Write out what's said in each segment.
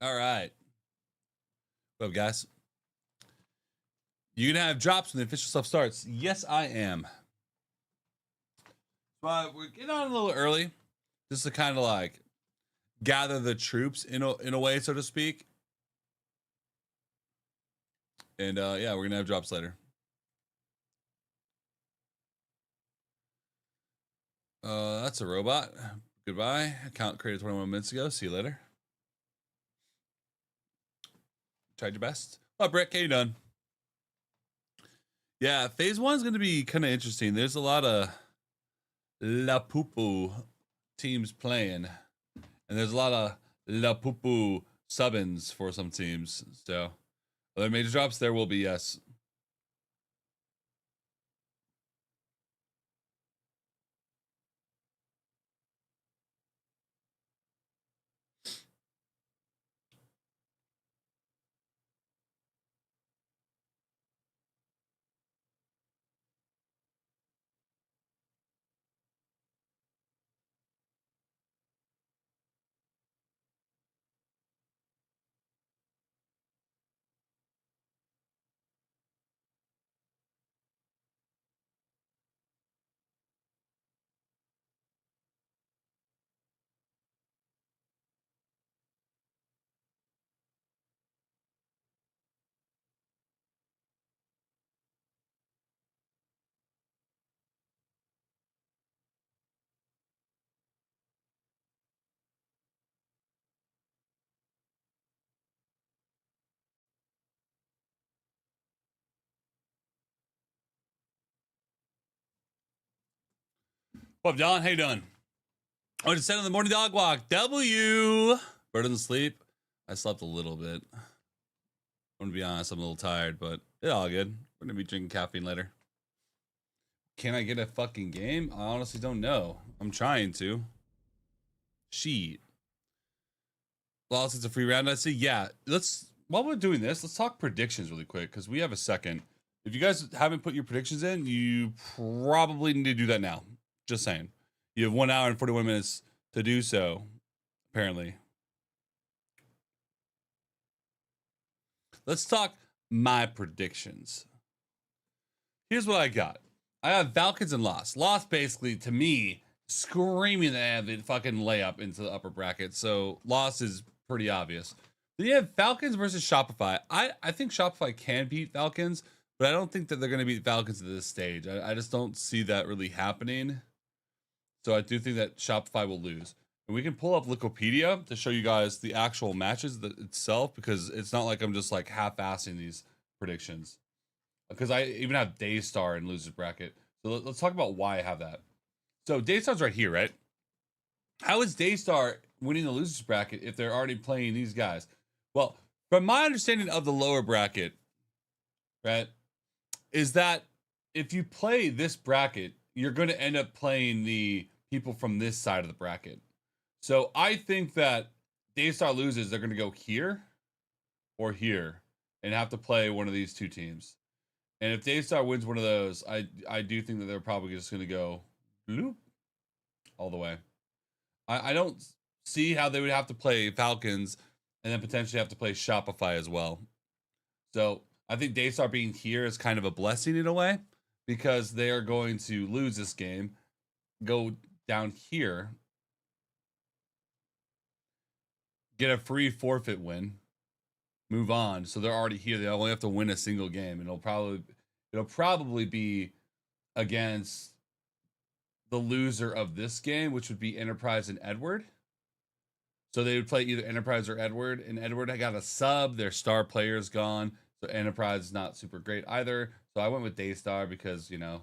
All right. What up, guys? You gonna have drops when the official stuff starts? Yes, I am. But we're getting on a little early, just to kind of like gather the troops in a way, so to speak. And yeah, we're gonna have drops later. That's a robot. Goodbye. Account created 21 minutes ago. See you later. Tried your best. Oh, Brick, how you done? Yeah, phase one is going to be kind of interesting. There's a lot of La Poo teams playing, and there's a lot of La Poo subbins for some teams. So, are there major drops? There will be, yes. What up, John? How you doing? Oh, just 10 in the morning dog walk. W. Bird doesn't sleep. I slept a little bit. I'm gonna be honest, I'm a little tired, but it's all good. We're gonna be drinking caffeine later. Can I get a fucking game? I honestly don't know. I'm trying to. Sheet. Lost, it's a free round. I say, yeah. Let's, while we're doing this, let's talk predictions really quick because we have a second. If you guys haven't put your predictions in, you probably need to do that now. Just saying. You have 1 hour and 41 minutes to do so, apparently. Let's talk my predictions. Here's what I got. I have Falcons and Lost. Lost basically, to me, screaming that they have the fucking layup into the upper bracket. So Lost is pretty obvious. Then you have Falcons versus Shopify. I think Shopify can beat Falcons, but I don't think that they're going to beat Falcons at this stage. I just don't see that really happening. So I do think that Shopify will lose. And we can pull up Wikipedia to show you guys the actual matches itself, because it's not like I'm just like half-assing these predictions. Because I even have Daystar in loser's bracket. So let's talk about why I have that. So Daystar's right here, right? How is Daystar winning the losers bracket if they're already playing these guys? Well, from my understanding of the lower bracket, right, is that if you play this bracket, you're going to end up playing the people from this side of the bracket. So I think that Daystar loses, they're going to go here or here and have to play one of these two teams. And if Daystar wins one of those, I do think that they're probably just going to go bloop all the way. I don't see how they would have to play Falcons and then potentially have to play Shopify as well. So I think Daystar being here is kind of a blessing in a way, because they are going to lose this game, go down here, get a free forfeit win, move on. So they're already here. They only have to win a single game, and it'll probably be against the loser of this game, which would be Enterprise and Edward. So they would play either Enterprise or Edward, and Edward had got a sub. Their star player's gone, so Enterprise is not super great either. So I went with Daystar because, you know,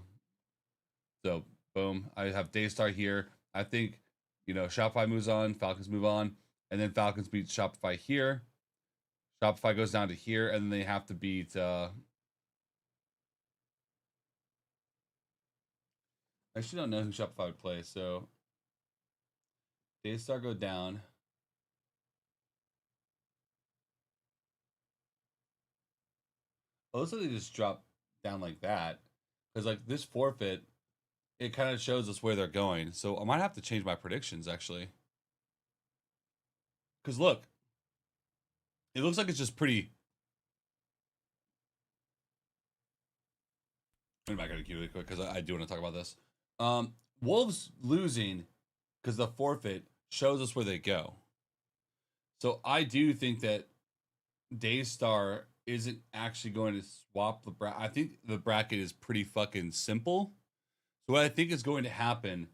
so boom, I have Daystar here. I think, you know, Shopify moves on, Falcons move on, and then Falcons beat Shopify here. Shopify goes down to here, and then they have to beat I actually don't know who Shopify would play, so Daystar go down. Oh, looks like they just drop down like that. Because like this forfeit, it kind of shows us where they're going. So I might have to change my predictions actually. Because look, It looks like it's just pretty. I'm back to queue really quick because I do want to talk about this. Wolves losing because the forfeit shows us where they go. So I do think that Daystar isn't actually going to swap the bracket. I think the bracket is pretty fucking simple. So what I think is going to happen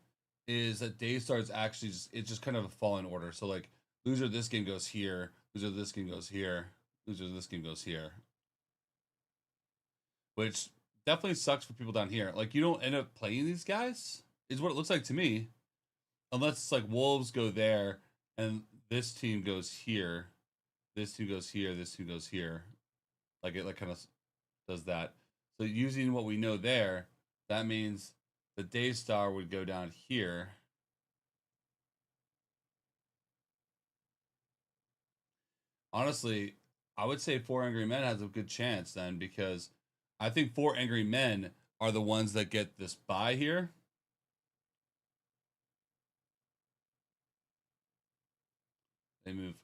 is that Daystar is actually just kind of a fall in order. So like loser of this game goes here, loser of this game goes here, loser of this game goes here. Which definitely sucks for people down here. Like you don't end up playing these guys, is what it looks like to me. Unless it's like Wolves go there and this team goes here, this team goes here, this team goes here. Like it like kind of does that. So using what we know there, that means the Daystar would go down here. Honestly, I would say Four Angry Men has a good chance then because I think Four Angry Men are the ones that get this buy here. They move,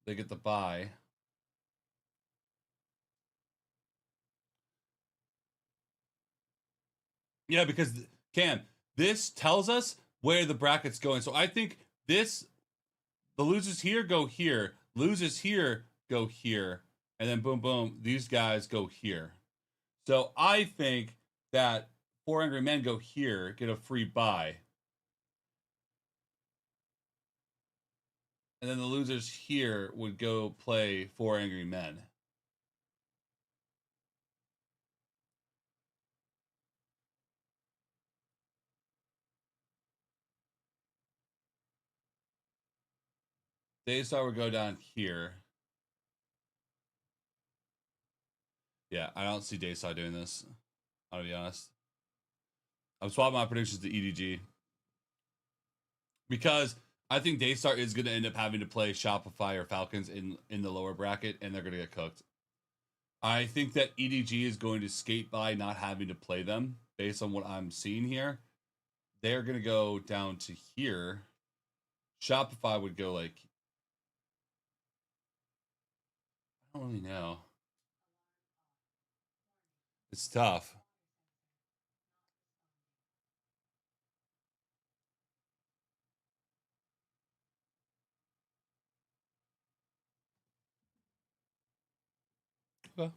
they get the buy. Yeah, because Cam, this tells us where the bracket's going. So I think this, the losers here go here, losers here go here, and then boom, boom, these guys go here. So I think that Four Angry Men go here, get a free buy. And then the losers here would go play Four Angry Men. Daystar would go down here. Yeah, I don't see Daystar doing this. I'll be honest. I'm swapping my predictions to EDG because I think Daystar is going to end up having to play Shopify or Falcons in the lower bracket, and they're going to get cooked. I think that EDG is going to skate by not having to play them based on what I'm seeing here. They're going to go down to here. Shopify would go like, I don't really know. It's tough. Okay.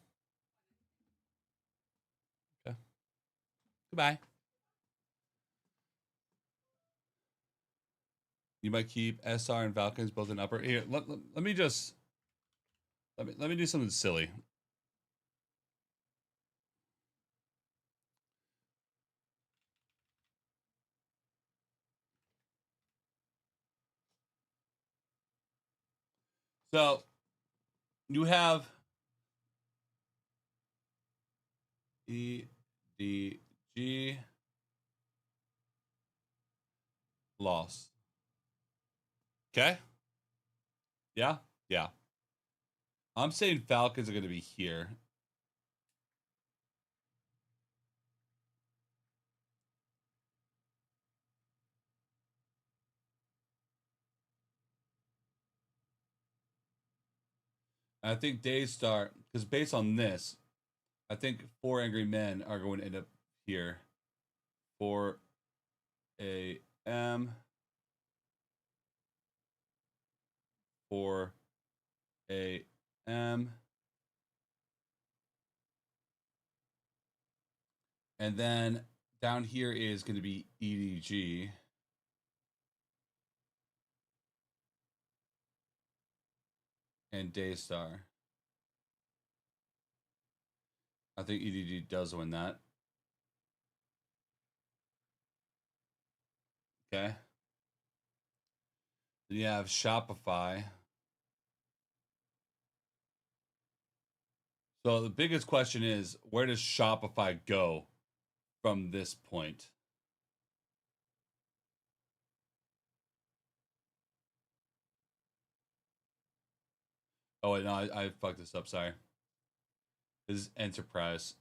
Okay. Goodbye. You might keep SR and Falcons both in upper. Here, let me just let me do something silly. So you have EDG loss. Okay. Yeah. Yeah. I'm saying Falcons are going to be here. And I think Daystar, because based on this, I think Four Angry Men are going to end up here. 4 a.m. 4 a.m. And then down here is going to be EDG. And Daystar. I think EDG does win that. Okay. Then you have Shopify. So the biggest question is, where does Shopify go from this point? Oh wait, no, I fucked this up. Sorry. This is Enterprise.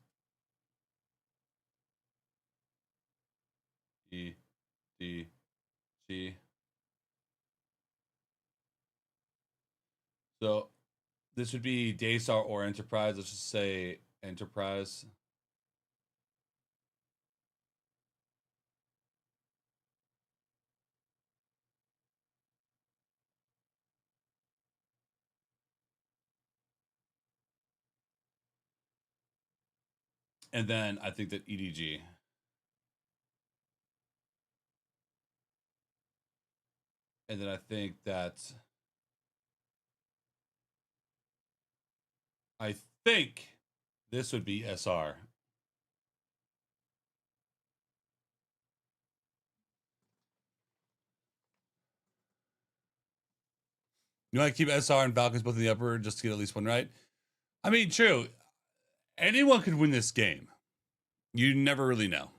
E D G. So This would be Daystar or Enterprise. Let's just say Enterprise. And then I think that EDG. And then I think that I think this would be SR. You know, I keep SR and Falcons both in the upper just to get at least one right. I mean, true. Anyone could win this game. You never really know.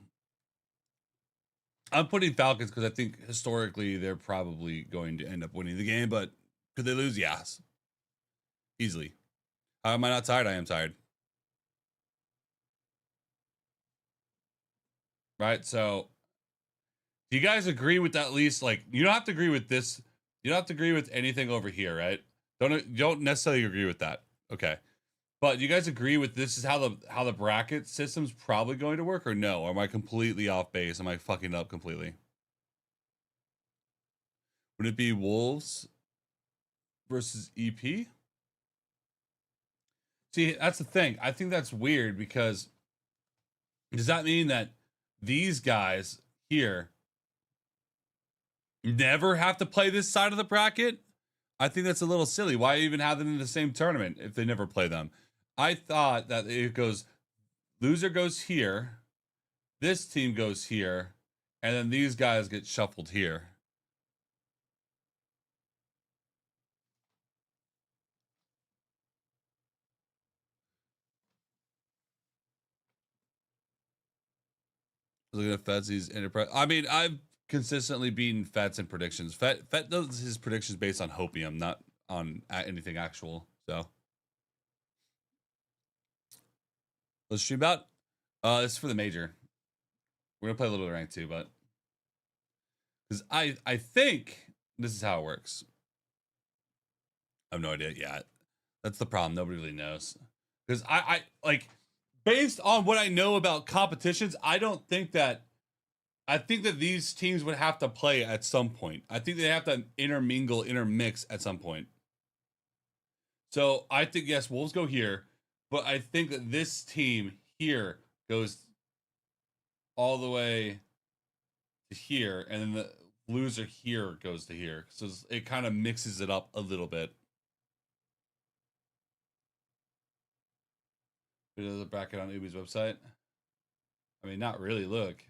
I'm putting Falcons because I think historically they're probably going to end up winning the game, but could they lose? Yes. Easily. How am I not tired? I am tired. Right? So, do you guys agree with at least, like, you don't have to agree with this. You don't have to agree with anything over here, right? Don't necessarily agree with that. Okay. But you guys agree with this is how the bracket system's probably going to work, or no? Or am I completely off base? Am I fucking up completely? Would it be Wolves versus EP? See, that's the thing. I think that's weird because does that mean that these guys here never have to play this side of the bracket? I think that's a little silly. Why even have them in the same tournament if they never play them? I thought that it goes loser goes here, this team goes here, and then these guys get shuffled here. Looking at Fetsy's enterprise. I mean, I've consistently beaten Fets in predictions. Fet does his predictions based on hopium, not on anything actual. So let's stream out. This is for the major. We're gonna play a little bit of rank too, but because I think this is how it works. I have no idea. Yeah, that's the problem. Nobody really knows because I like based on what I know about competitions. I think that these teams would have to play at some point. I think they have to intermix at some point. So I think yes, Wolves go here, but I think that this team here goes all the way to here, and then the loser here goes to here. So it kind of mixes it up a little bit. There's a bracket on Ubi's website. I mean, not really. Look,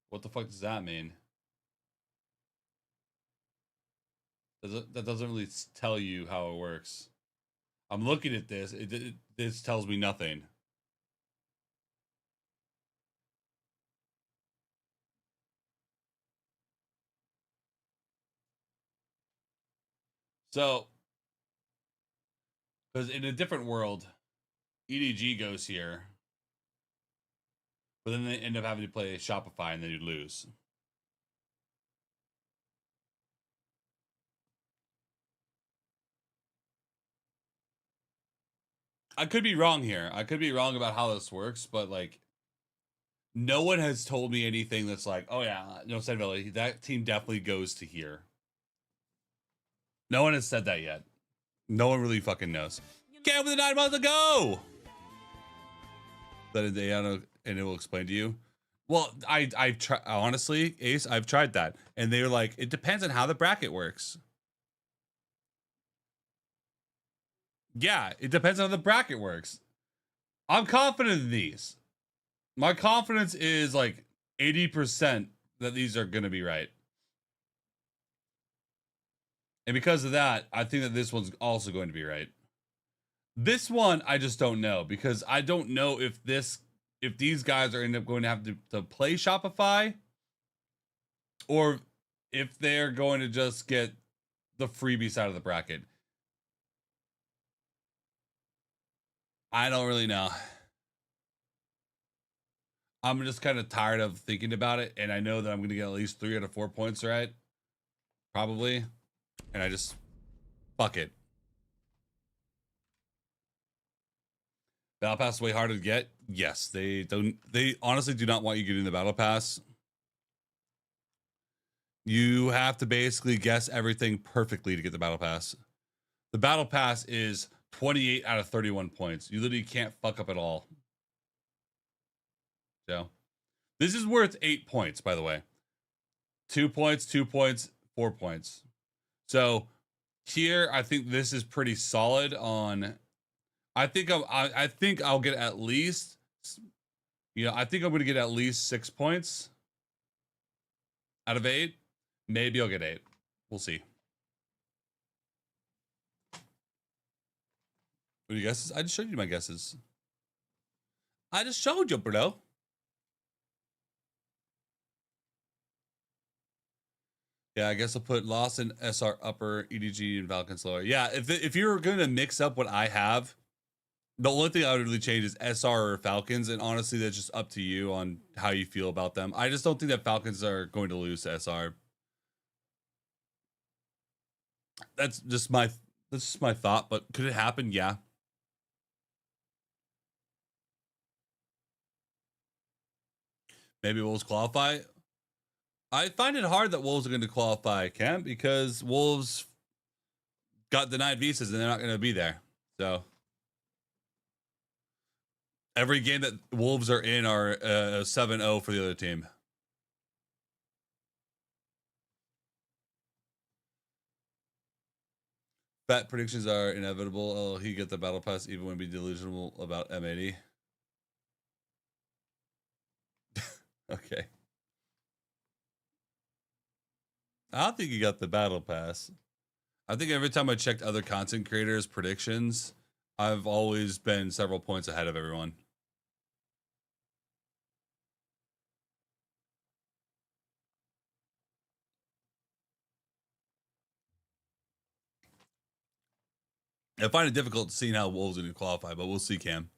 what the fuck does that mean? That doesn't really tell you how it works. I'm looking at this. This tells me nothing. So, because in a different world, EDG goes here, but then they end up having to play Shopify and then you lose. I could be wrong here. I could be wrong about how this works, but like, no one has told me anything that's like, oh yeah, no, SenVale, that team definitely goes to here. No one has said that yet. No one really fucking knows. Get with the 9 months ago. That is, and it will explain to you. Well, I've tried, honestly, Ace, I've tried that, and they were like, it depends on how the bracket works. Yeah, it depends on how the bracket works. I'm confident in these. My confidence is like 80% that these are going to be right. And because of that, I think that this one's also going to be right. This one, I just don't know because I don't know if these guys are end up going to have to play Shopify or if they're going to just get the freebie side of the bracket. I don't really know. I'm just kind of tired of thinking about it, and I know that I'm going to get at least 3 out of 4 points right, probably. And I just Fuck it. Battle Pass is way harder to get. Yes, they don't. They honestly do not want you getting the Battle Pass. You have to basically guess everything perfectly to get the Battle Pass. The Battle Pass is 28 out of 31 points. You literally can't fuck up at all. So, this is worth 8 points, by the way. 2 points, 2 points, 4 points. So, here, I think this is pretty solid on... I think I'll get at least... I think I'm going to get at least 6 points out of 8. Maybe I'll get 8. We'll see. What are your guesses? I just showed you my guesses. I just showed you, bro. Yeah, I guess I'll put Lost and SR upper, EDG and Falcons lower. Yeah, if you're going to mix up what I have, the only thing I would really change is SR or Falcons, and honestly, that's just up to you on how you feel about them. I just don't think that Falcons are going to lose to SR. That's just my thought, but could it happen? Yeah. Maybe Wolves qualify. I find it hard that Wolves are going to qualify, Cam, because Wolves got denied visas and they're not going to be there. So every game that Wolves are in are 7-0 for the other team. Bet predictions are inevitable. Oh, he get the battle pass even when be delusional about M80. Okay. I don't think he got the battle pass. I think every time I checked other content creators' predictions, I've always been several points ahead of everyone. I find it difficult seeing how Wolves are going to qualify, but we'll see, Cam.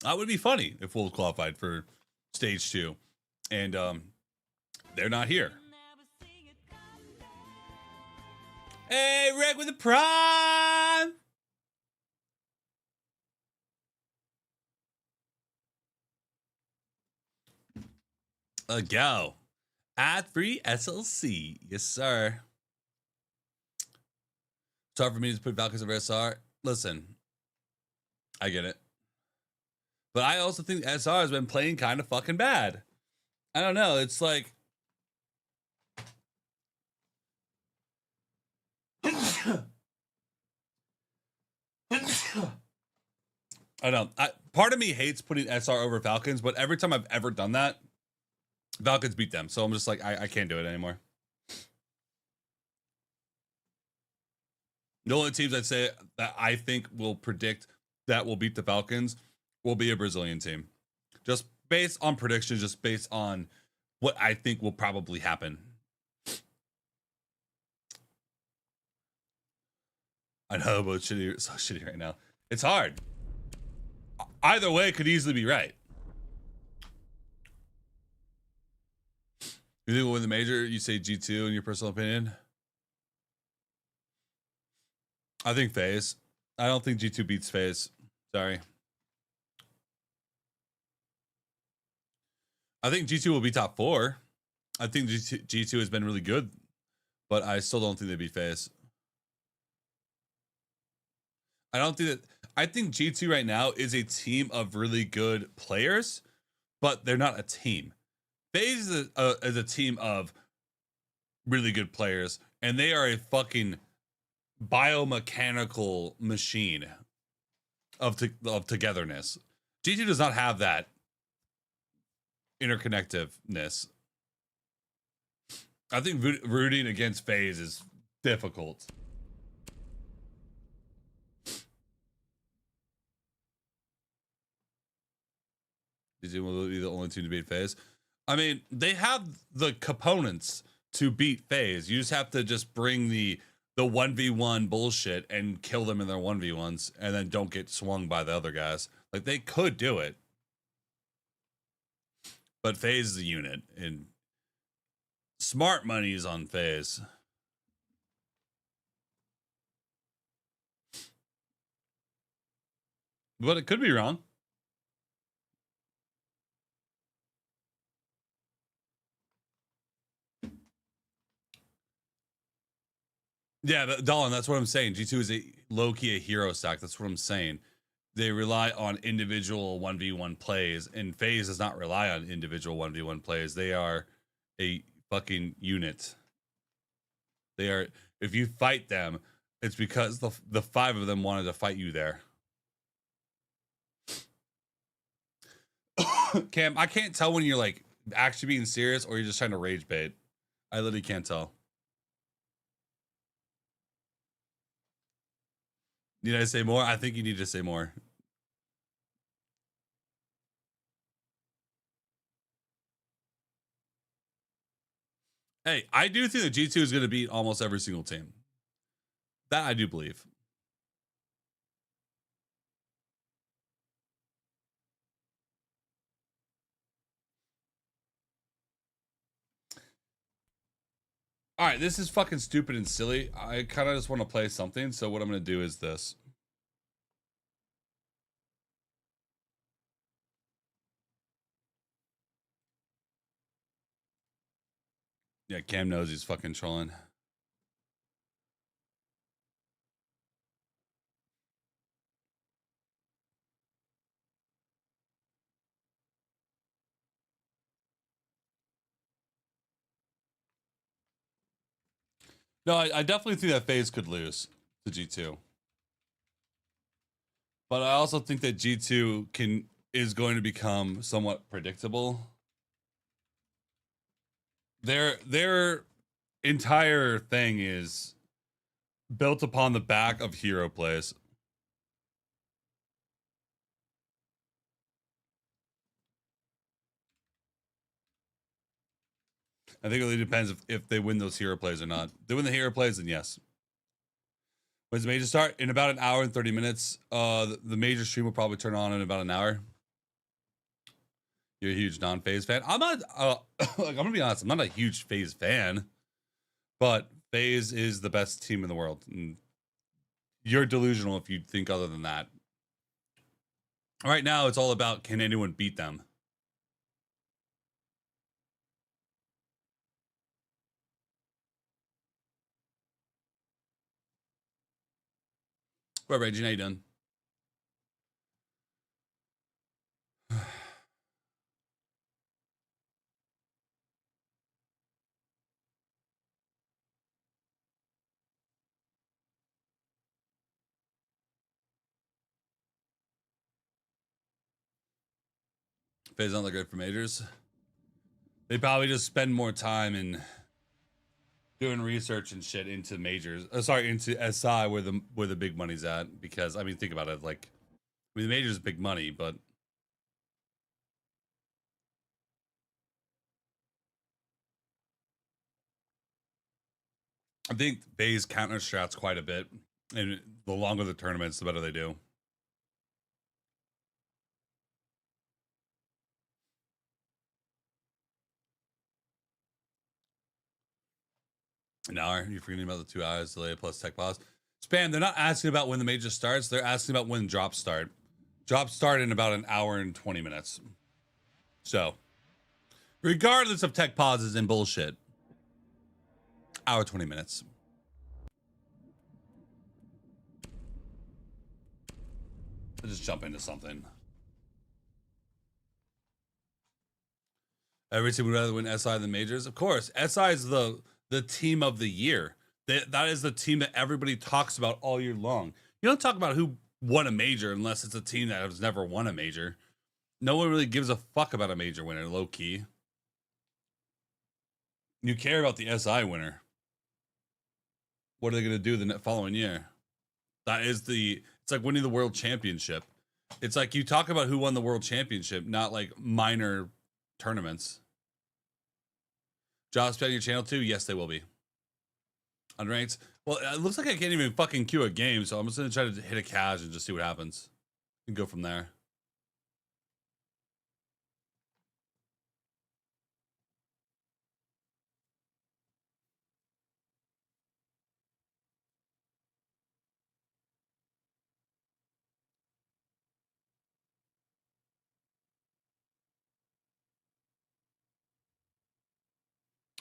That would be funny if Wolves qualified for stage 2. And they're not here. Hey, Rick with the prime! Go. Ad-free SLC. Yes, sir. It's hard for me to put Falcons over SR. Listen, I get it. But I also think SR has been playing kind of fucking bad. I don't know. It's like... I don't know. Part of me hates putting SR over Falcons, but every time I've ever done that, Falcons beat them. So I'm just like, I can't do it anymore. The only teams I'd say that I think will predict that will beat the Falcons will be a Brazilian team. Just based on predictions, just based on what I think will probably happen. I know, but so shitty right now. It's hard. Either way could easily be right. You think we'll win the major? You say G2 in your personal opinion? I think FaZe. I don't think G2 beats FaZe. Sorry. I think G2 will be top 4. I think G2 has been really good, but I still don't think they beat FaZe. I don't think that. I think G2 right now is a team of really good players, but they're not a team. FaZe is a team of really good players, and they are a fucking biomechanical machine of togetherness. G2 does not have that interconnectiveness. I think rooting against FaZe is difficult. G2 will be the only team to beat FaZe. I mean, they have the components to beat FaZe. You just have to just bring the 1v1 bullshit and kill them in their 1v1s and then don't get swung by the other guys. Like, they could do it. But FaZe is a unit, and smart money is on FaZe. But it could be wrong. Yeah, Dolan, that's what I'm saying. G2 is a low-key a hero stack. That's what I'm saying. They rely on individual 1v1 plays, and FaZe does not rely on individual 1v1 plays. They are a fucking unit. They are, if you fight them, it's because the 5 of them wanted to fight you there. Cam, I can't tell when you're like actually being serious or you're just trying to rage bait. I literally can't tell. Need I say more? I think you need to say more. Hey, I do think that G2 is going to beat almost every single team. That I do believe. All right, this is fucking stupid and silly. I kind of just want to play something. So what I'm going to do is this. Yeah, Cam knows he's fucking trolling. No, I definitely think that FaZe could lose to G2. But I also think that G2 is going to become somewhat predictable. Their entire thing is built upon the back of hero plays. I think it really depends if they win those hero plays or not. If they win the hero plays, then yes. When's the major start? In about an hour and 30 minutes. The major stream will probably turn on in about an hour. You're a huge non-FaZe fan. I'm not. Like, I'm gonna be honest. I'm not a huge FaZe fan, but FaZe is the best team in the world. And you're delusional if you think other than that. Right now, it's all about can anyone beat them. What, Reggie? How you done? FaZe not that good for majors. They probably just spend more time in doing research and shit into majors. Sorry, into SI where the big money's at. Because I mean, think about it. Like, I mean, the majors is big money, but I think FaZe counter strats quite a bit, and the longer the tournaments, the better they do. An hour? You're forgetting about the 2 hours delay plus tech pause. Spam. They're not asking about when the major starts. They're asking about when drops start. Drops start in about an hour and 20 minutes. So, regardless of tech pauses and bullshit, hour 20 minutes. Let's just jump into something. Every team would rather win SI than majors. Of course, SI is the team of the year. That is the team that everybody talks about all year long. You don't talk about who won a major unless it's a team that has never won a major. No one really gives a fuck about a major winner, low key. You care about the SI winner. What are they going to do the following year? That is it's like winning the world championship. It's like you talk about who won the world championship, not like minor tournaments. Jobs on your channel too? Yes, they will be. Unranked. Well, it looks like I can't even fucking queue a game, so I'm just gonna try to hit a cash and just see what happens. And go from there.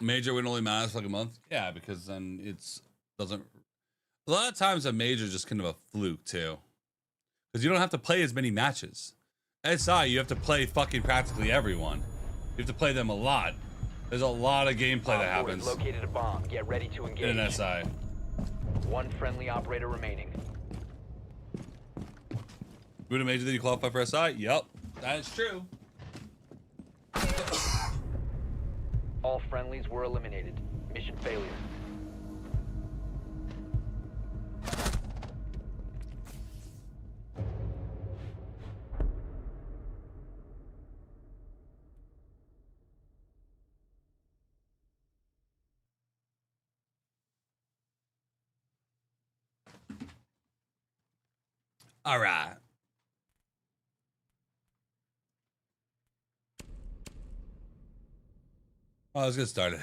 Major win only matters for like a month. Yeah, because then it's doesn't. A lot of times a major is just kind of a fluke too, because you don't have to play as many matches. SI, you have to play fucking practically everyone. You have to play them a lot. There's a lot of gameplay that happens. Located a bomb. Get ready to engage. In an SI. One friendly operator remaining. Win a major, then you qualify for SI? Yep, that is true. All friendlies were eliminated. Mission failure. All right. Oh, let's get started.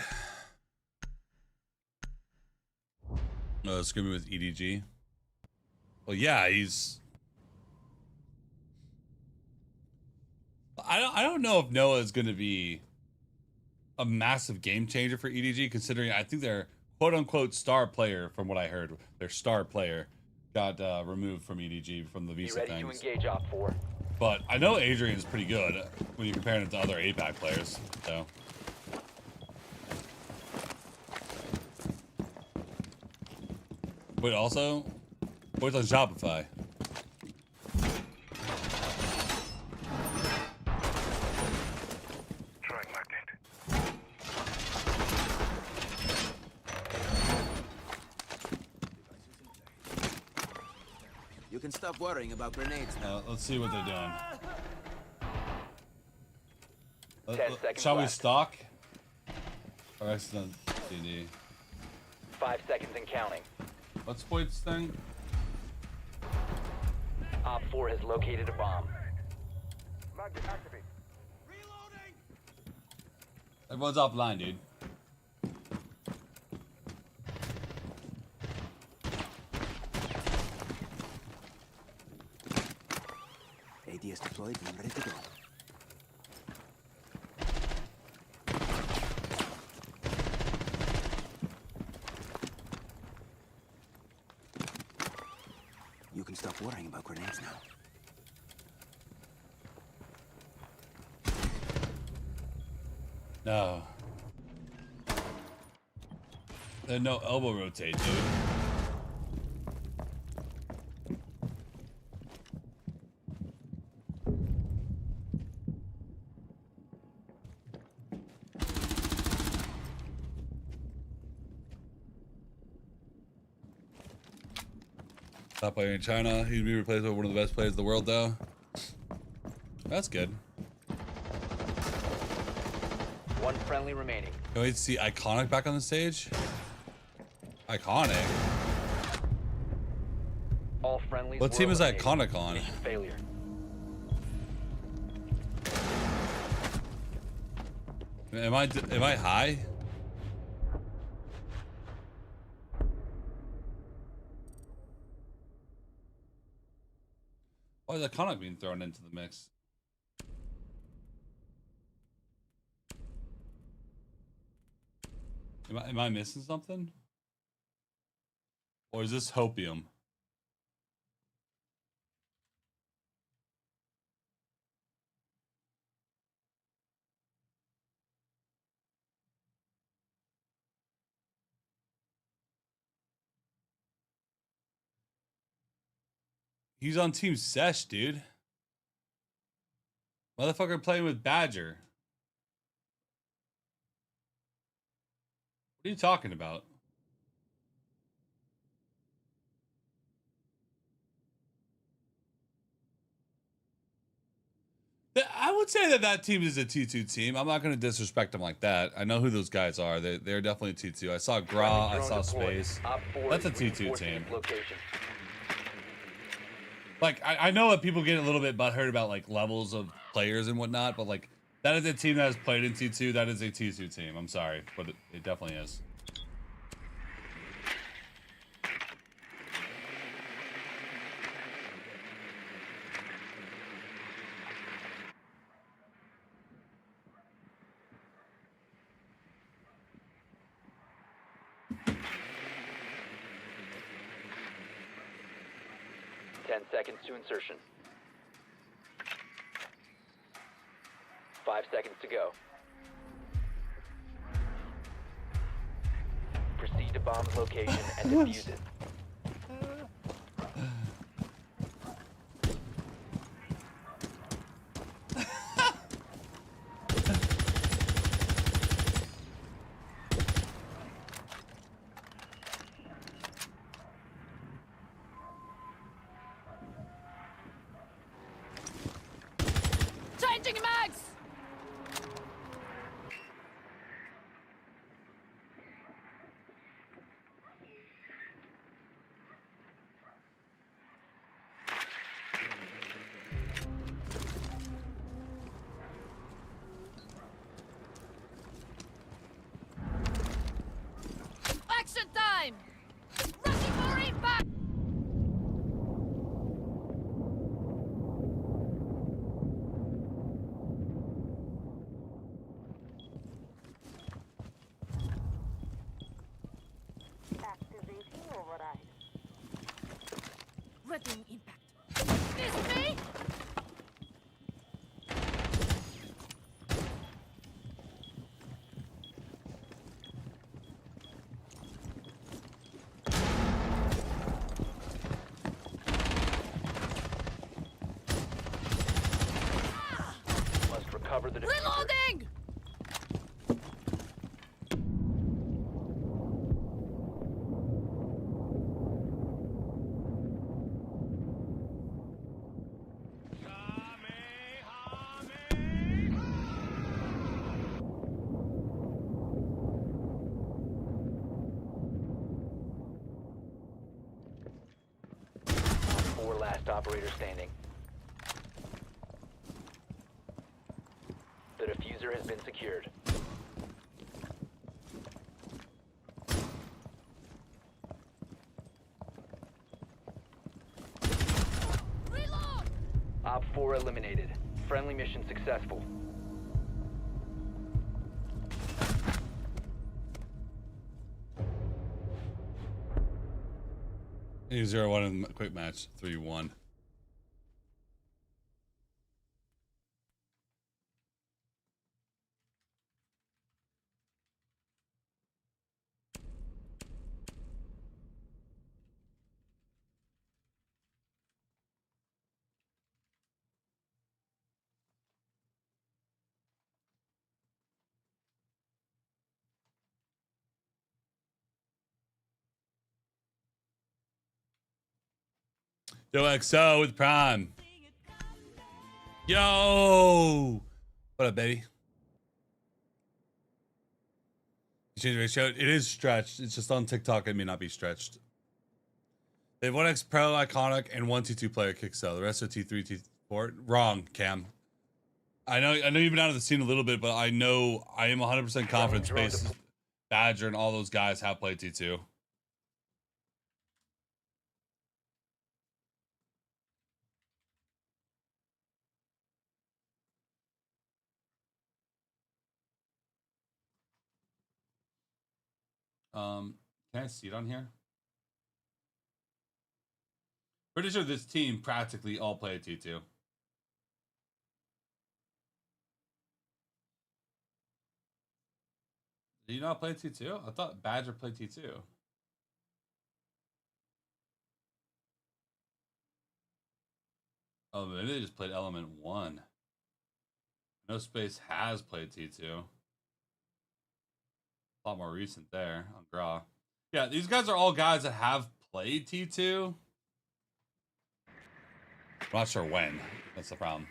Screaming with EDG. Well, yeah, he's. I don't know if Noah is going to be a massive game changer for EDG, considering I think their quote unquote star player, from what I heard, their star player got removed from EDG from the visa Be ready things. to engage Op 4. But I know Adrian's pretty good when you compare him to other APAC players. So. Wait, also, what's on Shopify? You can stop worrying about grenades now. Let's see what they're doing. 10 seconds Shall we left. stalk? Or accident CD? 5 seconds and counting. What's Boyd's thing? Op 4 has located a bomb. Everyone's offline, dude. AD is deployed and ready to go. You can stop worrying about grenades now. No. There's no elbow rotate, dude. Top player in China. He'd be replaced by one of the best players in the world, though. That's good. One friendly remaining. Can we see Iconic back on the stage? Iconic? All friendlies What were team is eliminated. Iconic on? Mission failure. Am I high? Why is Iconic being thrown into the mix? Am I missing something? Or is this Hopium? He's on Team Sesh, dude. Motherfucker playing with Badger. What are you talking about? I would say that team is a T2 team. I'm not going to disrespect them like that. I know who those guys are. They're definitely a T2. I saw Gra, I saw Space. That's a T2 team. Like, I know that people get a little bit butthurt about, like, levels of players and whatnot, but, like, that is a team that has played in T2. That is a T2 team. I'm sorry, but it definitely is. 10 seconds to insertion. 5 seconds to go. Proceed to bomb's location and defuse it. Changing mags! Action time! Rushing for impact! Activating override. Readying impact. This me? Must recover the diffuser. Reloading! Four last operator standing. The diffuser has been secured. Reload! Op 4 eliminated. Friendly mission successful. Hey, 0-1 in the quick match. 3-1. Yo, XO with Prime. Yo! What up, baby? You change the ratio? It is stretched. It's just on TikTok. It may not be stretched. They have 1X Pro Iconic and 1 T2 player Kickcell. The rest are T3, T4. Wrong, Cam. I know you've been out of the scene a little bit, but I know I am 100% confident Space, Badger, and all those guys have played T2. Can I see it on here? Pretty sure this team practically all play T2. Do you not play T2? I thought Badger played T2. Oh, maybe they just played Element 1. No Space has played T2. A lot more recent there on Gra. Yeah, these guys are all guys that have played T2. I'm not sure when. That's the problem.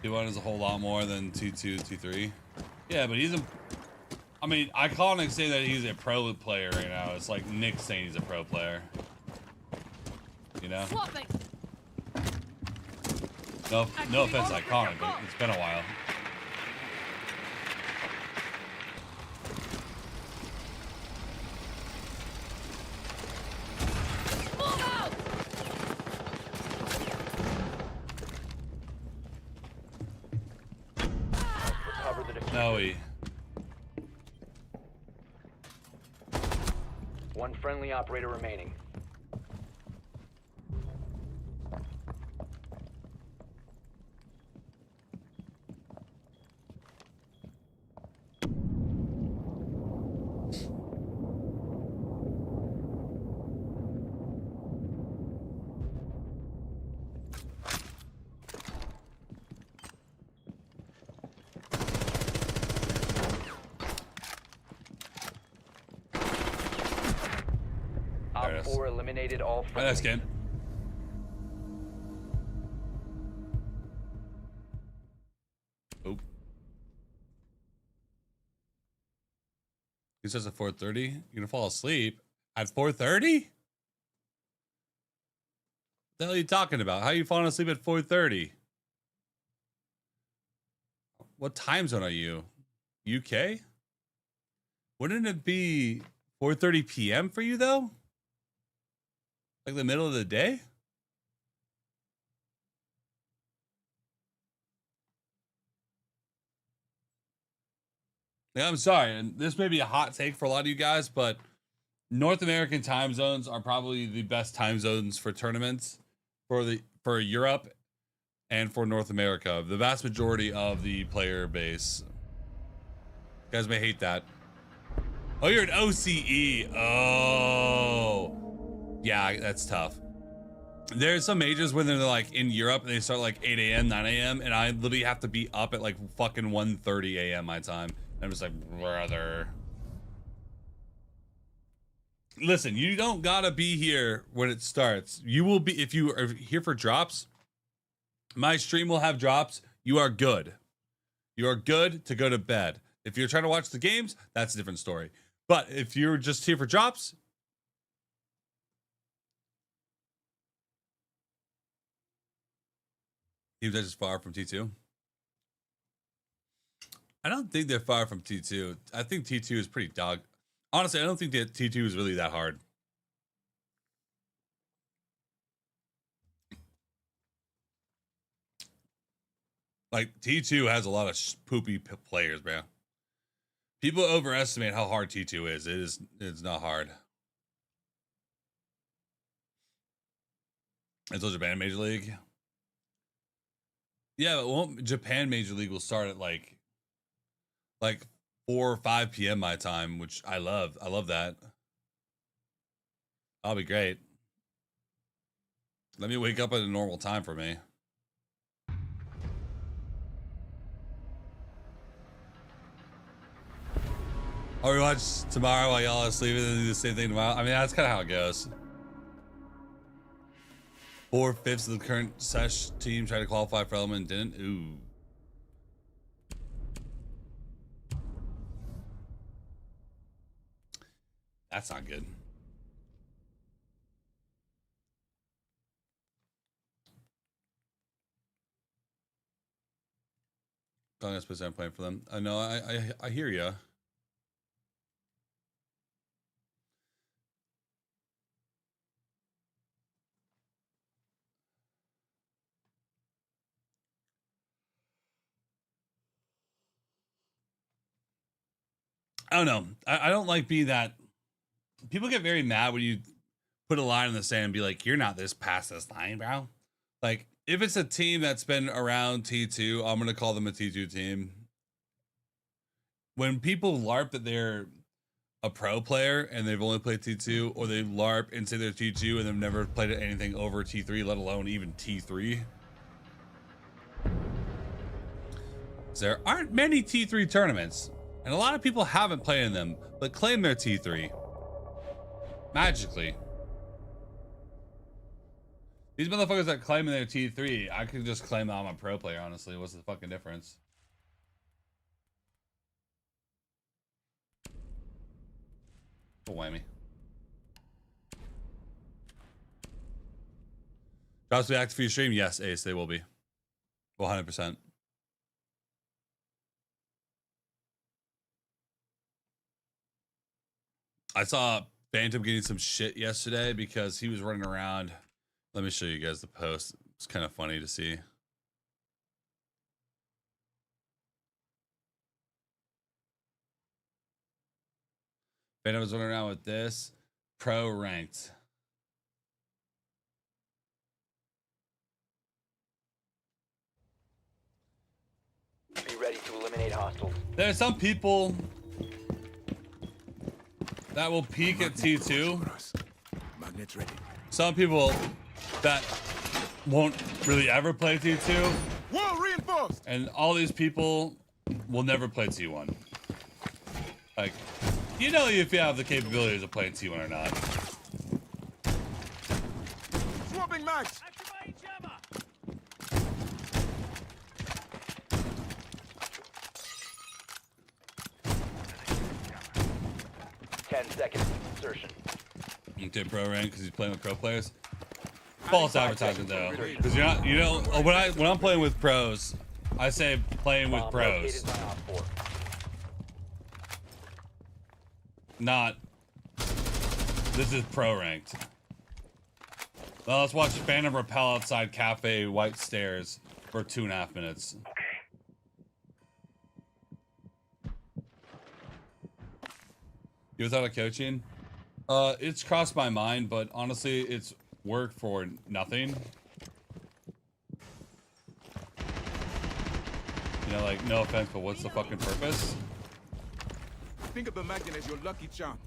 T1 is a whole lot more than T2, T3. Yeah, but he's a... I mean, Iconic saying that he's a pro player right now. It's like Nick saying he's a pro player. You know? Swapping! No offense, Iconic, but it's been a while. Move out! Recover the diffuser. No, One friendly operator remaining. There it Op is. 4 eliminated all Oh, nice friendlies. game. Oop. He says at 4:30. You're gonna fall asleep at 4:30? The hell are you talking about? How are you falling asleep at 4:30? What time zone are you? UK? Wouldn't it be 4:30 p.m. for you though? Like the middle of the day? Yeah, I'm sorry, and this may be a hot take for a lot of you guys, but North American time zones are probably the best time zones for tournaments for Europe and for North America. The vast majority of the player base. You guys may hate that. Oh, you're an OCE. Oh. Yeah, that's tough. There's some majors when they're like in Europe and they start like 8 a.m., 9 a.m. and I literally have to be up at like fucking 1:30 a.m. my time. And I'm just like, brother. Listen, you don't gotta be here when it starts. You will be, if you are here for drops, my stream will have drops. You are good. You are good to go to bed. If you're trying to watch the games, that's a different story. But if you're just here for drops, Teams are just far from T2. I don't think they're far from T2. I think T2 is pretty dog. Honestly, I don't think that T2 is really that hard. Like, T2 has a lot of poopy players, man. People overestimate how hard T2 is. It's not hard. Until Japan Major League. Yeah, but won't Japan Major League will start at like 4 or 5 p.m. my time, which I love. I love that. That'll be great. Let me wake up at a normal time for me. I'll rewatch tomorrow while y'all are sleeping and do the same thing tomorrow. I mean, that's kind of how it goes. 4/5 of the current sesh team tried to qualify for element and didn't. Ooh. That's not good. I'm gonna spend time playing for them. I know. I hear ya. I don't know. I don't like being that. People get very mad when you put a line in the sand and be like, "You're not this past this line, bro." Like, if it's a team that's been around T2, I'm gonna call them a T2 team. When people LARP that they're a pro player and they've only played T2, or they LARP and say they're T2 and they've never played anything over T3, let alone even T3. There aren't many T3 tournaments, and a lot of people haven't played in them, but claim they're T3. Magically. These motherfuckers that claim they're T3, I could just claim that I'm a pro player, honestly. What's the fucking difference? Whammy. Drops will be active for your stream? Yes, Ace, they will be. 100%. I saw Phantom getting some shit yesterday because he was running around. Let me show you guys the post. It's kind of funny to see. Phantom was running around with this. pro ranked. Be ready to eliminate hostiles. There are some people that will peak at T2. Magnets ready. Some people that won't really ever play T2. Wall reinforced. And all these people will never play T1. Like, you know if you have the capabilities of playing T1 or not. Swapping mags. 10 seconds insertion. Okay, pro rank because he's playing with pro players. False advertising though, because you're not. You know, when I'm playing with pros, I say playing with Bomb pros, located by Op 4. not. This is pro ranked. Well, let's watch Phantom rappel outside Cafe White Stairs for 2.5 minutes. You ever thought of coaching? It's crossed my mind, but honestly, it's work for nothing. You know, like, no offense, but what's the fucking purpose? Think of the magnet as your lucky charm.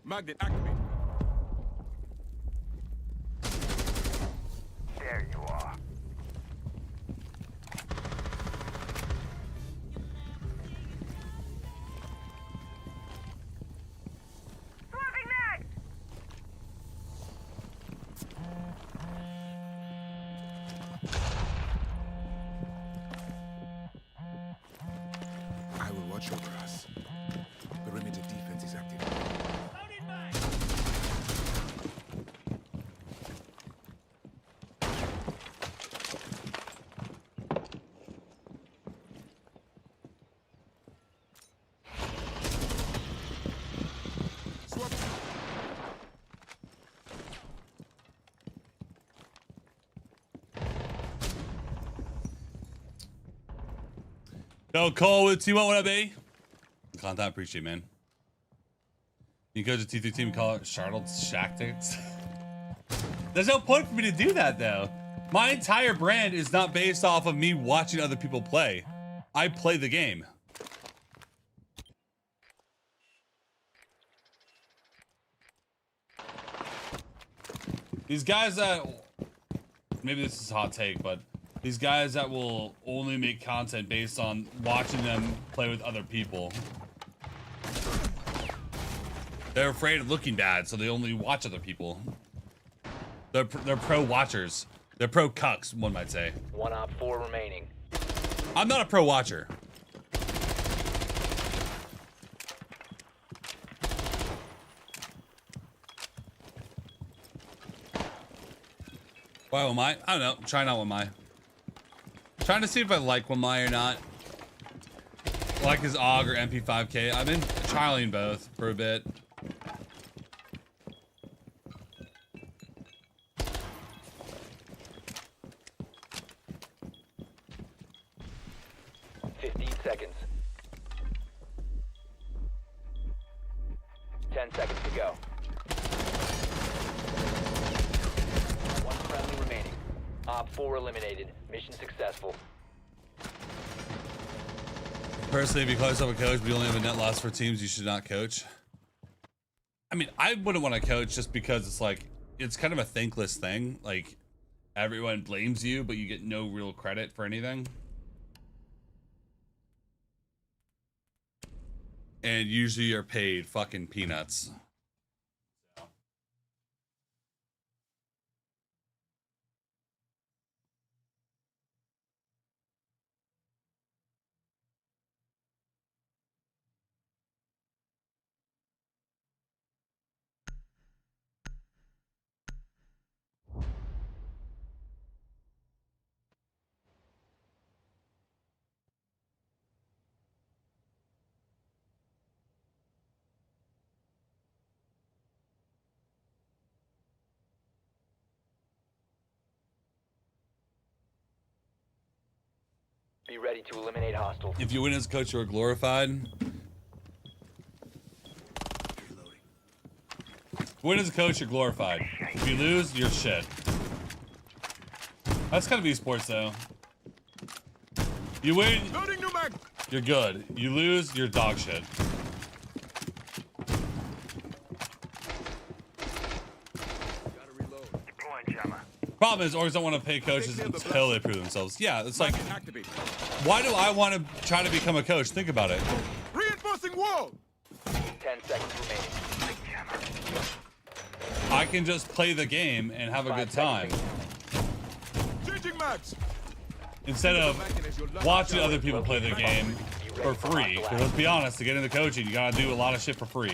Magnet activated. There you are. Swapping mags. I will watch over us. Perimeter defense is active. Swap. Yo, Cole with T1, what up, eh? Content, appreciate, man. You go to T3 team, call it Charlotte's Shactics. There's no point for me to do that, though. My entire brand is not based off of me watching other people play. I play the game. These guys that, maybe this is a hot take, but these guys that will only make content based on watching them play with other people. They're afraid of looking bad, so they only watch other people. They're pro watchers. They're pro cucks, one might say. One Op 4 remaining. I'm not a pro watcher. Why am I? I don't know. Trying out Wamai. Trying to see if I like Wamai or not. Like his AUG or MP5K. I've been trialing both for a bit. Seconds. 10 seconds to go. One friendly remaining. Op 4 eliminated. Mission successful. Personally, if you call yourself a coach, but you only have a net loss for teams, you should not coach. I mean, I wouldn't want to coach just because it's like, it's kind of a thankless thing. Like, everyone blames you, but you get no real credit for anything. And usually you're paid fucking peanuts. Be ready to eliminate hostiles. If you win as a coach, you're glorified. Win as a coach, you're glorified. If you lose, you're shit. That's kind of esports, though. You win, Loading new mag. you're good. You lose, you're dog shit. Gotta reload. Deploying jammer. Problem is, orgs don't want to pay coaches until they prove themselves. Yeah, it's like, Magnet activate. why do I want to try to become a coach? Think about it. Reinforcing wall. 10 seconds remaining. I can just play the game and have a good time Changing mags. instead of watching other people play the game for free. Because let's be honest, to get into coaching, you gotta do a lot of shit for free.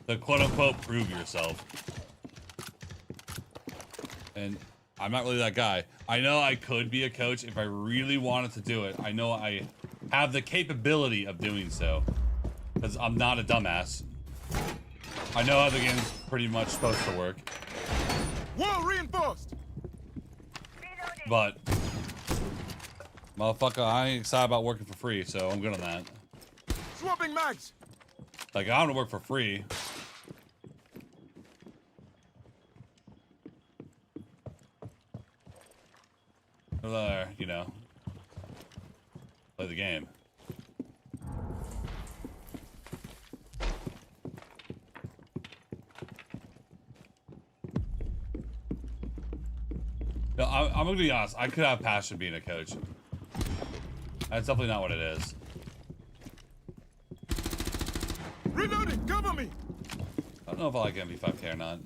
To quote unquote prove yourself. And I'm not really that guy. I know I could be a coach if I really wanted to do it. I know I have the capability of doing so. Because I'm not a dumbass. I know how the game's pretty much supposed to work. Wall reinforced. But motherfucker, I ain't excited about working for free, so I'm good on that. Swapping mags. Like, I want to work for free. You know, play the game. No, I'm gonna be honest. I could have passion being a coach. That's definitely not what it is. Reloading. Cover me. I don't know if I like MP5K or not.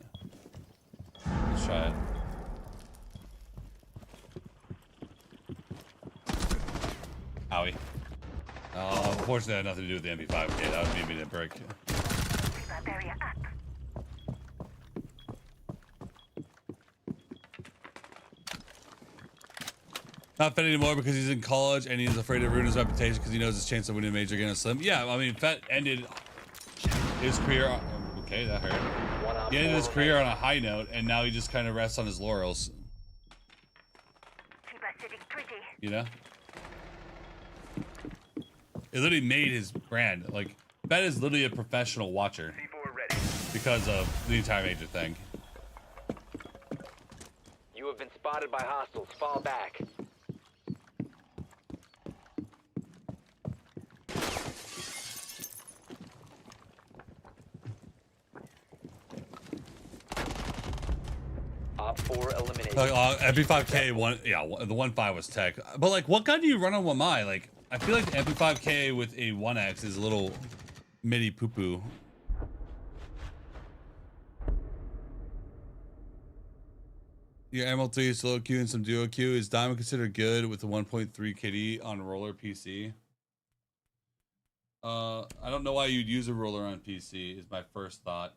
Let's try it. Owie. Unfortunately, it had nothing to do with the MP5K. That would be me to break. Barrier up. Not Fett anymore because he's in college and he's afraid to ruin his reputation because he knows his chance of winning a major against Slim. Yeah, I mean, Fett ended his career. Okay, that hurt. He ended his career on a high note, and now he just kind of rests on his laurels. You know? It literally made his brand. Like, Fett is literally a professional watcher because of the entire major thing. You have been spotted by hostiles. Fall back. Op 4 eliminated. Like, MP5K one, yeah, the 1.5 was tech. But like, what gun do you run on 1Mi? Like, I feel like the MP5K with a 1X is a little mini poo poo. Your ML3 is solo Q and some duo Q. Is Diamond considered good with the 1.3 KD on roller PC? I don't know why you'd use a roller on PC is my first thought.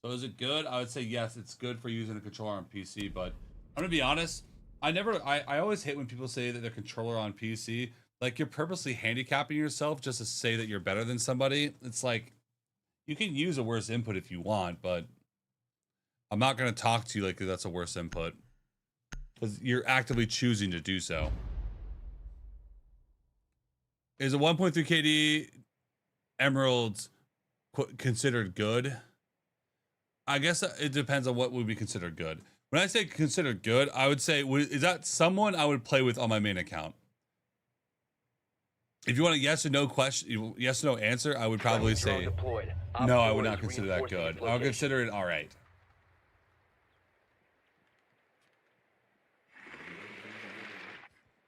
So is it good? I would say yes, it's good for using a controller on PC, but I'm gonna be honest, I always hate when people say that their controller on PC, like you're purposely handicapping yourself just to say that you're better than somebody. It's like, you can use a worse input if you want, but I'm not gonna talk to you like that's a worse input. Because you're actively choosing to do so. Is a 1.3 KD Emerald considered good? I guess it depends on what would be considered good. When I say considered good, I would say, is that someone I would play with on my main account? If you want a yes or no question, yes or no answer, I would probably say no. I would not consider that good. I would consider it all right.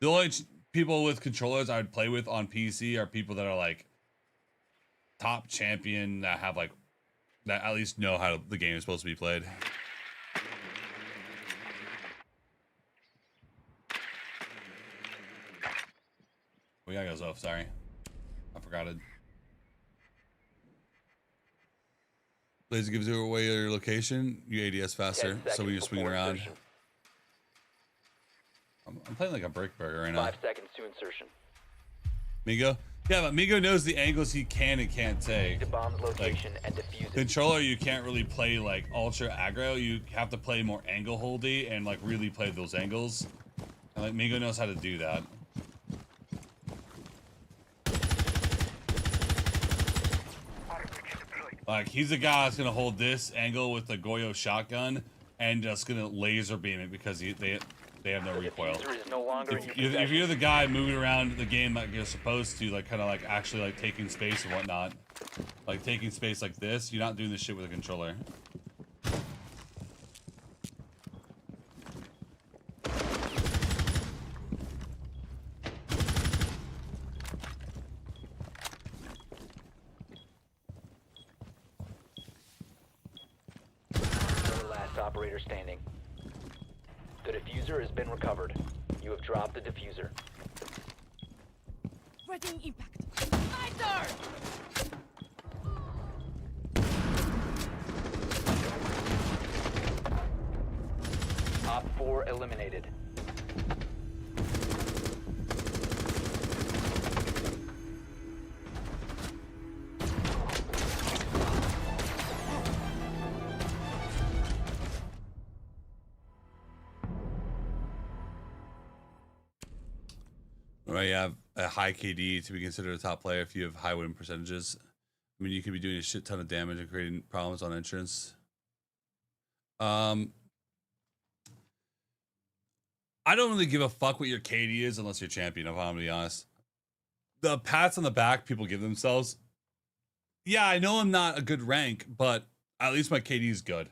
The only people with controllers I would play with on PC are people that are like top champion, that have like, that at least know how the game is supposed to be played. We gotta go off, sorry. I forgot it. Laser gives you away your location, you ADS faster, so we just swing around. Insertion. I'm playing like a brick burger right now. 5 seconds to insertion. Migo? Yeah, but Migo knows the angles he can and can't take. The bomb's location and defuse it. Controller, you can't really play like ultra aggro. You have to play more angle holdy and like really play those angles. And like Migo knows how to do that. Like, he's the guy that's gonna hold this angle with the Goyo shotgun and just gonna laser beam it because they have no recoil. Diffuser is no longer in your If possession. you're the guy moving around the game like you're supposed to, like kind of like actually like taking space and whatnot, like taking space like this, you're not doing this shit with a controller. You're the last operator standing. The diffuser has been recovered. You have dropped the diffuser. Readying impact. My turn! Op 4 eliminated. Right, you have a high KD to be considered a top player if you have high win percentages. I mean, you could be doing a shit ton of damage and creating problems on entrance. I don't really give a fuck what your KD is unless you're champion, if I'm gonna be honest. The pats on the back people give themselves. Yeah, I know I'm not a good rank, but at least my KD is good.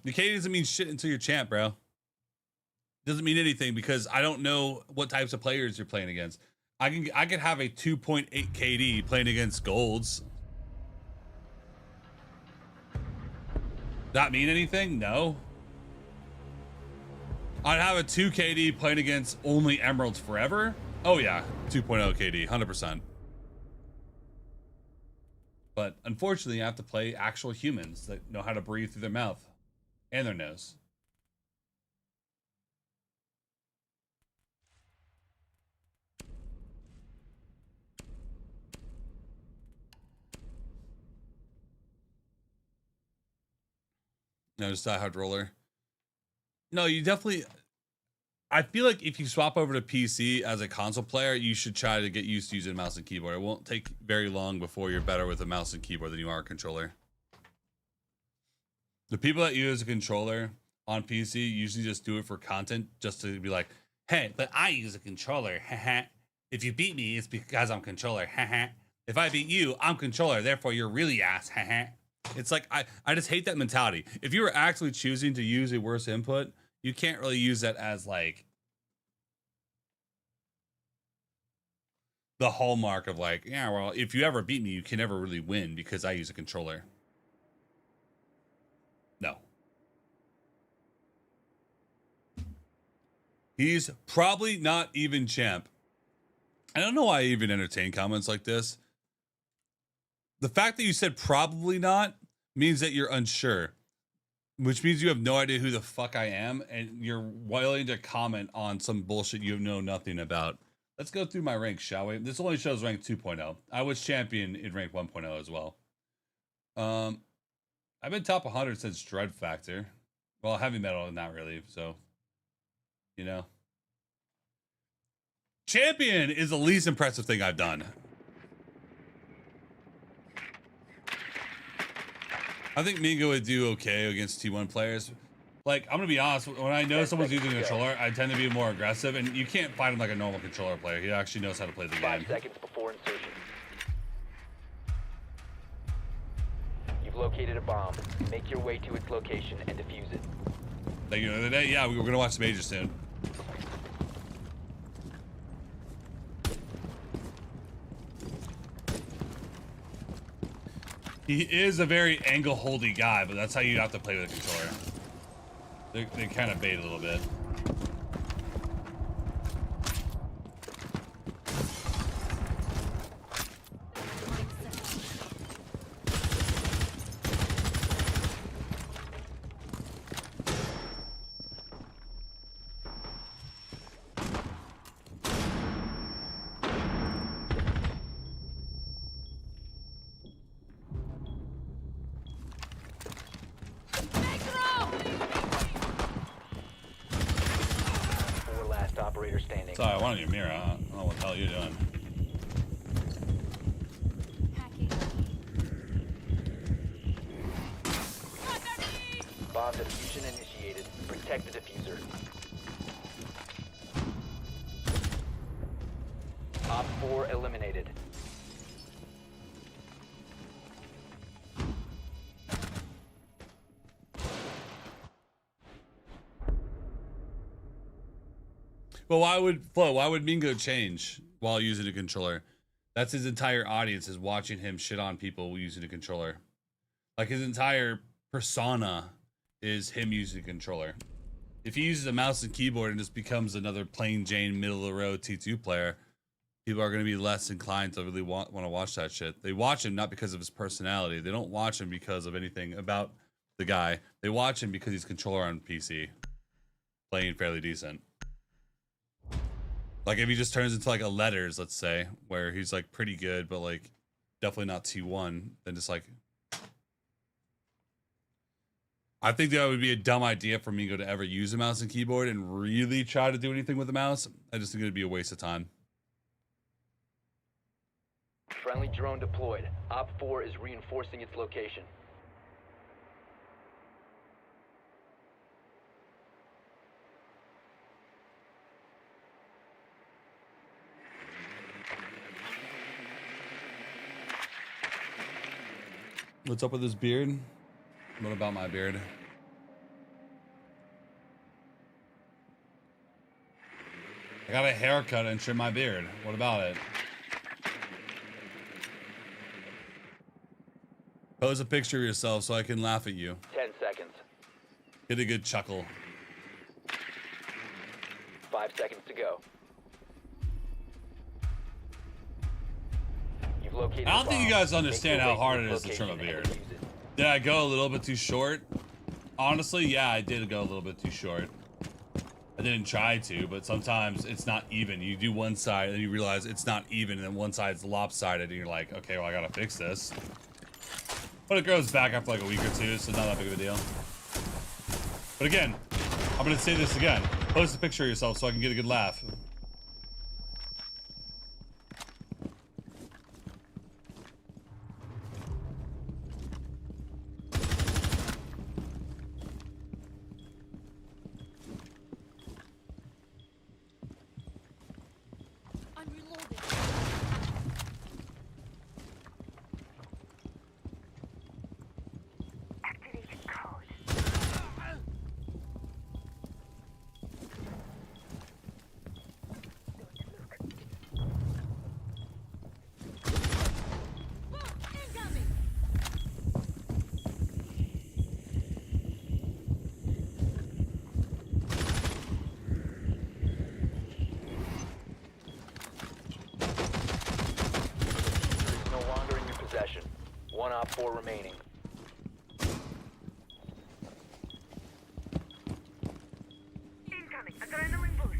The KD doesn't mean shit until you're champ, bro. Doesn't mean anything because I don't know what types of players you're playing against. I could have a 2.8 KD playing against golds. That mean anything? No. I'd have a 2 KD playing against only emeralds forever. Oh yeah, 2.0 KD, 100%. But unfortunately, you have to play actual humans that know how to breathe through their mouth and their nose. No, just die hard roller. No, you definitely. I feel like if you swap over to PC as a console player, you should try to get used to using a mouse and keyboard. It won't take very long before you're better with a mouse and keyboard than you are a controller. The people that use a controller on PC usually just do it for content, just to be like, hey, but I use a controller. If you beat me, it's because I'm controller. If I beat you, I'm controller. Therefore, you're really ass. It's like, I just hate that mentality. If you were actually choosing to use a worse input, you can't really use that as like the hallmark of like, yeah, well, if you ever beat me, you can never really win because I use a controller. No. He's probably not even champ. I don't know why I even entertain comments like this. The fact that you said probably not means that you're unsure, which means you have no idea who the fuck I am, and you're willing to comment on some bullshit you know nothing about. Let's go through my rank, shall we? This only shows rank 2.0. I was champion in rank 1.0 as well. I've been top 100 since Dread Factor. Well, heavy metal, not really, so, you know. Champion is the least impressive thing I've done. I think Mingo would do okay against T1 players. Like, I'm gonna be honest, when I know someone's using a controller, I tend to be more aggressive, and you can't fight him like a normal controller player. He actually knows how to play the 5 game. seconds before insertion. You've located a bomb. Make your way to its location and defuse it. Thank you. The other day, yeah, we were gonna watch the major soon. He is a very angle-holdy guy, but that's how you have to play with a controller. They kind of bait a little bit. Operator standing. Sorry, I wanted your mirror. I don't know what the hell you're doing. Hacking. Bomb diffusion initiated. Protect the diffuser. Op 4 eliminated. Well, why would Mingo change while using a controller? That's his entire audience is watching him shit on people using a controller. Like his entire persona is him using a controller. If he uses a mouse and keyboard and just becomes another plain Jane middle of the road T2 player, people are going to be less inclined to really want to watch that shit. They watch him not because of his personality. They don't watch him because of anything about the guy. They watch him because he's controller on PC, playing fairly decent. Like if he just turns into like a Letters, let's say, where he's like pretty good, but like definitely not T1, then just like, I think that would be a dumb idea for Mingo to ever use a mouse and keyboard and really try to do anything with the mouse. I just think it would be a waste of time. Friendly drone deployed. Op 4 is reinforcing its location. What's up with this beard? What about my beard? I got a haircut and trim my beard. What about it? Pose a picture of yourself so I can laugh at you. 10 seconds. Get a good chuckle. 5 seconds to go. You've located I don't a think you bomb. guys understand Make your how way hard to it its is to trim a location and beard. defuse it. Did I go a little bit too short? Honestly, yeah, I did go a little bit too short. I didn't try to, but sometimes it's not even. You do one side and you realize it's not even, and then one side's lopsided, and you're like, okay, well, I gotta fix this. But it grows back after like a week or two, so not that big of a deal. But again, I'm gonna say this again. Post a picture of yourself so I can get a good laugh. I'm reloading. Activating code. Incoming. It's no longer in your possession. One Op 4 remaining. Incoming. Adrenaline boost.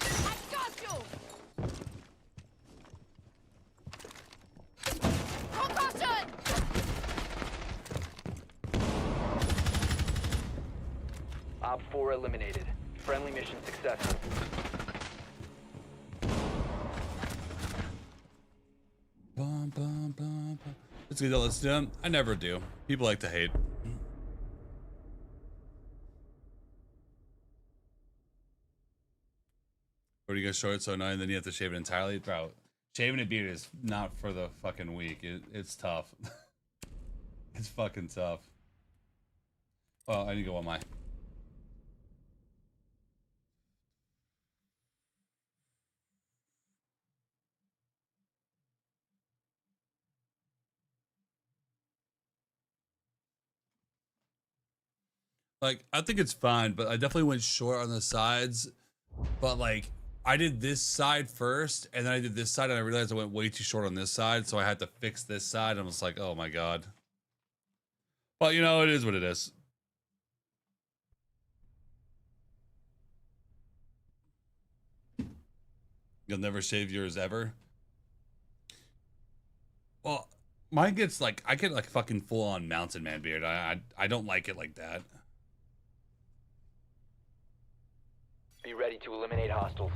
I got you. Concussion. Op 4 eliminated. Friendly mission successful. Bum, bum, bum, bum. Let's get let's do them. I never do. People like to hate. Or you get short so annoying, then you have to shave it entirely. Bro, shaving a beard is not for the fucking weak. It's tough. It's fucking tough. Oh, I need to go on my. Like, I think it's fine, but I definitely went short on the sides. But like, I did this side first, and then I did this side, and I realized I went way too short on this side, so I had to fix this side. And I was like, oh my god. But you know, it is what it is. You'll never shave yours ever. Well, mine gets like, I get like fucking full on mountain man beard. I don't like it like that. Be ready to eliminate hostiles.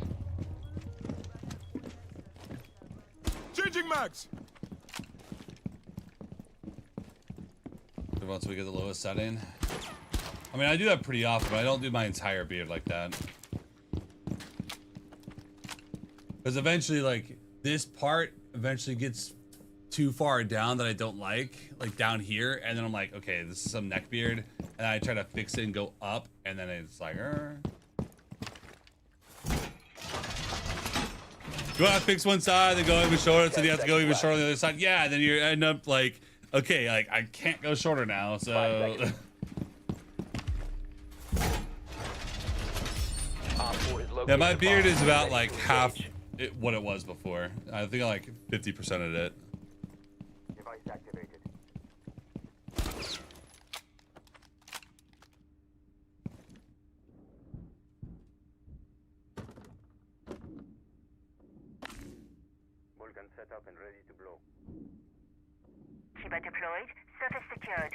Changing mags. Once we get the lowest setting. I mean, I do that pretty often, but I don't do my entire beard like that. Because eventually, like, this part eventually gets too far down that I don't like down here, and then I'm like, okay, this is some neck beard, and I try to fix it and go up, and then it's like, You want to fix one side, then go even shorter, so you have to go even shorter on the other side. Yeah, and then you end up like, okay, like I can't go shorter now, so. Yeah, my beard is about like half what it was before. I think I like 50%ed it. Device activated. Vulcan set up and ready to blow. Shiba deployed. Surface secured.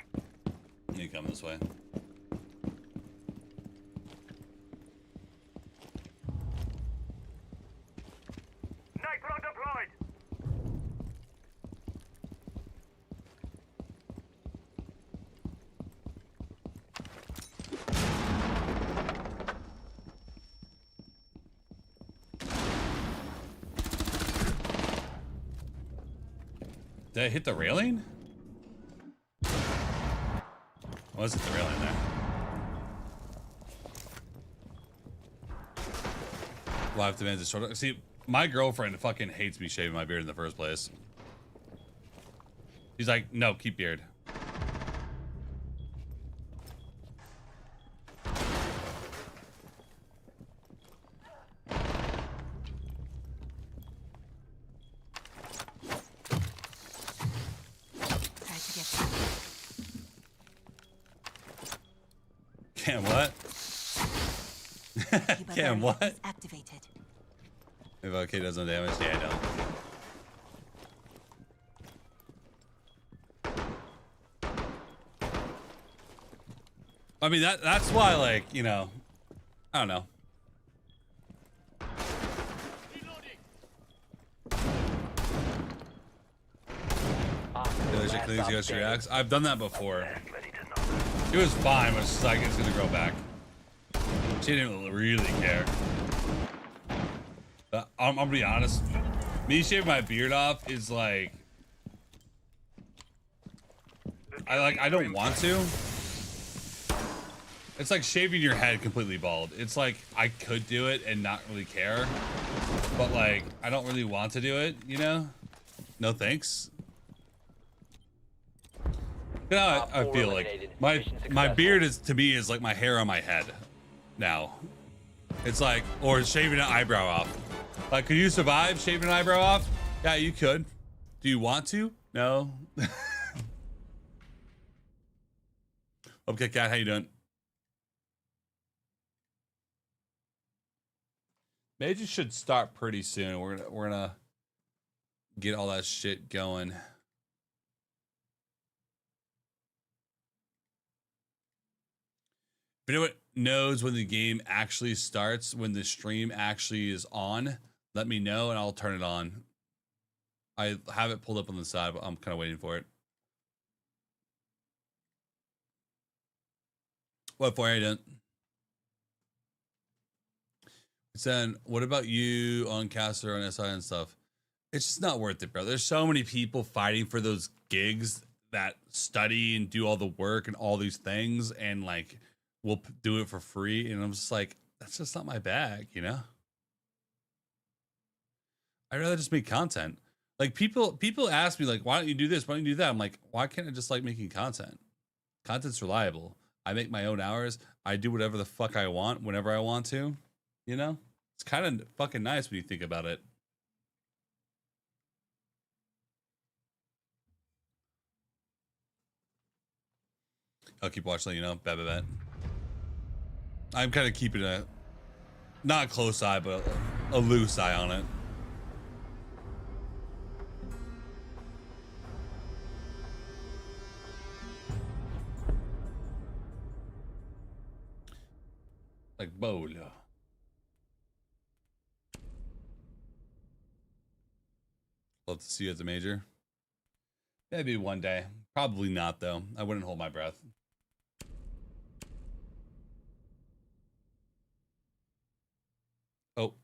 You come this way. Nitro deployed. Did I hit the railing? Was it the railing there? Live demands a short. See, my girlfriend fucking hates me shaving my beard in the first place. She's like, no, keep beard. Can what? Can what? Activated. If OK does no damage, yeah, I know. I mean that's why, like, you know, I don't know. Reacts. I've done that before. It was fine, but it's just like it's gonna grow back. She didn't really care. I'm gonna be honest. Me shaving my beard off is like, I don't want to. It's like shaving your head completely bald. It's like I could do it and not really care, but like I don't really want to do it. You know? No thanks. You know, I feel like my beard is, to me, is like my hair on my head now. It's like, or shaving an eyebrow off. Like, could you survive shaving an eyebrow off? Yeah, you could. Do you want to? No. Okay, Cat, how you doing? Maybe should start pretty soon. We're gonna get all that shit going. If anyone knows when the game actually starts, when the stream actually is on, let me know and I'll turn it on. I have it pulled up on the side, but I'm kind of waiting for it. What for? I didn't. Then what about you on Caster, on SI and stuff? It's just not worth it, bro. There's so many people fighting for those gigs that study and do all the work and all these things, and like we'll do it for free, and I'm just like, that's just not my bag, you know? I'd rather just make content. Like people ask me like, why don't you do this? Why don't you do that? I'm like, why can't I just like making content? Content's reliable. I make my own hours. I do whatever the fuck I want whenever I want to, you know? It's kind of fucking nice when you think about it. I'll keep watching, you know, bet. I'm kind of keeping a, not a close eye, but a loose eye on it. Like bowler. Love to see you at the major. Maybe one day. Probably not, though. I wouldn't hold my breath. Oh.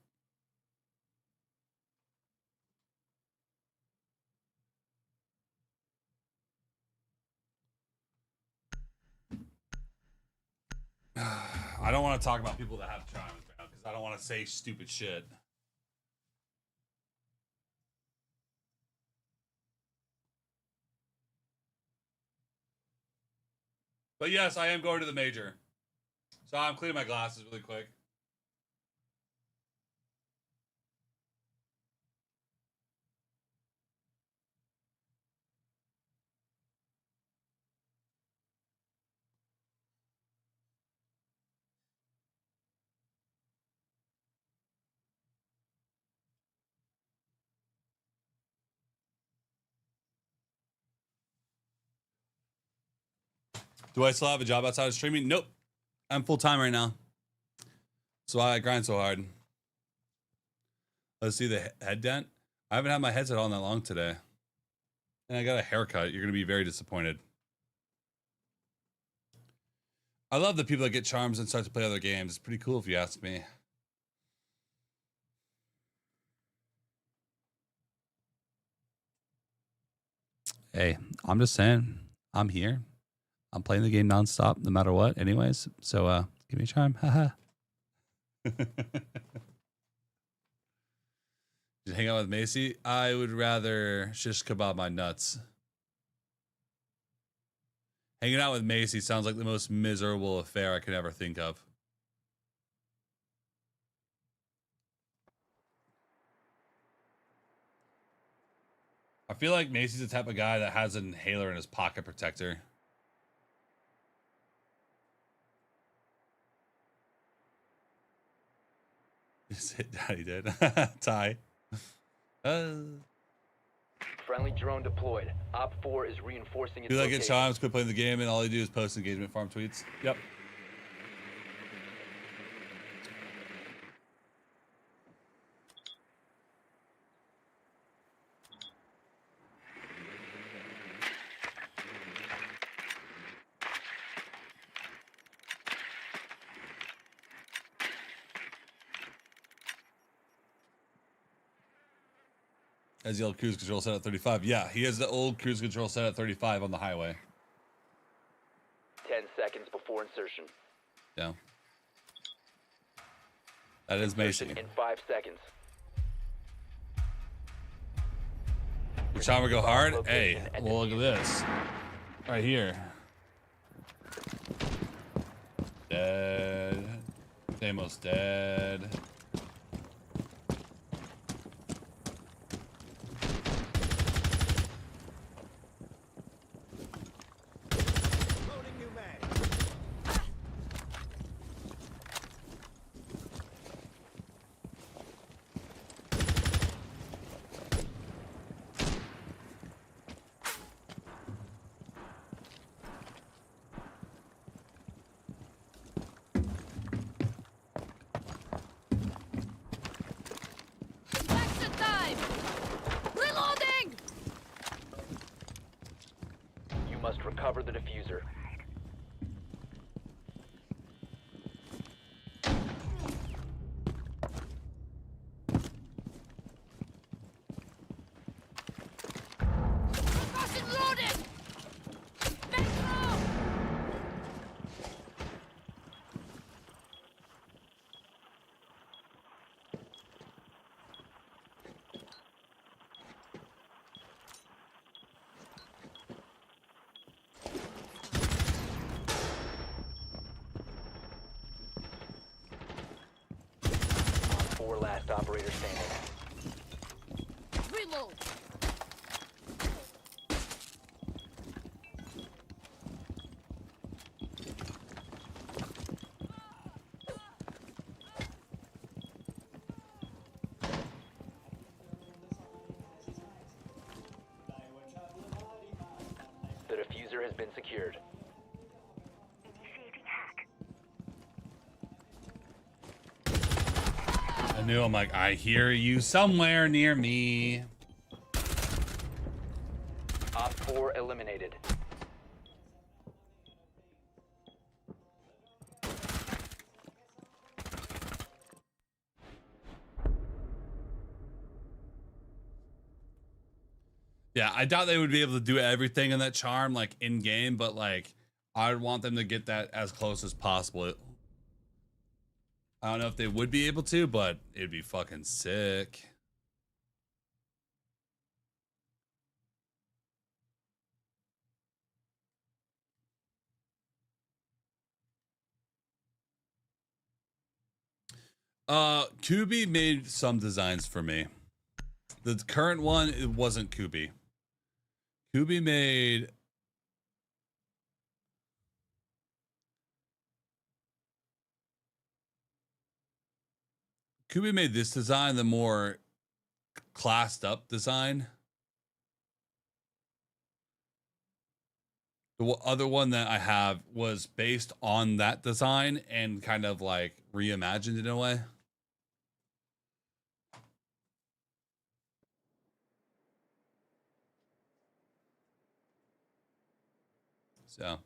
I don't want to talk about people that have charms right now because I don't want to say stupid shit. But yes, I am going to the major. So I'm cleaning my glasses really quick. Do I still have a job outside of streaming? Nope. I'm full time right now. So I grind so hard. Let's see the head dent. I haven't had my headset on that long today. And I got a haircut. You're going to be very disappointed. I love the people that get charms and start to play other games. It's pretty cool if you ask me. Hey, I'm just saying. I'm here. I'm playing the game nonstop, no matter what, anyways. So, give me a charm. Haha. Just hang out with Macy. I would rather shish kebab my nuts. Hanging out with Macy sounds like the most miserable affair I could ever think of. I feel like Macy's the type of guy that has an inhaler in his pocket protector. Just hit daddy did. Ty. Friendly drone deployed. Op 4 is reinforcing its Do like get location. charms, quit playing the game, and all they do is post engagement farm tweets. Yep. Has the old cruise control set at 35? Yeah, he has the old cruise control set at 35 on the highway. 10 seconds before insertion. Yeah. That is Macy. Insertion in 5 seconds. Your charmer go hard? Hey, well look at this. Right here. Dead. Damos dead. Exit time! Reloading! You must recover the diffuser. Concussion loaded! Metro! Op 4 last operator standing. Reload! The diffuser has been secured. Initiating hack. I knew, I'm like, I hear you somewhere near me. 4 eliminated. Yeah, I doubt they would be able to do everything in that charm like in game, but like I would want them to get that as close as possible. I don't know if they would be able to, but it'd be fucking sick. Kubi made some designs for me. The current one, it wasn't Kubi. Kubi made this design, the more classed up design. The other one that I have was based on that design and kind of like reimagined in a way. So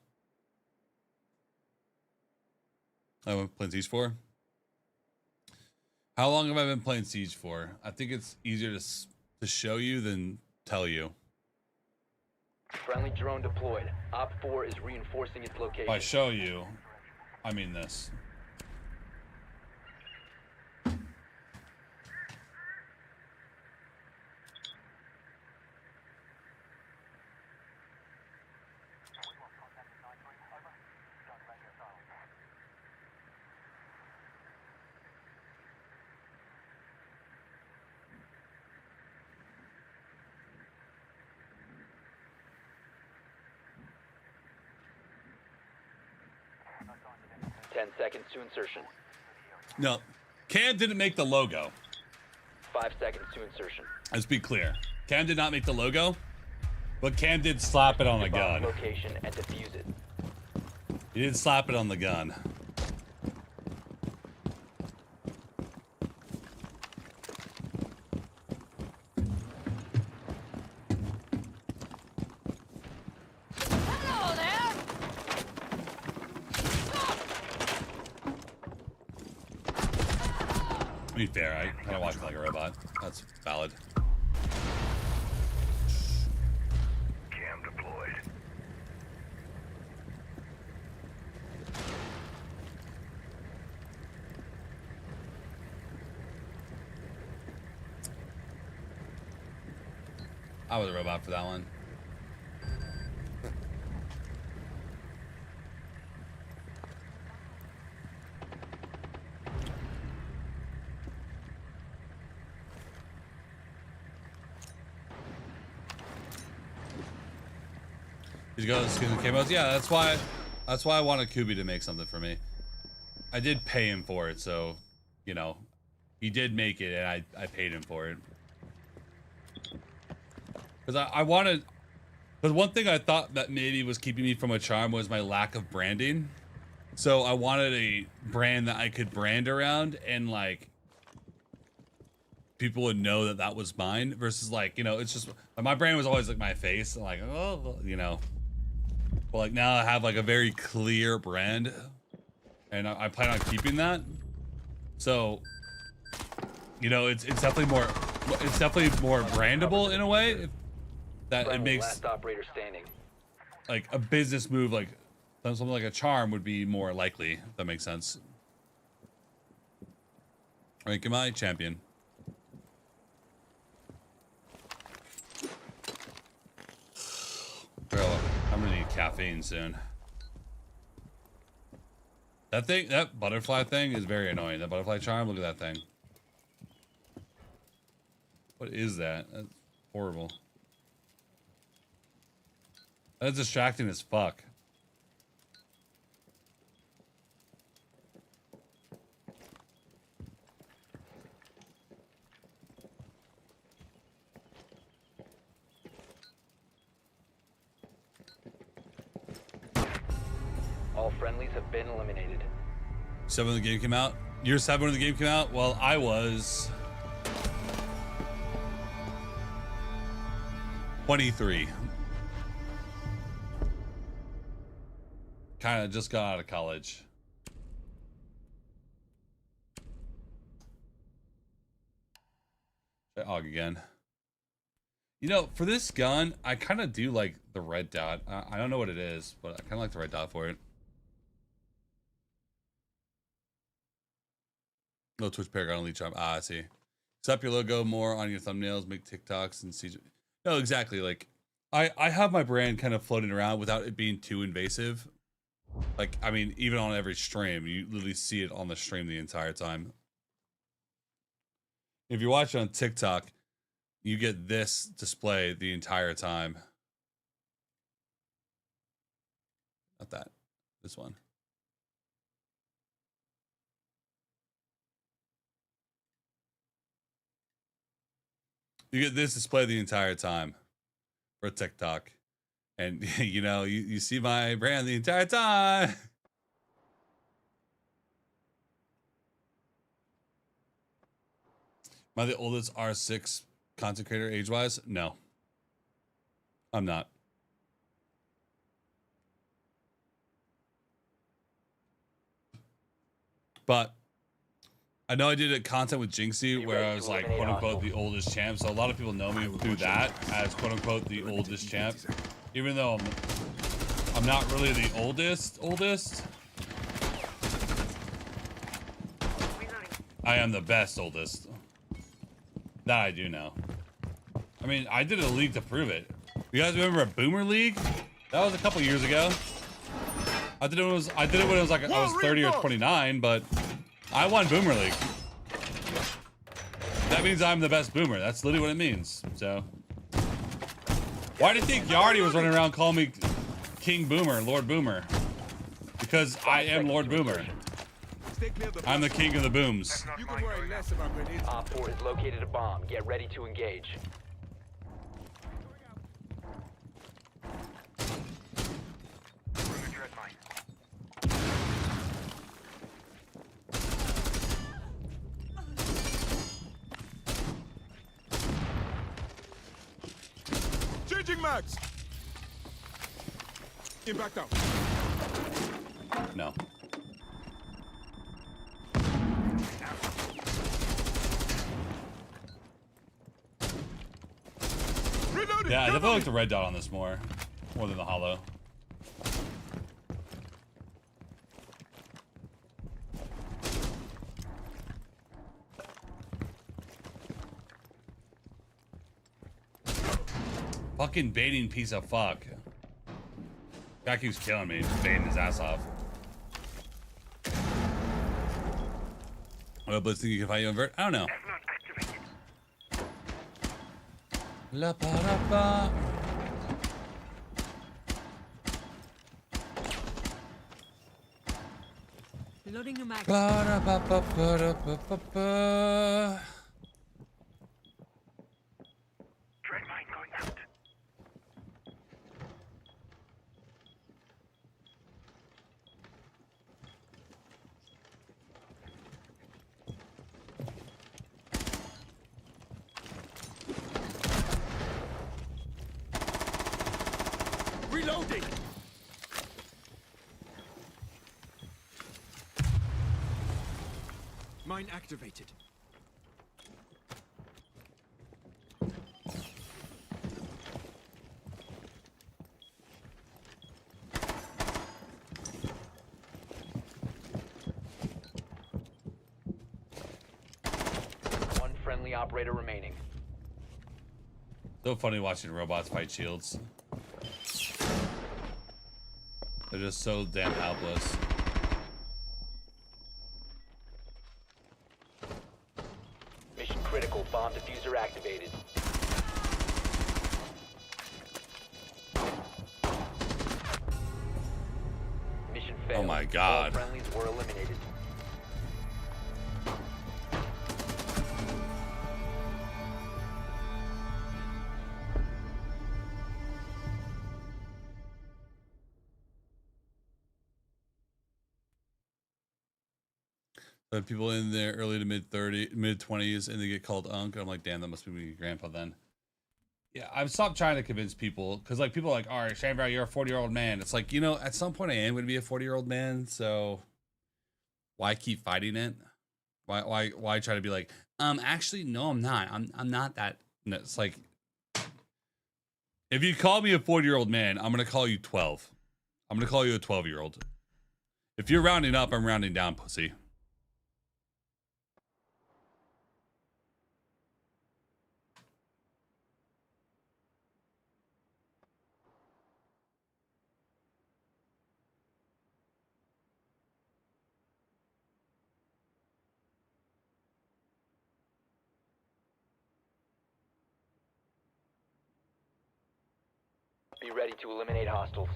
I've been playing Siege for. How long have I been playing Siege for? I think it's easier to show you than tell you. Friendly drone deployed. Op 4 is reinforcing its location. If I show you, I mean this. Seconds to insertion. No, Cam didn't make the logo. 5 seconds to insertion. Let's be clear. Cam did not make the logo, but Cam did slap it on a gun. Location and defuse it. He did slap it on the gun. Hello there! To be fair, I kind of watch it like a robot. That's valid. Cam deployed. I was a robot for that one. He's got skins and camos. Yeah, that's why I wanted Kubi to make something for me. I did pay him for it, so you know, he did make it, and I paid him for it. Because I wanted, because one thing I thought that maybe was keeping me from a charm was my lack of branding. So I wanted a brand that I could brand around and like people would know that that was mine versus like, you know, it's just, my brand was always like my face and like, oh, you know, but like now I have like a very clear brand and I plan on keeping that. So, you know, it's definitely more brandable in a way that it makes last operator standing. like a business move, like something like a charm would be more likely. If that makes sense. All right, come on, champion. Bro, I'm gonna need caffeine soon. That thing, that butterfly thing is very annoying. That butterfly charm, look at that thing. What is that? That's horrible. That's distracting as fuck. All friendlies have been eliminated. 7 when the game came out? You're 7 when the game came out? Well, I was 23. kind of just got out of college. Og again. You know, for this gun, I kind of do like the red dot. I don't know what it is, but I kind of like the red dot for it. No Twitch Paragon Elite Charm. Ah, I see. Set up your logo more on your thumbnails, make TikToks and see. No, exactly. Like, I have my brand kind of floating around without it being too invasive. Like, I mean, even on every stream, you literally see it on the stream the entire time. If you're watching on TikTok, you get this display the entire time. Not that. This one. You get this display the entire time for TikTok. And, you know, you see my brand the entire time. Am I the oldest R6 content creator age-wise? No. I'm not. But I know I did a content with Jinxie where I was like, quote unquote, the oldest champ. So a lot of people know me through that as quote unquote the oldest champ. Even though I'm not really the oldest. I am the best oldest. That I do know. I mean, I did a league to prove it. You guys remember a Boomer League? That was a couple years ago. I did it when it was like I was 30 or 29, but I won Boomer League. That means I'm the best boomer. That's literally what it means. So why do you think Yardy was running around calling me King Boomer, Lord Boomer? Because I am Lord Boomer. I'm the king of the booms. You can worry less about grenades. Op 4 has located a bomb. Get ready to engage. Changing mags. Impact out. No. Reloading. Yeah, I cover definitely me. like the red dot on this more than the hollow. Fucking baiting piece of fuck. Guy keeps killing me, just baiting his ass off. What Blitz think you can fight you invert? I don't know. La ba da ba. Loading your mag. Ba da ba ba ba da ba ba ba. Dread mine going out. Reloading. Mine activated. One friendly operator remaining. So funny watching robots fight shields. They're just so damn helpless. Mission critical. Bomb diffuser activated. Mission failed. Oh my God. All friendlies were eliminated. But people in their early to mid 20s and they get called Unc. I'm like, damn, that must be your grandpa then. Yeah, I've stopped trying to convince people because like people are like, all right, SenVale, you're a 40-year-old man. It's like, you know, at some point I am going to be a 40-year-old man. So why keep fighting it? Why try to be like, actually, no, I'm not. I'm not that. No, it's like, if you call me a 40-year-old man, I'm going to call you 12. I'm going to call you a 12-year-old. If you're rounding up, I'm rounding down, pussy. Be ready to eliminate hostiles.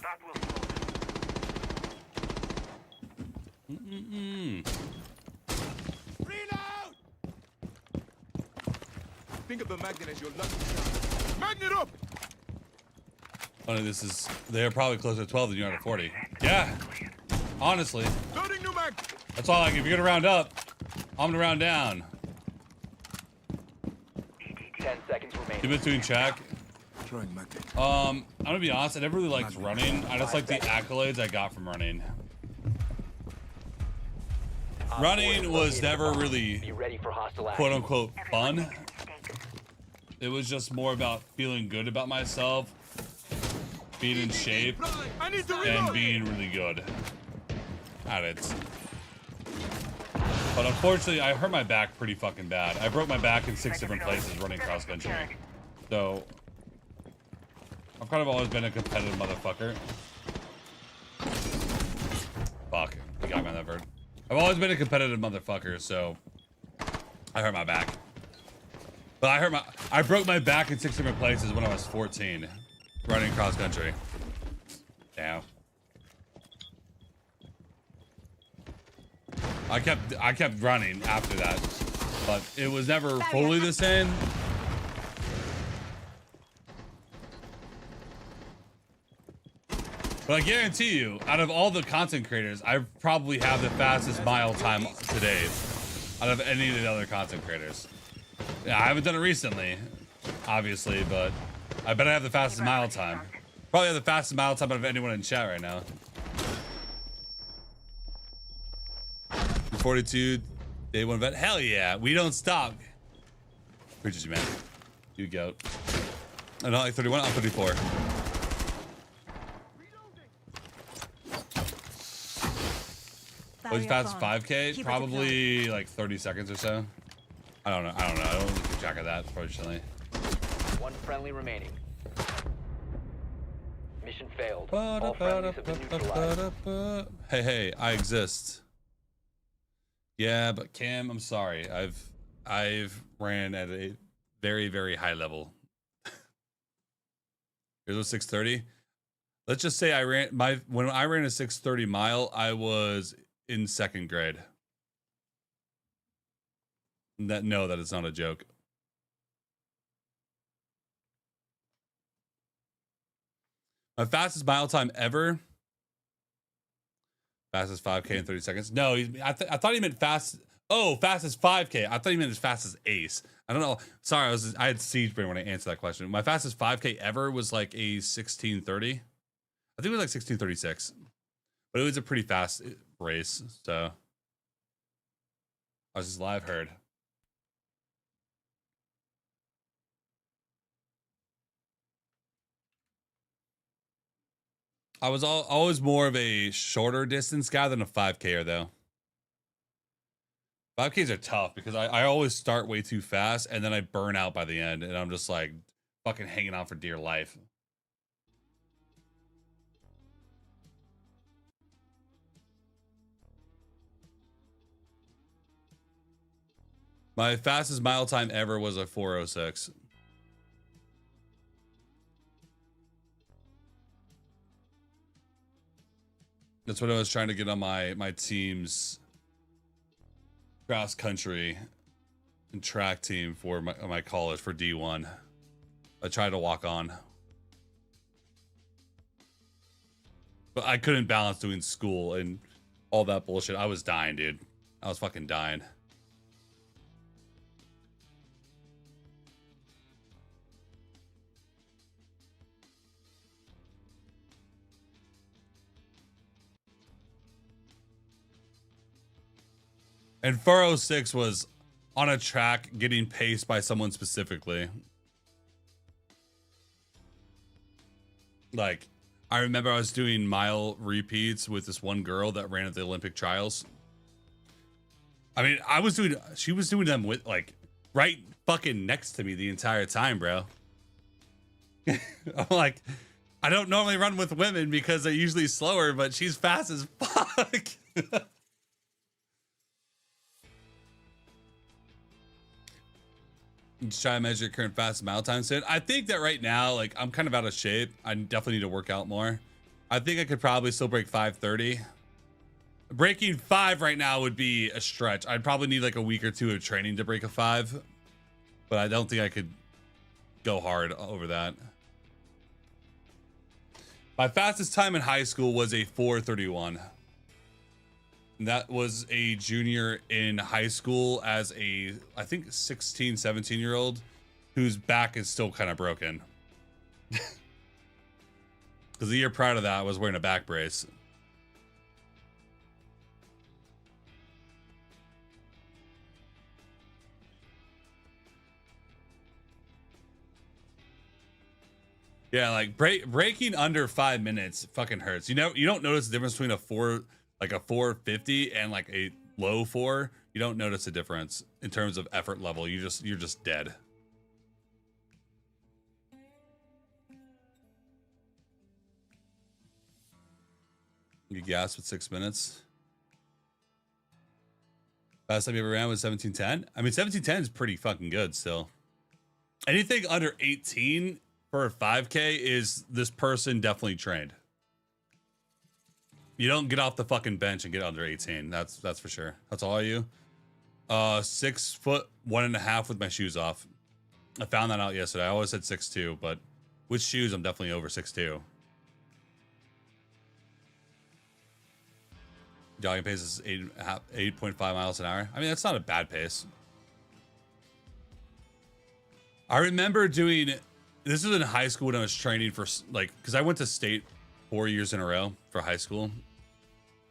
That will slow them. Reload! Think of the magnet as your lucky charm. Magnet up! Funny, they're probably closer to 12 than you are to 40. Yeah, honestly. Loading new mag! That's all. Like, if you're gonna round up, I'm gonna round down. 10 seconds remaining. In between check. Throwing magnet. I'm gonna be honest. I never really liked running. I just like the accolades I got from running. Running was never Be really ready for hostile action. quote unquote fun. It was just more about feeling good about myself, being in shape, I need to and reload! being really good at it. But unfortunately, I hurt my back pretty fucking bad. I broke my back in 6 different places running cross country. So I've kind of always been a competitive motherfucker. Fuck, you got me on that bird. I've always been a competitive motherfucker, so I hurt my back. But I broke my back in 6 different places when I was 14, running cross country. Damn. I kept running after that, but it was never fully the same. But I guarantee you, out of all the content creators, I probably have the fastest mile time today out of any of the other content creators. Yeah, I haven't done it recently, obviously, but I bet I have the fastest mile time. Probably have the fastest mile time out of anyone in chat right now. 42, day 1 vet. Hell yeah, we don't stop. Appreciate you, man. You goat. I'm not like 31, I'm 34. What's fast 5K? Probably like 30 seconds or so. I don't know. I don't really keep track of that, fortunately. 1 friendly remaining. Mission failed. All friendlies have been neutralized. Hey, I exist. Yeah, but Cam, I'm sorry. I've ran at a very, very high level. Here's a 630. Let's just say when I ran a 630 mile, I was in 2nd grade. That is not a joke. My fastest mile time ever. Fastest 5K in 30 seconds. No, I thought he meant fast. Oh, fastest 5K. I thought he meant as fast as Ace. I don't know. Sorry, I had siege brain when I answered that question. My fastest 5K ever was like a 1630. I think it was like 1636. But it was a pretty fast race. So I was just live herd. I was always more of a shorter distance guy than a 5K-er though. 5Ks are tough because I always start way too fast and then I burn out by the end and I'm just like fucking hanging on for dear life. My fastest mile time ever was a 4:06. That's what I was trying to get on my team's cross country and track team for my college for D1. I tried to walk on, but I couldn't balance doing school and all that bullshit. I was dying, dude. I was fucking dying. And 406 was on a track getting paced by someone specifically. Like, I remember I was doing mile repeats with this one girl that ran at the Olympic trials. I mean, she was doing them with, like, right fucking next to me the entire time, bro. I'm like, I don't normally run with women because they're usually slower, but she's fast as fuck. Just try to measure your current fast mile time soon. I think that right now, like, I'm kind of out of shape. I definitely need to work out more. I think I could probably still break 5:30. Breaking 5 right now would be a stretch. I'd probably need like a week or two of training to break a 5, but I don't think I could go hard over that. My fastest time in high school was a 4:31. And that was a junior in high school as a, I think, 16, 17-year-old whose back is still kind of broken. Because the year prior to that, I was wearing a back brace. Yeah, like breaking under 5 minutes fucking hurts. You know, you don't notice the difference between a 450 and like a low 4. You don't notice a difference in terms of effort level. You're just dead. You gasped with 6 minutes. Last time you ever ran was 17:10. I mean, 17:10 is pretty fucking good still. Anything under 18 for a 5K is this person definitely trained. You don't get off the fucking bench and get under 18. That's for sure. That's all you. 6 foot 1.5 with my shoes off. I found that out yesterday. I always said 6'2", but with shoes, I'm definitely over 6'2". Jogging pace is 8.5 miles an hour. I mean, that's not a bad pace. I remember doing, this was in high school when I was training for, like, because I went to state 4 years in a row for high school.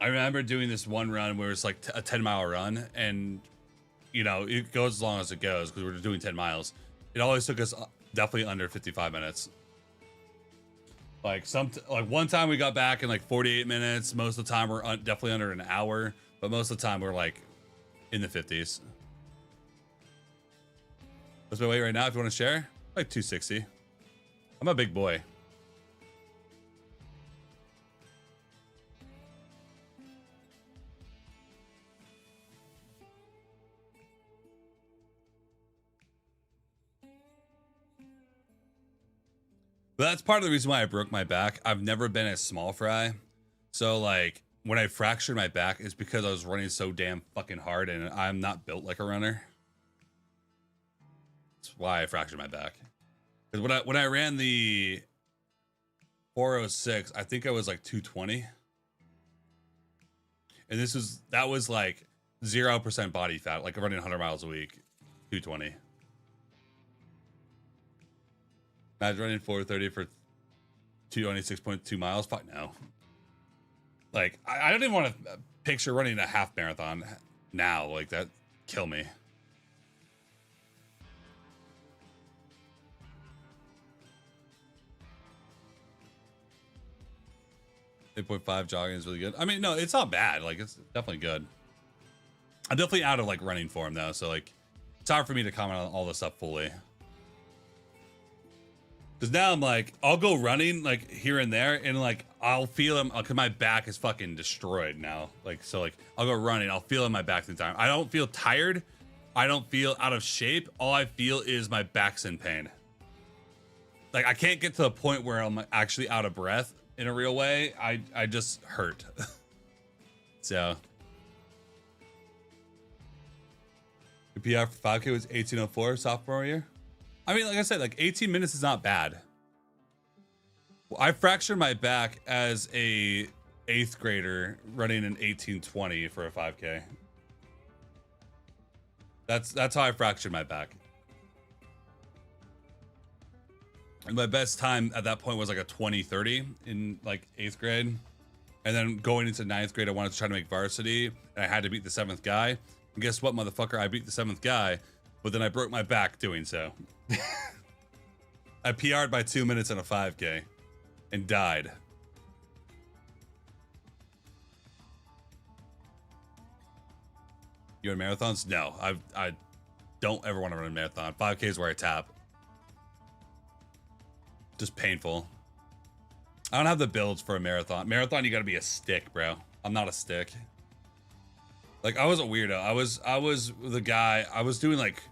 I remember doing this one run where it's like a 10-mile run, and you know, it goes as long as it goes because we're doing 10 miles. It always took us definitely under 55 minutes. Like one time we got back in like 48 minutes. Most of the time we're definitely under an hour, but most of the time we're like in the 50s. What's my weight right now? If you want to share, like 260. I'm a big boy. But that's part of the reason why I broke my back. I've never been a small fry. So like when I fractured my back, it's because I was running so damn fucking hard and I'm not built like a runner. That's why I fractured my back. Because when I ran the 406, I think I was like 220. And that was like 0% body fat, like running 100 miles a week, 220. Imagine running 430 for 226.2 miles. Fuck no. Like, I don't even want to picture running a half marathon now. Like, that kill me. .5 jogging is really good. I mean, no, it's not bad. Like, it's definitely good. I'm definitely out of like running form though, so like, it's hard for me to comment on all this stuff fully. Because now I'm like, I'll go running like here and there, and like I'll feel them because my back is fucking destroyed now. Like, so like I'll go running, I'll feel in my back the time. I don't feel tired. I don't feel out of shape. All I feel is my back's in pain. Like I can't get to the point where I'm actually out of breath in a real way. I just hurt. So. The PR for 5K was 1804 sophomore year. I mean, like I said, like 18 minutes is not bad. I fractured my back as a 8th grader running an 18:20 for a 5K. That's how I fractured my back. And my best time at that point was like a 20:30 in like 8th grade. And then going into 9th grade, I wanted to try to make varsity, and I had to beat the 7th guy. And guess what, motherfucker? I beat the 7th guy, but then I broke my back doing so. I PR'd by 2 minutes in a 5K and died. You run marathons? No, I don't ever want to run a marathon. 5K is where I tap. Just painful. I don't have the builds for a marathon. Marathon, you gotta be a stick, bro. I'm not a stick. Like, I was a weirdo. I was the guy. I was doing like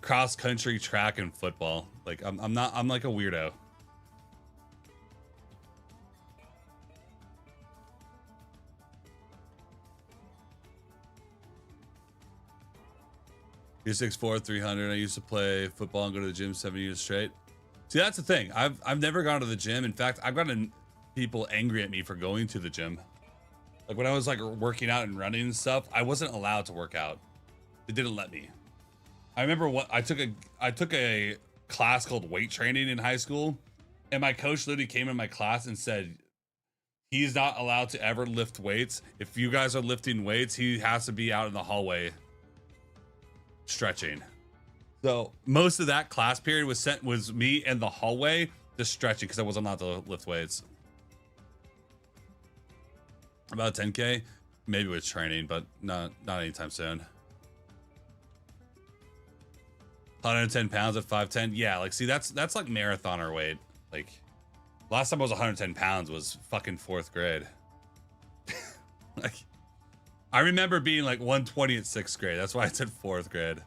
cross country, track, and football. Like, I'm like a weirdo. You're 6'4", 300. I used to play football and go to the gym 7 years straight. See, that's the thing. I've never gone to the gym. In fact, I've gotten people angry at me for going to the gym. Like when I was like working out and running and stuff, I wasn't allowed to work out. They didn't let me. I remember what I took a class called weight training in high school, and my coach literally came in my class and said, he's not allowed to ever lift weights. If you guys are lifting weights, he has to be out in the hallway stretching. So most of that class period was me in the hallway just stretching because I wasn't allowed to lift weights. About 10K, maybe with training, but not anytime soon. 110 pounds at 5'10". Yeah, like see, that's like marathoner weight. Like last time I was 110 pounds was fucking 4th grade. Like I remember being like 120 at 6th grade. That's why I said 4th grade.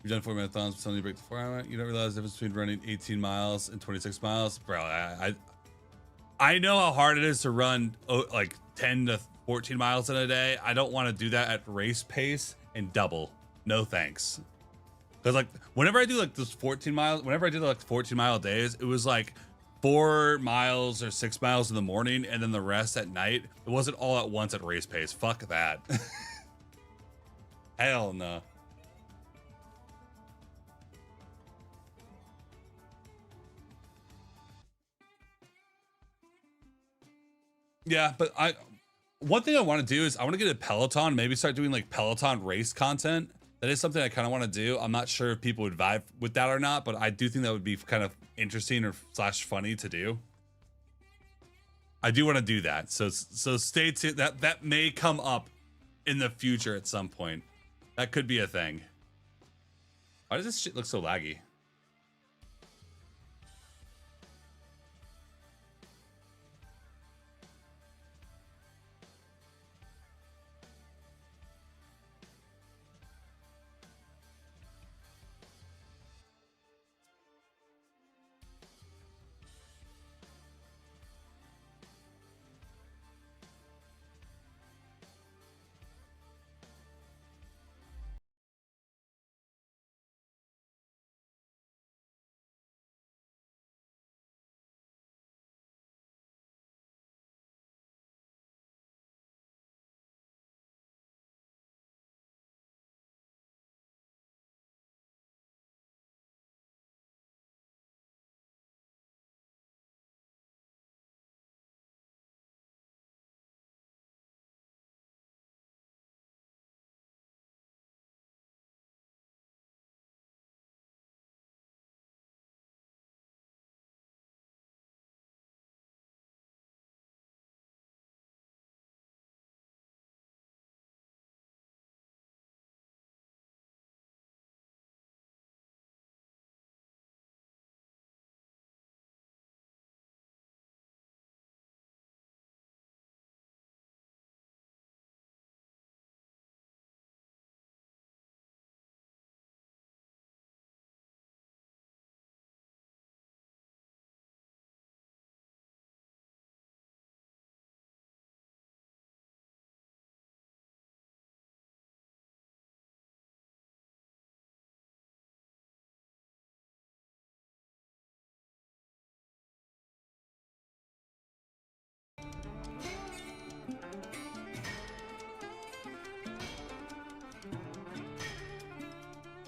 You've done 4 marathons, but suddenly you break the 4 hour. You don't realize the difference between running 18 miles and 26 miles. Bro, I know how hard it is to run like 10 to 14 miles in a day. I don't want to do that at race pace and double. No thanks. Because like whenever I do like this 14 miles, whenever I did like 14-mile days, it was like 4 miles or 6 miles in the morning and then the rest at night. It wasn't all at once at race pace. Fuck that. Hell no. Yeah, but one thing I want to do is I want to get a Peloton, maybe start doing like Peloton race content. That is something I kind of want to do. I'm not sure if people would vibe with that or not, but I do think that would be kind of interesting or / funny to do. I do want to do that. So stay tuned. That may come up in the future at some point. That could be a thing. Why does this shit look so laggy?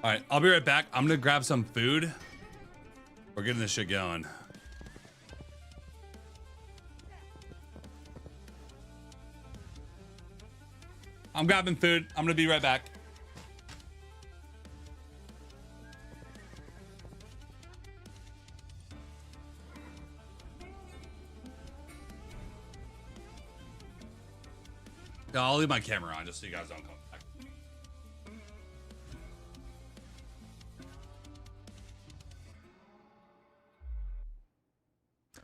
All right, I'll be right back. I'm gonna grab some food. We're getting this shit going. I'm grabbing food. I'm gonna be right back. No, I'll leave my camera on just so you guys don't come back.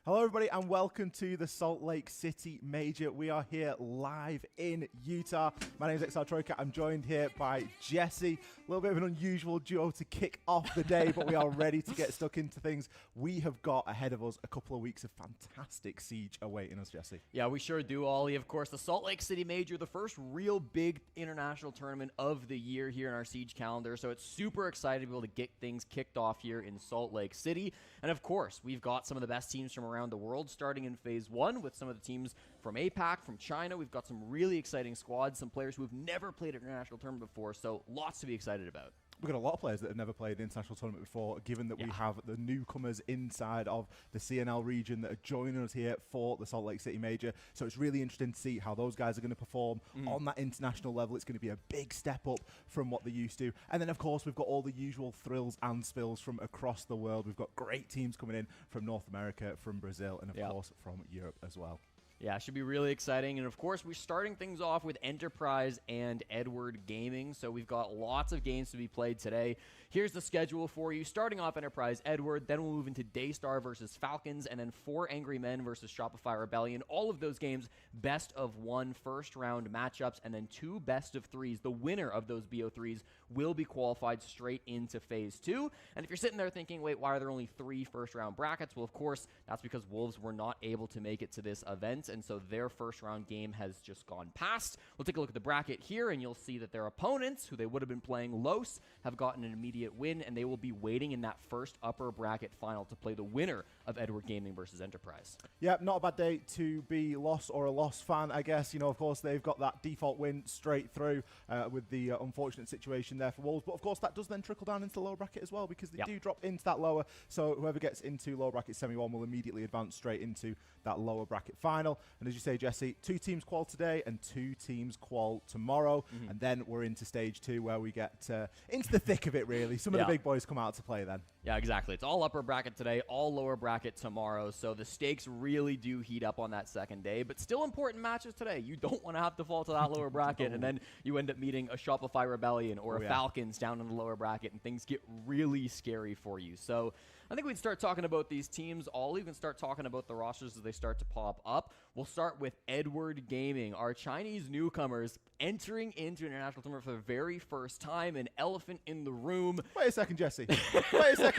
Hello, everybody, and welcome to the Salt Lake City Major. We are here live in Utah. My name is XR Troika. I'm joined here by Jesse. A little bit of an unusual duo to kick off the day, but we are ready to get stuck into things. We have got ahead of us a couple of weeks of fantastic Siege awaiting us, Jesse. Yeah, we sure do, Ollie. Of course, the Salt Lake City Major, the first real big international tournament of the year here in our Siege calendar. So it's super exciting to be able to get things kicked off here in Salt Lake City. And of course, we've got some of the best teams from around the world starting in Phase 1 with some of the teams from APAC, from China. We've got some really exciting squads, some players who have never played an international tournament before, so lots to be excited about. We've got a lot of players that have never played an international tournament before, given that we have the newcomers inside of the CNL region that are joining us here for the Salt Lake City Major. So it's really interesting to see how those guys are going to perform on that international level. It's going to be a big step up from what they used to. And then, of course, we've got all the usual thrills and spills from across the world. We've got great teams coming in from North America, from Brazil, and, of course, from Europe as well. Yeah, it should be really exciting. And of course, we're starting things off with Enterprise and Edward Gaming. So we've got lots of games to be played today. Here's the schedule for you. Starting off Enterprise Edward, then we'll move into Daystar versus Falcons, and then 4 Angry Men versus Shopify Rebellion. All of those games, best of 1 first-round matchups, and then 2 best of 3s. The winner of those BO3s will be qualified straight into Phase 2. And if you're sitting there thinking, wait, why are there only 3 first-round brackets? Well, of course, that's because Wolves were not able to make it to this event, and so their first-round game has just gone past. We'll take a look at the bracket here, and you'll see that their opponents, who they would have been playing Los, have gotten an immediate win, and they will be waiting in that first upper bracket final to play the winner of Edward Gaming versus Enterprise. Yeah, not a bad day to be Lost or a Lost fan, I guess. You know, of course, they've got that default win straight through with the unfortunate situation there for Wolves. But, of course, that does then trickle down into the lower bracket as well because they do drop into that lower. So whoever gets into lower bracket semi-1 will immediately advance straight into that lower bracket final. And as you say, Jesse, 2 teams qual today and 2 teams qual tomorrow. And then we're into stage 2 where we get into the thick of it, really. Some of the big boys come out to play then. Yeah, exactly. It's all upper bracket today, all lower bracket tomorrow. So the stakes really do heat up on that second day. But still important matches today. You don't want to have to fall to that lower bracket. And then you end up meeting a Shopify Rebellion or a Falcons down in the lower bracket. And things get really scary for you. So I think we'd start talking about these teams. I'll even start talking about the rosters as they start to pop up. We'll start with Edward Gaming, our Chinese newcomers entering into an international tournament for the very first time, an elephant in the room. Wait a second, Jesse. Wait a second.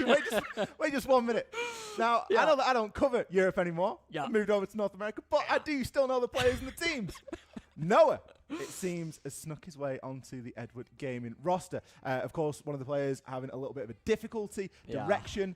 Wait just 1 minute. Now, I know that I don't cover Europe anymore. I moved over to North America, but I do still know the players and the teams. Noah, it seems, has snuck his way onto the Edward Gaming roster. Of course, one of the players having a little bit of a difficulty, direction.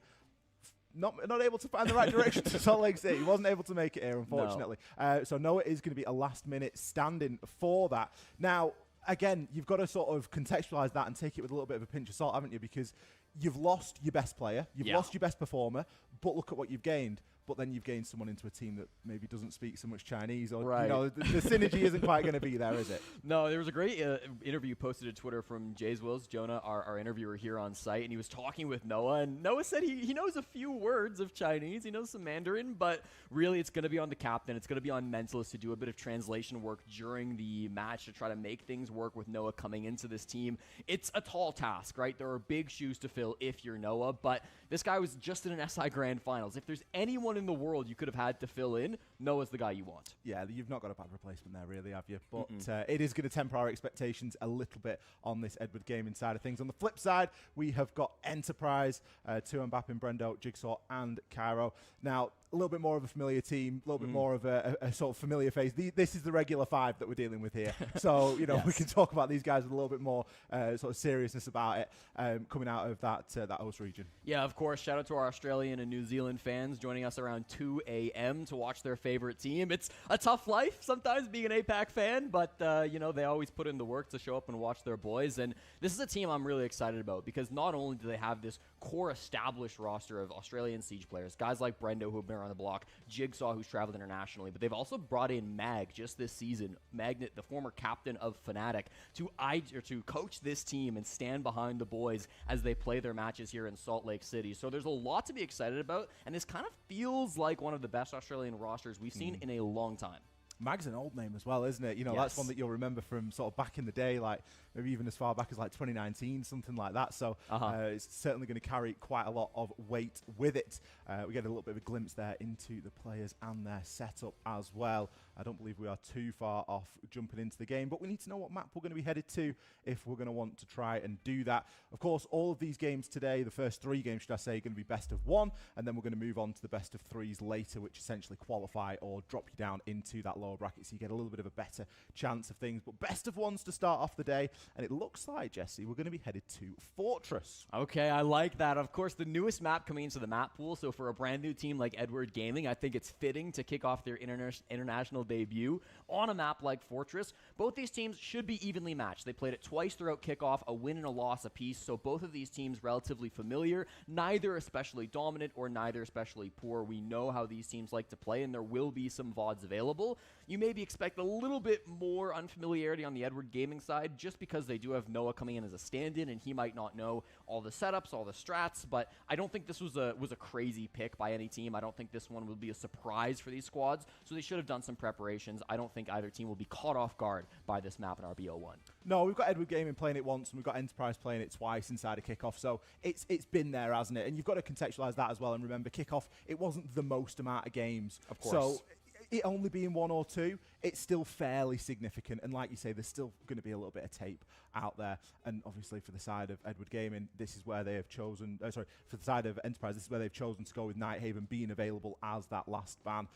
Not able to find the right direction to Salt Lake City. He wasn't able to make it here, unfortunately. So Noah is going to be a last-minute stand-in for that. Now, again, you've got to sort of contextualize that and take it with a little bit of a pinch of salt, haven't you? Because you've lost your best player, you've lost your best performer, but look at what you've gained. But then you've gained someone into a team that maybe doesn't speak so much Chinese, or you know, the synergy isn't quite going to be there, is it? No, there was a great interview posted to Twitter from Jays Wills, Jonah, our interviewer here on site, and he was talking with Noah, and Noah said he knows a few words of Chinese, he knows some Mandarin, but really it's going to be on the captain, it's going to be on Mentalist to do a bit of translation work during the match to try to make things work with Noah coming into this team. It's a tall task, right? There are big shoes to fill if you're Noah, but this guy was just in an SI Grand Finals. If there's anyone in the world you could have had to fill in, Noah's the guy you want. Yeah, you've not got a bad replacement there, really, have you? But it is going to temper our expectations a little bit on this Edward Gaming side of things. On the flip side, we have got Enterprise, Mbappé, Brendo, Jigsaw, and Cairo. Now, a little bit more of a familiar team, a little bit more of a sort of familiar face. This is the regular 5 that we're dealing with here. So, you know, we can talk about these guys with a little bit more sort of seriousness about it coming out of that host region. Yeah, of course. Shout out to our Australian and New Zealand fans joining us around 2 a.m. to watch their favorite team. It's a tough life sometimes being an APAC fan, but, they always put in the work to show up and watch their boys. And this is a team I'm really excited about because not only do they have this core established roster of Australian Siege players, guys like Brendo who have been around the block, Jigsaw who's traveled internationally, but they've also brought in Mag just this season, Magnet, the former captain of Fnatic, to coach this team and stand behind the boys as they play their matches here in Salt Lake City. So there's a lot to be excited about, and this kind of feels like one of the best Australian rosters we've seen in a long time. Mag's an old name as well, isn't it? That's one that you'll remember from sort of back in the day, like maybe even as far back as like 2019, something like that. So it's certainly going to carry quite a lot of weight with it. We get a little bit of a glimpse there into the players and their setup as well. I don't believe we are too far off jumping into the game, but we need to know what map we're going to be headed to if we're going to want to try and do that. Of course, all of these games today, the first 3 games, should I say, are going to be best of 1, and then we're going to move on to the best of 3s later, which essentially qualify or drop you down into that lower bracket, so you get a little bit of a better chance of things. But best of 1s to start off the day, and it looks like, Jesse, we're going to be headed to Fortress. Okay, I like that. Of course, the newest map coming into the map pool, so for a brand new team like Edward Gaming, I think it's fitting to kick off their international debut on a map like Fortress. Both these teams should be evenly matched. They played it twice throughout kickoff, a win and a loss apiece, so both of these teams relatively familiar, neither especially dominant or neither especially poor. We know how these teams like to play, and there will be some VODs available. You maybe expect a little bit more unfamiliarity on the Edward Gaming side, just because they do have Noah coming in as a stand-in, and he might not know all the setups, all the strats, but I don't think this was a crazy pick by any team. I don't think this one will be a surprise for these squads, so they should have done some preparations. I don't think either team will be caught off guard by this map in RBO1. No, we've got Edward Gaming playing it once, and we've got Enterprise playing it twice inside a kickoff, so it's been there, hasn't it? And you've got to contextualize that as well, and remember, kickoff, it wasn't the most amount of games. Of course. So it only being 1 or 2, it's still fairly significant. And like you say, there's still going to be a little bit of tape out there. And obviously for the side of Edward Gaming, this is where they have chosen, for the side of Enterprise, this is where they've chosen to go with Nighthaven being available as that last ban.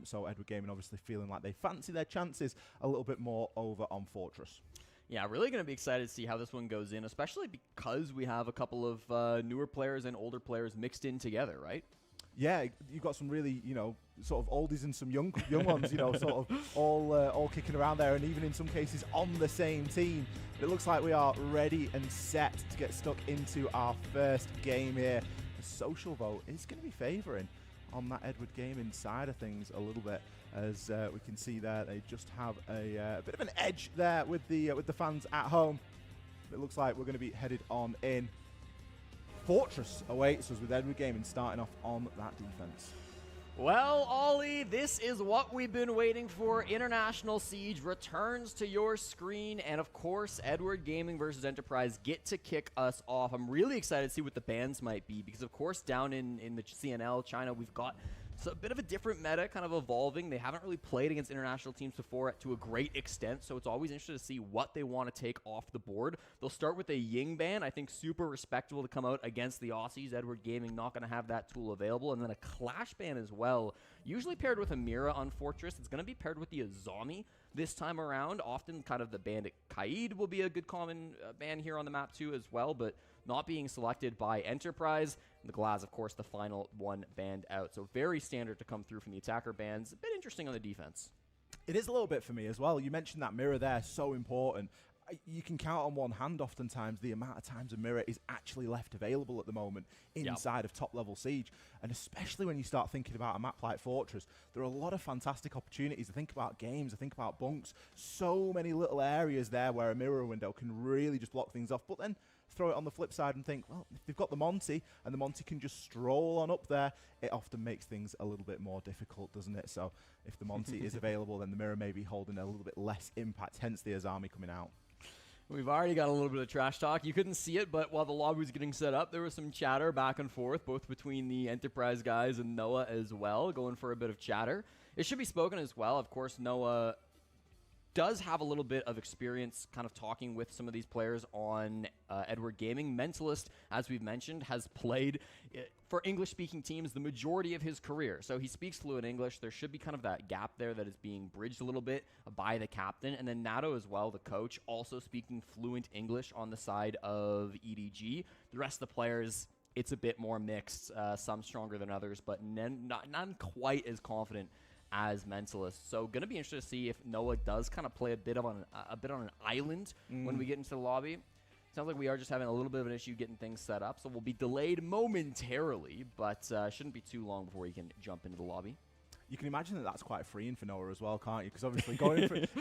So Edward Gaming obviously feeling like they fancy their chances a little bit more over on Fortress. Yeah, really going to be excited to see how this one goes in, especially because we have a couple of newer players and older players mixed in together, right? Yeah, you've got some really, sort of oldies and some young ones, sort of all kicking around there, and even in some cases on the same team. But it looks like we are ready and set to get stuck into our first game here. The social vote is going to be favouring on that Edward Gaming side of things a little bit, as we can see there they just have a bit of an edge there with the fans at home. It looks like we're going to be headed on in. Fortress awaits us with Edward Gaming starting off on that defense. Well, Ollie, this is what we've been waiting for. International Siege returns to your screen, and of course, Edward Gaming versus Enterprise get to kick us off. I'm really excited to see what the bans might be, because of course, down in the CNL, China, we've got a bit of a different meta kind of evolving. They haven't really played against international teams before to a great extent, so it's always interesting to see what they want to take off the board. They'll start with a Ying ban. I think super respectable to come out against the Aussies. Edward Gaming not going to have that tool available. And then a Clash ban as well, usually paired with a Mira on Fortress. It's going to be paired with the Azami this time around. Often kind of the Bandit Kaid will be a good common ban here on the map too as well, but not being selected by Enterprise. The Glaz, of course, the final one banned out. So very standard to come through from the attacker bans. A bit interesting on the defense. It is a little bit for me as well. You mentioned that Mirror there, so important. You can count on one hand oftentimes the amount of times a Mirror is actually left available at the moment inside of top-level Siege. And especially when you start thinking about a map like Fortress, there are a lot of fantastic opportunities. I think about games, I think about bunks. So many little areas there where a Mirror window can really just block things off. But then throw it on the flip side and think, well, if they've got the Monty and the Monty can just stroll on up there, it often makes things a little bit more difficult, doesn't it? So if the Monty is available, then the Mirror may be holding a little bit less impact, hence the Azami coming out. We've already got a little bit of trash talk. You couldn't see it, but while the lobby was getting set up, there was some chatter back and forth, both between the Enterprise guys and Noah as well, going for a bit of chatter. It should be spoken as well. Of course, Noah does have a little bit of experience kind of talking with some of these players on Edward Gaming. Mentalist, as we've mentioned, has played for English-speaking teams the majority of his career. So he speaks fluent English. There should be kind of that gap there that is being bridged a little bit by the captain. And then Nato as well, the coach, also speaking fluent English on the side of EDG. The rest of the players, it's a bit more mixed. Some stronger than others, but none quite as confident as Mentalist. So going to be interested to see if Noah does kind of play a bit on an island when we get into the lobby. Sounds like we are just having a little bit of an issue getting things set up, so we'll be delayed momentarily, but shouldn't be too long before you can jump into the lobby. You can imagine that that's quite freeing for Noah as well, can't you? Because obviously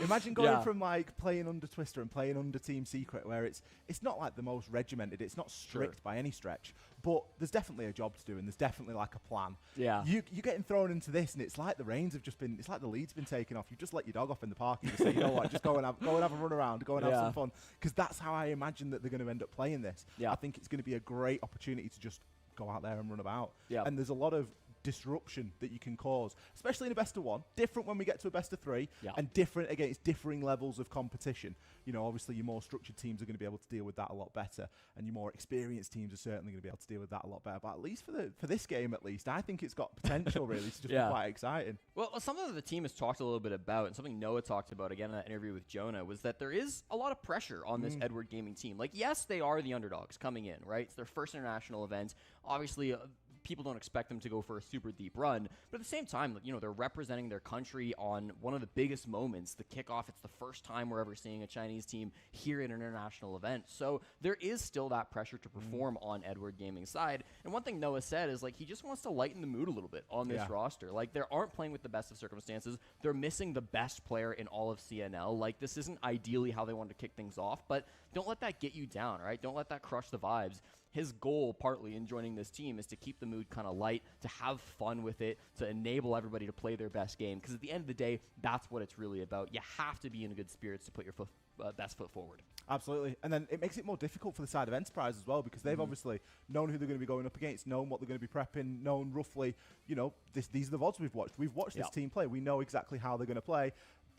imagine going from like playing under Twister and playing under Team Secret, where it's not like the most regimented, it's not strict by any stretch, but there's definitely a job to do and there's definitely like a plan. Yeah. You're getting thrown into this and it's like the reins have just been, it's like the lead's been taken off. You just let your dog off in the park and you say, you know what, just go and have a run around, go and have some fun. Because that's how I imagine that they're going to end up playing this. I think it's going to be a great opportunity to just go out there and run about. And there's a lot of disruption that you can cause, especially in a best of one, different when we get to a best of three, and different against differing levels of competition. You know, obviously your more structured teams are going to be able to deal with that a lot better, and your more experienced teams are certainly going to be able to deal with that a lot better. But at least for this game, at least, I think it's got potential really to just be quite exciting. Well, something that the team has talked a little bit about, and something Noah talked about again in that interview with Jonah, was that there is a lot of pressure on this Edward Gaming team. Like, yes, they are the underdogs coming in, right? It's their first international event. Obviously, people don't expect them to go for a super deep run, but at the same time, you know, they're representing their country on one of the biggest moments, the kickoff. It's the first time we're ever seeing a Chinese team here at an international event, so there is still that pressure to perform on Edward Gaming's side. And one thing Noah said is, like, he just wants to lighten the mood a little bit on this roster. Like, they aren't playing with the best of circumstances. They're missing the best player in all of CNL. Like, this isn't ideally how they wanted to kick things off, but don't let that get you down, right? Don't let that crush the vibes. His goal, partly in joining this team, is to keep the mood kind of light, to have fun with it, to enable everybody to play their best game. Because at the end of the day, that's what it's really about. You have to be in good spirits to put your best foot forward. Absolutely. And then it makes it more difficult for the side of Enterprise as well, because they've obviously known who they're going to be going up against, known what they're going to be prepping, known roughly, you know, these are the VODs we've watched. We've watched this team play. We know exactly how they're going to play.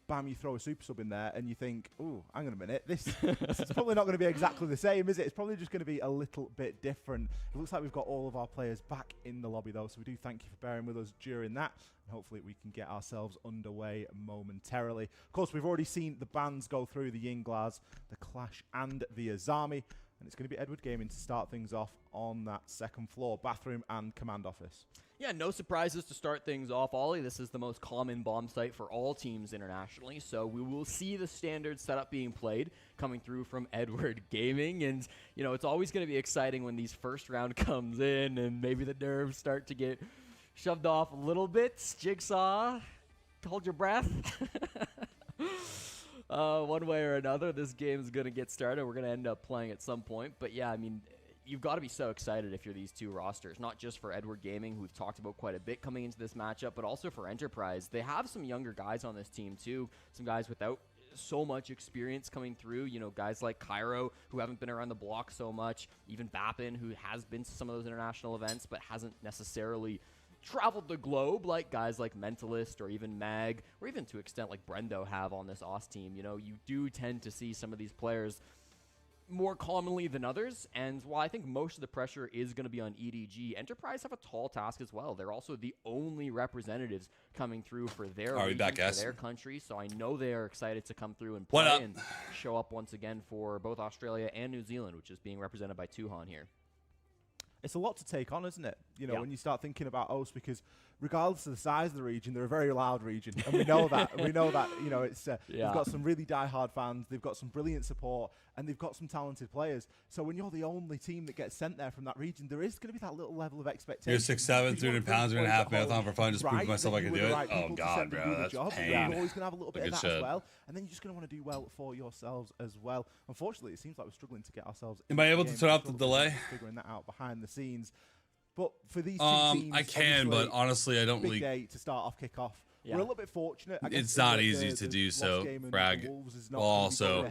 Bam, you throw a super sub in there and you think, ooh, hang on a minute, this is probably not going to be exactly the same, is it? It's probably just going to be a little bit different. It looks like we've got all of our players back in the lobby though, so we do thank you for bearing with us during that, and hopefully we can get ourselves underway momentarily. Of course, we've already seen the bands go through, the Yinglaz, the Clash and the Azami, and it's going to be Edward Gaming to start things off on that second floor, bathroom and command office. Yeah, no surprises to start things off, Ollie. This is the most common bomb site for all teams internationally, so we will see the standard setup being played coming through from Edward Gaming. And, you know, it's always going to be exciting when these first round comes in and maybe the nerves start to get shoved off a little bit. Jigsaw, hold your breath. One way or another, this game is going to get started. We're going to end up playing at some point. But, yeah, I mean, you've got to be so excited if you're these two rosters, not just for Edward Gaming, who we've talked about quite a bit coming into this matchup, but also for Enterprise. They have some younger guys on this team, too, some guys without so much experience coming through, you know, guys like Cairo, who haven't been around the block so much, even Bappin, who has been to some of those international events, but hasn't necessarily traveled the globe like guys like Mentalist or even Mag, or even to an extent like Brendo have on this OS team. You know, you do tend to see some of these players more commonly than others, and while I think most of the pressure is going to be on EDG, Enterprise have a tall task as well. They're also the only representatives coming through for their region, for their country, so I know they are excited to come through and play and show up once again for both Australia and New Zealand, which is being represented by Tuhan here. It's a lot to take on, isn't it? You know, when you start thinking about OS, because regardless of the size of the region, they're a very loud region, and we know that. We know that, you know, it's they've got some really die-hard fans, they've got some brilliant support, and they've got some talented players. So when you're the only team that gets sent there from that region, there is going to be that little level of expectation. You're 6'7", 300 pounds, 2.5 marathon for fun, just prove myself I can do it. Oh God, bro, that's pain. You're always going to have a little bit of that as well, and then you're just going to want to do well for yourselves as well. Unfortunately, it seems like we're struggling to get ourselves. Am I able to turn off the delay? Figuring that out behind the scenes. But for these two teams, I can, but honestly, I don't big really. Day to start off kickoff. We're a little bit fortunate. I guess it's not easy to do so. Frag. Also,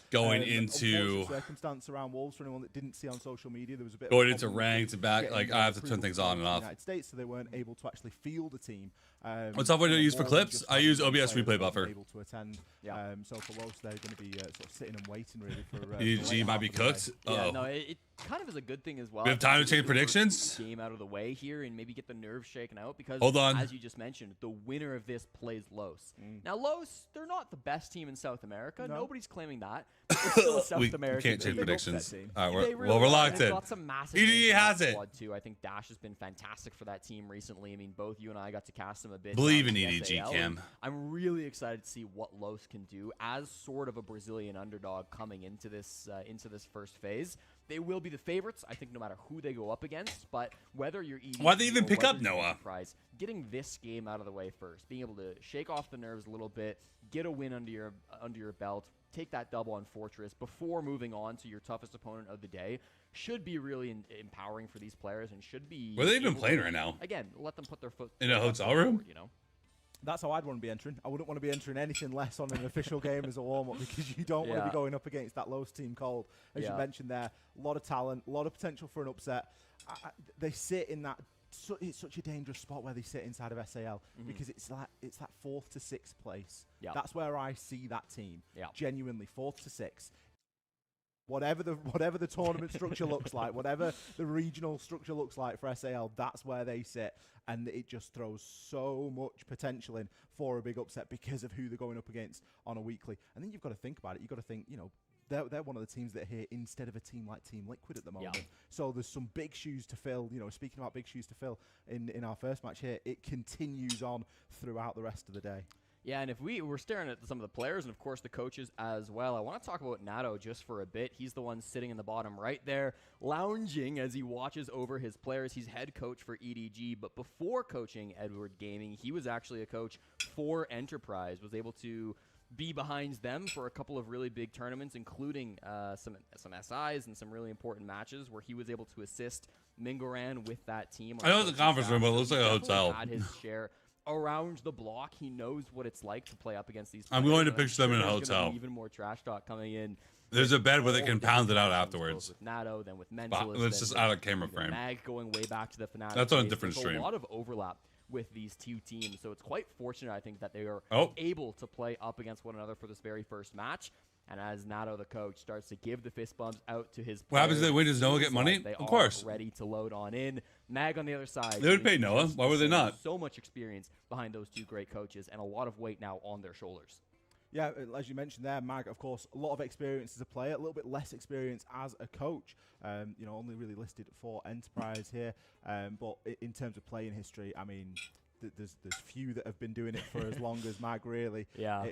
going into circumstance around Wolves. For anyone that didn't see on social media, there was a bit going into ranked and back. Like I have to turn things on and off. United States, so they weren't able to actually field a team. What software do you use for clips? I use OBS Replay Buffer. Able to attend. So for Wolves, they're going to be sort of sitting and waiting really for. EG might be cooked. Yeah, no, kind of is a good thing as well. We have time to change Get the first predictions? game out of the way here and maybe get the nerves shaken out because, Hold on. as you just mentioned, the winner of this plays Los. Now, Los, they're not the best team in South America. No. Nobody's claiming that. But they're still a South We American can't change team. predictions. team. All They right, really well, we're are. locked They've in. got some massive EDG names in has that it. squad, too. I think Dash has been fantastic for that team recently. I mean, both you and I got to cast him a bit. Believe down in the EDG, SAL, Cam. and I'm really excited to see what Los can do as sort of a Brazilian underdog coming into this first phase. They will be the favorites, I think, no matter who they go up against. But whether you're EDG Why'd they even or pick up whether you're Noah? Enterprise, getting this game out of the way first, being able to shake off the nerves a little bit, get a win under your belt, take that double on Fortress before moving on to your toughest opponent of the day should be really empowering for these players and should be. Where are they even able playing to, right now? Again, let them put their foot In a foot hotel room? forward, you know. That's how I'd want to be entering. I wouldn't want to be entering anything less on an official game as a warm-up because you don't want to Yeah. be going up against that Los team cold. As you Yeah. mentioned there, a lot of talent, a lot of potential for an upset. They sit in that. It's such a dangerous spot where they sit inside of SAL because it's that 4th to 6th place. Yeah. That's where I see that team. Yeah. Genuinely 4th to 6th. Whatever the tournament structure looks like, whatever the regional structure looks like for SAL, that's where they sit, and it just throws so much potential in for a big upset because of who they're going up against on a weekly. And then you've got to think about it. You've got to think, they're one of the teams that are here instead of a team like Team Liquid at the moment. Yeah. So there's some big shoes to fill. Speaking about big shoes to fill in our first match here, it continues on throughout the rest of the day. Yeah, and if we're staring at some of the players and, of course, the coaches as well, I want to talk about Nato just for a bit. He's the one sitting in the bottom right there, lounging as he watches over his players. He's head coach for EDG, but before coaching Edward Gaming, he was actually a coach for Enterprise, was able to be behind them for a couple of really big tournaments, including some SIs and some really important matches where he was able to assist Mingoran with that team. I know it's a conference room, but it looks like a hotel. Had his share around the block. He knows what it's like to play up against these I'm players, going to and picture them in a there's gonna be hotel. even more trash talk coming in. There's a bed where they All can different pound it out factions, afterwards. both with Nato, then with But Mentalist. it's just out of camera frame. Mag going way back to the Fnatic. That's on a days. different There's stream. a lot of overlap with these two teams, so it's quite fortunate, I think, that they are Oh. able to play up against one another for this very first match. And as Nato, the coach, starts to give the fist bumps out to his What happens if they players, win? Does Noah seems get money? like they Of are course. ready to load on in. Mag on the other side. They would pay doing Noah. just Why would they the same. not? So much experience behind those two great coaches and a lot of weight now on their shoulders. Yeah, as you mentioned there, Mag, of course, a lot of experience as a player, a little bit less experience as a coach. Only really listed for Enterprise here. But in terms of playing history, I mean, there's few that have been doing it for as long as Mag, really. Yeah.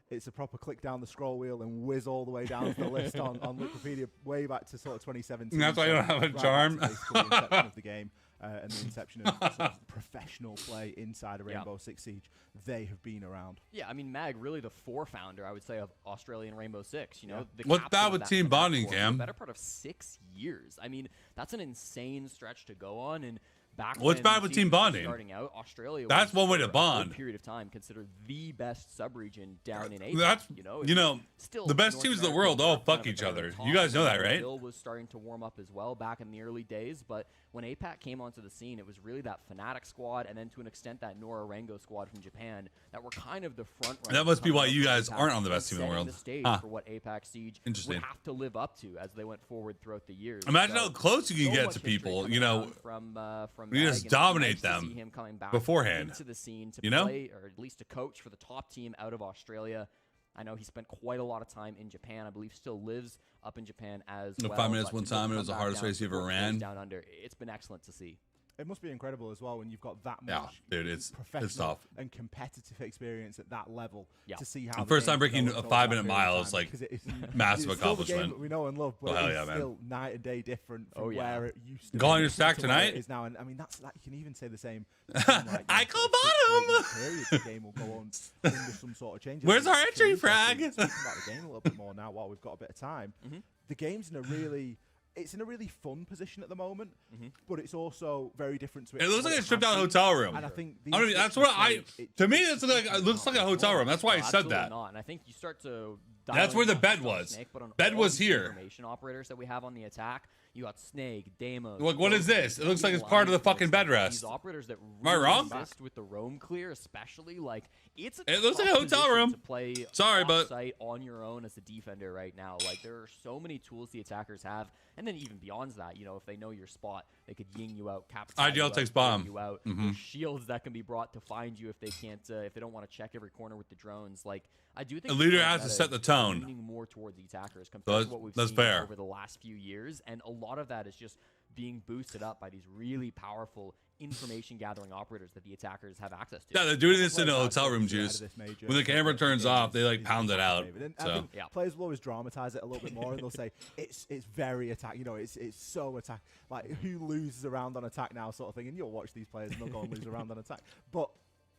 It's a proper click down the scroll wheel and whiz all the way down to the list on Wikipedia, way back to sort of 2017. That's why you don't have a right back charm. to basically the inception of the game and the inception of sort of professional play inside of Rainbow Six Siege. They have been around. Yeah, I mean, Mag, really the founder, I would say, of Australian Rainbow Six. You know, the What's captain bad of with that team comeback bonding, for the Cam? better part of 6 years. I mean, that's an insane stretch to go on. And back What's when bad with Siege team was bonding? starting out, Australia That's was one way to for a good bond. period of time considered the best sub-region down in APAC. That's still the best North teams in the America world was all kind fuck of at each the other. top. You guys know that, right? Brazil was starting to warm up as well back in the early days, but when APAC came onto the scene, it was really that Fnatic squad and then to an extent that Norarengo squad from Japan that were kind of the front runners. That must be coming why up you to guys APAC aren't on the and best team in the setting world. The stage Huh. for what APAC Siege Interesting. would have to live up to as they went forward throughout the years. Imagine So, how close you can so get much to history people. coming You know, around from you Mag, just and it's dominate nice to them see him coming back beforehand. into the scene to You know? play, or at least to coach for the top team out of Australia. I know he spent quite a lot of time in Japan. I believe still lives up in Japan as No, well. 5 minutes but one to be able time, to it was come the back hardest down race to you ever fourth place ran. Down under. It's been excellent to see. It must be incredible as well when you've got that Yeah, much dude, it's professional tough. and competitive experience at that level Yeah. to see how The the first game time breaking develops a over 5-minute that period of mile is, time, like, because it's massive it's still the game accomplishment. that we know and love, but Oh, hell it's yeah, man. still night and day different from Oh, yeah. where it used to Calling be your stack to where it tonight? is now. And I mean, that's like you can even say the same. between, like, I you know, call sort of 6 to 8 bottom! month periods the game will go on under some sort of change. Where's I our think entry it's interesting frag? Speaking about the game a little bit more now while we've got a bit of time. Mhm. The game's in a really. It's in a really fun position at the moment, but it's also very different to it. It looks what like a stripped has out been. hotel room. And I think I don't these that's switches what I. change, it To me, just it looks like it looks like a hotel room. That's why I No, said absolutely that. not. And I think you start to That's where the not bed just on was. Snake, but on Bed all was these here. Information operators that we have on the attack. You got Snake, Deimos. Look, what is this? It looks like it's part of the fucking bed rest. These operators that Am I really wrong? assist with the roam clear, especially like it's. It looks like a tough hotel position room. To play Sorry, but offsite on your own as a defender right now. Like there are so many tools the attackers have, and then even beyond that, you know, if they know your spot, they could ying you out, capture IGL takes bomb. you out. There's shields that can be brought to find you if they can't, if they don't want to check every corner with the drones. Like I do think A leader the has to meta set the is tone. leaning more towards the attackers compared to what we've That's seen fair. over the last few years, and a lot of that is just being boosted up by these really powerful information gathering operators that the attackers have access to. Yeah, they're doing this in a hotel room, Juice. When the camera turns off, they like pound it out. So players will always dramatize it a little bit more, and they'll say it's very attack. You know, it's so attack. Like who loses a round on attack now, sort of thing. And you'll watch these players and they'll go and lose a round on attack. But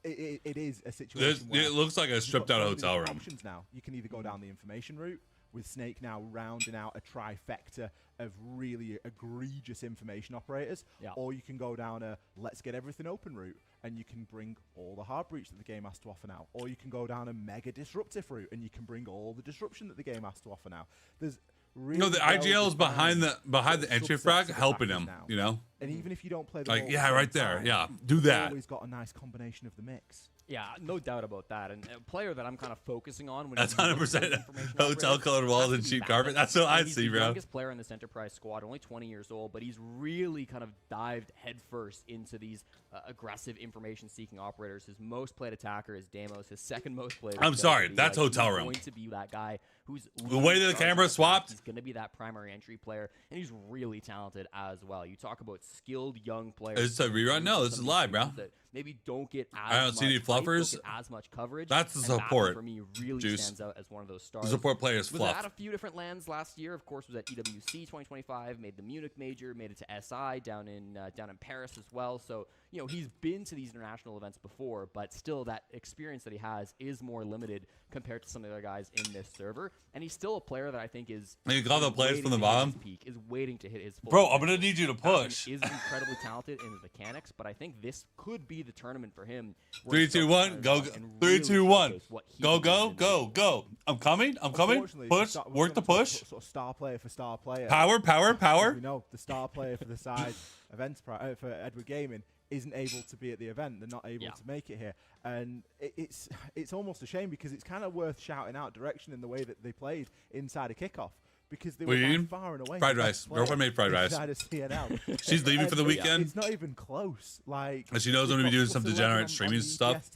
it is a situation where it looks like a you've stripped got out so many hotel different room. Options now. You can either go down the information route, with Snake now rounding out a trifecta of really egregious information operators, or you can go down a let's get everything open route, and you can bring all the hard breach that the game has to offer now, or you can go down a mega disruptive route, and you can bring all the disruption that the game has to offer now. There's really no, the IGL is behind the entry frag, helping him. now. You know, and even if you don't play the like role yeah, at the right same there, time, yeah, do that. You've always got a nice combination of the mix. Yeah, no doubt about that. And a player that I'm kind of focusing on when That's you look at 100% information hotel operators colored walls has and to be cheap carpet. Valkyrie. That's what I He's see, the bro. youngest player in this enterprise squad, only 20 years old, but he's really kind of dived headfirst into these aggressive information-seeking operators. His most played attacker is Deimos. His second most played. I'm sorry, that's like, hotel he's room. Going to be that guy who's The way that the camera swapped. He's going to be that primary entry player, and he's really talented as well. You talk about skilled young players. Is this a rerun? No, this is live, bro. That maybe don't get as I don't see any much hype, fluffers. don't get as much coverage. That's the and that, support, for me, really Juice. stands out as one of those stars. The support player is Was fluff. at a few different lands last year. Of course, was at EWC 2025. Made the Munich major. Made it to SI down in Paris as well. So you know he's been to these international events before, but still that experience that he has is more limited compared to some of the other guys in this server. And he's still a player that I think is. You got the players waiting from the to hit bottom. his peak, is waiting to hit his full Bro, I'm potential. gonna need you to Falcon push. Is incredibly talented in his mechanics, but I think this could be the tournament for him. where 3, he 2, starts 1, to go, rise go. and 3, really 2, 1. showcase what he Go, can go, do. go, go. I'm coming. Unfortunately, Push. we're Work the going to push. Sort of star player for star player. Power, power, As power. we know the star player for the side of Enterprise for Edward Gaming isn't able to be at the event. They're not able to make it here, and it's almost a shame because it's kind of worth shouting out direction in the way that they played inside a kickoff. Because they What were do you by mean? far and away Fried the rice. best player Girlfriend made fried rice. inside of CNL. She's leaving for the weekend. It's not even close. Like And she knows I'm gonna be doing some degenerate streaming stuff,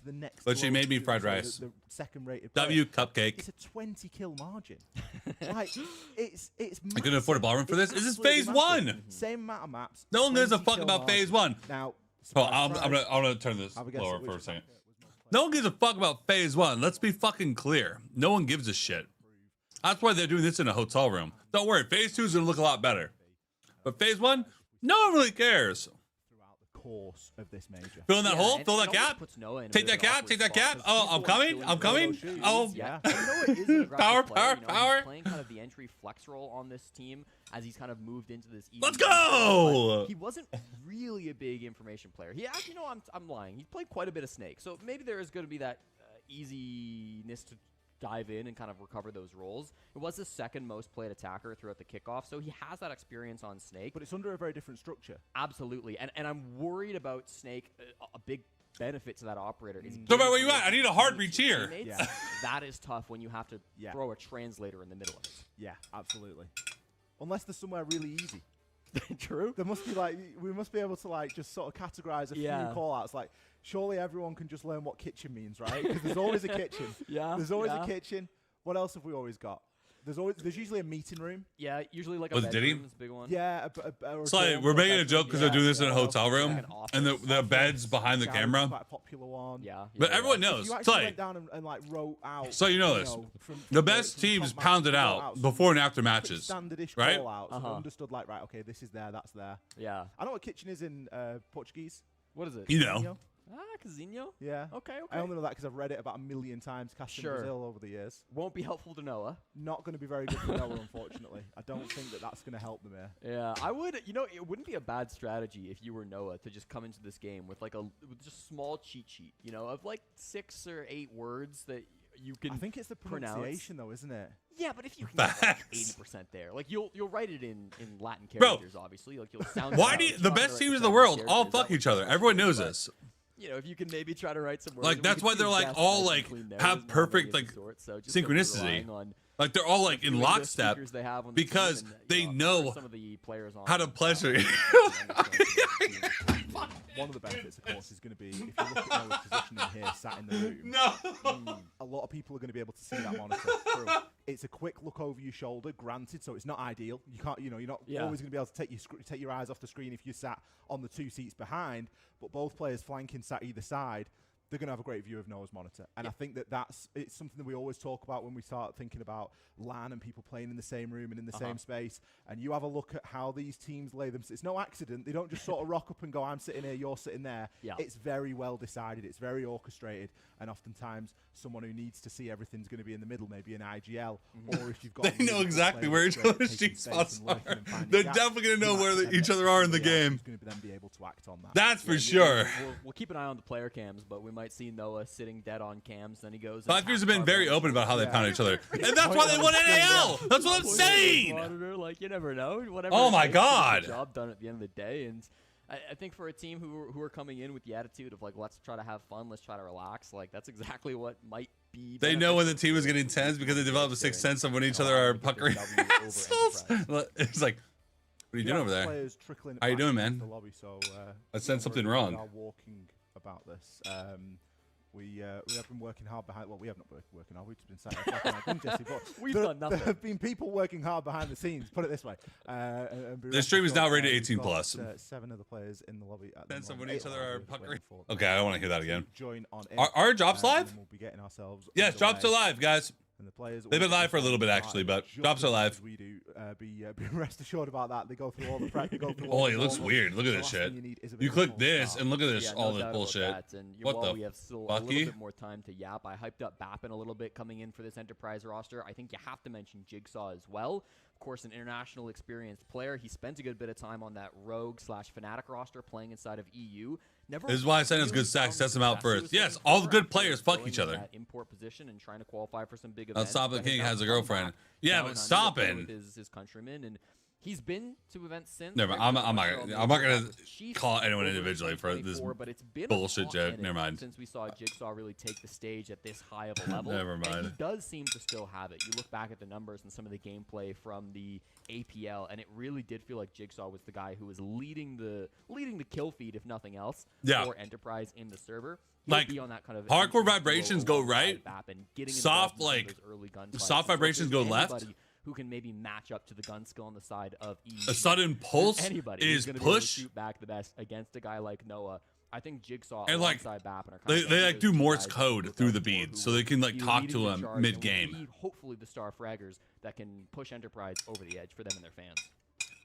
but she made me fried rice. The second rated W cupcake. It's a 20 kill margin. Like it's I couldn't afford a ballroom for this. It's This is absolutely phase massive. one. Same amount of maps. No one gives a 20 fuck kill about margin. phase one. Now, Oh, surprise, I'm surprise. gonna turn this Have a guess lower at for a which second. map was most played. No one gives a fuck about phase one. Let's be fucking clear. No one gives a shit. That's why they're doing this in a hotel room. Don't worry, phase two is gonna look a lot better. But phase one, no one really cares. Throughout the course of this major. Fill in that hole, and fill it that almost gap. puts Noah in a Take bit that of an gap, awkward take that spot, gap. 'cause Oh, he's I'm the one coming, filling I'm the coming. shoes. Oh. Yeah. And Noah is an aggressive Power, player, power, you know, power. He's playing kind of the entry flex role on this team as he's kind of moved into this. Let's EDG role, go! but he wasn't really a big information player. He actually, no, I'm lying. He played quite a bit of Snake, so maybe there is going to be that easiness to dive in and kind of recover those roles. It was the second most played attacker throughout the kickoff, so he has that experience on Snake. But it's under a very different structure. Absolutely, and I'm worried about Snake. A big benefit to that operator is. So about where you at? I need a hard reach here. Teammates. Yeah. That is tough when you have to Yeah. throw a translator in the middle of it. Yeah, absolutely. Unless there's somewhere really easy. True. There must be like we must be able to like just sort of categorize a Yeah. few call outs. Like surely everyone can just learn what kitchen means, right? Because there's always a kitchen. Yeah. There's always yeah. a kitchen. What else have we always got? There's usually a meeting room. Yeah, usually like a Was it Diddy? bedroom is a big one. Yeah. Or a It's like dorm we're or a making a bedroom. joke because they're doing this in a Yeah. hotel room, Like an office. and the bed's behind the Garage is camera. quite a popular one. Yeah. But yeah, everyone yeah. knows. If you It's actually like went down and like wrote out. So you know this. from the best from teams top matches, pound it wrote out some before and after pretty matches. standardish right? call outs and Uh-huh. understood like right, okay, this is there, that's there. Yeah. I know what kitchen is in Portuguese. What is it? You know. Cozinho. Casino. Yeah. Okay. I only know that because I've read it about 1 million times cast in Sure. Brazil over the years. Won't be helpful to Noah. Not going to be very good for Noah, unfortunately. I don't think that that's going to help them here. Yeah, I would. You know, it wouldn't be a bad strategy if you were Noah to just come into this game with like with just small cheat sheet. You know, of like 6 or 8 words that you can. I think it's the pronounce. pronunciation, though, isn't it? Yeah, but if you can get like Facts. 80% there, like you'll write it in Latin Bro, characters, obviously. Like you'll sound. Why it do out. you, It's the not best right teams to in the sound world characters, all that fuck would each be other? so Everyone stupid, knows but, this. You know, if you can maybe try to write some words, Like we that's can why see they're like guests all nice and like clean there. have There's not many perfect of the like sort, so just 'cause we're synchronicity. relying on Like they're all like in few of the lockstep speakers they have on the team because and, they you know some of the players on how to pleasure you. One of the benefits, of course, is going to be if you look at Noah's position in here, sat in the room. No. A lot of people are going to be able to see that monitor. It's a quick look over your shoulder, granted, so it's not ideal. You can't, you're not always going to be able to take your eyes off the screen if you sat on the 2 seats behind. But both players flanking sat either side, they're going to have a great view of Noah's monitor. And I think it's something that we always talk about when we start thinking about LAN and people playing in the same room and in the same space. And you have a look at how these teams lay them. It's no accident. They don't just sort of rock up and go, I'm sitting here, you're sitting there. Yeah. It's very well decided. It's very orchestrated. And oftentimes, someone who needs to see everything's going to be in the middle, maybe an IGL. Or if you've got They know exactly where each other's G spots are. They're definitely going to know where each other are in the game. Going to then be able to act on that. That's for sure. We'll keep an eye on the player cams, but we might see Noah sitting dead on cams. Then he goes. Five years have been very open about how they pound each other, and that's why they won NAL. That's what I'm saying. Monitor, like you never know. Whatever. Oh it my takes to get God. the job done at the end of the day, and I think for a team who are coming in with the attitude of like let's try to have fun, let's try to relax, like that's exactly what might be. They know when the beneficial team is for getting the tense because they develop a sixth sense of when each other are puckering. It's like, what are you doing over there? Players trickling How you back doing, into man? the lobby, so, I sensed something we wrong. are walking about this. We have been working hard behind. Well, we have not been working hard. We've just been sat here flapping our gums, Jesse. But We've there, done nothing. There have been people working hard behind the scenes. Put it this way. And This stream is now rated we've 18 got, plus. 7 of the players in the lobby. At the Sense of moment. when each other are We're just waiting puckering. for them Okay, I don't want to hear that again. to join on in. Are drops And live? then we'll be getting ourselves. Yes, drops are underway. live, guys. And the players They've been live for a little bit, actually, but drops are live. We do be rest assured about that. They go through all the prep. They go through all Oh, the it looks normal. weird. Look at The this last shit. thing you need is a bit You of a click false this, start. and look at this, Yeah, all no this doubt about bullshit. that. And What while the we have still a fucky? little bit more time to yap, I hyped up Bappin a little bit coming in for this Enterprise roster. I think you have to mention Jigsaw as well. Of course, an international experienced player. He spent a good bit of time on that Rogue/Fnatic roster playing inside of EU. Never This is why I said it's really good stacks. found Test them out success he was first. Yes, looking all the for good after players fuck going each in other. that import position and trying to qualify for some big events. Stop the but he's King now has a come girlfriend. back Yeah, down but under to stop play it. with his countrymen, and he's been to events since. Never. right? I'm not Montreal gonna Major call Chiefs anyone over in individually for this 2024, but it's been a bullshit hot joke. minute Never mind. Since we saw Jigsaw really take the stage at this high of a level. Never And he mind. does seem to still have it. You look back at the numbers and some of the gameplay from the APL, and it really did feel like Jigsaw was the guy who was leading the kill feed, if nothing else, Yeah. for Enterprise in the server. He'll Like, be on that kind of hardcore entry vibrations duo go right, alongside Bap and getting soft, involved in some of like, those early gunfights. soft So if vibrations there's go left. anybody who can maybe match up to the gun skill on the side of E. A sudden pulse Anybody is who's gonna be able to push. shoot back the best against a guy like Noah. I think Jigsaw And, like, alongside Bappin are kind They of like do those two Morse guys that code look through out the for beads, who so they can will like be talk leading to the them charge and mid will game. be hopefully the star fraggers that can push Enterprise over the edge for them and their fans.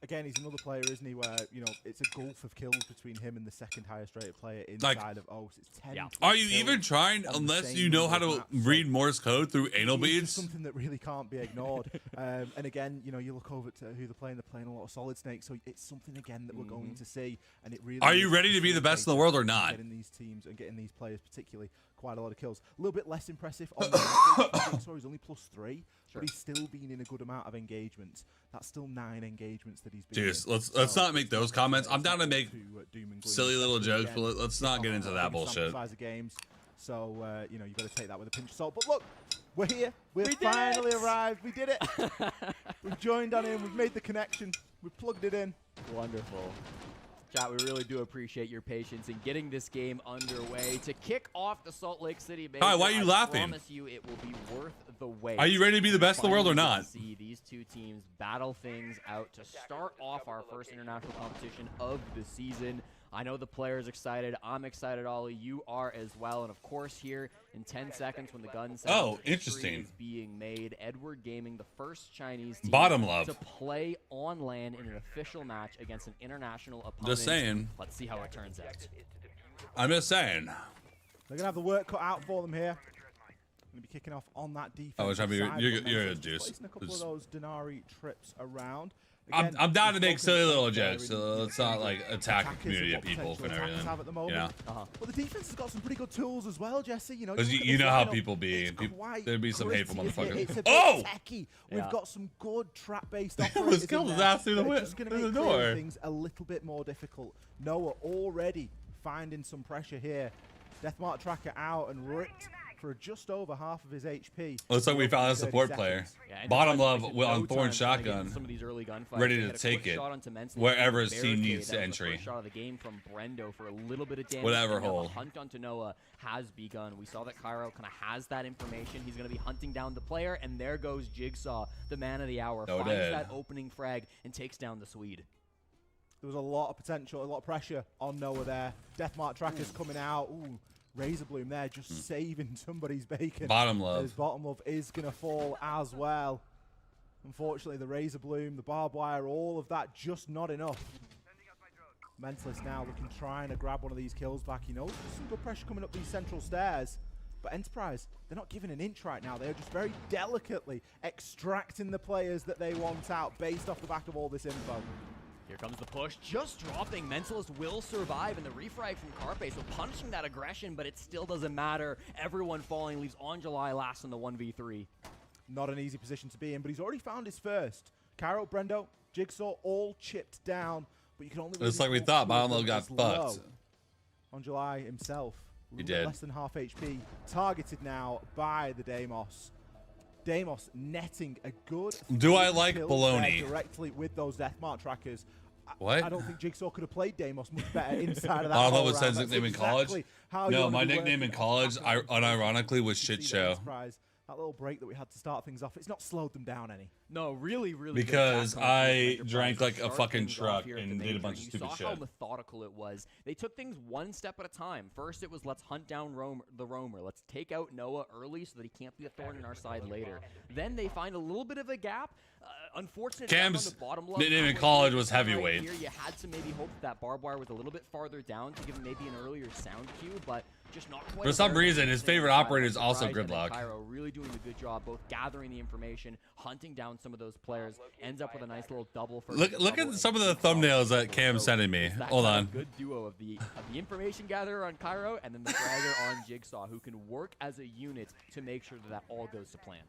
Again, he's another player, isn't he? Where it's a gulf of kills between him and the second highest rated player Like, inside of OS. It's 10. Yeah. Are you kills even trying on the unless same you know how number to of maps, so read Morse code through anal it's just beads? something that really can't be ignored. And again, you look over to who they're playing. They're playing a lot of Solid Snake, so it's something again that we're going to see. And it really Are you is ready to be the best in the world or not? Getting these teams and getting these players, particularly, quite a lot of kills. A little bit less impressive on the Jigsaw. He's only +3, Sure. but he's still been in a good amount of engagements. That's still 9 engagements that he's been in. Jeez, let's not make those comments. I'm down to make doom and gloom, silly little especially jokes, again, but let's not get into that big bullshit. sample size of games. So you've got to take that with a pinch of salt. But look, we're here. We've We did finally it! arrived. We did it. We've joined on in. We've made the connection. We've plugged it in. Wonderful. Chat, we really do appreciate your patience in getting this game underway. To kick off the Salt Lake City Major, Hi, why are you I laughing? promise you it will be worth the wait. Are you ready to be the best in the world or Finally not? get to see these two teams battle things out to start off our first international competition of the season. I know the players excited. I'm excited, Ollie. You are as well. And of course, here in 10 seconds, when the gun sounds, Oh, history interesting. is being made. Edward Gaming, the first Chinese team Bottom love. to play on LAN in an official match against an international opponent. Just saying. Let's see how it turns out. I'm just saying. They're going to have the work cut out for them here. Going to be kicking off on that defense. Oh, it's happy you're side. good Just juice. placing a couple of Just- those Denari trips around. I'm down to make silly little there jokes, in so the let's not like attack the attackers community and of what people potential and attackers everything. have at the moment. You know, Well, the defense has got some pretty good tools as well, Jesse. You know, because look at you this know how lineup. people be. It's quite There'd be some hateful gritty, isn't it? motherfuckers. It's a bit Oh! techy. Yeah. We've got some good trap-based Almost operators in killed his there ass through the that are wi- just going to through make the clearing door. things a little bit more difficult. Noah already finding some pressure here. Deathmark tracker out and ripped for just over half of his HP. Looks like we found a 30 support seconds. player. Yeah, Bottom Enterprise love wasted on no Thorn time trying to get shotgun. into some of these early gunfights. Ready They to had a take quick it shot onto Mensley, wherever his barricade. team needs That to was the entry. first shot of the game from Brendo for a little bit of damage. Whatever and now hole. The hunt onto Noah has begun. We saw that Cairo kind of has that information. He's going to be hunting down the player, and there goes Jigsaw, the man of the hour, No finds dead. that opening frag and takes down the Swede. There was a lot of potential, a lot of pressure on Noah there. Deathmark trackers coming out. Ooh, Razor Bloom there just saving somebody's bacon. Bottom love. His bottom love is going to fall as well. Unfortunately, the Razor Bloom, the barbed wire, all of that just not enough. Mentalist now looking, trying to grab one of these kills back. He knows there's some good pressure coming up these central stairs. But Enterprise, they're not giving an inch right now. They're just very delicately extracting the players that they want out based off the back of all this info. Here comes the push, just dropping. Mentalist will survive, and the refrag from Carpe, so punishing that aggression, but it still doesn't matter. Everyone falling leaves Angelai last in the 1v3. Not an easy position to be in, but he's already found his first. Cairo, Brendo, Jigsaw, all chipped down, but you can only... It's like we thought. Bottom love got fucked. Angelai himself, He did. less than half HP, targeted now by the Deimos. Deimos netting a good... Do I 3 like kills baloney? there directly with those Deathmark trackers. What? I don't think Jigsaw could have played Deimos much better inside of that. Bottom love hole was round. Sens' That's nickname in college. exactly how you No, wanna my be nickname in working college, on unironically, was You Shit see the Show. Enterprise, that little break that we had to start things off, it's not slowed them down any. No, really, really. Because good back on I Enterprise drank to like a start fucking things off truck here at and the did a major. bunch of You stupid saw shit. how methodical it was. They took things one step at a time. First, it was let's hunt down the roamer. Let's take out Noah early so that he can't be a thorn in our side later. Then they find a little bit of a gap. Unfortunate death Cam's on the bottom left. nickname in Halfway college through was the right heavyweight. Here, you had to maybe hope that barbed wire was a little bit farther down to give him maybe an earlier sound cue, but just not quite. For some aware of reason, it. his They favorite tried operator is also Enterprise, and then Gridlock. Cairo really doing a good job both gathering the information, hunting down some of those players, ends up with a nice little double for Look at some of the thumbnails that Cam's sending me. that Hold kind on. of good duo of the information gatherer on Cairo and then the fragger on Jigsaw, who can work as a unit to make sure that all goes to plan.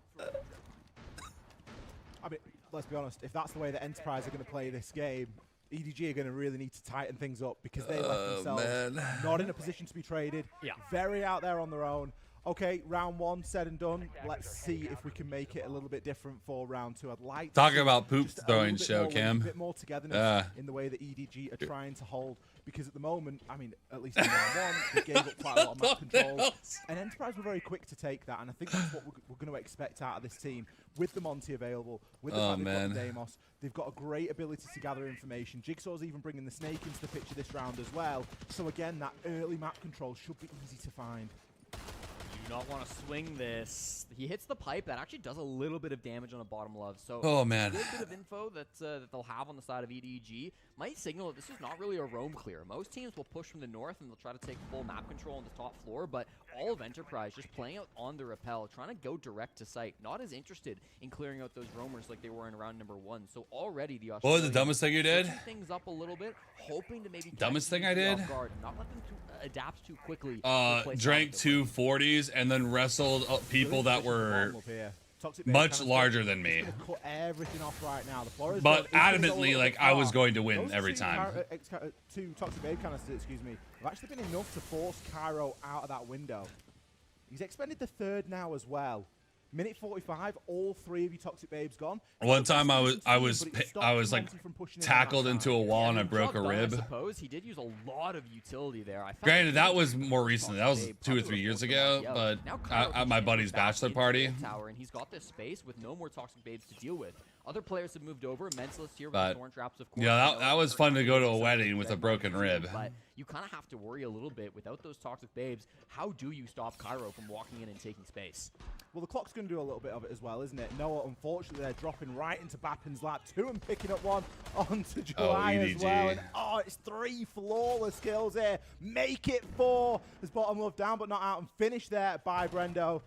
I mean, let's be honest, if that's the way that Enterprise are going to play this game, EDG are going to really need to tighten things up because they left themselves man. not in a position to be traded. Yeah. Very out there on their own. Okay, round 1 said and done. Let's see if we can make it a little bit different for round 2. I'd like to Talking see about poop just a throwing little bit show, more, Cam. a bit more togetherness Yeah. in the way that EDG are trying to hold. Because at the moment, I mean, at least in round 1, they gave up quite a lot of map control. And Enterprise were very quick to take that, and I think that's what we're going to expect out of this team. With the Monty available, with the fact they've got the Deimos, they've got a great ability to gather information. Jigsaw's even bringing the Snake into the picture this round as well. So again, that early map control should be easy to find. Do not want to swing this. He hits the pipe. That actually does a little bit of damage on a bottom love. So Oh, man. good bit of info that they'll have on the side of EDG might signal that this is not really a roam clear. Most teams will push from the north and they'll try to take full map control on the top floor, but all of Enterprise just playing out on the rappel, trying to go direct to site, not as interested in clearing out those roamers like they were in round number 1. So already the What was the Australians dumbest thing you did? switching things up a little bit, hoping to maybe catch Dumbest thing I EDG did? off guard, not let them adapt too quickly. to play Drank solid. 2 40s and then wrestled people that were much larger than me. Cut everything off right now. The Flores But is gonna go a adamantly, little like, bit I was far. going to win Those every two time. two Toxic Babe canisters, excuse me, have actually been enough to force Cairo out of that window. He's expended the third now as well. Minute 45, all 3 of you Toxic Babes gone. One time I was But it stopped like Monty from pushing in tackled on that into side. a wall and I Good broke a job done, I rib. suppose he did use a lot of utility there. I felt Granted, like that he was more recently. That was Babe 2 or probably 3 years would've ago. forced him But Now Cairo at my can buddy's get back bachelor into party. the tower, and he's got this space with no more Toxic Babes to deal with. Other players have moved over. Mentalist here with But, the thorn traps, of course. yeah, You that know, was hurt fun to go to a something wedding with a that broken might rib. do, But you kind of have to worry a little bit without those Toxic Babes. How do you stop Cairo from walking in and taking space? Well, the clock's going to do a little bit of it as well, isn't it? Noah, unfortunately, they're dropping right into Bappin's lap. 2 and picking up 1 onto July as EDG. well. And, it's 3 flawless kills here. Make it 4 as bottom love down, but not out, and finish there by Brendo.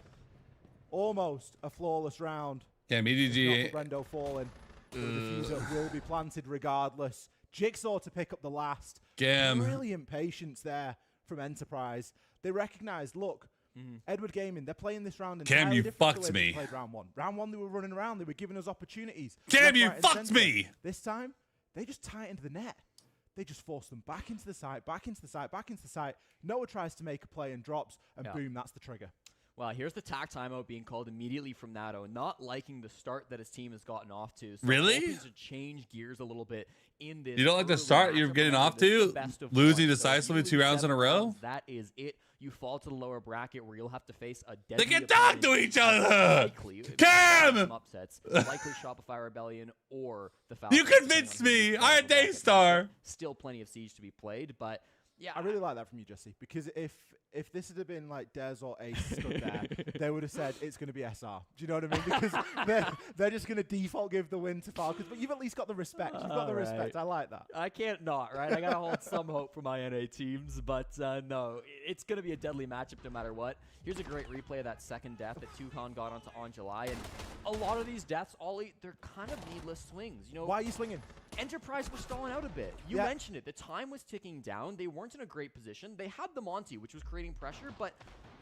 Almost a flawless round. Cam, Not EDG, for Brendo falling. but the diffuser will be planted regardless. Jigsaw to pick up the last. Gam. Brilliant patience there from Enterprise. They recognized, look, Edward Gaming, they're playing this round Cam, entirely you different to fucked the way me. they played round one. Round one, they were running around. They were giving us opportunities. Cam, Left, you right, and fucked center. me. This time, they just tightened the net. They just forced them back into the site, back into the site, back into the site. Noah tries to make a play and drops, and boom, that's the trigger. Well, here's the tack timeout being called immediately from Nato. Not liking the start that his team has gotten off to. So Really? hoping to change gears a little bit in this. You don't like the early start you're matchup getting around off this to? best of Losing one. So decisively 2 rounds in a 7 row? rounds, that is it. You fall to the lower bracket where you'll have to face a They deadly can talk to opponent. each other. Likely, Cam! some upsets, likely Shopify Rebellion or the Falcons. You convinced me. I had Daystar. Still plenty of Siege to be played, but yeah. I really like that from you, Jesse, because if this had been like Dez or Ace stood there, they would have said it's going to be SR. Do you know what I mean? Because they're just going to default give the win to Falcons. But you've at least got the respect. You've got the respect. I like that. I can't not, right? I got to hold some hope for my NA teams, but no, it's going to be a deadly matchup no matter what. Here's a great replay of that second death that Tucon got onto on July, and a lot of these deaths, Ollie, they're kind of needless swings. You know, Why are you swinging? Enterprise was stalling out a bit. You mentioned it. The time was ticking down. They weren't in a great position. They had the Monty, which was creating pressure, but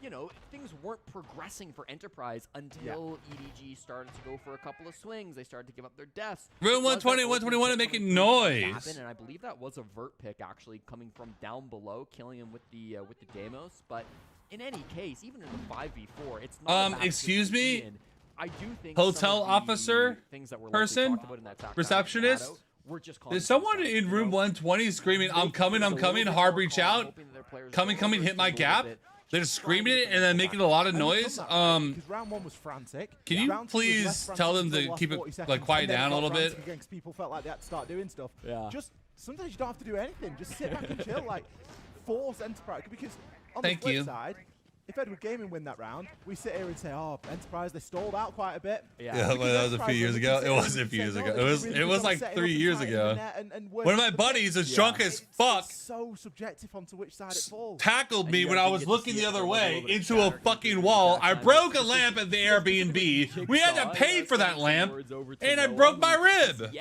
you know, things weren't progressing for Enterprise until EDG started to go for a couple of swings. They started to give up their deaths. Room 120, 121 and making noise. And I believe that was a vert pick actually coming from down below, killing him with the Deimos. But in any case, even in the 5v4, it's not a bad excuse position to me? be in. I do think Hotel some of the officer? things that were Person? talked about in that tactic Receptionist? battle were just There's someone in room 120 screaming, I'm coming, hard reach out. Coming, hit my gap. They're screaming it and then making a lot of noise. Because round one was frantic. Can you Round two was please less frantic tell them until to the last keep it 40 seconds, like quiet and then down a got little bit? frantic again 'cause people felt like they had to start doing stuff. Yeah. Just sometimes you don't have to do anything. Just sit back and chill. Like force Enterprise, because on Thank the flip you. side, if Edward Gaming win that round, we sit here and say, "Oh, Enterprise, they stalled out quite a bit." Yeah, well, that was a few years ago. It was a few years ago. It was like 3 years ago. One of my buddies is drunk as fuck. It's so subjective onto which side it falls. Tackled me when I was looking the other way into a fucking wall. I broke a lamp at the Airbnb. We had to pay for that lamp, and I broke my rib.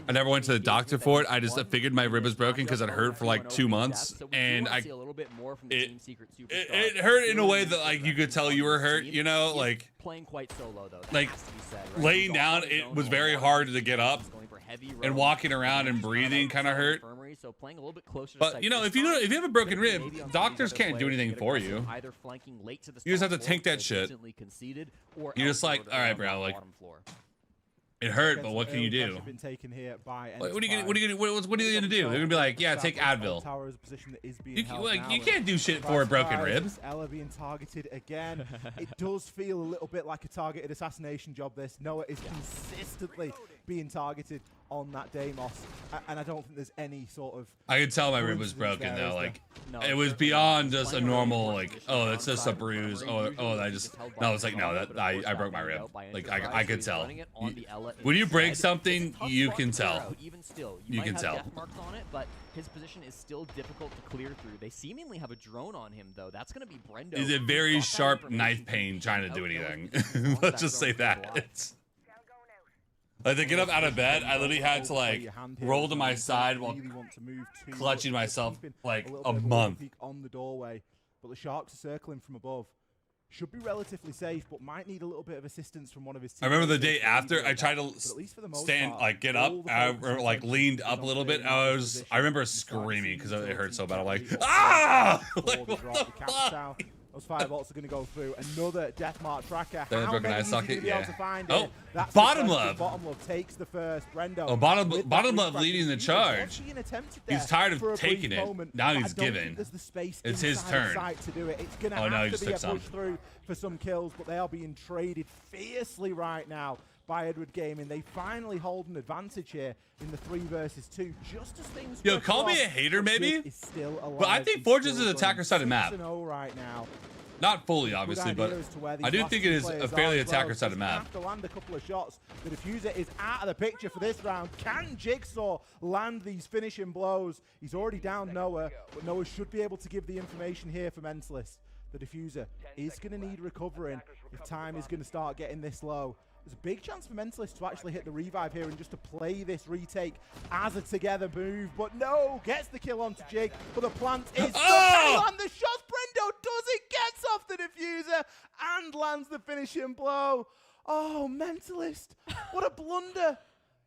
I never went to the doctor for it. I just figured my rib was broken because it hurt for like 2 months, and it hurt in a way that like you could tell you were hurt. You know, like playing quite solo though. like laying down. It was very hard to get up, and walking around and breathing kind of hurt. So playing a little bit closer. But you know, if you have a broken rib, doctors can't do anything for you. Either flanking late to the You just have to tank that shit. You're just like, all right, bro, like it hurt, but what can you do? Been taken here by What are you gonna do? They're gonna be like, yeah, take Advil. You can't do shit for a broken rib. Ella being targeted again. It does feel a little bit like a targeted assassination job. This Noah is consistently being targeted on that Deimos, and I don't think there's any sort of. I could tell my rib was broken though. Like it was beyond just a normal like, oh, it's just a bruise. Oh, I just no. It's like no, that I broke my rib. Like I could tell. When you break something, you can tell. Even still, you can tell. Death marks on it, but his position is still difficult to clear through. They seemingly have a drone on him though. That's going to be Brendo. Is it very sharp knife pain trying to do anything? Let's just say that. It's like to get up out of bed, I literally had to like roll to my side while clutching myself like a month. On the doorway, but the Sharks are circling from above. Should be relatively safe, but might need a little bit of assistance from one of his teammates. I remember the day after I tried to stand, like get up, I like leaned up a little bit. I remember screaming because it hurt so bad. I'm like, ah! Like, what the fuck? Those firebolts are going to go through. Another death mark tracker. Then How broken many eye is he socket, gonna be able yeah. to find Oh, it? That's Bottom the Love. Bottom Love takes the first. Brendo. Oh, Bottom Love leading the charge. He's tired of for a taking brief it. moment, Now but he's I don't given. think there's the space It's his inside the turn. site to do it. It's going to Oh, no, he have just to be a took some. push through for some kills, but they are being traded fiercely right now by Edward Gaming. They finally hold an advantage here in the 3 versus 2. Just as things. Yo, call me a hater, maybe. Is still alive. But I think He's Fortress still is attacker-sided map. 6-0 right now. Not fully, obviously, but I do think it is a fairly attacker-sided map. Have to land a couple of shots. The diffuser is out of the picture for this round. Can Jigsaw land these finishing blows? He's already down Noah, but Noah should be able to give the information here for Mentalist. The diffuser is going to need recovering if time is going to start getting this low. There's a big chance for Mentalist to actually hit the revive here and just to play this retake as a together move. But no, gets the kill onto Jig, but the plant is stuck. Can he land the shots? Brendo does it, gets off the diffuser and lands the finishing blow. Oh, Mentalist, what a blunder.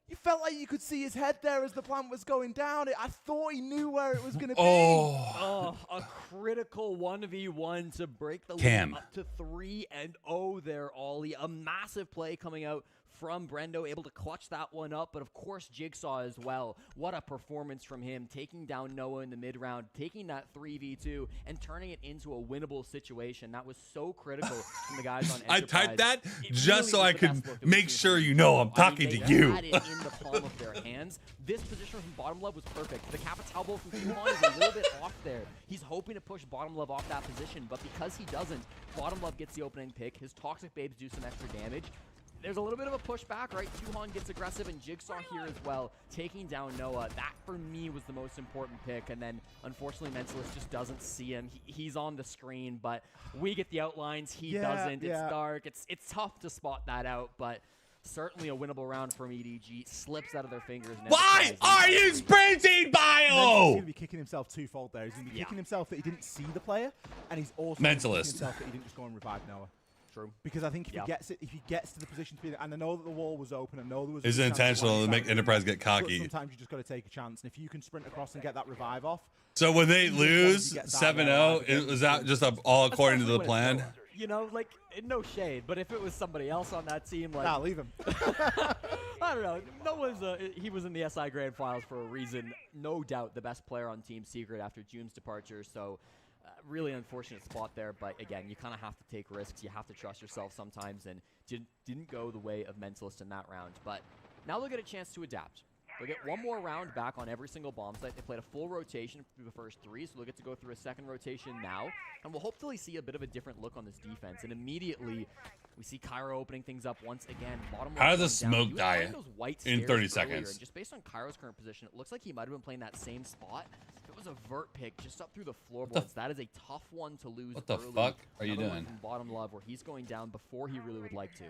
You felt like you could see his head there as the plant was going down. I thought he knew where it was going to be. Oh, a critical 1v1 to break the lead up to 3-0 there, Ollie. A massive play coming out from Brendo, able to clutch that one up, but of course Jigsaw as well. What a performance from him, taking down Noah in the mid-round, taking that 3v2 and turning it into a winnable situation. That was so critical from the guys on Enterprise. I typed that just so I could make sure you know I'm talking to you. Had it in the palm of their hands. This position from Bottom Love was perfect. The Capital Bowl from Q1 is a little bit off there. He's hoping to push Bottom Love off that position, but because he doesn't, Bottom Love gets the opening pick. His Toxic Babes do some extra damage. There's a little bit of a pushback, right? Tuhan gets aggressive, and Jigsaw here as well, taking down Noah. That, for me, was the most important pick, and then, unfortunately, Mentalist just doesn't see him. He's on the screen, but we get the outlines. He doesn't. It's dark. It's tough to spot that out, but certainly a winnable round from EDG. Slips out of their fingers. Why are you sprinting, Bio? He's going to be kicking himself twofold there. He's going to be kicking himself that he didn't see the player, and he's also kicking himself that he didn't just go and revive Noah. Because I think if he gets to the position to be there, and I know that the wall was open, I know there was. Is it intentional to make Enterprise get cocky? Sometimes you just got to take a chance, and if you can sprint across and get that revive off. So when they lose 7-0, was that just all according to the plan? You know, like, no shade, but if it was somebody else on that team, like, nah, leave him. I don't know. He was in the SI Grand Finals for a reason. No doubt, the best player on Team Secret after June's departure. So. Really unfortunate spot there, but again, you kind of have to take risks. You have to trust yourself sometimes, and didn't go the way of Mentalist in that round. But now they'll get a chance to adapt. They'll get one more round back on every single bomb site. They played a full rotation through the first 3, so they'll get to go through a second rotation now, and we'll hopefully see a bit of a different look on this defense. And immediately, we see Cairo opening things up once again. How does the smoke die in 30 seconds? And just based on Cairo's current position, it looks like he might have been playing that same spot. It was a vert pick just up through the floorboards. That is a tough one to lose. What the fuck are you doing? From Bottom Love, where he's going down before he really would like to.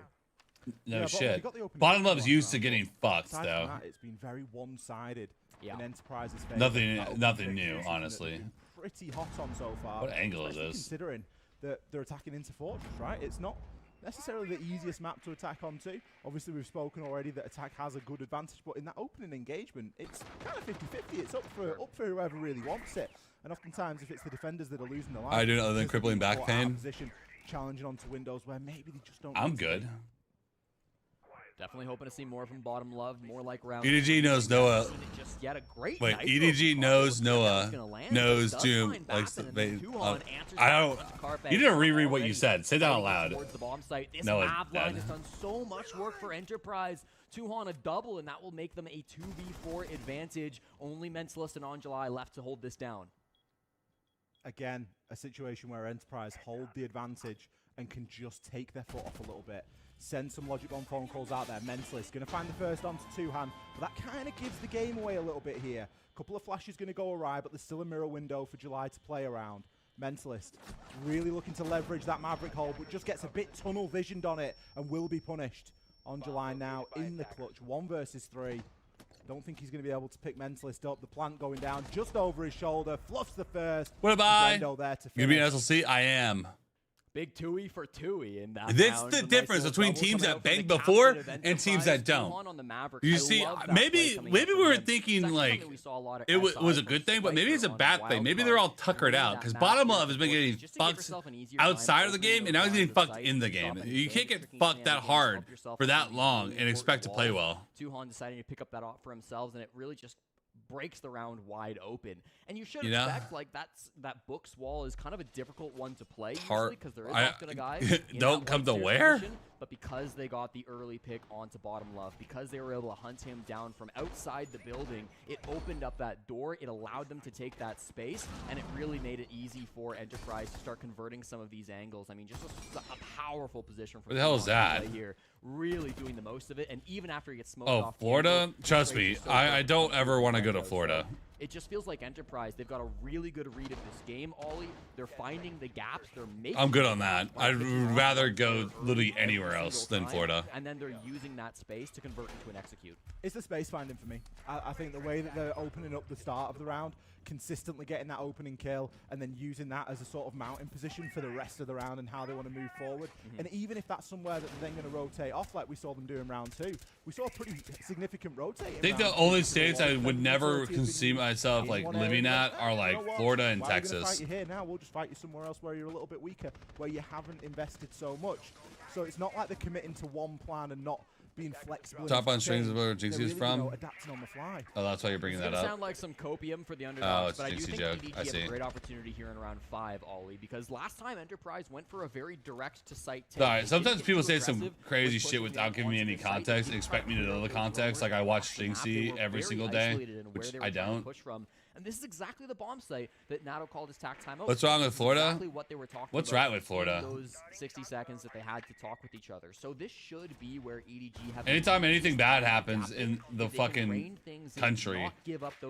No shit. Bottom Love's used to getting fucked, though. It's been very one-sided in Enterprise's favor. Nothing new, honestly. Pretty hot on so far. What angle is this? Considering that they're attacking into Fortress, right? It's not necessarily the easiest map to attack onto. Obviously, we've spoken already that attack has a good advantage, but in that opening engagement, it's kind of 50-50. It's up for whoever really wants it. And oftentimes, if it's the defenders that are losing the line, I do know, other than crippling back pain. Position, challenging onto windows where maybe they just don't. I'm good. Definitely hoping to see more from Bottom Love, more like round. EDG knows Noah. Just yet a great Wait, EDG knows Noah, knows Doom. Likes to, I don't. You didn't reread what you said. Say that out loud. No, Line has done so much work for Enterprise. Tuhan a double, and that will make them a 2v4 advantage. Only Mentalist and Angelai left to hold this down. Again, a situation where Enterprise hold the advantage and can just take their foot off a little bit. Send some logic bomb phone calls out there. Mentalist going to find the first onto Tuhan, but that kind of gives the game away a little bit here. Couple of flashes going to go awry, but there's still a mirror window for July to play around. Mentalist really looking to leverage that Maverick hold, but just gets a bit tunnel visioned on it and will be punished. On July now in the clutch, 1 versus 3. Don't think he's going to be able to pick Mentalist up. The plant going down just over his shoulder. Fluffs the first. What am I? There to you be an SLC? I am. Big Tui for Tui in that. That's the difference between teams that banged before and teams that don't. You see, maybe we were thinking like it was a good thing, but maybe it's a bad thing. Maybe they're all tuckered out because Bottom Love has been getting fucked outside of the game, and now he's getting fucked in the game. You can't get fucked that hard for that long and expect to play well. Tuhan deciding to pick up that off for themselves, and it really just breaks the round wide open. And you should expect like that Book's wall is kind of a difficult one to play usually because there is often a guy don't come to where position, but because they got the early pick onto Bottom Love, because they were able to hunt him down from outside the building, it opened up that door, it allowed them to take that space, and it really made it easy for Enterprise to start converting some of these angles. I mean, just a powerful position for what the hell is that here, really doing the most of it. And even after he gets smoked off Florida, trust me, I don't ever want to go to Florida. It just feels like Enterprise, they've got a really good read of this game, Ollie. They're finding the gaps. They're making. I'm good on that. I'd rather go literally anywhere else than Florida. And then they're using that space to convert into an execute. It's the space finding for me. I think the way that they're opening up the start of the round, consistently getting that opening kill, and then using that as a sort of mounting position for the rest of the round and how they want to move forward. And even if that's somewhere that they're then going to rotate off like we saw them do in round 2, we saw a pretty significant rotate. I think the only states I would never conceive myself like living at are like Florida and Texas. Fight you here now, we'll just fight you somewhere else where you're a little bit weaker, where you haven't invested so much. So it's not like they're committing to one plan and not being flexible. Top on strings is where Jinxie is from. Adapting on the fly. Oh, that's why you're bringing that up. Sound like some copium for the underdogs, it's but I do Jinxie think joke. EDG I has see. a great opportunity here in round 5, Ollie, because last time Enterprise went for a very direct to site take. Sorry, sometimes people say some crazy shit without giving me any context and expect me to know the context. Like I watch Jinxie every single day, which I don't. And this is exactly the bomb site that NATO called his tack timeout. What's wrong with Florida? Exactly what they were talking What's about right with Florida? in those 60 seconds that they had to talk with each other. So this should be where EDG have. Anytime anything bad happens in the fucking country,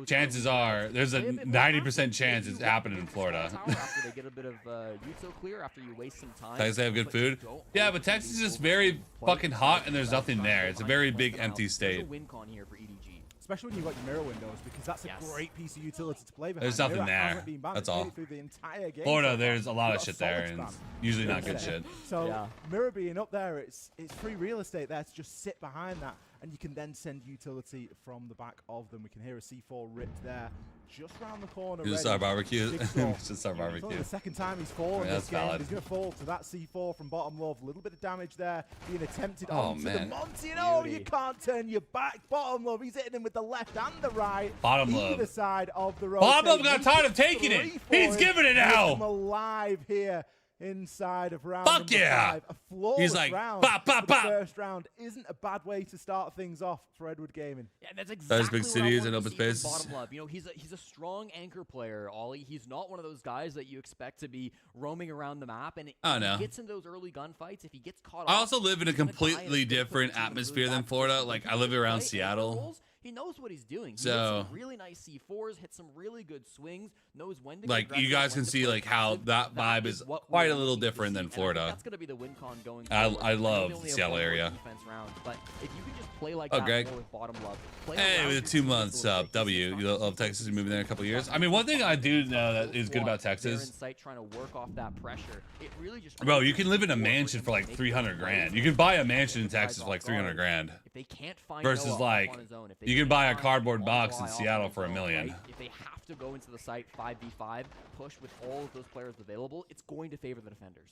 chances are there's a 90% chance it's happening in Florida. After they get a bit of Utso clear, after you waste some time. Texas, they have good food. Yeah, but Texas is just very fucking hot and there's nothing there. It's a very big empty state. Win con here for EDG. Especially when you've got your mirror windows, because that's a great piece of utility to play behind. There's nothing Mirror there. hasn't been banned. That's It's made all. it through the entire game Florida, so far. there's a lot You've of got shit solid there, and spam. usually not good shit. So mirror being up there, it's free real estate there to just sit behind that, and you can then send utility from the back of them. We can hear a C4 ripped there, just round the corner. You just saw barbecue. Just saw It's only barbecue. the second time he's fallen Yeah, this that's game. valid. He's going to fall to that C4 from bottom love. A little bit of damage there being attempted Oh, onto man. the Monty. You can't turn your back. Bottom love, he's hitting him with the left and the right. Bottom Either love. side of the road. Bottom love got tired of taking it. He's giving it now. I'm alive here inside of round Fuck number yeah. 5. A flawless He's like, round. bop, bop, for the bop. first round isn't a bad way to start things off for Edward Gaming. Yeah, that's exactly big what I cities wanted and to open see from spaces. Bottom Love. You know, he's a strong anchor player, Ollie. He's not one of those guys that you expect to be roaming around the map. And Oh, no. if he gets in those early gunfights, if he gets caught I off, also live in a he's gonna die completely and it's gonna put different the team in a really atmosphere than bad Florida. position. Like, But I live he's around right, Seattle. intervals, He knows what he's doing. He hits So- some really nice C4s, hits some really good swings, knows when to get Like, you aggressive, guys when can to see, play like, how passive. that vibe is what quite we're a little looking to different see, than and I think Florida. that's going to be the win con going I forward. love We only have Seattle one more area. defense round, but if you could just play like Oh, that Greg. more with Bottom Love, play Hey, around with your a 2 month teammates a sub, little bit, W. You love Texas. You moving there in a couple of years. I mean, one thing I do know that is good about They're Texas, in sight trying to work off that pressure. It really just bro, you can live in a mansion for like 300 grand. You can buy a mansion in Texas for like 300 grand. If they can't find Versus, Noah up like, on his own, if they you can can't buy a find cardboard July box in off Seattle on for his $1 own, million. right? If they have to go into the site 5v5, push with all of those players available, it's going to favor the defenders.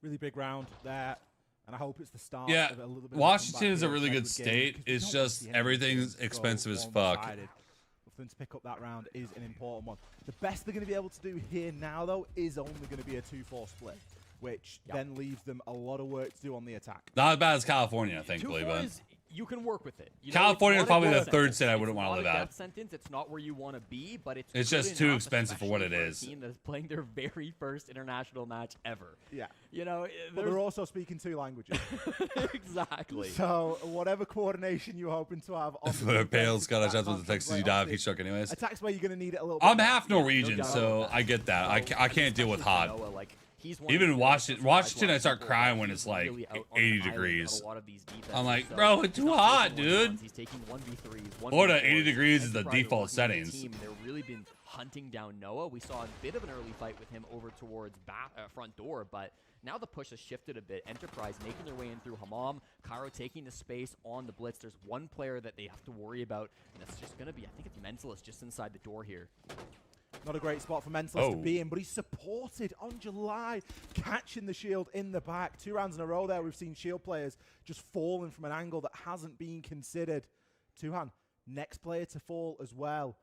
Really big round there. And I hope it's the start Yeah, of a little bit Washington of is a comeback really here good for Edward Gaming, state. because we It's don't want to just see anything everything's go expensive as fuck. one-sided. For them to pick up that round is an important one. The best they're going to be able to do here now, though, is only going to be a 2-4 split, which then leaves them a lot of work to do on the attack. Not as bad as California, thankfully, 2-4 but is, you can work with it. You know, California it's is not a probably death the third sentence. state I wouldn't It's want to not live a at. death sentence. It's not where you want to be, but it's It's good just too enough, expensive for what it especially is. a team that is playing their very first international match ever. Yeah. You know, But they're also speaking 2 languages. exactly. So whatever coordination you're hoping to have on For a pale Scottish that's what the Texas you die of heat stroke anyways. Attacks where you're going to need it a little I'm bit. half Norwegian, doubt so about that. I get that. I can't deal with hot. Noah, like, he's one of Even the Washington, guys I start people crying that when he's it's like really out on 80 the island degrees. at a lot of these defenses, I'm like, so bro, it's he's too not hot, taking dude. 1v1s, he's taking 1v3s, Florida, 1v4s. 80 degrees is the Enterprise are default working as a settings. team, they've really been hunting down Noah. We saw a bit of an early fight with him over towards front door, but now the push has shifted a bit. Enterprise making their way in through Hammam. Cairo taking the space on the blitz. There's one player that they have to worry about, and that's just going to be, I think it's Mentalist just inside the door here. Not a great spot for Mentalist to be in, but he's supported on July, catching the shield in the back. 2 rounds in a row there, we've seen shield players just falling from an angle that hasn't been considered. Tuhan, next player to fall as well.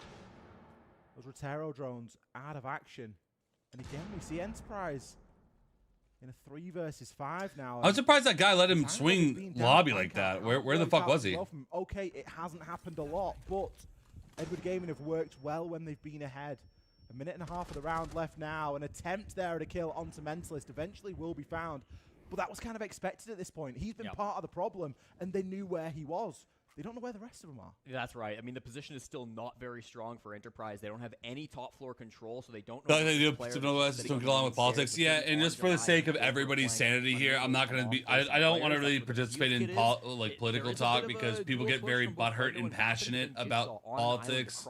Those Rotero drones out of action. And again, we see Enterprise in a 3 versus 5 now. I'm surprised that guy let him Time swing being down lobby by like that. count. Where the Worked fuck out was he? well from- okay, it hasn't happened a lot, but Edward Gaming have worked well when they've been ahead. 1.5 minutes of the round left now. An attempt there at a kill onto Mentalist eventually will be found. But that was kind of expected at this point. He's been part of the problem, and they knew where he was. they don't know where the rest of them are. That's right. I mean, the position is still not very strong for Enterprise. They don't have any top floor control, so they don't know. They do don't get along with politics. Yeah, and just for the sake of everybody's sanity here, I'm not going to be. I don't want to really participate in political talk because people get very butthurt and passionate about politics,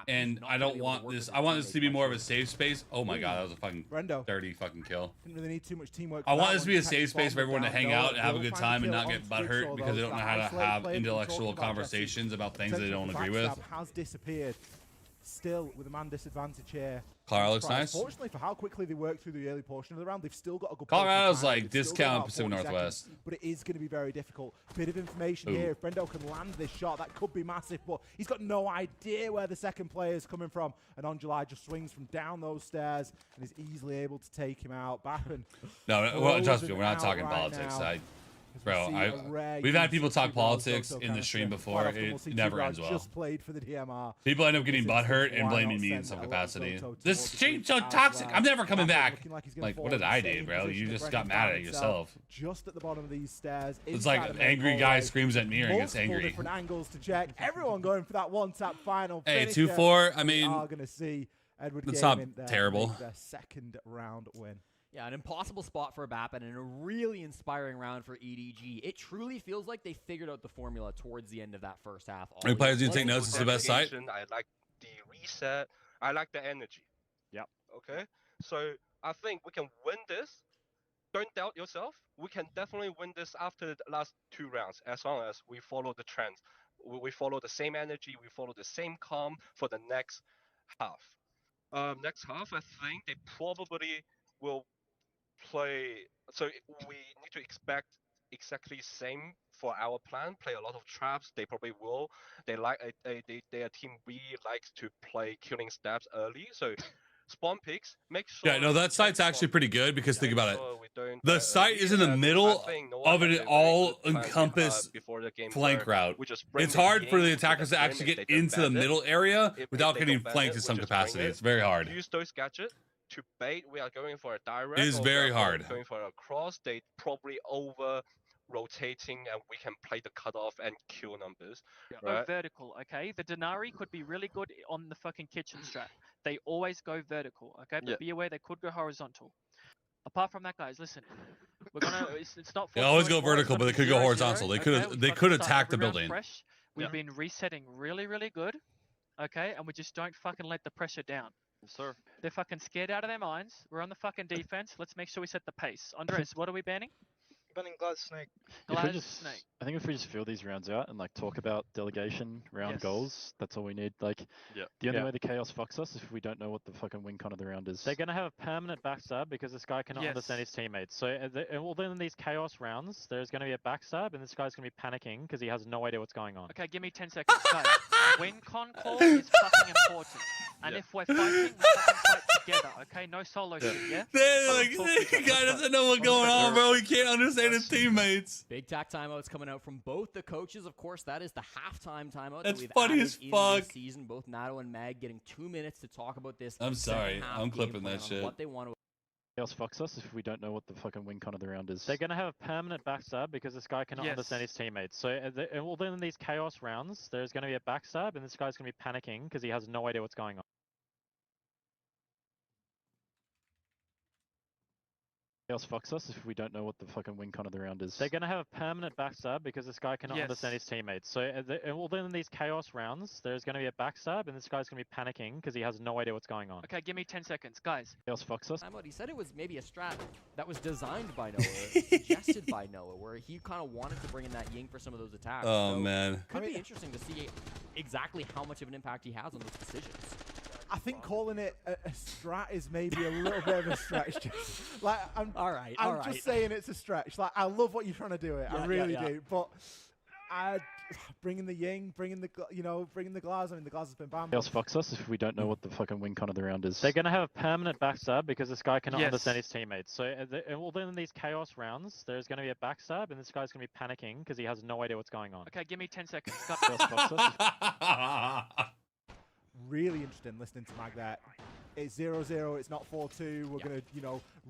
and I don't want this. I want this to be more of a safe space. Oh my god, that was a fucking dirty fucking kill. Didn't really need too much teamwork. I want this to be a safe space for everyone to hang out and have a good time and not get butthurt because they don't know how to have intellectual conversations about things they don't agree with. Has disappeared. Still with a man disadvantage here. Colorado looks nice. Fortunately for how quickly they work through the early portion of the round, they've still got a good. Colorado's like discount Pacific Northwest. Seconds, but it is going to be very difficult. Bit of information here. If Brendo can land this shot, that could be massive, but he's got no idea where the second player is coming from. And On July just swings from down those stairs and is easily able to take him out. Bappen. No, well, trust me, we're not talking politics. Bro, we've had people talk politics in the stream before. It never ends well. Just played for the DMR. People end up getting butthurt and blaming me in some capacity. This stream's so toxic. I'm never coming back. Like, what did I do, bro? You just got mad at yourself. Just at the bottom of these stairs. It's like an angry guy screams at me and gets angry. Different angles to check. Everyone going for that one-tap final. Hey, 2-4. I mean, are going to see Edward it's not terrible. Their second round win. Yeah, an impossible spot for a Bappen and a really inspiring round for EDG. It truly feels like they figured out the formula towards the end of that first half. Any players do take notes? It's the best site. I like the reset. I like the energy. Yep. Okay. So I think we can win this. Don't doubt yourself. We can definitely win this after the last 2 rounds, as long as we follow the trends. We follow the same energy. We follow the same calm for the next half. Next half, I think they probably will play, so we need to expect exactly same for our plan. Play a lot of traps. They probably will. Their team really likes to play killing stabs early. So spawn picks, make sure. Yeah, no, that site's actually pretty good because think about it. The site is in the middle of an all-encompass flank route. It's hard for the attackers to actually get into the middle area without getting flanked in some capacity. It's very hard. Use those gadgets. To bait, we are going for a direct. It is very hard. Going for a cross, they probably over rotating, and we can play the cutoff and kill numbers. Go vertical, okay? The Denari could be really good on the fucking kitchen strat. They always go vertical, okay? But be aware they could go horizontal. Apart from that, guys, listen. We're gonna. It's not. They always go vertical, but they could go horizontal. They could attack the building. We've been resetting really, really good, okay? And we just don't fucking let the pressure down. Sir. They're fucking scared out of their minds. We're on the fucking defense. Let's make sure we set the pace. Andres, what are we banning? Banning Glass Snake. Snake. I think if we just fill these rounds out and like talk about delegation round goals, that's all we need. Like, the only way the chaos fucks us is if we don't know what the fucking win con of the round is. They're gonna have a permanent backstab because this guy cannot understand his teammates. So, well, then in these chaos rounds, there's gonna be a backstab, and this guy's gonna be panicking because he has no idea what's going on. Okay, give me 10 seconds, guys. Win con call is fucking important. And if we're fighting, we fucking fight together, okay? No solo shit, yeah? The guy doesn't know what's going on, bro. He can't understand his teammates. Big tack timeouts coming out from both the coaches. Of course, that is the halftime timeout That's that we've funny added as in fuck. this season. Both Nato and Mag getting 2 minutes to talk about this. I'm sorry. I'm clipping that shit. What they want to. Chaos fucks us if we don't know what the fucking win con of the round is. They're gonna have a permanent backstab because this guy cannot understand his teammates. So, well, then in these chaos rounds, there's gonna be a backstab, and this guy's gonna be panicking because he has no idea what's going on. Chaos fucks us if we don't know what the fucking win con of the round is. They're gonna have a permanent backstab because this guy cannot understand his teammates. So, well, then in these chaos rounds, there's gonna be a backstab, and this guy's gonna be panicking because he has no idea what's going on. Okay, give me 10 seconds, guys. Chaos fucks us. He said it was maybe a strat that was designed by Noah, suggested by Noah, where he kind of wanted to bring in that Ying for some of those attacks. Oh, so man. Could be interesting to see exactly how much of an impact he has on those decisions. I think calling it a strat is maybe a little bit of a stretch. Like, I'm just saying it's a stretch. Like, I love what you're trying to do it. I really do. But bringing the Ying, bringing the Glass. I mean, the Glass has been banned. Chaos fucks us if we don't know what the fucking win con of the round is. They're gonna have a permanent backstab because this guy cannot understand his teammates. So, well, then in these chaos rounds, there's gonna be a backstab, and this guy's gonna be panicking because he has no idea what's going on. Okay, give me 10 seconds. Chaos fucks us. Really interesting listening to Mag there. It's 0-0. It's not 4-2. We're gonna,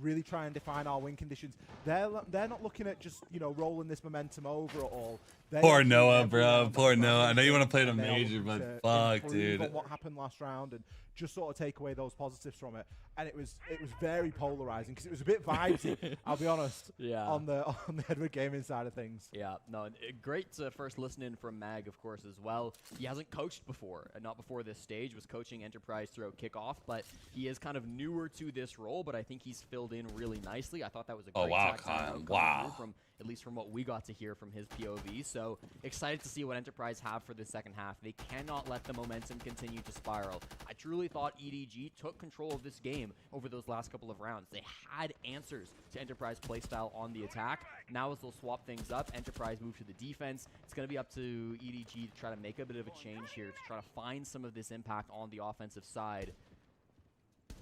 really try and define our win conditions. They're not looking at just, you know, rolling this momentum over at all. Poor Noah, bro. Poor Noah. I know you want to play the major, but fuck, dude. On what happened last round and just sort of take away those positives from it. And it was very polarizing because it was a bit vibesy, I'll be honest, on the Edward Gaming side of things. Yeah, no, great first listening from Mag, of course, as well. He hasn't coached before, not before this stage, was coaching Enterprise throughout kickoff, but he is kind of newer to this role, but I think he's filled in really nicely. I thought that was a great wow. from at least from what we got to hear from his POV. So excited to see what Enterprise have for the second half. They cannot let the momentum continue to spiral. I truly thought EDG took control of this game over those last couple of rounds. They had answers to Enterprise playstyle on the attack. Now as they'll swap things up, Enterprise move to the defense. It's going to be up to EDG to try to make a bit of a change here, to try to find some of this impact on the offensive side.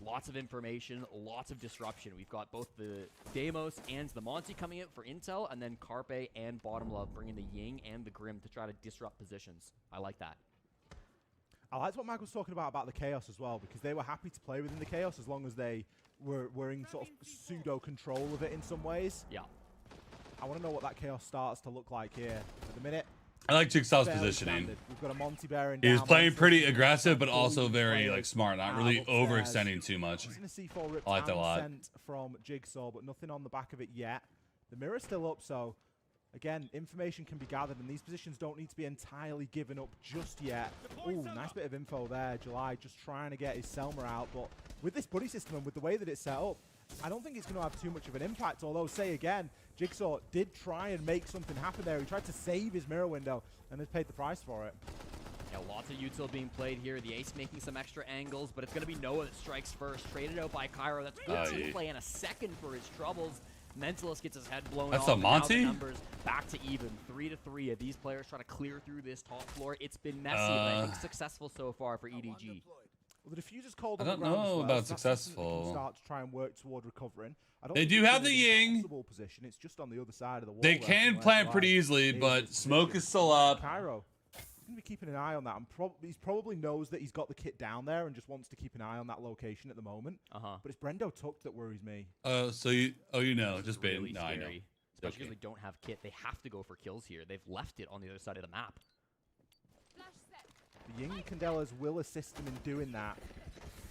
Lots of information, lots of disruption. We've got both the Deimos and the Monty coming in for intel, and then Carpe and Bottom Love bringing the Ying and the Grim to try to disrupt positions. I like that. I liked what Mag was talking about the Chaos as well, because they were happy to play within the Chaos as long as they were in sort of pseudo-control of it in some ways. Yeah. I want to know what that Chaos starts to look like here. At the minute, I like Jigsaw's positioning. Standard. We've got a Monty Bear He's playing pretty aggressive, but also very like smart, not really overextending too much. I like that a lot. From Jigsaw, but nothing on the back of it yet. The mirror's still up, so again, information can be gathered, and these positions don't need to be entirely given up just yet. Ooh, nice bit of info there. July just trying to get his Selma out, but with this buddy system and with the way that it's set up, I don't think it's going to have too much of an impact, although, say again, Jigsaw did try and make something happen there. He tried to save his mirror window and has paid the price for it. Yeah, lots of util being played here. The Ace making some extra angles, but it's going to be Noah that strikes first. Traded out by Cairo. That's good team play and a second for his troubles. Mentalist gets his head blown off. That's a Monty? Now the numbers back to even. 3-3 of these players trying to clear through this top floor. It's been messy, but I think successful so far for EDG. Well, the diffuser's cold. I don't know about successful. Start to try and work toward recovering. They do have the Ying. Position. It's just on the other side of the wall. They can plant pretty easily, but smoke is still up. Cairo, he's going to be keeping an eye on that. He probably knows that he's got the kit down there and just wants to keep an eye on that location at the moment. But it's Brendo Tuck that worries me. So you know, just bait. Really no, I know. Especially because they don't have kit. They have to go for kills here. They've left it on the other side of the map. The Ying Candelas will assist him in doing that.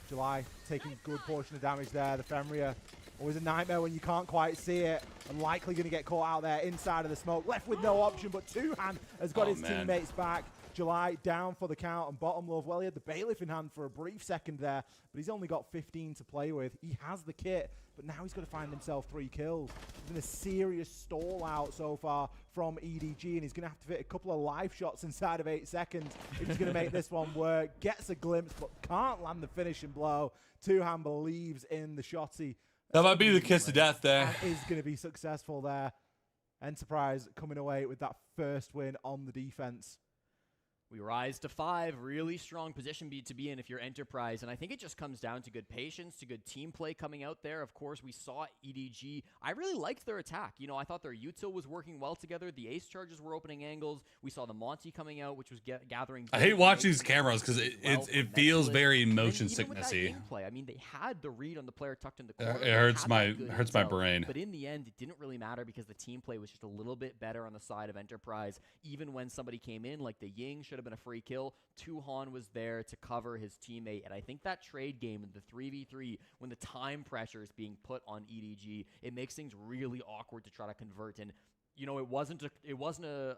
July taking a good portion of damage there. The Fenrir, always a nightmare when you can't quite see it. And likely going to get caught out there inside of the smoke. Left with no option, but Two-Hand has got his teammates back. July down for the count, and Bottom Love, well, he had the bailiff in hand for a brief second there, but he's only got 15 to play with. He has the kit, but now he's got to find himself 3 kills. There's been a serious stall out so far from EDG, and he's going to have to fit a couple of live shots inside of 8 seconds if he's going to make this one work. Gets a glimpse, but can't land the finishing blow. Two-Hand believes in the shotty. That might be the kiss to death there. And is going to be successful there. Enterprise coming away with that first win on the defense. We rise to 5. Really strong position to be in if you're Enterprise. And I think it just comes down to good patience, to good team play coming out there. Of course, we saw EDG. I really liked their attack. You know, I thought their util was working well together. The Ace charges were opening angles. We saw the Monty coming out, which was gathering. I hate watching these cameras because it feels very motion sicknessy. I mean, they had the read on the player tucked in the corner. It hurts my brain. But in the end, it didn't really matter because the team play was just a little bit better on the side of Enterprise. Even when somebody came in, like the Ying should have been a free kill, Two-Han was there to cover his teammate. And I think that trade game in the 3v3, when the time pressure is being put on EDG, it makes things really awkward to try to convert. And you know, it wasn't a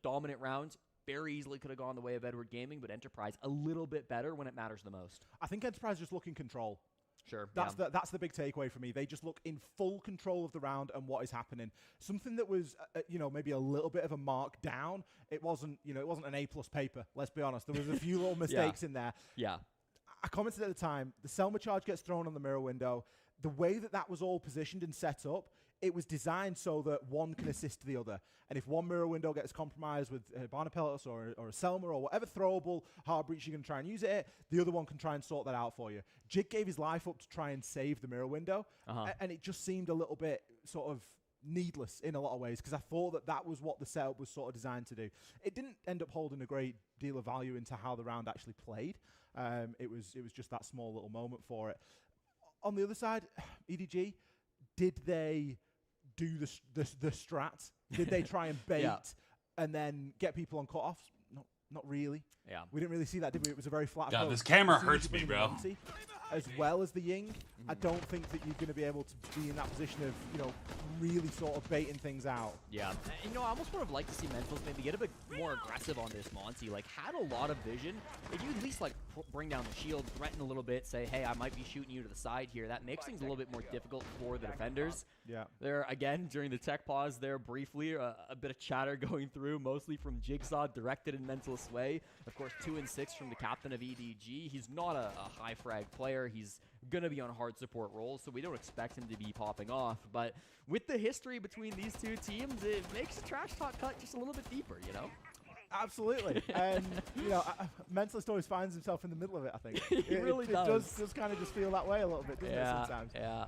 dominant round. Very easily could have gone the way of Edward Gaming, but Enterprise a little bit better when it matters the most. I think Enterprise just look in control. Sure. That's the big takeaway for me. They just look in full control of the round and what is happening. Something that was, you know, maybe a little bit of a mark down. It wasn't, you know, it wasn't an A+ paper. Let's be honest. There was a few little mistakes in there. Yeah. I commented at the time. The Selma charge gets thrown on the mirror window. The way that was all positioned and set up, it was designed so that one can assist the other. And if one mirror window gets compromised with a Barnapelos or a Selma or whatever throwable hard breach you're going to try and use it, the other one can try and sort that out for you. Jig gave his life up to try and save the mirror window, and it just seemed a little bit sort of needless in a lot of ways because I thought that was what the setup was sort of designed to do. It didn't end up holding a great deal of value into how the round actually played. It was just that small little moment for it. On the other side, EDG, did they do the strat? Did they try and bait and then get people on cutoffs? Not really. Yeah. We didn't really see that, did we? It was a very flat God, approach. this camera hurts me, bro. As well as the Ying, I don't think that you're going to be able to be in that position of, you know, really sort of baiting things out. Yeah. And, you know, I almost would have liked to see Mentals maybe get a bit more aggressive on this Monty. Like, had a lot of vision. If you at least, like, bring down the shield, threaten a little bit, say, hey, I might be shooting you to the side here, that makes things a little bit more difficult for the defenders. Yeah. There, again, during the tech pause there, briefly, a bit of chatter going through, mostly from Jigsaw, directed in Mental Sway. Of course, 2 and 6 from the captain of EDG. He's not a high frag player. He's going to be on hard support roles, so we don't expect him to be popping off. But with the history between these two teams, it makes the trash talk cut just a little bit deeper, you know? Absolutely. And, you know, Mentalist always finds himself in the middle of it, I think. It really does. It does kind of just feel that way a little bit, doesn't it, sometimes? Yeah.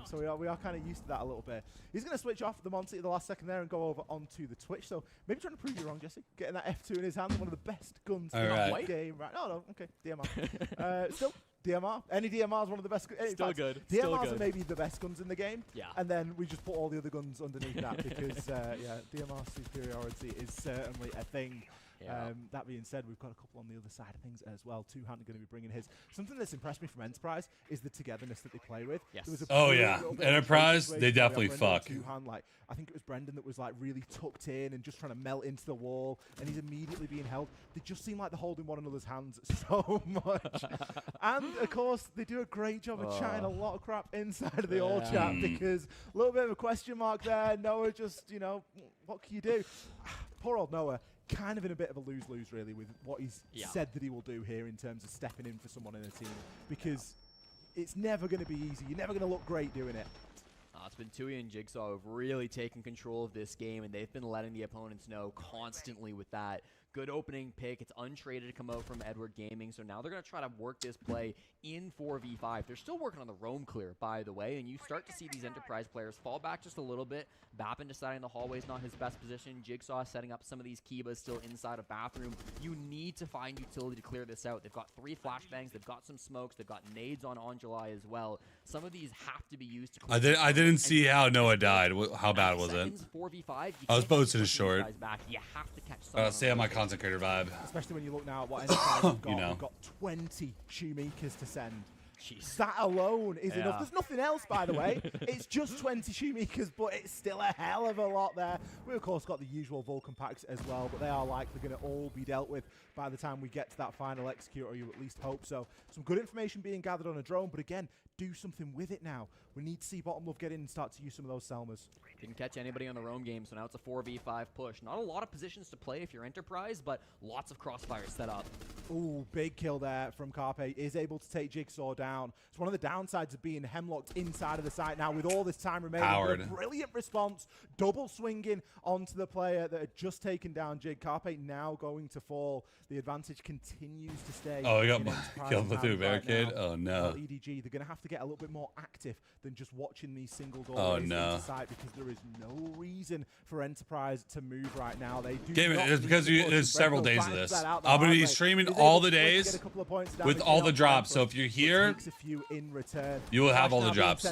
So we are kind of used to that a little bit. He's going to switch off the Monty at the last second there and go over onto the Twitch. So maybe trying to prove you wrong, Jesse. Getting that F2 in his hand, one of the best guns in the game. Right? No, okay, DMR. Still, DMR. Any DMR is one of the best. Still good. DMRs are maybe the best guns in the game. Yeah. And then we just put all the other guns underneath that because, DMR superiority is certainly a thing. Yeah. That being said, we've got a couple on the other side of things as well. Two-Hand are going to be bringing his. Something that's impressed me from Enterprise is the togetherness that they play with. Yes. Enterprise, they definitely fuck. Two-Hand, like, I think it was Brendan that was like really tucked in and just trying to melt into the wall, and he's immediately being held. They just seem like they're holding one another's hands so much. And of course, they do a great job of chatting a lot of crap inside of the all chat because a little bit of a question mark there. Noah just, you know, what can you do? Poor old Noah. Kind of in a bit of a lose-lose, really, with what he's said that he will do here in terms of stepping in for someone in a team, because it's never going to be easy. You're never going to look great doing it. It's been Tui and Jigsaw who've really taken control of this game, and they've been letting the opponents know constantly with that. Good opening pick. It's untraded to come out from Edward Gaming, so now they're going to try to work this play in 4v5. They're still working on the roam clear, by the way, and you start to see these Enterprise players fall back just a little bit. Bappin deciding the hallway is not his best position. Jigsaw setting up some of these Kibas still inside of bathroom. You need to find utility to clear this out. They've got 3 flashbangs. They've got some smokes. They've got nades on July as well. Some of these have to be used to clear. I didn't see how Noah died. How bad was it? 4v5, I was posting a short. You have to catch someone. Stay on my concentrator vibe. Especially when you look now at what Enterprise have got. We've got 20 Shoemakers to send. Jeez. That alone is enough. There's nothing else, by the way. It's just 20 Shoemakers, but it's still a hell of a lot there. We, of course, got the usual Vulcan packs as well, but they are likely going to all be dealt with by the time we get to that final execute, or you at least hope so. Some good information being gathered on a drone, but again, do something with it now. We need to see Bottom Love get in and start to use some of those Selmas. Didn't catch anybody on the roam game, so now it's a 4v5 push. Not a lot of positions to play if you're Enterprise, but lots of crossfires set up. Ooh, big kill there from Carpe. Is able to take Jigsaw down. It's one of the downsides of being hemlocked inside of the site now with all this time remaining. A brilliant response, double swinging onto the player that had just taken down Jig. Carpe now going to fall. The advantage continues to stay. Oh, he got killed through barricade. Oh, no. EDG, they're going to have to get a little bit more active than just watching these single doorways into site, because there is no reason for Enterprise to move right now. They do it's because there's several days of this. I'm going to be streaming all the days with all the drops. So if you're here, you will have all the drops.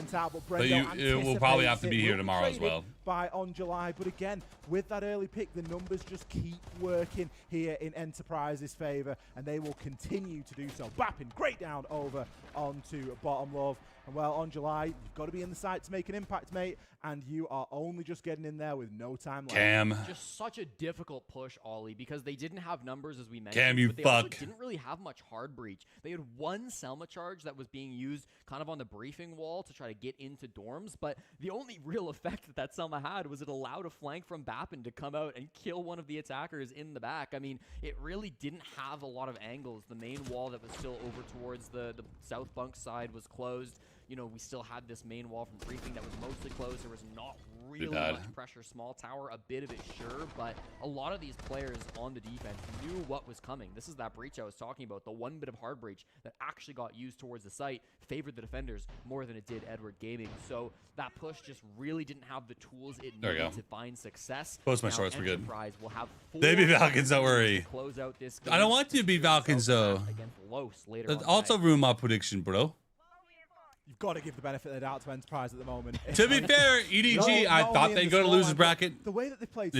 But you will probably have to be here tomorrow as well. By July, but again, with that early pick, the numbers just keep working here in Enterprise's favor, and they will continue to do so. Bapping great down over onto Bottom Love. And well, on July, you've got to be in the site to make an impact, mate, and you are only just getting in there with no time left. Cam. Just such a difficult push, Ollie, because they didn't have numbers, as we mentioned. Cam, you but they also didn't really have much hard breach. They had one Selma charge that was being used kind of on the briefing wall to try to get into dorms, but the only real effect that Selma had was it allowed a flank from Bappin to come out and kill one of the attackers in the back. I mean, it really didn't have a lot of angles. The main wall that was still over towards the south bunk side was closed. You know, we still had this main wall from briefing that was mostly closed. There was not really much pressure. Small tower, a bit of it, sure, but a lot of these players on the defense knew what was coming. This is that breach I was talking about. The one bit of hard breach that actually got used towards the site favored the defenders more than it did Edward Gaming. So that push just really didn't have the tools it needed to find success. Post my shorts, we're good. Will have they beat Falcons, don't worry. Close out this game. I don't want to beat Falcons, though. Against Los later on also ruin my prediction, bro. You've got to give the benefit of the doubt to Enterprise at the moment. To be fair, EDG, I thought they'd go to losers bracket. The way that they played,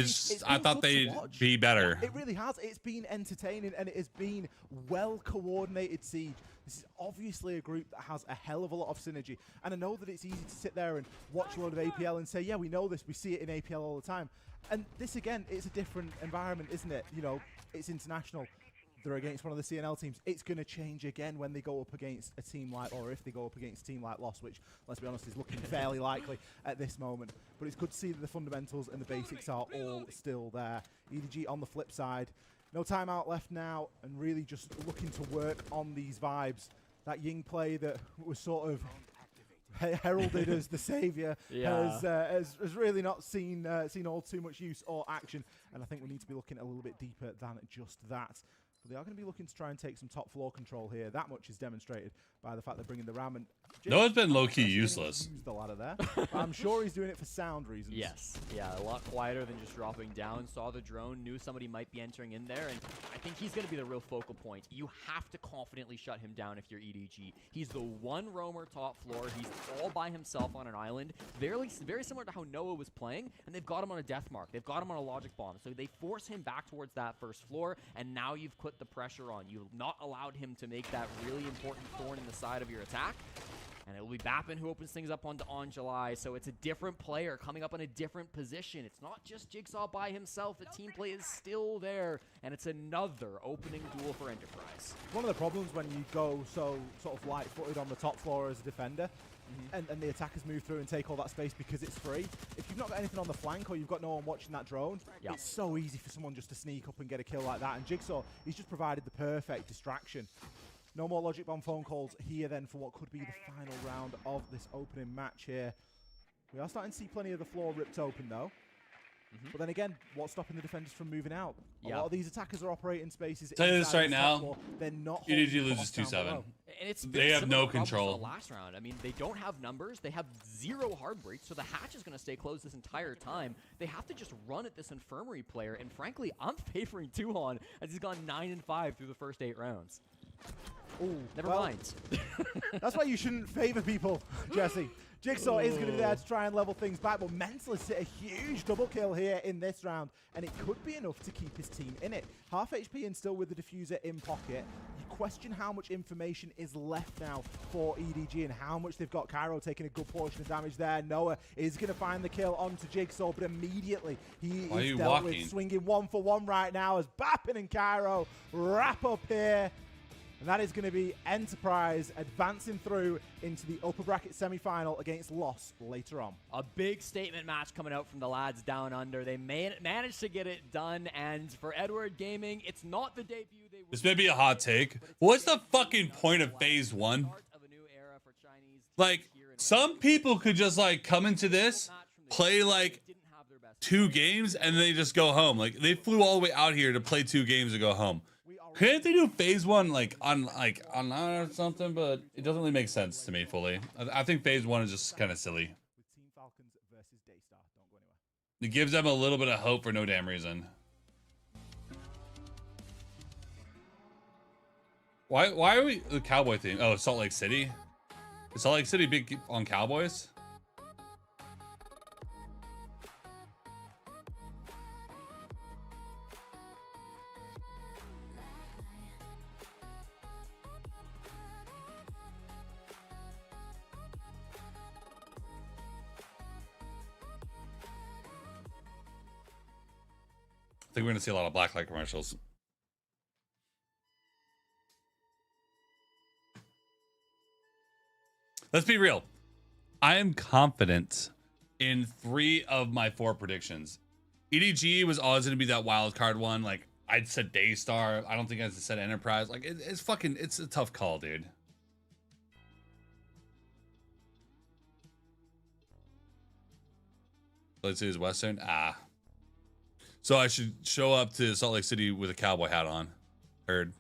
I thought they'd be better. It really has. It's been entertaining and it has been well coordinated siege. This is obviously a group that has a hell of a lot of synergy. And I know that it's easy to sit there and watch a load of APL and say, yeah, we know this. We see it in APL all the time. And this, again, it's a different environment, isn't it? You know, it's international. They're against one of the CNL teams. It's going to change again when they go up against a team like, or if they go up against a team like Lost, which, let's be honest, is looking fairly likely at this moment. But it's good to see that the fundamentals and the basics are all still there. EDG on the flip side. No timeout left now, and really just looking to work on these vibes. That Ying play that was sort of heralded as the savior has really not seen all too much use or action. And I think we need to be looking a little bit deeper than just that. But they are going to be looking to try and take some top floor control here. That much is demonstrated by the fact they're bringing the Ram. And no, it's been low-key useless. Use the ladder there. I'm sure he's doing it for sound reasons. Yes. Yeah, a lot quieter than just dropping down. Saw the drone, knew somebody might be entering in there, and I think he's going to be the real focal point. You have to confidently shut him down if you're EDG. He's the one roamer top floor. He's all by himself on an island. Very similar to how Noah was playing, and they've got him on a death mark. They've got him on a logic bomb. So they force him back towards that first floor, and now you've put the pressure on. You've not allowed him to make that really important thorn in the side of your attack. And it will be Bappin who opens things up onto July. So it's a different player coming up in a different position. It's not just Jigsaw by himself. The team play is still there. And it's another opening duel for Enterprise. One of the problems when you go so sort of light-footed on the top floor as a defender, and the attackers move through and take all that space because it's free. If you've not got anything on the flank or you've got no one watching that drone, it's so easy for someone just to sneak up and get a kill like that. And Jigsaw, he's just provided the perfect distraction. No more logic bomb phone calls here then for what could be the final round of this opening match here. We are starting to see plenty of the floor ripped open though. But then again, what's stopping the defenders from moving out? A lot of these attackers are operating spaces. Tell you this right now, floor. They're not. EDG loses 2-7. They have no control. The last round. I mean, they don't have numbers. They have 0 hard breaks, so the hatch is going to stay closed this entire time. They have to just run at this infirmary player, and frankly, I'm favoring Tuhon as he's gone 9-5 through the first 8 rounds. Ooh, never mind. That's why you shouldn't favor people, Jesse. Jigsaw is going to be there to try and level things back, but Mentalist hit a huge double kill here in this round, and it could be enough to keep his team in it. Half HP and still with the diffuser in pocket. You question how much information is left now for EDG and how much they've got. Cairo taking a good portion of damage there. Noah is going to find the kill onto Jigsaw, but immediately he is dealt with, swinging 1-for-1 right now as Bappin and Cairo wrap up here. And that is going to be Enterprise advancing through into the upper bracket semi-final against Lost later on. A big statement match coming out from the lads down under. They managed to get it done, and for Edward Gaming, it's not the debut they were. This may be a hot take. What's the fucking point of phase 1? Like, some people could just like come into this, play like 2 games, and they just go home. Like, they flew all the way out here to play 2 games and go home. Couldn't they do phase 1 like online or something? But it doesn't really make sense to me fully. I think phase 1 is just kind of silly. It gives them a little bit of hope for no damn reason. Why are we the Cowboy theme? Oh, Salt Lake City. Is Salt Lake City big on Cowboys? I think we're going to see a lot of blacklight commercials. Let's be real. I am confident in 3 of my 4 predictions. EDG was always going to be that wild card one. Like, I'd said Daystar. I don't think I said Enterprise. Like, it's a tough call, dude. Let's see, is Western? Ah. So I should show up to Salt Lake City with a cowboy hat on. Heard.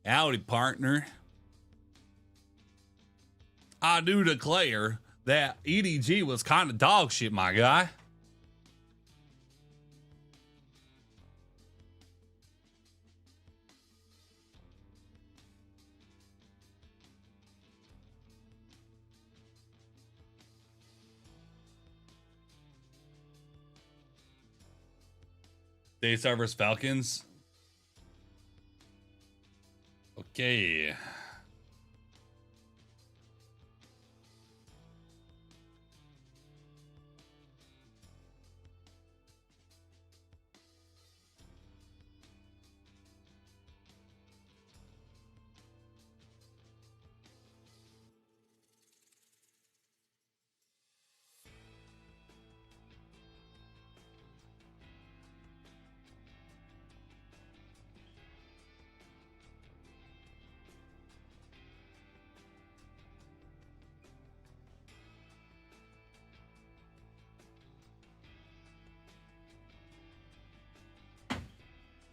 Howdy, partner. I do declare that EDG was kind of dog shit, my guy. Daystar versus Falcons. Okay.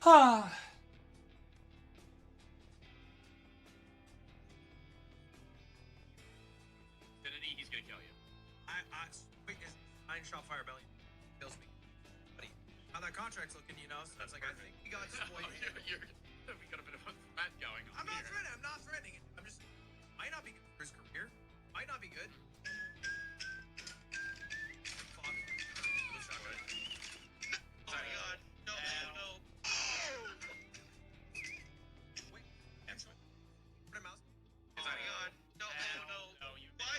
Ah. He's gonna kill you. Wait, is Iron Shot Fire Belly kills me. Buddy, how that contract's looking, you know? So that's like, I think we got some way. We got a bit of a threat going on. I'm not threatening. I'm not threatening. I'm just might not be good for his career. Might not be good. Fuck. Let's not good. Oh my god. No, no. Wait, actually. Put a mouse. Oh my god. No, no, no. You why?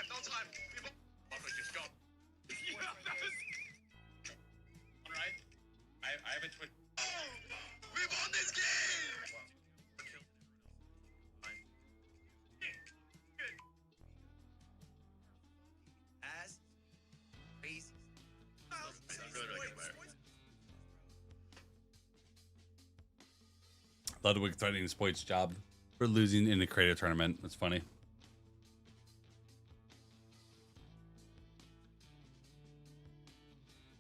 No time. People just go. Alright. I have a twin. Oh! We won this game! Good. As crazy. Really good player. Ludwig threatening his points job for losing in the creative tournament. That's funny.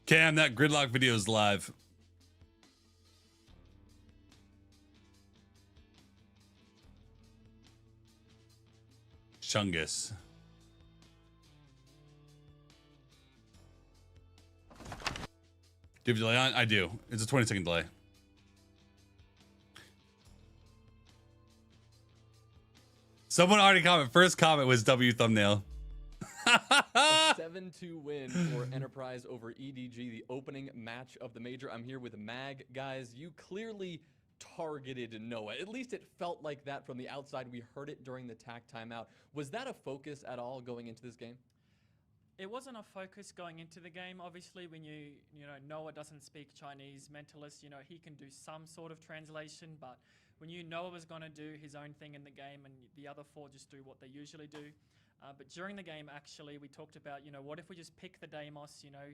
Cam, that gridlock video is live. Chungus. Do you have a delay on? I do. It's a 20-second delay. Someone already commented. First comment was W thumbnail. A 7-2 win for Enterprise over EDG, the opening match of the major. I'm here with Mag. Guys, you clearly targeted Noah. At least it felt like that from the outside. We heard it during the TAC timeout. Was that a focus at all going into this game? It wasn't a focus going into the game. Obviously, when you know, Noah doesn't speak Chinese, Mentalist, you know, he can do some sort of translation, but when you Noah was going to do his own thing in the game and the other four just do what they usually do. But during the game, actually, we talked about, you know, what if we just pick the Deimos, you know,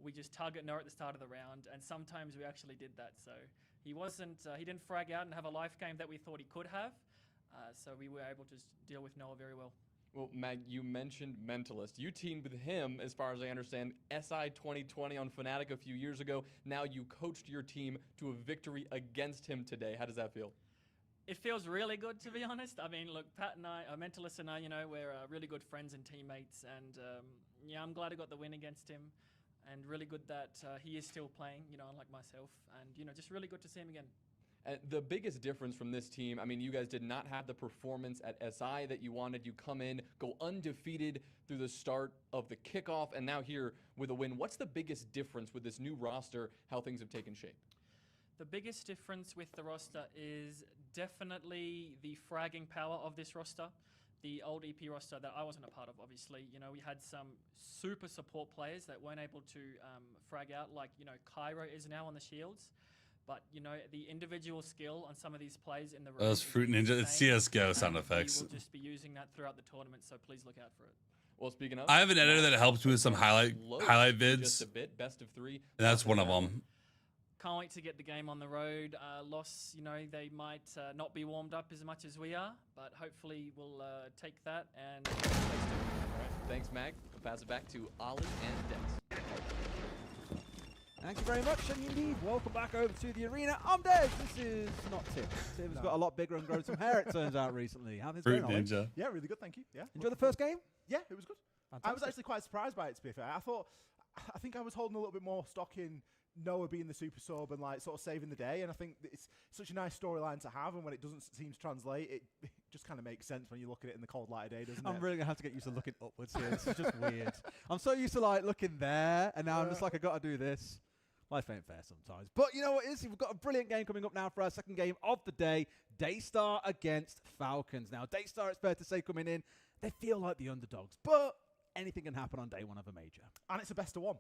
we just target Noah at the start of the round, and sometimes we actually did that. So he didn't frag out and have a life game that we thought he could have. So we were able to deal with Noah very well. Well, Mag, you mentioned Mentalist. You teamed with him, as far as I understand, SI 2020 on Fnatic a few years ago. Now you coached your team to a victory against him today. How does that feel? It feels really good, to be honest. I mean, look, Pat and I, Mentalist and I, you know, we're really good friends and teammates. And, yeah, I'm glad I got the win against him. And really good that he is still playing, you know, unlike myself. And, you know, just really good to see him again. The biggest difference from this team, I mean, you guys did not have the performance at SI that you wanted. You come in, go undefeated through the start of the kickoff, and now here with a win. What's the biggest difference with this new roster, how things have taken shape? The biggest difference with the roster is definitely the fragging power of this roster. The old EP roster that I wasn't a part of, obviously. You know, we had some super support players that weren't able to frag out, like, you know, Cairo is now on the shields. But, you know, the individual skill on some of these plays in the room. Those Fruit Ninja, it's CSGO sound effects. We will just be using that throughout the tournament, so please look out for it. Well, speaking of, I have an editor that helps me with some highlight vids. Just a bit, best of 3. And that's one of them. Can't wait to get the game on the road. Loss, you know, they might not be warmed up as much as we are, but hopefully we'll take that and All right. Thanks, Mag. We'll pass it back to Ollie and Des. Thank you very much, and indeed, welcome back over to the arena. I'm Des. This is not Tim. Tim's got a lot bigger and grown some hair, it turns out, recently. How things Fruit going, Ollie? Ninja. Yeah, really good, thank you. Yeah. Enjoy the first game? Yeah, it was good. Fantastic. I was actually quite surprised by it, to be fair. I think I was holding a little bit more stock in Noah being the super sub and like sort of saving the day, and I think it's such a nice storyline to have. And when it doesn't seem to translate, it just kind of makes sense when you look at it in the cold light of day, doesn't it? I'm really gonna have to get used to looking upwards here. This is just weird. I'm so used to like looking there, and now I'm just like, I gotta do this. Life ain't fair sometimes. But you know what is? We've got a brilliant game coming up now for our second game of the day. Daystar against Falcons. Now, Daystar, it's fair to say, coming in, they feel like the underdogs. But anything can happen on day one of a major. And it's a best of one.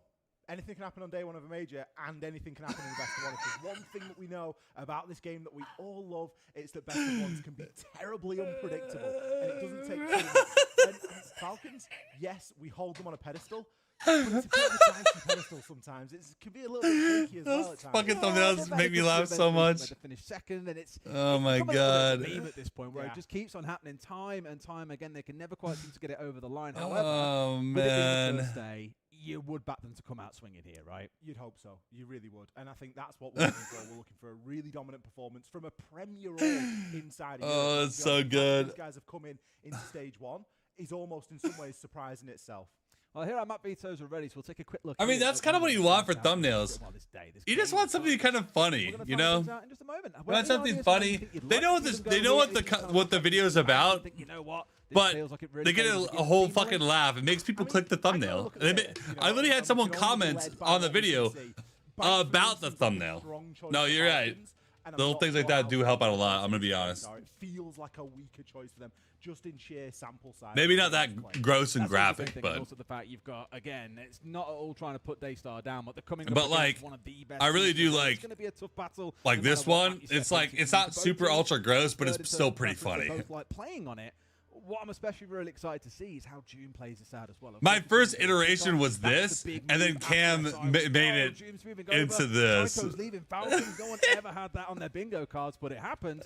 Anything can happen on day one of a major, and anything can happen in the best of one. If there's one thing that we know about this game that we all love, it's that best of ones can be terribly unpredictable. And it doesn't take too much. And Falcons, yes, we hold them on a pedestal. But it's a bit of a dicey pedestal sometimes. It can be a little bit shaky as well at times. Fucking thumbnails make me laugh so much. Finish second, and it's oh my god! It's a meme at this point where it just keeps on happening time and time again. They can never quite seem to get it over the line. However, oh man, with it being the first day, you would back them to come out swinging here, right? You'd hope so. You really would. And I think that's what we're looking for. We're looking for a really dominant performance from a Premier all inside of oh, it's so good. These guys have come into stage one. Is almost in some ways surprising itself. Well, here our map vetoes are ready, so we'll take a quick look. I mean, that's kind of what you want for thumbnails. You just want something kind of funny, you know? In just a moment. You want something funny. They know what this. They know what the video is about. But they get a whole fucking laugh. It makes people click the thumbnail. I literally had someone comment on the video about the thumbnail. No, you're right. Little things like that do help out a lot. I'm gonna be honest. It feels like a weaker choice for them, just in sheer sample size. Maybe not that gross and graphic, but also the fact you've got again, it's not at all trying to put Daystar down, but they're coming. But like, one of the best I really do like. It's gonna be a tough battle. Like this one, it's like it's not super ultra gross, but it's still pretty funny. Both like playing on it. What I'm especially really excited to see is how June plays this out as well. My first iteration was this, and then Cam made it into this. Leaving Falcons. No one ever had that on their bingo cards, but it happened.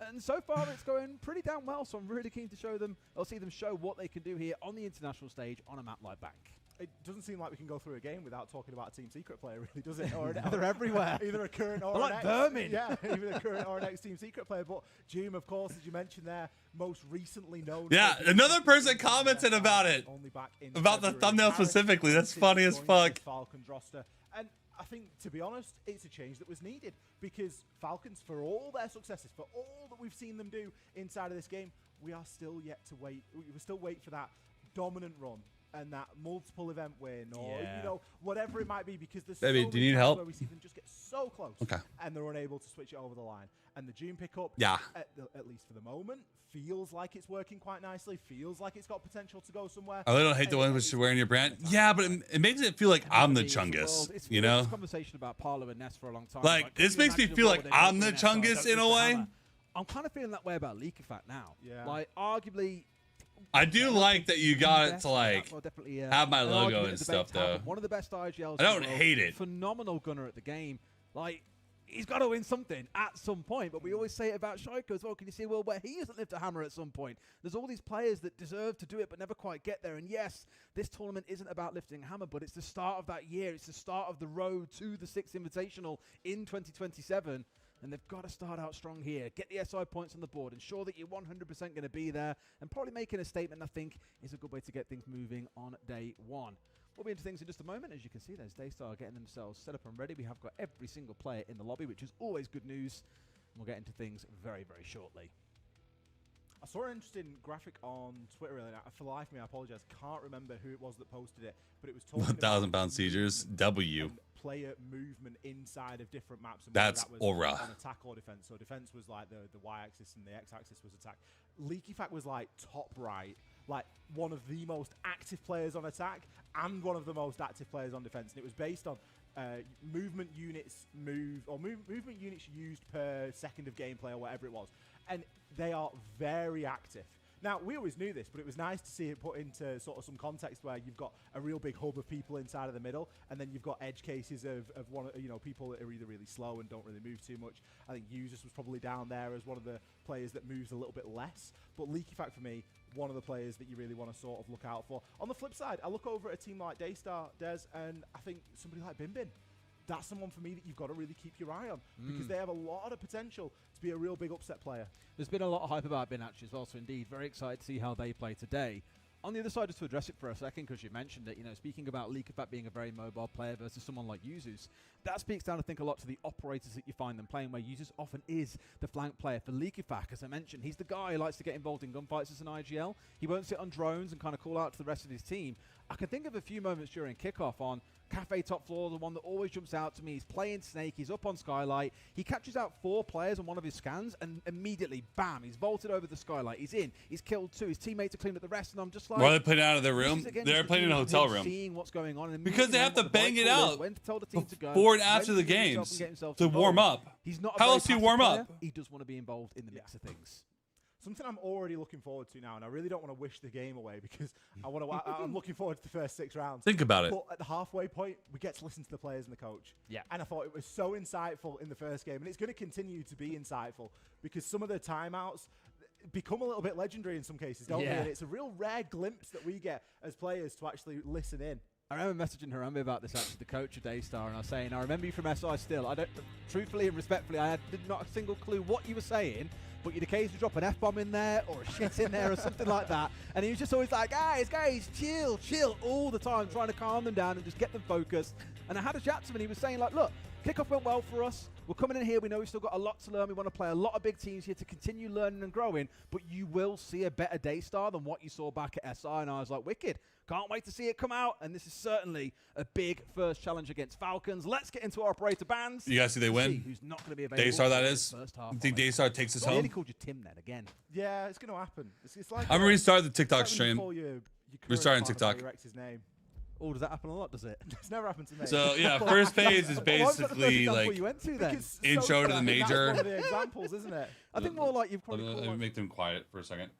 And so far, it's going pretty damn well. So I'm really keen to show them, or see them show what they can do here on the international stage on a map like Bank. It doesn't seem like we can go through a game without talking about a Team Secret player, really, does it? Or they're everywhere. Either a current or like vermin. Yeah, either a current or an ex-Team Secret player. But Doom, of course, as you mentioned there, most recently known. Yeah, another person commented about it. Only back in about the thumbnail specifically. That's funny as fuck. Falcons roster. And I think, to be honest, it's a change that was needed because Falcons, for all their successes, for all that we've seen them do inside of this game, we are still yet to wait. We still wait for that dominant run and that multiple event win, or you know, whatever it might be, because there's so many do you need help? where we see them just get so close, and they're unable to switch it over the line. And the June pickup, at least for the moment, feels like it's working quite nicely. Feels like it's got potential to go somewhere. I really don't hate the ones which are wearing your brand. Yeah, but it makes it feel like I'm the Chungus, you know? This conversation about Parlo and Ness for a long time. Like this makes me feel like I'm the Chungus in a way. I'm kind of feeling that way about Leak Effect now. Yeah. Like arguably. I do like that you got it to like have my logo and stuff though. One of the best IGLs. I don't hate it. Phenomenal gunner at the game. Like he's got to win something at some point. But we always say it about Shaiko as well. Can you see well where he hasn't lived a hammer at some point? There's all these players that deserve to do it but never quite get there. And yes, this tournament isn't about lifting a hammer, but it's the start of that year. It's the start of the road to the 6th Invitational in 2027. And they've got to start out strong here. Get the SI points on the board. Ensure that you're 100% going to be there. And probably making a statement, I think, is a good way to get things moving on day one. We'll be into things in just a moment. As you can see, there's Daystar getting themselves set up and ready. We have got every single player in the lobby, which is always good news. And we'll get into things very, very shortly. I saw an interesting graphic on Twitter earlier. For the life of me, I apologize. Can't remember who it was that posted it, but it was talking 1,000 pound seizures. W. Player movement inside of different maps. And that's that was aura. On attack or defense. So defense was like the y-axis and the x-axis was attack. Leaky Fact was like top right, like one of the most active players on attack and one of the most active players on defense. And it was based on movement units movement units used per second of gameplay or whatever it was. And they are very active. Now, we always knew this, but it was nice to see it put into sort of some context where you've got a real big hub of people inside of the middle, and then you've got edge cases of one, you know, people that are either really slow and don't really move too much. I think Users was probably down there as one of the players that moves a little bit less. But Leaky Fact, for me, one of the players that you really want to sort of look out for. On the flip side, I look over at a team like Daystar, Des, and I think somebody like Bin. That's someone for me that you've got to really keep your eye on because they have a lot of potential to be a real big upset player. There's been a lot of hype about Bin actually as well, so indeed, very excited to see how they play today. On the other side, just to address it for a second, because you mentioned it, speaking about Leakyfat being a very mobile player versus someone like Yuzus, that speaks down, I think, a lot to the operators that you find them playing, where Yuzus often is the flank player for Leakyfat. As I mentioned, he's the guy who likes to get involved in gunfights as an IGL. He won't sit on drones and kind of call out to the rest of his team. I can think of a few moments during kickoff on Cafe Top Floor, the one that always jumps out to me. He's playing Snake, he's up on Skylight. He catches out 4 players on one of his scans, and immediately, bam, he's vaulted over the Skylight. He's in, he's killed 2. His teammates are cleaning up the rest, and I'm just like... Why are they playing out of their room? They're playing in a hotel room. Seeing what's going on, and because they have to bang it out when to tell the team to go, before and after the games to warm up. He's not How else do you warm up? He does want to be involved in the mix of things. Something I'm already looking forward to now, and I really don't want to wish the game away because I'm looking forward to the first 6 rounds. Think about it. But at the halfway point, we get to listen to the players and the coach. Yeah. And I thought it was so insightful in the first game, and it's going to continue to be insightful because some of the timeouts become a little bit legendary in some cases, don't they? And it's a real rare glimpse that we get as players to actually listen in. I remember messaging Harambe about this, actually, the coach of Daystar, and I was saying, I remember you from SI still. Truthfully and respectfully, I did not a single clue what you were saying, but you'd occasionally drop an F-bomb in there or a shit in there or something like that. And he was just always like, guys, chill, all the time, trying to calm them down and just get them focused. And I had a chat to him, and he was saying, like, look, kickoff went well for us. We're coming in here. We know we've still got a lot to learn. We want to play a lot of big teams here to continue learning and growing, but you will see a better Daystar than what you saw back at SI. And I was like, wicked. Can't wait to see it come out. And this is certainly a big first challenge against Falcons. Let's get into our operator bands. You guys see they win? Who's not going to be available? Daystar, that is. First half. You think Daystar takes us home? I nearly called you Tim then again. Yeah, it's going to happen. It's like I'm going to restart the TikTok stream. Restarting TikTok. His name. Oh, does that happen a lot, does it? It's never happened to me. So, yeah, first phase is basically like you went to, then? intro to the major. That's one of the examples, isn't it? I think more like you've probably Let me make them quiet for a second.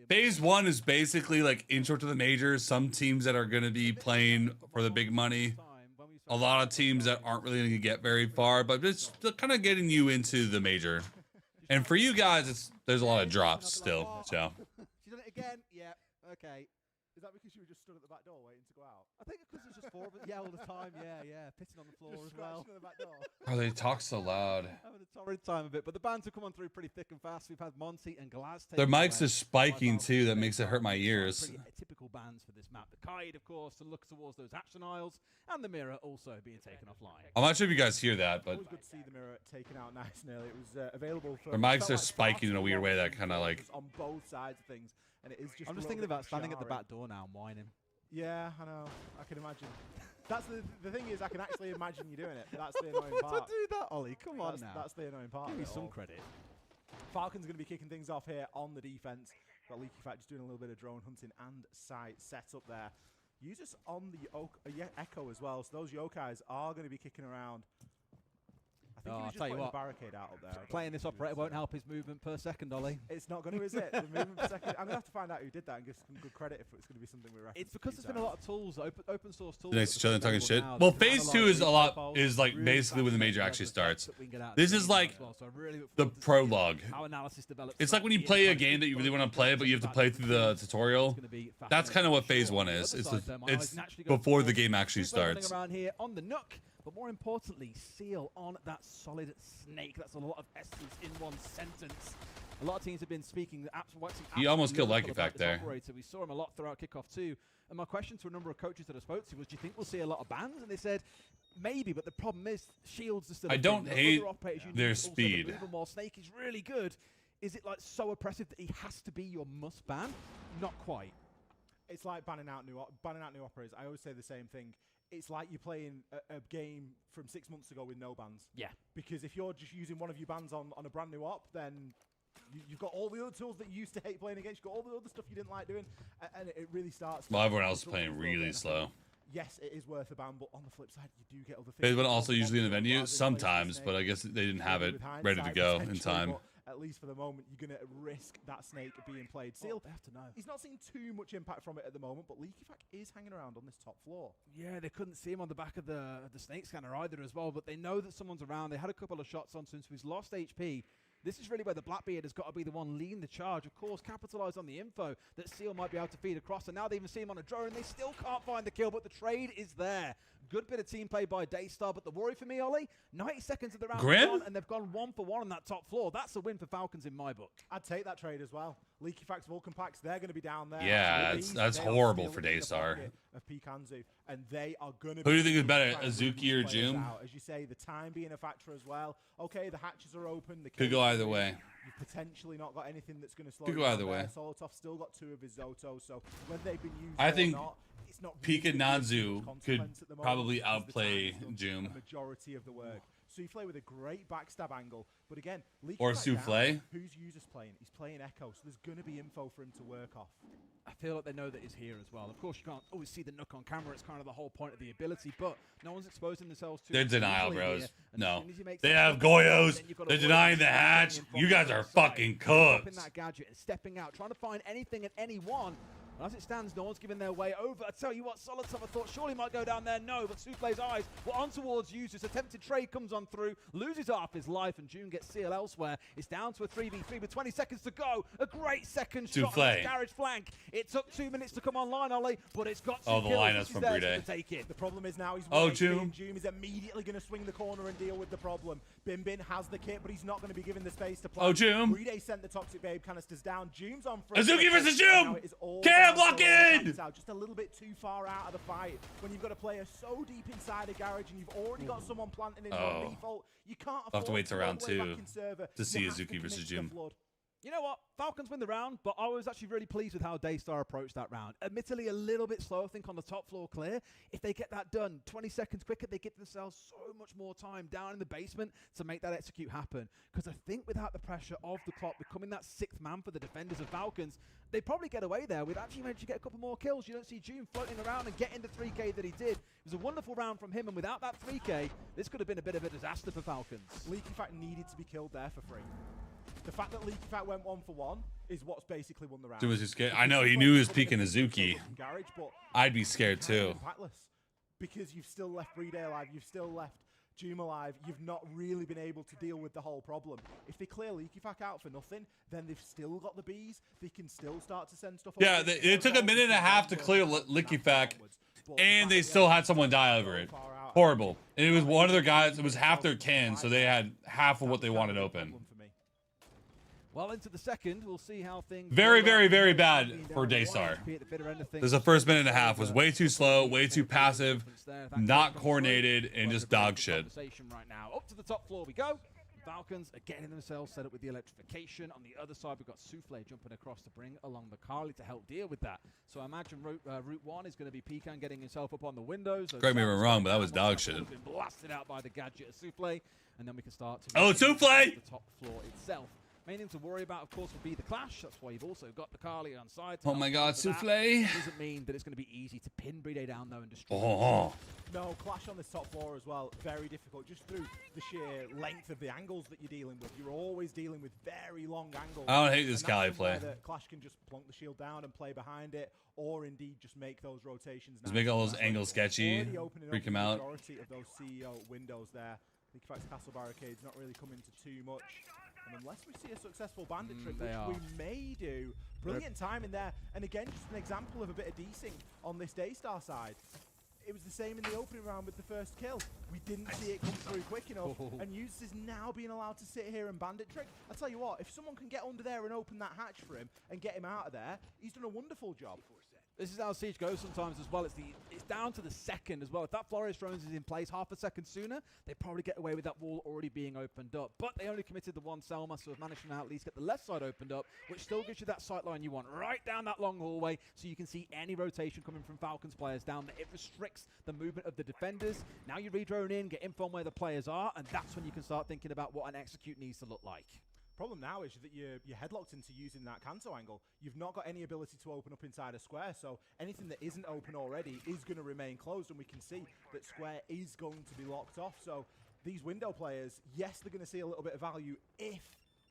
Phase 1 is basically like intro to the majors. Some teams that are going to be playing for the big money. A lot of teams that aren't really going to get very far, but it's kind of getting you into the major. And for you guys, there's a lot of drops still. So. She's done it again. Yeah. Okay. Is that because you were just stood at the back door waiting to go out? I think because there's just 4 of us. Yeah, all the time. Yeah. Pissing on the floor just as well. The back door. Oh, they talk so loud. Having a torrid time of it. But the bands have come on through pretty thick and fast. We've had Monty and Glaz. Their mics are spiking too. That makes it hurt my ears. Pretty typical bands for this map. The Kaid, of course, to look towards those action aisles. And the Mirror also being taken offline. I'm not sure if you guys hear that, but. Always good to see the Mirror taken out nice and early. It was available for. Their mics are spiking in a weird way that kind of like. On both sides of things. And it is just. I'm just thinking about standing at the back door now and whining. Yeah, I know. I can imagine. That's the thing is, I can actually imagine you doing it. That's the annoying part. To do that, Ollie. Come on now. That's the annoying part. Give me some credit. Falcons going to be kicking things off here on the defense. Got Leakyfat just doing a little bit of drone hunting and site set up there. Users on the Echo as well. So those Yokais are going to be kicking around. I think he was just putting a barricade out up there. Playing this operator won't help his movement per second, Ollie. It's not going to, is it? The movement per second. I'm going to have to find out who did that and give some good credit if it's going to be something we reference. It's because there's been a lot of tools, open source tools. Next to each other talking shit. Well, phase 2 is like basically when the major actually starts. This is like the prologue. It's like when you play a game that you really want to play, but you have to play through the tutorial. That's kind of what phase 1 is. It's before the game actually starts. Around here on the Nook. But more importantly, Seal on that solid Snake. That's a lot of essence in one sentence. A lot of teams have been speaking. He almost killed Leakyfat there. We saw him a lot throughout kickoff too. And my question to a number of coaches that I spoke to was, do you think we'll see a lot of bans? And they said, maybe, but the problem is shields are still. I don't hate their speed. While Snake is really good, is it like so oppressive that he has to be your must ban? Not quite. It's like banning out new operators. I always say the same thing. It's like you're playing a game from 6 months ago with no bans. Yeah. Because if you're just using one of your bans on a brand new op, then you've got all the other tools that you used to hate playing against. You've got all the other stuff you didn't like doing. And it really starts. Well, everyone else is playing really slow. Yes, it is worth a ban, but on the flip side, you do get other things. Phase 1 also usually in the venue sometimes, but I guess they didn't have it ready to go in time. At least for the moment, you're going to risk that Snake being played. Seal, they have to know. He's not seeing too much impact from it at the moment, but Leakyfat is hanging around on this top floor. Yeah, they couldn't see him on the back of the Snake scanner either as well, but they know that someone's around. They had a couple of shots on since he's lost HP. This is really where the Blackbeard has got to be the one leading the charge. Of course, capitalise on the info that Seal might be able to feed across, and now they even see him on a drone. They still can't find the kill, but the trade is there. Good bit of team play by Daystar, but the worry for me, Ollie, 90 seconds of the round Grim? one, and they've gone 1 for 1 on that top floor. That's a win for Falcons in my book. I'd take that trade as well. Leaky Facts, Vulcan Packs, they're going to be down there. Yeah, that's horrible for Daystar. Of Pikanzu, and they are going to. Who do you think is better, Azuki or Jum? As you say, the time being a factor as well. Okay, the hatches are open. The could go either way. You've potentially not got anything that's going to slow. Could go either way. Solotov still got 2 of his Zoto, so when they've been used, I think not, it's not Pika Nanzu could probably outplay Jum. Majority of the work. Souffle with a great backstab angle, but again, or Souffle. Who's users playing? He's playing Echo, so there's going to be info for him to work off. I feel like they know that he's here as well. Of course, you can't always see the Nook on camera. It's kind of the whole point of the ability, but no one's exposing themselves to. They're denial, bros. No, they have Goyos. They're denying the hatch. You guys are fucking cooked. That gadget and stepping out, trying to find anything and anyone. As it stands, no one's giving their way over. I tell you what, Solotov, I thought surely might go down there. No, but Souffle's eyes were on towards users. Attempted trade comes on through, loses half his life, and June gets seal elsewhere. It's down to a 3v3 with 20 seconds to go. A great second shot on the garage flank. It took 2 minutes to come online, Ollie, but it's got 2 kills. The lineups from Brede. The problem is now he's June. June is immediately going to swing the corner and deal with the problem. Bin has the kit, but he's not going to be given the space to play. June. Brede sent the Toxic Babe canisters down. June's on front. Azuki versus June. Can't block in. Just a little bit too far out of the fight when you've got a player so deep inside a garage and you've already got someone planting in on default. You can't afford I'll have to wait till round 2 to see Azuki versus Jim. You know what? Falcons win the round, but I was actually really pleased with how Daystar approached that round. Admittedly, a little bit slow, I think, on the top floor clear. If they get that done 20 seconds quicker, they get themselves so much more time down in the basement to make that execute happen. Because I think without the pressure of the clock becoming that 6th man for the defenders of Falcons, they probably get away there with actually managed to get a couple more kills. You don't see June floating around and getting the 3K that he did. It was a wonderful round from him, and without that 3K, this could have been a bit of a disaster for Falcons. Leaky Fact needed to be killed there for free. The fact that Leaky Fact went 1 for 1 is what's basically won the round. Was he scared? I know he knew he was peeking Azuki. I'd be scared too. Because you've still left Brede alive, you've still left Jum alive, you've not really been able to deal with the whole problem. If they clear Leaky Fact out for nothing, then they've still got the bees. They can still start to send stuff. Yeah, it took a minute and a half to clear Leaky Fact, and they still had someone die over it. Horrible. And it was one of their guys. It was half their can, so they had half of what they wanted open. Well, into the second, we'll see how things... Very, very, very bad for Daystar. There's the first minute and a half was way too slow, way too passive, not coordinated, and just dog shit. Right now. Up to the top floor we go. Falcons are getting themselves set up with the electrification. On the other side, we've got Souffle jumping across to bring along the Carly to help deal with that. So I imagine Route 1 is going to be Pecan getting himself up on the windows. Correct me if I'm wrong, but that was dog shit. Been blasted out by the gadget of Souffle, and then we can start to... Souffle! The top floor itself. Main thing to worry about, of course, will be the clash. That's why you've also got the Carly on side. Oh my god, Souffle! Doesn't mean that it's going to be easy to pin Brede down, though, and destroy No, clash on this top floor as well. Very difficult, just through the sheer length of the angles that you're dealing with. You're always dealing with very long angles. I don't hate this Cali play. Clash can just plonk the shield down and play behind it, or indeed just make those rotations. Just make all those angles sketchy, freak him out. Majority of those CEO windows there. Leaky Fact's castle barricade's not really coming to too much. And unless we see a successful bandit trick, which we may do, brilliant time in there. And again, just an example of a bit of desync on this Daystar side. It was the same in the opening round with the first kill. We didn't see it come through quick enough. And Uses is now being allowed to sit here and bandit trick. I tell you what, if someone can get under there and open that hatch for him and get him out of there, he's done a wonderful job. This is how Siege goes sometimes as well. It's down to the second as well. If that Flores drones is in place half a second sooner, they probably get away with that wall already being opened up. But they only committed the one Selma, so have managed to now at least get the left side opened up, which still gives you that sight line you want right down that long hallway, so you can see any rotation coming from Falcons players down there. It restricts the movement of the defenders. Now you re-drone in, get info on where the players are, and that's when you can start thinking about what an execute needs to look like. Problem now is that you're headlocked into using that Kanto angle. You've not got any ability to open up inside a square, so anything that isn't open already is going to remain closed, and we can see that square is going to be locked off. So these window players, yes, they're going to see a little bit of value if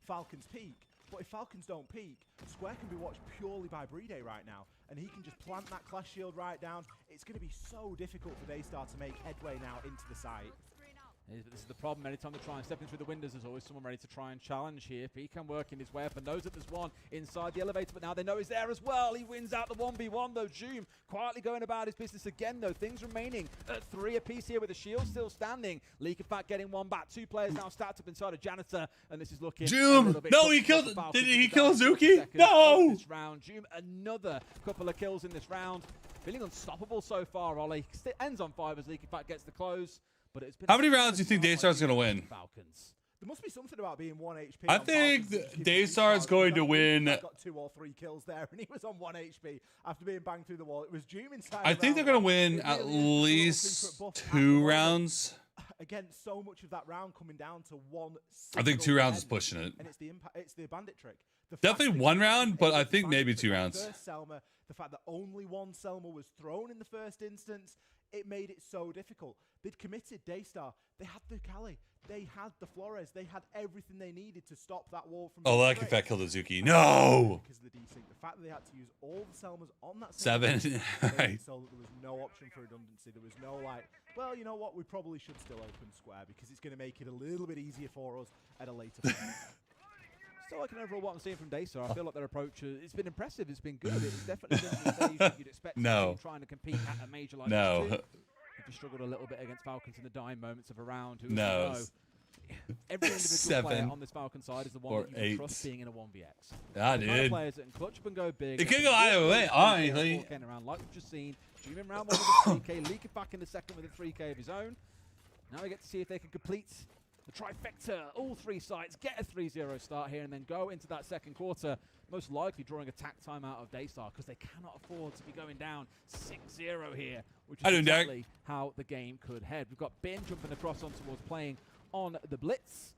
Falcons peak, but if Falcons don't peak, square can be watched purely by Brede right now, and he can just plant that clash shield right down. It's going to be so difficult for Daystar to make headway now into the site. This is the problem. Anytime they try and step in through the windows, there's always someone ready to try and challenge here. Pecan working his way up and knows that there's one inside the elevator, but now they know he's there as well. He wins out the 1v1 though. Zoom quietly going about his business again though. Things remaining at 3 apiece here with the shield still standing. Leak of fact getting one back. 2 players now stacked up inside a janitor, and this is looking Zoom! No, he killed. Did he kill Zuki? No! This round. Zoom another couple of kills in this round. Feeling unstoppable so far, Ollie. Ends on 5 as Leak of fact gets the close. But it's been how many rounds do you think Daystar's going to win? Falcons. There must be something about being 1 HP. I think Daystar's going to win. Got 2 or 3 kills there, and he was on 1 HP after being banged through the wall. It was Doom inside. I think they're going to win at least 2 rounds. Again, so much of that round coming down to one. I think 2 rounds is pushing it. And it's the bandit trick. Definitely 1 round, but I think maybe 2 rounds. Selma, the fact that only 1 Selma was thrown in the first instance, it made it so difficult. They'd committed Daystar. They had the Kali. They had the Flores. They had everything they needed to stop that wall from. Oh, like if that killed Azuki. No. Because of the desync, the fact that they had to use all the Selmas on that 7. So that there was no option for redundancy. There was no well, you know what? We probably should still open square because it's going to make it a little bit easier for us at a later point. Still liking overall what I'm seeing from Daystar. I feel like their approach, it's been impressive. It's been good. It's definitely been the stage you'd expect to be trying to compete at a major like this too. If you struggled a little bit against Falcons in the dying moments of a round, who knows? Every individual player on this Falcon side is the one that you trust being in a 1vx. Yeah, dude. Players that can clutch up and go big. It could go either way, honestly. Around, like we've just seen. Doom in round 1 with a 3k, Leak back in the second with a 3k of his own. Now we get to see if they can complete the trifecta, all 3 sites, get a 3-0 start here, and then go into that second quarter, most likely drawing attack time out of Daystar, because they cannot afford to be going down 6-0 here, which is exactly how the game could head. We've got Ben jumping across on towards playing on the Blitz.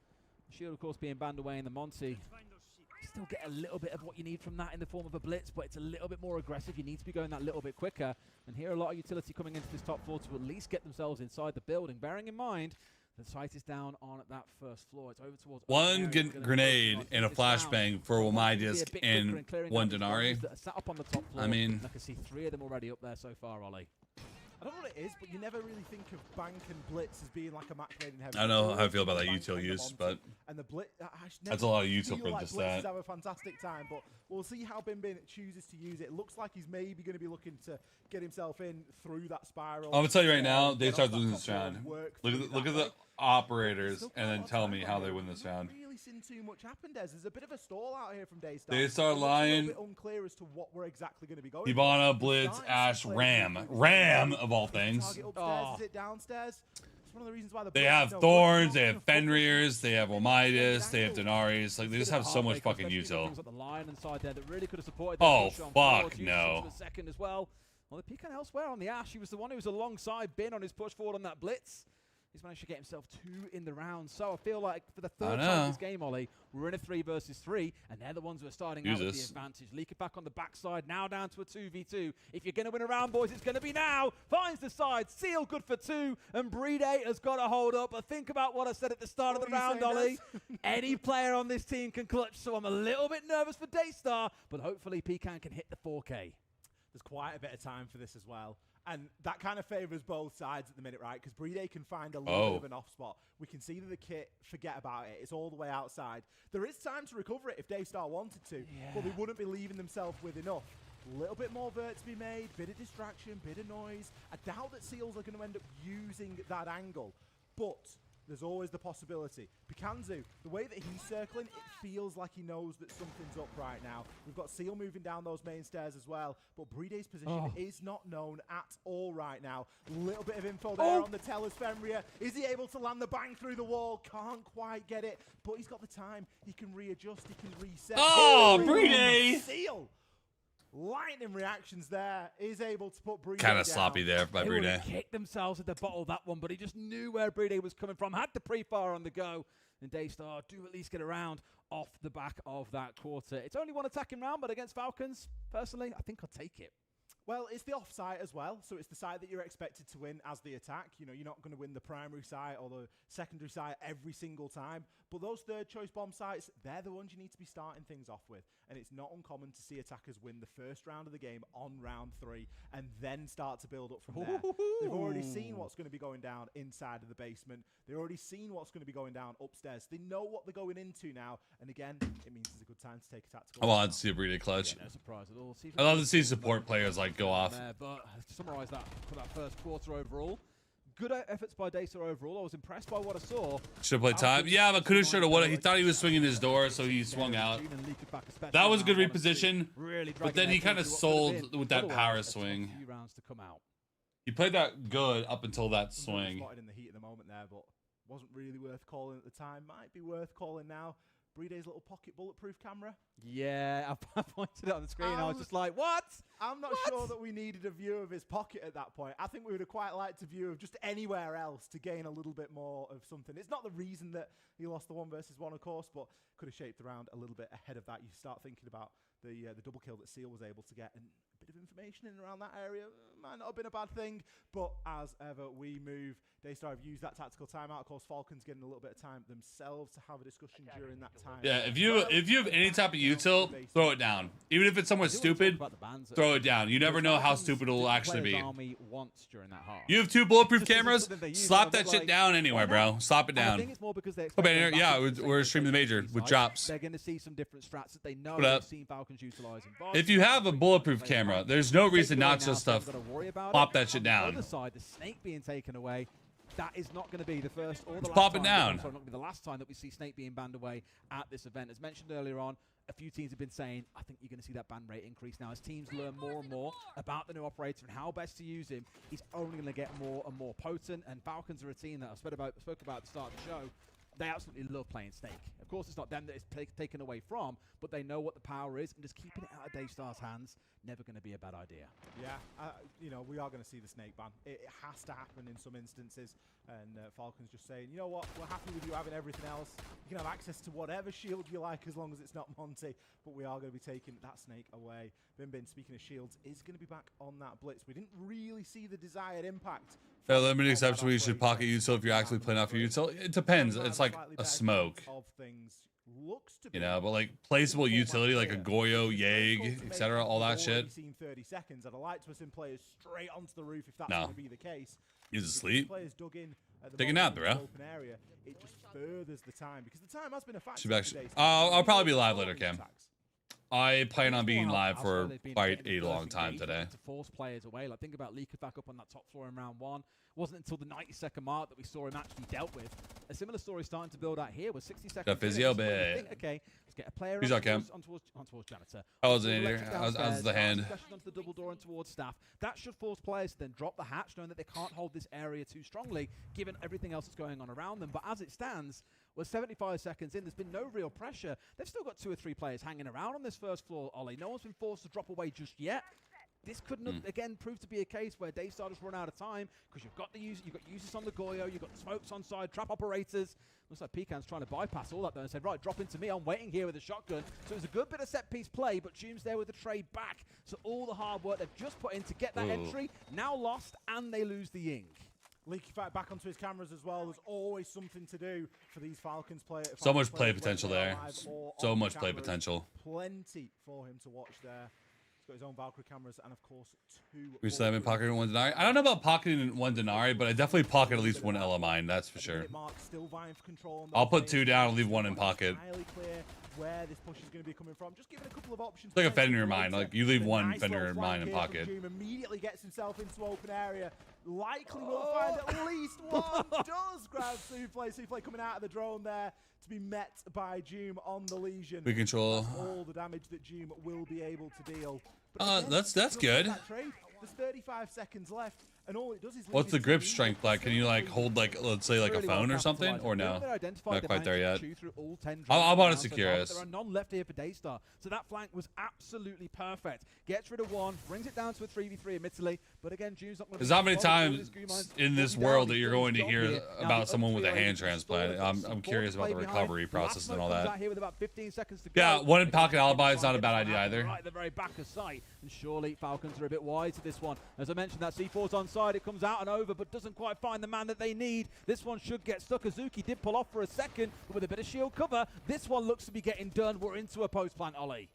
The shield, of course, being banned away in the Monty. You still get a little bit of what you need from that in the form of a Blitz, but it's a little bit more aggressive. You need to be going that little bit quicker. And here, a lot of utility coming into this top floor to at least get themselves inside the building, bearing in mind the site is down on that first floor. It's over towards 1 grenade and a flashbang for my disc and 1 Denari. Sat up on the top floor. I mean, I can see 3 of them already up there so far, Ollie. I don't know what it is, but you never really think of Bank and Blitz as being like a match made in heaven. I don't know how I feel about that util use, but and the Blitz, that's a lot of util for just that. Have a fantastic time, but we'll see how Bin chooses to use it. It looks like he's maybe going to be looking to get himself in through that spiral. I'm gonna tell you right now, they start losing this round. Look at the operators, and then tell me how they win this round. Really seen too much happen, Des. There's a bit of a stall out here from Daystar. Daystar lying. It's a bit unclear as to what we're exactly going to be going. Hibana, Blitz, Ash, Ram of all things. Target upstairs, is it downstairs? It's one of the reasons why they have Thorns, they have Fenrirs, they have Omidus, they have Denaris. Like, they just have so much fucking util. Oh, fuck no. Second as well. Well, they're peeking elsewhere on the Ash. He was the one who was alongside Bin on his push forward on that Blitz. He's managed to get himself 2 in the round. So I feel like for the 3rd time in this game, Ollie, we're in a 3 versus 3, and they're the ones who are starting out with the advantage. Leak it back on the backside, now down to a 2v2. If you're going to win a round, boys, it's going to be now. Finds the side, Seal good for 2, and Breed 8 has got to hold up. But think about what I said at the start of the round, Ollie. Any player on this team can clutch, so I'm a little bit nervous for Daystar, but hopefully Pecan can hit the 4K. There's quite a bit of time for this as well. And that kind of favours both sides at the minute, right? Because Breede can find a little bit of an off spot. We can see that the kit, forget about it. It's all the way outside. There is time to recover it if Daystar wanted to, but they wouldn't be leaving themselves with enough. A little bit more vert to be made, bit of distraction, bit of noise. I doubt that Seals are going to end up using that angle, but there's always the possibility. Picanzu, the way that he's circling, it feels like he knows that something's up right now. We've got Seal moving down those main stairs as well, but Breede's position is not known at all right now. A little bit of info there on the Tellers Fenrir. Is he able to land the bang through the wall? Can't quite get it, but he's got the time. He can readjust, he can reset. Oh, Breede! Seal! Lightning reactions there, is able to put Breede kind of sloppy there by Breede. They kicked themselves at the bottle that one, but he just knew where Breede was coming from, had the pre-fire on the go, and Daystar do at least get around off the back of that quarter. It's only one attacking round, but against Falcons, personally, I think I'll take it. Well, it's the off-site as well, so it's the site that you're expected to win as the attack. You know, you're not going to win the primary site or the secondary site every single time, but those third-choice bomb sites, they're the ones you need to be starting things off with, and it's not uncommon to see attackers win the first round of the game on round 3 and then start to build up from there. They've already seen what's going to be going down inside of the basement. They've already seen what's going to be going down upstairs. They know what they're going into now, and again, it means it's a good time to take a tactical. I want to see a Breeder clutch. Yeah, no surprise at all. I love to see support players like go off. But to summarize that for that first quarter overall, good efforts by Daystar overall. I was impressed by what I saw. Should have played time. Yeah, but could have, should have, would have. He thought he was swinging his door, so he swung out. That was a good reposition, but then he kind of sold with that power swing. He played that good up until that swing. Spotted in the heat of the moment there, but wasn't really worth calling at the time. Might be worth calling now. Breeday's little pocket bulletproof camera. Yeah, I pointed it on the screen. I was just like, what? I'm not sure that we needed a view of his pocket at that point. I think we would have quite liked a view of just anywhere else to gain a little bit more of something. It's not the reason that he lost the 1 versus 1, of course, but could have shaped the round a little bit ahead of that. You start thinking about the double kill that Seal was able to get, and a bit of information in and around that area might not have been a bad thing, but as ever, we move. Daystar have used that tactical timeout. Of course, Falcons getting a little bit of time themselves to have a discussion during that time. Yeah, if you have any type of util, throw it down. Even if it's somewhere stupid, throw it down. You never know how stupid it will actually be. You have 2 bulletproof cameras, slap that shit down anywhere, bro. Slap it down. Yeah, we're streaming the major with drops. They're going to see some different strats that they know they've seen Falcons utilizing. If you have a bulletproof camera, there's no reason not to just pop that shit down. On the other side, the snake being taken away. That is not going to be the first or the last pop it time. down. Sorry, not going to be the last time that we see Snake being banned away at this event. As mentioned earlier on, a few teams have been saying, I think you're going to see that ban rate increase now. As teams learn more and more about the new operator and how best to use him, he's only going to get more and more potent. And Falcons are a team that I spoke about at the start of the show. They absolutely love playing Snake. Of course, it's not them that it's taken away from, but they know what the power is, and just keeping it out of Daystar's hands, never going to be a bad idea. Yeah, you know, we are going to see the Snake ban. It has to happen in some instances, and Falcons just saying, you know what, we're happy with you having everything else. You can have access to whatever shield you like as long as it's not Monty, but we are going to be taking that Snake away. Bin, speaking of shields, is going to be back on that blitz. We didn't really see the desired impact. The limited exception where you should pocket util if you're actually playing off your util. It depends. It's like a smoke. You know, but like placeable utility like a Goyo, Yeg, etc., all that shit. Seen 30 seconds. I'd like to send players straight onto the roof if that's No. going to be the case. He's asleep. Players dug in at the Take a nap, moment in bro. the open area. It just furthers the time because the time has been a factor. Should be actually, I'll probably be live later, Cam. I plan on being live for quite a long time today. To force players away. Like, think about Leaker back up on that top floor in round 1. Wasn't until the 92nd mark that we saw him actually dealt with. A similar story starting to build out here with 60 seconds. Got physio, babe. Okay, let's get a player He's on out, Cam. towards Janitor. I wasn't in here. I was the hand. Onto the double door and towards staff. That should force players to then drop the hatch, knowing that they can't hold this area too strongly, given everything else that's going on around them. But as it stands, we're 75 seconds in. There's been no real pressure. They've still got 2 or 3 players hanging around on this first floor, Ollie. No one's been forced to drop away just yet. This could not, again, prove to be a case where Daystar just run out of time because you've got users on the Goyo, you've got the smokes on side, trap operators. Looks like Pecan's trying to bypass all that though and said, right, drop into me. I'm waiting here with a shotgun. So it was a good bit of set piece play, but Tume's there with the trade back. So all the hard work they've just put in to get that entry, now lost, and they lose the ink. Leaky Fight back onto his cameras as well. There's always something to do for these Falcons players. So much play potential there. So much play potential. Plenty for him to watch there. Got his own Valkyrie cameras and of course 2. We still haven't pocketed 1 Denari. I don't know about pocketing 1 Denari, but I definitely pocket at least 1 LMI, that's for sure. I'll put 2 down and leave 1 in pocket. Where this push is going to be coming from, just giving a couple of options. It's like a Fender in mind. Like you leave 1 Fender in mind in pocket. Immediately gets himself into open area. Likely will find at least 1. Does grab Souffle. Souffle coming out of the drone there to be met by Doom on the Legion. We control all the damage that Doom will be able to deal. That's good. There's 35 seconds left, And all it does is What's the grip strength like? Can you like hold like, let's say like a phone or something, or no? Not quite there yet. I'm honestly curious. There are none left here for Daystar, so that flank was absolutely perfect. Gets rid of one, brings it down to a 3v3 admittedly, but again, June's not going to. There's not many times in this world that you're going to hear about someone with a hand transplant. I'm curious about the recovery process and all that. Yeah, one in pocket alibi is not a bad idea either. Right at the very back of sight, and surely Falcons are a bit wide to this one. As I mentioned, that C4's on side, it comes out and over, but doesn't quite find the man that they need. This one should get stuck. Azuki did pull off for a second, but with a bit of shield cover, this one looks to be getting done. We're into a post plant, Ollie.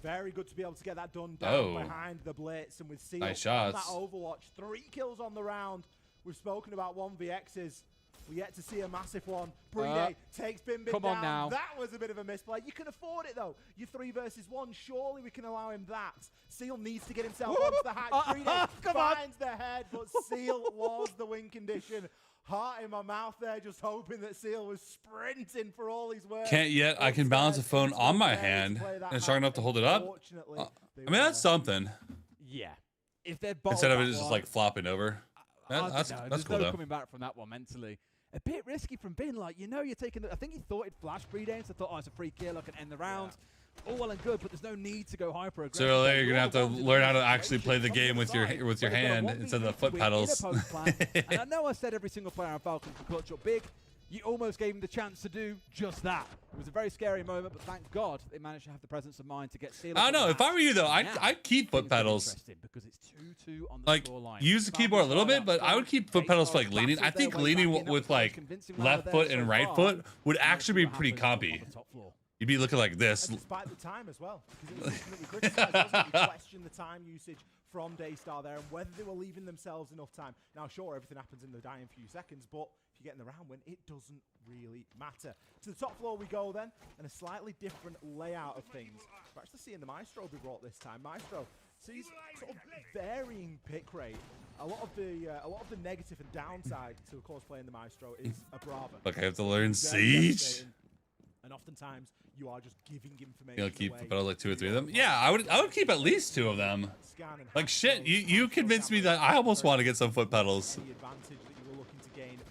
Very good to be able to get that done down behind the blitz, and with Seal nice shots. That Overwatch, 3 kills on the round. We've spoken about 1vx's. We're yet to see a massive one. Brede takes Bin down. On now. That was a bit of a misplay. You can afford it though. You're 3 versus 1. Surely we can allow him that. Seal needs to get himself onto the hatch. Brede finds the head, but Seal was the win condition. Heart in my mouth there, just hoping that Seal was sprinting for all his work. Can't yet. I can balance a phone on my hand and strong enough to hold it up. I mean, that's something. Yeah. If they're instead of it just like flopping over. That's cool though. Coming back from that one mentally. A bit risky from Bin, like, you know, you're taking I think he thought he'd flash Brede, so thought, oh, it's a free kill, I can end the round. All well and good, but there's no need to go hyper aggressive. So there you're gonna have to learn how to actually play the game with your hand instead of the foot pedals. And I know I said every single player on Falcon can clutch up big. You almost gave him the chance to do just that. It was a very scary moment, but thank God they managed to have the presence of mind to get Seal. I don't know. If I were you though, I'd keep foot pedals. Because it's 2-2 on the like use the keyboard a little bit, but I would keep foot pedals for like leaning. I think leaning with like left foot and right foot would actually be pretty compy. You'd be looking like this. Despite the time as well, because it was something that we criticized, wasn't it? We questioned the time usage from Daystar there and whether they were leaving themselves enough time. Now, sure, everything happens in the dying few seconds, but if you're getting the round win, it doesn't really matter. To the top floor we go then, and a slightly different layout of things. We're actually seeing the Maestro be brought this time. Maestro sees sort of varying pick rate. A lot of the negative and downside to, of course, playing the Maestro is a Brava. Look, I have to learn Siege. And oftentimes you are just giving information. You'll keep about like 2 or 3 of them. Yeah, I would keep at least 2 of them. Like shit, you convinced me that I almost want to get some foot pedals.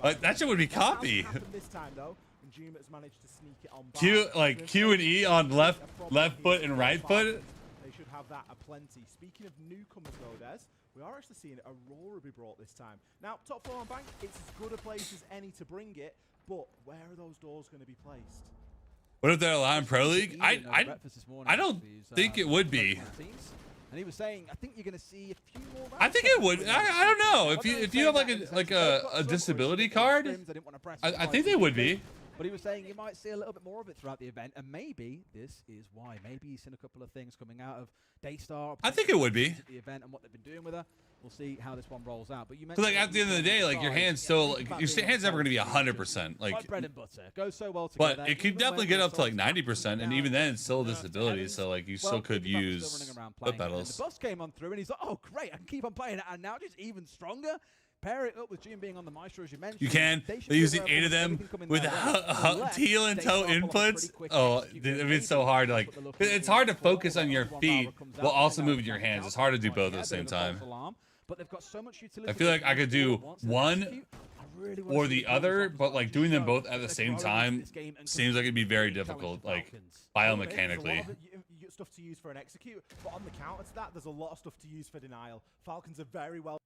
Like that shit would be copy. Q and E on left foot and right foot. They should have that aplenty. Speaking of newcomers though, Des, we are actually seeing Aurora be brought this time. Now, top floor on bank, it's as good a place as any to bring it, but where are those doors going to be placed? What if they're allowed Pro League? I don't think it would be. And he was saying, I think you're going to see a few more. I think it would. I don't know. If you have like a disability card, I think they would be. But he was saying you might see a little bit more of it throughout the event, and maybe this is why. Maybe he's seen a couple of things coming out of Daystar. I think it would be. The event and what they've been doing with her. We'll see how this one rolls out. But you mentioned, like at the end of the day, like your hand's still, like, your hand's never going to be 100%. Like bread and butter goes so well together. But it could definitely get up to like 90%, and even then, it's still a disability. So like you still could use foot pedals. The bus came on through, and he's like, "Oh great, I can keep on playing it." And now just even stronger. Pair it up with June being on the Maestro, as you mentioned. You can. They're using 8 of them with heel and toe inputs. Oh, I mean, it's so hard. Like, it's hard to focus on your feet while also moving your hands. It's hard to do both at the same time. But they've got so much utility. I feel like I could do one or the other, but like doing them both at the same time seems like it'd be very difficult, like biomechanically. Stuff to use for an execute, but on the counter to that, there's a lot of stuff to use for denial. Falcons are very well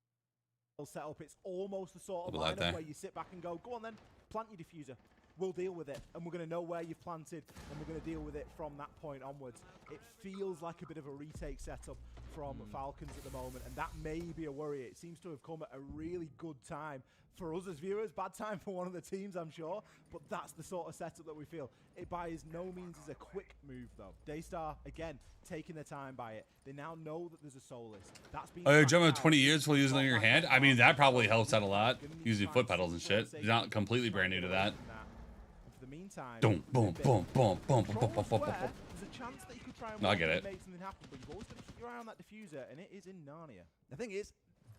set up. It's almost the sort of lineup where you sit back and go on then, plant your diffuser. We'll deal with it, and we're going to know where you've planted, and we're going to deal with it from that point onwards. It feels like a bit of a retake setup from Falcons at the moment, and that may be a worry. It seems to have come at a really good time for us as viewers. Bad time for one of the teams, I'm sure, but that's the sort of setup that we feel. It by no means is a quick move, though. Daystar, again, taking their time by it. They now know that there's a Solus. That's been you're jumping 20 years while using it on your hand? I mean, that probably helps out a lot, using foot pedals and shit. You're not completely brand new to that. For the meantime, boom, boom, boom, boom, boom, boom, boom, boom, boom. There's a chance that you could try and I get it. make something happen, but you've always got to keep your eye on that diffuser, and it is in Narnia. The thing is,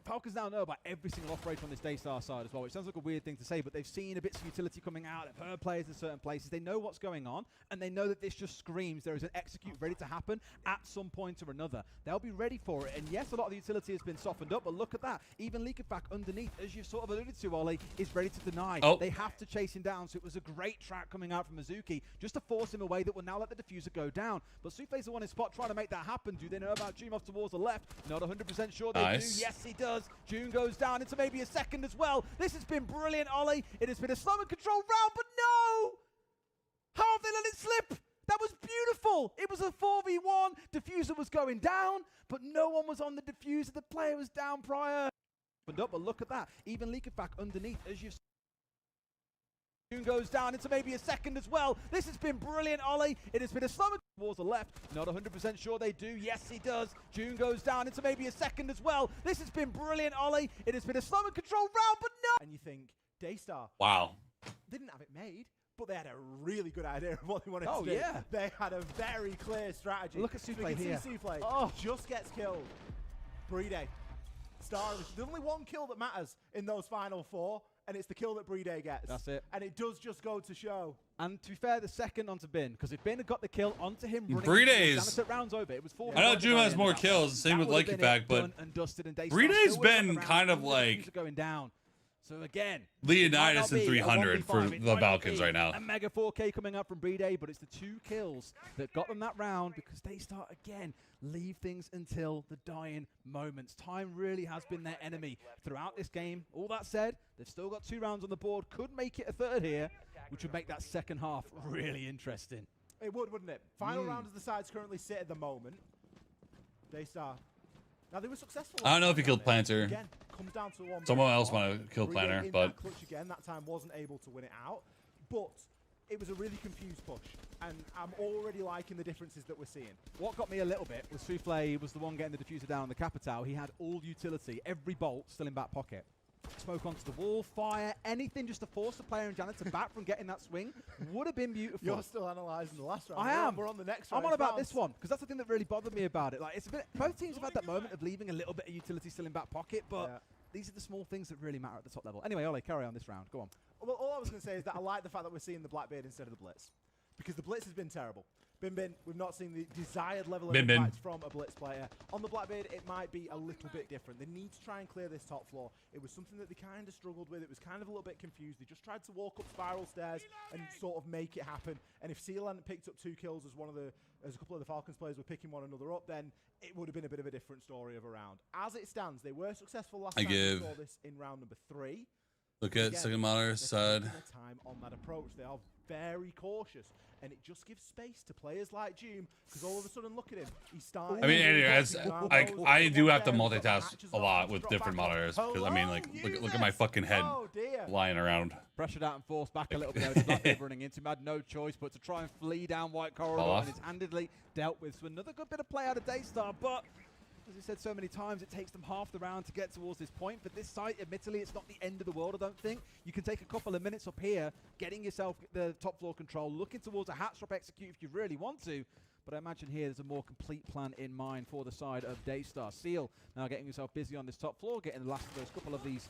Falcons now know about every single operator on this Daystar side as well, which sounds like a weird thing to say, but they've seen a bit of utility coming out. They've heard players in certain places. They know what's going on, and they know that this just screams there is an execute ready to happen at some point or another. They'll be ready for it, and yes, a lot of the utility has been softened up, but look at that. Even Leak back underneath, as you've sort of alluded to, Ollie, is ready to deny. Oh. They have to chase him down, so it was a great track coming out from Mizuki just to force him away that will now let the diffuser go down. But Souffle's the one in spot trying to make that happen. Do they know about June off towards the left? Not 100% sure they do. Yes, he does. June goes down into maybe a second as well. This has been brilliant, Ollie. It has been a slow and controlled round, but no! How have they let it slip? That was beautiful. It was a 4v1. Diffuser was going down, but no one was on the diffuser. The player was down prior. But look at that. Even Leak back underneath, as you've June goes down into maybe a second as well. This has been brilliant, Ollie. It has been a slow towards the left. Not 100% sure they do. Yes, he does. June goes down into maybe a second as well. This has been brilliant, Ollie. It has been a slow and controlled round, but no. And you think, Daystar. Wow. Didn't have it made, but they had a really good idea of what they wanted Oh, to do. yeah. They had a very clear strategy. Look at Souffle here. Souffle just gets killed. Brede. Star. There's only one kill that matters in those final four, and it's the kill that Brede gets. That's it. And it does just go to show. And to be fair, the second onto Bin, because if Bin had got the kill onto him, Brede's. rounds over. It was 4. I know June has more kills, same with Lucky Pack, but Brede's been kind of like going down. So again, Leonidas in 300 for the Falcons right now. A mega 4K coming up from Brede, but it's the 2 kills that got them that round because they start again, leave things until the dying moments. Time really has been their enemy throughout this game. All that said, they've still got 2 rounds on the board. Could make it a third here, which would make that second half really interesting. It would, wouldn't it? Final round as the sides currently sit at the moment. Daystar. Now they were successful. I don't know if he killed Planter. Again, comes down to one. Someone else want to kill Planter, but that clutch again, that time wasn't able to win it out. But it was a really confused push, and I'm already liking the differences that we're seeing. What got me a little bit was Souffle was the one getting the diffuser down on the Capitao. He had all utility, every bolt still in back pocket. Smoke onto the wall, fire, anything just to force the player and Janitor back from getting that swing would have been beautiful. You're still analysing the last round. I am. We're on the next round. I'm on about this one because that's the thing that really bothered me about it. Like, it's a bit. Both teams have had that moment of leaving a little bit of utility still in back pocket, but these are the small things that really matter at the top level. Anyway, Ollie, carry on this round. Go on. Well, all I was going to say is that I like the fact that we're seeing the Blackbeard instead of the Blitz, because the Blitz has been terrible. Bin, we've not seen the desired level of impact from a Blitz player. On the Blackbeard, it might be a little bit different. They need to try and clear this top floor. It was something that they kind of struggled with. It was kind of a little bit confused. They just tried to walk up spiral stairs and sort of make it happen. And if Seal hadn't picked up 2 kills as a couple of the Falcons players were picking one another up, then it would have been a bit of a different story of a round. As it stands, they were successful last time. We saw this in round number 3. Look at second monitor side. Time on that approach, they are very cautious, and it just gives space to players like June, because all of a sudden, look at him, he's starting. I mean, anyway, I do have to multitask a lot with different monitors because I mean, like, look at my fucking head lying around. Pressured out and forced back a little bit. Blackbeard running into him, had no choice but to try and flee down White Corridor, and it's handedly dealt with. So another good bit of play out of Daystar, but as we said so many times, it takes them half the round to get towards this point. But this site, admittedly, it's not the end of the world, I don't think. You can take a couple of minutes up here, getting yourself the top floor control, looking towards a hat drop execute if you really want to. But I imagine here there's a more complete plan in mind for the side of Daystar. Seal now getting himself busy on this top floor, getting the last of those couple of these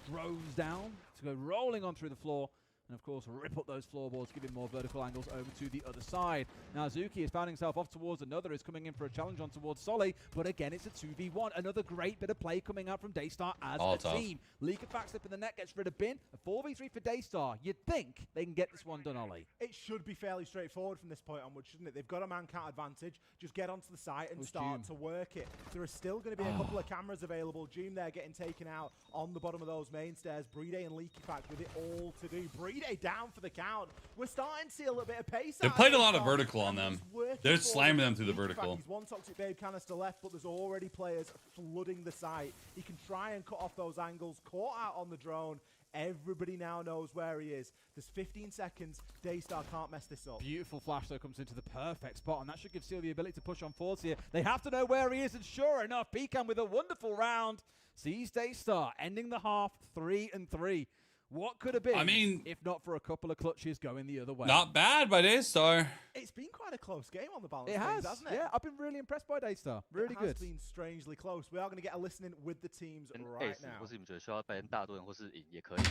drones down to go rolling on through the floor. And of course, rip up those floorboards, giving more vertical angles over to the other side. Now, Zuki has found himself off towards another, is coming in for a challenge on towards Solly, but again, it's a 2v1. Another great bit of play coming out from Daystar as a team. Leak of backslip in the net, gets rid of Bin. A 4v3 for Daystar. You'd think they can get this one done, Ollie. It should be fairly straightforward from this point onwards, shouldn't it? They've got a man count advantage. Just get onto the site and start to work it. There are still going to be a couple of cameras available. June there getting taken out on the bottom of those main stairs. Brede and Leaky Fact with it all to do. Brede down for the count. We're starting to see a little bit of pace. They played a lot of vertical on them. They're slamming them through the vertical. He's one Toxic Babe canister left, but there's already players flooding the site. He can try and cut off those angles. Caught out on the drone. Everybody now knows where he is. There's 15 seconds. Daystar can't mess this up. Beautiful flash, though, comes into the perfect spot, and that should give Seal the ability to push on forwards here. They have to know where he is, and sure enough, Pecan with a wonderful round sees Daystar ending the half 3-3. What could have been, I mean, if not for a couple of clutches going the other way? Not bad by Daystar. It's been quite a close game on the balance. It has, hasn't it? Yeah, I've been really impressed by Daystar. Really good. It has been strangely close. We are going to get a listening with the teams right now. 或是你们觉得需要ban 大盾或是赢也可以，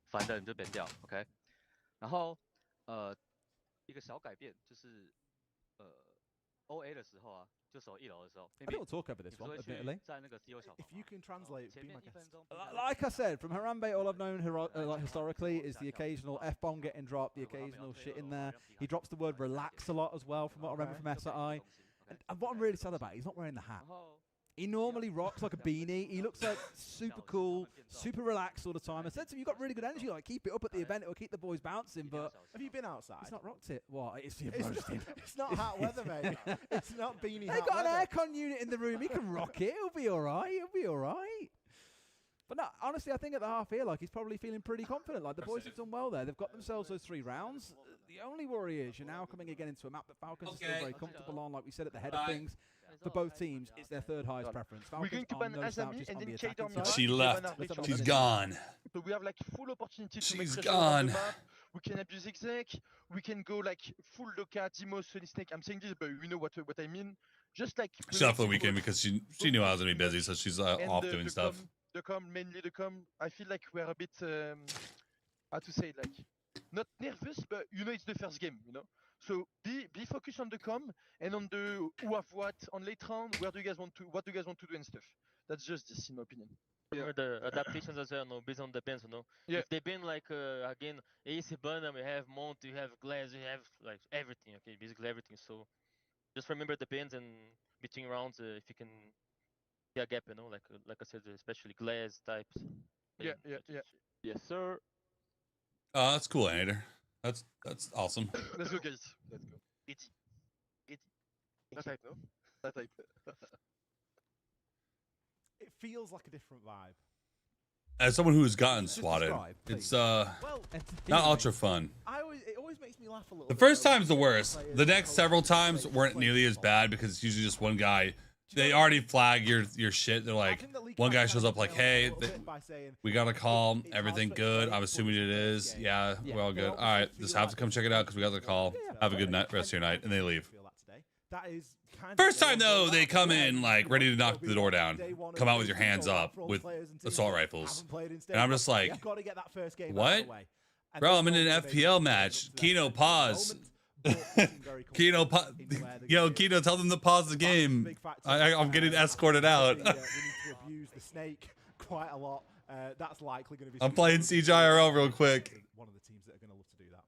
反正就 ban 掉 ，OK。然后一个小改变就是OA 的时候啊，就守1楼的时候 I don't talk over this one, admittedly. 在那个 CO 小房 If you can translate, be my guest. Like I said, from Harambe, all I've known like historically is the occasional F-bomb getting dropped, the occasional shit in there. He drops the word relax a lot as well, from what I remember from SI. And what I'm really sad about, he's not wearing the hat. He normally rocks like a beanie. He looks like super cool, super relaxed all the time. I said to him, you've got really good energy. Like, keep it up at the event. It'll keep the boys bouncing. But have you been outside? He's not rocked it. What? It's not hot weather, mate. It's not beanie They hot got weather. an aircon unit in the room. He can rock it. He'll be all right. He'll be all right. But no, honestly, I think at the half here, like, he's probably feeling pretty confident. Like, the boys have done well there. They've got themselves those 3 rounds. The only worry is you're now coming again into a map that Falcons are still very comfortable on. Like we said at the head of things, for both teams, it's their 3rd highest preference. We're going to ban Azami and then Kate on She left. She's gone. So we have like full opportunity to make She's pressure on gone. the map. We can abuse exec. We can go like full Loka, Demos, Sunny Snake. I'm saying this, but you know what I mean. Just like She's off for the weekend because she knew I was gonna be busy, so she's off doing stuff. Mainly the com. I feel like we're a bit how to say it, like not nervous, but you know it's the first game, you know. So be focused on the com and on the who have what on late round. What do you guys want to do and stuff. That's just this, in my opinion. Remember the adaptations as well, no, based on the bands, no. Yeah. If they've been like again, AC Burnham, we have Mont, you have Glass, you have like everything, okay, basically everything. So just remember the bands and between rounds, if you can see a gap, you know, like I said, especially Glass types. Yeah. Yes, sir. That's cool, Anator. That's awesome. Let's go, guys. Let's go. Easy. That type, no? That type. It feels like a different vibe. As someone who's gotten swatted, describe, it's well, not ultra fun. It always makes me laugh a little. The first time's the worst. The next several times weren't nearly as bad because it's usually just one guy. They already flag your shit. They're like, one guy shows up like, hey, we got a call, everything good. I'm assuming it is. Yeah, we're all good. All right, just have to come check it out because we got the call. Have a good night, rest of your night, and they leave. That is First time though, they come in like ready to knock the door down. Come out with your hands up with assault rifles, and I'm just like, what? Bro, I'm in an FPL match. Kino, pause. Kino, Kino, tell them to pause the game. I'm getting escorted out. We need to abuse the snake quite a lot. That's likely going to be. I'm playing CGIRL real quick. One of the teams that are going to love to do that.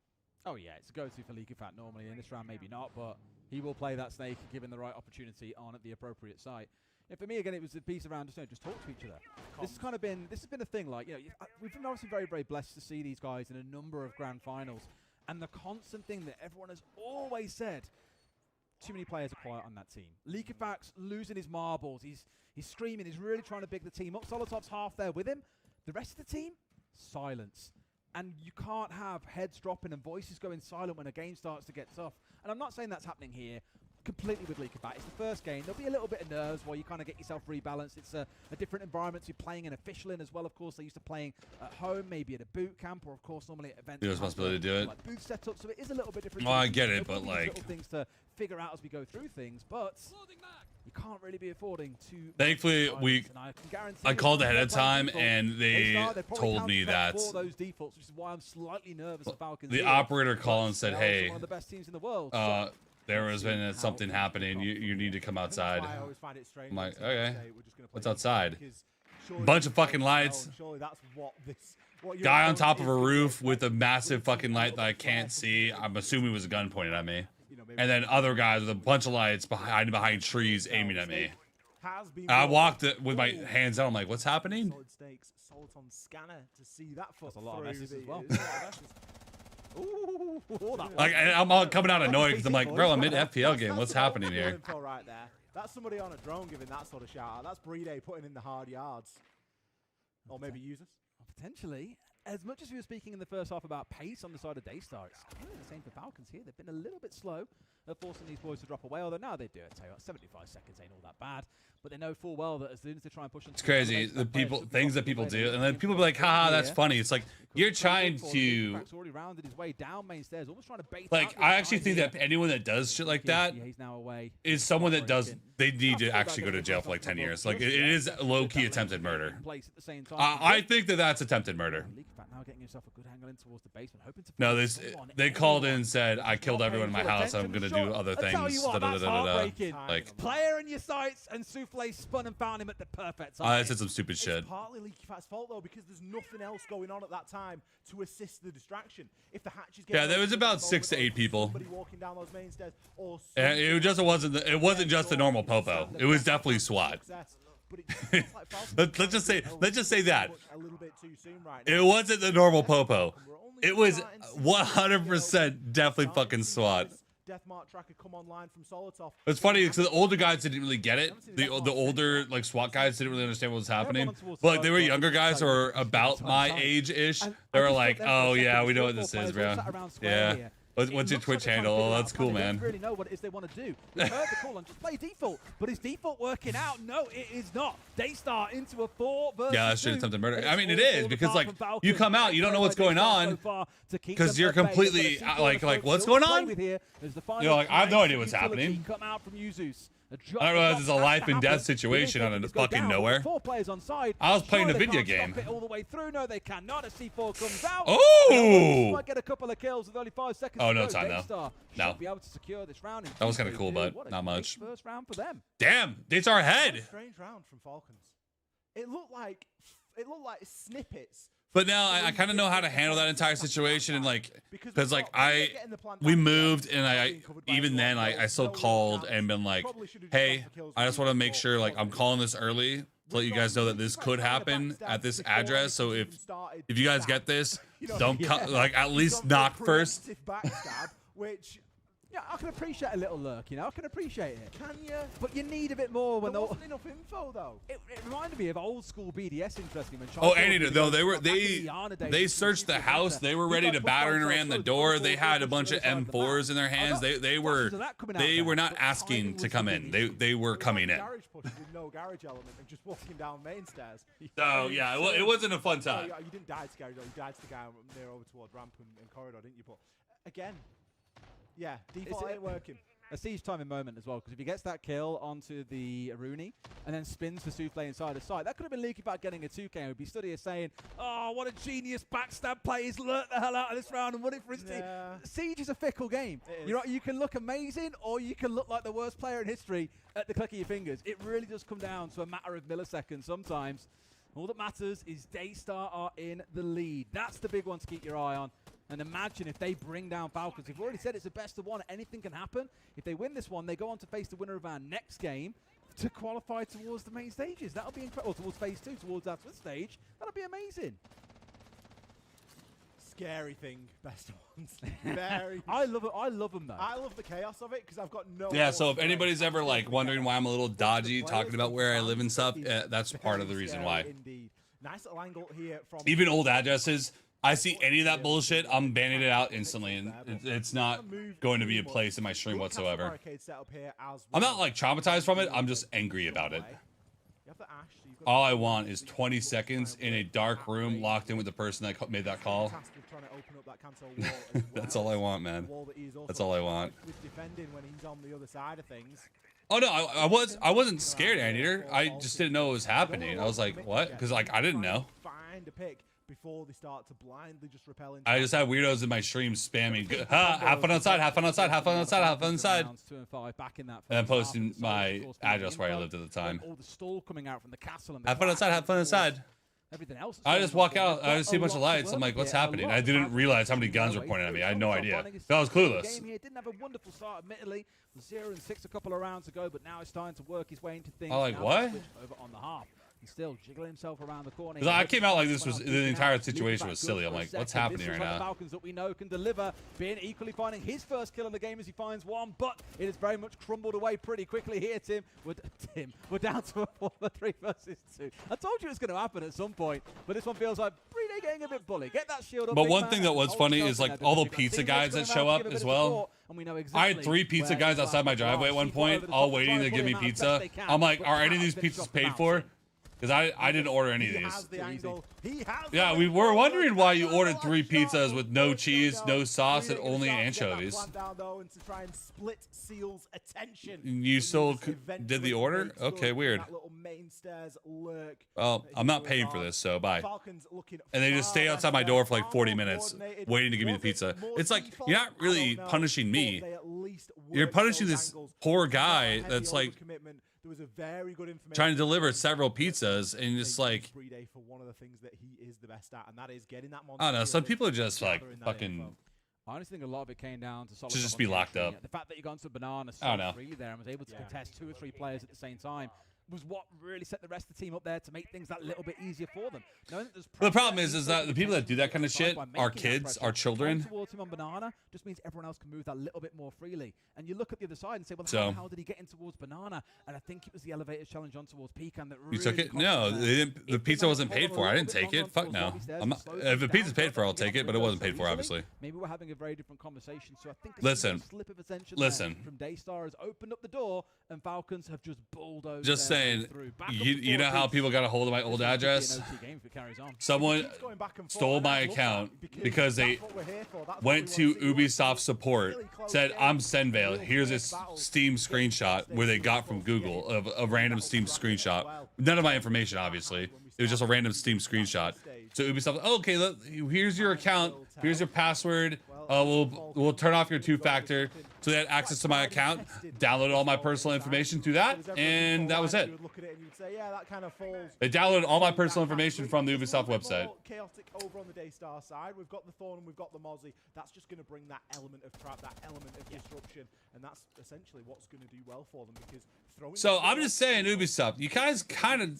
Oh yeah, it's a go-to for Leaky Fat normally. In this round, maybe not, but he will play that snake given the right opportunity on at the appropriate site. And for me, again, it was a piece around just talk to each other. This has been a thing. Like, you know, we've been obviously very, very blessed to see these guys in a number of grand finals. And the constant thing that everyone has always said, too many players are quiet on that team. Leakyfax losing his marbles. He's screaming. He's really trying to big the team up. Solotop's half there with him. The rest of the team, silence. And you can't have heads dropping and voices going silent when a game starts to get tough. And I'm not saying that's happening here completely with Leakyfax. It's the first game. There'll be a little bit of nerves while you kind of get yourself rebalanced. It's a different environment to playing in official in as well. Of course, they used to playing at home, maybe at a boot camp, or of course normally at events. There's a responsibility to do it. Like booth setup, so it is a little bit different. Well, I get it, but like, little things to figure out as we go through things, but you can't really be affording to. Thankfully, I called ahead of time, and they told me that those defaults, which is why I'm slightly nervous. Falcons. The operator called and said, "Hey, one of the best teams in the world." there has been something happening. You need to come outside." I'm like, okay, what's outside? Bunch of fucking lights. Guy on top of a roof with a massive fucking light that I can't see. I'm assuming it was a gun pointed at me. And then other guys with a bunch of lights behind trees aiming at me. I walked with my hands out. I'm like, what's happening? That's a lot of messes as well. Like, I'm coming out annoyed because I'm like, bro, I'm in FPL game. What's happening here? Right there. That's somebody on a drone giving that sort of shout out. That's Brede putting in the hard yards. Or maybe users. Potentially. As much as we were speaking in the first half about pace on the side of Daystar, it's kind of the same for Falcons here. They've been a little bit slow. of forcing these boys to drop away. Although now they do it. So 75 seconds ain't all that bad. But they know full well that as soon as they try and push them, it's crazy the things that people do, and then people be like, haha, that's funny. It's like you're trying to already rounded his way down main stairs, almost trying to bait like. I actually think that anyone that does shit like that is someone that does. They need to actually go to jail for like 10 years. Like it is low-key attempted murder. I think that that's attempted murder. No, they called in and said I killed everyone in my house. I'm gonna do other things. Like player in your sights, and Souffle spun and found him at the perfect time. I said some stupid shit. It's partly Leaky Fat's fault though, because there's nothing else going on at that time to assist the distraction. If the hatch is there was about 6 to 8 people. Walking down those main stairs, or and it just wasn't just the normal popo. It was definitely SWAT. let's just say that it wasn't the normal popo. It was 100% definitely fucking SWAT. Deathmark tracker come online from Solotov. It's funny because the older guys didn't really get it. The older like SWAT guys didn't really understand what was happening. But like, they were younger guys who were about my age-ish. They were like, "Oh yeah, we know what this is, bro. Yeah." What's your Twitch handle? Oh, that's cool, man. Really know what it is they want to do. We heard the call on just play default, but is default working out? No, it is not. Daystar into a 4 versus 2. Yeah, that's shit attempted murder. I mean, it is because like you come out, you don't know what's going on because you're completely like what's going on? You're like, I have no idea what's happening. I don't know if it's a life and death situation on a fucking nowhere. 4 players on side. I was playing a video game. Stop it all the way through. No, they cannot. A C4 comes out. Oh! Might get a couple of kills with only 5 seconds. Oh, no time now. No. Be able to secure this round. That was kind of cool, but not much. First round for them. Damn, it's our head. Strange round from Falcons. It looked like snippets. But now I kind of know how to handle that entire situation, and like, because like we moved, and I still called and been like, hey, I just want to make sure like I'm calling this early to let you guys know that this could happen at this address. So if you guys get this, don't like at least knock first. Which. Yeah, I can appreciate a little lurk, you know. I can appreciate it. Can you? But you need a bit more when there wasn't enough info, though. It reminded me of old school BDS, interesting. They searched the house. They were ready to batter and ram the door. They had a bunch of M4s in their hands. They were not asking to come in. They were coming in. Garage push with no garage element and just walking down main stairs. So yeah, well, it wasn't a fun time. You didn't die to garage, though. You died to the guy near over towards ramp and corridor, didn't you? But again. Yeah, default ain't working. A siege timing moment as well, because if he gets that kill onto the Rooney and then spins the Souffle inside the site, that could have been Leaky Bat getting a 2K. We'd be stood here saying, oh, what a genius backstab play. He's learnt the hell out of this round and won it for his team. Siege is a fickle game. You can look amazing or you can look like the worst player in history at the click of your fingers. It really does come down to a matter of milliseconds sometimes. All that matters is Daystar are in the lead. That's the big one to keep your eye on. And imagine if they bring down Falcons. We've already said it's a best of 1. Anything can happen. If they win this one, they go on to face the winner of our next game to qualify towards the main stages. That'll be incredible. Or towards phase 2, towards that Swiss stage. That'll be amazing. Scary thing, best of 1s. Very. I love it. I love them though. I love the chaos of it because I've got no. Yeah. So if anybody's ever like wondering why I'm a little dodgy talking about where I live and stuff, that's part of the reason why. Indeed. Nice little angle here from. Even old addresses. I see any of that bullshit, I'm banning it out instantly, and it's not going to be a place in my stream whatsoever. I'm not like traumatized from it, I'm just angry about it. All I want is 20 seconds in a dark room locked in with the person that made that call. That's all I want, man. That's all I want. Oh no, I wasn't scared, Anteater. I just didn't know what was happening. I was like, what? Because like I didn't know. Before they start to blindly just repel into I just have weirdos in my stream spamming. Have fun outside, have fun outside, have fun outside, have fun inside. 2 and 5 back in that. And I'm posting my address where I lived at the time. All the stall coming out from the castle. And have fun outside, have fun inside. Everything else. I just walk out. I just see a bunch of lights. I'm like, what's happening? I didn't realize how many guns were pointed at me. I had no idea. I was clueless. Didn't have a wonderful start, admittedly. 0 and 6 a couple of rounds ago, but now it's starting to work his way into things. Oh, like what? Over on the half. He's still jiggling himself around the corner. Because I came out like this was the entire situation was silly. I'm like, what's happening right now? The Falcons that we know can deliver, being equally finding his first kill of the game as he finds one, but it has very much crumbled away pretty quickly here, Tim. We're down to a 4-3 versus 2. I told you it was going to happen at some point, but this one feels like Brede getting a bit bully. Get that shield up. But one thing that was funny is like all the pizza guys that show up as well. I had 3 pizza guys outside my driveway at one point, all waiting to give me pizza. I'm like, are any of these pizzas paid for? Because I didn't order any of these. Yeah, we were wondering why you ordered 3 pizzas with no cheese, no sauce, and only anchovies. You still did the order? Okay, weird. Well, I'm not paying for this, so bye. And they just stay outside my door for like 40 minutes waiting to give me the pizza. It's like, you're not really punishing me. You're punishing this poor guy that's like trying to deliver several pizzas, and just like, I don't know, some people are just like fucking. I honestly think a lot of it came down to should just be locked up. The fact that you got into Banana so freely there and was able to contest 2 or 3 players at the same time was what really set the rest of the team up there to make things that little bit easier for them. The problem is that the people that do that kind of shit are kids, are children. Towards him on Banana just means everyone else can move that little bit more freely. And you look at the other side and say, well, how did he get in towards Banana? And I think it was the elevated challenge on towards Pecan that really. You took it? No, they didn't. The pizza wasn't paid for. I didn't take it. Fuck no. I'm not, if the pizza's paid for, I'll take it, but it wasn't paid for, obviously. Maybe we're having a very different conversation. So I think listen, slip of attention from Daystar has opened up the door, and Falcons have just bulldozed. Just saying. You know how people got a hold of my old address? Someone stole my account because they went to Ubisoft support, said, I'm SenVale. Here's a Steam screenshot where they got from Google of a random Steam screenshot. None of my information, obviously. It was just a random Steam screenshot. So Ubisoft, oh, okay, look, here's your account. Here's your password. We'll turn off your 2-factor. So they had access to my account, downloaded all my personal information through that, and that was it. They downloaded all my personal information from the Ubisoft website. Chaotic over on the Daystar side. We've got the Thorn and we've got the Mozzie. That's just going to bring that element of trap, that element of disruption, and that's essentially what's going to do well for them. Because so I'm just saying, Ubisoft, you guys kind of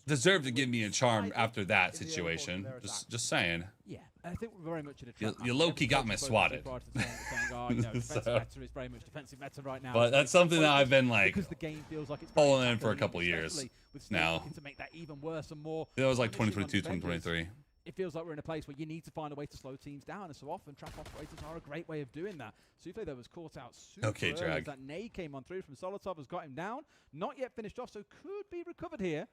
deserve to give me a charm after that situation. Just saying. Yeah, I think we're very much in a trap. You low-key got me swatted. Is very much defensive meta right now. But that's something that I've been like pulling in for a couple of years now. To make that even worse and more. It was like 2022, 2023. It feels like we're in a place where you need to find a way to slow teams down, and so often trap operators are a great way of doing that. SenVale, though, was caught out super early as that nade came on through from Solotov, has got him down. Not yet finished off, so could be recovered here.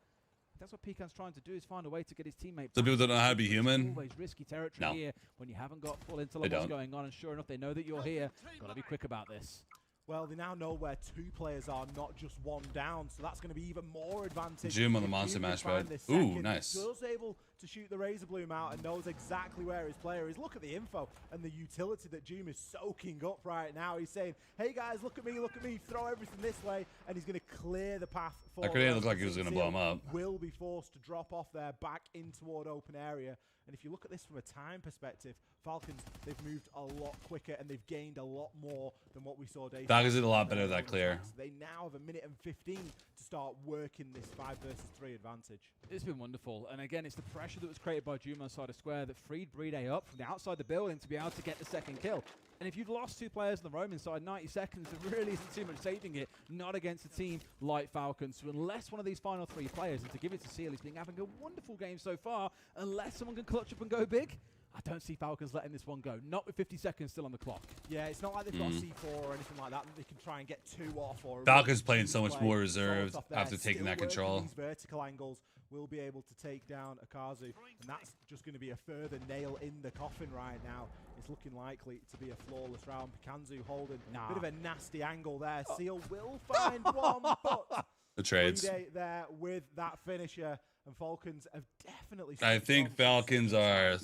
That's what Pecan's trying to do, is find a way to get his teammate. So people don't know how to be human? Always risky territory here when you haven't got full intel of what's going on, and sure enough, they know that you're here. Got to be quick about this. Well, they now know where 2 players are, not just 1 down, so that's going to be even more advantage. Zoom on the monster mash pad. Ooh, nice. Just able to shoot the Razor Bloom out and knows exactly where his player is. Look at the info and the utility that Doom is soaking up right now. He's saying, hey guys, look at me, throw everything this way, and he's going to clear the path for that grenade looked like he was going to blow him up. Will be forced to drop off there back in toward open area. And if you look at this from a time perspective, Falcons, they've moved a lot quicker and they've gained a lot more than what we saw day. Falcons did a lot better that clear. They now have 1 minute and 15 to start working this 5 versus 3 advantage. It's been wonderful. And again, it's the pressure that was created by Juma side of square that freed Brede up from the outside the building to be able to get the second kill. And if you've lost 2 players in the roam inside 90 seconds, there really isn't too much saving it, not against a team like Falcons. So unless one of these final 3 players, and to give it to Seal, he's been having a wonderful game so far, unless someone can clutch up and go big, I don't see Falcons letting this one go. Not with 50 seconds still on the clock. Yeah, it's not like they've got C4 or anything like that they can try and get 2 off. Or Falcons playing so much more reserved after taking that control. These vertical angles will be able to take down Akazu, and that's just going to be a further nail in the coffin right now. It's looking likely to be a flawless round. Pikanzu holding a bit of a nasty angle there. Seal will find one, but the trades there with that finisher, and Falcons have definitely. I think Falcons are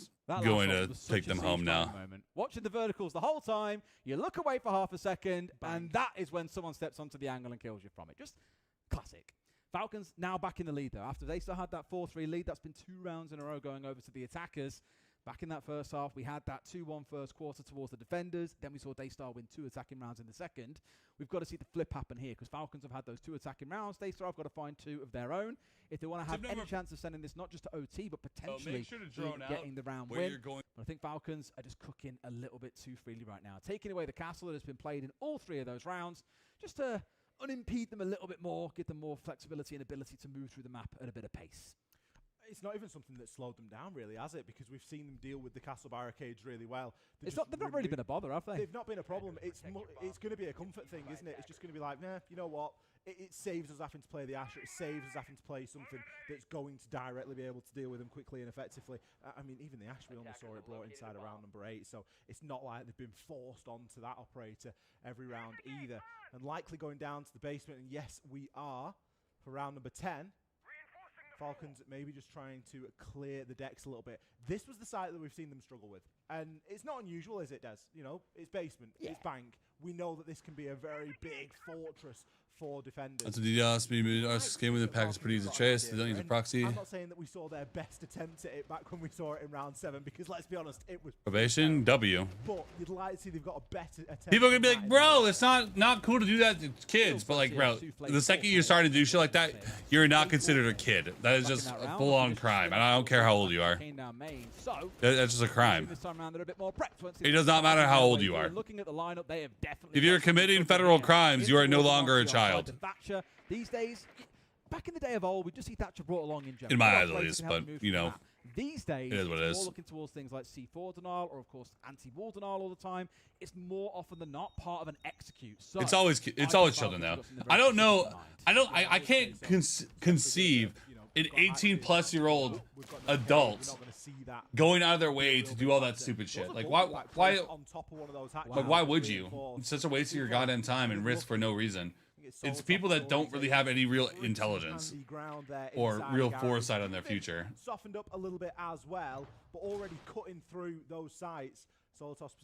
going to take them home now. Watching the verticals the whole time, you look away for half a second, and that is when someone steps onto the angle and kills you from it. Just classic. Falcons now back in the lead, though. After they still had that 4-3 lead, that's been 2 rounds in a row going over to the attackers. Back in that first half, we had that 2-1 first quarter towards the defenders. Then we saw Daystar win 2 attacking rounds in the second. We've got to see the flip happen here because Falcons have had those 2 attacking rounds. Daystar have got to find 2 of their own if they want to have any chance of sending this not just to OT, but potentially getting the round win. But I think Falcons are just cooking a little bit too freely right now. Taking away the castle that has been played in all 3 of those rounds, just to unimpede them a little bit more, give them more flexibility and ability to move through the map at a bit of pace. It's not even something that slowed them down, really, has it? Because we've seen them deal with the castle barricades really well. They've not really been a bother, have they? They've not been a problem. It's going to be a comfort thing, isn't it? It's just going to be like, nah, you know what? It saves us having to play the Asher. It saves us having to play something that's going to directly be able to deal with them quickly and effectively. I mean, even the Asher, we only saw it brought inside around number 8, so it's not like they've been forced onto that operator every round either. And likely going down to the basement, and yes, we are, for round number 10. Falcons maybe just trying to clear the decks a little bit. This was the site that we've seen them struggle with. And it's not unusual, is it, Des? You know, it's basement, it's bank. We know that this can be a very big fortress for defenders. That's what DDoS us game with the pack is pretty easy to chase. They don't use a proxy. I'm not saying that we saw their best attempt at it back when we saw it in round 7, because let's be honest, it was probation W. But you'd like to see they've got a better attempt. People are gonna be like, bro, it's not cool to do that to kids, but like, bro, the second you're starting to do shit like that, you're not considered a kid. That is just a full-on crime, and I don't care how old you are. That's just a crime. It does not matter how old you are. If you're committing federal crimes, you are no longer a child. Thatcher, these days, back in the day of old, we just see Thatcher brought along in general. In my eyes, at least, but you know, these days, it is what it is. More looking towards things like C4 denial, or of course anti-wall denial all the time. It's more often than not part of an execute. So it's always children though. I don't know. I can't conceive an 18-plus-year-old adult going out of their way to do all that stupid shit. Like why would you? It's such a waste of your goddamn time and risk for no reason. It's people that don't really have any real intelligence or real foresight on their future. Softened up a little bit as well, but already cutting through those sites.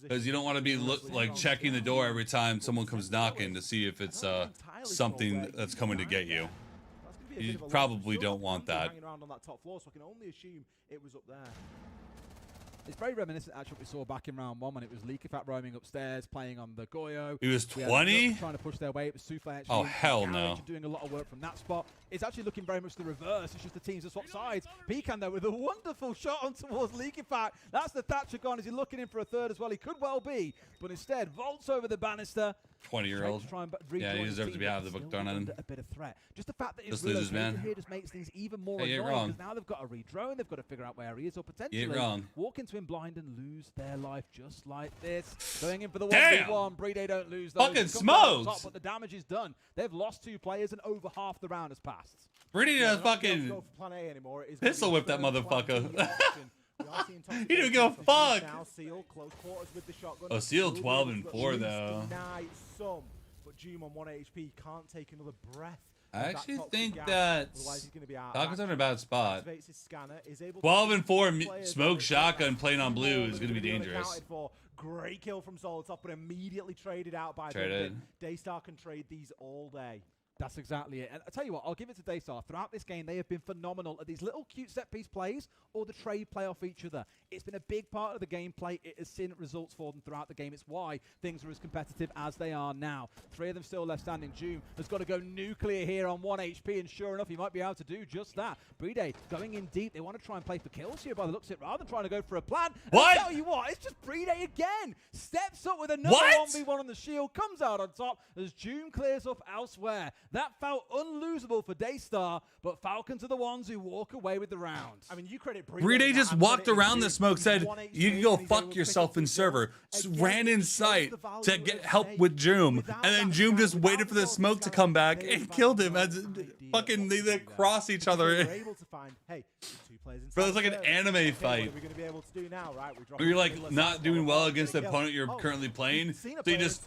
Because you don't want to be like checking the door every time someone comes knocking to see if it's something that's coming to get you. You probably don't want that. Hanging around on that top floor, so I can only assume it was up there. It's very reminiscent, actually, what we saw back in round 1 when it was Leakifat roaming upstairs, playing on the Goyo. He was 20? Trying to push their way. It was Souffle actually. Oh, hell no. Doing a lot of work from that spot. It's actually looking very much the reverse. It's just the teams that swap sides. Pecan, though, with a wonderful shot on towards Leakifat. That's the Thatcher gone. Is he looking in for a third as well? He could well be, but instead vaults over the banister. 20-year-old. Yeah, he deserves to be out of the book thrown at him. A bit of threat. Just the fact that his man. here just makes things even more annoying, because now they've got to redrone. They've got to figure out where he is, or potentially walk into him blind and lose their life just like this. Going in for the 1v1. Brede don't lose those. Fucking smokes! Top, but the damage is done. They've lost 2 players and over half the round has passed. Brede does fucking pistol whip that motherfucker. He didn't give a fuck. Oh, Seal 12 and 4 though. But Doom on 1 HP can't take another breath. I actually think that Falcons are in a bad spot. 12 and 4 smoke shotgun playing on blue is going to be dangerous. Great kill from Solotop, but immediately traded out by Daystar. Can trade these all day. That's exactly it. And I'll tell you what, I'll give it to Daystar. Throughout this game, they have been phenomenal at these little cute set-piece plays or the trade play off each other. It's been a big part of the gameplay. It has seen results for them throughout the game. It's why things are as competitive as they are now. 3 of them still left standing. Doom has got to go nuclear here on 1 HP, and sure enough, he might be able to do just that. Brede going in deep. They want to try and play for kills here by the looks of it, rather than trying to go for a plan. What? I'll tell you what, it's just Brede again. Steps up with another 1v1 on the shield, comes out on top as Doom clears up elsewhere. That felt unlosable for Daystar, but Falcons are the ones who walk away with the round. I mean, you credit Brede just walked around the smoke, said, you can go fuck yourself in server, ran in sight to get help with Joom, and then Joom just waited for the smoke to come back and killed him. As fucking they cross each other. Bro, it's like an anime fight. Where you're like not doing well against the opponent you're currently playing, so you just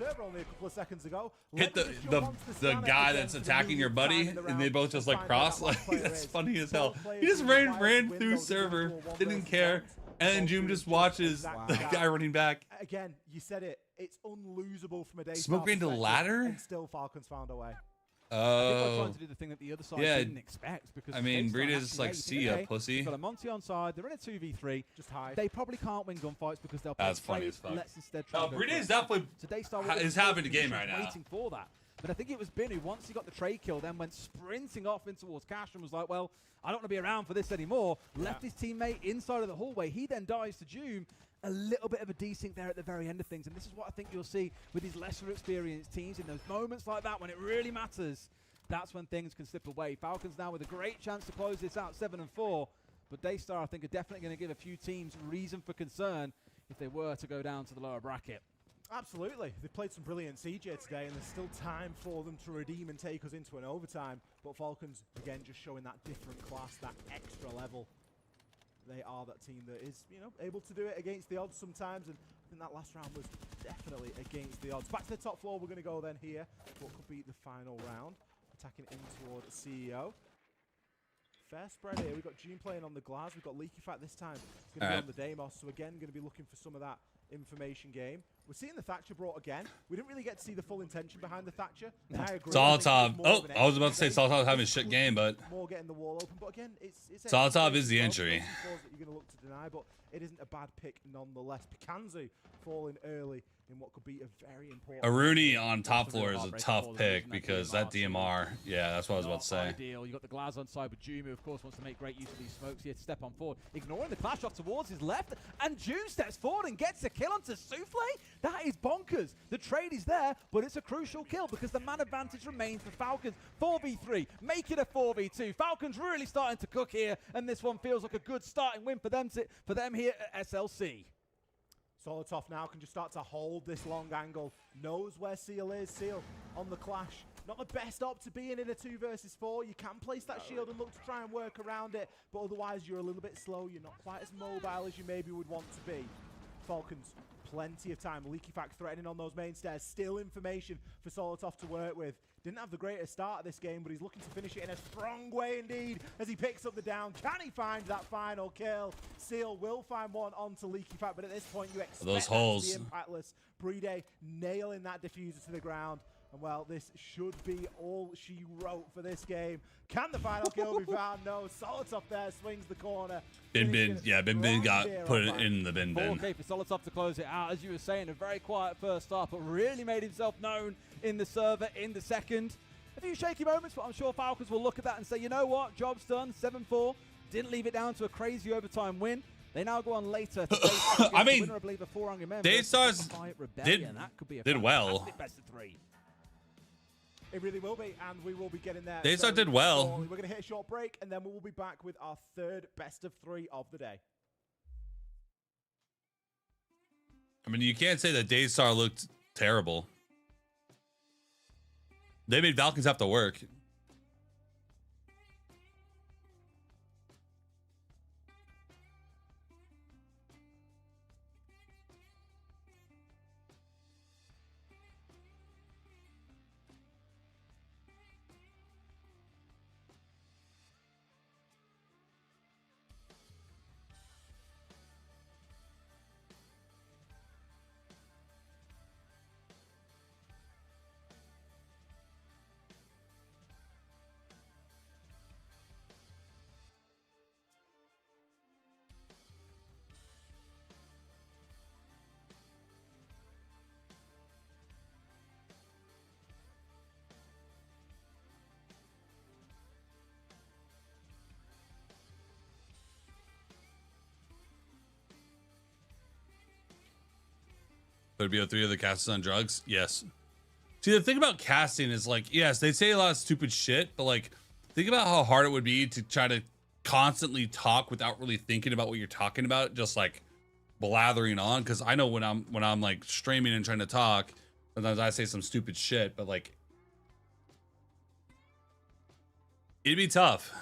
hit the guy that's attacking your buddy, and they both just like cross. Like, that's funny as hell. He just ran through server, didn't care, and then Joom just watches the guy running back. Again, you said it. It's unlosable from a day. Smoke ran to ladder? And still Falcons found a way. I think they're trying to do the thing that the other side didn't expect. Because I mean, Breeda's like, see ya, pussy. They've got a Monty on side. They're in a 2v3. Just hide. They probably can't win gunfights because they'll play That's funny as fuck. Let's instead try No, Breeda's definitely is having the game right now. Waiting for that. But I think it was Bin who, once he got the trade kill, then went sprinting off in towards Cash and was like, well, I don't want to be around for this anymore. Left his teammate inside of the hallway. He then dies to Doom. A little bit of a desync there at the very end of things. And this is what I think you'll see with these lesser experienced teams in those moments like that when it really matters. That's when things can slip away. Falcons now with a great chance to close this out 7-4. But Daystar, I think, are definitely going to give a few teams reason for concern if they were to go down to the lower bracket. Absolutely. They played some brilliant CJ today, and there's still time for them to redeem and take us into an overtime. But Falcons, again, just showing that different class, that extra level. They are that team that is, you know, able to do it against the odds sometimes, and I think that last round was definitely against the odds. Back to the top floor, we're going to go then here. What could be the final round? Attacking in toward CEO. Fair spread here. We've got June playing on the glass. We've got Leaky Fat this time. Going to be on the Deimos, so again, going to be looking for some of that information game. We're seeing the Thatcher brought again. We didn't really get to see the full intention behind the Thatcher. And I agree. Solotov. Oh, I was about to say Solotov having a shit game, but more getting the wall open. But again, it's Solotov is the injury. That you're going to look to deny, but it isn't a bad pick nonetheless. Pikanzu falling early in what could be a very important. Aruni on top floor is a tough pick because that DMR. Yeah, that's what I was about to say. Ideal. You got the Glaz on side with June, who of course wants to make great use of these smokes. He had to step on forward, ignoring the clash off towards his left, and June steps forward and gets a kill onto Souffle. That is bonkers. The trade is there, but it's a crucial kill because the man advantage remains for Falcons. 4v3, make it a 4v2. Falcons really starting to cook here, and this one feels like a good starting win for them here at SLC. Solotov now can just start to hold this long angle. Knows where Seal is. Seal on the clash. Not the best op to be in a 2 versus 4. You can place that shield and look to try and work around it, but otherwise you're a little bit slow. You're not quite as mobile as you maybe would want to be. Falcons, plenty of time. Leaky Fact threatening on those main stairs. Still information for Solotov to work with. Didn't have the greatest start of this game, but he's looking to finish it in a strong way indeed as he picks up the down. Can he find that final kill? Seal will find one onto Leaky Fact, but at this point you expect those holes to be impactless. Brede nailing that diffuser to the ground. And well, this should be all she wrote for this game. Can the final kill be found? No. Solotov there swings the corner. Bin got put in the bin. 4K for Solotov to close it out. As you were saying, a very quiet first start, but really made himself known in the server in the second. A few shaky moments, but I'm sure Falcons will look at that and say, you know what, job's done, 7-4. Didn't leave it down to a crazy overtime win. They now go on later. I mean, winner, I believe, of 4 member. Daystars did well. Best of 3. It really will be, and we will be getting there. Daystar did well. We're going to hit a short break, and then we will be back with our third best of 3 of the day. I mean, you can't say that Daystar looked terrible. They made Falcons have to work. Would it be 3 of the casters on drugs? Yes. See, the thing about casting is like, yes, they say a lot of stupid shit, but like, think about how hard it would be to try to constantly talk without really thinking about what you're talking about, just like blathering on. Because I know when I'm like streaming and trying to talk, sometimes I say some stupid shit, but like, it'd be tough.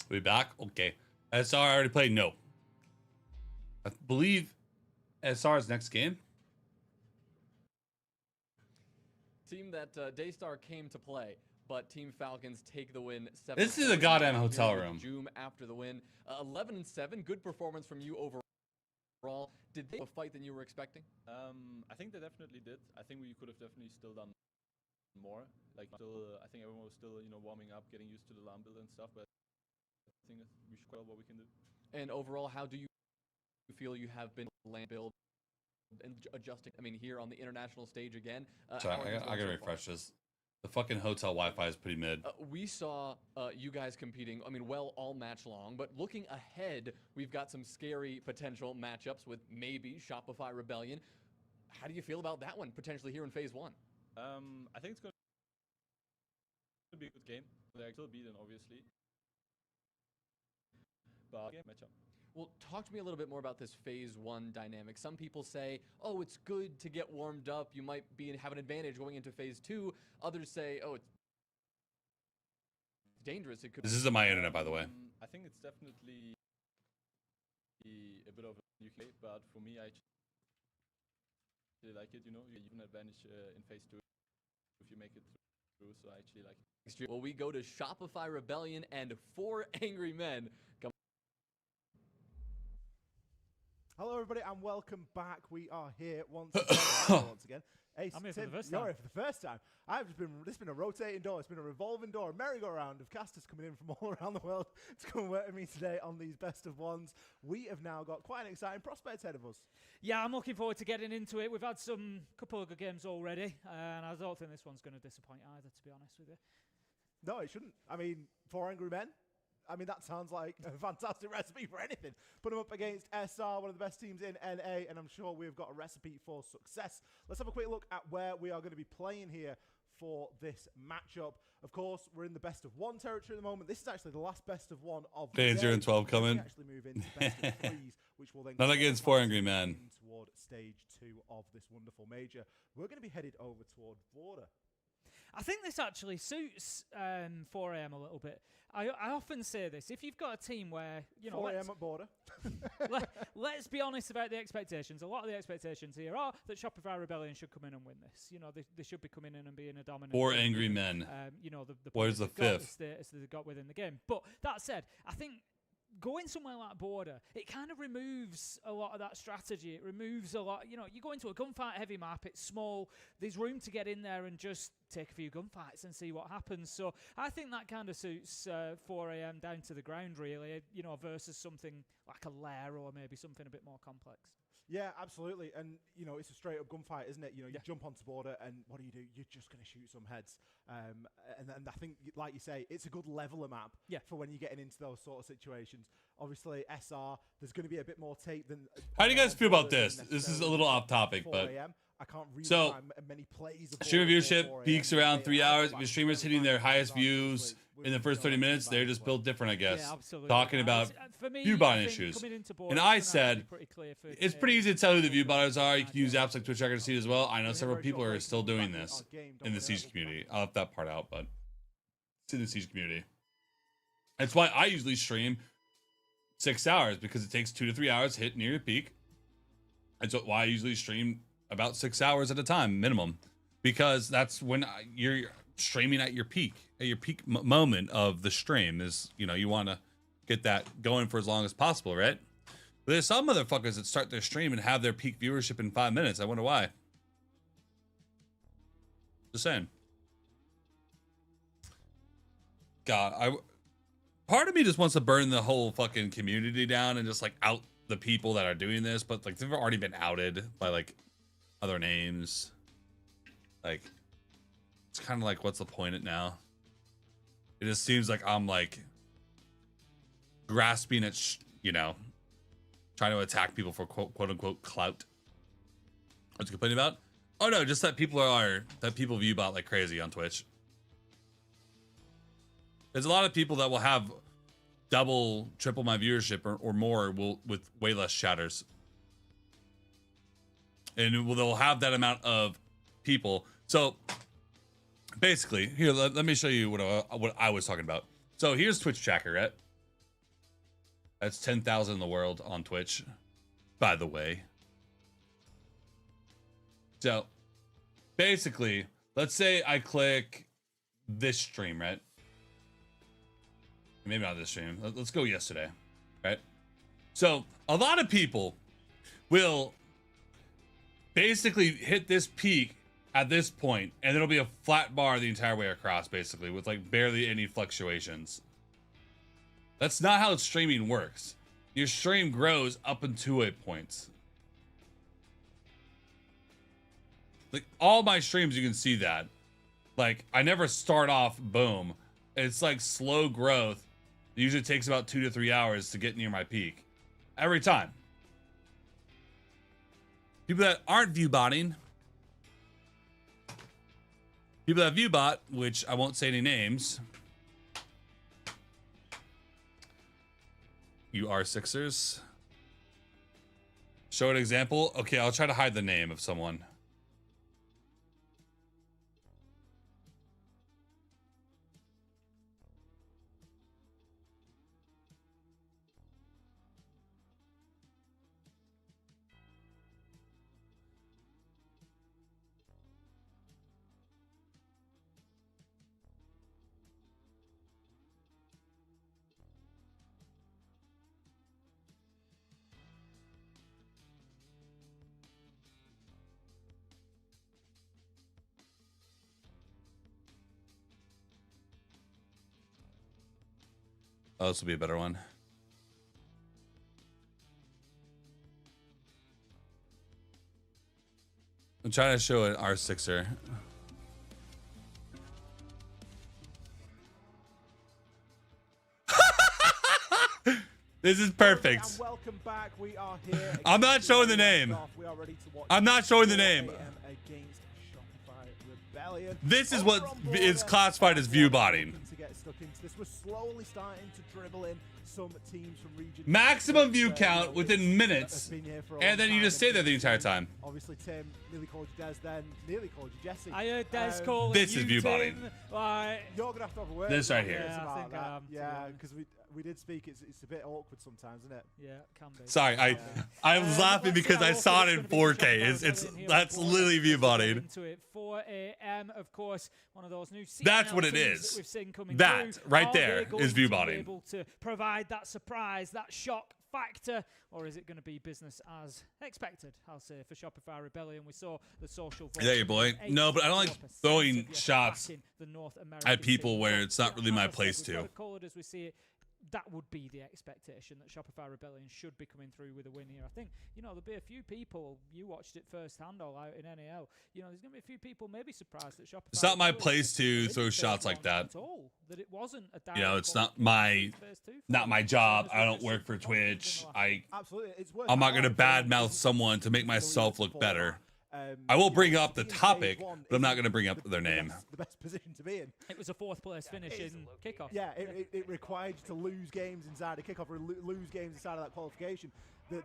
We back? Okay. SR already played? No. I believe SR's next game. Team that Daystar came to play, but Team Falcons take the win. This is a goddamn hotel room. Joom after the win. 11-7. Good performance from you overall. Did they have a fight than you were expecting? I think they definitely did. I think we could have definitely still done more. Like, I think everyone was still, warming up, getting used to the LAN build and stuff. But I think we should quite what we can do. And overall, how do you feel you have been LAN build and adjusting? I mean, here on the international stage again. Sorry, I gotta refresh this. The fucking hotel Wi-Fi is pretty mid. We saw you guys competing, I mean, well, all match long, but looking ahead, we've got some scary potential matchups with maybe Shopify Rebellion. How do you feel about that one, potentially here in Phase 1? I think it's going to be a good game. They're still beaten, obviously. But game matchup. Well, talk to me a little bit more about this Phase 1 dynamic. Some people say, oh, it's good to get warmed up. You might have an advantage going into Phase 2. Others say, oh, it's dangerous. It could. This isn't my internet, by the way. I think it's definitely a bit of a nuclear, but for me, I actually like it. You have an advantage in Phase 2 if you make it through, so I actually like it. Well, we go to Shopify Rebellion and 4 Angry Men. Come. Hello, everybody, and welcome back. We are here once again. Ace, I'm here for Tim, the first you're time. here for the first time. This has been a rotating door. It's been a revolving door, a merry-go-round of casters coming in from all around the world to come and work with me today on these best of ones. We have now got quite an exciting prospect ahead of us. Yeah, I'm looking forward to getting into it. We've had some couple of good games already, and I don't think this one's going to disappoint either, to be honest with you. No, it shouldn't. I mean, 4 Angry Men. I mean, that sounds like a fantastic recipe for anything. Put them up against SR, one of the best teams in NA, and I'm sure we've got a recipe for success. Let's have a quick look at where we are going to be playing here for this matchup. Of course, we're in the best of 1 territory at the moment. This is actually the last best of 1 of the Fans 0 and 12 coming. We actually move into best of 3s, which will then not against 4 Angry Men. Toward stage 2 of this wonderful major. We're going to be headed over toward Border. I think this actually suits 4AM a little bit. I often say this: if you've got a team where 4AM at Border, let's be honest about the expectations. A lot of the expectations here are that Shopify Rebellion should come in and win this. They should be coming in and being a dominant. 4 Angry Men. Where's the 5th? Status that they've got within the game. But that said, I think going somewhere like Border, it kind of removes a lot of that strategy. It removes a lot. You go into a gunfight heavy map, it's small, there's room to get in there and just take a few gunfights and see what happens. So I think that kind of suits 4AM down to the ground, really, versus something like a lair or maybe something a bit more complex. Yeah, absolutely. And, it's a straight-up gunfight, isn't it? You jump onto Border, and what do? You're just going to shoot some heads. And I think, like you say, it's a good leveler map for when you're getting into those sort of situations. Obviously, SR, there's going to be a bit more tape than... How do you guys feel about this? This is a little off topic, but... I can't really find many plays. Streamer viewership peaks around 3 hours. If streamers hitting their highest views in the first 30 minutes, they're just built different, I guess. Yeah, absolutely. Talking about view botting issues. And I said, it's pretty easy to tell who the view botters are. You can use apps like Twitch Tracker to see it as well. I know several people are still doing this in the Siege community. I'll have that part out, but it's in the Siege community. That's why I usually stream 6 hours, because it takes 2 to 3 hours to hit near your peak. That's why I usually stream about 6 hours at a time minimum, because that's when you're streaming at your peak moment of the stream. Is you want to get that going for as long as possible, right? But there's some motherfuckers that start their stream and have their peak viewership in 5 minutes. I wonder why. Just saying. God, part of me just wants to burn the whole fucking community down and just like out the people that are doing this, but like they've already been outed by like other names. Like, it's kind of like, what's the point it now? It just seems like I'm like grasping at trying to attack people for quote unquote clout. What's you complaining about? Oh no, just that people view bot like crazy on Twitch. There's a lot of people that will have double, triple my viewership or more with way less chatters. And they'll have that amount of people. So basically, here, let me show you what I was talking about. So here's Twitch Tracker, right? That's 10,000 in the world on Twitch, by the way. So, basically, let's say I click this stream, right? Maybe not this stream. Let's go yesterday, right? So, a lot of people will basically hit this peak at this point, and it'll be a flat bar the entire way across, basically, with like barely any fluctuations. That's not how streaming works. Your stream grows up into a point. Like all my streams, you can see that. Like I never start off boom. It's like slow growth. It usually takes about 2 to 3 hours to get near my peak. Every time. People that aren't viewbotting. People that viewbot, which I won't say any names. You R6ers. Show an example. Okay, I'll try to hide the name of someone. Oh, this will be a better one. I'm trying to show an R6er. This is perfect. And welcome back. We are here. I'm not showing the name. I'm not showing the name. This is what is classified as viewbotting. This was slowly starting to dribble in some teams from region. Maximum view count within minutes, and then you just stay there the entire time. Obviously, Tim nearly called you Des, then nearly called you Jesse. I heard Des call this is viewbotting. You're gonna have to have a word. This right here. Yeah, I think I am. Yeah, because we did speak. It's a bit awkward sometimes, isn't it? Yeah, it can be. Sorry, I was laughing because I saw it in 4K. It's that's literally viewbotting. Into it 4 a.m. Of course, one of those new. That's what it is. That we've seen coming that through. right there is viewbotting. Able to provide that surprise, that shock factor, or is it going to be business as expected? I'll say for Shopify Rebellion, we saw the social. Yeah, your boy. No, but I don't like throwing shots at people where it's not really my place to. As we see it, that would be the expectation that Shopify Rebellion should be coming through with a win here. I think, there'll be a few people, you watched it firsthand all out in NAL, there's going to be a few people maybe surprised that Shopify It's not my place to throw shots like that. At all, that it wasn't it's not my job. I don't work for Twitch. I'm not going to badmouth someone to make myself look better. I will bring up the topic, but I'm not going to bring up their name. The best position to be in. It was a 4th place finish in kickoff. Yeah, it required you to lose games inside a kickoff or lose games inside of that qualification. The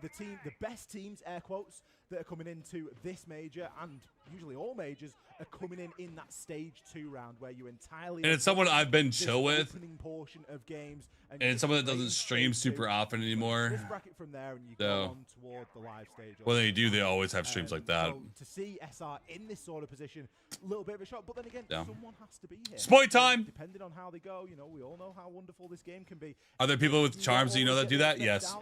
best teams, air quotes, that are coming into this major and usually all majors are coming in that stage 2 round where you entirely. And it's someone I've been chill with. Portion of games, and it's someone that doesn't stream super often anymore. This bracket from there, and you go on toward the live stage. When they do, they always have streams like that. So to see SR in this sort of position, a little bit of a shock. But then again, someone has to be here. Spoil time. Depending on how they go, we all know how wonderful this game can be. Are there people with charms that do that? Yes.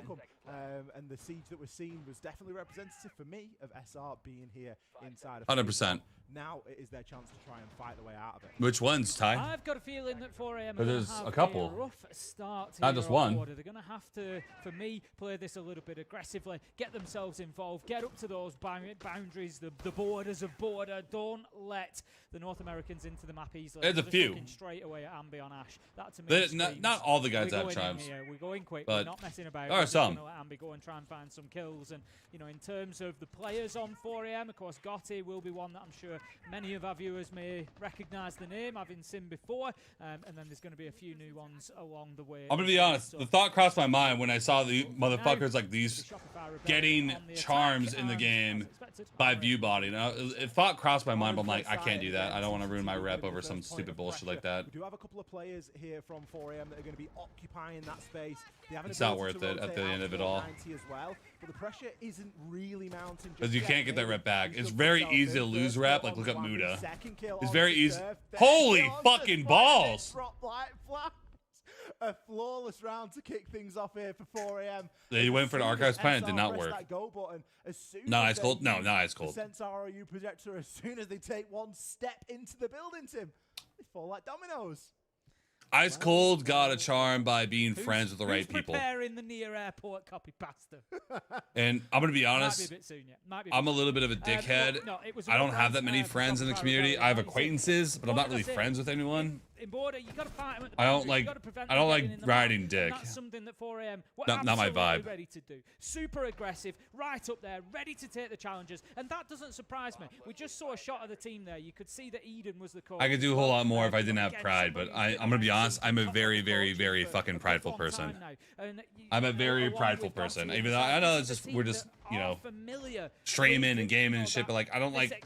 And the siege that we're seeing was definitely representative for me of SR being here inside of 100%. Now it is their chance to try and fight the way out of it. Which ones, Ty? I've got a feeling that 4 a.m. There's have a couple. A rough start. Not just one. They're going to have to, for me, play this a little bit aggressively, get themselves involved, get up to those boundaries, the borders of border. Don't let the North Americans into the map easily. There's a few. Straight away at Ambi on Ash. That to me not all the guys have charms. We're going quick. But we're not messing about. There are some. We're let Ambi go and try and find some kills. And in terms of the players on 4 a.m., of course, Gotti will be one that I'm sure Many of our viewers may recognize the name, having seen before, and then there's going to be a few new ones along the way. I'm gonna be honest. The thought crossed my mind when I saw the motherfuckers like these getting charms in the game by view body. Now, it thought crossed my mind, but I'm like, I can't do that. I don't want to ruin my rep over some stupid bullshit like that. We do have a couple of players here from 4AM that are going to be occupying that space. It's not worth it at the end of it all. As well, but the pressure isn't really mounting. Because you can't get that rep back. It's very easy to lose rep. Like, look at Muda. It's very easy. Holy fucking balls! A flawless round to kick things off here for 4AM. They went for the Archives plan. It did not work. Not ice cold. No, not ice cold. Sens ROU projector, as soon as they take one step into the building, Tim, they fall like dominoes. Ice Cold got a charm by being friends with the right people. Preparing the near airport copy pasta. And I'm gonna be honest, Might be a bit soon, yeah. I'm a little bit of a dickhead. I don't have that many friends in the community. I have acquaintances, but I'm not really friends with anyone. In border, you got to fight them at the I don't like riding dick. That's something that 4AM were not my vibe. ready to do. Super aggressive, right up there, ready to take the challenges, and that doesn't surprise me. We just saw a shot of the team there. You could see that Eden was the core. I could do a whole lot more if I didn't have pride, but I'm gonna be honest. I'm a very, very, very fucking prideful person. I'm a very prideful person. Even though I know it's just we're just streaming and gaming and shit, but like I don't like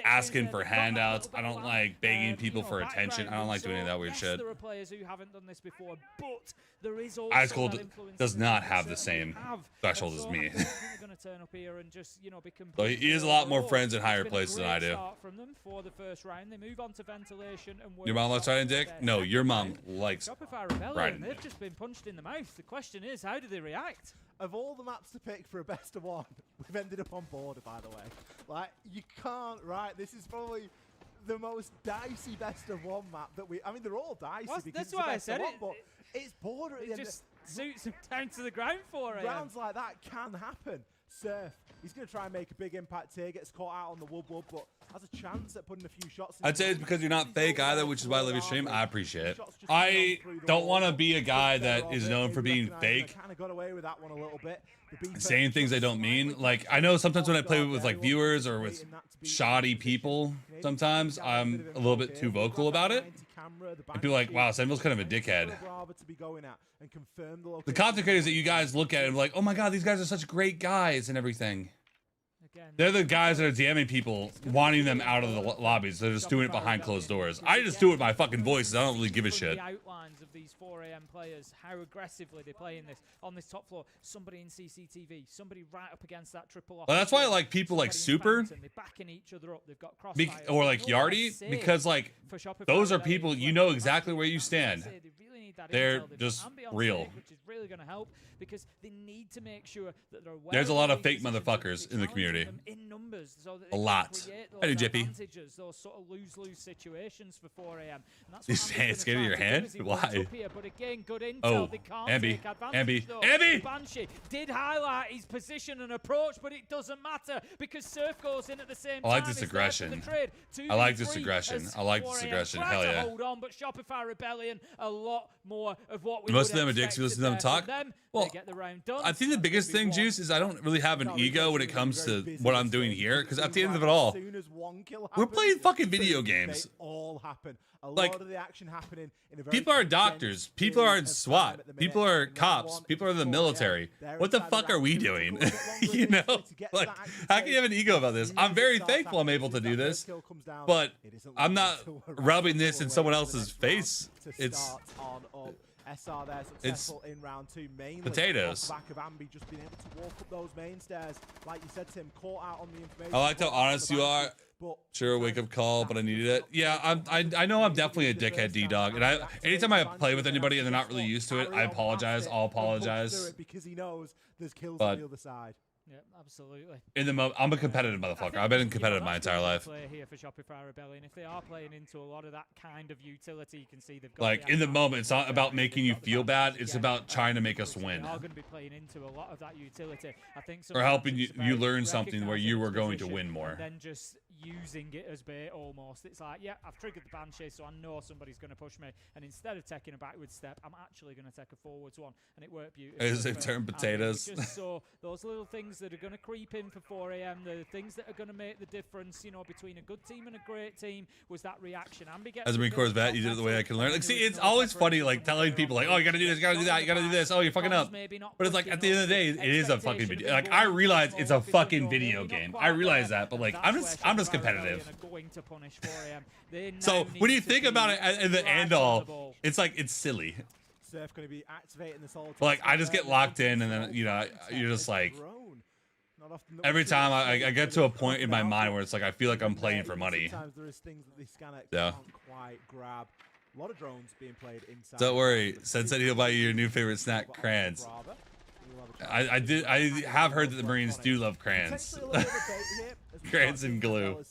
asking for handouts. I don't like begging people for attention. I don't like doing any of that weird shit. There are players who haven't done this before, but there is also Ice Cold does not have the same threshold as me. So he has a lot more friends in higher places than I do. Your mom likes riding dick? No, your mom likes riding dick. They've just been punched in the mouth. The question is, how do they react? Of all the maps to pick for a best of one, we've ended up on border, by the way. Like, you can't, right? This is probably the most dicey best of one map that I mean, they're all dicey because that's it's why the best I said of one, but it's border at the it end. Just suits him down to the ground for it. Rounds like that can happen. Surf, he's going to try and make a big impact here, gets caught out on the wood, but has a chance at putting a few shots in. I'd say it's because you're not fake either, which is why I love your stream. I appreciate it. I don't want to be a guy that is known for being fake. Kind of got away with that one a little bit. Saying things I don't mean. Like, I know sometimes when I play with like viewers or with shoddy people, sometimes I'm a little bit too vocal about it. And people are like, wow, SenVale's kind of a dickhead. The content creators that you guys look at and like, oh my god, these guys are such great guys and everything. They're the guys that are DMing people, wanting them out of the lobbies. They're just doing it behind closed doors. I just do it with my fucking voice. I don't really give a shit. The outlines of these 4AM players, how aggressively they play in this on this top floor. Somebody in CCTV, somebody right up against that triple off. Well, that's why I like people like Super, they're backing each other up. They've got or like Yardy, because like those are people you know exactly where you stand. They're just real. Which is really going to help because they need to make sure that they're There's a lot of fake motherfuckers in the community. In numbers, so that a lot. I do, Jippy. Those sort of lose-lose situations for 4AM. You scared of your hand? Why? But again, good intel. Oh, they can't Ambi. take advantage, Ambi! Banshee did highlight his position and approach, but it doesn't matter because Surf goes in at the same time. I like this aggression. I like this aggression. I like this aggression. Hell yeah. Hold on, but Shopify Rebellion, a lot more of what we most of them are dicks. You listen to them talk. Well, get the round done. I think the biggest thing, Juice, is I don't really have an ego when it comes to what I'm doing here. Because at the end of it all, we're playing fucking video games. They all happen. A like, lot of the action happening in a very people are doctors. People are in SWAT. People are cops. People are in the military. What the fuck are we doing? You know? Like, how can you have an ego about this? I'm very thankful I'm able to do this. But I'm not rubbing this in someone else's face. It's... SR there successful in round 2, mainly potatoes. Off the back of Ambi just being able to walk up those main stairs, like you said, Tim, caught out on the information. I like how honest you are. Sure, wake up call, but I needed it. Yeah, I know I'm definitely a dickhead D-dog, and anytime I play with anybody and they're not really used to it, I apologize. I'll apologize. Because he knows there's kills on the other side. Yeah, absolutely. In the moment, I'm a competitive motherfucker. I've been competitive my entire life. Play here for Shopify Rebellion. If they are playing into a lot of that kind of utility, you can see they've got like in the moment. It's not about making you feel bad. It's about trying to make us win. They are going to be playing into a lot of that utility. I think. Or helping you learn something where you were going to win more. And then just using it as bait almost. It's like, yeah, I've triggered the Banshee, so I know somebody's going to push me. And instead of taking a backwards step, I'm actually going to take a forwards one. And it worked beautifully. As they turn potatoes. Just so those little things that are going to creep in for 4 a.m., the things that are going to make the difference, you know, between a good team and a great team, was that reaction. As a Marine Corps vet, you did it the way I can learn. Like, see, it's always funny, like, telling people, like, oh, you got to do this, you got to do that, you got to do this. Oh, you're fucking up. But it's like, at the end of the day, it is a fucking video. Like, I realize it's a fucking video game. I realize that, but like, I'm just competitive. So when you think about it in the end all, it's like, it's silly. Surf going to be activating this all. Like, I just get locked in, and then, you know, you're just like, every time I get to a point in my mind where it's like, I feel like I'm playing for money. Sometimes there is things that the scanner Yeah. can't quite grab. A lot of drones being played inside. Don't worry, Sens said he'll buy you your new favorite snack, crayons. I have heard that the Marines do love crayons. Crayons and glue.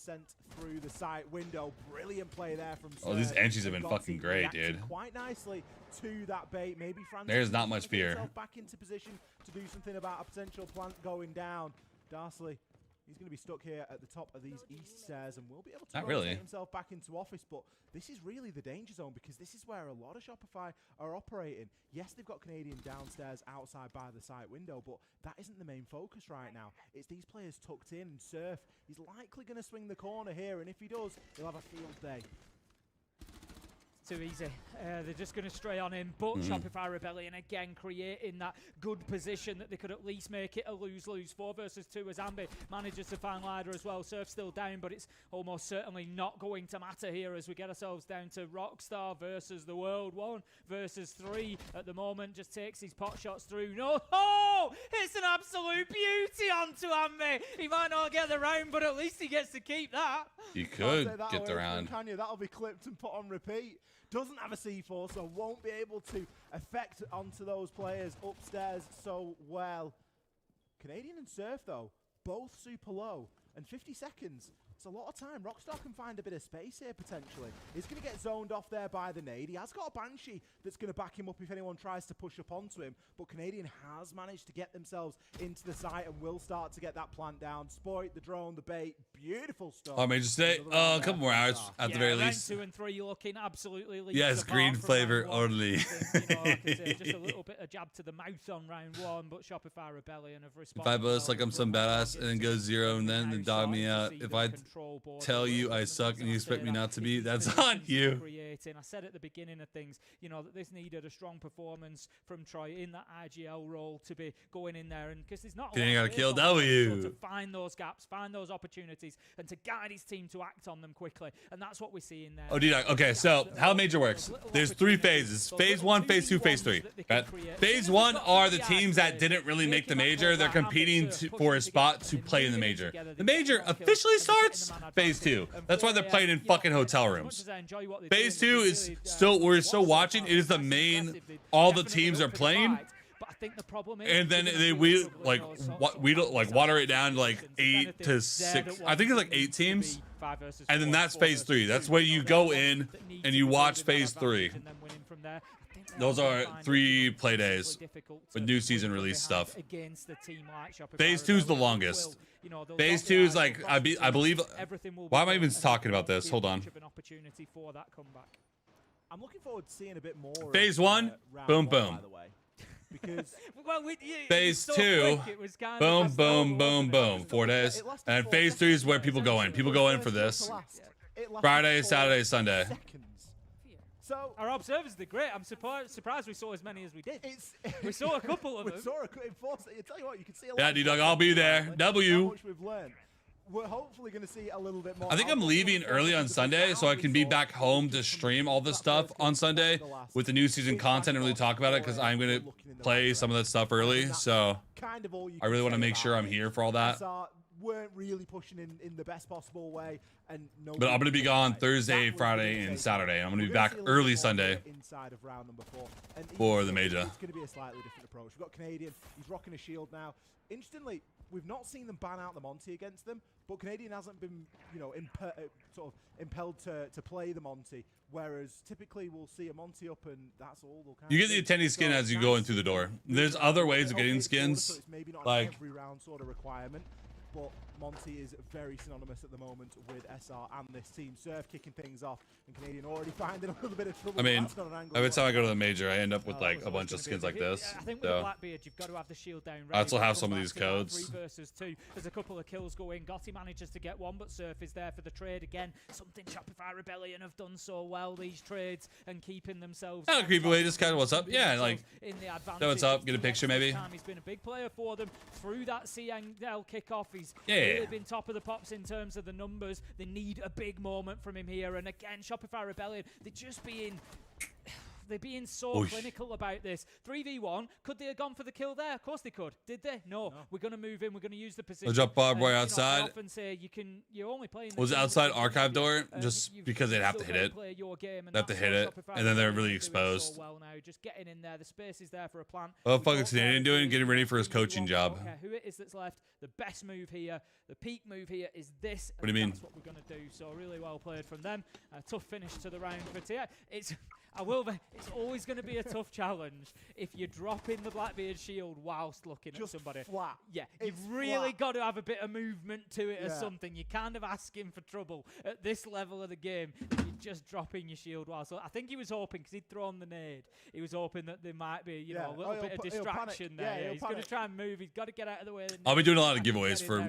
Through the site window, brilliant play there from Oh, these entries have been fucking great, dude. Quite nicely to that bait. Maybe France There's not much fear. Back into position to do something about a potential plant going down. Darsley, he's going to be stuck here at the top of these east stairs and will be able to rotate himself back into office. But this is really the danger zone, because this is where a lot of Shopify are operating. Yes, they've got Canadian downstairs outside by the site window, but that isn't the main focus right now. It's these players tucked in, and Surf, he's likely going to swing the corner here, and if he does, he'll have a field day. Too easy. They're just going to stray on him. But Shopify Rebellion again creating that good position that they could at least make it a lose-lose. 4 versus 2 as Ambi manages to find Lider as well. Surf still down, but it's almost certainly not going to matter here as we get ourselves down to Rockstar versus the world. 1 versus 3 at the moment. Just takes his pot shots through. No! Oh! It's an absolute beauty onto Ambi. He might not get the round, but at least he gets to keep that. You could get the round. That'll be clipped and put on repeat. Doesn't have a C4, so won't be able to affect onto those players upstairs so well. Canadian and Surf, though, both super low. And 50 seconds, it's a lot of time. Rockstar can find a bit of space here, potentially. He's going to get zoned off there by the nade. He has got a Banshee that's going to back him up if anyone tries to push up onto him. But Canadian has managed to get themselves into the site and will start to get that plant down. Spoit, the drone, the bait. Beautiful stuff. Oh, Major State, a couple more hours at the very least. 2 and 3 looking absolutely. Yes, green flavor only. Just a little bit of jab to the mouth on round 1, but Shopify Rebellion have responded. If I boast like I'm some badass and then go 0 and then dog me out. If I tell you I suck and you expect me not to be, that's on you. I said at the beginning of things, you know, that this needed a strong performance from Troy in that IGL role to be going in there, and because there's not a got a kill W. To find those gaps, find those opportunities, and to guide his team to act on them quickly, and that's what we see in there. Oh, D-Dog. Okay, so how Major works? There's 3 phases. Phase 1, Phase 2, Phase 3. Right? Phase 1 are the teams that didn't really make the Major. They're competing for a spot to play in the Major. The Major officially starts Phase 2. That's why they're playing in fucking hotel rooms. Phase 2 is still, we're still watching. It is the main, all the teams are playing. And then we water it down to like 8 to 6. I think it's like 8 teams. And then that's Phase 3. That's where you go in and you watch Phase 3. Those are 3 play days with new season release stuff. Phase 2 is the longest. Phase 2 is like, I believe. Why am I even talking about this? Hold on. I'm looking forward to seeing a bit more. Phase 1, boom, boom. Because Phase 2, boom, boom, boom, boom. 4 days. And Phase 3 is where people go in. People go in for this. Friday, Saturday, Sunday. So our observers did great. I'm surprised we saw as many as we did. We saw a couple of them. We saw a couple. Tell you what, you can see a lot. Yeah, D-Dog, I'll be there. W. How much we've learned. We're hopefully going to see a little bit more. I think I'm leaving early on Sunday so I can be back home to stream all this stuff on Sunday with the new season content and really talk about it, because I'm going to play some of that stuff early. So I really want to make sure I'm here for all that. Weren't really pushing in the best possible way, and but I'm going to be gone Thursday, Friday, and Saturday. I'm going to be back early Sunday inside of round number 4 and for the Major. It's going to be a slightly different approach. We've got Canadian. He's rocking a shield now. Interestingly, we've not seen them ban out the Monty against them, but Canadian hasn't been, you know, sort of impelled to play the Monty, whereas typically we'll see a Monty up and that's all they'll You get the attendee skin as you go in through the door. There's other ways of getting skins, so it's maybe not like every round sort of requirement. but Monty is very synonymous at the moment with SR and this team. Surf kicking things off, and Canadian already finding a little bit of trouble. I mean, That's not an angle every time I go to the major, I end up with like a bunch of skins like this. I think with So the Blackbeard, you've got to have the shield down. I also have some of these codes. 3 versus 2. There's a couple of kills going. Gotti manages to get one, but Surf is there for the trade again. Something Shopify Rebellion have done so well, these trades, and keeping themselves. Kind of creepy way, just kind of what's up. Yeah, like, in the advantage. so what's up, get a picture maybe. He's been a big player for them through that SenVale kickoff. He's Yeah. really been top of the pops in terms of the numbers. They need a big moment from him here. And again, Shopify Rebellion, they're just being... They're being so clinical about this. 3v1, could they have gone for the kill there? Of course they could. Did they? No. We're going to move in. We're going to use the position. We'll drop barbed wire outside. I often say you're only playing. Was it outside archive door? Just because they'd have to hit it. They have to hit it, and then they're really exposed. So well now, just getting in there. The space is there for a plant. What the fuck is Canadian doing? Getting ready for his coaching job. Okay, who it is that's left? The best move here, the peak move here is this. What do you mean? That's what we're going to do. So really well played from them. A tough finish to the round for TI. It's always going to be a tough challenge if you're dropping the Blackbeard shield whilst looking at somebody. Flat. Yeah, you've really got to have a bit of movement to it or something. You're kind of asking for trouble at this level of the game. You're just dropping your shield whilst. So I think he was hoping, because he'd thrown the nade, he was hoping that there might be, a little bit of distraction there. Yeah, he's going to try and move. He's got to get out of the way. I'll be doing a lot of giveaways for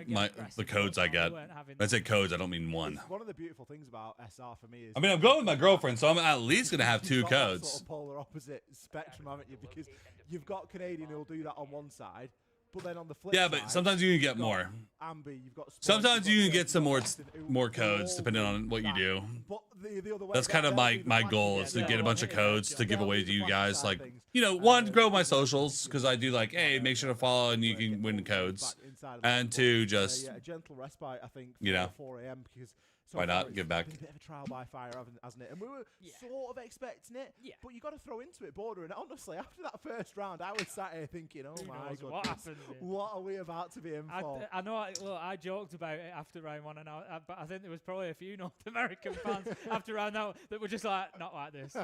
the codes I get. When I say codes, I don't mean one. One of the beautiful things about SR for me is... I mean, I'm going with my girlfriend, so I'm at least going to have 2 codes. Sort of polar opposite spectrum, haven't you? Because you've got Canadian who'll do that on one side, but then on the flip yeah, side, but sometimes you can get more. Ambi, you've got sometimes you can get some more codes depending on what you do. But the other way, that's kind of my goal is to get a bunch of codes to give away to you guys. Like, you know, one, grow my socials, because I do like, hey, make sure to follow and you can win codes. And 2, just, a gentle respite, I think, you know, 4 a.m. because why not give back? It's been a bit of a trial by fire, hasn't it? And we were sort of expecting it, but you got to throw into it, Border. And honestly, after that first round, I was sat here thinking, "Oh my goodness, what happened? What are we about to be in for?" I know. I joked about it after round 1, but I think there was probably a few North American fans after round that were just like, "Not like this."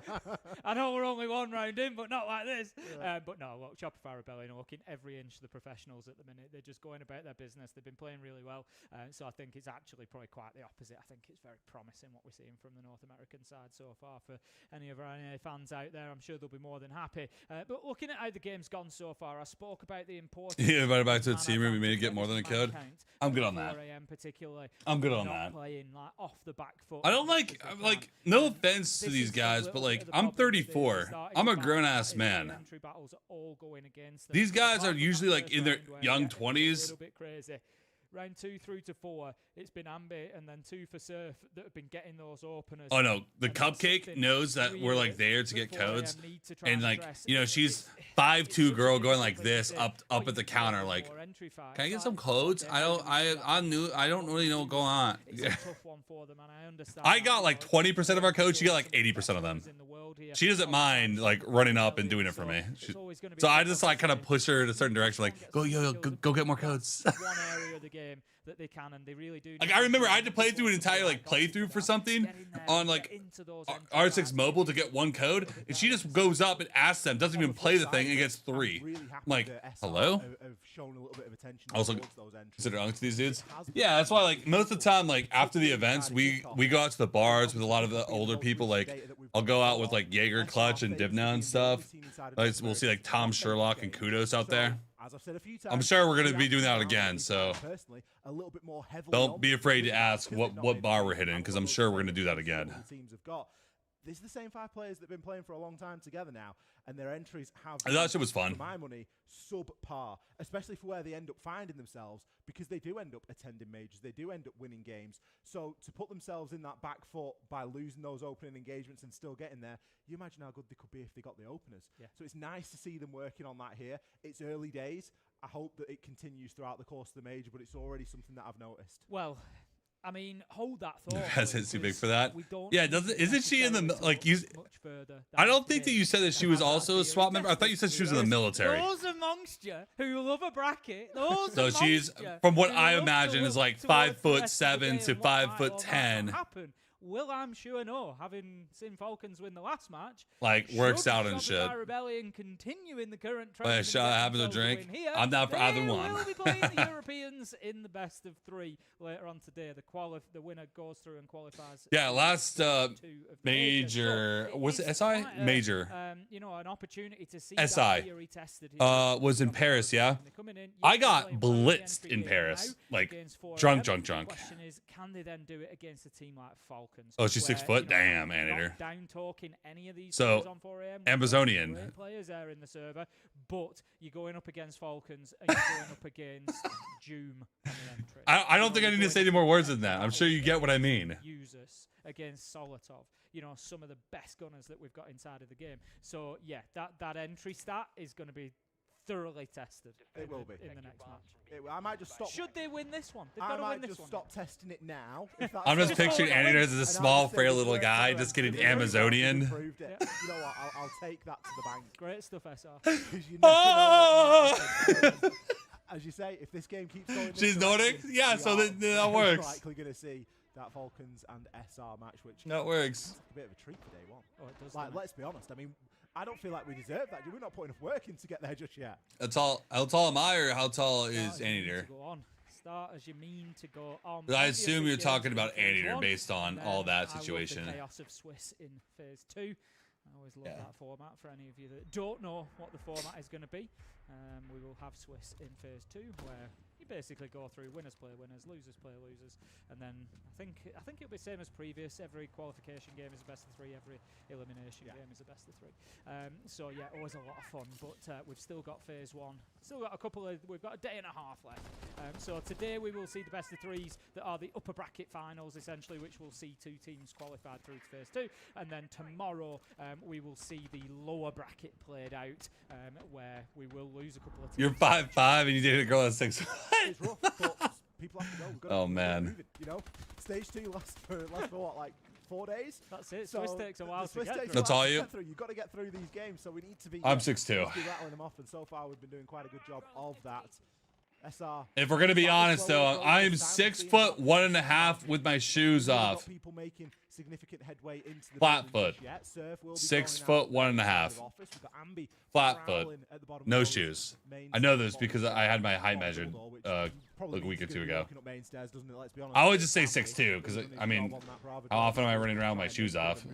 I know we're only 1 round in, but not like this. Yeah. But no, look, Shopify Rebellion are looking every inch the professionals at the minute. They're just going about their business. They've been playing really well, so I think it's actually probably quite the opposite. I think it's very promising what we're seeing from the North American side so far. For any of our NA fans out there, I'm sure they'll be more than happy. But looking at how the game's gone so far, I spoke about the importance. Yeah, invited back to the team room. We made it get more than a code. I'm good on that. I'm good on that. Playing, like, off the back foot. I don't like no offense to these guys, but like, I'm 34. I'm a grown ass man. These guys are usually like in their young 20s. A little bit crazy. Round 2 through to 4, it's been Ambi and then 2 for Surf that have been getting those openers. Oh no, the Cupcake knows that we're like there to get codes, and like, you know, she's 5'2" girl going like this up at the counter, like, can I get some codes? I don't really know what's going on. I got like 20% of our codes. She got like 80% of them. She doesn't mind like running up and doing it for me. So I just like kind of push her in a certain direction, like, go get more codes. One area of the game that they can, and they really do. Like, I remember I had to play through an entire like playthrough for something on like R6 mobile to get 1 code, and she just goes up and asks them, doesn't even play the thing, and gets 3. I'm like, hello? I was like, consider honest to these dudes. Yeah, that's why like most of the time, like after the events, we go out to the bars with a lot of the older people. Like, I'll go out with like Jaeger Clutch and Divna and stuff. Like, we'll see like Tom Sherlock and Kudos out there. As I've said a few times, I'm sure we're going to be doing that again, so don't be afraid to ask what bar we're hitting, because I'm sure we're going to do that again. This is the same 5 players that have been playing for a long time together now, and their entries have been, that shit was fun. For my money, subpar, especially for where they end up finding themselves, because they do end up attending majors, they do end up winning games. So to put themselves in that back foot by losing those opening engagements and still getting there, you imagine how good they could be if they got the openers. Yeah. So it's nice to see them working on that here. It's early days. I hope that it continues throughout the course of the major, but it's already something that I've noticed. Well, I mean, hold that thought. Hesit's too big for that. Yeah, isn't she in the like you? I don't think that you said that she was also a SWAT member. I thought you said she was in the military. Those amongst you who love a bracket, so she's, from what I imagine, is like 5'7" to 5'10". will I'm sure know, having seen Falcons win the last match, like works should out and Shopify shit. Rebellion continue in the current trend. But and shot get happens to themselves a drink. win here, I'm down for either they one. will be playing the Europeans in the best of 3 later on today. The winner goes through and qualifies. Yeah, last two of the major So was it is SI quite a, major? You know, an opportunity to see SI that theory tested here. was in Paris. Yeah, I got blitzed in Paris, like drunk. The question is, can they then do it against a team like Falcons? Oh, she's 6 foot. Damn, Annator. Down talking any of these so players on 4am. Amazonian Great players there in the server, but you're going up against Falcons and you're going up against Doom. I don't think I need to say any more words than that. I'm sure you get what I mean. Users against Solotov, you know, some of the best gunners that we've got inside of the game. So yeah, that entry stat is going to be thoroughly tested. It will be in the next match. I might just stop. Should they win this one? They've I got to might win this just one. stop testing it now. If that's I'm just okay. picturing Annator as a small, frail little guy just getting Amazonian. Proved it. You know what? I'll take that to the bank. Great stuff, SR. You never know what as you say, if this game keeps going, She's Nordic. Yeah, so that works. Likely going to see that Falcons and SR match, which that works. Like a bit of a treat for day one. Oh, it does. Like, let's be honest. I mean, I don't feel like we deserve that. We're not putting enough work in to get there just yet. How tall am I, or how tall is Annator? Start as you mean to go on. I assume you're talking about Annator based on all that situation. I love the chaos of Swiss in phase 2. I always love that format. For any of you that don't know what the format is going to be, we will have Swiss in phase 2, where you basically go through winners play winners, losers play losers, and then I think it'll be the same as previous. Every qualification game is a best of 3. Every elimination game is a best of 3. So yeah, always a lot of fun. But we've still got phase 1. Still got we've got a day and a half left. So today we will see the best of 3s that are the upper bracket finals, essentially, which will see 2 teams qualified through to phase 2, and then tomorrow we will see the lower bracket played out, where we will lose a couple of teams. You're 5'5" and you dated a girl at 6 foot. It's rough, but people have to go. We've got Oh to man. move it, you know, stage 2 lasts for what, like 4 days? That's it. So Swiss takes a while to get through. That's all you? You've got to get through these games, so we need to be. I'm 6'2". Rattling them off, and so far we've been doing quite a good job of that. SR. If we're gonna be honest, though, I'm 6 foot 1.5 with my shoes off. People making significant headway into the Flat foot. 6 foot 1.5. Flat foot. No shoes. I know this because I had my height measured like a week or 2 ago. I would just say 6'2", because I mean, how often am I running around with my shoes off?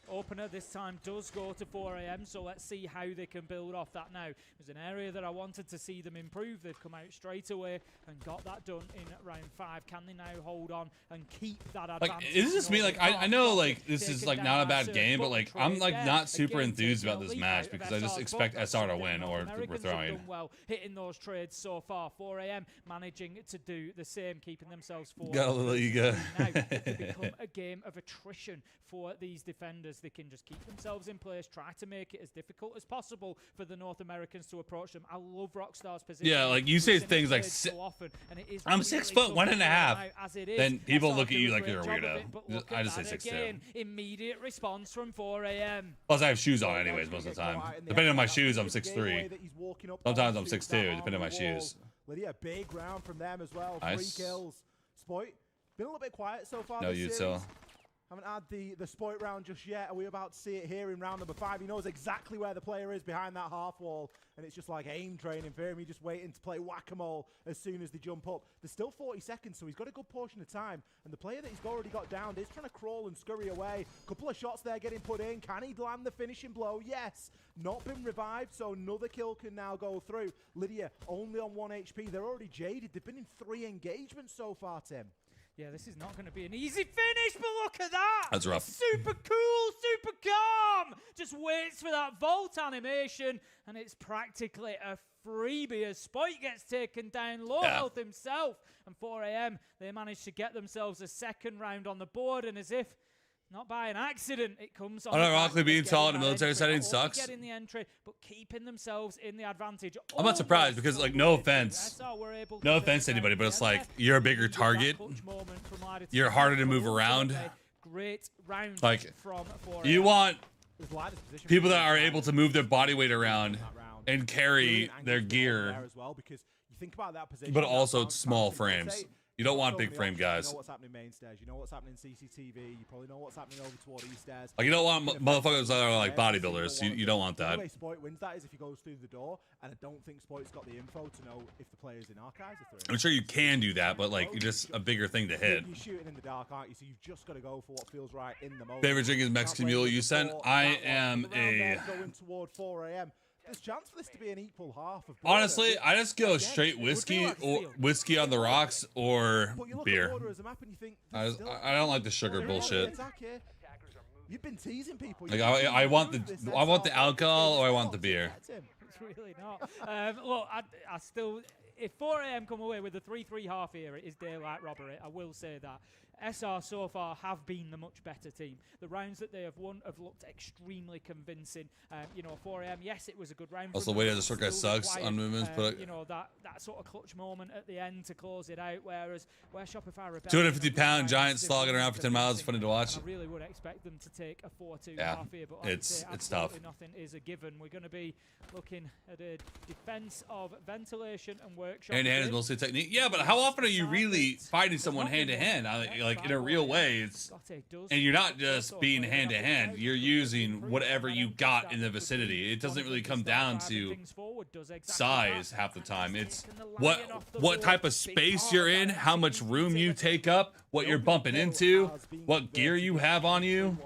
Opener this time does go to 4am, so let's see how they can build off that now. It was an area that I wanted to see them improve. They've come out straight away and got that done in round 5. Can they now hold on and keep that advantage? Like, is this me? Like, I know, like, this is, like, not a bad game, but, like, I'm, like, not super enthused about this match because I just expect SR to win or we're throwing. Well, hitting those trades so far. 4am managing to do the same, keeping themselves forward. Got a little ego. Now, it could become a game of attrition for these defenders. They can just keep themselves in place, try to make it as difficult as possible for the North Americans to approach them. I love Rockstar's position. Yeah, like you say things like, I'm 6 foot 1.5. Then people look at you like you're a weirdo. I just say 6'2". Immediate response from 4am. Plus, I have shoes on anyways most of the time. Depending on my shoes, I'm 6'3". Sometimes I'm 6'2", depending on my shoes. Lydia, big round from them as well. Nice. 3 kills. Spoit, been a little bit quiet so far. No, this you series. still. Haven't had the Spoit round just yet. Are we about to see it here in round number 5? He knows exactly where the player is behind that half wall, and it's just like aim training for him. He's just waiting to play whack-a-mole as soon as they jump up. There's still 40 seconds, so he's got a good portion of time. And the player that he's already got down is trying to crawl and scurry away. Couple of shots there getting put in. Can he land the finishing blow? Yes. Not been revived, so another kill can now go through. Lydia only on 1 HP. They're already jaded. They've been in 3 engagements so far, Tim. Yeah, this is not going to be an easy finish, but look at that! That's rough. Super cool, super calm! Just waits for that vault animation, and it's practically a freebie as Spoit gets taken down, low health himself. And 4am, they managed to get themselves a second round on the board, and as if not by an accident, it comes on. Unironically, being tall in a military setting sucks. Getting the entry, but keeping themselves in the advantage. I'm not surprised because, like, no offense to anybody, but it's like you're a bigger target. You're harder to move around. Great round. Like, from you want people that are able to move their body weight around and carry their gear, because you think about that position, but also small frames. You don't want So big many frame options. guys. You know what's happening main stairs. You know what's happening CCTV. You probably know what's happening over toward east stairs. Like, you don't want motherfuckers that are like Every bodybuilders. single You one don't of want them. The that. only way Spoit wins that is if he goes through the door, and I don't think Spoit's got the info to know if the player's in archives. If they're in I'm sure you can do that, but like, it's just a bigger thing to hit. You're shooting in the dark, aren't you? So you've just got to go for what feels right in the moment. Favorite drink is Mexican Mule. You sent. I am a. Going toward 4 a.m. There's chance for this to be an equal half of. Honestly, I just go straight whiskey or whiskey on the rocks or beer. I don't like the sugar bullshit. You've been teasing people. Like I want the alcohol or I want the beer. It's really not. Look, I still, if 4 a.m. come away with a 3-3 half here, it is daylight robbery. I will say that. SR so far have been the much better team. The rounds that they have won have looked extremely convincing. 4 a.m. Yes, it was a good round. Also, the way that the short guy sucks on movements, but that sort of clutch moment at the end to close it out. where Shopify Rebellion, 250-pound giant slogging around for 10 miles is funny to watch. I really would expect them to take a 4-2 Yeah, half here, but like it's absolutely tough. nothing is a given. We're going to be looking at a defense of ventilation and workshop. Hand-to-hand is mostly technique. Yeah, but how often are you really fighting someone hand-to-hand? Like in a real way, it's and you're not just being hand-to-hand. You're using whatever you got in the vicinity. It doesn't really come down to size half the time. It's what type of space you're in, how much room you take up, what you're bumping into, what gear you have on you.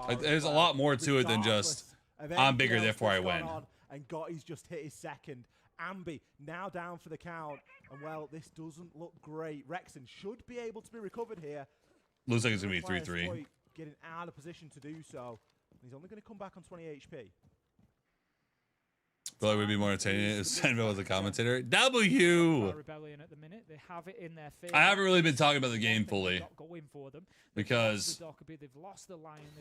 Like, there's a lot more to it than just I'm bigger, therefore I win. And Gotti's just hit his second. Ambi now down for the count. And well, this doesn't look great. Rexon should be able to be recovered here. Looks like it's going to be 3-3. Getting out of position to do so. He's only going to come back on 20 HP. Feel like we'd be more entertaining if SenVale was a commentator. W! Rebellion at the minute. They have it in their favor. I haven't really been talking about the game fully. Because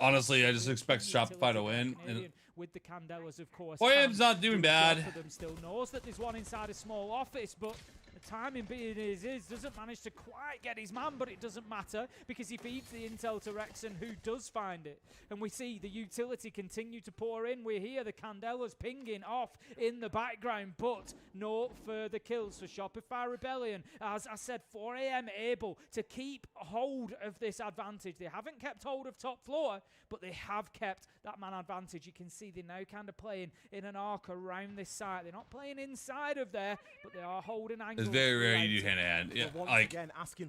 honestly, I just expect Shopify to win. And with the Candelas, of course. Boyam's not doing bad. Still knows that there's one inside a small office, but the timing being is doesn't manage to quite get his man, but it doesn't matter because he feeds the intel to Rexon, who does find it. And we see the utility continue to pour in. We hear the Candelas pinging off in the background, but no further kills for Shopify Rebellion. As I said, 4 a.m. able to keep hold of this advantage. They haven't kept hold of top floor, but they have kept that man advantage. You can see they're now kind of playing in an arc around this site. They're not playing inside of there, but they are holding angles. It's very rare you do hand-to-hand. Yeah, like,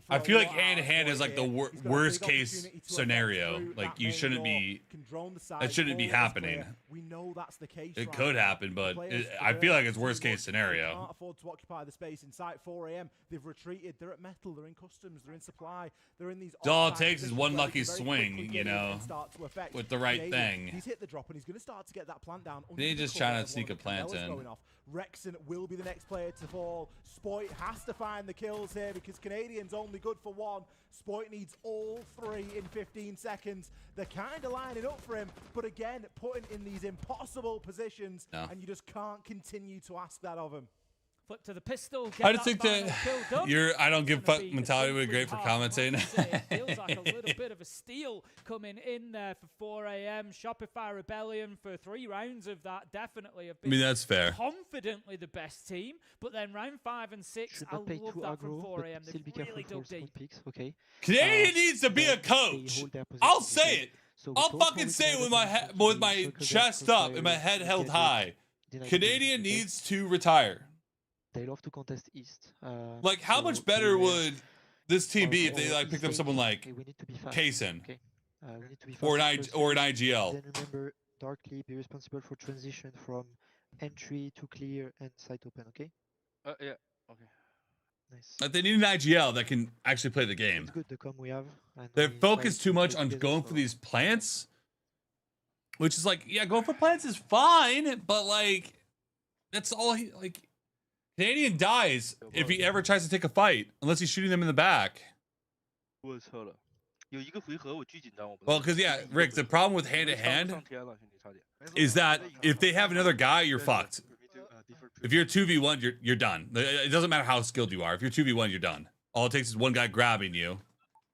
I feel like hand-to-hand is like the worst case scenario. Like, you shouldn't be, that shouldn't be happening. We know that's the case. It could happen, but I feel like it's worst case scenario. They can't afford to occupy the space inside 4 a.m. They've retreated. They're at metal. They're in customs. They're in supply. They're in these. All it takes is one lucky swing, you know, with the right thing. He's hit the drop and he's going to start to get that plant down. He's just trying to sneak a plant in. Rexon will be the next player to fall. Spoit has to find the kills here because Canadian's only good for one. Spoit needs all three in 15 seconds. They're kind of lining up for him, but again, putting in these impossible positions, and you just can't continue to ask that of him. Flip to the pistol. I just think that I don't give fuck mentality would be great for commentating. Feels like a little bit of a steal coming in there for 4 a.m. Shopify Rebellion for 3 rounds of that definitely have been that's fair. Confidently the best team, but then round 5 and 6, I love that from 4 a.m. They've really dug deep. Okay. Canadian needs to be a coach. I'll say it. I'll fucking say it with my chest up and my head held high. Canadian needs to retire. They love to contest East. Like, how much better would this team be if they like picked up someone like Kaysen or an IGL? Then remember, Darkly, be responsible for transition from entry to clear and site open. Okay. Yeah. Okay. Nice. Like, they need an IGL that can actually play the game. It's good the com we have. They're focused too much on going for these plants, which is like, yeah, going for plants is fine, but like, that's all he like. Canadian dies if he ever tries to take a fight, unless he's shooting them in the back. Well, because, yeah, Rick, the problem with hand-to-hand is that if they have another guy, you're fucked. If you're 2v1, you're done. It doesn't matter how skilled you are. If you're 2v1, you're done. All it takes is one guy grabbing you,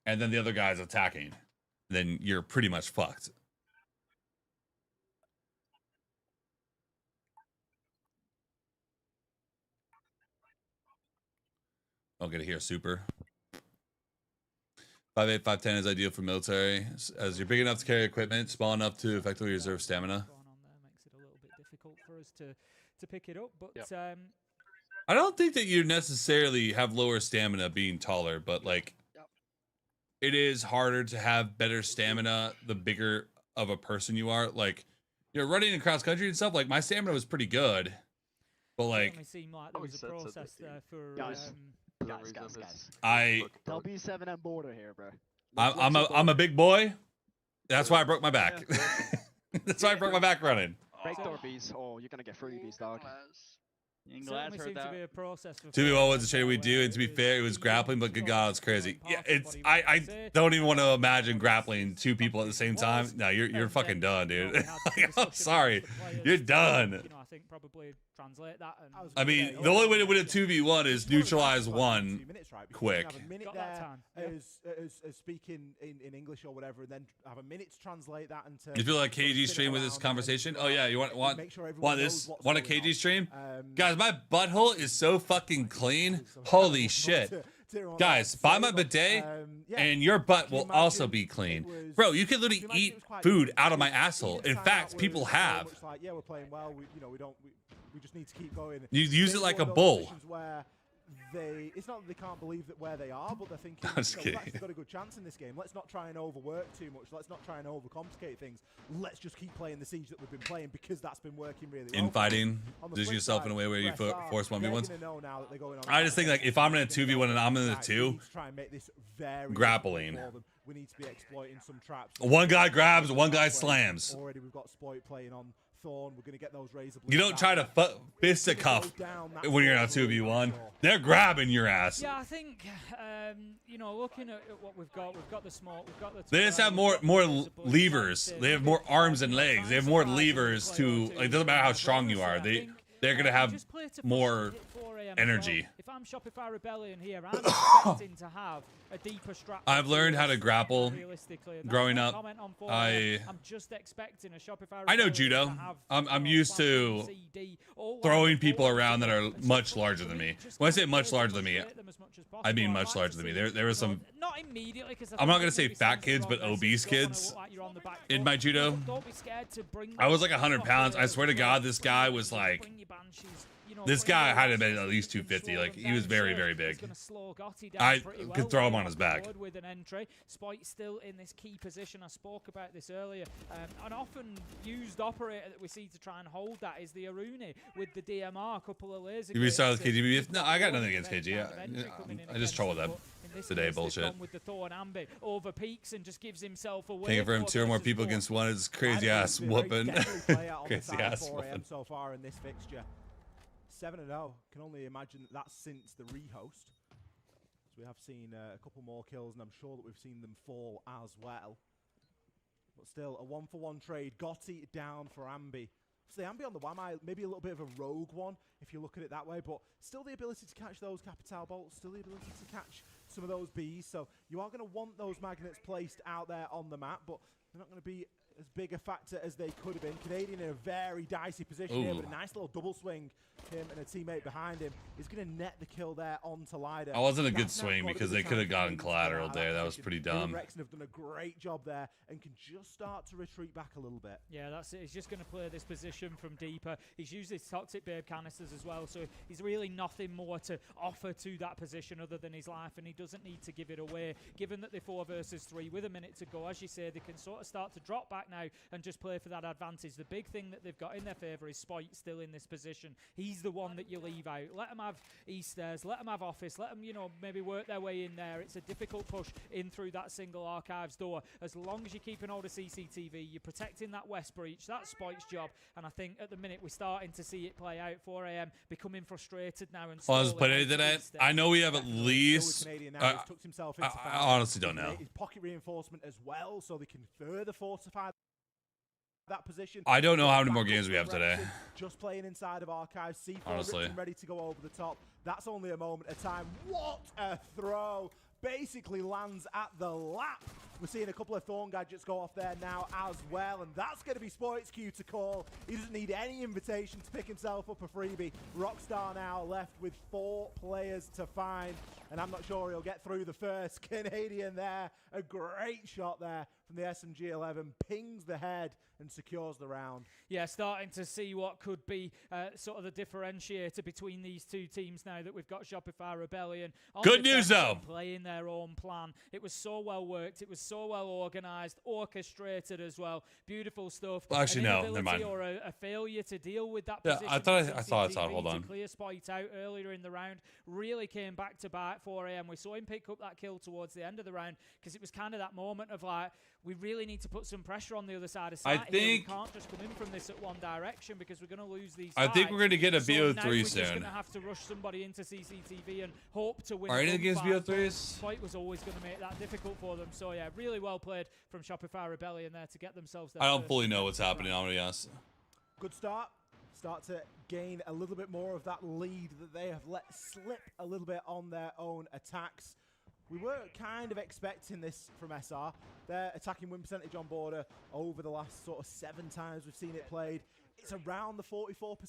and then the other guy's attacking. Then you're pretty much fucked. I'll get it here, super. 5'8", 5'10" is ideal for military, as you're big enough to carry equipment, small enough to effectively reserve stamina. Makes it a little bit difficult for us to pick it up, but I don't think that you necessarily have lower stamina being taller, but like it is harder to have better stamina the bigger of a person you are. Like you're running across country and stuff. Like my stamina was pretty good, but like it seemed like there was a process there for guys. W7M border here, bro. I'm a big boy. That's why I broke my back. That's why I broke my back running. Break door bees, or you're gonna get freebies, dog. Certainly seemed to be a process for 2v1 was the trade we do, and to be fair, it was grappling, but good God, it's crazy. Yeah, it's I don't even want to imagine grappling two people at the same time. No, you're fucking done, dude. I'm sorry, you're done. I think probably translate that. I mean, the only way to win a 2v1 is neutralize one quick. Have a minute there as speaking in English or whatever, and then have a minute to translate that into. You feel like KG stream with this conversation? Oh yeah, you want this? Want a KG stream? Guys, my butthole is so fucking clean. Holy shit. Guys, buy my bidet and your butt will also be clean. Bro, you can literally eat food out of my asshole. In fact, people have. Yeah, we're playing well. We just need to keep going. You use it like a bull. It's not that they can't believe that where they are, but they're thinking, we've actually got a good chance in this game. Let's not try and overwork too much. Let's not try and overcomplicate things. Let's just keep playing the siege that we've been playing because that's been working really well. Infighting, just yourself in a way where you force 1v1s. I just think like if I'm in a 2v1 and I'm in the 2, grappling. We need to be exploiting some traps. One guy grabs, one guy slams. Already we've got Sploit playing on Thorn. We're going to get those razor blades. You don't try to fist a cuff when you're in a 2v1. They're grabbing your ass. Yeah, I think looking at what we've got the smoke, we've got the. They just have more levers. They have more arms and legs. They have more levers to. Like, it doesn't matter how strong you are. They're gonna have more energy. If I'm Shopify Rebellion here, I'm expecting to have a deeper strat. I've learned how to grapple growing up. I'm just expecting a Shopify. I know judo. I'm used to throwing people around that are much larger than me. When I say much larger than me, I mean much larger than me. There was some. Not immediately, because I'm not gonna say fat kids, but obese kids in my judo. I was like 100 pounds. I swear to God, this guy was like. This guy had to be at least 250. Like, he was very, very big. I could throw him on his back. With an entry, Spite still in this key position. I spoke about this earlier. An often used operator that we see to try and hold that is the Aruni with the DMR. A couple of layers. You restart with KG? No, I got nothing against KG. I just troll with them today. Bullshit. With the Thorn Ambi over peaks and just gives himself away. Thinking for him 2 or more people against one is crazy ass whooping. Crazy ass whooping. So far in this fixture. 7-0. Can only imagine that's since the rehost. So we have seen a couple more kills, and I'm sure that we've seen them fall as well. But still, a 1-for-1 trade. Gotti down for Ambi. So the Ambi on the Wamai, maybe a little bit of a rogue one, if you look at it that way, but still the ability to catch those Capital bolts, still the ability to catch some of those bees. So you are going to want those magnets placed out there on the map, but they're not going to be as big a factor as they could have been. Canadian in a very dicey position here, but a nice little double swing. Him and a teammate behind him is going to net the kill there onto Lida. I wasn't a good swing because they could have gotten collateral there. That was pretty dumb. Rexon have done a great job there and can just start to retreat back a little bit. Yeah, that's it. He's just going to play this position from deeper. He's used his toxic babe canisters as well, so he's really nothing more to offer to that position other than his life, and he doesn't need to give it away. Given that they're 4 versus 3 with a minute to go, as you say, they can sort of start to drop back now and just play for that advantage. The big thing that they've got in their favour is Spite still in this position. He's the one that you leave out. Let them have Easters, let them have Office, let them, maybe work their way in there. It's a difficult push in through that single archives door. As long as you're keeping hold of CCTV, you're protecting that west breach. That's Spite's job. And I think at the minute we're starting to see it play out. 4 AM becoming frustrated now. And I know we have at least. I honestly don't know. His pocket reinforcement as well, so they can further fortify that position. I don't know how many more games we have today. Just playing inside of archives. C4 honestly ready to go over the top. That's only a moment of time. What a throw! Basically lands at the lap. We're seeing a couple of Thorn gadgets go off there now as well, and that's going to be Spite's cue to call. He doesn't need any invitation to pick himself up a freebie. Rockstar now left with 4 players to find. and I'm not sure he'll get through the first. Canadian there, a great shot there from the SMG-11, pings the head and secures the round. Yeah, starting to see what could be sort of the differentiator between these two teams now that we've got Shopify Rebellion. Good news, though. Playing their own plan. It was so well worked. It was so well organized, orchestrated as well. Beautiful stuff. Well, actually, no, never mind. Or a failure to deal with that Yeah, position. I thought I saw it. Hold on. To clear Spite out earlier in the round. Really came back to bite 4 a.m. We saw him pick up that kill towards the end of the round because it was kind of that moment of like, we really need to put some pressure on the other side of sight. We can't just come in from this at one direction because we're going to lose these. I think we're going to get a BO3 now we're soon. We're going to have to rush somebody into CCTV and hope to win. Are any of the games BO3s? Spite was always going to make that difficult for them. So yeah, really well played from Shopify Rebellion there to get themselves there. I don't fully know what's happening, I'm going to be honest. Good start. Start to gain a little bit more of that lead that they have let slip a little bit on their own attacks. We were kind of expecting this from SR. Their attacking win percentage on border over the last sort of 7 times we've seen it played. It's around the 44%.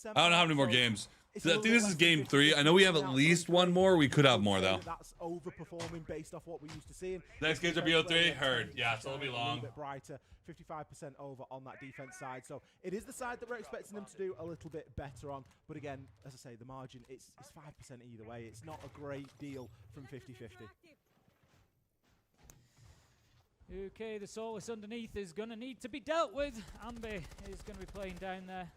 I don't know how many more games. I think this is game 3. I know we have at least one more. We could have more, though. That's overperforming based off what we used to see. Next game's are BO3. Heard. Yeah, so it'll be long. A little bit brighter. 55% over on that defense side. So it is the side that we're expecting them to do a little bit better on. But again, as I say, the margin, it's 5% either way. It's not a great deal from 50-50. Okay, the Solus underneath is going to need to be dealt with. Ambi is going to be playing down there.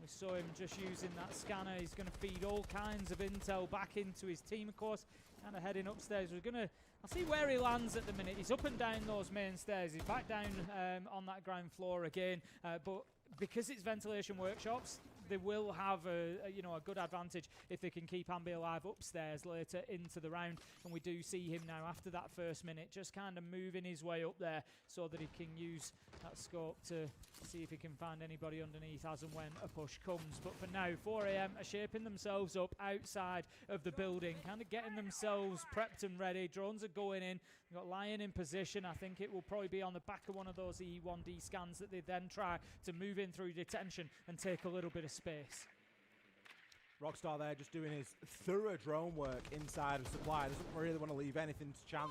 We saw him just using that scanner. He's going to feed all kinds of intel back into his team, of course. Kind of heading upstairs. I'll see where he lands at the minute. He's up and down those main stairs. He's back down on that ground floor again. But because it's ventilation workshops, they will have a good advantage if they can keep Ambi alive upstairs later into the round. And we do see him now after that first minute just kind of moving his way up there so that he can use that scope to see if he can find anybody underneath as and when a push comes. But for now, 4 a.m. are shaping themselves up outside of the building, kind of getting themselves prepped and ready. Drones are going in. We've got Lion in position. I think it will probably be on the back of one of those E1D scans that they then try to move in through detention and take a little bit of space. Rockstar there just doing his thorough drone work inside of supply. Doesn't really want to leave anything to chance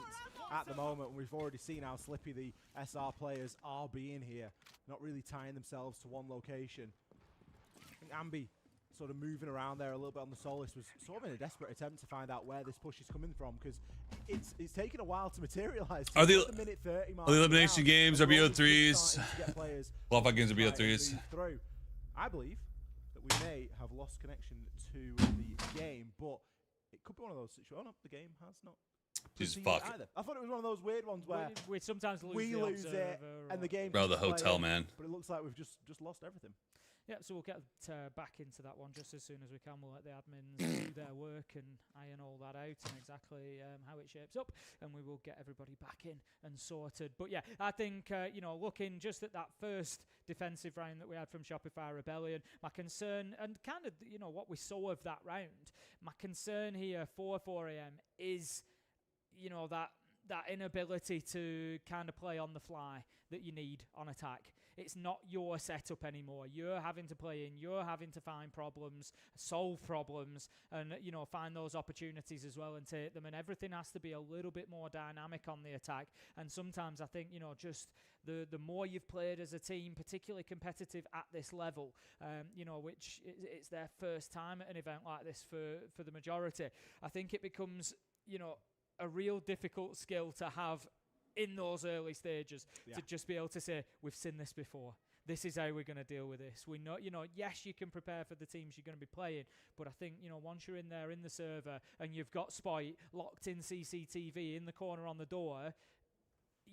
at the moment. We've already seen how slippy the SR players are being here. Not really tying themselves to one location. I think Ambi sort of moving around there a little bit on the Solus was sort of in a desperate attempt to find out where this push is coming from because it's taken a while to materialize. Are the minute 30 mark elimination games are BO3s? Qualifying games are BO3s. I believe that we may have lost connection to the game, but it could be one of those situations. Oh no, the game has not. Jesus fuck. Either. I thought it was one of those weird ones where we sometimes lose we lose it and the game. Bro, the hotel, man. But it looks like we've just lost everything. Yeah, so we'll get back into that one just as soon as we can. We'll let the admins do their work and iron all that out and exactly how it shapes up, and we will get everybody back in and sorted. But yeah, I think, looking just at that first defensive round that we had from Shopify Rebellion, my concern, and kind of, what we saw of that round, my concern here for 4 a.m. is, that inability to kind of play on the fly that you need on attack. It's not your setup anymore. You're having to play in. You're having to find problems, solve problems, and find those opportunities as well and take them. And everything has to be a little bit more dynamic on the attack. And sometimes I think just the more you've played as a team, particularly competitive at this level, which it's their first time at an event like this for the majority. I think it becomes a real difficult skill to have in those early stages, to just be able to say, we've seen this before. This is how we're going to deal with this. We know, yes, you can prepare for the teams you're going to be playing, but I think, once you're in there in the server and you've got Spite locked in CCTV in the corner on the door,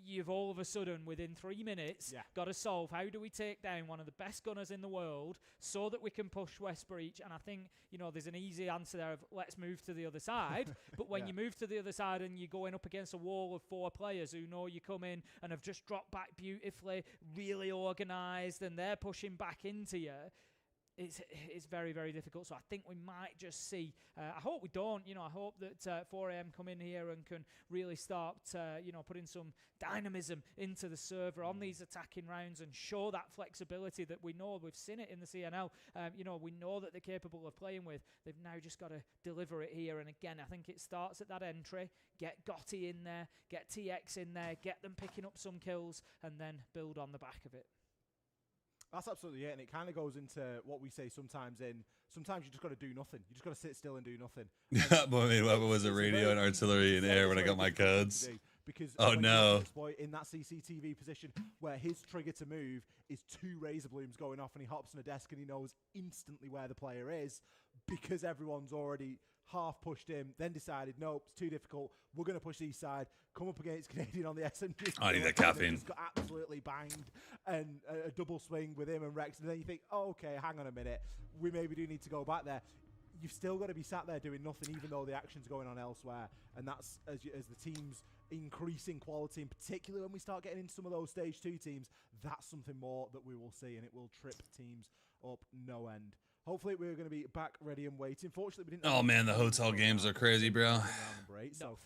you've all of a sudden, within 3 minutes, got to solve how do we take down one of the best gunners in the world so that we can push West Breach. And I think, there's an easy answer there of let's move to the other side. But when you move to the other side and you're going up against a wall of 4 players who know you come in and have just dropped back beautifully, really organised, and they're pushing back into you, it's very, very difficult. So I think we might just see. I hope we don't. I hope that 4am come in here and can really start, putting some dynamism into the server on these attacking rounds and show that flexibility that we know. We've seen it in the CNL. We know that they're capable of playing with. They've now just got to deliver it here. And again, I think it starts at that entry. Get Gotti in there, get TX in there, get them picking up some kills, and then build on the back of it. That's absolutely it, and it kind of goes into what we say sometimes you just got to do nothing. You just got to sit still and do nothing. But I mean, what was it? Radio and artillery in air when I got my codes. Because oh no! In that CCTV position where his trigger to move is 2 razor blooms going off, and he hops on a desk and he knows instantly where the player is because everyone's already half pushed him, then decided, nope, it's too difficult. We're going to push east side, come up against Canadian on the SMG. I need that caffeine. Just got absolutely banged, and a double swing with him and Rex. And then you think, oh, okay, hang on a minute. We maybe do need to go back there. You've still got to be sat there doing nothing, even though the action's going on elsewhere. And that's as the team's increasing quality, in particular when we start getting into some of those stage 2 teams, that's something more that we will see, and it will trip teams up no end. Hopefully, we're going to be back ready and waiting. Fortunately, we didn't. Oh man, the hotel games are crazy, bro. So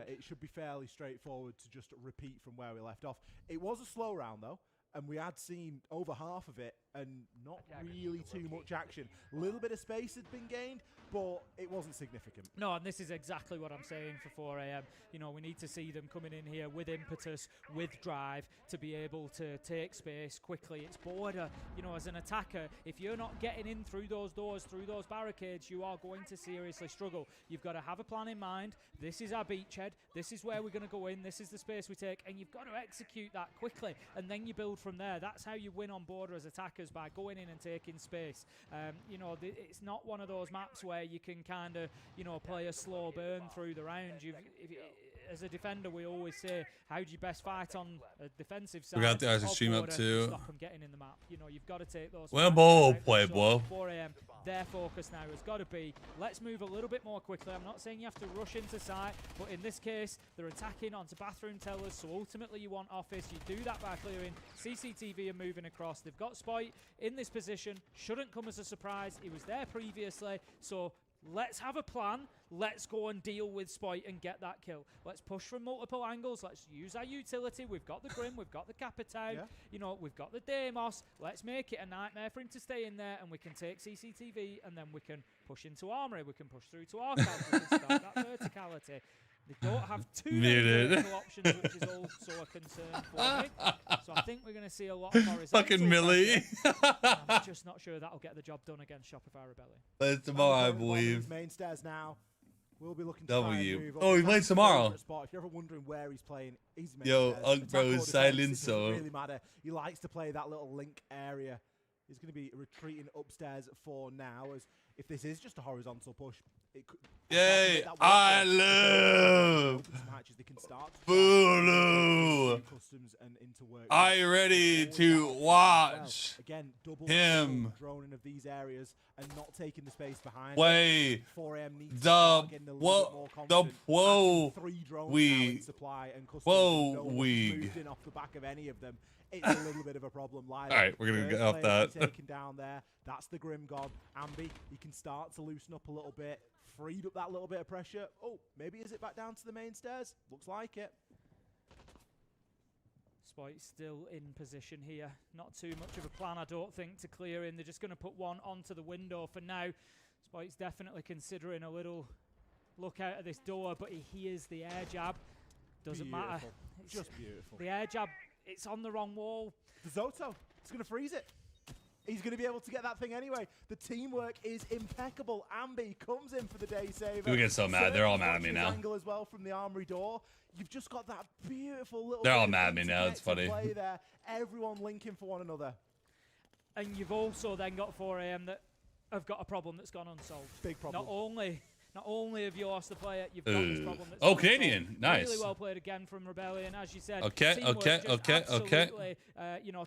it should be fairly straightforward to just repeat from where we left off. It was a slow round though, and we had seen over half of it, and not really too much action. A little bit of space had been gained, but it wasn't significant. No, and this is exactly what I'm saying for 4am. We need to see them coming in here with impetus, with drive, to be able to take space quickly. It's border. As an attacker, if you're not getting in through those doors, through those barricades, you are going to seriously struggle. You've got to have a plan in mind. This is our beachhead. This is where we're going to go in. This is the space we take, and you've got to execute that quickly, and then you build from there. That's how you win on border as attackers, by going in and taking space. It's not one of those maps where you can kind of, play a slow burn through the round. As a defender, we always say, how do you best fight on a defensive side? We got the ice stream up too. Stop them getting in the map. You've got to take those. Well, play, so 4am, their focus now has got to be, let's move a little bit more quickly. I'm not saying you have to rush into site, but in this case, they're attacking onto bathroom tellers, so ultimately you want office. You do that by clearing CCTV and moving across. They've got Spoit in this position. Shouldn't come as a surprise. He was there previously, so let's have a plan. Let's go and deal with Spoit and get that kill. Let's push from multiple angles. Let's use our utility. We've got the Grim. We've got the Capitão. We've got the Deimos. Let's make it a nightmare for him to stay in there, and we can take CCTV, and then we can push into Armory. We can push through to Archive. We can start that verticality. They don't have too many vertical options, which is also a concern for me. So I think we're going to see a lot of horizontal. Fucking Millie. I'm just not sure that'll get the job done against Shopify Rebellion. But tomorrow, I believe. Main stairs now. We'll be looking to W. Oh, he plays tomorrow. If you're ever wondering where he's playing, he's main Yo, stairs. Bro, silence. It doesn't really matter. He likes to play that little link area. He's going to be retreating upstairs for now, as if this is just a horizontal push, it could. Yay! I love Bulu. Are you ready to watch him droning of these areas and not taking the space behind? Play 4am needs the weak supply, and moving off the back of any of them. It's a little bit of a problem. All right, we're gonna get off that. Taken down there. That's the Grim God. Ambi, he can start to loosen up a little bit. Freed up that little bit of pressure. Oh, maybe is it back down to the main stairs? Looks like it. Spoit still in position here. Not too much of a plan, I don't think, to clear in. They're just going to put one onto the window for now. Spoit's definitely considering a little look out of this door, but he hears the air jab. Doesn't matter. It's just beautiful. The air jab, it's on the wrong wall. The Zoto, it's going to freeze it. He's going to be able to get that thing anyway. The teamwork is impeccable. Ambi comes in for the day saver. We get so mad. They're all mad at me now. Angle as well from the armory door. You've just got that beautiful little. They're all mad at me now. It's funny. Play there. Everyone linking for one another. And you've also then got 4am that have got a problem that's gone unsolved. Big problem. Not only have you lost the player, you've got this problem that's oh, Canadian, nice. Really well played again from Rebellion, as you said. Okay.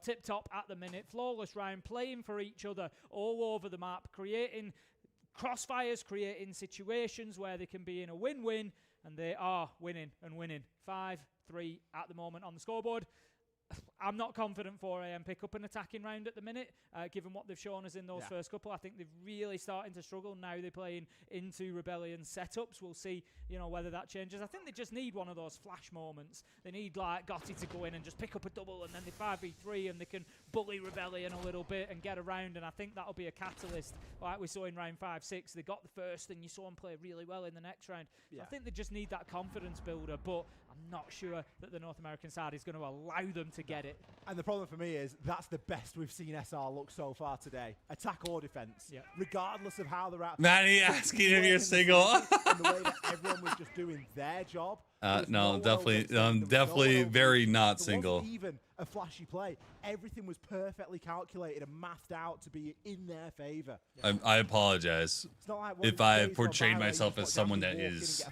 Tip top at the minute, flawless round, playing for each other all over the map, creating crossfires, creating situations where they can be in a win-win, and they are winning and winning. 5-3 at the moment on the scoreboard. I'm not confident 4am pick up an attacking round at the minute, given what they've shown us in those first couple. I think they're really starting to struggle. Now they're playing into Rebellion setups. We'll see, whether that changes. I think they just need one of those flash moments. They need, like, Gotti to go in and just pick up a double, and then they 5v3, and they can bully Rebellion a little bit and get around, and I think that'll be a catalyst, like we saw in round 5-6. They got the first, and you saw them play really well in the next round. Yeah. I think they just need that confidence builder, but I'm not sure that the North American side is going to allow them to get it. And the problem for me is that's the best we've seen SR look so far today. Attack or defense, regardless of how they're at. Manny asking if you're single. And the way that everyone was just doing their job. No, definitely very not single. Wasn't even a flashy play. Everything was perfectly calculated and mapped out to be in their favor. I apologize if I portrayed myself as someone that is.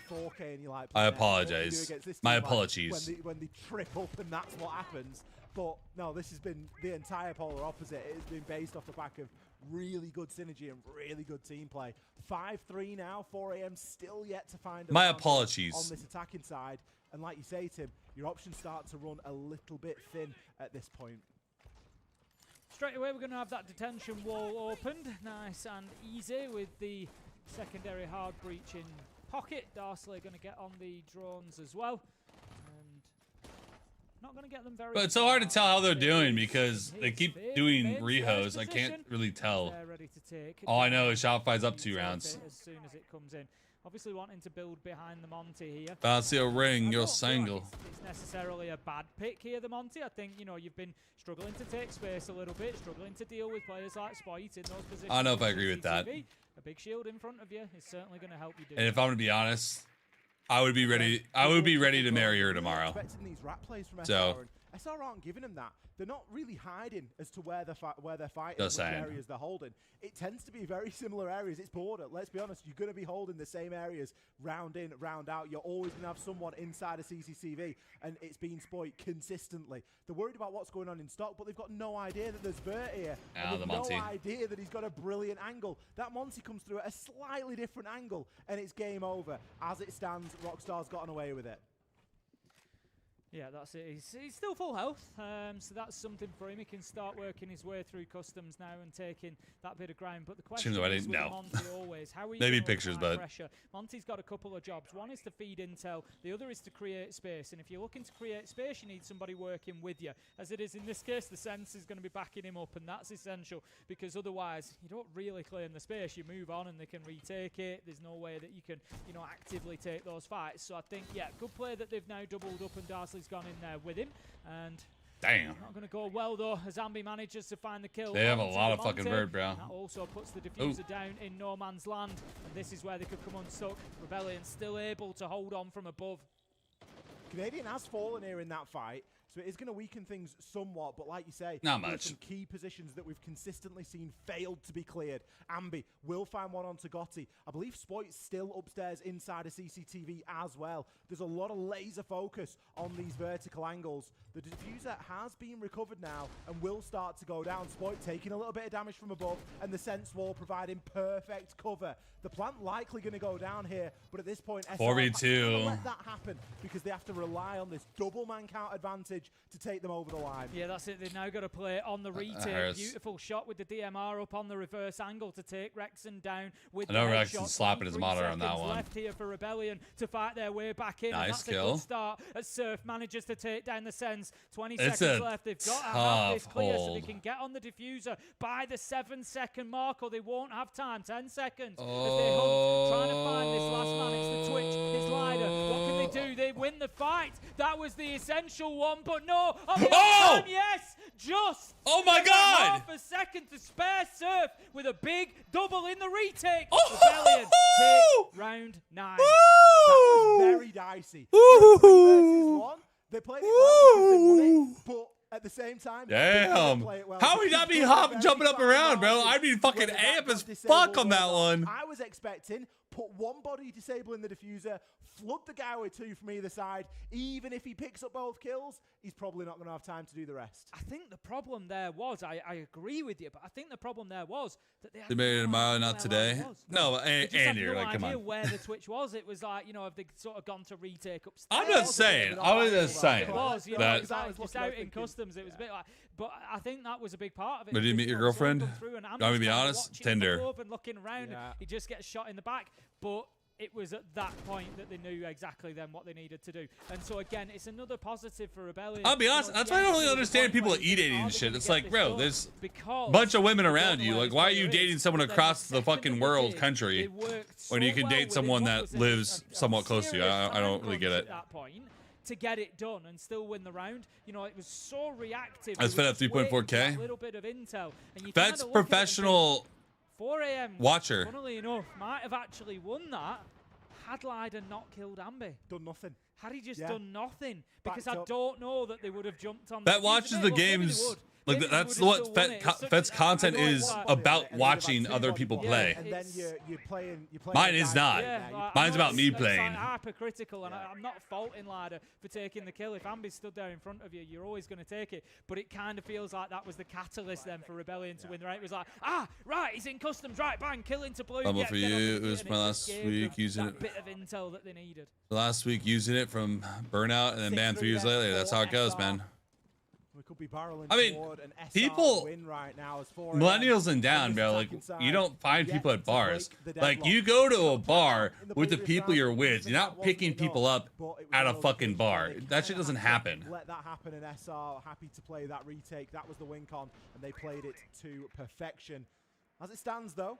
I apologize. My apologies. When they trip up and that's what happens. But no, this has been the entire polar opposite. It has been based off the back of really good synergy and really good team play. 5-3 now, 4am still yet to find my apologies on this attacking side. And like you say, Tim, your options start to run a little bit thin at this point. Straight away, we're going to have that detention wall opened. Nice and easy with the secondary hard breach in pocket. Darsley going to get on the drones as well. Not going to get them very. But it's so hard to tell how they're doing because they keep doing rehos. I can't really tell. All I know is Shopify's up 2 rounds. As soon as it comes in. Obviously wanting to build behind the Monty here. Fancy a ring, you're single. It's necessarily a bad pick here, the Monty. I think, you've been struggling to take space a little bit, struggling to deal with players like Spoit in those positions. I don't know if I agree with that. A big shield in front of you is certainly going to help you do. And if I'm going to be honest, I would be ready. I would be ready to marry her tomorrow. These rat plays from so SR aren't giving them that. They're not really hiding as to where they're fighting, which areas they're holding. It tends to be very similar areas. It's border. Let's be honest. You're going to be holding the same areas round in, round out. You're always going to have someone inside a CCTV, and it's being Spoit consistently. They're worried about what's going on in stock, but they've got no idea that there's Vert here. And they've no idea that he's got a brilliant angle. That Monty comes through at a slightly different angle, and it's game over. As it stands, Rockstar's gotten away with it. Yeah, that's it. He's still full health, so that's something for him. He can start working his way through customs now and taking that bit of ground. But the question is with Monty always, how are you maybe pictures, but pressure? Monty's got a couple of jobs. One is to feed intel. The other is to create space. And if you're looking to create space, you need somebody working with you. As it is in this case, the Sens is going to be backing him up, and that's essential because otherwise you don't really claim the space. You move on and they can retake it. There's no way that you can, actively take those fights. So I think, good play that they've now doubled up and Darsley's gone in there with him, and damn, not going to go well though as Ambi manages to find the kill. They have a lot of fucking Vert, bro. That also puts the diffuser down in no man's land, and this is where they could come unstuck. Rebellion still able to hold on from above. Canadian has fallen here in that fight, so it is going to weaken things somewhat, but like you say, not much. Some key positions that we've consistently seen failed to be cleared. Ambi will find one onto Gotti. I believe Spoit's still upstairs inside a CCTV as well. There's a lot of laser focus on these vertical angles. The diffuser has been recovered now and will start to go down. Spoit taking a little bit of damage from above, and the Sense wall providing perfect cover. The plant likely going to go down here, but at this point, 4v2. Let that happen because they have to rely on this double man count advantage to take them over the line. Yeah, that's it. They've now got to play on the retake. Beautiful shot with the DMR up on the reverse angle to take Rexon down with the Rexon slapping his monitor on that one. Left here for Rebellion to fight their way back in. Nice and that's kill. A good start as Surf manages to take down the Sens. 20 seconds left. They've got to have this clear so they can get on the diffuser by the 7-second mark, or they won't have time. 10 seconds as they hunt, trying to find this last man. It's the Twitch, it's Lider. What can they do? They win the fight. That was the essential one, but no. Time, yes, just. Oh my God! Half a second to spare. Surf with a big double in the retake. Rebellion take round 9. That was very dicey. 3 versus 1. They played it well because they won it, but at the same time, damn. Well. How would not be jumping up around, bro? I'd be fucking amp as fuck on that one. I was expecting, put one body disabling the diffuser, flood the guy with 2 from either side. Even if he picks up both kills, he's probably not going to have time to do the rest. I think the problem there was, I agree with you, but I think the problem there was that They made it tomorrow, not today. No, and you're like, come on. Where the Twitch was. It was like, you know, have they sort of gone to retake upstairs? I'm just saying. I was just saying. It was, you know, that. because I was just out in customs. It was a bit like, but I think that was a big part of it. But did you meet your girlfriend? I'm gonna be honest. Tinder. And looking around, he just gets shot in the back. But it was at that point that they knew exactly then what they needed to do. And so again, it's another positive for Rebellion. I'll be honest, that's why I don't really understand people that e-dating and shit. It's like, bro, there's a bunch of women around you. Like, why are you dating someone across the fucking world, country, when you can date someone that lives somewhat close to you? I don't really get it. At that point, to get it done and still win the round, you know, it was so reactive. I spent up 3.4K. A little bit of intel. And you that's professional. 4 a.m. watcher. Funnily enough, might have actually won that had Lyder not killed Ambi. Done nothing. Had he just done nothing? Because I don't know that they would have jumped on that watches the games. Like that's what Fed's content is about, watching other people play. And then you're playing. Mine is not. Mine's about me playing. It's hypercritical, and I'm not faulting Lyder for taking the kill. If Ambi's stood there in front of you, you're always going to take it. But it kind of feels like that was the catalyst then for Rebellion to win the round. It was like, right, he's in customs, right, bang, kill into blue. Humble for you. It was my last week using it. Bit of intel that they needed. Last week using it from burnout, and then bam, 3 years later. That's how it goes, man. We could be barreling I mean, toward an SR people, win right now as 4 millennials and down, bro. Like, you don't find people at bars. Like, you go to a bar with the people you're with. You're not picking people up at a fucking bar. That shit doesn't happen. Let that happen in SR. Happy to play that retake. That was the win con, and they played it to perfection. As it stands, though,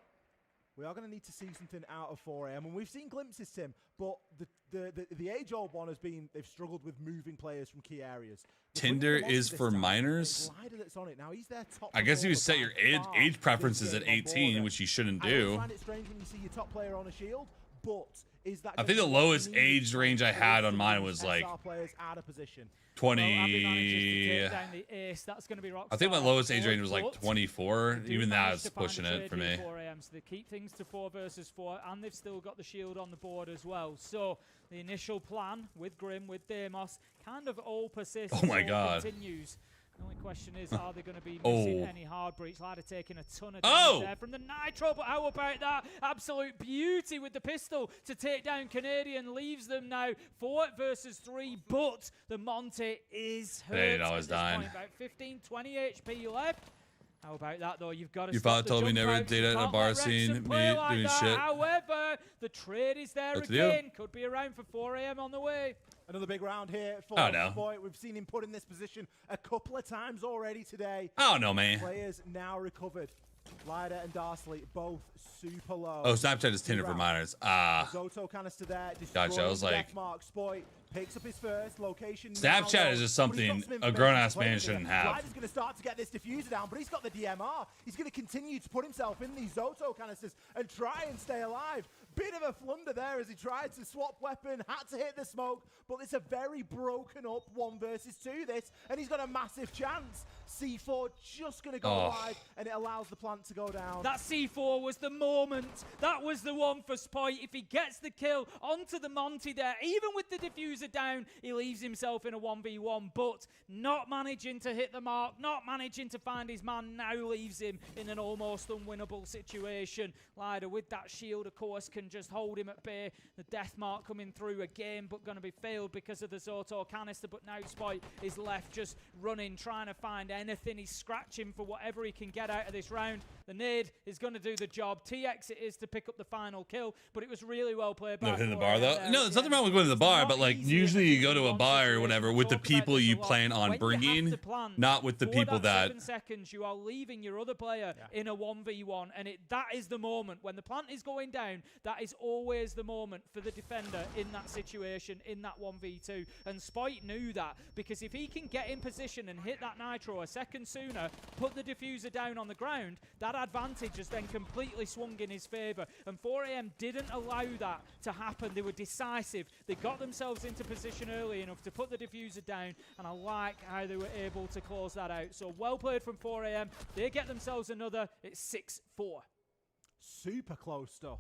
we are going to need to see something out of 4 a.m. And we've seen glimpses, Tim, but the age-old one has been they've struggled with moving players from key areas. Tinder is for minors. I guess you set your age preferences at 18, which you shouldn't do. I find it strange when you see your top player on a shield, but is that I think the lowest age range I had on mine was like 20. I think my lowest age range was like 24. Even that's pushing it for me. So they keep things to 4 versus 4, and they've still got the shield on the board as well. So the initial plan with Grim, with Deimos, kind of all persists. Oh my God. Continues. The only question is, are they going to be missing any hard breach? Lyder taking a ton of damage there from the Nitro, but how about that? Absolute beauty with the pistol to take down Canadian. Leaves them now 4 versus 3, but the Monty is hurt. They always dying. About 15, 20 HP left. How about that, though? You've got to Your stop father told me never out. date at a bar scene, me doing shit. However, the trade is there again. Could be around for 4 a.m. on the way. Another big round here for Boy. We've seen him put in this position a couple of times already today. I don't know, man. Players now recovered. Lyder and Darsley both super low. Oh, Snapchat is Tinder for minors. Zoto canister there. Gotcha. I was like, Spoit picks up his first location. Snapchat is just something a grown-ass man shouldn't have. Lyder's going to start to get this diffuser down, but he's got the DMR. He's going to continue to put himself in these Zoto canisters and try and stay alive. Bit of a flunder there as he tried to swap weapon, had to hit the smoke, but it's a very broken up 1 versus 2 this, and he's got a massive chance. C4 just going to go wide, and it allows the plant to go down. That C4 was the moment. That was the one for Spoit. If he gets the kill onto the Monty there, even with the diffuser down, he leaves himself in a 1v1, but not managing to hit the mark, not managing to find his man, now leaves him in an almost unwinnable situation. Lyder with that shield, of course, can just hold him at bay. The death mark coming through again, but going to be failed because of the Zoto canister, but now Spoit is left just running, trying to find anything. He's scratching for whatever he can get out of this round. The nade is going to do the job. TX it is to pick up the final kill, but it was really well played by in the bar, though? No, there's nothing wrong with going to the bar, but like usually you go to a bar or whatever with the people you plan on bringing, not with the people that... 7 seconds, you are leaving your other player in a 1v1, and that is the moment. When the plant is going down, that is always the moment for the defender in that situation, in that 1v2. And Spoit knew that, because if he can get in position and hit that Nitro a second sooner, put the diffuser down on the ground, that advantage has then completely swung in his favour. And 4 a.m. didn't allow that to happen. They were decisive. They got themselves into position early enough to put the diffuser down, and I like how they were able to close that out. So well played from 4 a.m. They get themselves another. It's 6-4. Super close stuff.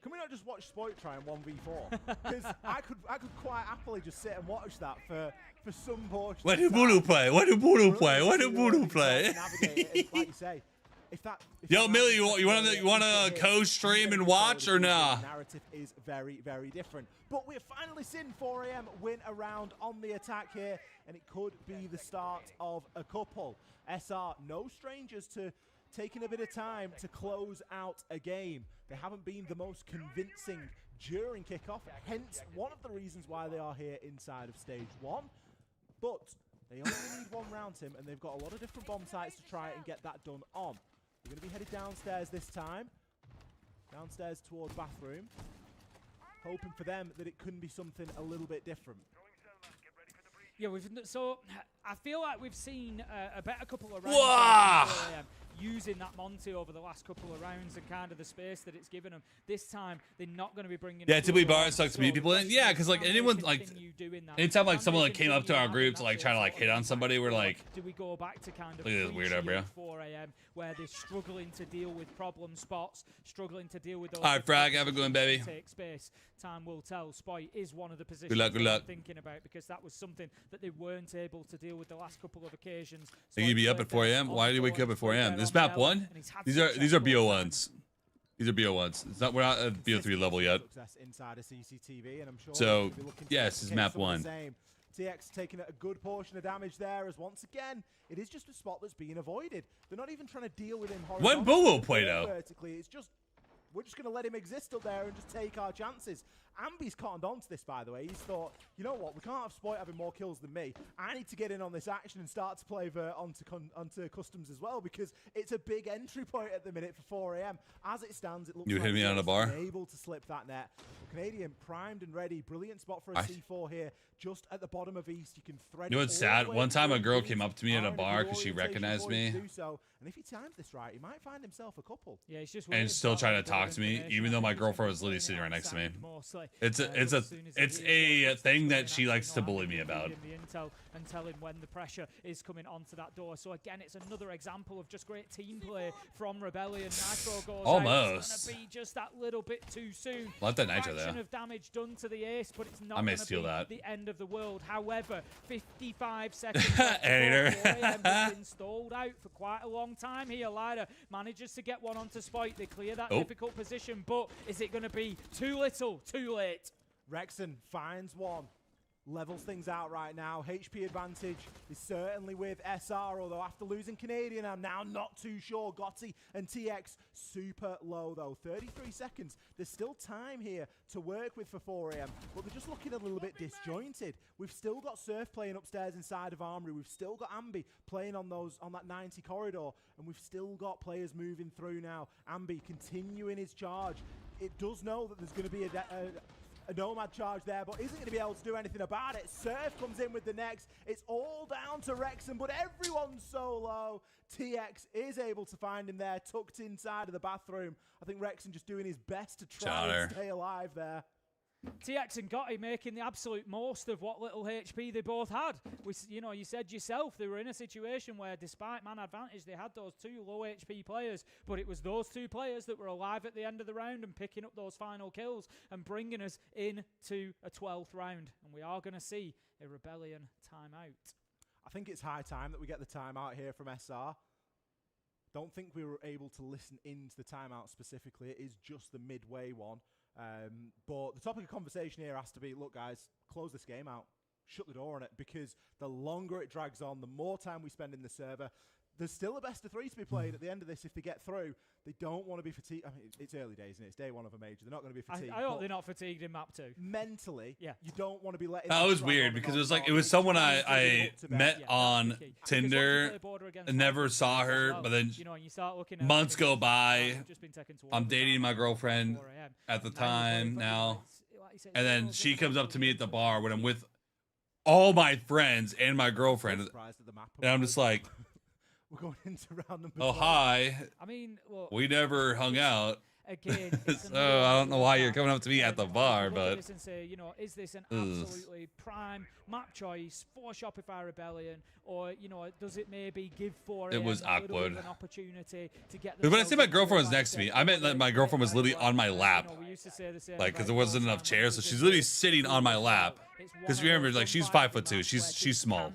Can we not just watch Spoit try and 1v4? Because I could quite happily just sit and watch that for some portion. What do Bulu play? What do Bulu play? What do Bulu play? Like you say, Yo, Millie, you wanna co-stream and watch or nah? The narrative is very, very different. But we're finally seeing 4 AM win a round on the attack here, and it could be the start of a couple. SR, no strangers to taking a bit of time to close out a game. They haven't been the most convincing during kickoff, hence one of the reasons why they are here inside of stage 1. But they only need one round, Tim, and they've got a lot of different bomb sites to try and get that done on. They're going to be headed downstairs this time. Downstairs towards bathroom. Hoping for them that it couldn't be something a little bit different. Yeah, so I feel like we've seen a better couple of rounds using that Monty over the last couple of rounds and kind of the space that it's given them. This time, they're not going to be bringing. Yeah, typically bar sucks to meet people in. Yeah, because like anyone like, anytime like someone like came up to our group to like try to like hit on somebody, we're like, do we go back to kind of look at this weirdo, bro. 4 AM where they're struggling to deal with problem spots, struggling to deal with those. All right, Frag, have a good one, baby. Take space. Time will tell. Spoit is one of the positions good luck. I'm thinking about because that was something that they weren't able to deal with the last couple of occasions. Think you'd be up at 4 AM? Why do you wake up at 4 AM? This map 1? These are BO1s. These are BO1s. It's not, we're not at BO3 level yet. Inside a CCTV, and I'm sure so yes, it's map 1. TX taking a good portion of damage there, as once again, it is just a spot that's being avoided. They're not even trying to deal with him horizontally. When Boo play though? Vertically, it's just, we're just going to let him exist up there and just take our chances. Ambi's cottoned on to this, by the way. He's thought, you know what, we can't have Spoit having more kills than me. I need to get in on this action and start to play onto customs as well, because it's a big entry point at the minute for 4 AM. As it stands, it looks like hit me on a bar. Able to slip that net. Canadian primed and ready. Brilliant spot for a C4 here, just at the bottom of East. You can thread. You know what's sad? One time a girl came up to me at a bar because she recognized me. And if he times this right, he might find himself a couple. Yeah, he's just and still trying to talk to me, even though my girlfriend was literally sitting right next to me. It's a thing that she likes to bully me about. The intel and telling when the pressure is coming onto that door. So again, it's another example of just great team play from Rebellion. Nitro goes almost. It's gonna be just that little bit too soon. Let that Nitro there. Of damage done to the ace, but it's not I may gonna steal be that. the end of the world. However, 55 seconds has been stalled out for quite a long time here. Lida manages to get one onto Spoit. They clear that difficult position, but is it going to be too little, too late? Rexon finds one. Levels things out right now. HP advantage is certainly with SR, although after losing Canadian, I'm now not too sure. Gotti and TX super low though. 33 seconds. There's still time here to work with for 4 AM, but they're just looking a little bit disjointed. We've still got Surf playing upstairs inside of Armory. We've still got Ambi playing on that 90 corridor, and we've still got players moving through now. Ambi continuing his charge. It does know that there's going to be a Nomad charge there, but isn't going to be able to do anything about it. Surf comes in with the next. It's all down to Rexon, but everyone's so low. TX is able to find him there, tucked inside of the bathroom. I think Rexon just doing his best to try and stay alive there. TX and Gotti making the absolute most of what little HP they both had. You said yourself they were in a situation where, despite man advantage, they had those 2 low HP players, but it was those 2 players that were alive at the end of the round and picking up those final kills and bringing us into a 12th round. And we are going to see a Rebellion timeout. I think it's high time that we get the timeout here from SR. Don't think we were able to listen into the timeout specifically. It is just the midway one. But the topic of conversation here has to be, look guys, close this game out. Shut the door on it, because the longer it drags on, the more time we spend in the server. There's still a best of 3 to be played at the end of this if they get through. They don't want to be fatigued. I mean, it's early days, and it's day 1 of a major. They're not going to be fatigued. I hope they're not fatigued in map 2. Mentally, yeah, you don't want to be letting. That was weird because it was someone I met on Tinder and never saw her, but then months go by. I'm dating my girlfriend at the time now, and then she comes up to me at the bar when I'm with all my friends and my girlfriend, and I'm just like, we're going into round number 12. Oh, hi. I mean, look, we never hung out. again, it's So I don't know why you're coming up to me at the bar, but and say, you know, is this an absolutely prime map choice for Shopify Rebellion, or you know, does it maybe give 4 it was awkward. an opportunity to get? When I say my girlfriend was next to me, I meant that my girlfriend was literally on my lap, like because there wasn't enough chairs, so she's literally sitting on my lap. Because remember, like she's 5'2", she's small,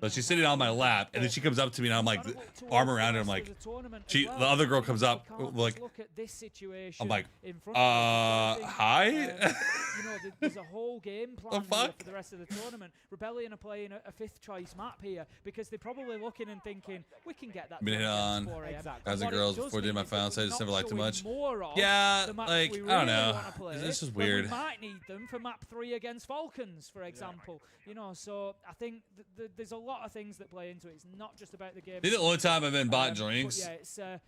but she's sitting on my lap, and then she comes up to me, and I'm like, arm around her, I'm like, the other girl comes up, like, I'm like, hi. You know, there's a whole game plan here for the rest of the tournament. Rebellion are playing a 5th choice map here because they're probably looking and thinking, we can get that. Been hit on guys and girls before doing my final say just never liked too much. Yeah, like I don't know. It's just weird. We might need them for map 3 against Falcons, for example. You know, so I think there's a lot of things that play into it. It's not just about the game. The only time I've been bought drinks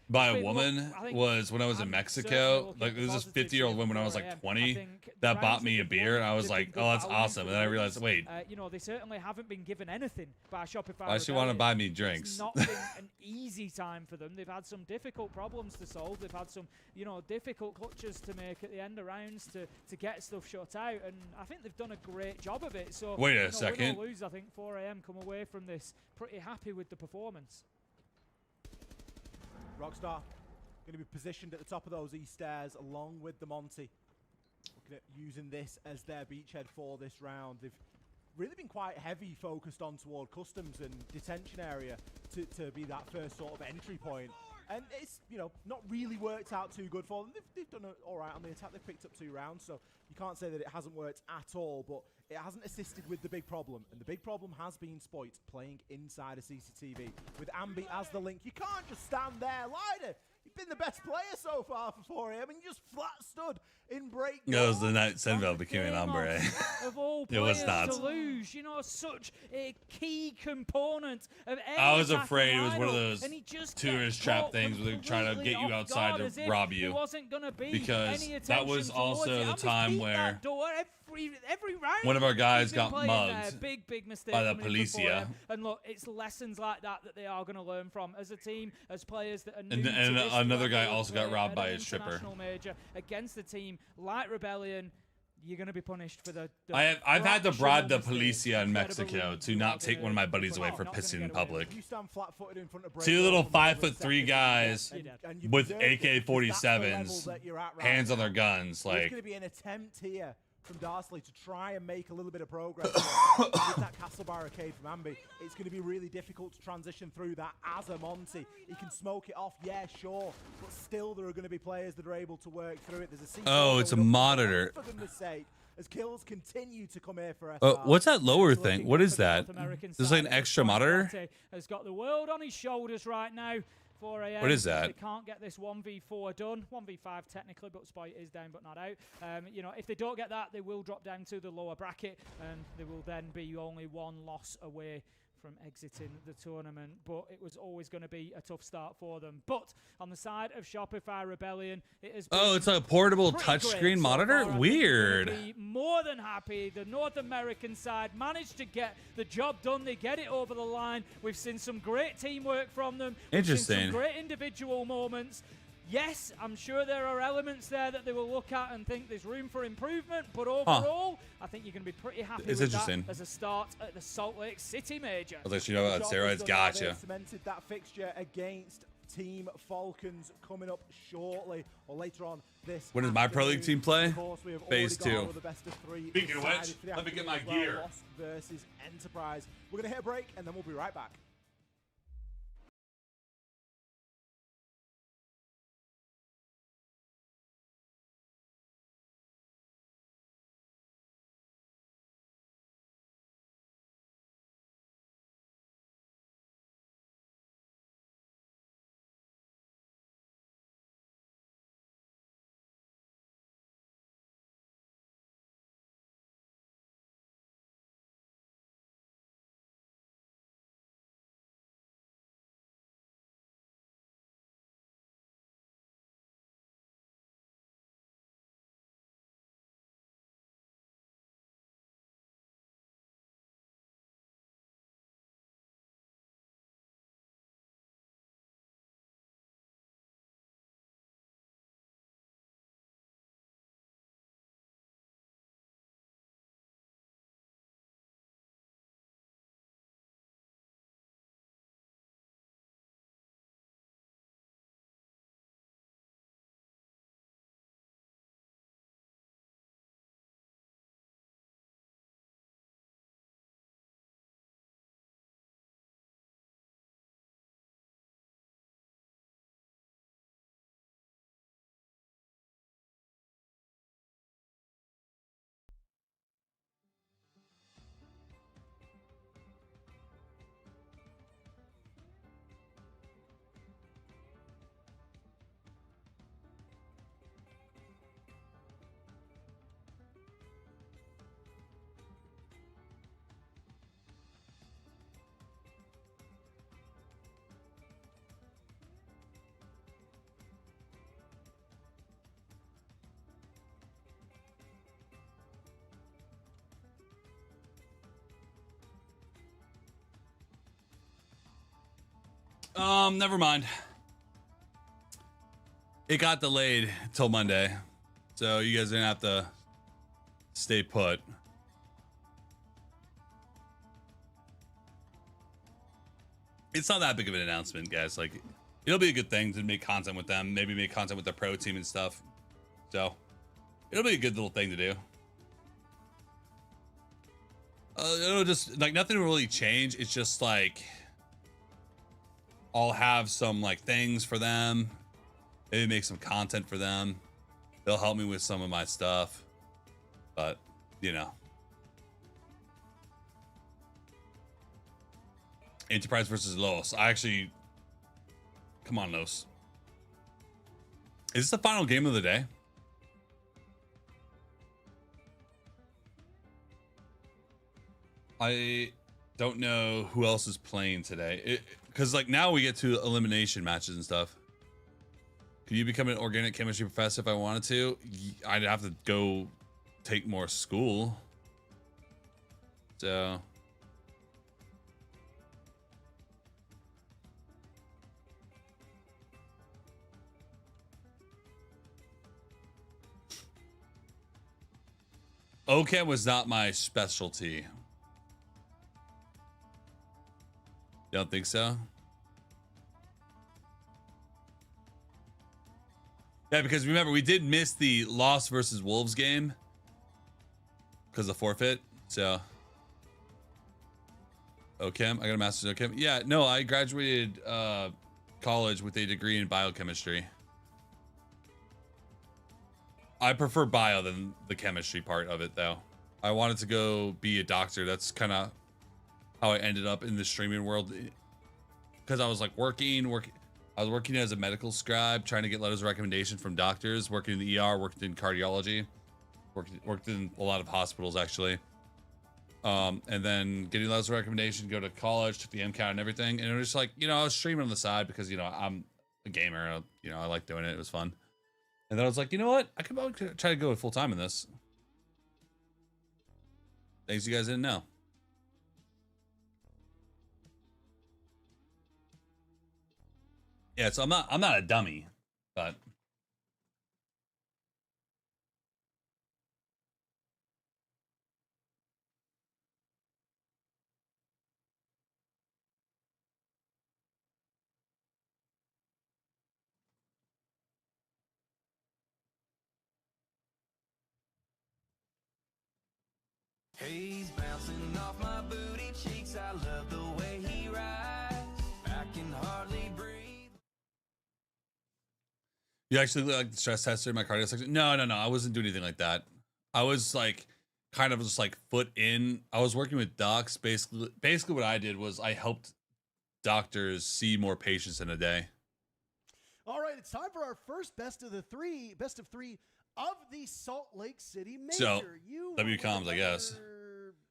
by a woman was when I was in Mexico. Like there was this 50-year-old woman when I was like 20 that bought me a beer, and I was like, oh, that's awesome. And then I realized, wait, you know, they certainly haven't been given anything by Shopify. Why she want to buy me drinks? It's not been an easy time for them. They've had some difficult problems to solve. They've had some, you know, difficult clutches to make at the end of rounds to get stuff shut out, and I think they've done a great job of it. So wait a second. Win or lose, I think 4 AM come away from this pretty happy with the performance. Rockstar going to be positioned at the top of those east stairs along with the Monty. Looking at using this as their beachhead for this round. They've really been quite heavy focused on toward customs and detention area to be that first sort of entry point. And it's, you know, not really worked out too good for them. They've done all right on the attack. They've picked up 2 rounds, so you can't say that it hasn't worked at all, but it hasn't assisted with the big problem. And the big problem has been Spoit playing inside a CCTV with Ambi as the link. You can't just stand there, Lider. You've been the best player so far for 4AM, and you just flat stood in break. That was the night SenVale became an hombre. Of all it was not. To lose, you know, such a key component of any I was afraid it was one of those tourist trap things where they're trying to get you outside to rob you. Because that was also the time where every round one of our guys got mugged big mistake by the policia. And look, it's lessons like that they are going to learn from as a team, as players that are new and to this another guy also got robbed by a stripper. Major against the team like Rebellion. You're going to be punished for the I've had to bribe the policia in Mexico to not take one of my buddies away for pissing in public. 2 little 5'3" guys with AK-47s, hands on their guns, like. There's going to be an attempt here from Darsley to try and make a little bit of progress with that castle barricade from Ambi. It's going to be really difficult to transition through that as a Monty. He can smoke it off, yeah, sure, but still there are going to be players that are able to work through it. There's a oh, it's a monitor. For goodness sake, as kills continue to come here for what's that lower thing? What is that? There's like an extra monitor? Has got the world on his shoulders right now. 4 AM. What is that? They can't get this 1v4 done. 1v5 technically, but Spoit is down but not out. You know, if they don't get that, they will drop down to the lower bracket, and they will then be only 1 loss away from exiting the tournament. But it was always going to be a tough start for them. But on the side of Shopify Rebellion, it has been it's a portable touchscreen monitor? Weird. Be more than happy. The North American side managed to get the job done. They get it over the line. We've seen some great teamwork from them. Interesting. We've seen some great individual moments. Yes, I'm sure there are elements there that they will look at and think there's room for improvement, but overall, I think you're going to be pretty happy with that as a start at the Salt Lake City Major. I'll let you know about steroids. Gotcha. Cemented that fixture against Team Falcons coming up shortly or later on this. When does my Pro League team play? Phase 2. Speaking of which, let me get my gear. Versus Enterprise. We're going to hit a break and then we'll be right back. Never mind. It got delayed till Monday, so you guys are gonna have to stay put. It's not that big of an announcement, guys. Like, it'll be a good thing to make content with them. Maybe make content with the pro team and stuff. So, it'll be a good little thing to do. It'll just, like, nothing will really change. It's just, like, I'll have some, like, things for them. Maybe make some content for them. They'll help me with some of my stuff. But, you know. Enterprise versus Los. I actually... Come on, Los. Is this the final game of the day? I don't know who else is playing today. Because, like, now we get to elimination matches and stuff. Can you become an organic chemistry professor if I wanted to? I'd have to go take more school. So... OChem was not my specialty. You don't think so? Yeah, because remember, we did miss the Lost versus Wolves game because of forfeit. So, OChem, I got a master's in OChem. Yeah, no, I graduated college with a degree in biochemistry. I prefer bio than the chemistry part of it, though. I wanted to go be a doctor. That's kind of how I ended up in the streaming world. Because I was like working. I was working as a medical scribe, trying to get letters of recommendation from doctors, working in the ER, worked in cardiology, worked in a lot of hospitals, actually. And then getting letters of recommendation, go to college, took the MCAT and everything. And it was just like, I was streaming on the side because, I'm a gamer. I like doing it. It was fun. And then I was like, you know what? I could probably try to go full time in this. Things you guys didn't know. Yeah, so I'm not a dummy, but He's bouncing off my booty cheeks. I love the way he rides. I can hardly breathe. You actually like the stress tester in my cardio section? No. I wasn't doing anything like that. I was like kind of just like foot in. I was working with docs. Basically what I did was I helped doctors see more patients in a day. All right, it's time for our first best of three of the Salt Lake City Major. So, WCOMs, I guess.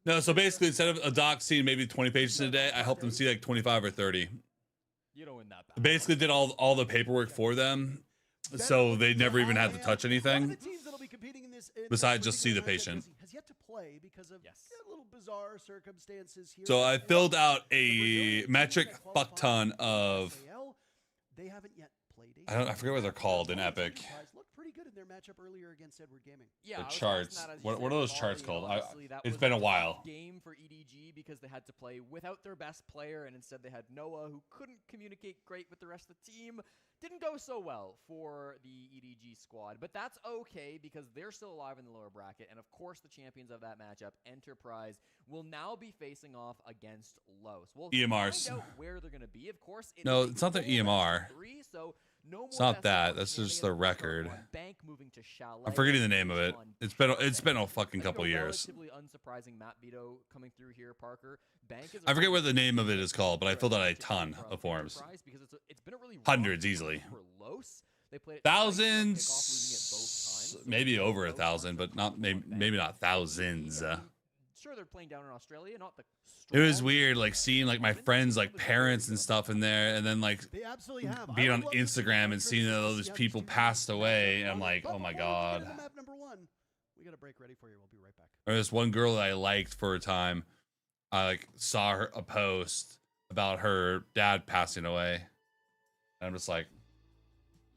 No, so basically, instead of a doc seeing maybe 20 patients in a day, I helped them see like 25 or 30. You don't win that bad. Basically did all the paperwork for them, so they never even had to touch anything, besides just see the patient. Has yet to play because of a little bizarre circumstances here. So I filled out a metric fuck ton of... They haven't yet played. I forget what they're called in Epic. Looked pretty good in their matchup earlier against Edward Gaming. Yeah, the charts. What are those charts called? It's been a while. Game for EDG because they had to play without their best player, and instead they had Noah, who couldn't communicate great with the rest of the team. Didn't go so well for the EDG squad, but that's okay because they're still alive in the lower bracket, and of course the champions of that matchup, Enterprise, will now be facing off against Los. We'll EMRs. find out where they're going to be. Of course, No, it's not the EMR. So no It's not that. That's just the record. I'm forgetting the name of it. It's been a fucking couple years. Relatively unsurprising map veto coming through here, Parker. I forget what the name of it is called, but I filled out a ton of forms. It's been a really hundreds easily. Thousands, maybe over 1,000, but not maybe not thousands. Sure, they're playing down in Australia, not the. It was weird, like seeing like my friends, like parents and stuff in there, and then like being on Instagram and seeing that all these people passed away, and I'm like, oh my god. Map number 1. We got a break ready for you. We'll be right back. Or this one girl that I liked for a time, I like saw a post about her dad passing away, And I'm just like,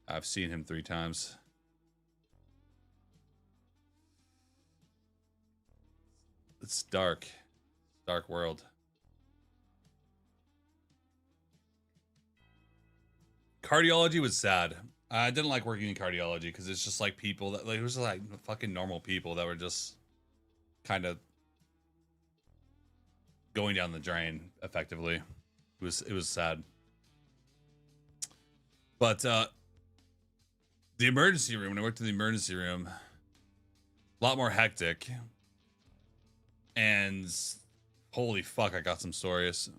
I've seen him 3 times. It's dark. Dark world. Cardiology was sad. I didn't like working in cardiology because it's just like people that, like, it was just like fucking normal people that were just kind of going down the drain effectively. It was sad. But the emergency room, when I worked in the emergency room, a lot more hectic. And holy fuck, I got some stories.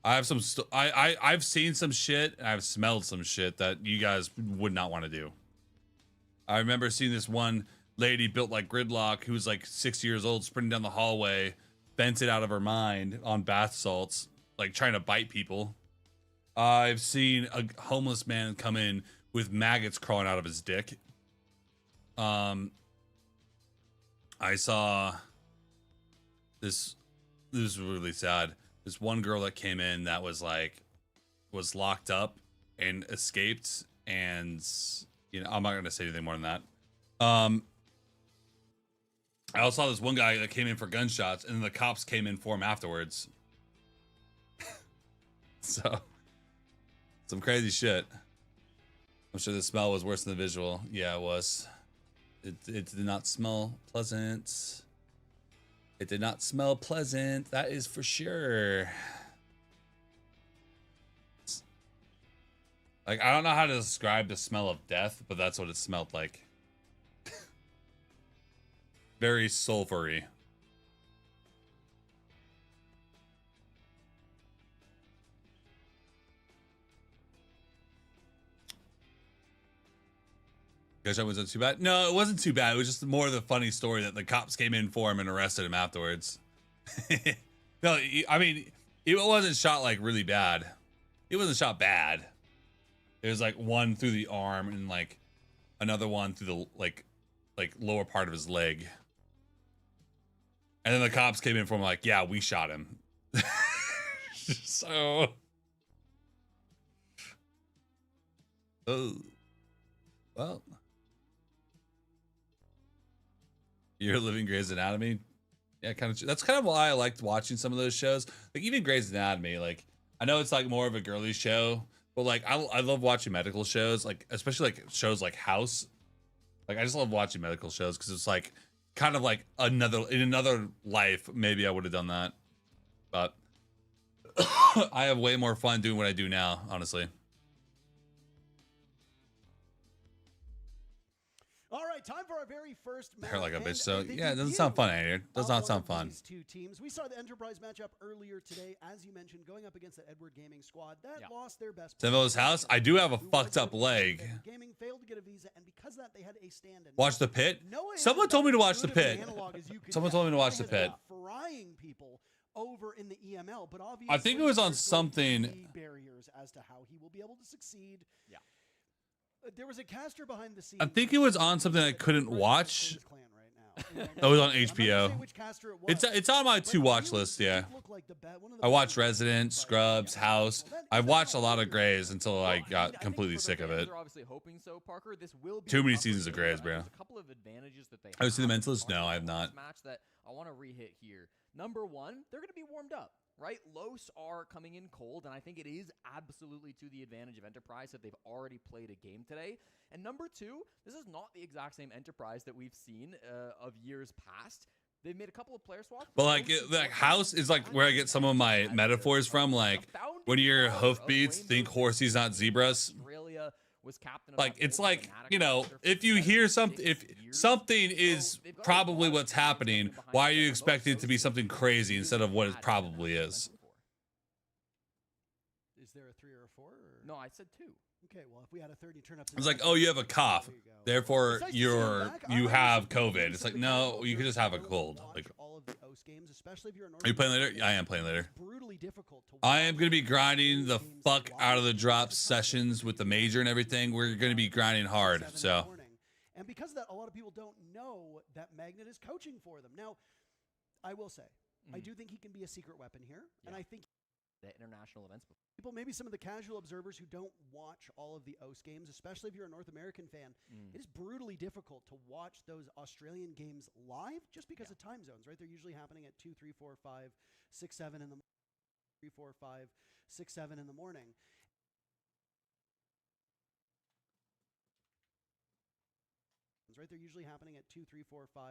I have some I've seen some shit and I've smelled some shit that you guys would not want to do. I remember seeing this one lady built like Gridlock who was like 6 years old sprinting down the hallway, bent it out of her mind on bath salts, like trying to bite people. I've seen a homeless man come in with maggots crawling out of his dick. I saw this was really sad. This one girl that came in that was locked up and escaped, and you know, I'm not gonna say anything more than that. I also saw this one guy that came in for gunshots, and then the cops came in for him afterwards. So some crazy shit. I'm sure the smell was worse than the visual. Yeah, it was. It did not smell pleasant. It did not smell pleasant. That is for sure. Like, I don't know how to describe the smell of death, but that's what it smelled like. Very sulfury. Gunshot wasn't too bad. No, it wasn't too bad. It was just more of the funny story that the cops came in for him and arrested him afterwards. No, I mean, it wasn't shot like really bad. It wasn't shot bad. It was like one through the arm and like another one through the like lower part of his leg. And then the cops came in for him like, yeah, we shot him. So, oh, well. You're living Grey's Anatomy. Yeah, kind of. That's kind of why I liked watching some of those shows. Like even Grey's Anatomy. Like I know it's like more of a girly show, but like I love watching medical shows. Like especially like shows like House. Like I just love watching medical shows because it's like kind of like in another life maybe I would have done that, but I have way more fun doing what I do now, honestly. All right, time for our very first match. Hair like a bitch, so yeah, it doesn't sound fun, Andrew. Does not sound fun. These two teams. We saw the Enterprise matchup earlier today, as you mentioned, going up against the Edward Gaming squad that lost their best. SenVale's house. I do have a fucked up leg. Gaming failed to get a visa, and because of that, they had a stand-in. Watch the pit. Someone told me to watch the pit. Someone told me to watch the pit. Frying people over in the EML, but obviously I think it was on something. Barriers as to how he will be able to succeed. Yeah. There was a caster behind the scenes. I think it was on something I couldn't watch. It was on HBO. It's on my to watch list. Yeah. I watched Resident, Scrubs, House. I've watched a lot of Greys until I got completely sick of it. Too many seasons of Greys, bro. Have you seen The Mentalist? No, I have not. Match that I want to re-hit here. Number one, they're going to be warmed up, right? Los are coming in cold, and I think it is absolutely to the advantage of Enterprise that they've already played a game today. And number two, this is not the exact same Enterprise that we've seen of years past. They've made a couple of player swaps. But like House is like where I get some of my metaphors from. Like when you hear hoofbeats, think horses, not zebras. Like it's like, you know, if you hear something, if something is probably what's happening, why are you expecting it to be something crazy instead of what it probably is? Is there a 3 or a 4? Or? No, I said 2. Okay, well, if we had a 30 turn up. It's like, oh, you have a cough, therefore you have COVID. It's like, no, you could just have a cold. Like, are you playing later? Yeah, I am playing later. I am going to be grinding the fuck out of the drop sessions with the major and everything. We're going to be grinding hard. So, and because of that, a lot of people don't know that Magnet is coaching for them. Now, I will say, I do think he can be a secret weapon here, and I think at international events before. People, maybe some of the casual observers who don't watch all of the OS games, especially if you're a North American fan, it is brutally difficult to watch those Australian games live just because of time zones, right? They're usually happening at 2, 3, 4, 5, 6, 7 in the 3, 4, 5, 6, 7 in the morning. Right, they're usually happening at 2, 3, 4, 5,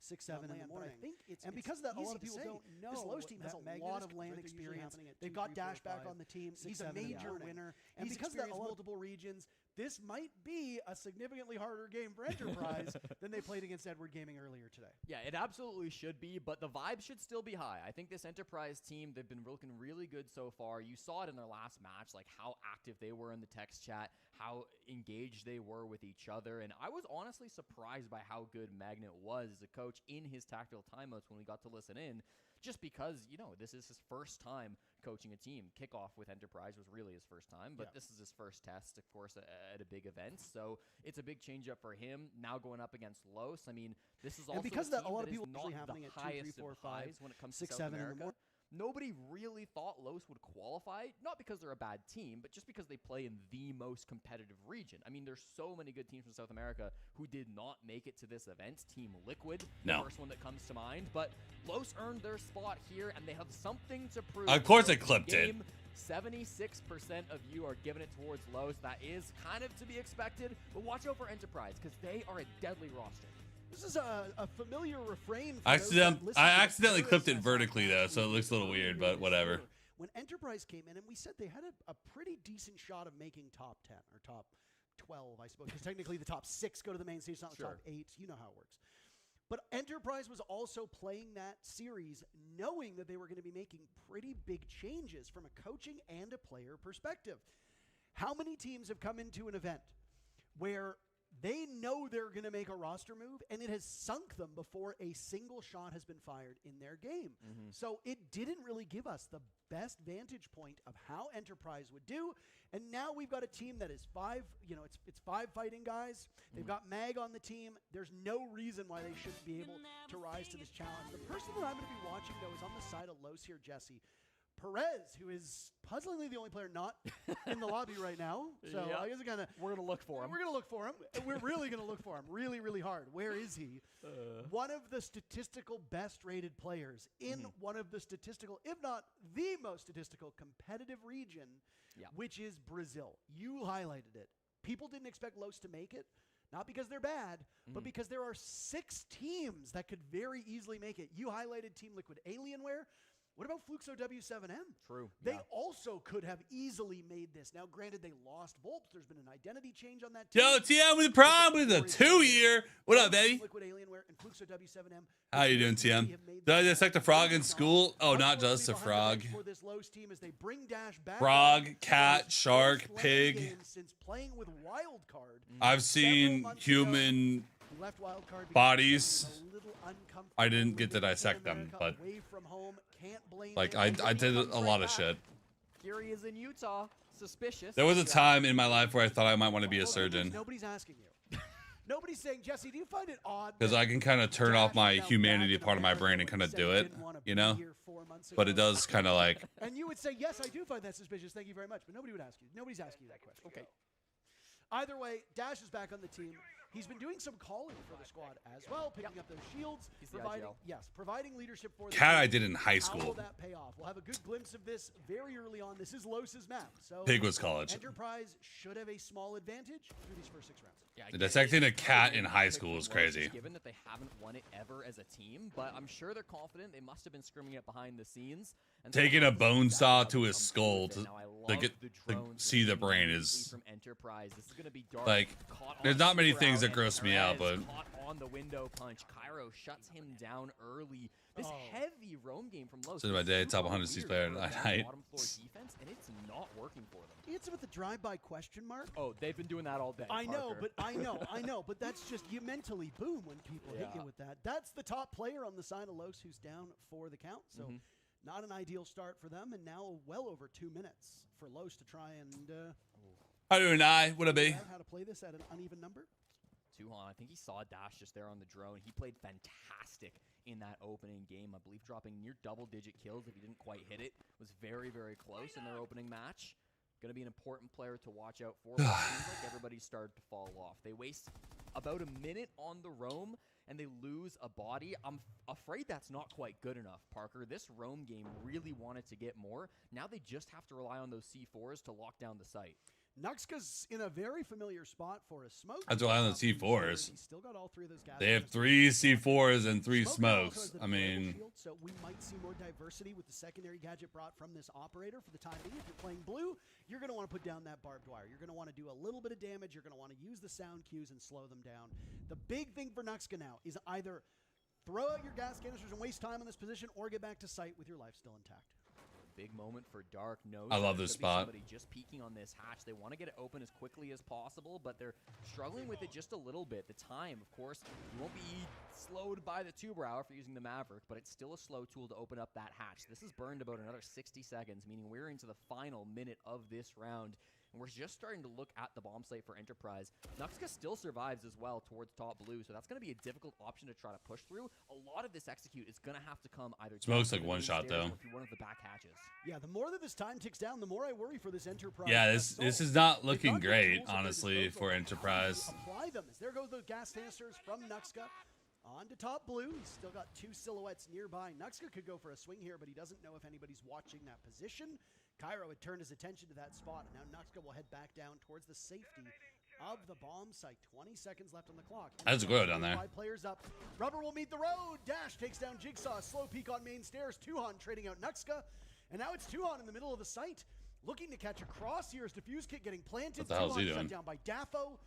6, 7 in the morning. I think and because of that, a lot of people don't know. This Lowe's team has a lot of LAN experience. They've got Dash back on the team. He's a major winner. And because of that, multiple regions, this might be a significantly harder game for Enterprise than they played against Edward Gaming earlier today. Yeah, it absolutely should be, but the vibe should still be high. I think this Enterprise team, they've been looking really good so far. You saw it in their last match, like how active they were in the text chat, how engaged they were with each other, and I was honestly surprised by how good Magnet was as a coach in his tactical timeouts when we got to listen in, just because, you know, this is his first time coaching a team. Kickoff with Enterprise was really his first time, but this is his first test, of course, at a big event, so it's a big change up for him. Now going up against Los, I mean, this is also and because a, that, team a lot that of people is usually not happening the at 2, 3, highest 4, of 5, highs when it comes 6, to South 7 America. in the morning. Nobody really thought Los would qualify, not because they're a bad team, but just because they play in the most competitive region. I mean, there's so many good teams from South America who did not make it to this event. Team Liquid, the first one that comes to mind. But Los earned their spot here, and they have something to prove. Of course I clipped it. 76% of you are giving it towards Los. That is kind of to be expected, but watch out for Enterprise, because they are a deadly roster. This is a familiar refrain. For I accidentally clipped it vertically though, so it looks a little weird, but whatever. When Enterprise came in, and we said they had a pretty decent shot of making top 10 or top 12, I suppose, because technically the top 6 go to the main stage, not the top 8. You know how it works. But Enterprise was also playing that series knowing that they were going to be making pretty big changes from a coaching and a player perspective. How many teams have come into an event where they know they're going to make a roster move, and it has sunk them before a single shot has been fired in their game? So it didn't really give us the best vantage point of how Enterprise would do. And now we've got a team that is 5, it's 5 fighting guys. They've got Mag on the team. There's no reason why they shouldn't be able to rise to this challenge. The person that I'm going to be watching, though, is on the side of Los here, Jesse. Perez, who is puzzlingly the only player not in the lobby right now. So I guess we're going to look for him. We're going to look for him. We're really going to look for him really, really hard. Where is he? One of the statistical best rated players in one of the statistical, if not the most statistical competitive region, which is Brazil. You highlighted it. People didn't expect Los to make it. Not because they're bad, but because there are 6 teams that could very easily make it. You highlighted Team Liquid Alienware. What about Fluxo W7M? True. They also could have easily made this. Now, granted, they lost Volps. There's been an identity change on that team. Yo, TM with the prime with a 2-year. What up, baby? Liquid Alienware and Fluxo W7M. How you doing, TM? Did I dissect a frog in school? Oh, not just a frog. For this Los team as they bring Dash back. Frog, cat, shark, pig. Since playing with Wildcard. I've seen human bodies. I didn't get to dissect them, but like I did a lot of shit. Fury is in Utah. Suspicious. There was a time in my life where I thought I might want to be a surgeon. Nobody's asking you. Nobody's saying, Jesse, do you find it odd? Because I can kind of turn off my humanity part of my brain and kind of do it, you know? But it does kind of like... And you would say, yes, I do find that suspicious. Thank you very much. But nobody would ask you. Nobody's asking you that question. Okay. Either way, Dash is back on the team. He's been doing some calling for the squad as well, picking up those shields, providing leadership for the Cat I did in high school. How will that pay off? We'll have a good glimpse of this very early on. This is Los's map. So Pig was college. Enterprise should have a small advantage through these first 6 rounds. Yeah, dissecting a cat in high school is crazy. Given that they haven't won it ever as a team, but I'm sure they're confident. They must have been scrimming it behind the scenes. And taking a bone saw to his skull to see the brain is like, there's not many things that gross me out, but caught on the window punch. Cairo shuts him down early. This heavy roam game from Los. So my day, top 100 C's player tonight. Bottom floor defense, and it's not working for them. Answer with the drive-by question mark. Oh, they've been doing that all day. I know, but that's just, you mentally boom when people hit you with that. That's the top player on the side of Los who's down for the count. So not an ideal start for them, and now well over 2 minutes for Los to try and. How do I? What a be? How to play this at an uneven number? Tuhan. I think he saw Dash just there on the drone. He played fantastic in that opening game. I believe dropping near double-digit kills if he didn't quite hit it. Was very, very close in their opening match. Going to be an important player to watch out for. But it seems like everybody started to fall off. They waste about a minute on the roam, and they lose a body. I'm afraid that's not quite good enough, Parker. This roam game really wanted to get more. Now they just have to rely on those C4s to lock down the site. Nuxka's in a very familiar spot for a smoke. That's why on the C4s. He's still got all three of those gas They have canisters. 3 C4s and 3 Smoke smokes. also has the I mean, shield, so we might see more diversity with the secondary gadget brought from this operator for the time being. If you're playing blue, you're going to want to put down that barbed wire. You're going to want to do a little bit of damage. You're going to want to use the sound cues and slow them down. The big thing for Nuxka now is either throw out your gas canisters and waste time on this position, or get back to site with your life still intact. Big moment for Dark. No, I love this spot. Somebody just peeking on this hatch. They want to get it open as quickly as possible, but they're struggling with it just a little bit. The time, of course, you won't be slowed by the two-brow for using the Maverick, but it's still a slow tool to open up that hatch. This has burned about another 60 seconds, meaning we're into the final minute of this round. And we're just starting to look at the bomb site for Enterprise. Nuxka still survives as well towards top blue, so that's going to be a difficult option to try to push through. A lot of this execute is going to have to come either Smoke's like one shot, though. or through one of the back hatches. Yeah, the more that this time ticks down, the more I worry for this Enterprise. yeah, this is not looking great, honestly, for Enterprise. Apply them. As there goes the gas canisters from Nuxka. On to top blue. He's still got 2 silhouettes nearby. Nuxka could go for a swing here, but he doesn't know if anybody's watching that position. Cairo had turned his attention to that spot, and now Nuxka will head back down towards the safety of the bomb site. 20 seconds left on the clock. There's a Goyo down there. 5 players up. Rubber will meet the road. Dash takes down Jigsaw. Slow peek on main stairs. Tuhan trading out Nuxka. And now it's Tuhan in the middle of the site, looking to catch a cross. Here's Diffuse Kit getting planted. What the hell is he doing? Shut down by Daffo.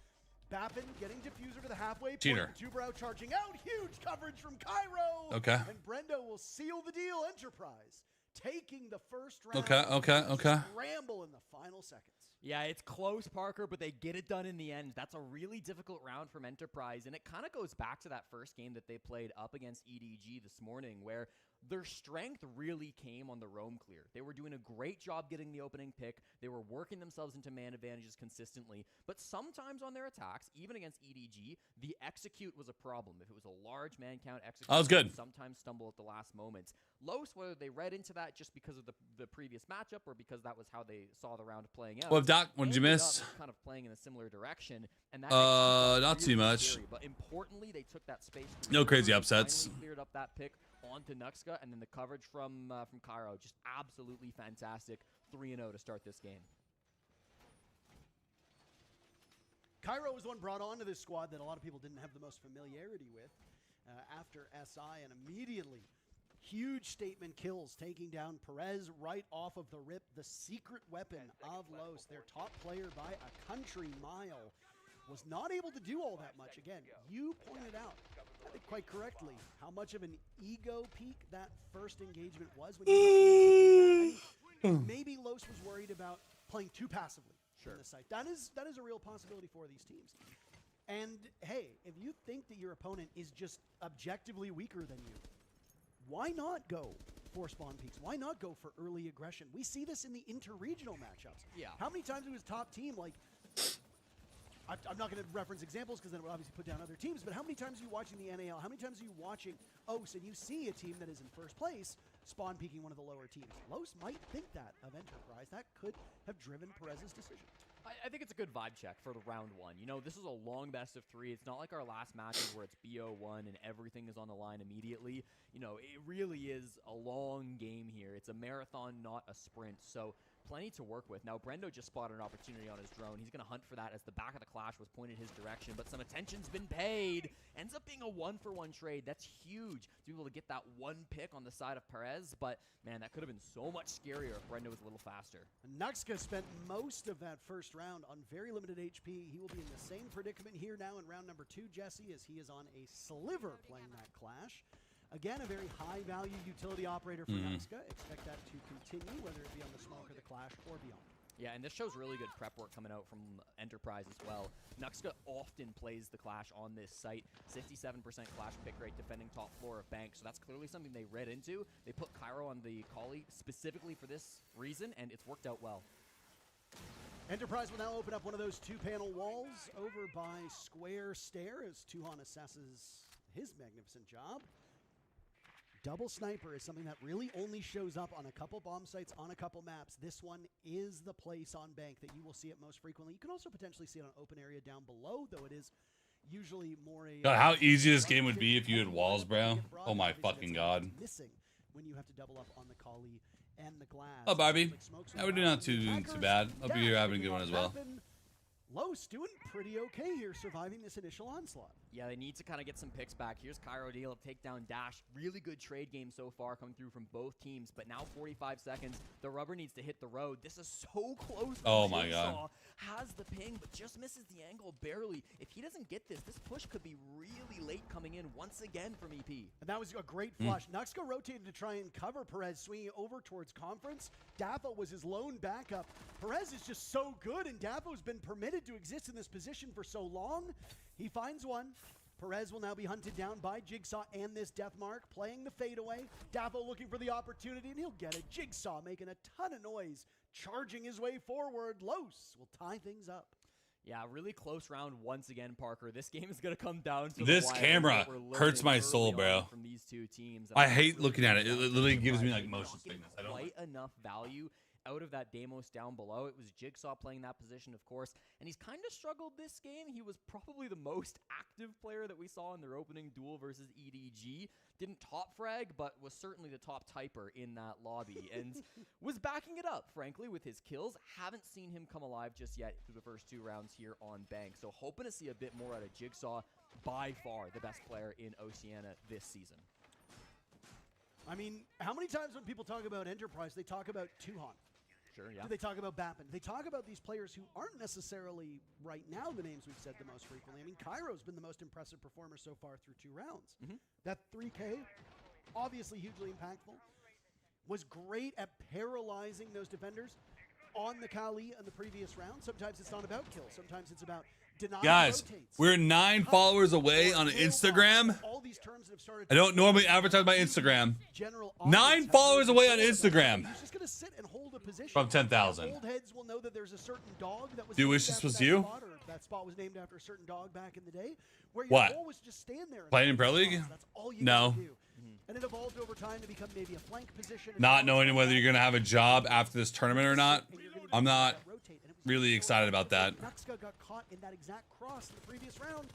Bappin getting Diffuser to the halfway Cheater. point. Two-brow charging out. Huge coverage from Cairo. Okay. And Brendo will seal the deal. Enterprise taking the first round. Okay. Scramble in the final seconds. Yeah, it's close, Parker, but they get it done in the end. That's a really difficult round from Enterprise, and it kind of goes back to that first game that they played up against EDG this morning, where their strength really came on the roam clear. They were doing a great job getting the opening pick. They were working themselves into man advantages consistently, but sometimes on their attacks, even against EDG, the execute was a problem. If it was a large man count execute, that was good. they sometimes stumble at the last moments. Los, whether they read into that just because of the previous matchup or because that was how they saw the round playing out. Well, Doc, what did you ended miss? up kind of playing in a similar direction, and that not too much. scary, but importantly, they took that space. No crazy upsets. Finally cleared up that pick onto Nuxka, and then the coverage from Cairo, just absolutely fantastic. 3-0 to start this game. Cairo was the one brought onto this squad that a lot of people didn't have the most familiarity with after SI, and immediately huge statement kills, taking down Perez right off of the rip. The secret weapon of Los, their top player by a country mile, was not able to do all that much. Again, you pointed out, I think quite correctly, how much of an ego peak that first engagement was. When you maybe Los was worried about playing too passively in the site. That is a real possibility for these teams. And hey, if you think that your opponent is just objectively weaker than you, why not go for spawn peaks? Why not go for early aggression? We see this in the interregional matchups. Yeah. How many times was top team like? I'm not going to reference examples because then it would obviously put down other teams, but how many times are you watching the NAL? How many times are you watching OS and you see a team that is in first place spawn peaking one of the lower teams? Los might think that of Enterprise. That could have driven Perez's decision. I think it's a good vibe check for the round one. You know, this is a long best of 3. It's not like our last matches where it's BO1 and everything is on the line immediately. You know, it really is a long game here. It's a marathon, not a sprint. So plenty to work with. Now, Brendo just spotted an opportunity on his drone. He's going to hunt for that as the back of the clash was pointed his direction, but some attention's been paid. Ends up being a 1-for-1 trade. That's huge to be able to get that one pick on the side of Perez, but man, that could have been so much scarier if Brendo was a little faster. Nuxka spent most of that first round on very limited HP. He will be in the same predicament here now in round number 2, Jesse, as he is on a sliver playing that clash. Again, a very high-value utility operator for Nuxka. Expect that to continue, whether it be on the smoke or the clash or beyond. Yeah, and this shows really good prep work coming out from Enterprise as well. Nuxka often plays the clash on this site. 67% clash pick rate defending top floor of Bank, so that's clearly something they read into. They put Cairo on the Collie specifically for this reason, and it's worked out well. Enterprise will now open up one of those two-panel walls over by Square Stair as Tuhan assesses his magnificent job. Double sniper is something that really only shows up on a couple bomb sites, on a couple maps. This one is the place on Bank that you will see it most frequently. You can also potentially see it on open area down below, though it is usually more a... God, how easy this game would be if you had walls, bro. Oh my fucking God. Missing when you have to double up on the Kali and the glass. Oh, Barbie. Yeah, we're doing not too bad. Hope you're having a good one as well. Los doing pretty okay here, surviving this initial onslaught. Yeah, they need to kind of get some picks back. Here's Cairo deal of takedown dash. Really good trade game so far coming through from both teams, but now 45 seconds. The rubber needs to hit the road. This is so close. Oh my God. Has the ping, but just misses the angle barely. If he doesn't get this, this push could be really late coming in once again from EP. And that was a great flush. Nuxco rotated to try and cover Perez, swinging over towards Conference. Dapo was his lone backup. Perez is just so good, and Dapo's been permitted to exist in this position for so long. He finds one. Perez will now be hunted down by Jigsaw and this death mark, playing the fadeaway. Dapo looking for the opportunity, and he'll get it. Jigsaw making a ton of noise, charging his way forward. Los will tie things up. Yeah, really close round once again, Parker. This game is going to come down to this camera hurts my soul, bro. From these two teams. I hate looking at it. It literally gives me like motion sickness. I don't quite enough value out of that Deimos down below. It was Jigsaw playing that position, of course, and he's kind of struggled this game. He was probably the most active player that we saw in their opening duel versus EDG. Didn't top frag, but was certainly the top typer in that lobby, and was backing it up, frankly, with his kills. Haven't seen him come alive just yet through the first two rounds here on Bank, so hoping to see a bit more out of Jigsaw. By far the best player in Oceania this season. I mean, how many times when people talk about Enterprise, they talk about Tuhan? Sure, yeah. Do they talk about Bappin? They talk about these players who aren't necessarily right now the names we've said the most frequently. I mean, Cairo's been the most impressive performer so far through 2 rounds. That 3K, obviously hugely impactful, was great at paralyzing those defenders on the Kali in the previous round. Sometimes it's not about kills. Sometimes it's about denying Guys, rotates. we're 9 followers away on Instagram. I don't normally advertise my Instagram. 9 followers away on Instagram. He's just going to sit and hold a position. From 10,000. Old heads will know that there's a certain dog that was Do you named wish this after was that you? spot, or that spot was named after a certain dog back in the day. Where your What? goal was just stand there. Playing in Pro League? That's all you No. gotta do. And it evolved over time to become maybe a flank position. Not knowing whether you're going to have a job after this tournament or not. I'm not really excited about that. Nuxco got caught in that exact cross in the previous round.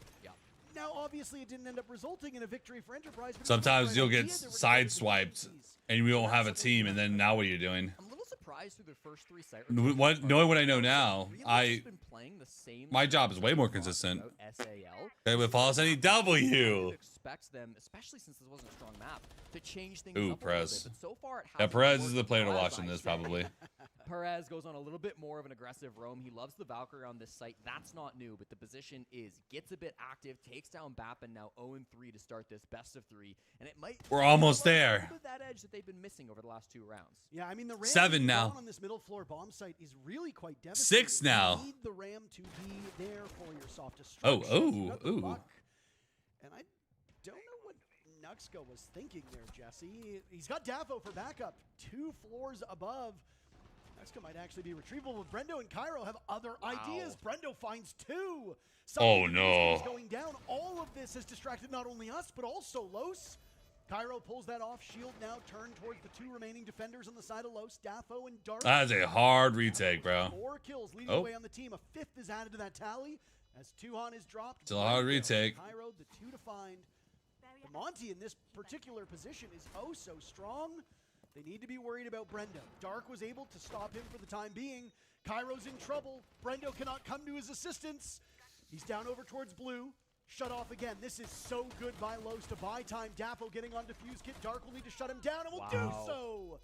Now, obviously, it didn't end up resulting in a victory for Enterprise. But Sometimes you'll get sideswiped and you won't have a team, and then now what are you doing? I'm a little surprised through the first 3 sight Knowing what I know now, been playing the same my job is way more consistent. SAL. Okay, with Falls any W. Expects them, especially since this wasn't a strong map, to change things Ooh, up Perez. a little bit. But so far, it Yeah, hasn't Perez is worked the player to as watch in I this, said. probably. Perez goes on a little bit more of an aggressive roam. He loves the Valkyrie on this site. That's not new, but the position gets a bit active, takes down Bappin, now 0-3 to start this best of 3, and it might. We're almost there. A little bit that edge that they've been missing over the last 2 rounds. Yeah, I mean the ram 7 now. on this middle floor bomb site is really quite devastating. 6 now. You need the ram to be there for your soft Oh, destruction. You got the ooh. luck. And I don't know what Nuxco was thinking there, Jesse. He's got Davo for backup, 2 floors above. Nuxco might actually be retrievable. Brendo and Cairo have other ideas. Brendo finds 2. Oh, no. Is going down. All of this has distracted not only us, but also Los. Cairo pulls that off. Shield now turned towards the 2 remaining defenders on the side of Los, Dafo and Dark. That is a hard retake, bro. 4 kills leading Oh. away on the team. A 5th is added to that tally as Tuhan is dropped. Still a hard retake. Cairo, the 2 to find. The Monty in this particular position is oh so strong. They need to be worried about Brendo. Dark was able to stop him for the time being. Cairo's in trouble. Brendo cannot come to his assistance. He's down over towards blue. Shut off again. This is so good by Los to buy time. Dapo getting on defuse kit. Dark will need to shut him down and will do so.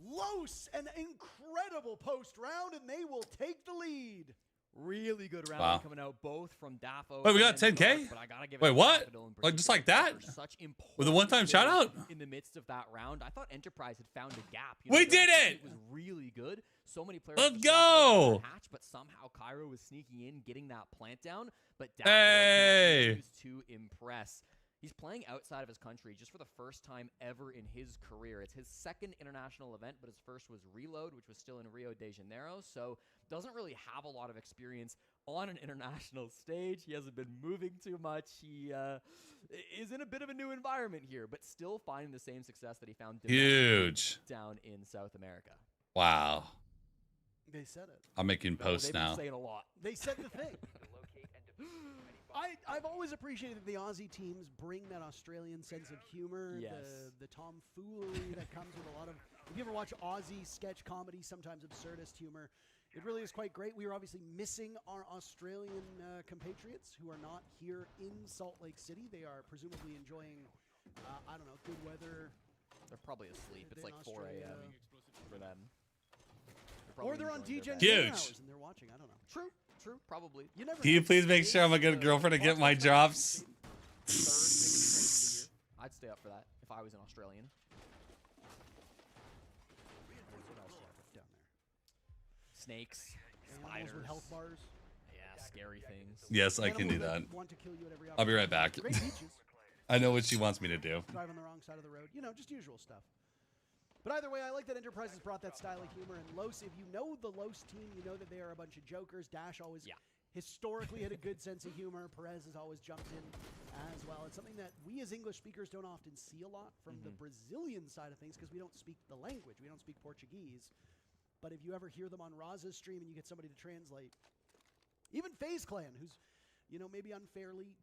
Los, an incredible post round, and they will take the lead. Really good round Wow. coming out, both from Dafo. Wait, we got and 10K? Dark, but I gotta give Wait, it to what? Daffodil in Like, just like that? for such With a one-time important shout out? kills in the midst of that round. I thought Enterprise had found a gap. We the did team it! was really good. So many players. Let's distracted by go! the hatch, but somehow Cairo was sneaking in, getting that plant down. But Dafo Hey! continues to impress. He's playing outside of his country just for the first time ever in his career. It's his second international event, but his first was Reload, which was still in Rio de Janeiro, so doesn't really have a lot of experience on an international stage. He hasn't been moving too much. He is in a bit of a new environment here, but still finding the same success that he found down in South America. Wow. They said it. I'm making posts now. They've been saying a lot. They said the thing. I've always appreciated that the Aussie teams bring that Australian sense of humor, the tomfoolery that comes with a lot of. If you ever watch Aussie sketch comedy, sometimes absurdist humor, it really is quite great. We are obviously missing our Australian compatriots who are not here in Salt Lake City. They are presumably enjoying, I don't know, good weather. They're probably asleep. It's like 4 a.m. for them. Or they're on DJ Huge. and they're watching. I don't know. True, probably. You never Can you please make sure I'm a good girlfriend to get my drops? I'd stay up for that if I was an Australian. Snakes, spiders, with health bars. Yeah, scary things. Yes, I can do that. Want to kill you at every I'll be right back. Great beaches. I know what she wants me to do. Drive on the wrong side of the road. You know, just usual stuff. But either way, I like that Enterprise has brought that style of humor. And Los, if you know the Los team, you know that they are a bunch of jokers. Dash always historically had a good sense of humor. Perez has always jumped in as well. It's something that we as English speakers don't often see a lot from the Brazilian side of things because we don't speak the language. We don't speak Portuguese. But if you ever hear them on Raza's stream and you get somebody to translate, even FaZe Clan, who's, you know, maybe unfairly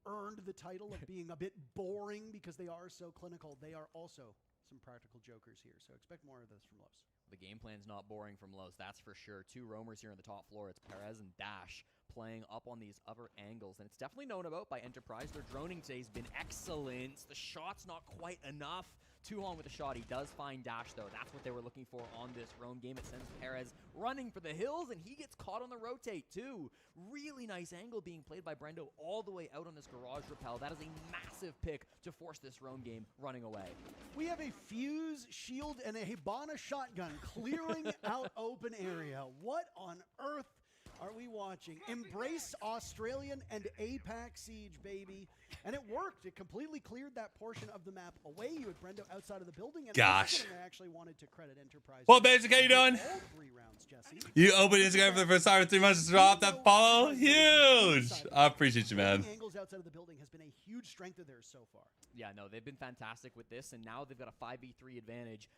earned the title of being a bit boring because they are so clinical, they are also some practical jokers here. So expect more of this from Los. The game plan's not boring from Los, that's for sure. Two roamers here on the top floor. It's Perez and Dash playing up on these other angles, and it's definitely known about by Enterprise. Their droning today has been excellent. The shot's not quite enough. Too long with the shot. He does find Dash, though. That's what they were looking for on this roam game. It sends Perez running for the hills, and he gets caught on the rotate, too. Really nice angle being played by Brendo all the way out on this garage rappel. That is a massive pick to force this roam game running away. We have a fuse, shield, and a Hibana shotgun clearing out open area. What on earth are we watching? Embrace Australian and APAC Siege, baby. And it worked. It completely cleared that portion of the map away. You had Brendo outside of the building. And Gosh. I actually wanted to credit Enterprise. Well, Basic, how you doing? All 3 rounds, Jesse. You opened Instagram for the first time in 3 months to drop that follow. Huge. I appreciate you, man. Angles outside of the building has been a huge strength of theirs so far. Yeah, no, they've been fantastic with this, and now they've got a 5v3 advantage.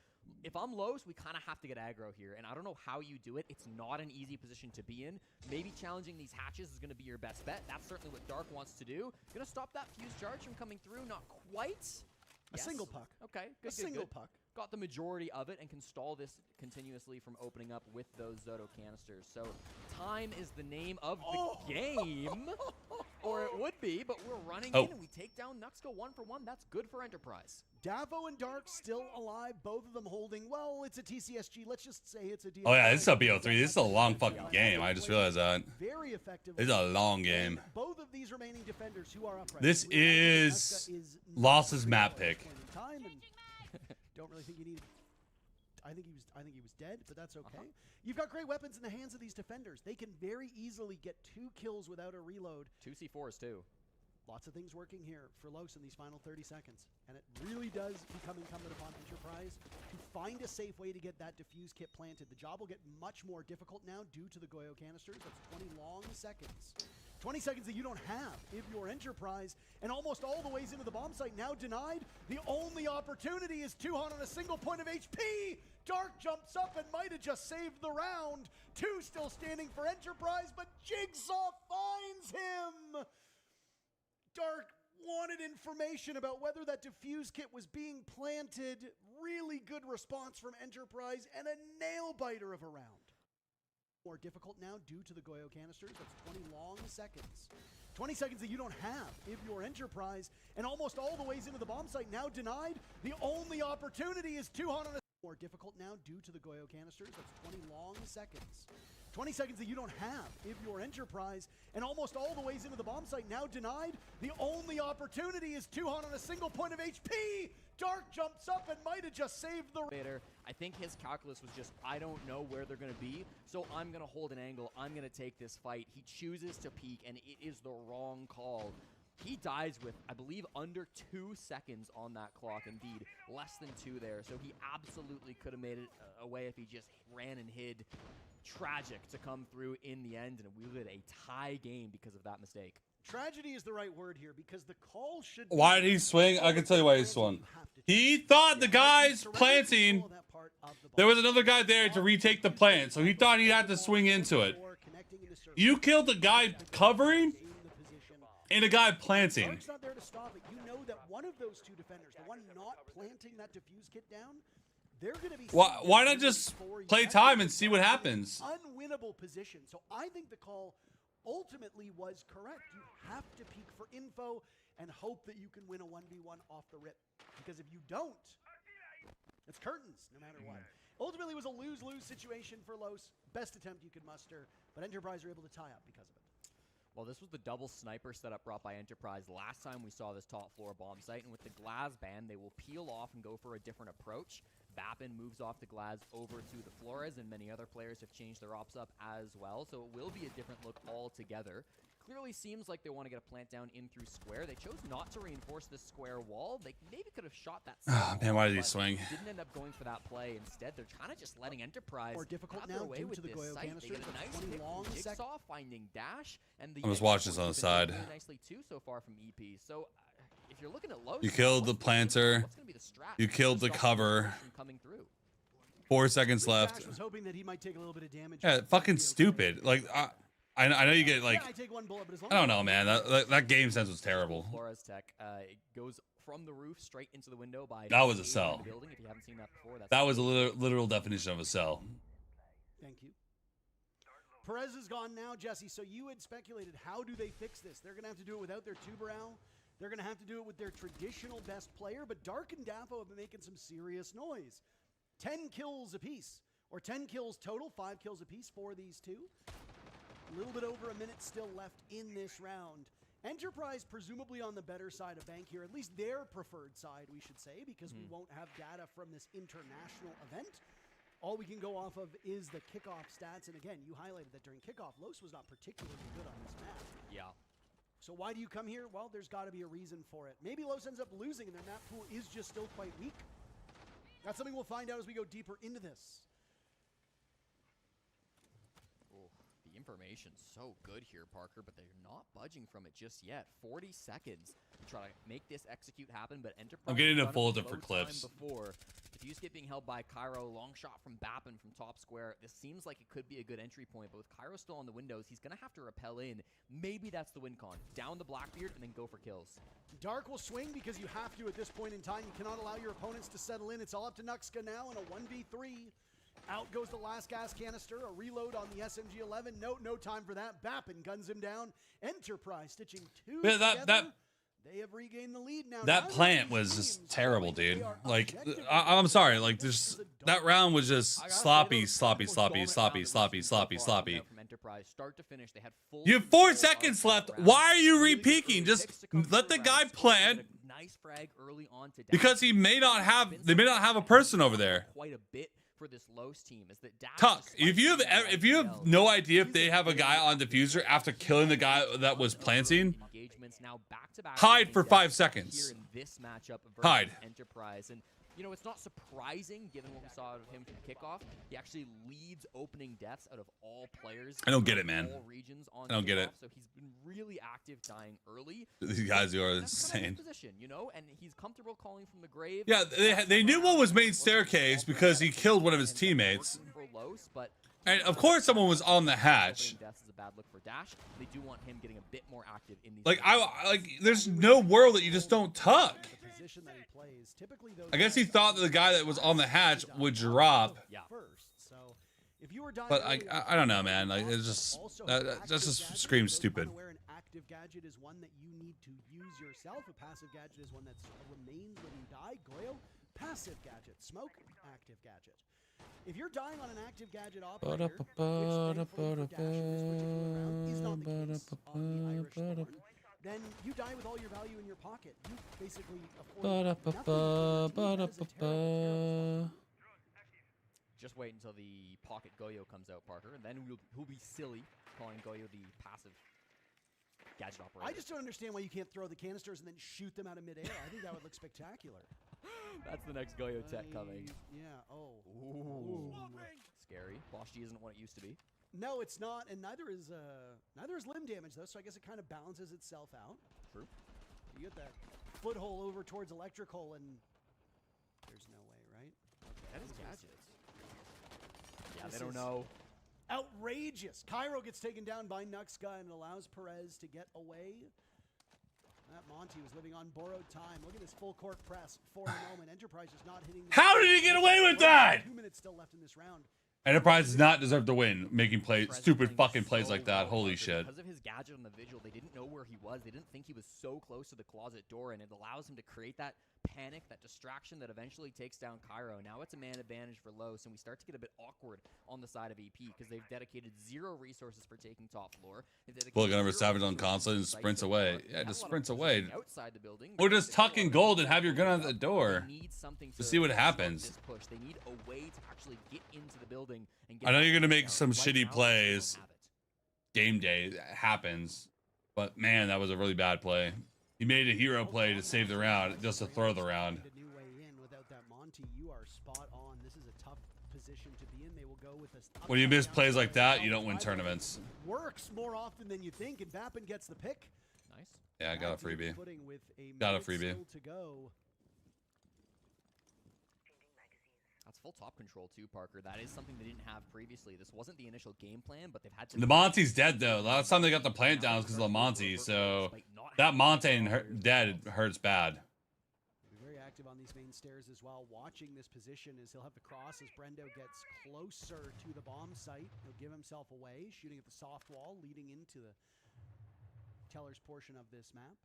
If I'm Los, we kind of have to get aggro here, and I don't know how you do it. It's not an easy position to be in. Maybe challenging these hatches is going to be your best bet. That's certainly what Dark wants to do. Going to stop that fuse charge from coming through. Not quite. A single puck. Okay, good, A single good. puck. Got the majority of it and can stall this continuously from opening up with those Zoto canisters. So time is the name of the game. Or it would be, but we're running in and we take down Nuxco 1 for 1. That's good for Enterprise. Davo and Dark still alive, both of them holding, well, it's a TCSG. Let's just say it's a deal. Oh, yeah, this is a BO3. This is a long fucking game. I just realized that. Very effective. It's a long game. Both of these remaining defenders who are upright. This is Loss's map pick. Don't really think you need. I think he was dead, but that's okay. You've got great weapons in the hands of these defenders. They can very easily get 2 kills without a reload. 2 C4s too. Lots of things working here for Los in these final 30 seconds. And it really does become incumbent upon Enterprise to find a safe way to get that diffuse kit planted. The job will get much more difficult now due to the Goyo canisters. That's 20 long seconds. 20 seconds that you don't have if you're Enterprise, and almost all the ways into the bomb site now denied. The only opportunity is Tuhon on a single point of HP. Dark jumps up and might have just saved the round. 2 still standing for Enterprise, but Jigsaw finds him. Dark wanted information about whether that diffuse kit was being planted. Really good response from Enterprise, and a nail-biter of a round. More difficult now due to the Goyo canisters. That's 20 long seconds. 20 seconds that you don't have if you're Enterprise, and almost all the ways into the bomb site now denied. The only opportunity is Tuhon on a more difficult now due to the Goyo canisters. That's 20 long seconds. 20 seconds that you don't have if you're Enterprise, and almost all the ways into the bomb site now denied. The only opportunity is Tuhon on a single point of HP. Dark jumps up and might have just saved the... I think his calculus was just, I don't know where they're going to be, so I'm going to hold an angle. I'm going to take this fight. He chooses to peek, and it is the wrong call. He dies with, I believe, under 2 seconds on that clock. Indeed, less than 2 there. So he absolutely could have made it away if he just ran and hid. Tragic to come through in the end, and we wielded a tie game because of that mistake. Tragedy is the right word here because the call should. Why did he swing? I can tell you why he swung. He thought the guy's planting. There was another guy there to retake the plant, so he thought he had to swing into it. You killed the guy covering and a guy planting. Dark's not there to stop it. You know that one of those two defenders, the one not planting that defuse kit down, they're going to be. Why not just play time and see what happens? Unwinnable position. So I think the call ultimately was correct. You have to peek for info and hope that you can win a 1v1 off the rip. Because if you don't, it's curtains no matter what. Ultimately, it was a lose-lose situation for Los. Best attempt you could muster, but Enterprise are able to tie up because of it. Well, this was the double sniper setup brought by Enterprise last time we saw this top floor bomb site, and with the Glaz ban, they will peel off and go for a different approach. Bappin moves off the Glaz over to the Flores, and many other players have changed their ops up as well, so it will be a different look altogether. Clearly seems like they want to get a plant down in through square. They chose not to reinforce this square wall. They maybe could have shot that. Oh, man, why did he swing? Didn't end up going for that play. Instead, they're kind of just letting Enterprise more difficult have now their way due with to the this Goyo site. canister. They get a nice hit long from Jigsaw, finding Dash, and the I was watching this on the side. really nicely too so far from EP. So if you're looking at low, You killed the planter. You killed the cover. Coming through. 4 seconds left. Dash was hoping that he might take a little bit of damage. Yeah, fucking stupid. Like, I know you get like. Yeah, I take one bullet, but as long I don't know, man. That game sense was terrible. Flores Tech it goes from the roof straight into the window by. That was a cell. Building. If you haven't seen that before, that's That was a literal definition of a cell. Thank you. Perez is gone now, Jesse. So you had speculated, how do they fix this? They're going to have to do it without their Tuberal. They're going to have to do it with their traditional best player. But Dark and Daffo have been making some serious noise. 10 kills apiece, or 10 kills total, 5 kills apiece for these two. A little bit over a minute still left in this round. Enterprise presumably on the better side of Bank here, at least their preferred side, we should say, because we won't have data from this international event. All we can go off of is the kickoff stats. And again, you highlighted that during kickoff, Los was not particularly good on this map. Yeah. So why do you come here? Well, there's got to be a reason for it. Maybe Los ends up losing and their map pool is just still quite weak. That's something we'll find out as we go deeper into this. The information's so good here, Parker, but they're not budging from it just yet. 40 seconds to try to make this execute happen, but Enterprise. I'm getting a folder for clips. Before. Diffuse kit being held by Cairo, long shot from Bappin from top square. This seems like it could be a good entry point, but with Cairo still on the windows, he's going to have to rappel in. Maybe that's the win con. Down the Blackbeard and then go for kills. Dark will swing because you have to at this point in time. You cannot allow your opponents to settle in. It's all up to Nuxka now in a 1v3. Out goes the last gas canister. A reload on the SMG-11. No time for that. Bappin guns him down. Enterprise stitching two together. They have regained the lead now. That plant was just terrible, dude. Like, I'm sorry. Like, that round was just sloppy. From Enterprise, start to finish, they had full. You have 4 seconds left. Why are you re-peeking? Just let the guy plant. Nice frag early on to because he may not have. They may not have a person over there. Quite a bit for this Los team is that Dash Tuck, if you have no idea if they have a guy on diffuser after killing the guy that was planting, now back to back hide for 5 seconds. Here in this matchup versus hide. Enterprise, and you know, it's not surprising given what we saw out of him from kickoff. He actually leads opening deaths out of all players. I don't get it, man. All regions on I don't get it. So he's been really active dying early. These guys are insane. Position, you know, and he's comfortable calling from the grave. Yeah, they knew what was main staircase because he killed one of his teammates. And of course, someone was on the hatch. Deaths is a bad look for Dash. They do want him getting a bit more active in these. Like there's no world that you just don't tuck. I guess he thought that the guy that was on the hatch would drop. Yeah. But I don't know, man. Like it's just that just screams stupid. Unaware an active gadget is one that you need to use yourself. A passive gadget is one that remains when you die. Goyo, passive gadget. Smoke, active gadget. If you're dying on an active gadget operator, which thankfully for Dash in this particular round is not the case on the Irish Thorn, then you die with all your value in your pocket. You basically afford nothing. Just wait until the pocket Goyo comes out, Parker, and then we'll be silly calling Goyo the passive gadget operator. I just don't understand why you can't throw the canisters and then shoot them out of midair. I think that would look spectacular. That's the next Goyo tech coming. Yeah. Oh. Ooh. Scary. Bosch G isn't what it used to be. No, it's not, and neither is limb damage though. So I guess it kind of balances itself out. True. You get that foothold over towards electrical, and there's no way, right? Okay. That is gadgets. Yeah, This they don't is know. Outrageous. Cairo gets taken down by Nuxka and allows Perez to get away. That Monty was living on borrowed time. Look at this full court press for the moment. Enterprise just not hitting. How did he get away with that? 2 minutes still left in this round. Enterprise does not deserve to win, making stupid fucking plays like that. Holy shit. Because of his gadget on the vigil, they didn't know where he was. They didn't think he was so close to the closet door, and it allows him to create that panic, that distraction that eventually takes down Cairo. Now it's a man advantage for Los, and we start to get a bit awkward on the side of EP because they've dedicated 0 resources for taking top floor. Look, over Savage on console and sprints away. Yeah, just sprints away. Outside the building, or just tuck in gold and have your gun at the door to see what happens. They need a way to actually get into the building and get. I know you're gonna make some shitty plays. Game day happens, but man, that was a really bad play. He made a hero play to save the round, just to throw the round. A new way in without that Monty. You are spot on. This is a tough position to be in. They will go with us. When you miss plays like that, you don't win tournaments. Works more often than you think, and Vappen gets the pick. Nice. Yeah, I got a freebie. With a Got a minute freebie. still to go. That's full top control too, Parker. That is something they didn't have previously. This wasn't the initial game plan, but they've had to. The Monty's dead though. Last time they got the plant down because of the Monty, so that Monty dead hurts bad. Very active on these main stairs as well, watching this position as he'll have the cross as Brendo gets closer to the bomb site. He'll give himself away, shooting at the soft wall, leading into the teller's portion of this map.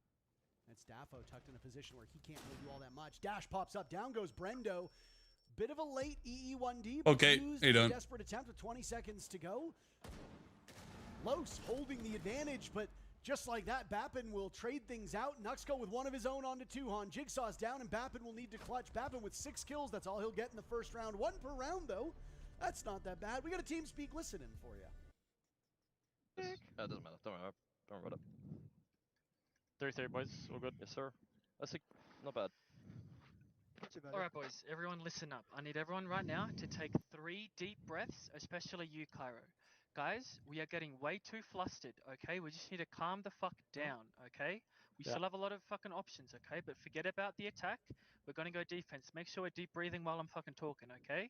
That's Daffo tucked in a position where he can't really do all that much. Dash pops up, down goes Brendo. Bit of a late EE1D. Okay, used how you doing? Desperate attempt with 20 seconds to go. Los holding the advantage, but just like that, Bappin will trade things out. Nuxco with one of his own onto Tuhon. Jigsaw's down, and Bappin will need to clutch. Bappin with 6 kills. That's all he'll get in the first round. 1 per round, though. That's not that bad. We got a team speak listening for you. That doesn't matter. Don't worry about it. 3-3, boys. All good? Yes, sir. That's not bad. All right, boys. Everyone listen up. I need everyone right now to take 3 deep breaths, especially you, Cairo. Guys, we are getting way too flustered, okay? We just need to calm the fuck down, okay? We still have a lot of fucking options, okay? But forget about the attack. We're going to go defense. Make sure we're deep breathing while I'm fucking talking, okay?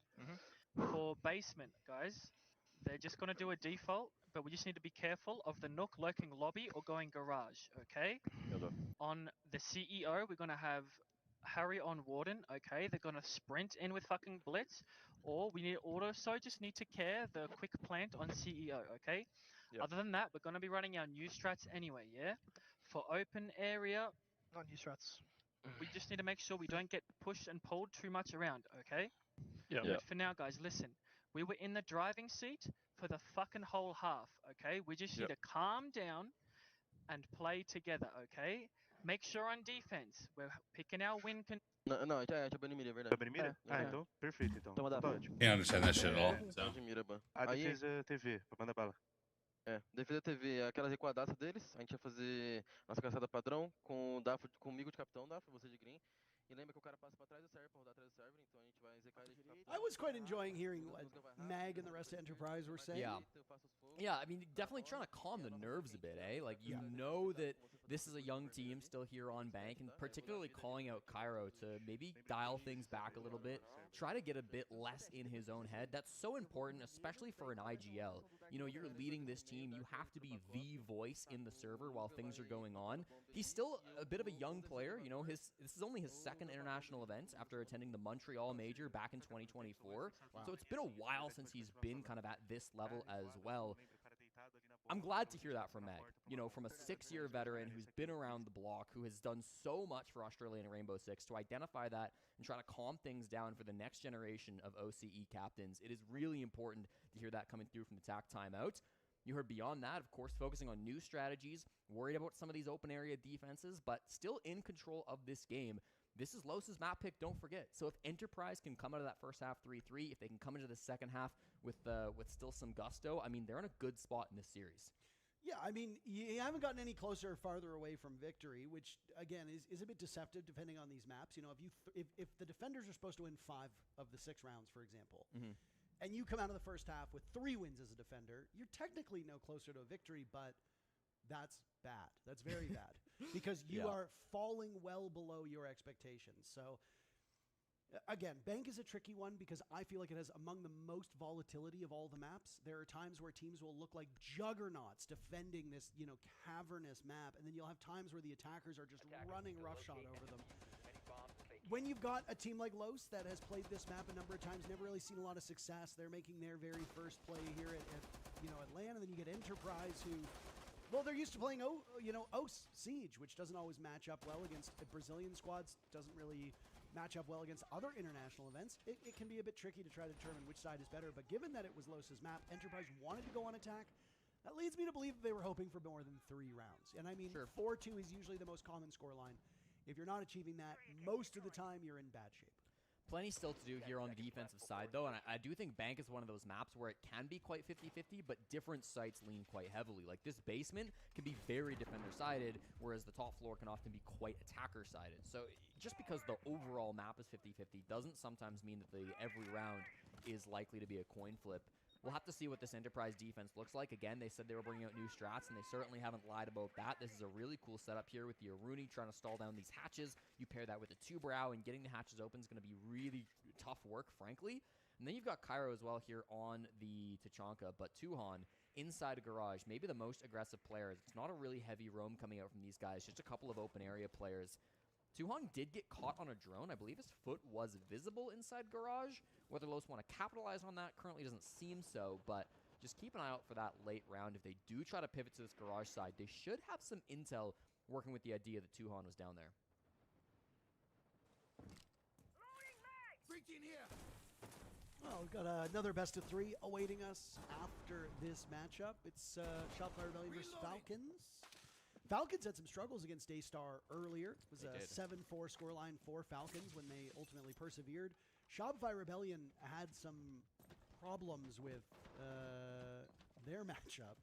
For basement, guys, they're just going to do a default, but we just need to be careful of the Nook lurking lobby or going garage, okay? On the CEO, we're going to have Harry on Warden, okay? They're going to sprint in with fucking Blitz, or we need also just need to care the quick plant on CEO, okay? Other than that, we're going to be running our new strats anyway, yeah? For open area, not new strats. We just need to make sure we don't get pushed and pulled too much around, okay? But for now, guys, listen. We were in the driving seat for the fucking whole half, okay? We just need to calm down and play together, okay? Make sure on defense, we're picking our win. Não, já bani mira, é verdade. Bani mira? Ah, então, perfeito, então. Então manda bala. Can't understand that shit at all. Então de mira, ban. A defesa TV, pra mandar bala. Defesa TV, aquelas requadradas deles, a gente vai fazer nossa caçada padrão com o Dafo, comigo de capitão, Dafo, você de green. E lembra que o cara passa pra trás do server, pra rodar atrás do server, então a gente vai zecar ele de capitão. I was quite enjoying hearing what Mag and the rest of Enterprise were saying. Yeah, I mean, definitely trying to calm the nerves a bit, eh? Like, you know that this is a young team still here on bank, and particularly calling out Cairo to maybe dial things back a little bit, try to get a bit less in his own head. That's so important, especially for an IGL. You know, you're leading this team. You have to be the voice in the server while things are going on. He's still a bit of a young player. You know, this is only his 2nd international event after attending the Montreal Major back in 2024. So it's been a while since he's been kind of at this level as well. I'm glad to hear that from Meg, you know, from a 6-year veteran who's been around the block, who has done so much for Australia and Rainbow Six, to identify that and try to calm things down for the next generation of OCE captains. It is really important to hear that coming through from the TAC timeout. You heard beyond that, of course, focusing on new strategies, worried about some of these open area defenses, but still in control of this game. This is Los's map pick, don't forget. So if Enterprise can come out of that first half 3-3, if they can come into the second half with still some gusto, I mean, they're in a good spot in this series. Yeah, I mean, you haven't gotten any closer or farther away from victory, which again is a bit deceptive depending on these maps. You know, if the defenders are supposed to win 5 of the 6 rounds, for example, and you come out of the first half with 3 wins as a defender, you're technically no closer to a victory, but that's bad. That's very bad because you are falling well below your expectations. So. Again, Bank is a tricky one because I feel like it has among the most volatility of all the maps. There are times where teams will look like juggernauts defending this, cavernous map, and then you'll have times where the attackers are just running roughshod over them. When you've got a team like Los that has played this map a number of times, never really seen a lot of success, they're making their very first play here at LAN, and then you get Enterprise who, well, they're used to playing OS Siege, which doesn't always match up well against Brazilian squads, doesn't really match up well against other international events. It can be a bit tricky to try to determine which side is better, but given that it was Los's map, Enterprise wanted to go on attack, that leads me to believe that they were hoping for more than 3 rounds. And I mean, 4-2 is usually the most common scoreline. If you're not achieving that, most of the time you're in bad shape. Plenty still to do here on the defensive side, though, and I do think Bank is one of those maps where it can be quite 50-50, but different sites lean quite heavily. Like, this basement can be very defender-sided, whereas the top floor can often be quite attacker-sided. So just because the overall map is 50-50 doesn't sometimes mean that every round is likely to be a coin flip. We'll have to see what this Enterprise defense looks like. Again, they said they were bringing out new strats, and they certainly haven't lied about that. This is a really cool setup here with the Aruni trying to stall down these hatches. You pair that with a 2-brow, and getting the hatches open is going to be really tough work, frankly. And then you've got Cairo as well here on the Tachanka, but Tuhan inside a garage, maybe the most aggressive player. It's not a really heavy roam coming out from these guys, just a couple of open area players. Tuhong did get caught on a drone. I believe his foot was visible inside garage. Whether Los want to capitalize on that currently doesn't seem so, but just keep an eye out for that late round. If they do try to pivot to this garage side, they should have some intel working with the idea that Tuhong was down there. Well, we've got another best of 3 awaiting us after this matchup. It's Shotfire Rebellion versus Falcons. Falcons had some struggles against Daystar earlier. It was a 7-4 scoreline for Falcons when they ultimately persevered. Shopify Rebellion had some problems with their matchup.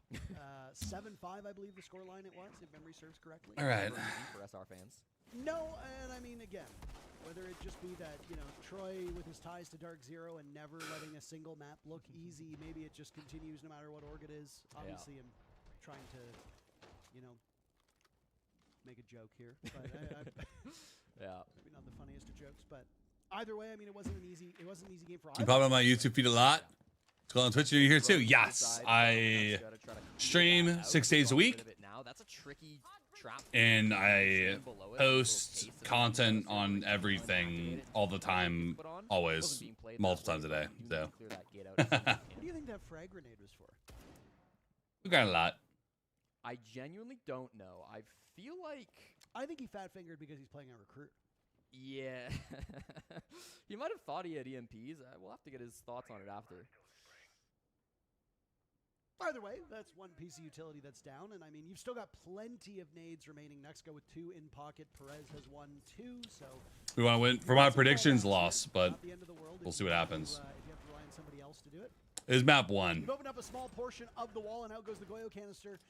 7-5, I believe the scoreline it was, if memory serves correctly. All right. For SR fans. No, and I mean, again, whether it just be that, Troy with his ties to Dark Zero and never letting a single map look easy, maybe it just continues no matter what org it is. Obviously, I'm trying to, make a joke here, but maybe not the funniest of jokes, but either way, I mean, it wasn't an easy game for either. You pop on my YouTube feed a lot. It's going on Twitch. Are you here too? Yes, I stream 6 days a week, and I post content on everything all the time, always, multiple times a day. So, what do you think that frag grenade was for? We got a lot. I genuinely don't know. I think he fat-fingered because he's playing a recruit. Yeah. He might have thought he had EMPs. We'll have to get his thoughts on it after. Either way, that's one piece of utility that's down, and I mean, you've still got plenty of nades remaining. Nextgo with 2 in pocket. Perez has 1, 2, so... We want to win. For my predictions, loss, but we'll see what happens. If you have to rely on somebody else to do it. It is map 1. You've opened up a small portion of the wall, and out goes the Goyo canister.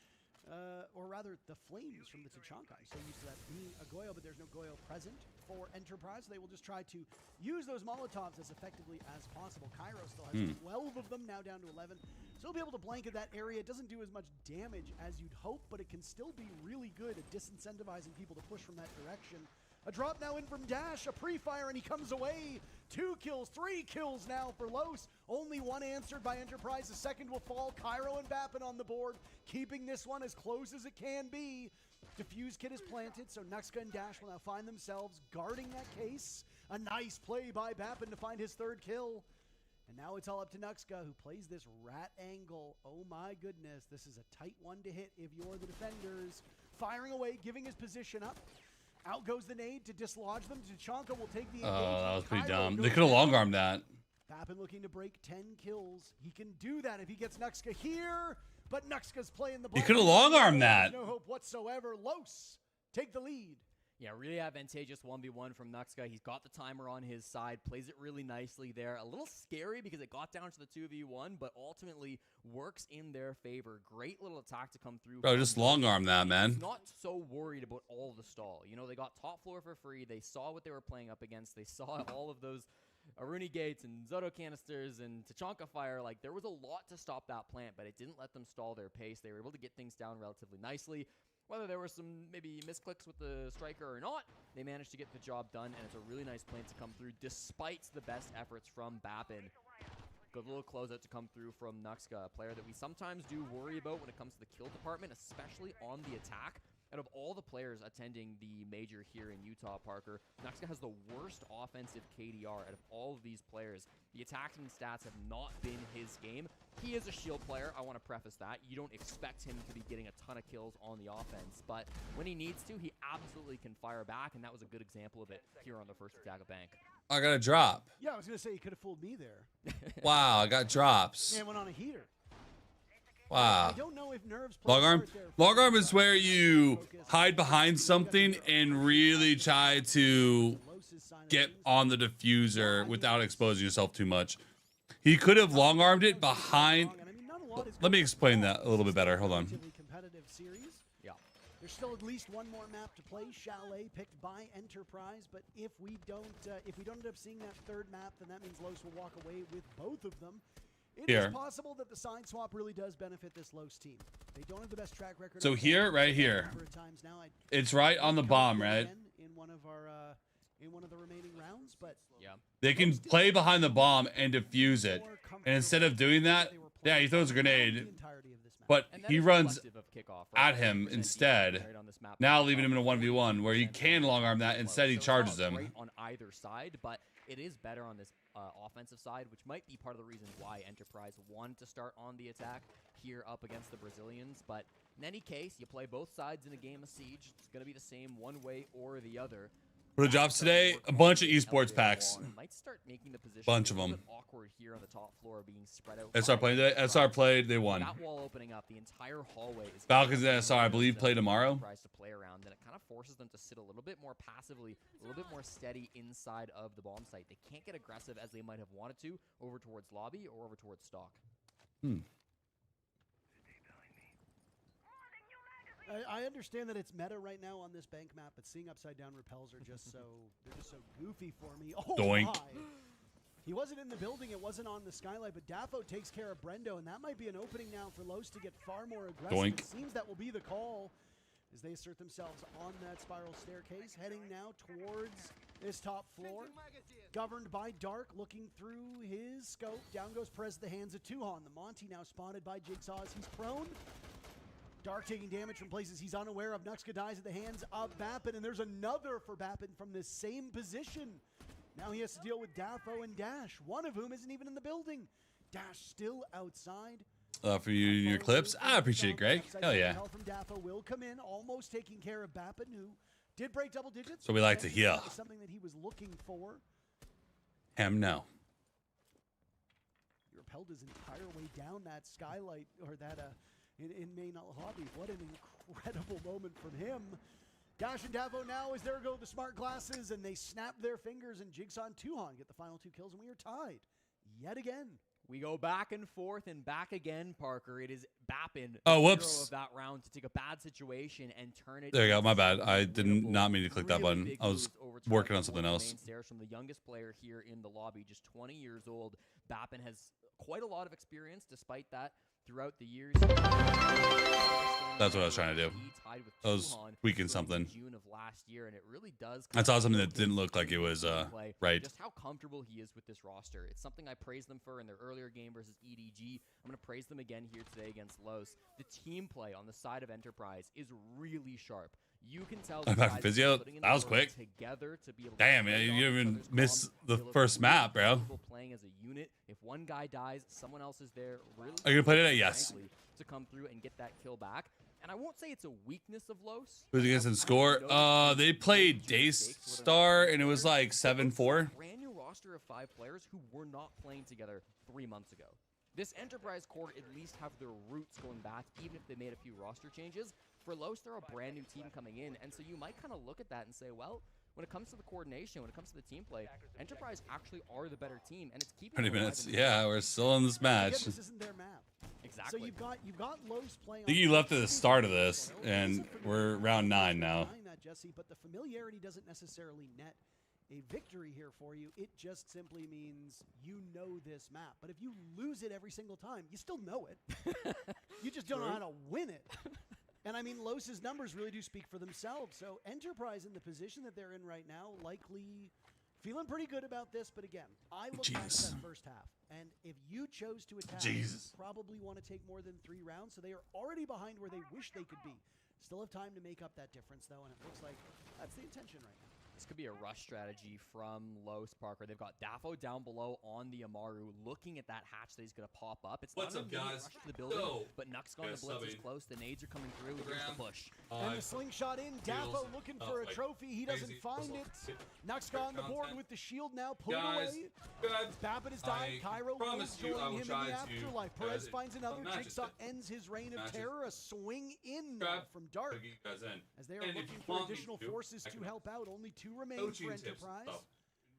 Or rather, the flames from the Tachanka. I'm so used to that being a Goyo, but there's no Goyo present for Enterprise. They will just try to use those Molotovs as effectively as possible. Cairo still has 12 of them, now down to 11. So he'll be able to blanket that area. It doesn't do as much damage as you'd hope, but it can still be really good at disincentivizing people to push from that direction. A drop now in from Dash, a pre-fire, and he comes away. 2 kills, 3 kills now for Los. Only 1 answered by Enterprise. The second will fall. Cairo and Bappin on the board, keeping this one as close as it can be. Diffuse kit is planted, so Nuxka and Dash will now find themselves guarding that case. A nice play by Bappin to find his 3rd kill. And now it's all up to Nuxka, who plays this rat angle. Oh my goodness, this is a tight one to hit if you're the defenders. Firing away, giving his position up. Out goes the nade to dislodge them. Tachanka will take the engagement. Oh, that was pretty dumb. They could have long-armed that. Bappin looking to break 10 kills. He can do that if he gets Nuxka here, but Nuxka's playing the ball. He could have long-armed that. No hope whatsoever. Los take the lead Yeah, really advantageous 1v1 from Nuxka. He's got the timer on his side, plays it really nicely there. A little scary because it got down to the 2v1, but ultimately works in their favor. Great little attack to come through. Bro, just long arm that, man. He's not so worried about all the stall. You know, they got top floor for free. They saw what they were playing up against. They saw all of those Aruni gates and Zoto canisters and Tachanka fire. Like, there was a lot to stop that plant, but it didn't let them stall their pace. They were able to get things down relatively nicely. Whether there were some maybe misclicks with the striker or not, they managed to get the job done, and it's a really nice plant to come through despite the best efforts from Bappin. Good little closeout to come through from Nuxka, a player that we sometimes do worry about when it comes to the kill department, especially on the attack. Out of all the players attending the major here in Utah, Parker, Nuxka has the worst offensive KDR out of all of these players. The attacking stats have not been his game. He is a shield player, I want to preface that. You don't expect him to be getting a ton of kills on the offense, but when he needs to, he absolutely can fire back, and that was a good example of it here on the first attack of Bank. I got a drop. Yeah, I was going to say you could have fooled me there. Wow, I got drops. Man went on a heater. Wow. I don't know if nerves Long arm. Long arm is where you hide behind something and really try to get on the diffuser without exposing yourself too much. He could have long armed it behind. Let me explain that a little bit better. Hold on. Competitive series. Yeah. There's still at least one more map to play. Chalet picked by Enterprise, but if we don't end up seeing that third map, then that means Los will walk away with both of them. It is possible that the side swap really does benefit this Los team. They don't have the best track record. So here, right here, it's right on the bomb, right? In one of the remaining rounds, but yeah, they can play behind the bomb and defuse it. And instead of doing that, yeah, he throws a grenade, but he runs at him instead. Now leaving him in a 1v1 where he can long arm that. Instead, he charges him. On either side, but it is better on this offensive side, which might be part of the reason why Enterprise wanted to start on the attack here up against the Brazilians. But in any case, you play both sides in a game of Siege. It's going to be the same one way or the other. What are jobs today? A bunch of esports packs. Might start making the position bunch of them. Awkward here on the top floor, being spread out. SR played today. SR played. They won. That wall opening up, the entire hallway is Falcons and SR, I believe, play tomorrow. To play around, and it kind of forces them to sit a little bit more passively, a little bit more steady inside of the bomb site. They can't get aggressive as they might have wanted to over towards lobby or over towards stock. I understand that it's meta right now on this Bank map, but seeing upside down repels are just so goofy for me. Oh Doink. My! He wasn't in the building, it wasn't on the skylight, but Daffo takes care of Brendo, and that might be an opening now for Los to get far more aggressive. Doink. It seems that will be the call as they assert themselves on that spiral staircase, heading now towards this top floor. Governed by Dark, looking through his scope. Down goes Perez at the hands of Tuhan. The Monty now spotted by Jigsaw as he's prone. Dark taking damage from places he's unaware of. Nuxka dies at the hands of Bappin, and there's another for Bappin from this same position. Now he has to deal with Daffo and Dash, one of whom isn't even in the building. Dash still outside. For you and your clips, I appreciate it, Greg. Hell yeah. Help from Daffo will come in, almost taking care of Bappin, who did break double digits. So we like to hear. Something that he was looking for. Him no. He repelled his entire way down that skylight, or that in main lobby. What an incredible moment from him. Dash and Daffo now, as there go the smart glasses, and they snap their fingers, and Jigsaw and Tuhan get the final 2 kills, and we are tied yet again. We go back and forth and back again, Parker. It is Bappin, oh, whoops, of that round to take a bad situation and turn it. There you go. My bad. I did not mean to click that button. I was working on something else. From the youngest player here in the lobby, just 20 years old. Bappin has quite a lot of experience, despite that. Throughout the years, that's what I was trying to do. I was tweaking something. June of last year, and it really does. I saw something that didn't look like it was right. Just how comfortable he is with this roster. It's something I praised them for in their earlier game versus EDG. I'm going to praise them again here today against Los. The team play on the side of Enterprise is really sharp. You can tell. I'm back from physio. That was quick. To be able damn, man, you even missed the first map, bro. Playing as a unit. If one guy dies, someone else is there. Really are you gonna play it? Yes. To come through and get that kill back. And I won't say it's a weakness of Los. Who's against in score? They played Daystar, and it was like 7-4. Brand new roster of 5 players who were not playing together 3 months ago. This Enterprise core at least have their roots going back, even if they made a few roster changes. For Los, they're a brand new team coming in, and so you might kind of look at that and say, well, when it comes to the coordination, when it comes to the team play, Enterprise actually are the better team, and it's keeping 20 them alive minutes. in Yeah, we're still in this match. Again, this isn't their map. Exactly. So you've got Los playing. I think you left at the start of this, and we're round 9 now. Jesse, but the familiarity doesn't necessarily net a victory here for you. It just simply means you know this map. But if you lose it every single time, you still know it. You just don't know how to win it. And I mean, Los's numbers really do speak for themselves. So Enterprise in the position that they're in right now, likely feeling pretty good about this. But again, I look back at that first half. And if you chose to attack, you probably want to take more than 3 rounds. So they are already behind where they wish they could be. Still have time to make up that difference, though. And it looks like that's the intention right now. This could be a rush strategy from Los, Parker. They've got Daffo down below on the Amaru, looking at that hatch that he's going to pop up. It's What's not up, an immediate guys? rush to the building, but Nuck's gone. Guys, The blitz is subbing. close. The nades are coming through. Here's the push. And the slingshot in. Daffo looking for a trophy. He doesn't find it. Nuxka on the board with the shield now pulled away. Babbitt has died. Cairo will join him in the afterlife. Perez finds another. Jigsaw ends his reign of terror. A swing in now from Dark. As they are looking for additional forces to help out. Only 2 remain for Enterprise.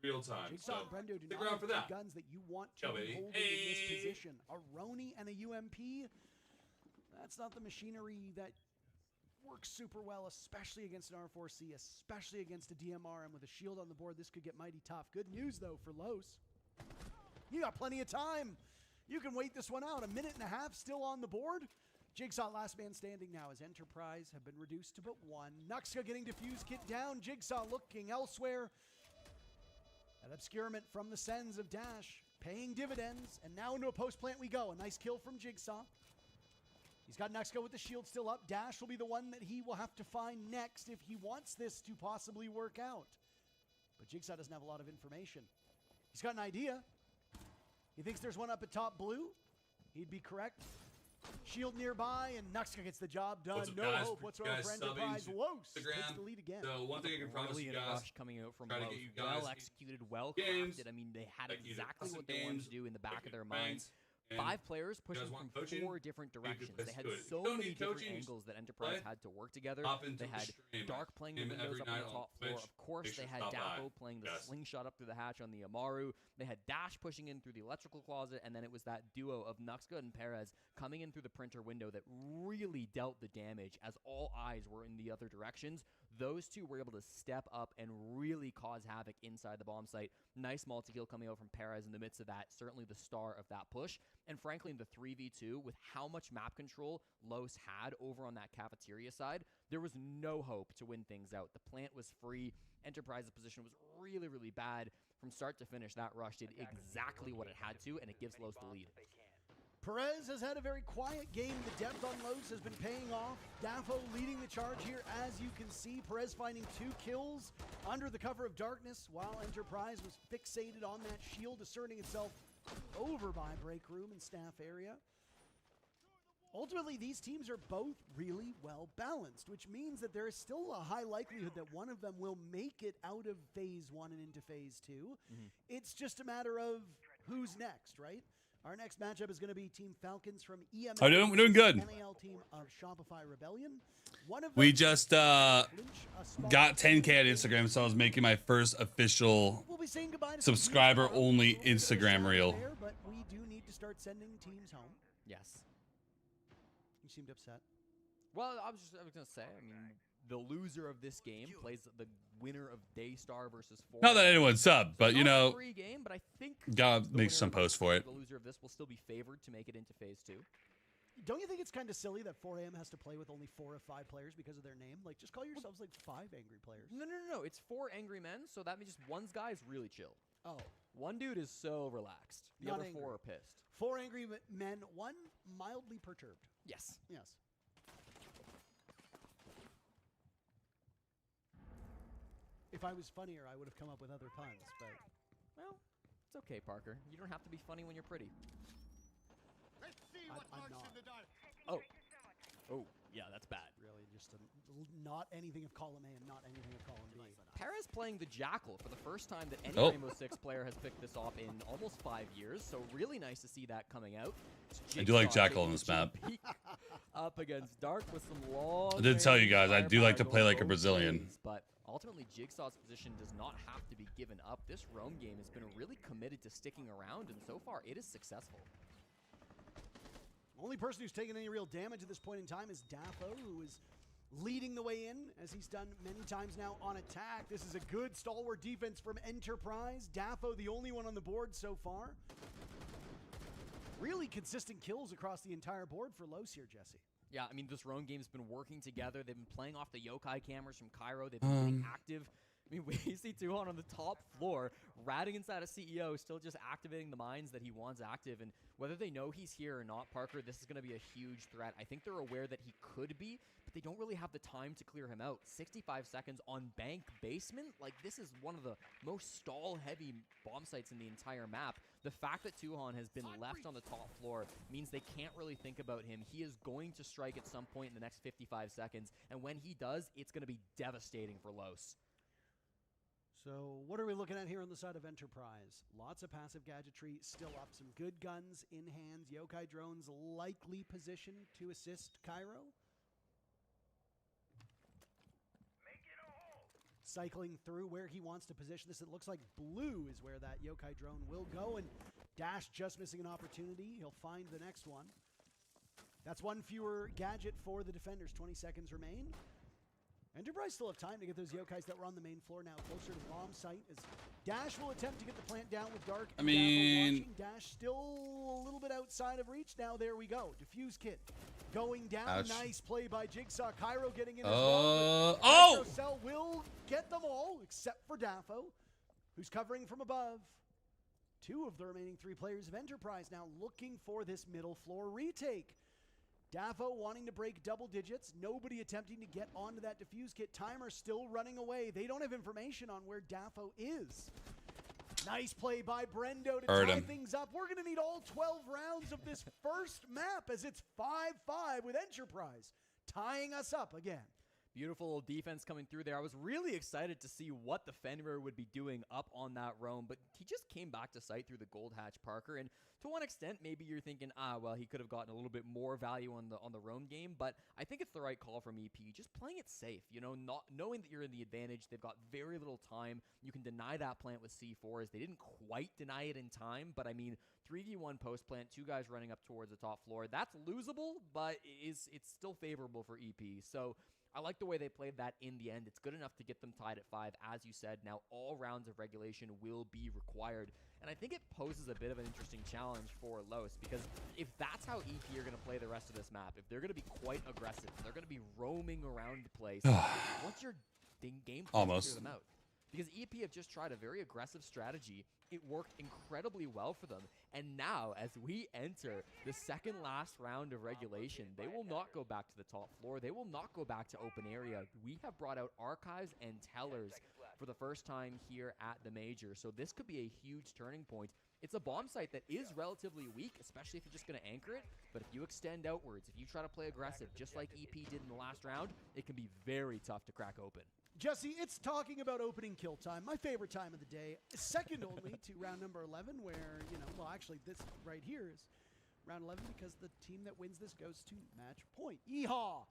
Real time. Jigsaw and Brendo do stick not around have for 2 that. guns that you want to be holding in this position. A Roni and a UMP. That's not the machinery that works super well, especially against an R4C, especially against a DMR, and with a shield on the board, this could get mighty tough. Good news, though, for Los. You got plenty of time. You can wait this one out. 1.5 minutes still on the board. Jigsaw last man standing now as Enterprise have been reduced to but 1. Nuxka getting defuse kit down. Jigsaw looking elsewhere. That obscurement from the Sens of Dash paying dividends. And now into a post plant we go. A nice kill from Jigsaw. He's got Nuxka with the shield still up. Dash will be the one that he will have to find next if he wants this to possibly work out. But Jigsaw doesn't have a lot of information. He's got an idea. He thinks there's one up at top blue. He'd be correct. Shield nearby, and Nuxka gets the job done. No hope whatsoever for Enterprise. Los takes the lead again. So one thing I can promise Really you in a guys, rush coming out from try to Los. get you guys Well executed, well games, crafted. I mean, they had like you to exactly play what some they wanted games, to do in the back like of their your minds. friends, 5 players you guys pushing want from coaching? 4 different Be a good directions. place They to had do it. so You don't many need different coaching, angles that Enterprise play. had to work together. Hop into They the had stream. Dark playing the Stream windows every up on night the on top floor. Twitch. Of course, Make sure they to had stop by. Daffo playing the Yes. slingshot up through the hatch on the Amaru. They had Dash pushing in through the electrical closet, and then it was that duo of Nuxka and Perez coming in through the printer window that really dealt the damage as all eyes were in the other directions. Those two were able to step up and really cause havoc inside the bomb site. Nice multi-kill coming out from Perez in the midst of that. Certainly the star of that push. And frankly, in the 3v2, with how much map control Los had over on that cafeteria side, there was no hope to win things out. The plant was free. Enterprise's position was really, really bad. From start to finish, that rush did exactly what it had to, and it gives Los the lead. Perez has had a very quiet game. The depth on Los has been paying off. Daffo leading the charge here, as you can see. Perez finding 2 kills under the cover of darkness, while Enterprise was fixated on that shield, asserting itself over by break room and staff area. Ultimately, these teams are both really well balanced, which means that there is still a high likelihood that one of them will make it out of phase 1 and into phase 2. It's just a matter of who's next, right? Our next matchup is going to be Team Falcons from EML. We're doing good. NAL team of Shopify Rebellion. One of We them just got 10K on Instagram, so I was making my first official We'll be saying goodbye to subscriber-only Instagram reel. there, but we do need to start sending teams home. Yes. You seemed upset. Well, I was going to say, I mean, the loser of this game plays the winner of Daystar versus 4. Not that anyone subbed, but you know, free game, but I think gotta make some posts for it. the loser of this will still be favored to make it into phase 2. Don't you think it's kind of silly that 4AM has to play with only 4 of 5 players because of their name? Like, just call yourselves like 5 angry players. No. It's 4 angry men, so that means just one guy is really chill. Oh. One dude is so relaxed. The Not other angry. 4 are pissed. 4 angry men, 1 mildly perturbed. Yes. Yes. If I was funnier, I would have come up with other puns, but... Well, it's okay, Parker. You don't have to be funny when you're pretty. I'm not. Oh. Oh, yeah, that's bad. Really, just a not anything of column A and not anything of column B. Perez playing the Jackal for the first time that any Oh. Rainbow Six player has picked this off in almost 5 years, so really nice to see that coming out. I do like Jigsaw Jackal on taking this the map. peek up against Dark with some long. I did tell you range guys, I do like to firepower play going like a both Brazilian. ways, but ultimately, Jigsaw's position does not have to be given up. This roam game has been really committed to sticking around, and so far, it is successful. Only person who's taken any real damage at this point in time is Daffo, who is leading the way in, as he's done many times now on attack. This is a good stalwart defense from Enterprise. Daffo, the only one on the board so far. Really consistent kills across the entire board for Los here, Jesse. Yeah, I mean, this roam game's been working together. They've been playing off the yokai cameras from Cairo. They've been getting active. I mean, we see Tuhon on the top floor, ratting inside a CEO, still just activating the mines that he wants active. And whether they know he's here or not, Parker, this is going to be a huge threat. I think they're aware that he could be, but they don't really have the time to clear him out. 65 seconds on bank basement? Like, this is one of the most stall-heavy bomb sites in the entire map. The fact that Tuhon has been left on the top floor means they can't really think about him. He is going to strike at some point in the next 55 seconds, and when he does, it's going to be devastating for Los. So what are we looking at here on the side of Enterprise? Lots of passive gadgetry still up. Some good guns in hands. Yokai drones likely positioned to assist Cairo. Cycling through where he wants to position this. It looks like blue is where that Yokai drone will go, and Dash just missing an opportunity. He'll find the next one. That's one fewer gadget for the defenders. 20 seconds remain. Enterprise still have time to get those yokais that were on the main floor now closer to the bomb site, as Dash will attempt to get the plant down with Dark. I mean, watching. Dash still a little bit outside of reach. Now there we go. Diffuse kit going down. Ouch. Nice play by Jigsaw. Cairo getting in as oh! well. Cell will get them all except for Daffo, who's covering from above. 2 of the remaining 3 players of Enterprise now looking for this middle floor retake. Daffo wanting to break double digits. Nobody attempting to get onto that diffuse kit. Timer still running away. They don't have information on where Daffo is. Nice play by Brendo to tie things up. We're going to need all 12 rounds of this first map, as it's 5-5 with Enterprise tying us up again. Beautiful defense coming through there. I was really excited to see what the Fenrir would be doing up on that roam, but he just came back to sight through the gold hatch, Parker. And to one extent, maybe you're thinking, well, he could have gotten a little bit more value on the roam game, but I think it's the right call from EP. Just playing it safe, you know, not knowing that you're in the advantage. They've got very little time. You can deny that plant with C4s. They didn't quite deny it in time, but I mean, 3v1 post plant, 2 guys running up towards the top floor. That's losable, but it's still favorable for EP. So I like the way they played that in the end. It's good enough to get them tied at 5, as you said. Now all rounds of regulation will be required. And I think it poses a bit of an interesting challenge for Los, because if that's how EP are going to play the rest of this map, if they're going to be quite aggressive, they're going to be roaming around the place, what's your game plan to clear them out? Because EP have just tried a very aggressive strategy. It worked incredibly well for them. And now, as we enter the second last round of regulation, they will not go back to the top floor. They will not go back to open area. We have brought out archives and tellers for the first time here at the Major. So this could be a huge turning point. It's a bomb site that is relatively weak, especially if you're just going to anchor it. But if you extend outwards, if you try to play aggressive, just like EP did in the last round, it can be very tough to crack open. Jesse, it's talking about opening kill time, my favorite time of the day, second only to round number 11, where, you know, well, actually, this right here is round 11 because the team that wins this goes to match point. Yeehaw!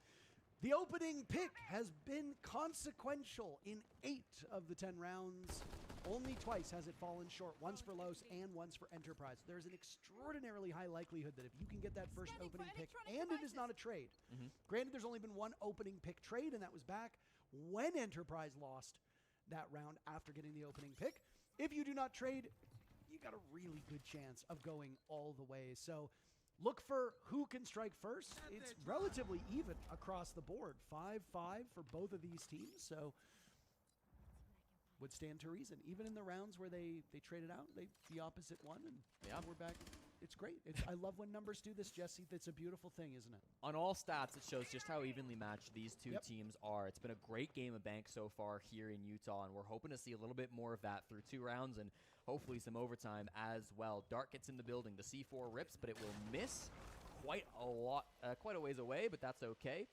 The opening pick has been consequential in 8 of the 10 rounds. Only twice has it fallen short, once for Los and once for Enterprise. There's an extraordinarily high likelihood that if you can get that first opening pick, and it is not a trade. Granted, there's only been 1 opening pick trade, and that was back when Enterprise lost that round after getting the opening pick. If you do not trade, you got a really good chance of going all the way. So look for who can strike first. It's relatively even across the board. 5-5 for both of these teams. So would stand to reason. Even in the rounds where they traded out, the opposite won, and we're back. It's great. I love when numbers do this, Jesse. That's a beautiful thing, isn't it? On all stats, it shows just how evenly matched these two teams are. It's been a great game of bank so far here in Utah, and we're hoping to see a little bit more of that through 2 rounds and hopefully some overtime as well. Dark gets in the building. The C4 rips, but it will miss quite a ways away, but that's okay.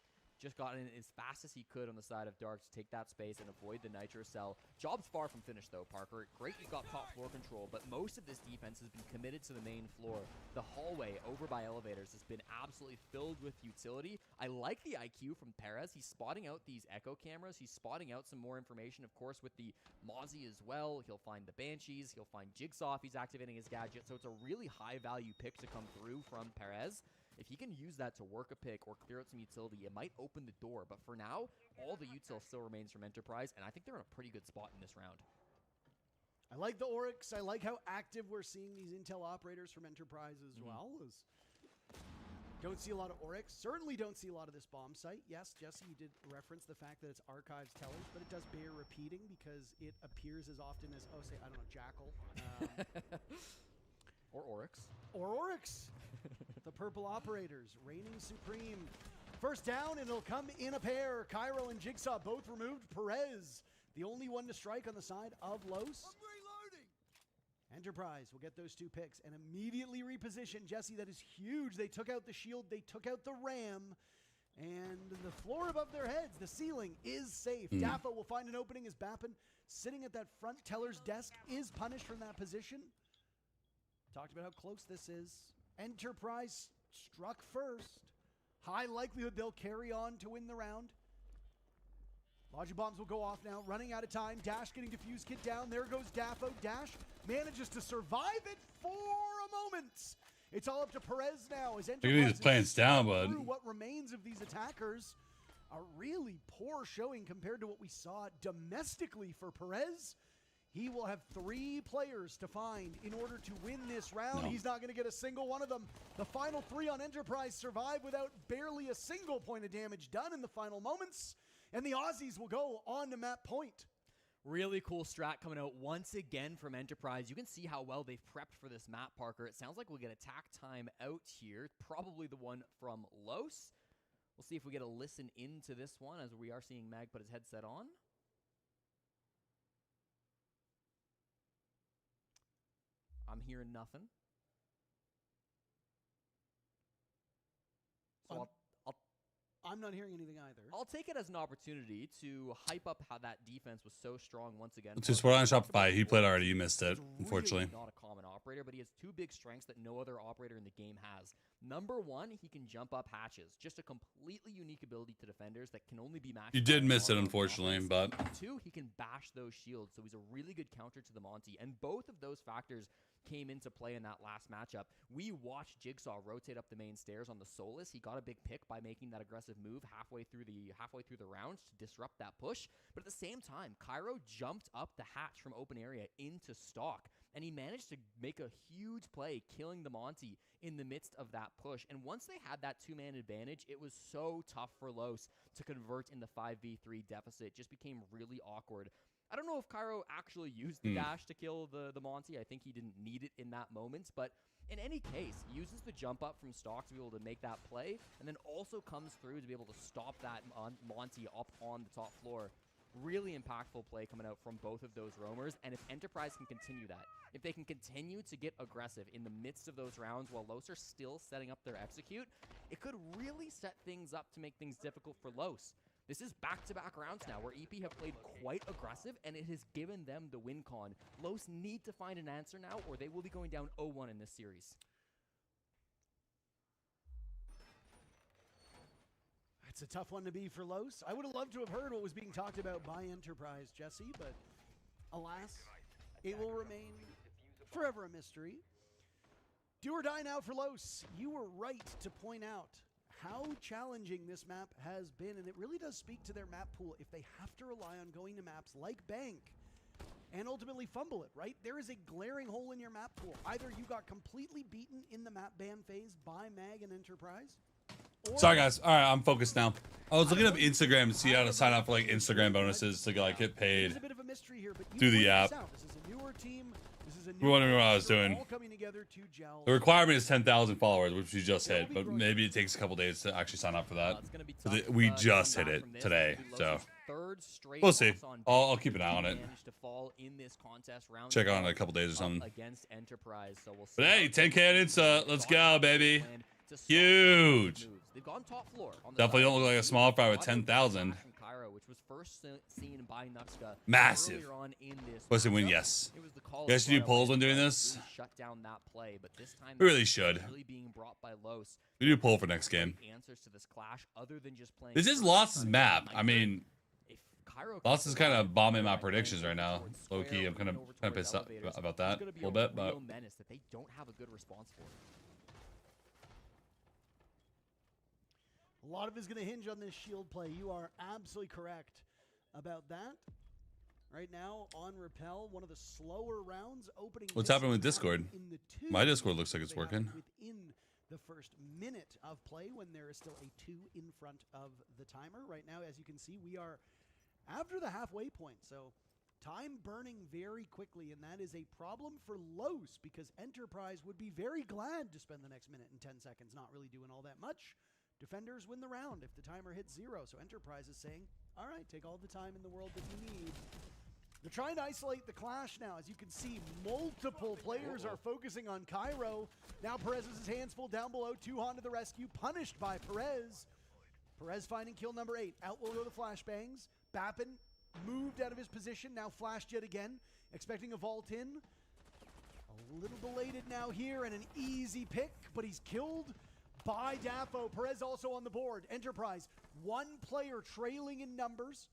just got in as fast as he could on the side of Dark to take that space and avoid the Nitro Cell. Job's far from finished, though, Parker. Great you got top floor control, but most of this defense has been committed to the main floor. The hallway over by elevators has been absolutely filled with utility. I like the IQ from Perez. He's spotting out these echo cameras. He's spotting out some more information, of course, with the Mozzie as well. He'll find the Banshees. He'll find Jigsaw if he's activating his gadget. So it's a really high-value pick to come through from Perez. If he can use that to work a pick or clear out some utility, it might open the door. But for now, all the util still remains from Enterprise, and I think they're in a pretty good spot in this round. I like the Oryx. I like how active we're seeing these intel operators from Enterprise as well. Don't see a lot of Oryx. Certainly don't see a lot of this bomb site. Yes, Jesse, you did reference the fact that it's Archives Tellers, but it does bear repeating because it appears as often as, say, I don't know, Jackal. Or Oryx. Or Oryx. The purple operators reigning supreme. First down, and it'll come in a pair. Cairo and Jigsaw both removed. Perez, the only one to strike on the side of Los. Enterprise will get those 2 picks and immediately reposition. Jesse, that is huge. They took out the shield. They took out the ram. And the floor above their heads, the ceiling, is safe. Dafa will find an opening as Bappin, sitting at that front teller's desk, is punished from that position. Talked about how close this is. Enterprise struck first. High likelihood they'll carry on to win the round. Logic bombs will go off now. Running out of time. Dash getting defused. Kit down. There goes Daffo. Dash manages to survive it for a moment. It's all up to Perez now. As Enterprise his plans down, bud. What remains of these attackers, a really poor showing compared to what we saw domestically for Perez. He will have 3 players to find in order to win this round. No. He's not going to get a single one of them. The final 3 on Enterprise survive without barely a single point of damage done in the final moments. And the Aussies will go on to map point. Really cool strat coming out once again from Enterprise. You can see how well they've prepped for this map, Parker. It sounds like we'll get attack time out here. Probably the one from Los. We'll see if we get a listen into this one as we are seeing Mag put his headset on. I'm hearing nothing. So I'm not hearing anything either. I'll take it as an opportunity to hype up how that defense was so strong once again. Just what on Shopify. He played already. You missed it, unfortunately. Really not a common operator, but he has 2 big strengths that no other operator in the game has. Number 1, he can jump up hatches. Just a completely unique ability to defenders that can only be matched. You did miss it, unfortunately, but 2, he can bash those shields, so he's a really good counter to the Monty. And both of those factors came into play in that last matchup. We watched Jigsaw rotate up the main stairs on the Solus. He got a big pick by making that aggressive move halfway through the rounds to disrupt that push. But at the same time, Cairo jumped up the hatch from open area into stock, and he managed to make a huge play, killing the Monty in the midst of that push. And once they had that 2-man advantage, it was so tough for Los to convert in the 5v3 deficit. It just became really awkward. I don't know if Cairo actually used the dash to kill the Monty. I think he didn't need it in that moment. But in any case, he uses the jump up from stock to be able to make that play, and then also comes through to be able to stop that Monty up on the top floor. Really impactful play coming out from both of those roamers. And if Enterprise can continue that, if they can continue to get aggressive in the midst of those rounds while Los are still setting up their execute, it could really set things up to make things difficult for Los. This is back-to-back rounds now where EP have played quite aggressive, and it has given them the win con. Los need to find an answer now, or they will be going down 0-1 in this series. It's a tough one to be for Los. I would have loved to have heard what was being talked about by Enterprise, Jesse, but alas, it will remain forever a mystery. Do or die now for Los. You were right to point out how challenging this map has been, and it really does speak to their map pool if they have to rely on going to maps like Bank and ultimately fumble it, right? There is a glaring hole in your map pool. Either you got completely beaten in the map ban phase by Mag and Enterprise. Sorry guys. All right, I'm focused now. I was looking up Instagram to see how to sign up for like Instagram bonuses to like get paid There's a bit of a mystery here, but through the app. This is a newer team. This is a We're wondering what I was doing. all coming together to gel. The requirement is 10,000 followers, which we just hit, but maybe it takes a couple days to actually sign up for that. We just hit it today, so we'll see. I'll keep an eye on it. Check on it in a couple days or something. Against Enterprise, so we'll see. But hey, 10K on Insta. Let's go, baby. to stop Huge. moves. They've gone top floor. On the Definitely side. don't look like a small fry with Auto 10,000. flash from Cairo, which was first seen by Nuxka Massive. earlier on in this Pussy win, matchup. yes. It was the call You guys of should do Royal polls when Light doing Strike this. really shut down that play, but this time We really it's should. really being brought by Los. We do poll for next game. Answers to this clash other than just playing. This is Lost's map. I mean, Cairo Lost is kind of bombing my predictions right now. Low key, I'm kind of pissed off about that a little bit, but menace that they don't have a good response for. A lot of it is going to hinge on this shield play. You are absolutely correct about that. Right now, on Repel, one of the slower rounds opening. what's happening with Discord? My Discord looks like it's working. Within the first minute of play, when there is still a 2 in front of the timer. Right now, as you can see, we are after the halfway point. So time burning very quickly, and that is a problem for Los because Enterprise would be very glad to spend the next minute and 10 seconds not really doing all that much. Defenders win the round if the timer hits 0. So Enterprise is saying, all right, take all the time in the world that you need. They're trying to isolate the clash now. As you can see, multiple players are focusing on Cairo. Now Perez has his hands full down below. Tuhan to the rescue, punished by Perez. Perez finding kill number 8. Out will go the flashbangs. Bappin moved out of his position, now flashed yet again. Expecting a vault in. A little belated now here and an easy pick, but he's killed by Daffo. Perez also on the board. Enterprise, 1 player trailing in numbers.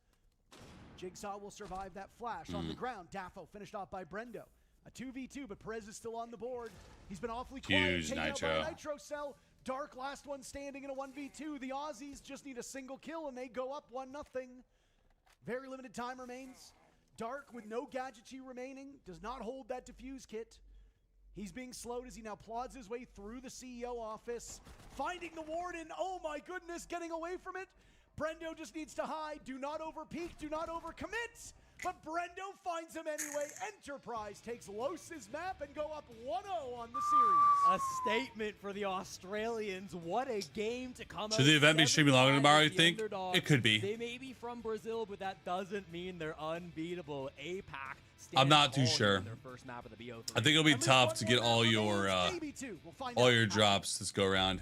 Jigsaw will survive that flash. On the ground, Daffo finished off by Brendo. A 2v2, but Perez is still on the board. He's been awfully quiet. Huge Taken out by Nitro. a Nitro cell. Dark last one standing in a 1v2. The Aussies just need a single kill and they go up 1-0. Very limited time remains. Dark with no gadgetry remaining. Does not hold that defuse kit. He's being slowed as he now plods his way through the CEO office. Finding the warden. Oh my goodness, getting away from it. Brendo just needs to hide. Do not over-peek. Do not over-commit. But Brendo finds him anyway. Enterprise takes Los's map and go up 1-0 on the series. A statement for the Australians. What a game to come out. Should the event be streaming longer tomorrow, you think? It could be. They may be from Brazil, but that doesn't mean they're unbeatable. APAC. I'm not too sure. I think it'll be tough to get all your drops this go around.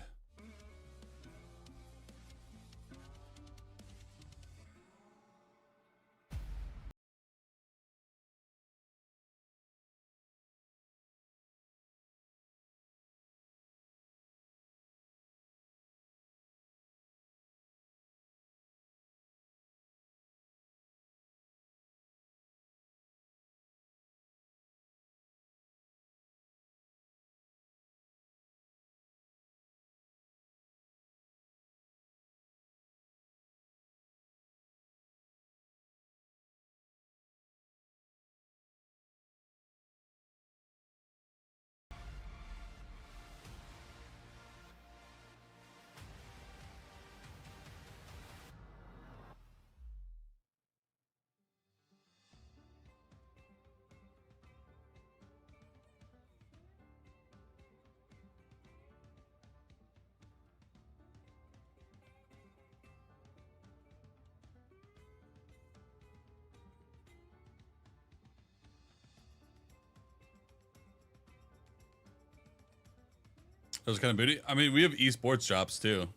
Those kind of booty. I mean, we have esports drops too.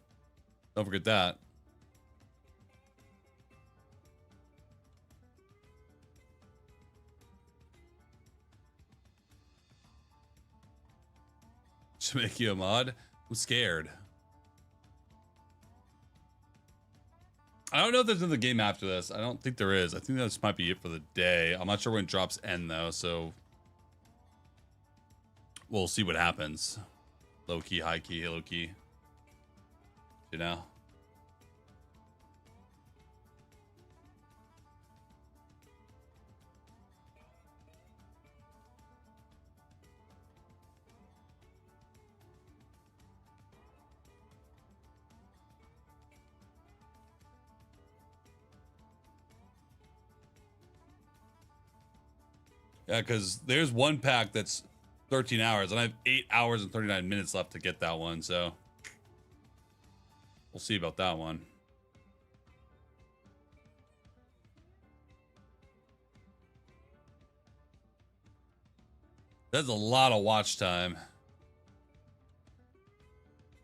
Don't forget that. Should make you a mod. I'm scared. I don't know if there's another game after this. I don't think there is. I think this might be it for the day. I'm not sure when drops end though, so we'll see what happens. Low key, high key, low key. You know? Yeah, because there's one pack that's 13 hours, and I have 8 hours and 39 minutes left to get that one, so we'll see about that one. That's a lot of watch time.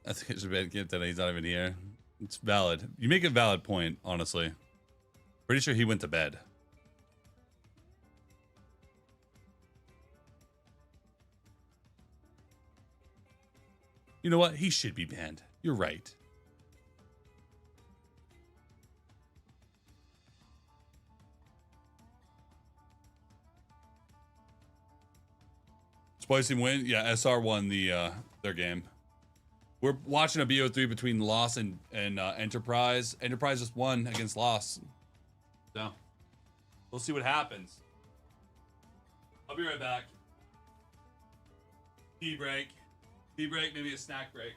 I think it should be that he's not even here. It's valid. You make a valid point, honestly. Pretty sure he went to bed. You know what? He should be banned. You're right. Spicy win? Yeah, SR won their game. We're watching a BO3 between Loss and Enterprise. Enterprise just won against Loss. So, we'll see what happens. I'll be right back. Tea break. Tea break, maybe a snack break.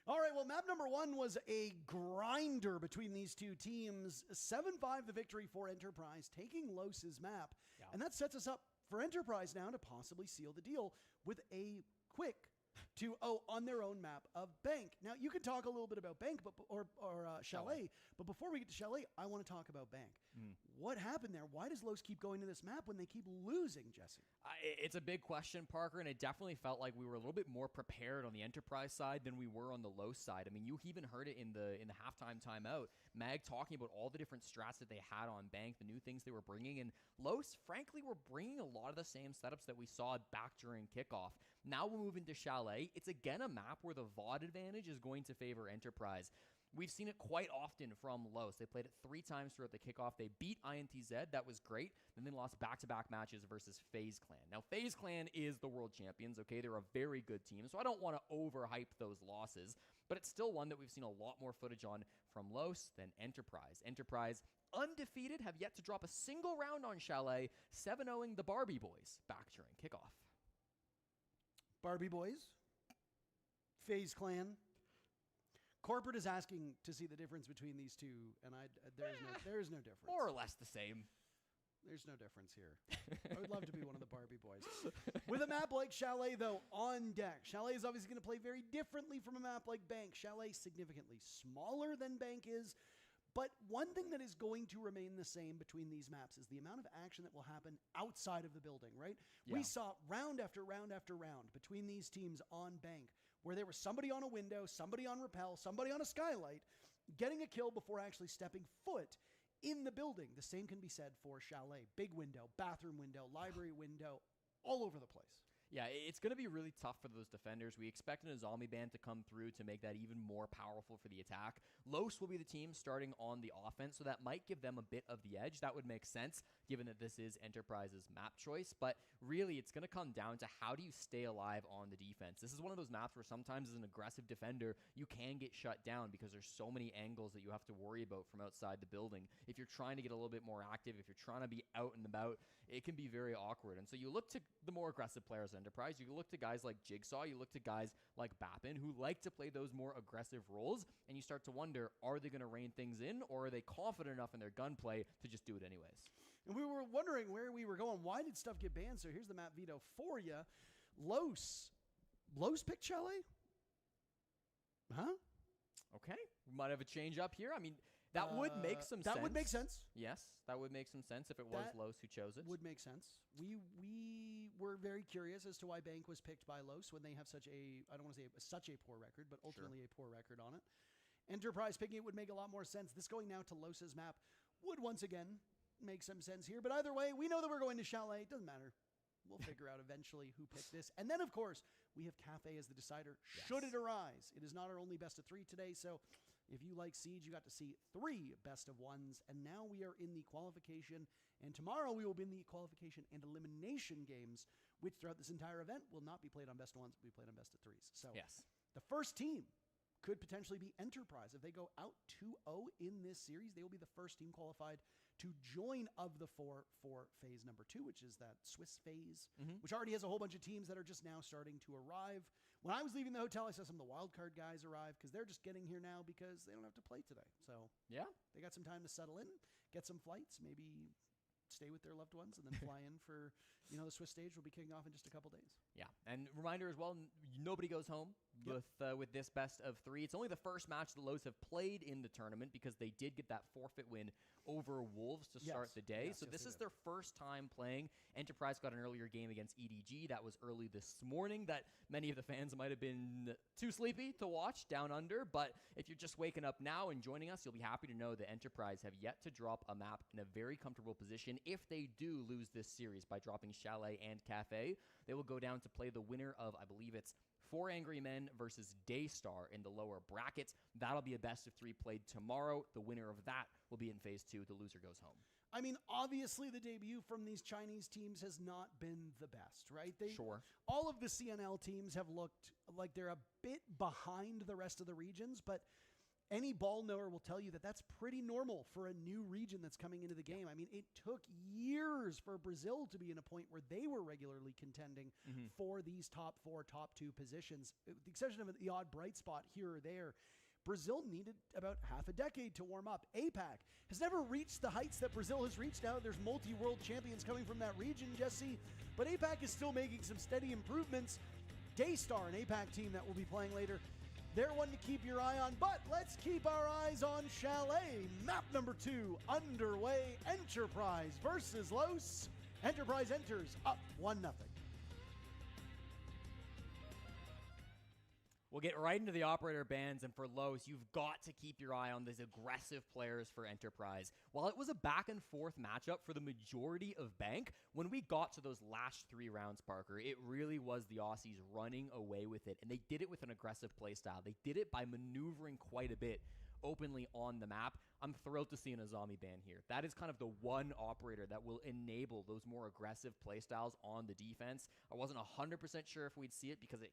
All right, well, map number 1 was a grinder between these two teams. 7-5 the victory for Enterprise, taking Los's map. Yeah. And that sets us up for Enterprise now to possibly seal the deal with a quick 2-0 on their own map of Bank. Now, you can talk a little bit about Bank or Chalet, but before we get to Chalet, I want to talk about Bank. What happened there? Why does Los keep going to this map when they keep losing, Jesse? It's a big question, Parker, and it definitely felt like we were a little bit more prepared on the Enterprise side than we were on the Los side. I mean, you even heard it in the halftime timeout. Mag talking about all the different strats that they had on Bank, the new things they were bringing, and Los, frankly, were bringing a lot of the same setups that we saw back during kickoff. Now we'll move into Chalet. It's again a map where the VOD advantage is going to favor Enterprise. We've seen it quite often from Los. They played it 3 times throughout the kickoff. They beat INTZ. That was great. Then they lost back-to-back matches versus FaZe Clan. Now, FaZe Clan is the world champions, okay? They're a very good team, so I don't want to overhype those losses, but it's still one that we've seen a lot more footage on from Los than Enterprise. Enterprise, undefeated, have yet to drop a single round on Chalet, 7-0ing the Barbie Boys back during kickoff. Barbie Boys, FaZe Clan. Corporate is asking to see the difference between these two, and there is no difference. More or less the same. There's no difference here. I would love to be one of the Barbie Boys. With a map like Chalet, though, on deck, Chalet is obviously going to play very differently from a map like Bank. Chalet significantly smaller than Bank is, but one thing that is going to remain the same between these maps is the amount of action that will happen outside of the building, right? Yeah. We saw round after round after round between these teams on Bank, where there was somebody on a window, somebody on rappel, somebody on a skylight, getting a kill before actually stepping foot in the building. The same can be said for Chalet. Big window, bathroom window, library window, all over the place. Yeah, it's going to be really tough for those defenders. We expect a zombie band to come through to make that even more powerful for the attack. Los will be the team starting on the offense, so that might give them a bit of the edge. That would make sense, given that this is Enterprise's map choice. But really, it's going to come down to how do you stay alive on the defense. This is one of those maps where sometimes as an aggressive defender, you can get shut down because there's so many angles that you have to worry about from outside the building. If you're trying to get a little bit more active, if you're trying to be out and about, it can be very awkward. And so you look to the more aggressive players in Enterprise. You look to guys like Jigsaw. You look to guys like Bappin, who like to play those more aggressive roles. And you start to wonder, are they going to rein things in, or are they confident enough in their gunplay to just do it anyways? And we were wondering where we were going. Why did stuff get banned? So here's the map veto for you. Los picked Chalet? Huh? Okay. We might have a change up here. I mean, that would make some sense. That would make sense. Yes, that would make some sense if it was Los who chose it. Would make sense. We were very curious as to why Bank was picked by Los when they have such a, I don't want to say such a poor record, but ultimately a poor record on it. Enterprise picking it would make a lot more sense. This going now to Los's map would once again make some sense here. But either way, we know that we're going to Chalet. It doesn't matter. We'll figure out eventually who picked this. And then, of course, we have Cafe as the decider. Yes. Should it arise? It is not our only best of 3 today, so if you like Siege, you got to see 3 best of 1s. And now we are in the qualification. And tomorrow we will be in the qualification and elimination games, which throughout this entire event will not be played on best of 1s, will be played on best of 3s. So yes. The first team could potentially be Enterprise. If they go out 2-0 in this series, they will be the first team qualified to join of the four for phase number 2, which is that Swiss phase, which already has a whole bunch of teams that are just now starting to arrive. When I was leaving the hotel, I saw some of the wildcard guys arrive because they're just getting here now because they don't have to play today. So yeah, they got some time to settle in, get some flights, maybe stay with their loved ones, and then fly in for, the Swiss stage will be kicking off in just a couple days. Yeah, and reminder as well, nobody goes home with this best of 3. It's only the first match the Lows have played in the tournament because they did get that forfeit win over Wolves to start the day. So this is their first time playing. Enterprise got an earlier game against EDG. That was early this morning that many of the fans might have been too sleepy to watch down under. But if you're just waking up now and joining us, you'll be happy to know that Enterprise have yet to drop a map in a very comfortable position. If they do lose this series by dropping Chalet and Cafe, they will go down to play the winner of, I believe it's 4 Angry Men versus Daystar in the lower brackets. That'll be a best of 3 played tomorrow. The winner of that will be in phase 2. The loser goes home. I mean, obviously the debut from these Chinese teams has not been the best, right? All of the CNL teams have looked like they're a bit behind the rest of the regions, but any ball knower will tell you that that's pretty normal for a new region that's coming into the game. I mean, it took years for Brazil to be in a point where they were regularly contending for these top 4, top 2 positions. With the exception of the odd bright spot here or there, Brazil needed about half a decade to warm up. APAC has never reached the heights that Brazil has reached now. There's multi-world champions coming from that region, Jesse, but APAC is still making some steady improvements. Daystar, an APAC team that we'll be playing later, they're one to keep your eye on, but let's keep our eyes on Chalet. Map number 2 underway. Enterprise versus Los. Enterprise enters up 1-0. We'll get right into the operator bans, and for Los, you've got to keep your eye on these aggressive players for Enterprise. While it was a back-and-forth matchup for the majority of Bank, when we got to those last 3 rounds, Parker, it really was the Aussies running away with it, and they did it with an aggressive playstyle. They did it by maneuvering quite a bit openly on the map. I'm thrilled to see an Azami ban here. That is kind of the one operator that will enable those more aggressive playstyles on the defense. I wasn't 100% sure if we'd see it because it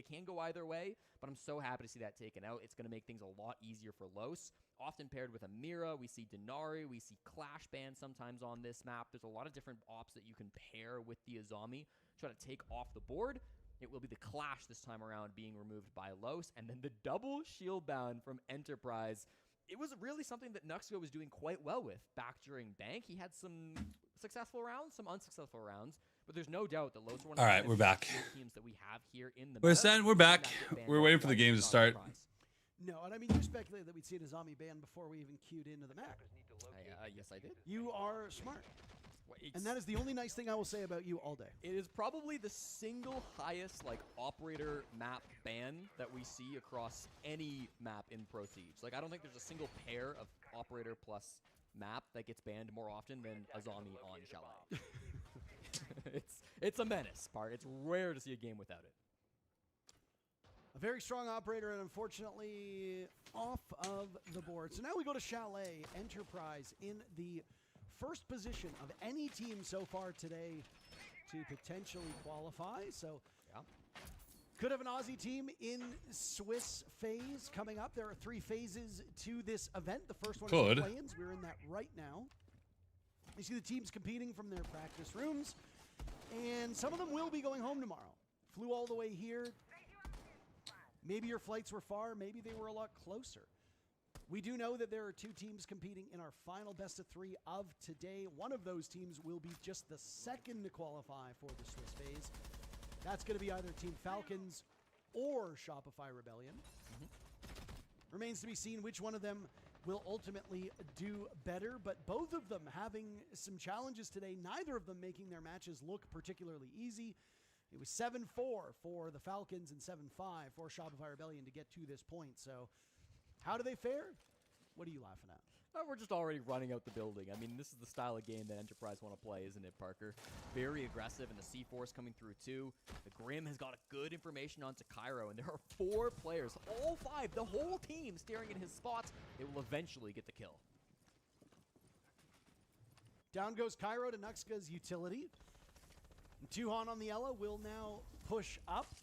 can go either way, but I'm so happy to see that taken out. It's going to make things a lot easier for Los. Often paired with a Mira, we see Denari, we see Clash ban sometimes on this map. There's a lot of different ops that you can pair with the Azami, try to take off the board. It will be the Clash this time around being removed by Los, and then the double shield bound from Enterprise. It was really something that Nuxco was doing quite well with back during Bank. He had some successful rounds, some unsuccessful rounds, but there's no doubt that Los are one of we're back. teams that we have here in the We're back. We're waiting for the game to start. No, and I mean, you speculated that we'd see an Azami ban before we even queued into the map. Yes, I did. You are smart. And that is the only nice thing I will say about you all day. It is probably the single highest operator map ban that we see across any map in Pro Siege. I don't think there's a single pair of operator plus map that gets banned more often than Azami on Chalet. It's a menace, Part. It's rare to see a game without it. A very strong operator, and unfortunately off of the board. So now we go to Chalet. Enterprise in the first position of any team so far today to potentially qualify. So could have an Aussie team in Swiss phase coming up. There are 3 phases to this event. The first one is the play-ins. We're in that right now. You see the teams competing from their practice rooms, and some of them will be going home tomorrow. Flew all the way here. Maybe your flights were far. Maybe they were a lot closer. We do know that there are 2 teams competing in our final best of 3 of today. One of those teams will be just the second to qualify for the Swiss phase. That's going to be either Team Falcons or Shopify Rebellion. Remains to be seen which one of them will ultimately do better, but both of them having some challenges today, neither of them making their matches look particularly easy. It was 7-4 for the Falcons and 7-5 for Shopify Rebellion to get to this point. So how do they fare? What are you laughing at? We're just already running out the building. I mean, this is the style of game that Enterprise want to play, isn't it, Parker? Very aggressive, and the C-Force coming through, too. The Grim has got good information onto Cairo, and there are 4 players, all 5, the whole team staring at his spots. They will eventually get the kill. Down goes Cairo to Nuxka's utility. And Tuhan on the Ella will now push up.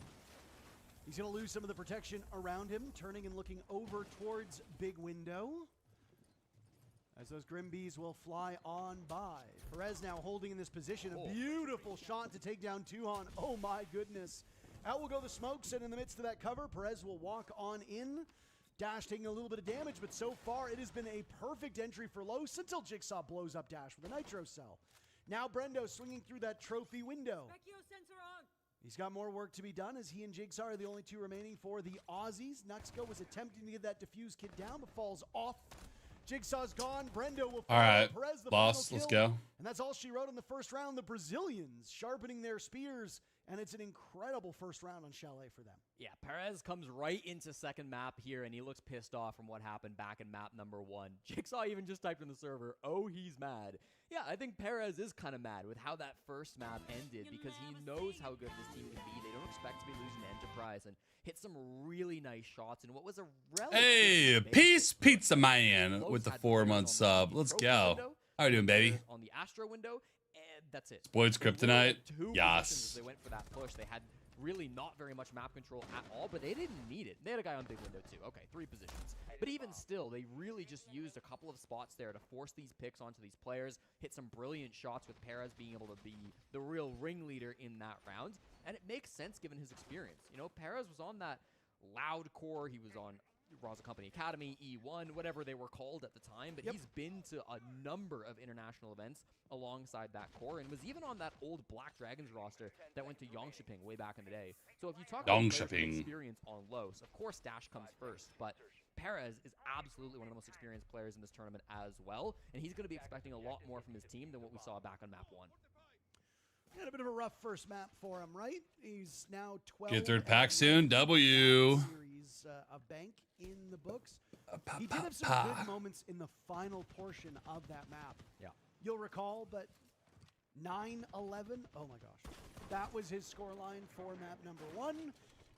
He's going to lose some of the protection around him, turning and looking over towards big window. As those Grim Bees will fly on by. Perez now holding in this position. A beautiful shot to take down Tuhon. Oh my goodness. Out will go the smokes, and in the midst of that cover, Perez will walk on in. Dash taking a little bit of damage, but so far it has been a perfect entry for Los until Jigsaw blows up Dash with a Nitro Cell. Now Brendo swinging through that trophy window. He's got more work to be done as he and Jigsaw are the only two remaining for the Aussies. Nuxco was attempting to get that defuse kit down, but falls off. Jigsaw's gone. Brendo will all right, Perez, the boss, final let's kill. go. And that's all she wrote in the first round. The Brazilians sharpening their spears, and it's an incredible first round on Chalet for them. Yeah, Perez comes right into second map here, and he looks pissed off from what happened back in map number 1. Jigsaw even just typed in the server, oh, he's mad. Yeah, I think Perez is kind of mad with how that first map ended because he knows how good this team can be. They don't expect to be losing to Enterprise and hit some really nice shots in what was a relatively Hey, Peace Pizza Man with the 4-month sub. Let's go. How are you doing, baby? On the Astro window, and that's it. Boyd's Kryptonite. Two Yes. They went for that push. They had really not very much map control at all, but they didn't need it. They had a guy on big window too. Okay, 3 positions. But even still, they really just used a couple of spots there to force these picks onto these players, hit some brilliant shots with Perez being able to be the real ringleader in that round. And it makes sense given his experience. You know, Perez was on that loud core. He was on Raza Company Academy, E1, whatever they were called at the time, but he's been to a number of international events alongside that core and was even on that old Black Dragons roster that went to Yongshiping way back in the day. So if you talk about experience on Los, of course Dash comes first, but Perez is absolutely one of the most experienced players in this tournament as well, and he's going to be expecting a lot more from his team than what we saw back on map 1. Had a bit of a rough first map for him, right? He's now 12. Get third pack soon. W. Series of bank in the books. He did have some good moments in the final portion of that map. Yeah. You'll recall, but 9-11. Oh my gosh. That was his scoreline for map number 1.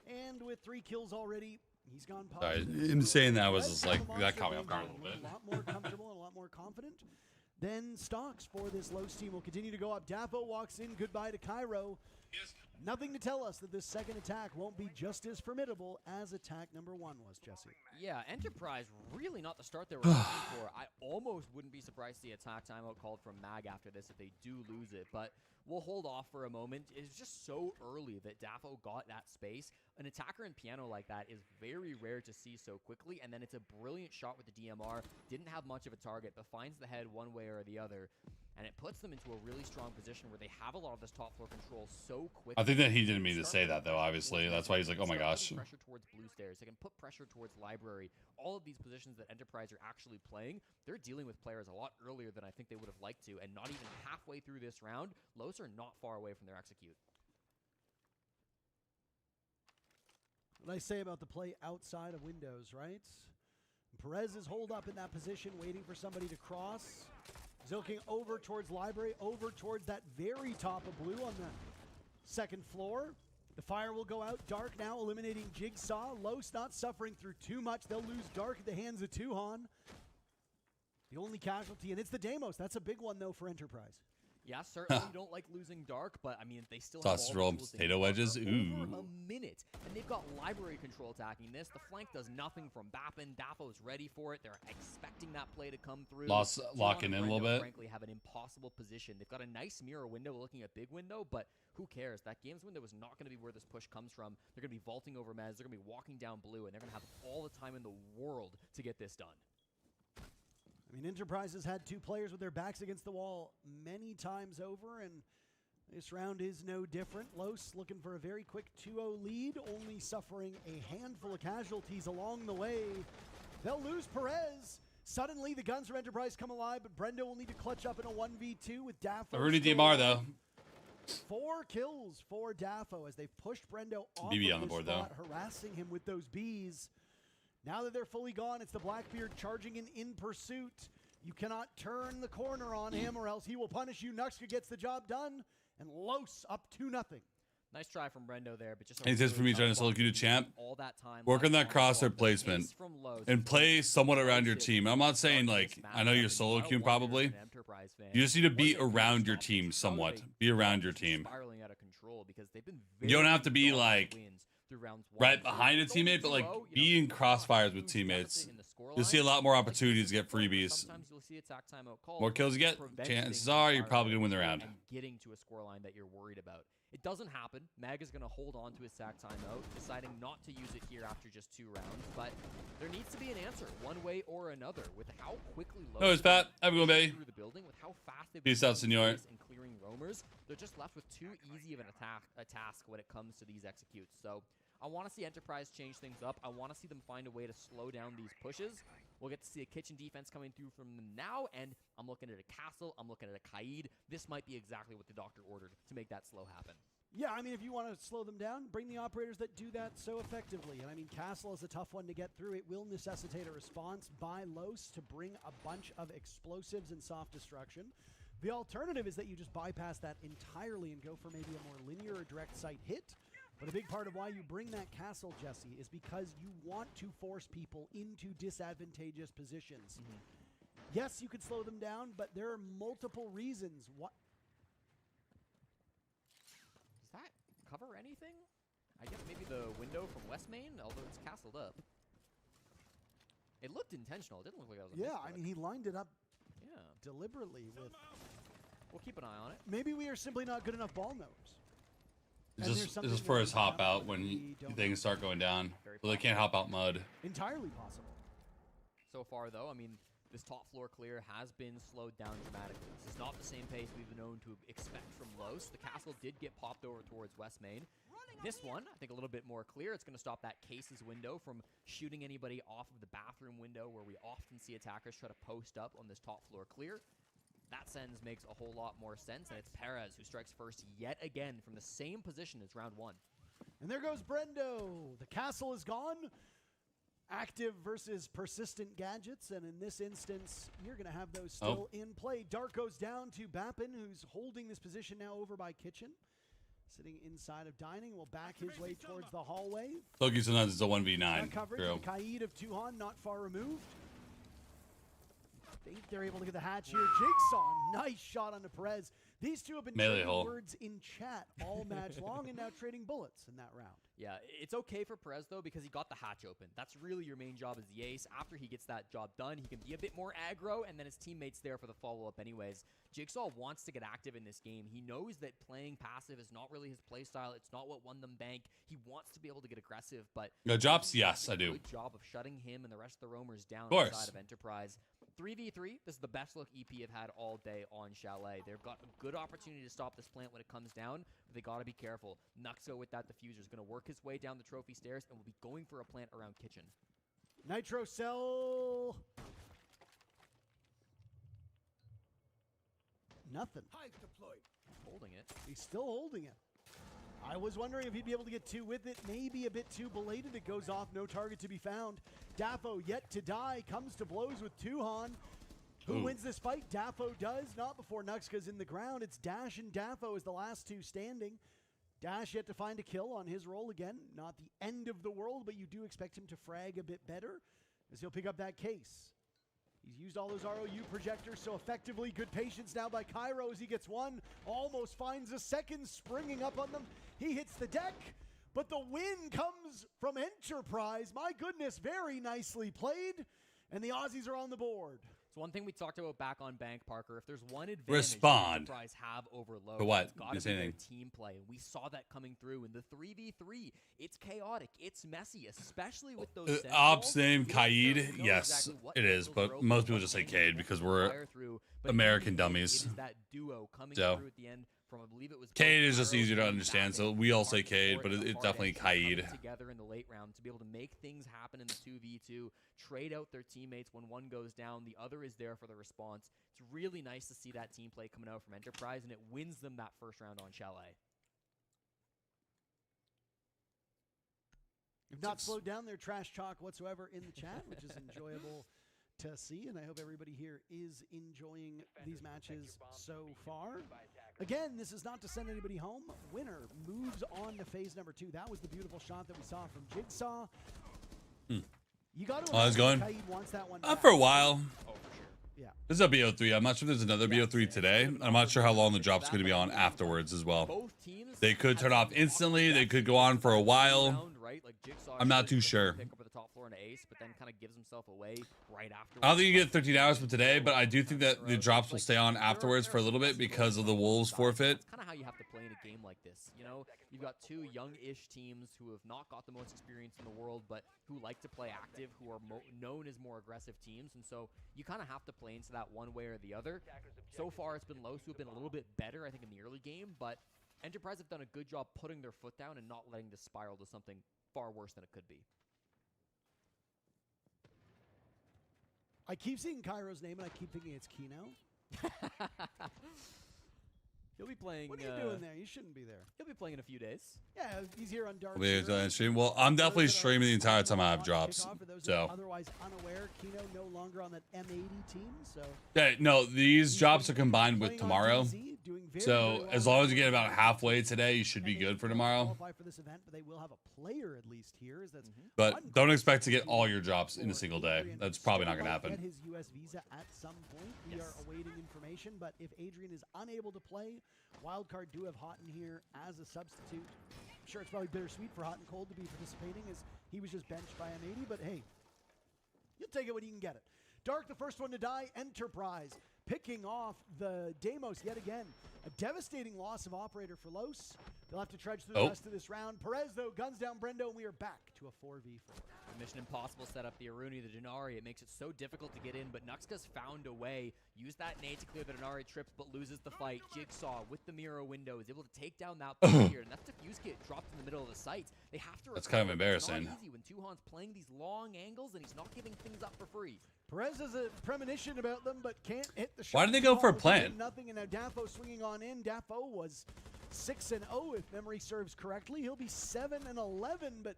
And with 3 kills already, he's gone positive. Sorry, him saying that was just like, that caught me off guard a little bit. A lot more comfortable and a lot more confident. Then stocks for this Los team will continue to go up. Daffo walks in. Goodbye to Cairo. Nothing to tell us that this second attack won't be just as formidable as attack number 1 was, Jesse. Yeah, Enterprise really not the start they were looking for. I almost wouldn't be surprised to see attack timeout called from Mag after this if they do lose it, but we'll hold off for a moment. It's just so early that Daffo got that space. An attacker in piano like that is very rare to see so quickly, and then it's a brilliant shot with the DMR. Didn't have much of a target, but finds the head one way or the other. And it puts them into a really strong position where they have a lot of this top floor control so quickly. I think that he didn't mean to say that, though, obviously. That's why he's like, oh my gosh. Pressure towards blue stairs. They can put pressure towards library. All of these positions that Enterprise are actually playing, they're dealing with players a lot earlier than I think they would have liked to. And not even halfway through this round, Los are not far away from their execute. What I say about the play outside of windows, right? Perez is holed up in that position, waiting for somebody to cross. He's looking over towards library, over towards that very top of blue on the second floor. The fire will go out. Dark now eliminating Jigsaw. Los not suffering through too much. They'll lose Dark at the hands of Tuhon. The only casualty, and it's the Deimos. That's a big one, though, for Enterprise. Yeah, certainly you don't like losing Dark, but I mean, they still Sausage have roll all and the tools potato wedges. for Ooh. over a minute, and they've got library control attacking this. The flank does nothing from Bappin. Dafo's ready for it. They're expecting that play to come through. Locking in a little bit. Frankly, have an impossible position. They've got a nice mirror window looking at big window, but who cares? That game's window is not going to be where this push comes from. They're going to be vaulting over Mez. They're going to be walking down blue, and they're going to have all the time in the world to get this done. I mean, Enterprise has had 2 players with their backs against the wall many times over, and this round is no different. Los looking for a very quick 2-0 lead, only suffering a handful of casualties along the way. They'll lose Perez. Suddenly, the guns from Enterprise come alive, but Brendo will need to clutch up in a 1v2 with Daffo. Rudy DMR, though. 4 kills for Daffo as they've pushed Brendo off BB of on the this board, spot, harassing him with those bees. Now that they're fully gone, it's the Blackbeard charging in pursuit. You cannot turn the corner on him or else he will punish you. Nuxka gets the job done, and Los up 2-0. Nice try from Brendo there, but just He says for me trying to solo queue to champ. all that time. Work on that crosshair placement and play somewhat around your team. I'm not saying like I know you're solo queuing probably. You just need to be around your team somewhat. Be around your team. Spiraling out of control because they've been You don't have to be like rounds. right behind a teammate, but like being crossfires with teammates, you'll see a lot more opportunities to get freebies. Sometimes you'll see attack timeout called. More kills you get, chances are you're probably gonna win the round. And getting to a scoreline that you're worried about. It doesn't happen. Mag is going to hold on to his sack timeout, deciding not to use it here after just 2 rounds. But there needs to be an answer, one way or another, with how quickly No, it's Pat. Have a good one, baby. through the building, with how fast they've Peace out, senor. and clearing roamers. They're just left with too easy of a task when it comes to these executes. So I want to see Enterprise change things up. I want to see them find a way to slow down these pushes. We'll get to see a kitchen defense coming through from them now, and I'm looking at a Castle. I'm looking at a Kaid. This might be exactly what the doctor ordered to make that slow happen. Yeah, I mean, if you want to slow them down, bring the operators that do that so effectively. And I mean, Castle is a tough one to get through. It will necessitate a response by Los to bring a bunch of explosives and soft destruction. The alternative is that you just bypass that entirely and go for maybe a more linear or direct sight hit. But a big part of why you bring that Castle, Jesse, is because you want to force people into disadvantageous positions. Yes, you could slow them down, but there are multiple reasons why. Does that cover anything? I guess maybe the window from West Main, although it's castled up. It looked intentional. It didn't look like that was a Yeah, misclick. I mean, he lined it up Yeah. deliberately with. We'll keep an eye on it. Maybe we are simply not good enough ball knowers. It's just for his hop out when things start going down. So they can't hop out mud. Entirely possible. So far, though, I mean, this top floor clear has been slowed down dramatically. This is not the same pace we've been known to expect from Los. The castle did get popped over towards West Main. This one, I think a little bit more clear. It's going to stop that Case's window from shooting anybody off of the bathroom window where we often see attackers try to post up on this top floor clear. That Sens makes a whole lot more sense, and it's Perez who strikes first yet again from the same position as round 1. And there goes Brendo. The castle is gone. Active versus persistent gadgets, and in this instance, you're going to have those still in play. Dark goes down to Bappin, who's holding this position now over by Kitchen. Sitting inside of dining, will back his way towards the hallway. Loki sometimes it's a 1v9. Coverage, and Kaid of Tuhan not far removed. Think they're able to get the hatch here. Jigsaw, nice shot onto Perez. These two have been Melee trading hole. words in chat all match long and now trading bullets in that round. Yeah, it's okay for Perez, though, because he got the hatch open. That's really your main job as the ace. After he gets that job done, he can be a bit more aggro, and then his teammate's there for the follow-up anyways. Jigsaw wants to get active in this game. He knows that playing passive is not really his playstyle. It's not what won them bank. He wants to be able to get aggressive, but... No jobs? Yes, I do. Good job of shutting him and the rest of the roamers down Of course. inside of Enterprise. 3v3, this is the best look EP have had all day on Chalet. They've got a good opportunity to stop this plant when it comes down, but they got to be careful. Nuxo with that diffuser is going to work his way down the trophy stairs and will be going for a plant around Kitchen. Nitro cell. Nothing. Holding it. He's still holding it. I was wondering if he'd be able to get 2 with it. Maybe a bit too belated. It goes off. No target to be found. Daffo yet to die. Comes to blows with Tuhan. Who wins this fight? Daffo does. Not before Nuxka's in the ground. It's Dash and Daffo as the last 2 standing. Dash yet to find a kill on his roll again. Not the end of the world, but you do expect him to frag a bit better as he'll pick up that case. He's used all those ROU projectors so effectively. Good patience now by Cairo as he gets 1. Almost finds a second, springing up on them. He hits the deck, but the win comes from Enterprise. My goodness, very nicely played. And the Aussies are on the board. It's one thing we talked about back on Bank, Parker. If there's one advantage Respond. Enterprise have over Low, For what? it's got to be Say their anything. team play. And we saw that coming through in the 3v3. It's chaotic. It's messy, especially with those Sens Ops balls. name We don't Kaid, know yes, exactly what it is, angles but are open, most people what just say angles Cade they because wanna we're fire through. But American in the end, dummies. It is that duo coming So. through at the end from, I believe it was Cade both is just Cairo easier to and understand, Bappin so we all say on Cade, board but at the it's hard definitely end, coming Kaid. together in the late round to be able to make things happen in the 2v2, trade out their teammates when one goes down, the other is there for the response. It's really nice to see that team play coming out from Enterprise, and it wins them that first round on Chalet. Not slowed down their trash talk whatsoever in the chat, which is enjoyable to see, and I hope everybody here is enjoying these matches so far. Again, this is not to send anybody home. Winner moves on to phase number 2. That was the beautiful shot that we saw from Jigsaw. You got to how's it going? Kaid wants that one For a while. Yeah. This is a BO3. I'm not sure if there's another BO3 today. I'm not sure how long the drop's going to be on afterwards as well. They could turn off instantly. They could go on for a while. right? Like Jigsaw. I'm not too sure. Pick up at the top floor and ace, but then kind of gives himself away right after. I don't think you get 13 hours from today, but I do think that the drops will stay on afterwards for a little bit because of the Wolves forfeit. That's kind of how you have to play in a game like this. You know, you've got two young-ish teams who have not got the most experience in the world, but who like to play active, who are known as more aggressive teams, and so you kind of have to play into that one way or the other. So far, it's been Los who have been a little bit better, I think, in the early game, but Enterprise have done a good job putting their foot down and not letting this spiral to something far worse than it could be. I keep seeing Cairo's name, and I keep thinking it's Kino. He'll be playing. What are you doing there? You shouldn't be there. He'll be playing in a few days. Yeah, he's here on Dark. Stream. Well, I'm definitely streaming the entire time I have drops. So. Otherwise unaware, Kino no longer on that M80 team. So. Yeah, no, these drops are combined with tomorrow. So as long as you get about halfway today, you should be good for tomorrow. For this event, but they will have a player at least here. But don't expect to get all your drops in a single day. That's probably not going to happen. Get his US visa at some point. We are awaiting information, but if Adrian is unable to play, Wildcard do have Houghton here as a substitute. I'm sure it's probably bittersweet for Houghton Cold to be participating as he was just benched by M80, but hey, you'll take it when you can get it. Dark, the first one to die, Enterprise. Picking off the Deimos yet again. A devastating loss of operator for Los. They'll have to trudge through the rest of this round. Perez, though, guns down Brendo, and we are back to a 4v4. Mission Impossible set up the Aruni, the Denari. It makes it so difficult to get in, but Nuxka's found a way. Use that nade to clear the Denari trips, but loses the fight. Jigsaw with the Miro window is able to take down that here, and that's Diffuse Kit dropped in the middle of the site. They have to. That's kind of embarrassing. It's not easy when Tuhon's playing these long angles and he's not giving things up for free. Perez has a premonition about them, but can't hit the shot. Why did they go for a plant? Nothing, and now Dafo swinging on in. Dafo was 6-0 if memory serves correctly. He'll be 7-11, but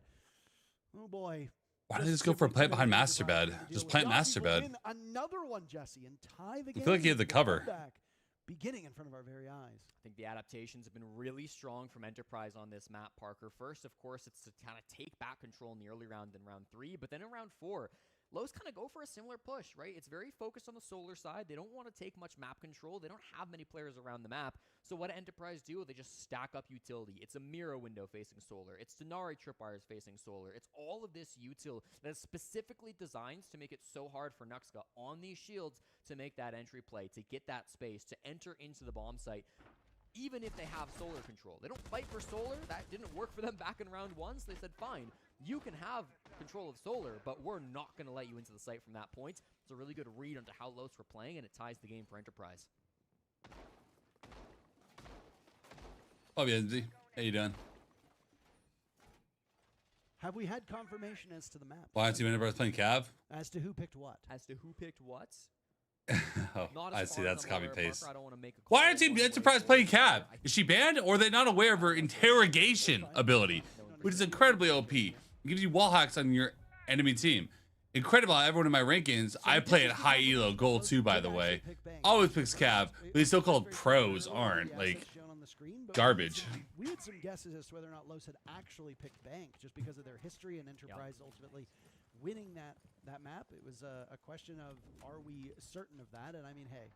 oh boy. Why did they just go for a plant behind master bed? Just plant master bed. Another one, Jesse, and tie the game. I feel like he had the cover. Beginning in front of our very eyes. I think the adaptations have been really strong from Enterprise on this map, Parker. First, of course, it's to kind of take back control in the early round in round 3, but then in round 4, Los kind of go for a similar push, right? It's very focused on the solar side. They don't want to take much map control. They don't have many players around the map. So what Enterprise do? They just stack up utility. It's a Miro window facing solar. It's Denari tripwires facing solar. It's all of this util that is specifically designed to make it so hard for Nuxka on these shields to make that entry play, to get that space, to enter into the bomb site. Even if they have solar control. They don't fight for solar. That didn't work for them back in round 1, so they said, fine, you can have control of solar, but we're not going to let you into the site from that point. It's a really good read onto how Los were playing, and it ties the game for Enterprise. Oh, yeah, how you doing? Have we had confirmation as to the map? Why is Team Enterprise playing Cav? As to who picked what? As to who picked what? Oh, I see. That's copy paste. Make Why are Team Enterprise playing Cav? Is she banned, or are they not aware of her interrogation ability, which is incredibly OP? It gives you wall hacks on your enemy team. Incredible how everyone in my rankings, I play at high elo, gold 2, by the way. Always picks Cav, but these so-called pros aren't. Like, garbage. We had some guesses as to whether or not Los had actually picked Bank, just because of their history and Enterprise ultimately winning that map. It was a question of, are we certain of that? And I mean, hey,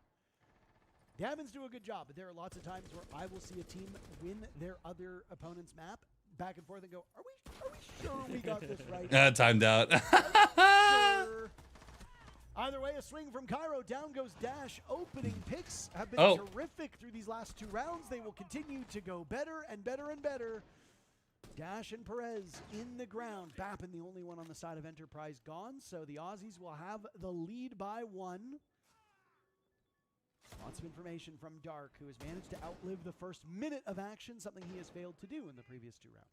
Davins do a good job, but there are lots of times where I will see a team win their other opponent's map back and forth and go, are we sure we got this right? Timed out. Sure. Either way, a swing from Cairo. Down goes Dash. Opening picks have been terrific through these last 2 rounds. They will continue to go better and better and better. Dash and Perez in the ground. Bappin, the only one on the side of Enterprise, gone. So the Aussies will have the lead by 1. Lots of information from Dark, who has managed to outlive the first minute of action, something he has failed to do in the previous 2 rounds.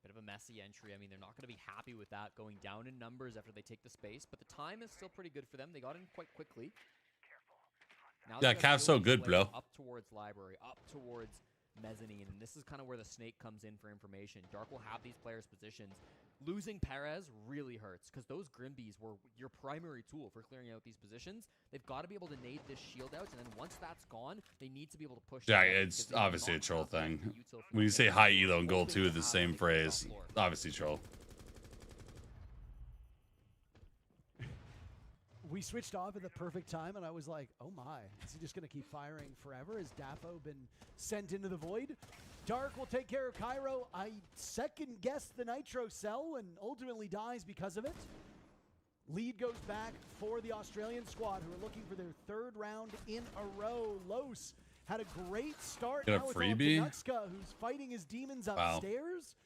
Bit of a messy entry. I mean, they're not going to be happy with that going down in numbers after they take the space, but the time is still pretty good for them. They got in quite quickly. Now yeah, Cav's so good, bro. Up towards library, up towards mezzanine, and this is kind of where the snake comes in for information. Dark will have these players' positions. Losing Perez really hurts because those Grimbies were your primary tool for clearing out these positions. They've got to be able to nade this shield out, and then once that's gone, they need to be able to push. Yeah, it's obviously a troll thing. When you say high elo and gold 2 is the same phrase, obviously troll. We switched off at the perfect time, and I was like, oh my, is he just going to keep firing forever? Has Dafo been sent into the void? Dark will take care of Cairo. I second-guessed the Nitro cell and ultimately dies because of it. Lead goes back for the Australian squad, who are looking for their third round in a row. Los had a great start. Got a Now it's all freebie? Canucks, who's fighting his demons Wow. upstairs.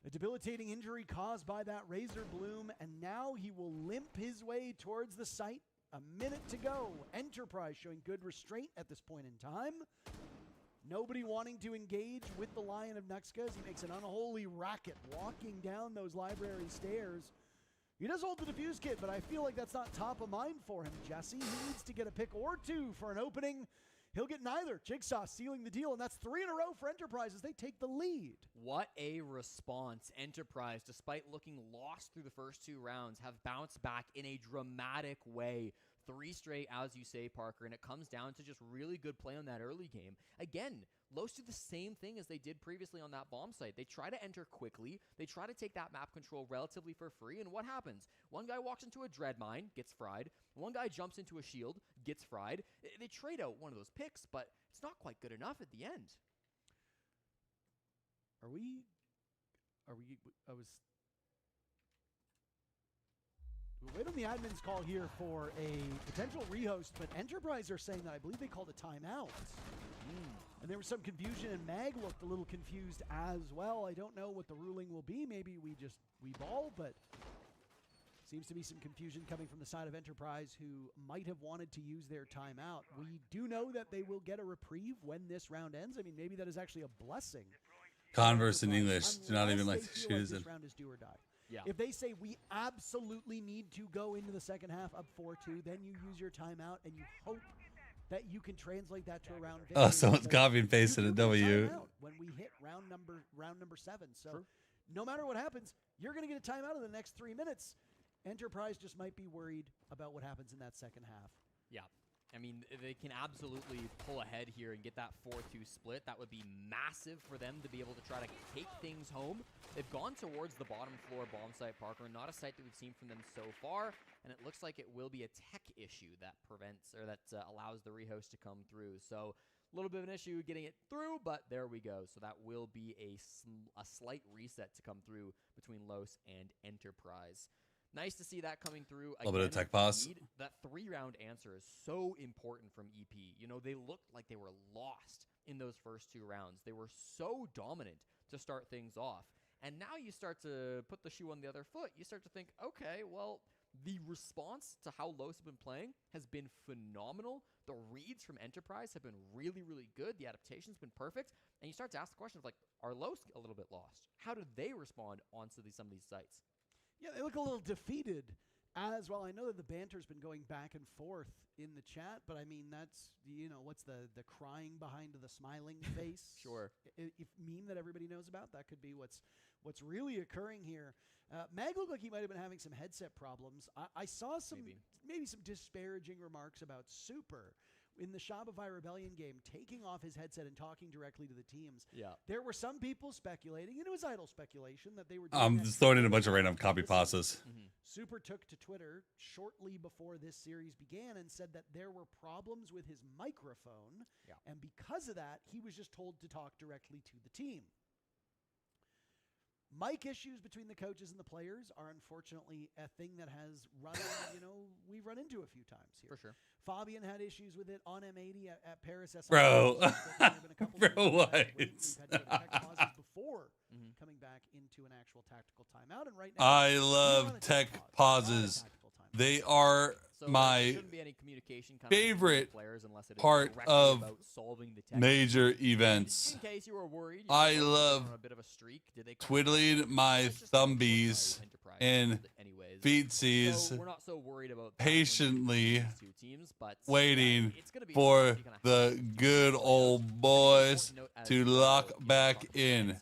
A debilitating injury caused by that Razor Bloom, and now he will limp his way towards the site. A minute to go. Enterprise showing good restraint at this point in time. Nobody wanting to engage with the Lion of Nuxka as he makes an unholy racket walking down those library stairs. He does hold the defuse kit, but I feel like that's not top of mind for him, Jesse. He needs to get a pick or two for an opening. He'll get neither. Jigsaw sealing the deal, and that's 3 in a row for Enterprise as they take the lead. What a response. Enterprise, despite looking lost through the first 2 rounds, have bounced back in a dramatic way. 3 straight, as you say, Parker, and it comes down to just really good play on that early game. Again, Los do the same thing as they did previously on that bomb site. They try to enter quickly. They try to take that map control relatively for free, and what happens? One guy walks into a dread mine, gets fried. One guy jumps into a shield, gets fried. They trade out one of those picks, but it's not quite good enough at the end. We'll wait on the admin's call here for a potential rehost, but Enterprise are saying that I believe they called a timeout. And there was some confusion, and Mag looked a little confused as well. I don't know what the ruling will be. Maybe we ball, but seems to be some confusion coming from the side of Enterprise, who might have wanted to use their timeout. We do know that they will get a reprieve when this round ends. I mean, maybe that is actually a blessing. Converse in English. Do not even like to choose it. This round is do or die. Yeah. If they say we absolutely need to go into the second half up 4-2, then you use your timeout and you hope that you can translate that to a round victory. Oh, someone's copy and pasted a W. When we hit round number 7. So no matter what happens, you're going to get a timeout in the next 3 minutes. Enterprise just might be worried about what happens in that second half. Yeah. I mean, they can absolutely pull ahead here and get that 4-2 split. That would be massive for them to be able to try to take things home. They've gone towards the bottom floor bomb site, Parker, not a site that we've seen from them so far, and it looks like it will be a tech issue that prevents, or that allows the rehost to come through. So a little bit of an issue getting it through, but there we go. So that will be a slight reset to come through between Los and Enterprise. Nice to see that coming through. A little bit of tech pause. That 3-round answer is so important from EP. You know, they looked like they were lost in those first 2 rounds. They were so dominant to start things off. And now you start to put the shoe on the other foot. You start to think, okay, well, the response to how Los have been playing has been phenomenal. The reads from Enterprise have been really, really good. The adaptation's been perfect. And you start to ask the question of, like, are Los a little bit lost? How do they respond onto some of these sites? Yeah, they look a little defeated as well. I know that the banter's been going back and forth in the chat, but I mean, that's, you know, what's the crying behind the smiling face? Sure. If meme that everybody knows about, that could be what's really occurring here. Mag looked like he might have been having some headset problems. I saw maybe some disparaging remarks about Super in the Shopify Rebellion game, taking off his headset and talking directly to the teams. Yeah. There were some people speculating, and it was idle speculation, that they were I'm just throwing in a bunch of random copy pastas. Super took to Twitter shortly before this series began and said that there were problems with his microphone, and because of that, he was just told to talk directly to the team. Mic issues between the coaches and the players are unfortunately a thing that has run, we've run into a few times here. For sure. Fabian had issues with it on M80 at Paris. Bro. Bro, what? We've had to tech pauses before coming back into an actual tactical timeout. And right now, I love tech pauses. They are my favorite part of major events. In case you were worried, I love twiddling my thumbies and feetsies, patiently waiting for the good old boys to lock back in.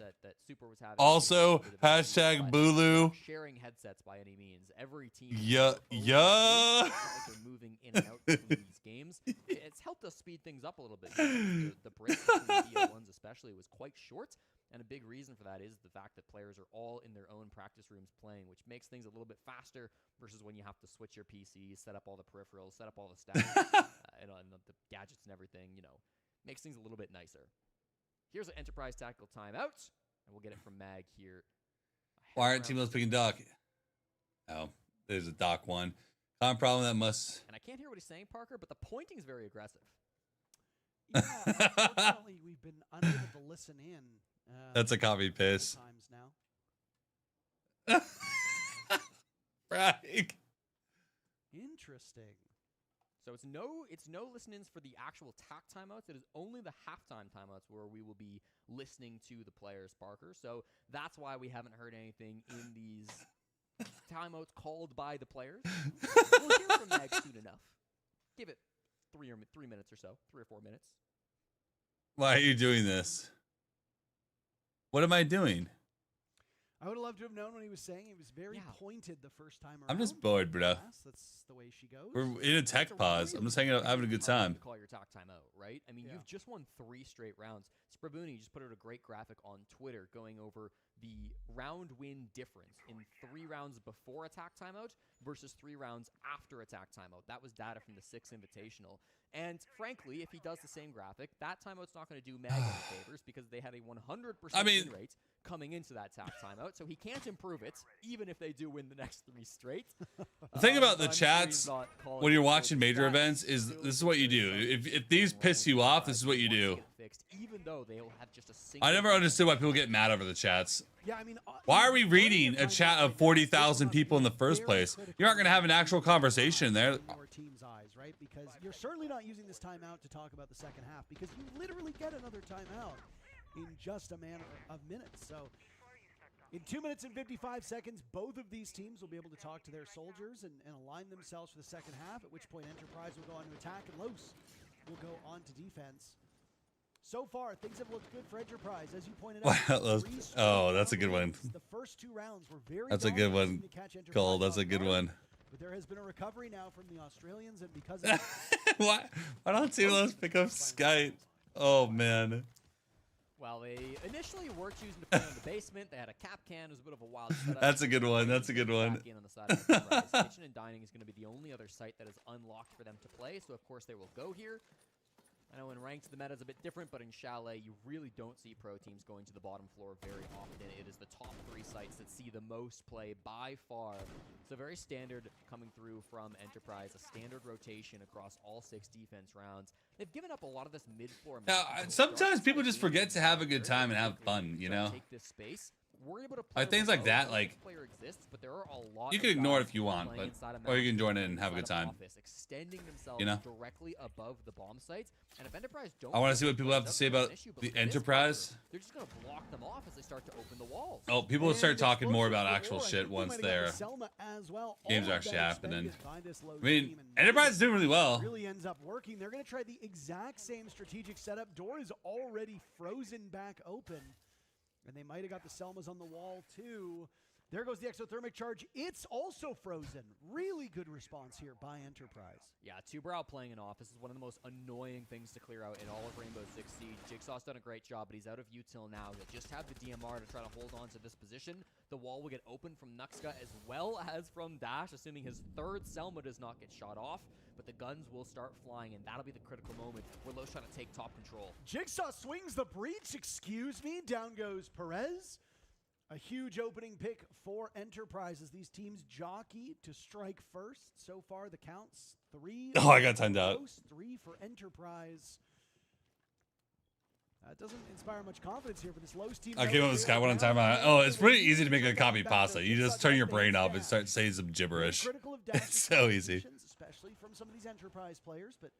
Also, hashtag Bulu. Sharing headsets by any means. Every team. Yeah. Moving in and out between these games. It's helped us speed things up a little bit. The break between BO1s especially was quite short, and a big reason for that is the fact that players are all in their own practice rooms playing, which makes things a little bit faster versus when you have to switch your PC, set up all the peripherals, set up all the stats, and the gadgets and everything. Makes things a little bit nicer. Here's an Enterprise tactical timeout, and we'll get it from Mag here. Why aren't teammates picking Doc? Oh, there's a Doc one. Common problem that must. And I can't hear what he's saying, Parker, but the pointing is very aggressive. Yeah, unfortunately, we've been unable to listen in. That's a copy paste. Times now. Right. Interesting. So it's no listen-ins for the actual tack timeouts. It is only the halftime timeouts where we will be listening to the players, Parker. So that's why we haven't heard anything in these timeouts called by the players. We'll hear from Mag soon enough. Give it 3 minutes or so, 3 or 4 minutes. Why are you doing this? What am I doing? I would have loved to have known when he was saying. He was very pointed the first time around. I'm just bored, bro. That's the way she goes. We're in a tech pause. I'm just hanging out, having a good time. Call your talk timeout, right? I mean, you've just won 3 straight rounds. Sprabuni just put out a great graphic on Twitter going over the round win difference in 3 rounds before attack timeout versus 3 rounds after attack timeout. That was data from the 6 Invitational. And frankly, if he does the same graphic, that timeout's not going to do Mag any favors because they had a 100% win rate coming into that attack timeout. So he can't improve it, even if they do win the next 3 straight. The thing about the chats when you're watching major events is this is what you do. If these piss you off, this is what you do. Even though they'll have just a single. I never understood why people get mad over the chats. Yeah, I mean, why are we reading a chat of 40,000 people in the first place? You aren't going to have an actual conversation there. Your team's eyes, right? Because you're certainly not using this timeout to talk about the second half because you literally get another timeout in just a matter of minutes. So in 2 minutes and 55 seconds, both of these teams will be able to talk to their soldiers and align themselves for the second half, at which point Enterprise will go on to attack and Los will go on to defense. So far, things have looked good for Enterprise, as you pointed out. Oh, that's a good one. The first 2 rounds were very That's a good one, Cole. That's a good one. But there has been a recovery now from the Australians, and because why don't Team Los pick up Skype? Oh man. Well, they initially were choosing to play in the basement. They had a cap can. It was a bit of a wild setup. That's a good one. That's a good one. Back in on the side of Enterprise. Kitchen and dining is going to be the only other site that is unlocked for them to play. So of course they will go here. I know in ranked the meta is a bit different, but in Chalet you really don't see pro teams going to the bottom floor very often. It is the top 3 sites that see the most play by far. So very standard coming through from Enterprise, a standard rotation across all 6 defense rounds. They've given up a lot of this mid-floor. Now, sometimes people just forget to have a good time and have fun, you know? Take this space. We're able to play things like that, like exists, but there are a lot you can ignore it if you want, but or you can join in and have a good time. Extending themselves you know, directly above the bomb sites. And if Enterprise don't, I want to see what people have to say about the Enterprise. They're just going to block them off as they start to open the walls. Oh, people will start talking more about actual shit once their games are actually happening. I mean, Enterprise is doing really well. Really ends up working. They're going to try the exact same strategic setup. Door is already frozen back open. And they might have got the Selmas on the wall, too. There goes the exothermic charge. It's also frozen. Really good response here by Enterprise. Yeah, 2Brow playing in office is one of the most annoying things to clear out in all of Rainbow Six Siege. Jigsaw's done a great job, but he's out of util now. He'll just have the DMR to try to hold on to this position. The wall will get open from Nuxka as well as from Dash, assuming his 3rd Selma does not get shot off. But the guns will start flying, and that'll be the critical moment where Lo's trying to take top control. Jigsaw swings the breach, excuse me. Down goes Perez. A huge opening pick for Enterprise as these teams jockey to strike first. So far, the counts 3. Oh, I got timed out. 3 for Enterprise. That doesn't inspire much confidence here for this Lowe's team. I came up with Sky one on timeout. Oh, it's pretty easy to make a copy pasta. You just turn your brain off and start saying some gibberish. It's so easy. Especially from some of these Enterprise players, but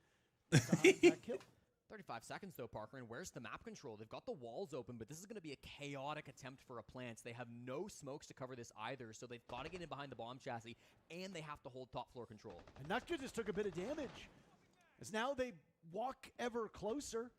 35 seconds though, Parker, and where's the map control? They've got the walls open, but this is going to be a chaotic attempt for a plant. They have no smokes to cover this either, so they've got to get in behind the bomb chassis, and they have to hold top floor control. And Nutka just took a bit of damage, as now they walk ever closer.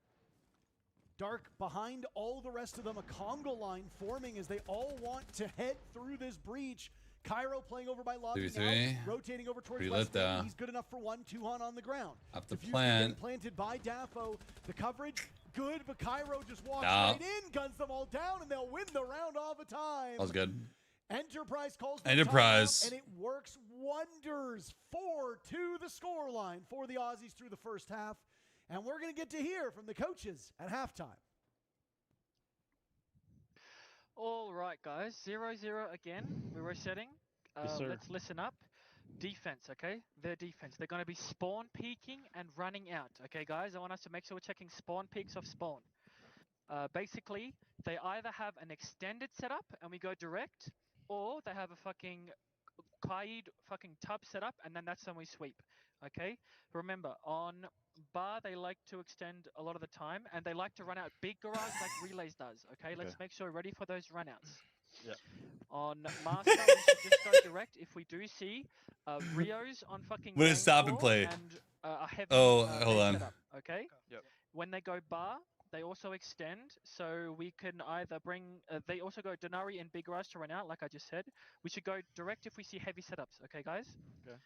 Dark behind all the rest of them, a Congo line forming as they all want to head through this breach. Cairo playing over by Lobby now, rotating over towards West Wing. He's good enough for 1, 2 on the ground. Up the plant. Planted by Dafo. The coverage, good, but Cairo just walks right in, guns them all down, and they'll win the round all the time. That was good. Enterprise calls the Enterprise. timeout, and it works wonders. 4-2 the scoreline for the Aussies through the first half. And we're going to get to hear from the coaches at halftime. All right, guys. 0-0 again. We're resetting. Yes, sir. Let's listen up. Defense, okay? Their defense. They're going to be spawn peeking and running out. Okay, guys? I want us to make sure we're checking spawn peaks of spawn. Basically, they either have an extended setup and we go direct, or they have a fucking Kaid fucking tub setup and then that's when we sweep. Okay? Remember, on bar they like to extend a lot of the time and they like to run out big garage like Relays does. Okay? Let's make sure we're ready for those runouts. Yeah. On Master, we should just go direct if we do see Rios on fucking When main it's stop and floor play. and a heavy Oh, hold main on. setup, okay? Yep. When they go bar, they also extend, so we can either bring. They also go Denari and Big Rush to run out, like I just said. We should go direct if we see heavy setups, okay, guys? Okay.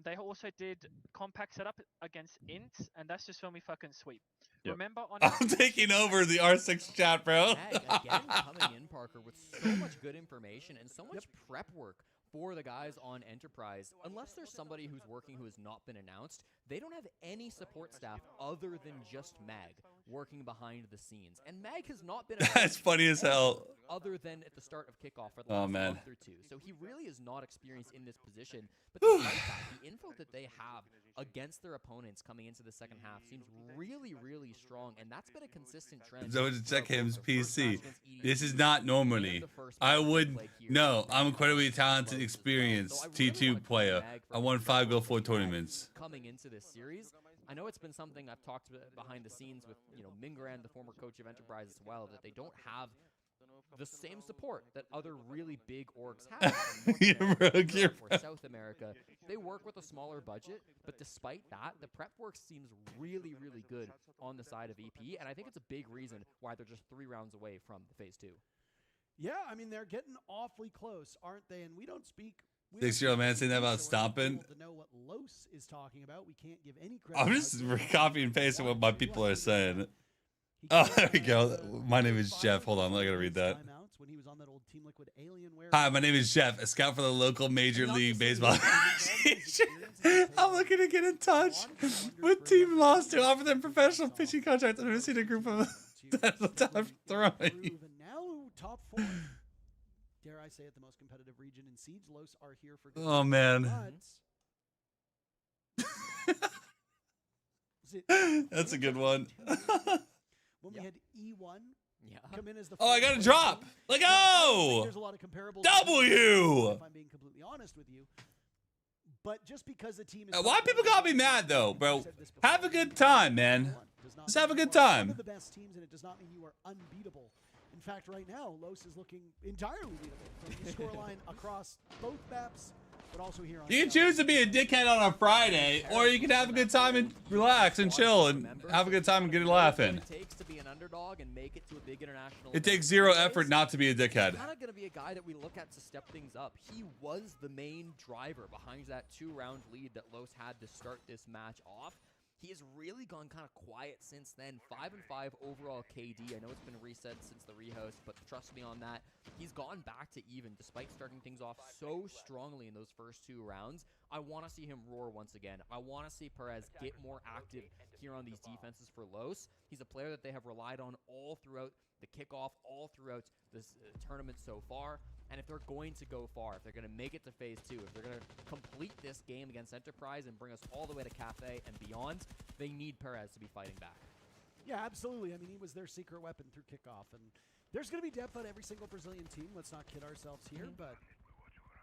They also did compact setup against Ints, and that's just when we fucking sweep. Yep. Remember on. I'm taking over the R6 chat, bro. Mag, again, coming in, Parker, with so much good information and so much prep work for the guys on Enterprise. Unless there's somebody who's working who has not been announced, they don't have any support staff other than just Mag working behind the scenes. And Mag has not been That's funny as hell. other than at the start of kickoff for the Oh, last man. month or two. So he really is not experienced in this position. But despite that, the info that they have against their opponents coming into the second half seems really, really strong. And that's been a consistent trend. So to check him's PC. This is not normally. I would no. I'm incredibly talented, experienced T2 player. I won 5 Go 4 tournaments. Coming into this series, I know it's been something I've talked about behind the scenes with Mingran, the former coach of Enterprise as well, that they don't have the same support that other really big orgs have in North America or South America. They work with a smaller budget, but despite that, the prep work seems really, really good on the side of EP, and I think it's a big reason why they're just 3 rounds away from the Phase 2. Yeah, I mean, they're getting awfully close, aren't they? And we don't speak. 6-year-old man saying that about stomping. To know what Los is talking about, we can't give any credit. I'm just copying and pasting what my people are saying. Oh, there we go. My name is Jeff. Hold on, I gotta read that. When he was on that old Team Liquid Alienware. Hi, my name is Jeff, a scout for the local Major League Baseball Association. I'm looking to get in touch with Team Lost to offer them professional pitching contracts. I've never seen a group of time throwing. And now top 4. Dare I say it, the most competitive region in Siege. Los are here for good. Oh, man. That's a good one. When we had E1 come in as the I got a drop. Like, oh! There's a lot of comparables. W! If I'm being completely honest with you. But just because the team is Why people got me mad, though, bro? Have a good time, man. Just have a good time. One of the best teams, and it does not mean you are unbeatable. In fact, right now, Los is looking entirely beatable from the scoreline across both maps, but also here on. You can choose to be a dickhead on a Friday, or you can have a good time and relax and chill and have a good time and get a laugh in. It takes to be an underdog and make it to a big international. It takes 0 effort not to be a dickhead. He's kind of going to be a guy that we look at to step things up. He was the main driver behind that 2-round lead that Los had to start this match off. He has really gone kind of quiet since then. 5-5 overall KD. I know it's been reset since the rehost, but trust me on that. He's gone back to even despite starting things off so strongly in those first 2 rounds. I want to see him roar once again. I want to see Perez get more active here on these defenses for Los. He's a player that they have relied on all throughout the kickoff, all throughout this tournament so far. And if they're going to go far, if they're going to make it to Phase 2, if they're going to complete this game against Enterprise and bring us all the way to Cafe and beyond, they need Perez to be fighting back. Yeah, absolutely. I mean, he was their secret weapon through kickoff. And there's going to be depth on every single Brazilian team. Let's not kid ourselves here, but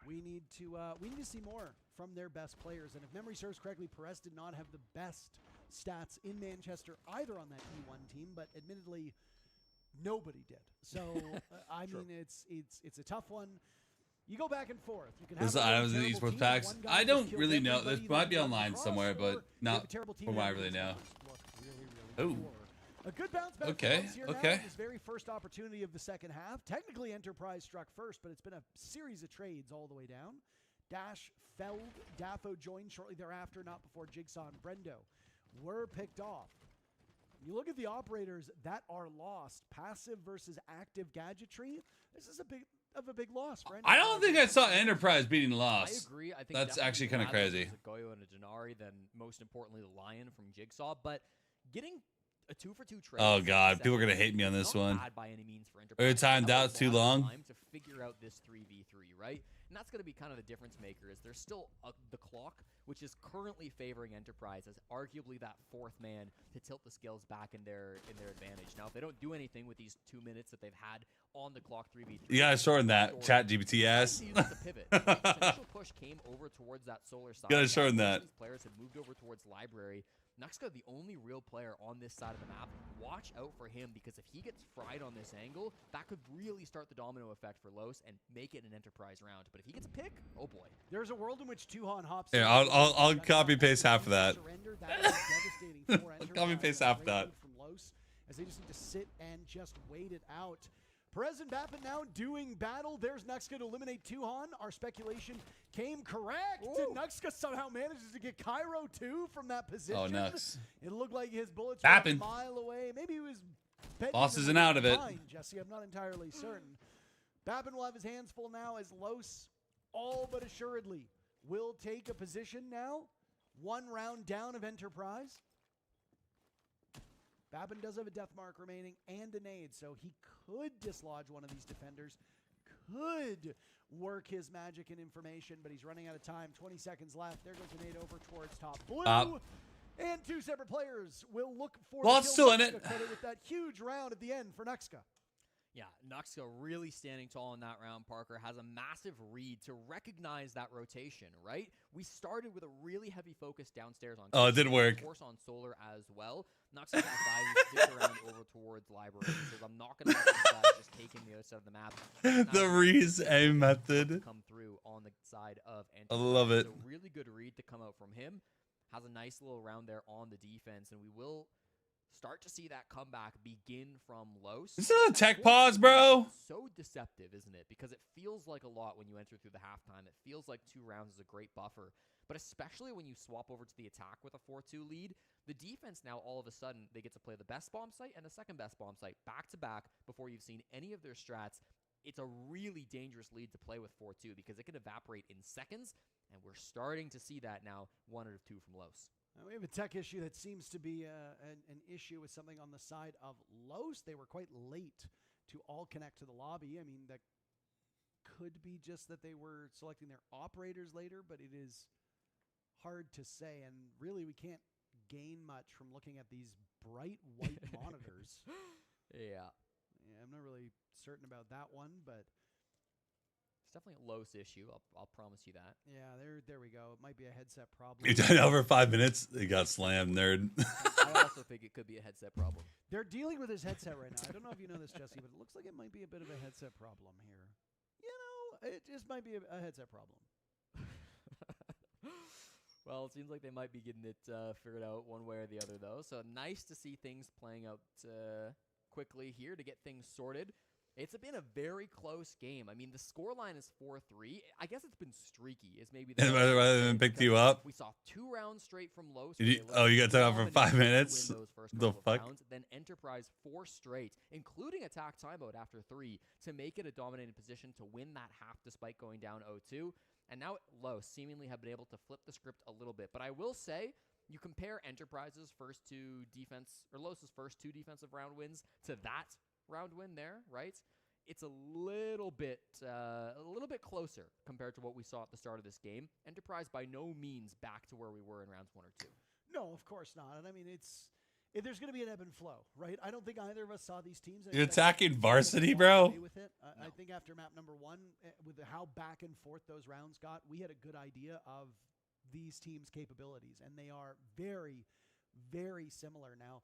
we need to see more from their best players. And if memory serves correctly, Perez did not have the best stats in Manchester either on that E1 team, but admittedly, nobody did. So I mean, it's a tough one. You go back and forth. You can have I was in the esports packs. I don't really know. This might be online somewhere, but not from what I really know. Oh. A good bounce back. Okay. Okay. His very first opportunity of the second half. Technically, Enterprise struck first, but it's been a series of trades all the way down. Dash, Feld, Daffo joined shortly thereafter, not before Jigsaw and Brendo were picked off. You look at the operators that are lost, passive versus active gadgetry. This is a big loss for Enterprise. I don't think I saw Enterprise beating Lost. I agree. I think that's actually kind of crazy. A Goyo and a Denari, then most importantly the Lion from Jigsaw. But getting a 2-for-2 trade. Oh god, people are gonna hate me on this one. By any means for Enterprise. Every time doubt's too long. Time to figure out this 3v3, right? And that's gonna be kind of the difference maker. Is there's still the clock, which is currently favoring Enterprise as arguably that fourth man to tilt the scales back in their advantage. Now, if they don't do anything with these 2 minutes that they've had on the clock 3v3, You gotta shorten that. Chat GPT ass. pivot. This initial push came over towards that solar side. Gotta shorten that. These players had moved over towards library. Nuxka, the only real player on this side of the map. Watch out for him, because if he gets fried on this angle, that could really start the domino effect for Los and make it an Enterprise round. But if he gets a pick, oh boy. There's a world in which Tuhan hops. Yeah, I'll copy paste half of that. Devastating for I'll copy paste half of that. From Los, as they just need to sit and just wait it out. Perez and Bappin now doing battle. There's Nuxka to eliminate Tuhan. Our speculation came correct. Nuxka somehow manages to get Cairo too from that position. Oh, Nux. It looked like his bullets were a mile away. Maybe he was Boss isn't out of it. Jesse, I'm not entirely certain. Bappin will have his hands full now as Los all but assuredly will take a position now. 1 round down of Enterprise. Bappin does have a death mark remaining and a nade, so he could dislodge one of these defenders, could work his magic and information, but he's running out of time. 20 seconds left. There goes a nade over towards top blue. And 2 separate players will look for well, it's still in it. With that huge round at the end for Nuxka. Yeah, Nuxka really standing tall in that round, Parker, has a massive read to recognize that rotation, right? We started with a really heavy focus downstairs on it didn't work. Of course on Solar as well. Nuxka, that guy who sticks around over towards Library. He says, I'm not going to let these guys just take in the other side of the map. The Reese A method. Come through on the side of Enterprise. I love it. So really good read to come out from him. Has a nice little round there on the defense, and we will start to see that comeback begin from Los. This is a tech pause, bro. So deceptive, isn't it? Because it feels like a lot when you enter through the halftime. It feels like 2 rounds is a great buffer. But especially when you swap over to the attack with a 4-2 lead, the defense now all of a sudden, they get to play the best bomb site and the second best bomb site back to back before you've seen any of their strats. It's a really dangerous lead to play with 4-2 because it can evaporate in seconds, and we're starting to see that now, 1 out of 2 from Los. We have a tech issue that seems to be an issue with something on the side of Los. They were quite late to all connect to the lobby. I mean, that could be just that they were selecting their operators later, but it is hard to say. And really, we can't gain much from looking at these bright white monitors. Yeah, I'm not really certain about that one, but it's definitely a Los issue. I'll promise you that. Yeah, there we go. It might be a headset problem. You done over 5 minutes. It got slammed, nerd. I also think it could be a headset problem. They're dealing with his headset right now. I don't know if you know this, Jesse, but it looks like it might be a bit of a headset problem here. You know, it just might be a headset problem. Well, it seems like they might be getting it figured out one way or the other, though. So nice to see things playing out quickly here to get things sorted. It's been a very close game. I mean, the scoreline is 4-3. I guess it's been streaky. Is maybe the rather than picked you up. We saw 2 rounds straight from Los. You got to talk for 5 minutes. The fuck? Then Enterprise 4 straight, including attack timeout after 3, to make it a dominating position to win that half despite going down 0-2. And now Los seemingly have been able to flip the script a little bit. But I will say, you compare Enterprise's first 2 defense, or Los's first 2 defensive round wins to that round win there, right? It's a little bit closer compared to what we saw at the start of this game. Enterprise by no means back to where we were in rounds 1 or 2. No, of course not. And I mean, there's going to be an ebb and flow, right? I don't think either of us saw these teams. You're attacking varsity, bro. With it. I think after map number 1, with how back and forth those rounds got, we had a good idea of these teams' capabilities, and they are very, very similar now.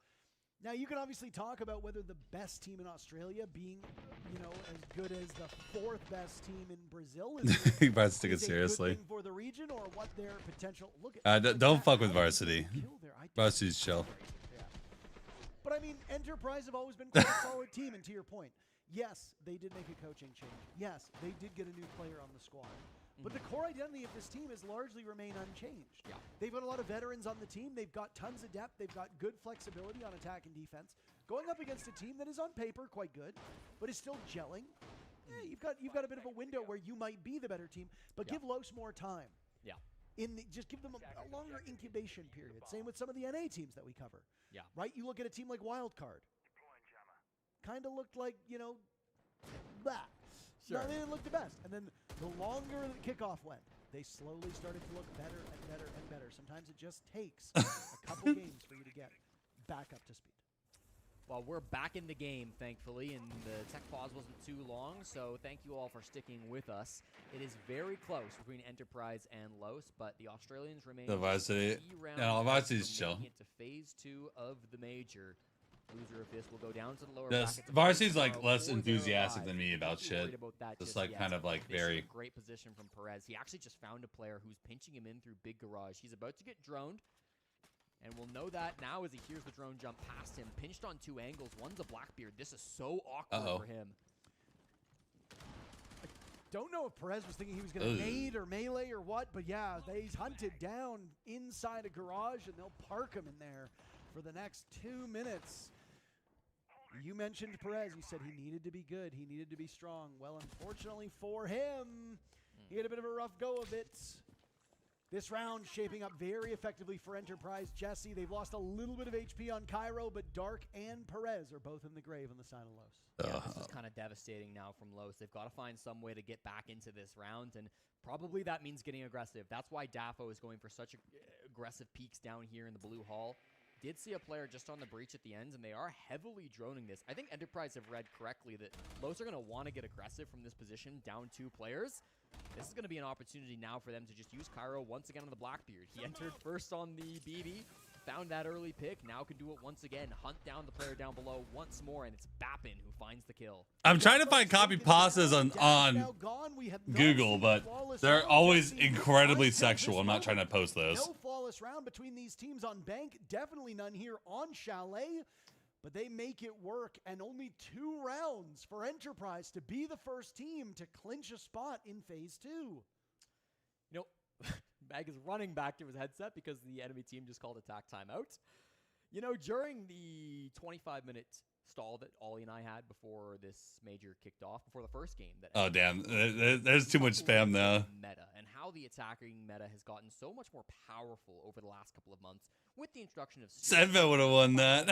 Now, you can obviously talk about whether the best team in Australia being, as good as the 4th best team in Brazil is. You better take it seriously. For the region, or what their potential. Look at. Don't fuck with varsity. Varsity's chill. Yeah. But I mean, Enterprise have always been quite a solid team, and to your point, yes, they did make a coaching change. Yes, they did get a new player on the squad. But the core identity of this team has largely remained unchanged. Yeah. They've got a lot of veterans on the team. They've got tons of depth. They've got good flexibility on attack and defense. Going up against a team that is on paper quite good, but is still gelling. You've got a bit of a window where you might be the better team, but give Los more time. Yeah. just give them a longer incubation period. Same with some of the NA teams that we cover. Yeah. Right? You look at a team like Wildcard. Kind of looked like, that. Sure. No, they didn't look the best. And then the longer the kickoff went, they slowly started to look better and better and better. Sometimes it just takes a couple games for you to get back up to speed. Well, we're back in the game, thankfully, and the tech pause wasn't too long, so thank you all for sticking with us. It is very close between Enterprise and Los, but the Australians remain The varsity. No, varsity's chill. Into phase 2 of the major. Loser of this will go down to the lower This bracket. varsity's like less enthusiastic than me about shit. Just like kind of like This is very. a great position from Perez. He actually just found a player who's pinching him in through Big Garage. He's about to get droned. And we'll know that now as he hears the drone jump past him. Pinched on 2 angles. One's a Blackbeard. This is so awkward for him. Don't know if Perez was thinking he was going to nade or melee or what, but yeah, he's hunted down inside a garage, and they'll park him in there for the next 2 minutes. You mentioned Perez. You said he needed to be good. He needed to be strong. Well, unfortunately for him, he had a bit of a rough go of it. This round shaping up very effectively for Enterprise. Jesse, they've lost a little bit of HP on Cairo, but Dark and Perez are both in the grave on the side of Los. Yeah, this is kind of devastating now from Los. They've got to find some way to get back into this round, and probably that means getting aggressive. That's why Daffo is going for such aggressive peaks down here in the blue hall. Did see a player just on the breach at the ends, and they are heavily droning this. I think Enterprise have read correctly that Los are going to want to get aggressive from this position, down 2 players. This is going to be an opportunity now for them to just use Cairo once again on the Blackbeard. He entered first on the BB, found that early pick, now can do it once again. Hunt down the player down below once more, and it's Bappin who finds the kill. I'm trying to find copy pastas on Google, but they're always incredibly sexual. I'm not trying to post those. No flawless round between these teams on Bank. Definitely none here on Chalet. But they make it work, and only 2 rounds for Enterprise to be the first team to clinch a spot in phase 2. You know, Mag is running back to his headset because the enemy team just called attack timeout. You know, during the 25-minute stall that Ollie and I had before this major kicked off, before the first game. Oh, damn. There's too much spam now. Meta, and how the attacking meta has gotten so much more powerful over the last couple of months with the introduction of SenVale would have won that.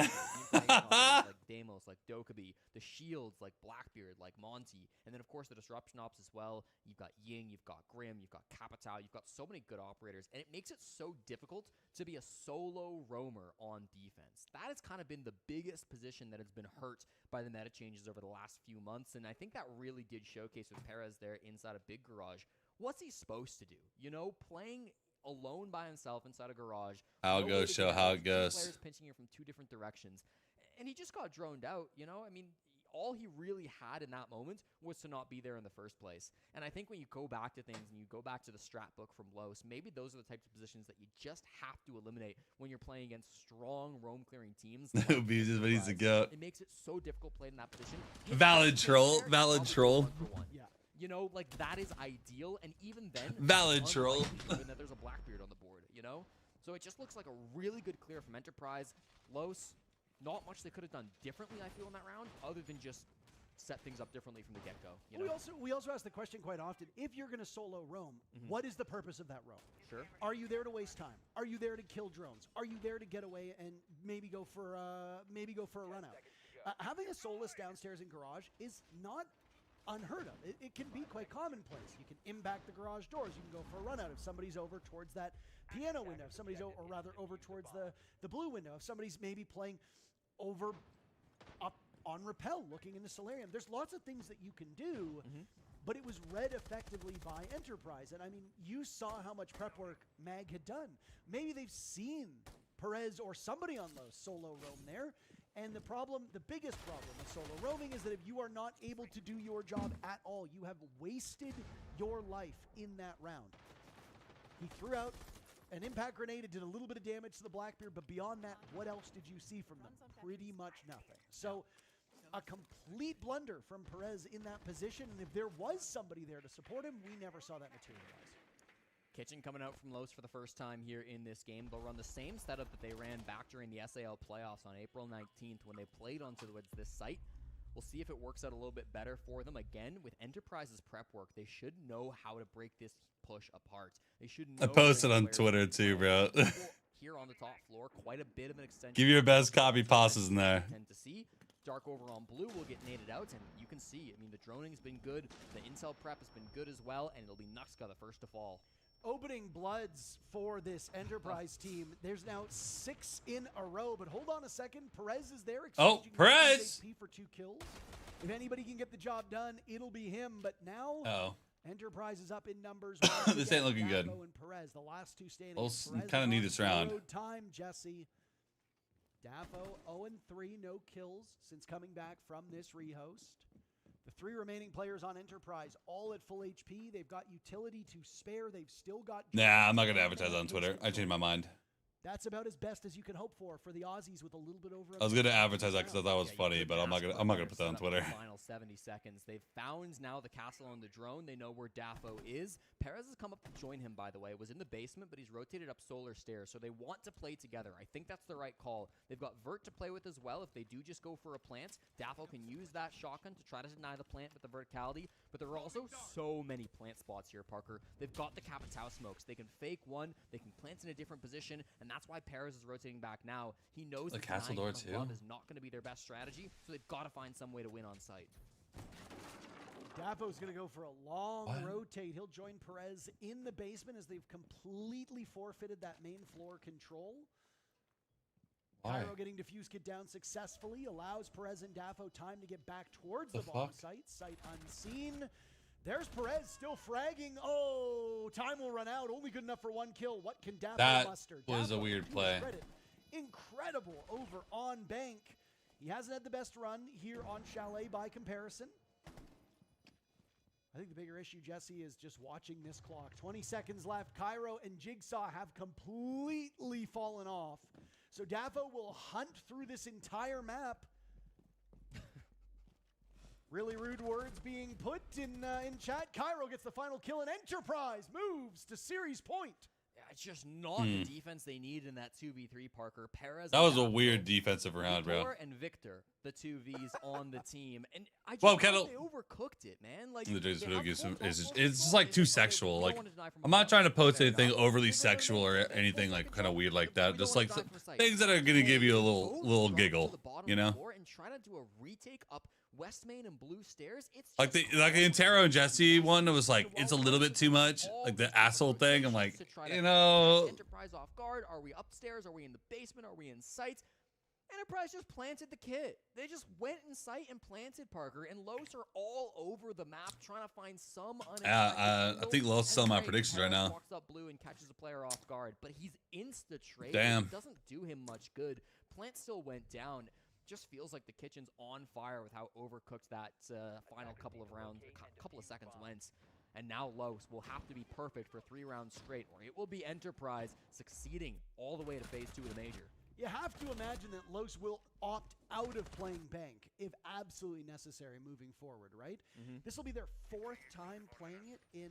like Deimos, like Dokkaebi, the shields like Blackbeard, like Monty, and then of course the disruption ops as well. You've got Ying, you've got Grim, you've got Capital, you've got so many good operators, and it makes it so difficult to be a solo roamer on defense. That has kind of been the biggest position that has been hurt by the meta changes over the last few months, and I think that really did showcase with Perez there inside a Big Garage. What's he supposed to do? You know, playing alone by himself inside a garage. How it goes, show how it goes. Players pinching him from 2 different directions. And he just got droned out, you know? I mean, all he really had in that moment was to not be there in the first place. And I think when you go back to things and you go back to the strat book from Los, maybe those are the types of positions that you just have to eliminate when you're playing against strong roam-clearing teams. Bees is what he's a goat. It makes it so difficult playing in that position. Valid troll. Valid troll. Yeah. You know, like, that is ideal, and even then, valid troll. Even that there's a Blackbeard on the board, you know? So it just looks like a really good clear from Enterprise. Los, not much they could have done differently, I feel, in that round, other than just set things up differently from the get-go. We also ask the question quite often, if you're going to solo roam, what is the purpose of that roam? Sure. Are you there to waste time? Are you there to kill drones? Are you there to get away and maybe go for a run out? Having a soulless downstairs in garage is not unheard of. It can be quite commonplace. You can impact the garage doors. You can go for a run out if somebody's over towards that piano window. If somebody's over towards the blue window. If somebody's maybe playing over up on rappel looking into Solarium. There's lots of things that you can do, but it was read effectively by Enterprise. And I mean, you saw how much prep work Mag had done. Maybe they've seen Perez or somebody on Los solo roam there. And the biggest problem with solo roaming is that if you are not able to do your job at all, you have wasted your life in that round. He threw out an impact grenade. It did a little bit of damage to the Blackbeard, but beyond that, what else did you see from them? Pretty much nothing. So a complete blunder from Perez in that position, and if there was somebody there to support him, we never saw that materialize. Kitchen coming out from Los for the first time here in this game. They'll run the same setup that they ran back during the SAL playoffs on April 19th when they played onto this site. We'll see if it works out a little bit better for them. Again, with Enterprise's prep work, they should know how to break this push apart. They should know I posted on Twitter too, bro. Here on the top floor, quite a bit of an extension. Give your best copy passes in there. Tend to see. Dark over on blue will get naded out, and you can see, I mean, the droning's been good, the intel prep has been good as well, and it'll be Nuxka the first to fall. Opening bloods for this Enterprise team. There's now 6 in a row, but hold on a second. Perez is there. Oh, Perez! HP for 2 kills. If anybody can get the job done, it'll be him. But now, Enterprise is up in numbers. This ain't looking good. And Perez, the last 2 standing. We'll kind of need this round. Time, Jesse. Dafo 0-3, no kills since coming back from this rehost. The 3 remaining players on Enterprise, all at full HP. They've got utility to spare. They've still got... Nah, I'm not going to advertise on Twitter. I changed my mind. That's about as best as you can hope for the Aussies with a little bit over. I was going to advertise that because I thought it was funny, but I'm not gonna put that on Twitter. Final 70 seconds. They've found now the castle on the drone. They know where Dafo is. Perez has come up to join him, by the way. Was in the basement, but he's rotated up solar stairs, so they want to play together. I think that's the right call. They've got Vert to play with as well. If they do just go for a plant, Dafo can use that shotgun to try to deny the plant with the verticality, but there are also so many plant spots here, Parker. They've got the Capitao smokes. They can fake one, they can plant in a different position, and that's why Perez is rotating back now. He knows the that castle door too is not going to be their best strategy, so they've got to find some way to win on site. Dafo's going to go for a long rotate. He'll join Perez in the basement as they've completely forfeited that main floor control. Cairo getting defuse kit down successfully allows Perez and Dafo time to get back towards the bomb site. Sight unseen. There's Perez still fragging. Oh, time will run out. Only good enough for 1 kill. What can Dafo muster? That was a weird play. Incredible over on Bank. He hasn't had the best run here on Chalet by comparison. I think the bigger issue, Jesse, is just watching this clock. 20 seconds left. Cairo and Jigsaw have completely fallen off. So Dafo will hunt through this entire map. Really rude words being put in chat. Cairo gets the final kill, and Enterprise moves to series point. Yeah, it's just not the defense they need in that 2v3, Parker. Perez. That was a weird defensive round, bro. Igor and Victor, the 2Vs on the team, and I just thought they overcooked it, man. Like it's just like too sexual. Like, I'm not trying to post anything overly sexual or anything like kind of weird like that. Just like things that are gonna give you a little giggle, you know. And try to do a retake up West Main and Blue Stairs. It's like the Intero and Jesse one. It was like it's a little bit too much. Like the asshole thing. I'm like, you know. Enterprise off guard. Are we upstairs? Are we in the basement? Are we in sight? Enterprise just planted the kit. They just went in sight and planted, Parker, and Los are all over the map trying to find some I think Los is selling my predictions right now. Walks up blue and catches a player off guard, but he's insta-trade. Damn. It doesn't do him much good. Plant still went down. Just feels like the kitchen's on fire with how overcooked that final couple of rounds, couple of seconds went. And now Los will have to be perfect for 3 rounds straight, or it will be Enterprise succeeding all the way to phase 2 of the major. You have to imagine that Los will opt out of playing Bank if absolutely necessary moving forward, right? This will be their 4th time playing it in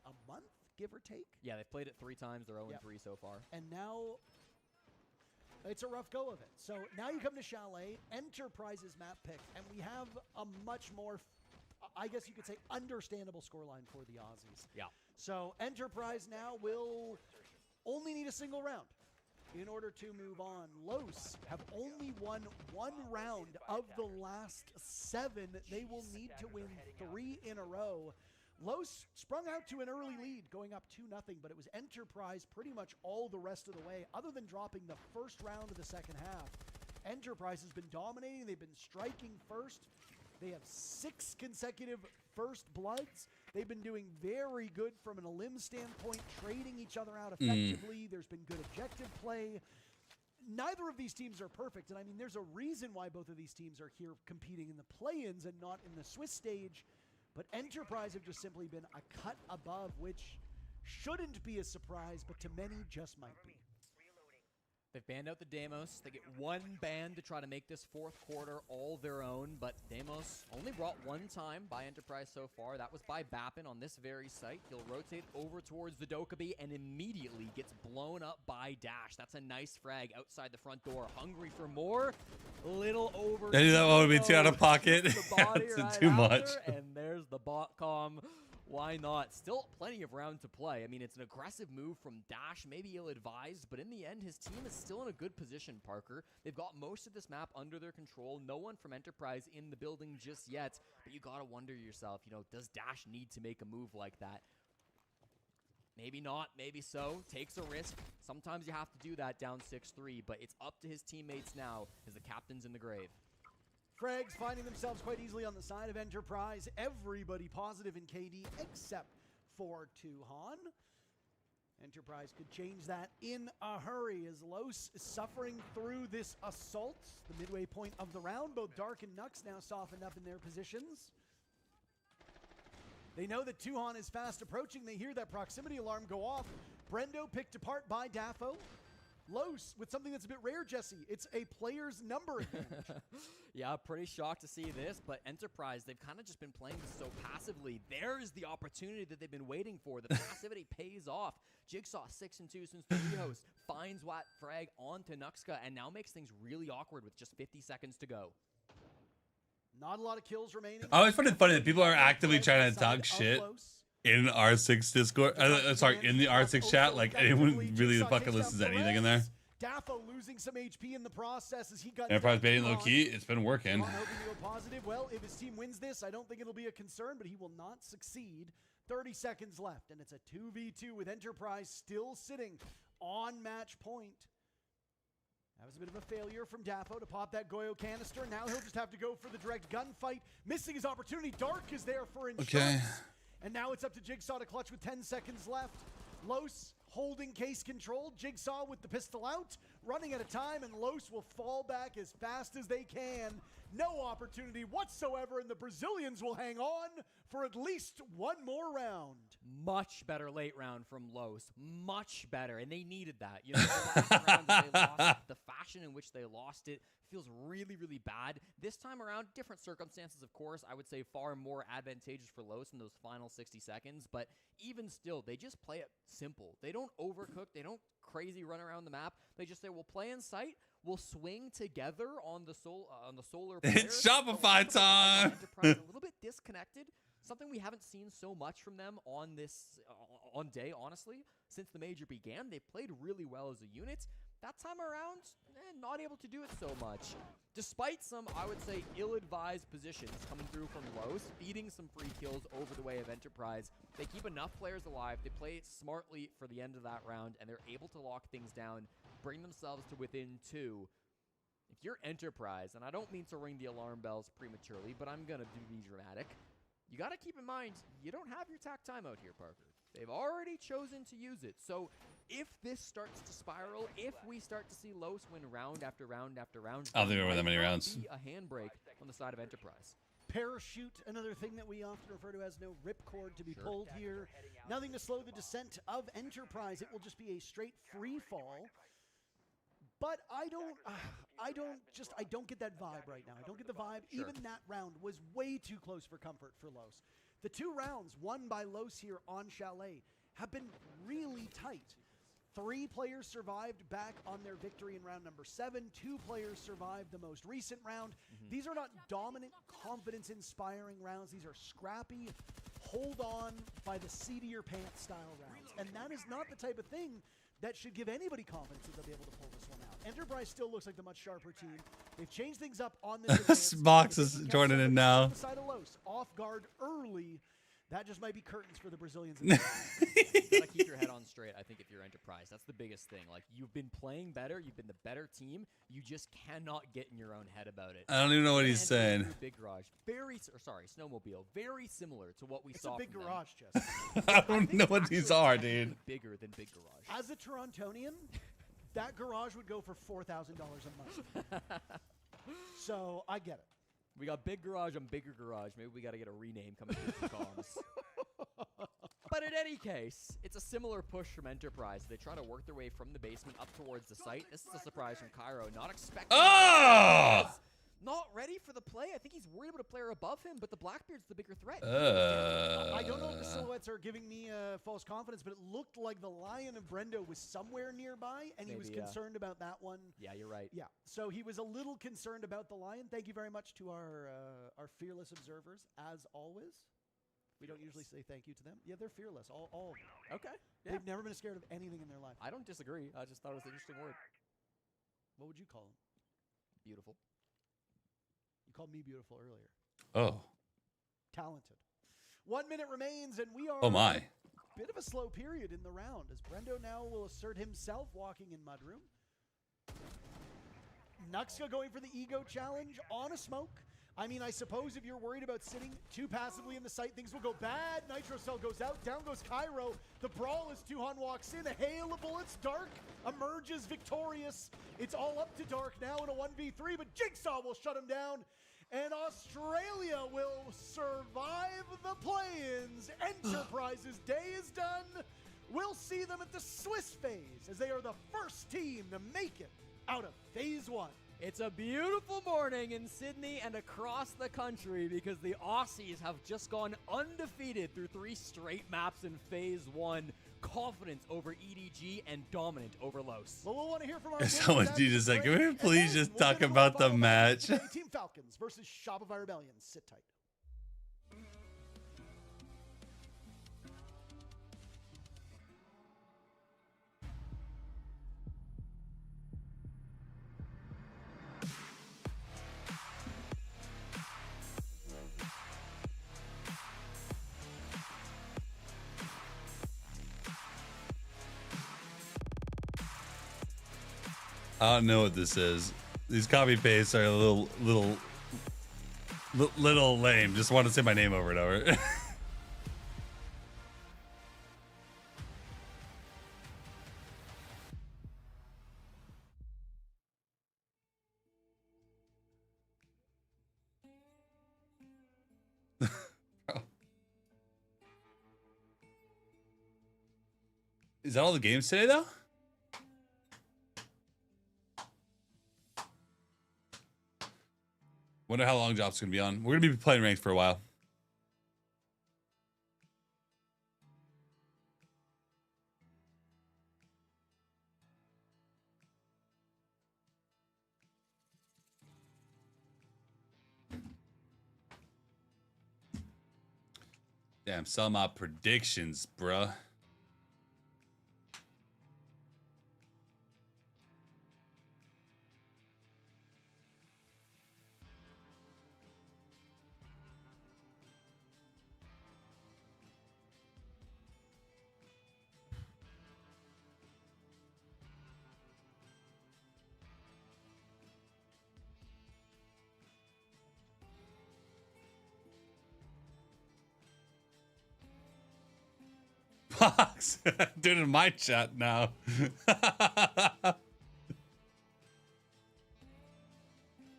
a month, give or take. Yeah, they've played it 3 times. They're 0-3 so far. And now it's a rough go of it. So now you come to Chalet, Enterprise's map pick, and we have a much more, I guess you could say, understandable scoreline for the Aussies. Yeah. So Enterprise now will only need a single round in order to move on. Los have only won 1 round of the last 7. They will need to win 3 in a row. Los sprung out to an early lead, going up 2-0, but it was Enterprise pretty much all the rest of the way, other than dropping the first round of the second half. Enterprise has been dominating. They've been striking first. They have 6 consecutive first bloods. They've been doing very good from an elim standpoint, trading each other out effectively. There's been good objective play. Neither of these teams are perfect, and I mean, there's a reason why both of these teams are here competing in the play-ins and not in the Swiss stage. But Enterprise have just simply been a cut above, which shouldn't be a surprise, but to many just might be. They've banned out the Demos. They get one ban to try to make this fourth quarter all their own, but Demos only brought one time by Enterprise so far. That was by Bappin on this very site. He'll rotate over towards the Dokkaebi and immediately gets blown up by Dash. That's a nice frag outside the front door. Hungry for more. Little over. I knew that one would be too out of pocket. It's too much. And there's the bot comm. Why not? Still plenty of round to play. I mean, it's an aggressive move from Dash, maybe ill-advised, but in the end, his team is still in a good position, Parker. They've got most of this map under their control. No one from Enterprise in the building just yet, but you gotta wonder yourself, you know, does Dash need to make a move like that? Maybe not, maybe so. Takes a risk. Sometimes you have to do that down 6-3, but it's up to his teammates now as the captain's in the grave. Frags finding themselves quite easily on the side of Enterprise. Everybody positive in KD except for Tuhan. Enterprise could change that in a hurry as Los is suffering through this assault. The midway point of the round, both Dark and Nux now softened up in their positions. They know that Tuhan is fast approaching. They hear that proximity alarm go off. Brendo picked apart by Daffo. Los with something that's a bit rare, Jesse. It's a player's number advantage. Yeah, pretty shocked to see this, but Enterprise, they've kind of just been playing this so passively. There's the opportunity that they've been waiting for. The passivity pays off. Jigsaw 6-2 since the rehost finds Watt frag onto Nuxka and now makes things really awkward with just 50 seconds to go. Not a lot of kills remaining. I always find it funny that people are actively trying to talk shit in R6 Discord. Sorry, in the R6 chat. Like, anyone really fucking listens to anything in there? Daffo losing some HP in the process as he got Enterprise baiting low key. It's been working. Hoping to go positive. Well, if his team wins this, I don't think it'll be a concern, but he will not succeed. 30 seconds left, and it's a 2v2 with Enterprise still sitting on match point. That was a bit of a failure from Daffo to pop that Goyo canister. Now he'll just have to go for the direct gunfight. Missing his opportunity. Dark is there for insurance. Okay. And now it's up to Jigsaw to clutch with 10 seconds left. Los holding case control. Jigsaw with the pistol out, running out of time, and Los will fall back as fast as they can. No opportunity whatsoever, and the Brazilians will hang on for at least one more round. Much better late round from Los. Much better, and they needed that. You know, the last round that they lost, the fashion in which they lost it feels really, really bad. This time around, different circumstances, of course. I would say far more advantageous for Los in those final 60 seconds, but even still, they just play it simple. They don't overcook. They don't crazy run around the map. They just say, we'll play in sight. We'll swing together on the solar player. It's Shopify time. Enterprise a little bit disconnected. Something we haven't seen so much from them on this on day, honestly, since the major began. They played really well as a unit. That time around, not able to do it so much. Despite some, I would say, ill-advised positions coming through from Los, feeding some free kills over the way of Enterprise. They keep enough players alive. They play it smartly for the end of that round, and they're able to lock things down, bring themselves to within 2. If you're Enterprise, and I don't mean to ring the alarm bells prematurely, but I'm going to be dramatic, you got to keep in mind, you don't have your tack timeout here, Parker. They've already chosen to use it. So if this starts to spiral, if we start to see Los win round after round after round, I don't think there were that many rounds. Be a handbrake on the side of Enterprise. Parachute, another thing that we often refer to as no ripcord to be pulled here. Nothing to slow the descent of Enterprise. It will just be a straight free fall. But I don't get that vibe right now. I don't get the vibe. Sure. Even that round was way too close for comfort for Los. The 2 rounds won by Los here on Chalet have been really tight. 3 players survived back on their victory in round number 7. 2 players survived the most recent round. These are not dominant, confidence-inspiring rounds. These are scrappy, hold on by the seat of your pants style rounds. And that is not the type of thing that should give anybody confidence that they'll be able to pull this one out. Enterprise still looks like the much sharper team. They've changed things up on this. Box is joining in now. Side of Los, off guard early. That just might be curtains for the Brazilians. You gotta keep your head on straight, I think, if you're Enterprise. That's the biggest thing. Like, you've been playing better. You've been the better team. You just cannot get in your own head about it. I don't even know what he's saying. Big Garage. Snowmobile. Very similar to what we saw. It's a big from garage, them. Jess. I don't know what these are, dude. Bigger than Big Garage. As a Torontonian, that garage would go for $4,000 a month. So I get it. We got Big Garage on Bigger Garage. Maybe we got to get a rename coming through the comms. But in any case, it's a similar push from Enterprise. They try to work their way from the basement up towards the site. This is a surprise from Cairo. Not expecting. Oh! Not ready for the play. I think he's worried about a player above him, but the Blackbeard's the bigger threat. I don't know if the silhouettes are giving me false confidence, but it looked like the Lion of Brendo was somewhere nearby, and he was concerned about that one. Yeah, you're right. Yeah, so he was a little concerned about the Lion. Thank you very much to our fearless observers, as always. We don't usually say thank you to them. Yeah, they're fearless, all of them. Okay. Yeah. They've never been scared of anything in their life. I don't disagree. I just thought it was an interesting word. What would you call him? Beautiful. You called me beautiful earlier. Oh. Talented. 1 minute remains, and we are Oh my. a bit of a slow period in the round, as Brendo now will assert himself walking in Mudroom. Nuxka going for the ego challenge on a smoke. I mean, I suppose if you're worried about sitting too passively in the site, things will go bad. Nitro Cell goes out. Down goes Cairo. The brawl as Tuhan walks in. A hail of bullets. Dark emerges victorious. It's all up to Dark now in a 1v3, but Jigsaw will shut him down. And Australia will survive the play-ins. Enterprise's day is done. We'll see them at the Swiss phase, as they are the first team to make it out of phase 1. It's a beautiful morning in Sydney and across the country because the Aussies have just gone undefeated through 3 straight maps in phase 1. Confidence over EDG and dominant over Los. Well, we'll want to hear from our Someone just like, can we please just talk about the match? Team Falcons versus Shopify Rebellion. Sit tight. I don't know what this is. These copy pastes are a little lame. Just want to say my name over and over. Is that all the games today, though? Wonder how long Job's gonna be on. We're gonna be playing ranked for a while. Damn, sell my predictions, bruh. Fox, do it in my chat now. I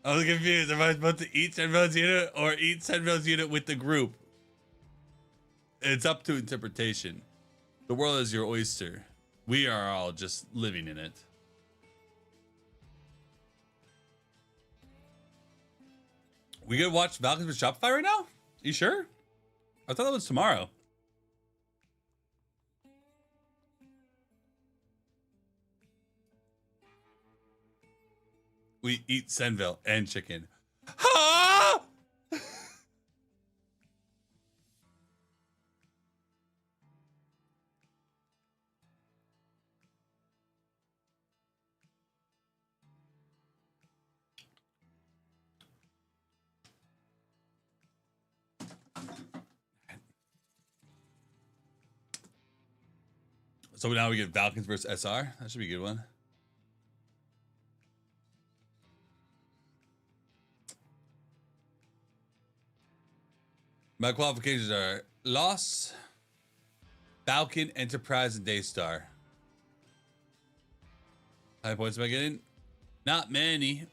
was confused. Am I supposed to eat SenVale's unit or eat SenVale's unit with the group? It's up to interpretation. The world is your oyster. We are all just living in it. We gonna watch Falcons with Shopify right now? You sure? I thought that was tomorrow. We eat SenVale and chicken. Ha! So now we get Falcons versus SR. That should be a good one. My qualifications are Loss, Falcon, Enterprise, and Daystar. How many points am I getting? Not many.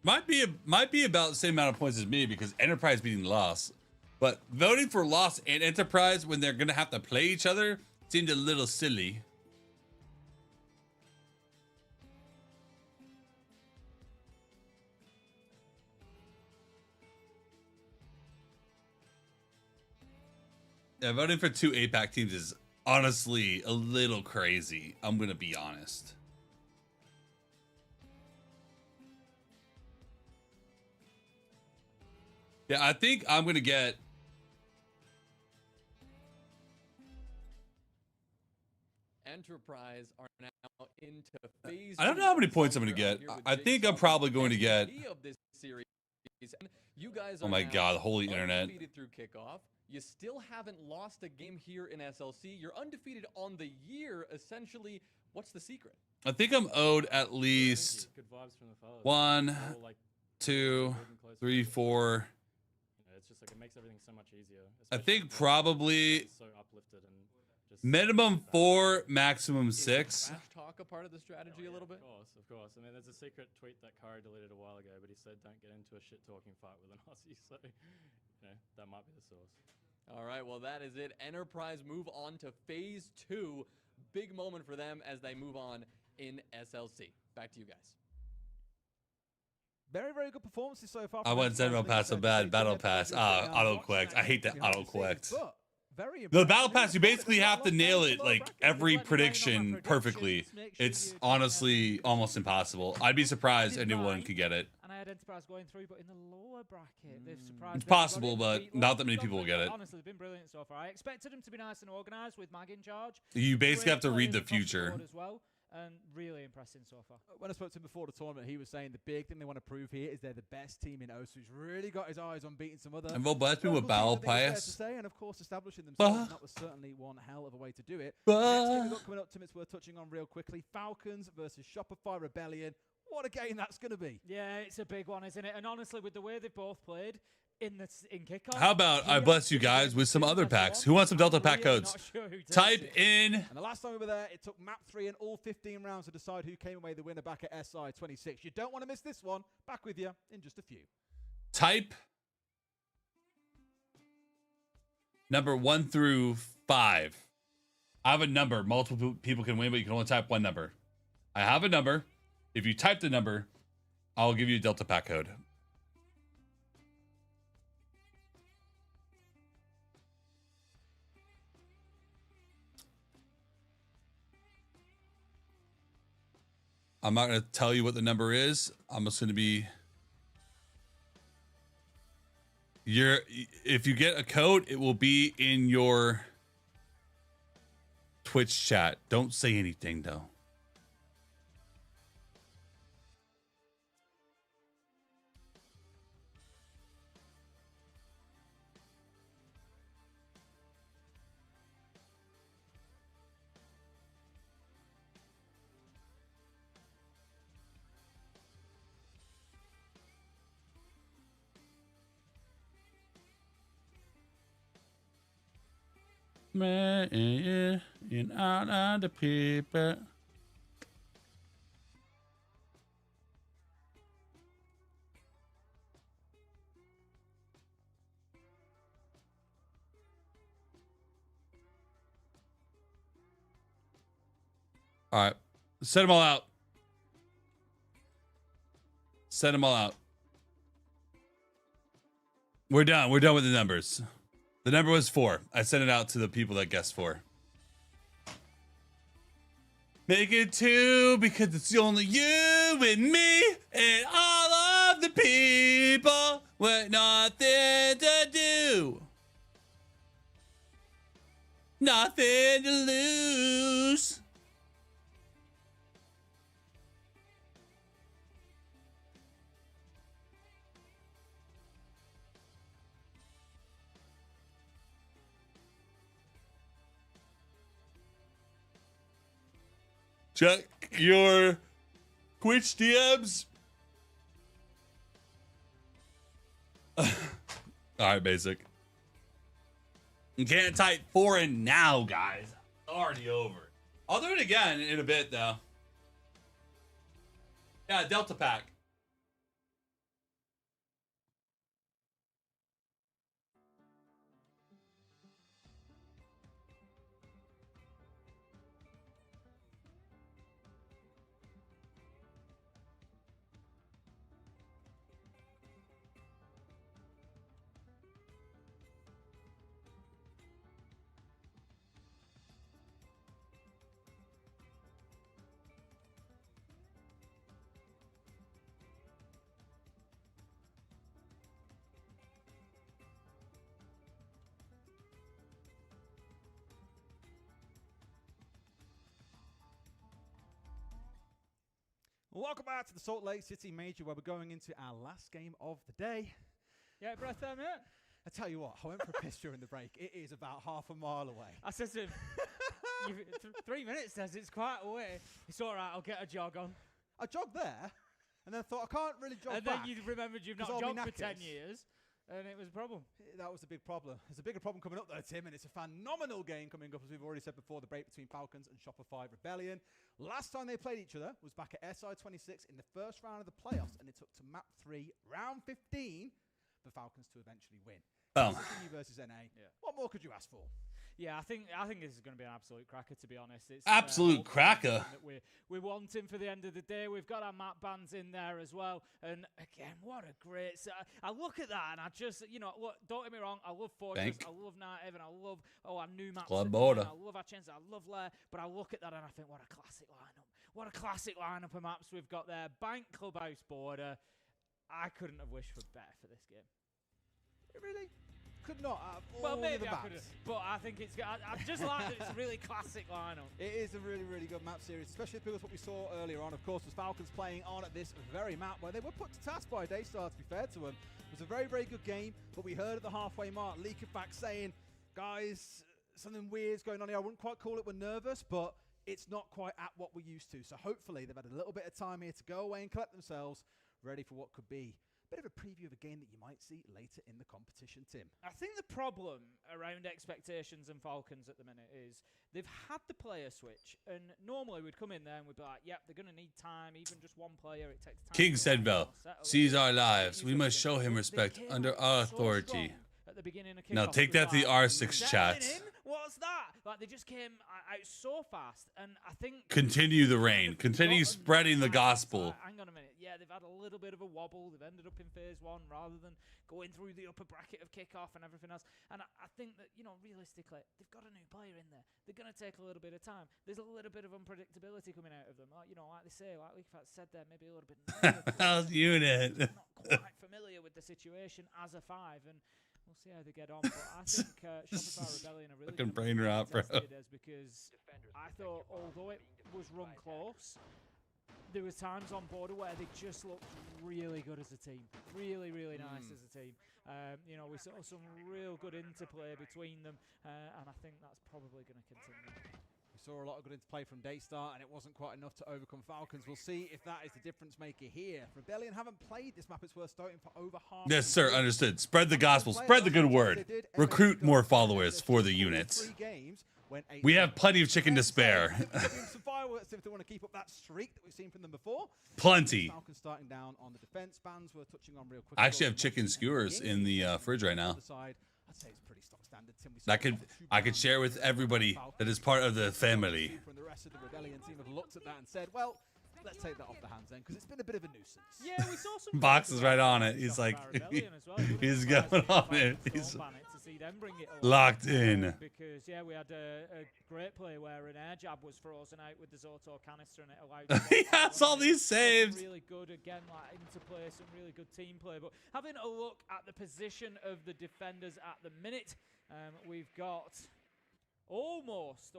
Might be about the same amount of points as me because Enterprise beating Loss But voting for Lost and Enterprise when they're going to have to play each other seemed a little silly. Yeah, voting for 2 APAC teams is honestly a little crazy. I'm going to be honest. Yeah, I think I'm going to get... Enterprise are now into phase. I don't know how many points I'm going to get. I think I'm probably going to get... Of this series. You guys Oh are my now God, holy internet. undefeated through kickoff. You still haven't lost a game here in SLC. You're undefeated on the year, essentially. What's the secret? I think I'm owed at least 1, 2, 3, 4. It's just like it makes everything so much easier. I think probably So uplifted and just minimum 4, maximum 6. Trash talk a part of the strategy a little bit? Of course. I mean, there's a secret tweet that Kari deleted a while ago, but he said don't get into a shit-talking fight with an Aussie, so, you know, that might be the source. All right, well, that is it. Enterprise move on to phase 2. Big moment for them as they move on in SLC. Back to you guys. Very, very good performances so far. I want SenVale Pass so bad. Battle Pass. Auto collect. I hate that auto collect. The Battle Pass, you basically have to nail it like every prediction perfectly. It's honestly almost impossible. I'd be surprised anyone could get it. And I had Enterprise going through, but in the lower bracket, they've surprised. It's possible, but not that many people will get it. Honestly, they've been brilliant so far. I expected them to be nice and organized with Mag in charge. You basically have to read the future. As well. And really impressive so far. When I spoke to him before the tournament, he was saying the big thing they want to prove here is they're the best team in OSU. He's really got his eyes on beating some other. And they'll bless me with Battle Pass. And of course, establishing themselves. That was certainly one hell of a way to do it. Next game we've got coming up, Tim, it's worth touching on real quickly. Falcons versus Shopify Rebellion. What a game that's going to be. Yeah, it's a big one, isn't it? And honestly, with the way they've both played in kickoff. How about I bless you guys with some other packs? Who wants some Delta Pack codes? Type in. And the last time we were there, it took map 3 and all 15 rounds to decide who came away the winner back at SI 26. You don't want to miss this one. Back with you in just a few. Type number 1 through 5. I have a number. Multiple people can win, but you can only type one number. I have a number. If you type the number, I'll give you a Delta Pack code. I'm not going to tell you what the number is. I'm just going to be... If you get a code, it will be in your Twitch chat. Don't say anything, though. Man, in out of the paper. All right, set them all out. Set them all out. We're done. We're done with the numbers. The number was 4. I sent it out to the people that guessed 4. Make it 2 because it's only you and me and all of the people with nothing to do. Nothing to lose. Check your Twitch DMs. All right, basic. You can't type 4 in now, guys. It's already over. I'll do it again in a bit, though. Yeah, Delta Pack. Welcome back to the Salt Lake City Major, where we're going into our last game of the day. Yeah, breath there, mate. I tell you what, I went for a piss during the break. It is about half a mile away. I said to him, 3 minutes says it's quite away. It's all right, I'll get a jog on. I jogged there, and then thought I can't really jog and back. then you remembered you've not jogged for 10 years, and it was a problem. That was a big problem. There's a bigger problem coming up though, Tim, and it's a phenomenal game coming up, as we've already said before, the break between Falcons and Shopify Rebellion. Last time they played each other was back at SI26 in the first round of the playoffs, and it took to map 3, round 15, for Falcons to eventually win. You versus NA. Yeah. What more could you ask for? Yeah, I think this is going to be an absolute cracker, to be honest. It's absolute cracker. That we want him for the end of the day. We've got our map bans in there as well. And again, what a great set. I look at that and I just, look, don't get me wrong, I love Fortress, I love Night Haven, I love our new maps. Club Border. I love our chances, I love Lair. But I look at that and I think, what a classic lineup. What a classic lineup of maps we've got there. Bank, Clubhouse, Border. I couldn't have wished for better for this game. Really? Could not have well, maybe the I could have, but I think it's. I just like that it's a really classic lineup. It is a really, really good map series, especially because what we saw earlier on, of course, was Falcons playing on at this very map where they were put to task by Daystar, to be fair to them. It was a very, very good game, but we heard at the halfway mark, Leakerfax saying, guys, something weird's going on here. I wouldn't quite call it we're nervous, but it's not quite at what we're used to. So hopefully they've had a little bit of time here to go away and collect themselves, ready for what could be bit of a preview of a game that you might see later in the competition, Tim. I think the problem around expectations and Falcons at the minute is they've had the player switch, and normally we'd come in there and we'd be like, yep, they're going to need time, even just one player, it takes time. King SenVale sees our lives. We must show him respect under our authority. At the beginning of now take that to the R6 chat. What's that? Like, they just came out so fast, and I think... Continue the reign. Continue spreading the gospel. Hang on a minute. Yeah, they've had a little bit of a wobble. They've ended up in phase 1 rather than going through the upper bracket of kickoff and everything else. And I think that, realistically, they've got a new player in there. They're going to take a little bit of time. There's a little bit of unpredictability coming out of them. Like, like they say, like Leakerfax said there, maybe a little bit... How's unit? Not quite familiar with the situation as a 5, and... we'll see how they get on, but I think Shopify Rebellion are really fucking brain rot, bro. Because I thought, although it was run close, there was times on Border where they just looked really good as a team, really, really nice as a team. We saw some real good interplay between them, and I think that's probably going to continue. We saw a lot of good interplay from Daystar, and it wasn't quite enough to overcome Falcons. We'll see if that is the difference maker here. Rebellion haven't played this map. It's worth starting for over half. Yes, sir. Understood. Spread the gospel. Spread the good word. Recruit more followers for the units. We have plenty of chicken to spare. Some fireworks if they want to keep up that streak that we've seen from them before. Plenty. Falcons starting down on the defense. Bans we're touching on real quick. I actually have chicken skewers in the fridge right now. I'd say it's pretty stock standard. I could share with everybody that is part of the family. From the rest of the Rebellion team have looked at that and said, well, let's take that off the hands then, because it's been a bit of a nuisance. Yeah, we saw some Box is right on it. He's like, he's going on it. He's locked in. Because we had a great play where an air jab was frozen out with the Zoto canister, and it allowed. He has all these saves. Really good again, like interplay, some really good team play. But having a look at the position of the defenders at the minute, we've got. Almost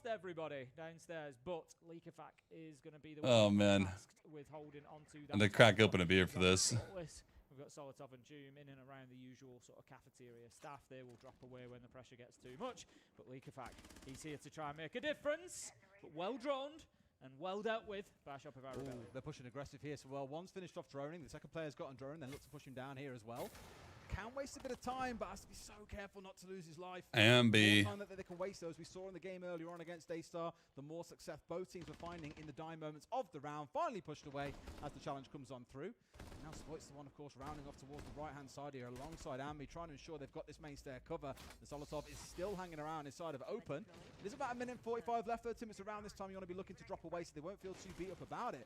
everybody downstairs, but Leakerfax is going to be the one tasked with holding onto that. I'm gonna crack open a beer for this. We've got Solotov and Doom in and around the usual sort of cafeteria staff. They will drop away when the pressure gets too much, but Leakerfax, he's here to try and make a difference. But well droned and well dealt with by Shopify Rebellion. They're pushing aggressive here, so one's finished off droning, the second player's got on drone, then looks to push him down here as well. Can waste a bit of time, but has to be so careful not to lose his life. And B. The more time that they can waste those, we saw in the game earlier on against Daystar, the more success both teams were finding in the dying moments of the round, finally pushed away as the challenge comes on through. And now Spoit's the one, of course, rounding off towards the right-hand side here alongside Ambi, trying to ensure they've got this main stair cover. The Solotov is still hanging around inside of open. There's about 1 minute and 45 left though, Tim. It's around this time you want to be looking to drop away so they won't feel too beat up about it.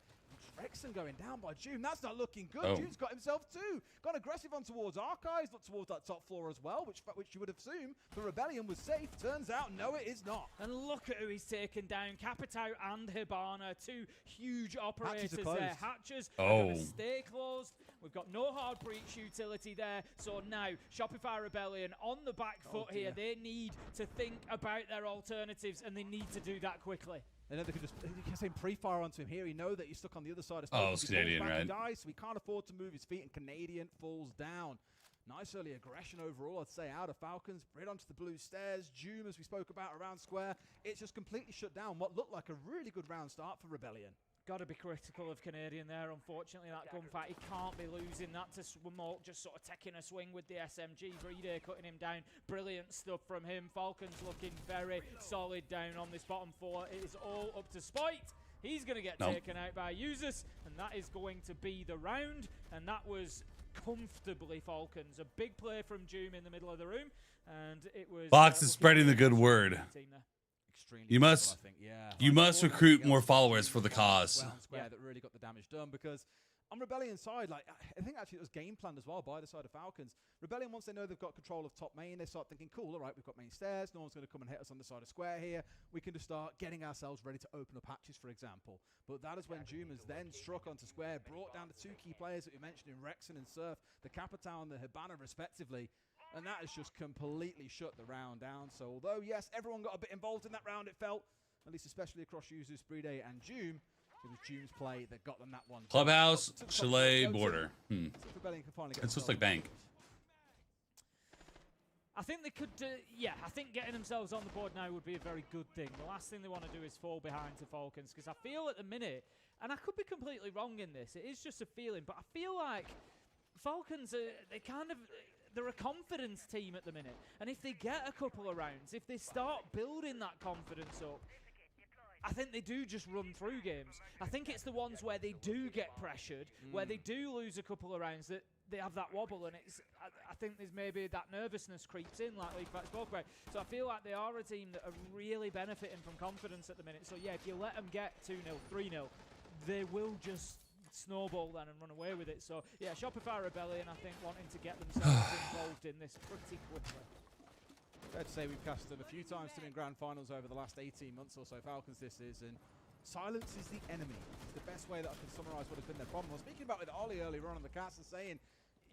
Rexon going down by June. That's not looking good. June's got himself two. Got aggressive on towards Archives, looked towards that top floor as well, which you would assume the Rebellion was safe. Turns out, no, it is not. And look at who he's taken down. Capitao and Hibana, two huge operators there. Hatches are going to stay closed. We've got no hard breach utility there. So now, Shopify Rebellion on the back foot here. They need to think about their alternatives, and they need to do that quickly. And then they could just say pre-fire onto him here. He know that he's stuck on the other side of Oh, it's Canadian, right? He dies, so he can't afford to move his feet, and Canadian falls down. Nice early aggression overall, I'd say, out of Falcons. Brit onto the blue stairs. Doom, as we spoke about, around square. It's just completely shut down what looked like a really good round start for Rebellion. Got to be critical of Canadian there. Unfortunately, that gunfight, he can't be losing that to Smoke, just sort of taking a swing with the SMG. Breeder cutting him down. Brilliant stuff from him. Falcons looking very solid down on this bottom 4. It is all up to Spite. He's going to get taken out by users, and that is going to be the round. And that was comfortably Falcons. A big play from Doom in the middle of the room, and it was... Box is spreading the good word. You must, you must recruit more followers for the cause. Square that really got the damage done, because on Rebellion side, like, I think actually it was game planned as well by the side of Falcons. Rebellion, once they know they've got control of top main, they start thinking, cool, all right, we've got main stairs, no one's going to come and hit us on the side of square here. We can just start getting ourselves ready to open up hatches, for example. But that is when Doom has then struck onto square, brought down the 2 key players that we mentioned in Rexon and Surf, the Capitao and the Hibana respectively. And that has just completely shut the round down. So although, yes, everyone got a bit involved in that round, it felt, at least especially across users, Bride and Doom, it was Doom's play that got them that one. Clubhouse, Chalet, Border. It's just like Bank. I think they could, yeah, I think getting themselves on the board now would be a very good thing. The last thing they want to do is fall behind to Falcons, because I feel at the minute, and I could be completely wrong in this, it is just a feeling, but I feel like Falcons, they're a confidence team at the minute. And if they get a couple of rounds, if they start building that confidence up, I think they do just run through games. I think it's the ones where they do get pressured, where they do lose a couple of rounds, that they have that wobble, and it's. I think there's maybe that nervousness creeps in, like League Fight spoke about. So I feel like they are a team that are really benefiting from confidence at the minute. So yeah, if you let them get 2-0, 3-0, they will just snowball then and run away with it. So yeah, Shopify Rebellion, I think, wanting to get themselves involved in this pretty quickly. Fair to say we've cast them a few times to win grand finals over the last 18 months or so. Falcons this is, and silence is the enemy. It's the best way that I can summarise what has been their problem. I was speaking about with Ollie earlier on in the cast and saying,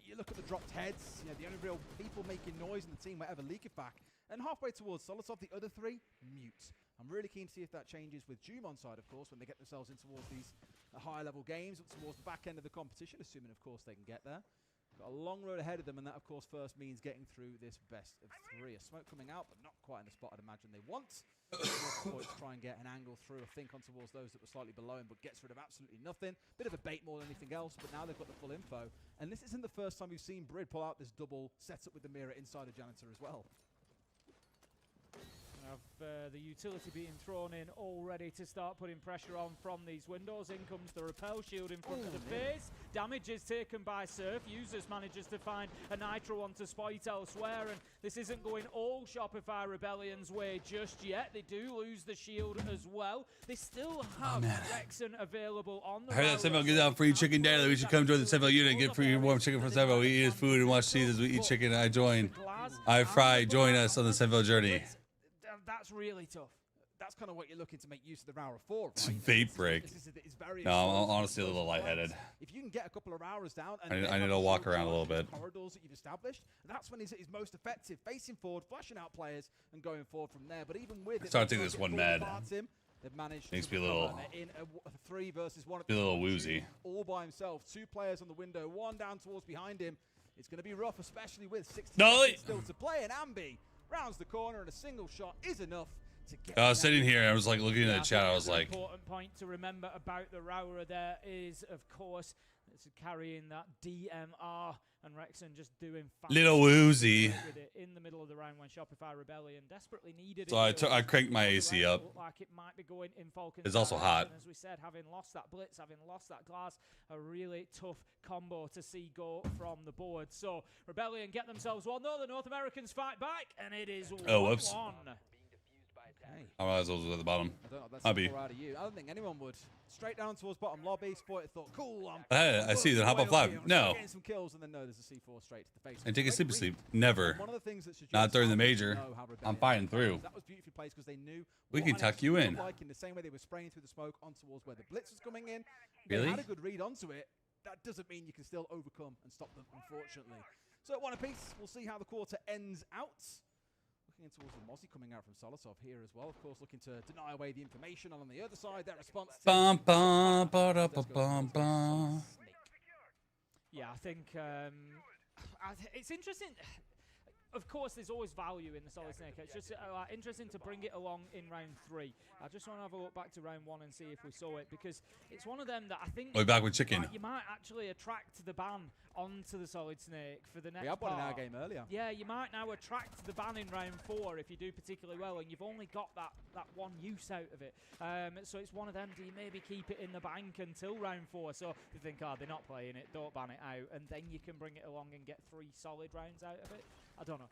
you look at the dropped heads, you know, the only real people making noise in the team were ever Leakifak, and halfway towards Solitov, the other 3, mute. I'm really keen to see if that changes with Doom on side, of course, when they get themselves in towards these higher level games, up towards the back end of the competition, assuming, of course, they can get there. Got a long road ahead of them, and that, of course, first means getting through this best of 3. A smoke coming out, but not quite in the spot I'd imagine they want. To try and get an angle through, I think, on towards those that were slightly below him, but gets rid of absolutely nothing. Bit of a bait more than anything else, but now they've got the full info. And this isn't the first time we've seen Brid pull out this double setup with the mirror inside a janitor as well. The utility being thrown in already to start putting pressure on from these windows. In comes the repel shield in front of the face. Damage is taken by Surf. Users manages to find a nitro onto Spite elsewhere, and this isn't going all Shopify Rebellion's way just yet. They do lose the shield as well. They still have Rexon available on the I heard that SenVale gives out free chicken daily. We should come join the SenVale unit and get free warm chicken from SenVale. We eat his food and watch seasons. We eat chicken. I join. I fry. Join us on the SenVale journey. That's really tough. That's kind of what you're looking to make use of the Rower for, right? It's a vape break. No, I'm honestly a little lightheaded. If you can get a couple of hours down, and I need to walk around a little bit. Corridors that you've established, that's when he's most effective, facing forward, flashing out players, and going forward from there. But even with I started to think this one mad. They've managed Makes me a little. In a 3 versus 1. Be a little woozy. All by himself. 2 players on the window, 1 down towards behind him. It's going to be rough, especially with 16 seconds still to play. And Ambi rounds the corner, and a single shot is enough. I was sitting here, I was like looking at the chat, I was like... The important point to remember about the Rower there is, of course, it's carrying that DMR, and Rexon just doing little woozy with it in the middle of the round when Shopify Rebellion desperately needed so it. I cranked my AC up. Like it might be going in Falcons. It's also hot. As we said, having lost that blitz, having lost that glass, a really tough combo to see go from the board. So Rebellion get themselves one. No, the North Americans fight back, and it is 1-1. I realized those was at the bottom. I don't know, that's I'll be. out of you. I don't think anyone would. Straight down towards bottom lobby. Sport thought, cool. I see. Then hop on flag. No. Getting some kills, and then no, there's a C4 straight to the face. And take a sleep. Never. One of the things that Not during the major. I'm fighting through. That was beautifully placed because they knew we can tuck you in. Like in the same way they were spraying through the smoke on towards where the blitz was coming in. Really? They had a good read onto it. That doesn't mean you can still overcome and stop them, unfortunately. So at 1 apiece, we'll see how the quarter ends out. looking in towards the Mozzie coming out from Solosov here as well. Of course, looking to deny away the information. And on the other side, their response to yeah, I think it's interesting. Of course, there's always value in the Solid Snake. It's just interesting to bring it along in round 3. I just want to have a look back to round 1 and see if we saw it, because it's one of them that I think we're back with chicken. You might actually attract the ban onto the Solid Snake for the next We had one in our part. game earlier. Yeah, you might now attract the ban in round 4 if you do particularly well, and you've only got that one use out of it. So it's one of them, do you maybe keep it in the bank until round 4? So you think, oh, they're not playing it, don't ban it out, and then you can bring it along and get 3 solid rounds out of it. I don't know.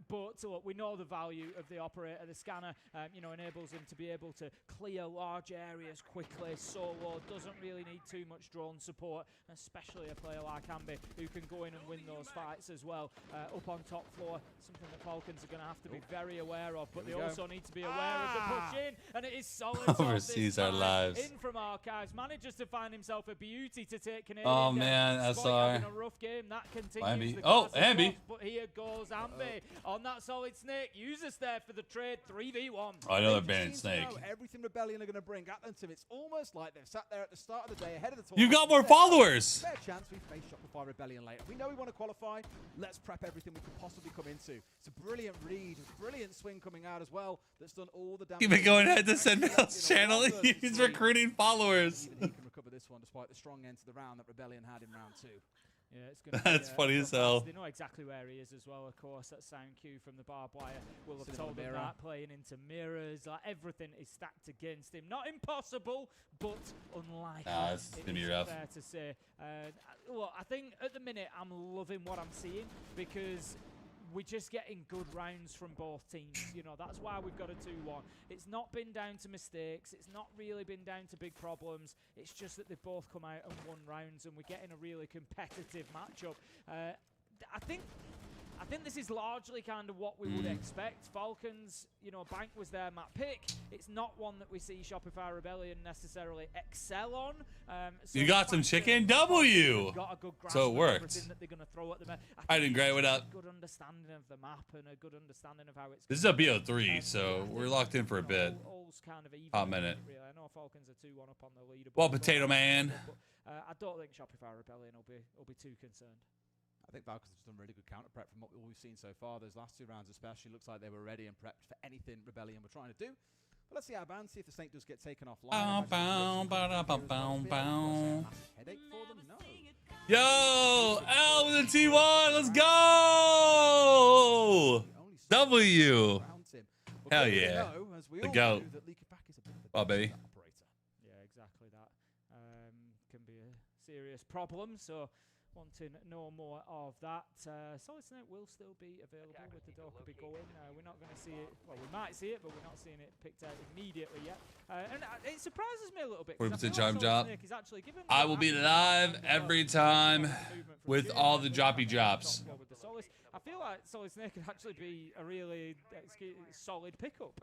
But look, we know the value of the operator. The scanner, enables him to be able to clear large areas quickly. Solo doesn't really need too much drone support, especially a player like Ambi who can go in and win those fights as well. Up on top floor, something that Falcons are going to have to be very aware of, but they also need to be aware of the push in, and it is Solid. Overseas our lives. In from Archives, manages to find himself a beauty to take Canadian. Oh man, SR. Having a rough game. That continues. Ambi. The Oh, class of Ambi. loss, but here goes Ambi on that Solid Snake. Uses there for the trade. 3v1. Oh, another banned Seems to snake. know everything Rebellion are going to bring at them. It's almost like they've sat there at the start of the day ahead of the You tournament. got more followers. Fair chance we face Shopify Rebellion later. We know we want to qualify. Let's prep everything we could possibly come into. It's a brilliant read, a brilliant swing coming out as well. That's done all the damage. You've been going ahead to SenVale's channel. He's recruiting followers. Even he can recover this one despite the strong end to the round that Rebellion had in round 2. Yeah, it's gonna That's be, funny as hell. They know exactly where he is as well, of course. That sound cue from the barbed wire will have Sitting told on the him mirror. that. Playing into mirrors, like everything is stacked against him. Not impossible, but unlikely. Nah, it's gonna be rough. Fair to say. Look, I think at the minute I'm loving what I'm seeing, because we're just getting good rounds from both teams. That's why we've got a 2-1. It's not been down to mistakes. It's not really been down to big problems. It's just that they've both come out and won rounds, and we're getting a really competitive matchup. I think this is largely kind of what we would expect. Falcons, Bank was their map pick. It's not one that we see Shopify Rebellion necessarily excel on. So You got some chicken? W. got a good grasp So it of worked. everything that they're going to throw at them. I didn't grade what up. A good understanding of the map and a good understanding of how it's. This is a BO3, so we're locked in for a bit. All's kind of even. Hot minute. Really. I know Falcons are 2-1 up on the leaderboard. Well, Potato Man. But, I don't think Shopify Rebellion will be too concerned. I think Falcons have done really good counter prep from what we've seen so far. Those last 2 rounds especially looks like they were ready and prepped for anything Rebellion were trying to do. But let's see how band, see if the snake does get taken offline. Headache for them? No. Yo, L with a T1, let's go! W. Hell yeah. The GOAT. Oh, baby. Yeah, exactly that. Can be a serious problem, so wanting no more of that. Solid Snake will still be available with the Doka be going. We're not going to see it. Well, we might see it, but we're not seeing it picked out immediately yet. And it surprises me a little bit. 40% charm drop. Given I will be live every time with all the droppy drops. I feel like Solid Snake could actually be a really solid pickup.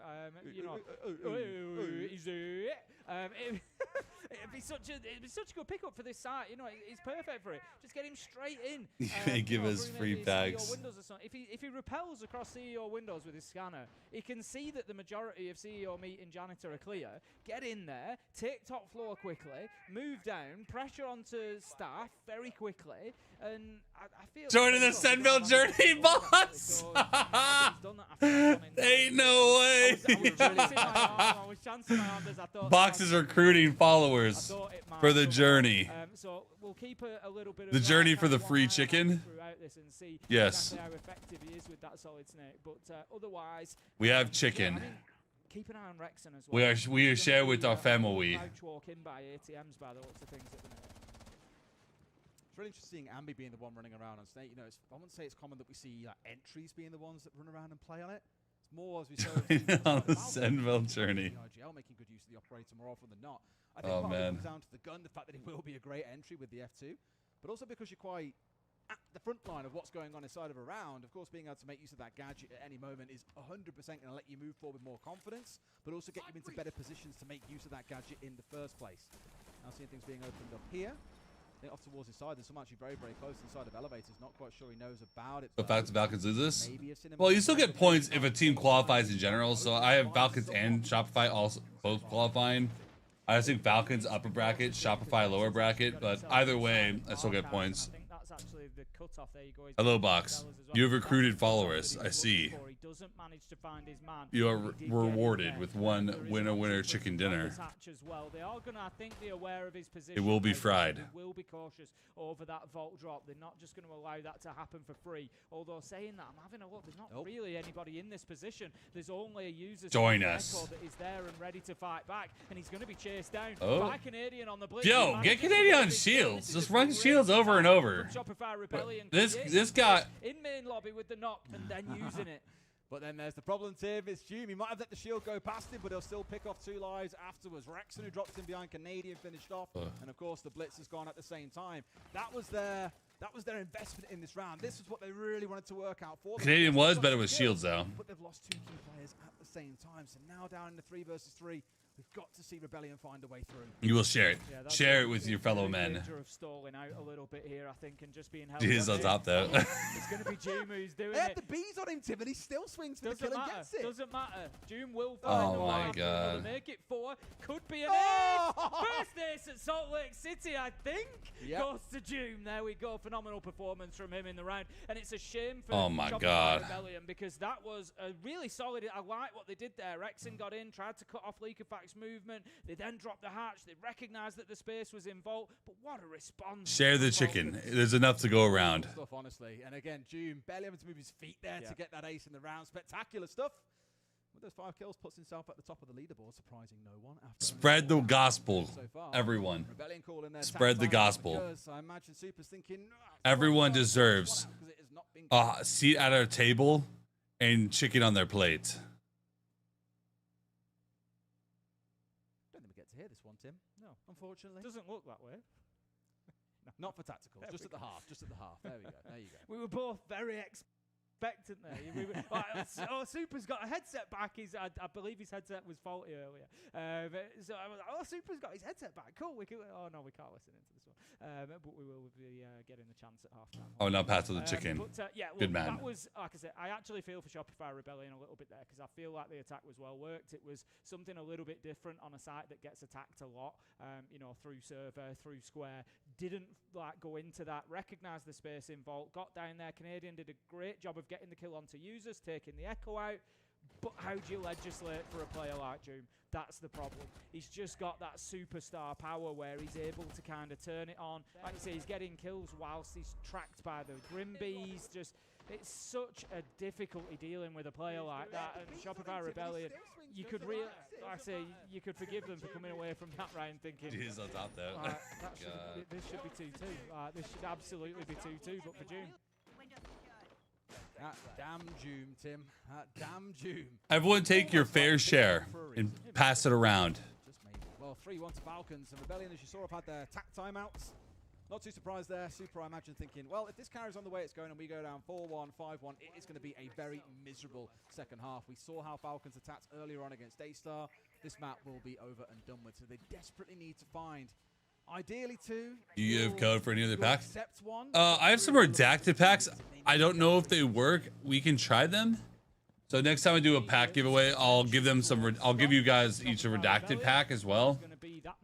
It'd be such a good pickup for this site. He's perfect for it. Just get him straight in. He may give us free bags. If he repels across CEO windows with his scanner, he can see that the majority of CEO meat and janitor are clear. Get in there, take top floor quickly, move down, pressure onto staff very quickly, and I feel Joining the SenVale journey, boss. Ain't no way. Box is recruiting followers for the journey. So we'll keep a little bit of the journey for the free chicken. Yes. How effective he is with that Solid Snake, but otherwise we have chicken. I mean, keep an eye on Rexon as well. We are share with our family. Walk in by ATMs by the looks of things at the minute. It's really interesting seeing Ambi being the one running around on Snake. I wouldn't say it's common that we see entries being the ones that run around and play on it. It's more as we saw on the SenVale journey. IGL making good use of the operator more often than not. I think part of it comes down to the gun, the fact that it will be a great entry with the F2, but also because you're quite at the front line of what's going on inside of a round. Of course, being able to make use of that gadget at any moment is 100% going to let you move forward with more confidence, but also get you into better positions to make use of that gadget in the first place. Now seeing things being opened up here. I think off towards his side. There's some actually very, very close inside of elevators. Not quite sure he knows about it. The fact that Falcons lose this? Maybe have seen him Well, you still get points if a team qualifies in general. So I have Falcons and Shopify also both qualifying. I just think Falcons upper bracket, Shopify lower bracket, but either way, I still get points. That's actually the cutoff. There you go. Hello, Box. You have recruited followers. I see. Doesn't manage to find his man. You are rewarded with one winner chicken dinner. As well. They are gonna, I think, be aware of his position. It will be fried. They will be cautious over that vault drop. They're not just going to allow that to happen for free. Although saying that, I'm having a look. There's not really anybody in this position. There's only a user Join us that is there and ready to fight back, and he's going to be chased down by Canadian on the blitz. Yo, get Canadian on shields. Just run shields over and over. This guy in main lobby with the knock and then using it. But then there's the problem, Tim. It's Doom. He might have let the shield go past him, but he'll still pick off 2 lives afterwards. Rexon, who dropped him behind Canadian, finished off. And, of course, the Blitz has gone at the same time. That was their investment in this round. This is what they really wanted to work out for. Canadian was better with shields, though. But they've lost 2 key players at the same time. So now down in the 3 versus 3. We've got to see Rebellion find a way through. You will share it. Yeah, share it with your fellow men. Of stalling out a little bit here, I think, and just being held. He is on top, though. It's going to be Doom who's doing it. They had the bees on him, Tim, and he still swings for the kill and gets it. Doesn't matter. Doom will find Oh my God. Make it 4. Could be an ace. First ace at Salt Lake City, I think. Goes to Doom. There we go. Phenomenal performance from him in the round, and it's a shame for Rebellion because that was a really solid. I like what they did there. Rexon got in, tried to cut off Leakafac's movement. They then dropped the hatch. They recognized that the space was in vault, but what a response. Share the chicken. There's enough to go around. Stuff, honestly. And again, Doom barely having to move his feet there to get that ace in the round. Spectacular stuff. With those 5 kills, puts himself at the top of the leaderboard, surprising no one. Spread the gospel, everyone. Spread the gospel. I imagine Super's thinking, everyone deserves a seat at our table and chicken on their plate. Hear this one, Tim? No, unfortunately. Doesn't look that way. Not for tacticals, just at the half, just at the half. There we go, there you go. We were both very expectant there. Super's got a headset back. I believe his headset was faulty earlier. So I was like, Super's got his headset back. Cool. We can't listen into this one. But we will be getting the chance at halftime. Oh, now pass to the chicken. Good man. That was, like I said, I actually feel for Shopify Rebellion a little bit there because I feel like the attack was well worked. It was something a little bit different on a site that gets attacked a lot, through server, through square. Didn't go into that, recognize the space in vault, got down there. Canadian did a great job of getting the kill onto users, taking the echo out. But how do you legislate for a player like Doom? That's the problem. He's just got that superstar power where he's able to kind of turn it on. Like you say, he's getting kills whilst he's tracked by the Grim Bees. It's such a difficulty dealing with a player like that. And Shopify Rebellion, you could you could forgive them for coming away from that round thinking, he's on top though. This should be 2-2. This should absolutely be 2-2, but for Doom. That damn Doom, Tim. That damn Doom. Everyone take your fair share and pass it around. Just maybe. Well, 3-1 to Falcons. And Rebellion, as you saw, have had their tack timeouts. Not too surprised there. Super, I imagine, thinking, well, if this carries on the way it's going and we go down 4-1, 5-1, it is going to be a very miserable second half. We saw how Falcons attacked earlier on against A-Star. This map will be over and done with. So they desperately need to find, ideally, 2. Do you have code for any other pack? Accept 1. I have some redacted packs. I don't know if they work. We can try them. So next time I do a pack giveaway, I'll give them some. I'll give you guys each a redacted pack as well.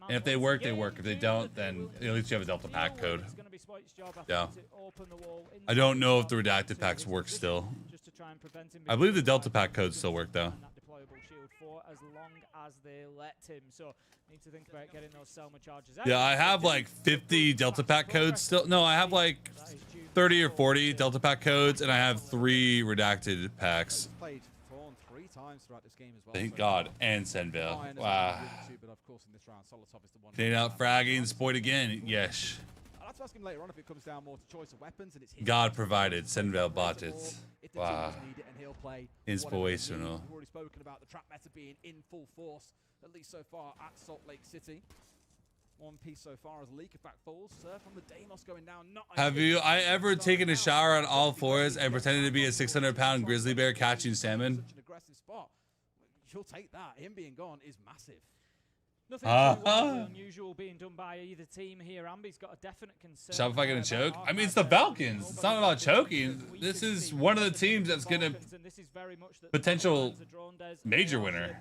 And if they work, they work. If they don't, then at least you have a Delta pack code. Yeah. I don't know if the redacted packs work still. I believe the Delta pack codes still work though. As long as they let him. So need to think about getting those Selma charges out. Yeah, I have like 50 Delta pack codes still. No, I have like 30 or 40 Delta pack codes, and I have 3 redacted packs. Played Thorn 3 times throughout this game as well. Thank God. And SenVale. Wow. But of course in this round, Solotov is the one. Canadian out fragging, spoiled again. Yes. I'll have to ask him later on if it comes down more to choice of weapons and it's his God provided. SenVale bought it. Wow. Inspirational. We've already spoken about the trap meta being in full force, at least so far at Salt Lake City. One piece so far as Leakafac falls. Surf on the Deimos going down. Have you ever taken a shower on all fours and pretended to be a 600-pound grizzly bear catching salmon? Such an aggressive spot. You'll take that. Him being gone is massive. Nothing too wildly unusual being done by either team here. Ambi's got a definite concern. Shopify gonna choke? I mean, it's the Falcons. It's not about choking. This is one of the teams that's gonna potential major winner.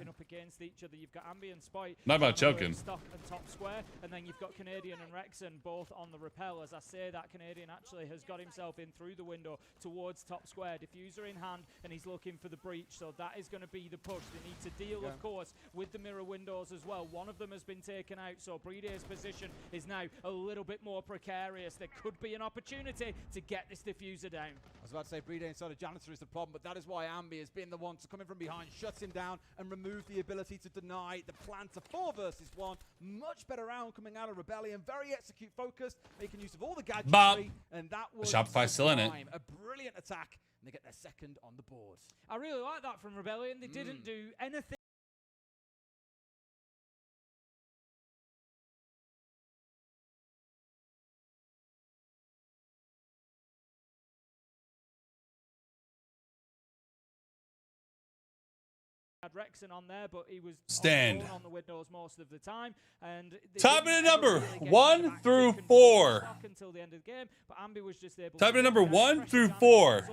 Not about choking. Stock and top square, and then you've got Canadian and Rexon both on the rappel. As I say, that Canadian actually has got himself in through the window towards top square, diffuser in hand, and he's looking for the breach. So that is going to be the push. They need to deal, of course, with the mirror windows as well. One of them has been taken out, so Breede's position is now a little bit more precarious. There could be an opportunity to get this diffuser down. I was about to say Breede inside of Janitor is the problem, but that is why Ambi has been the one to come in from behind, shut him down, and remove the ability to deny the plan to 4 versus 1. Much better round coming out of Rebellion, very execute focused, making use of all the gadgetry, and that was Shopify still in it. A brilliant attack, and they get their second on the board. I really like that from Rebellion. They didn't do anything. Rexon on there, but he was on the windows most of the time. And type in a number 1 through 4. Until the end of the game, but Ambi was just able type in a number 1 through 4.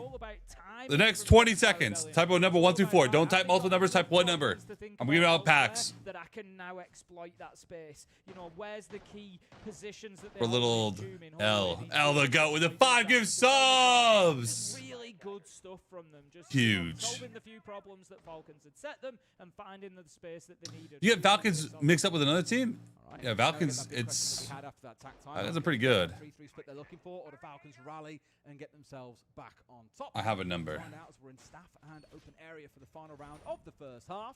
The next 20 seconds. Type in number 1 through 4. Don't type multiple numbers. Type one number. I'm giving out packs. That I can now exploit that space. You know, where's the key positions that for little old L. L the goat with the 5 give subs. Really good stuff from them. Just huge. Solving the few problems that Falcons had set them and finding the space that they needed. You get Falcons mixed up with another team? Right. Yeah, Falcons, that's pretty good. 3-3 split they're looking for, or the Falcons rally and get themselves back on top. I have a number. Find out as we're in staff and open area for the final round of the first half.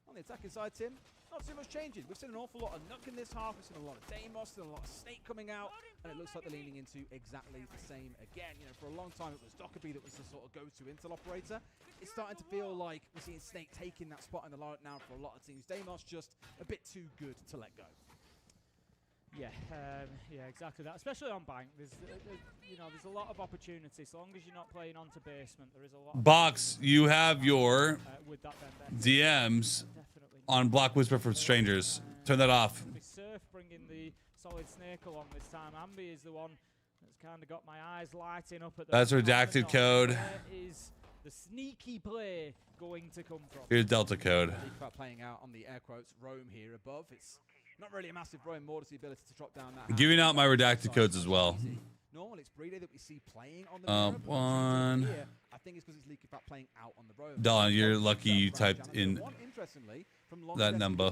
On the attacking side, Tim, not too much changing. We've seen an awful lot of Nuck in this half. We've seen a lot of Deimos, seen a lot of Snake coming out, and it looks like they're leaning into exactly the same again. You know, for a long time it was Dockerby that was the sort of go-to intel operator. It's starting to feel like we're seeing Snake taking that spot in the lineup now for a lot of teams. Deimos just a bit too good to let go. Yeah, yeah, exactly that. Especially on Bank, there's you know, there's a lot of opportunity. So long as you're not playing onto basement, there is a lot. Box, you have your DMs on Block Whisper from Strangers. Turn that off. Surf bringing the solid Snake along this time. Ambi is the one that's kind of got my eyes lighting up at the. That's redacted code. Where is the sneaky play going to come from? Here's Delta code. Playing out on the air quotes roam here above. It's not really a massive roam, more to the ability to drop down that. Giving out my redacted codes as well. Normal, it's Breede that we see playing on the one. Here, I think it's because it's Leaky Fat playing out on the roam. Don, you're lucky you typed in that number.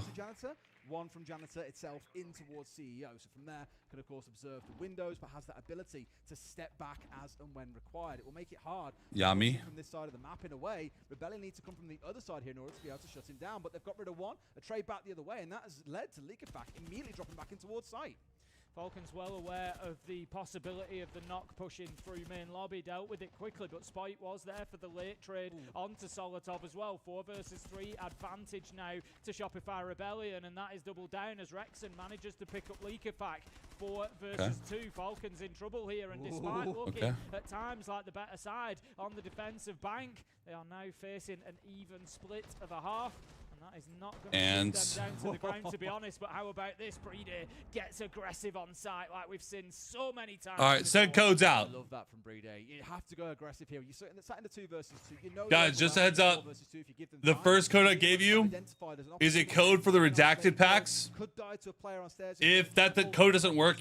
One from Janitor itself in towards CEO. So from there, can of course observe the windows, but has that ability to step back as and when required. It will make it hard. Yummy. From this side of the map in a way, Rebellion needs to come from the other side here in order to be able to shut him down. But they've got rid of one, a trade back the other way, and that has led to Leakafak immediately dropping back in towards site. Falcons well aware of the possibility of the knock pushing through main lobby, dealt with it quickly, but Spite was there for the late trade onto Solotov as well. 4 versus 3 advantage now to Shopify Rebellion, and that is doubled down as Rexon manages to pick up Leakafak. 4 versus 2. Falcons in trouble here, and despite looking at times like the better side on the defensive Bank, they are now facing an even split of a half. That is not going to put them down to the ground, to be honest. But how about this? Breede gets aggressive on site like we've seen so many times. All right, send codes out. I love that from Breede. You have to go aggressive here. You sat in the 2 versus 2. You know, guys, just a heads up. The first code I gave you is a code for the redacted packs. If that code doesn't work,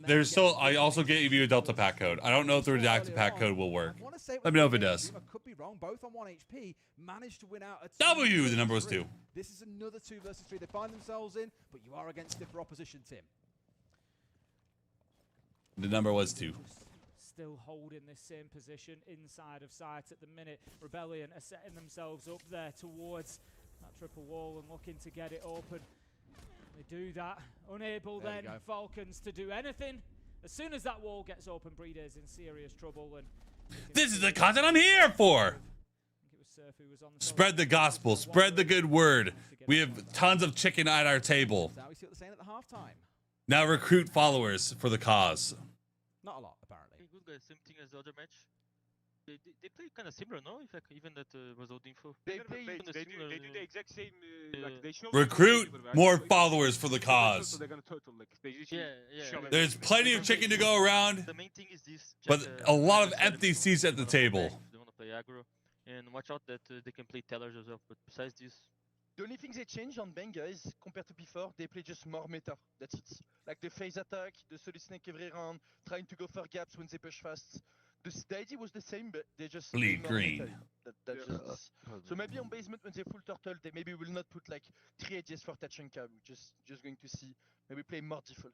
there's still. I also gave you a Delta pack code. I don't know if the redacted pack code will work. Let me know if it does. I could be wrong. Both on 1 HP managed to win out a W. The number was 2. This is another 2 versus 3 they find themselves in, but you are against stiffer opposition, Tim. The number was 2. Still holding this same position inside of sight at the minute. Rebellion are setting themselves up there towards that triple wall and looking to get it open. They do that. Unable then, Falcons, to do anything. As soon as that wall gets open, Breede's in serious trouble. And this is the content I'm here for. Spread the gospel. Spread the good word. We have tons of chicken at our table. We see what they're saying at the halftime. Now recruit followers for the cause. Not a lot, apparently. Good guys, same thing as the other match. They play kind of similar, no? In fact, even that result info. They do the exact same. Like they show Recruit more followers for the cause. So they're gonna total like they usually show yeah. There's plenty of chicken to go around, The main thing is this. but a lot of empty seats at the table. They want to play aggro, and watch out that they can play tellers as well. But besides this, the only thing they changed on Bang, guys, compared to before, they play just more meta. That's it. Like the phase attack, the solid snake every round, trying to go for gaps when they push fast. The idea was the same, but they just Bleed more green. meta. That's just so maybe on basement when they full turtle, they maybe will not put like 3 edges for touch and cab. Just going to see maybe play more default.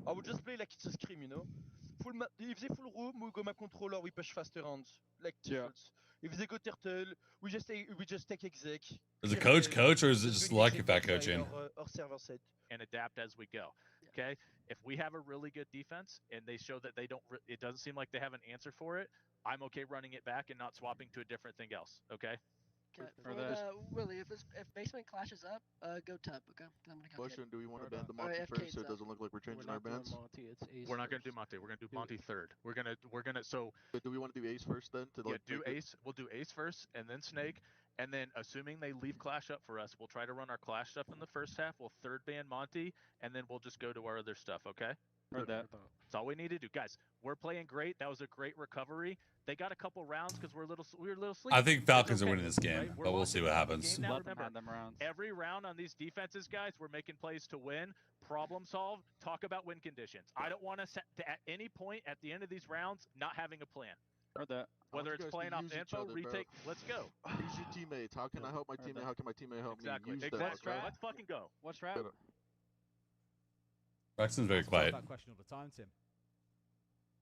I would just play like it's a scream, you know. Full map. If they full room, we go map controller, we push faster rounds like defaults. If they go turtle, we just take exec. Is the coach or is it just lucky fat coaching? Or server side. And adapt as we go. Okay, if we have a really good defense and they show that they don't, it doesn't seem like they have an answer for it. I'm okay running it back and not swapping to a different thing else. Okay. Willie, if basement clashes up, go tub, okay? I'm gonna come Question: do we want to ban the Or Monty FK first so it doesn't look like we're changing our bans? We're not gonna do Monty. We're gonna do Monty third. We're gonna. So. But do we want to do Ace first then? To like do Ace. We'll do Ace first, and then Snake, and then assuming they leave Clash up for us, we'll try to run our Clash stuff in the first half. We'll third ban Monty, and then we'll just go to our other stuff. Okay. That's all we need to do, guys. We're playing great. That was a great recovery. They got a couple rounds because we were a little sleepy. I think Falcons are winning this game, right? but we'll see what happens. Now, remember, every round on these defenses, guys, we're making plays to win, problem solve, talk about win conditions. I don't want to at any point at the end of these rounds not having a plan. Whether it's playing off info, retake, let's go. Use your teammates. How can I help my teammate? How can my teammate help me? Use them, Exactly. okay? Let's fucking go. What's right? Braxton's very quiet. That question all the time, Tim.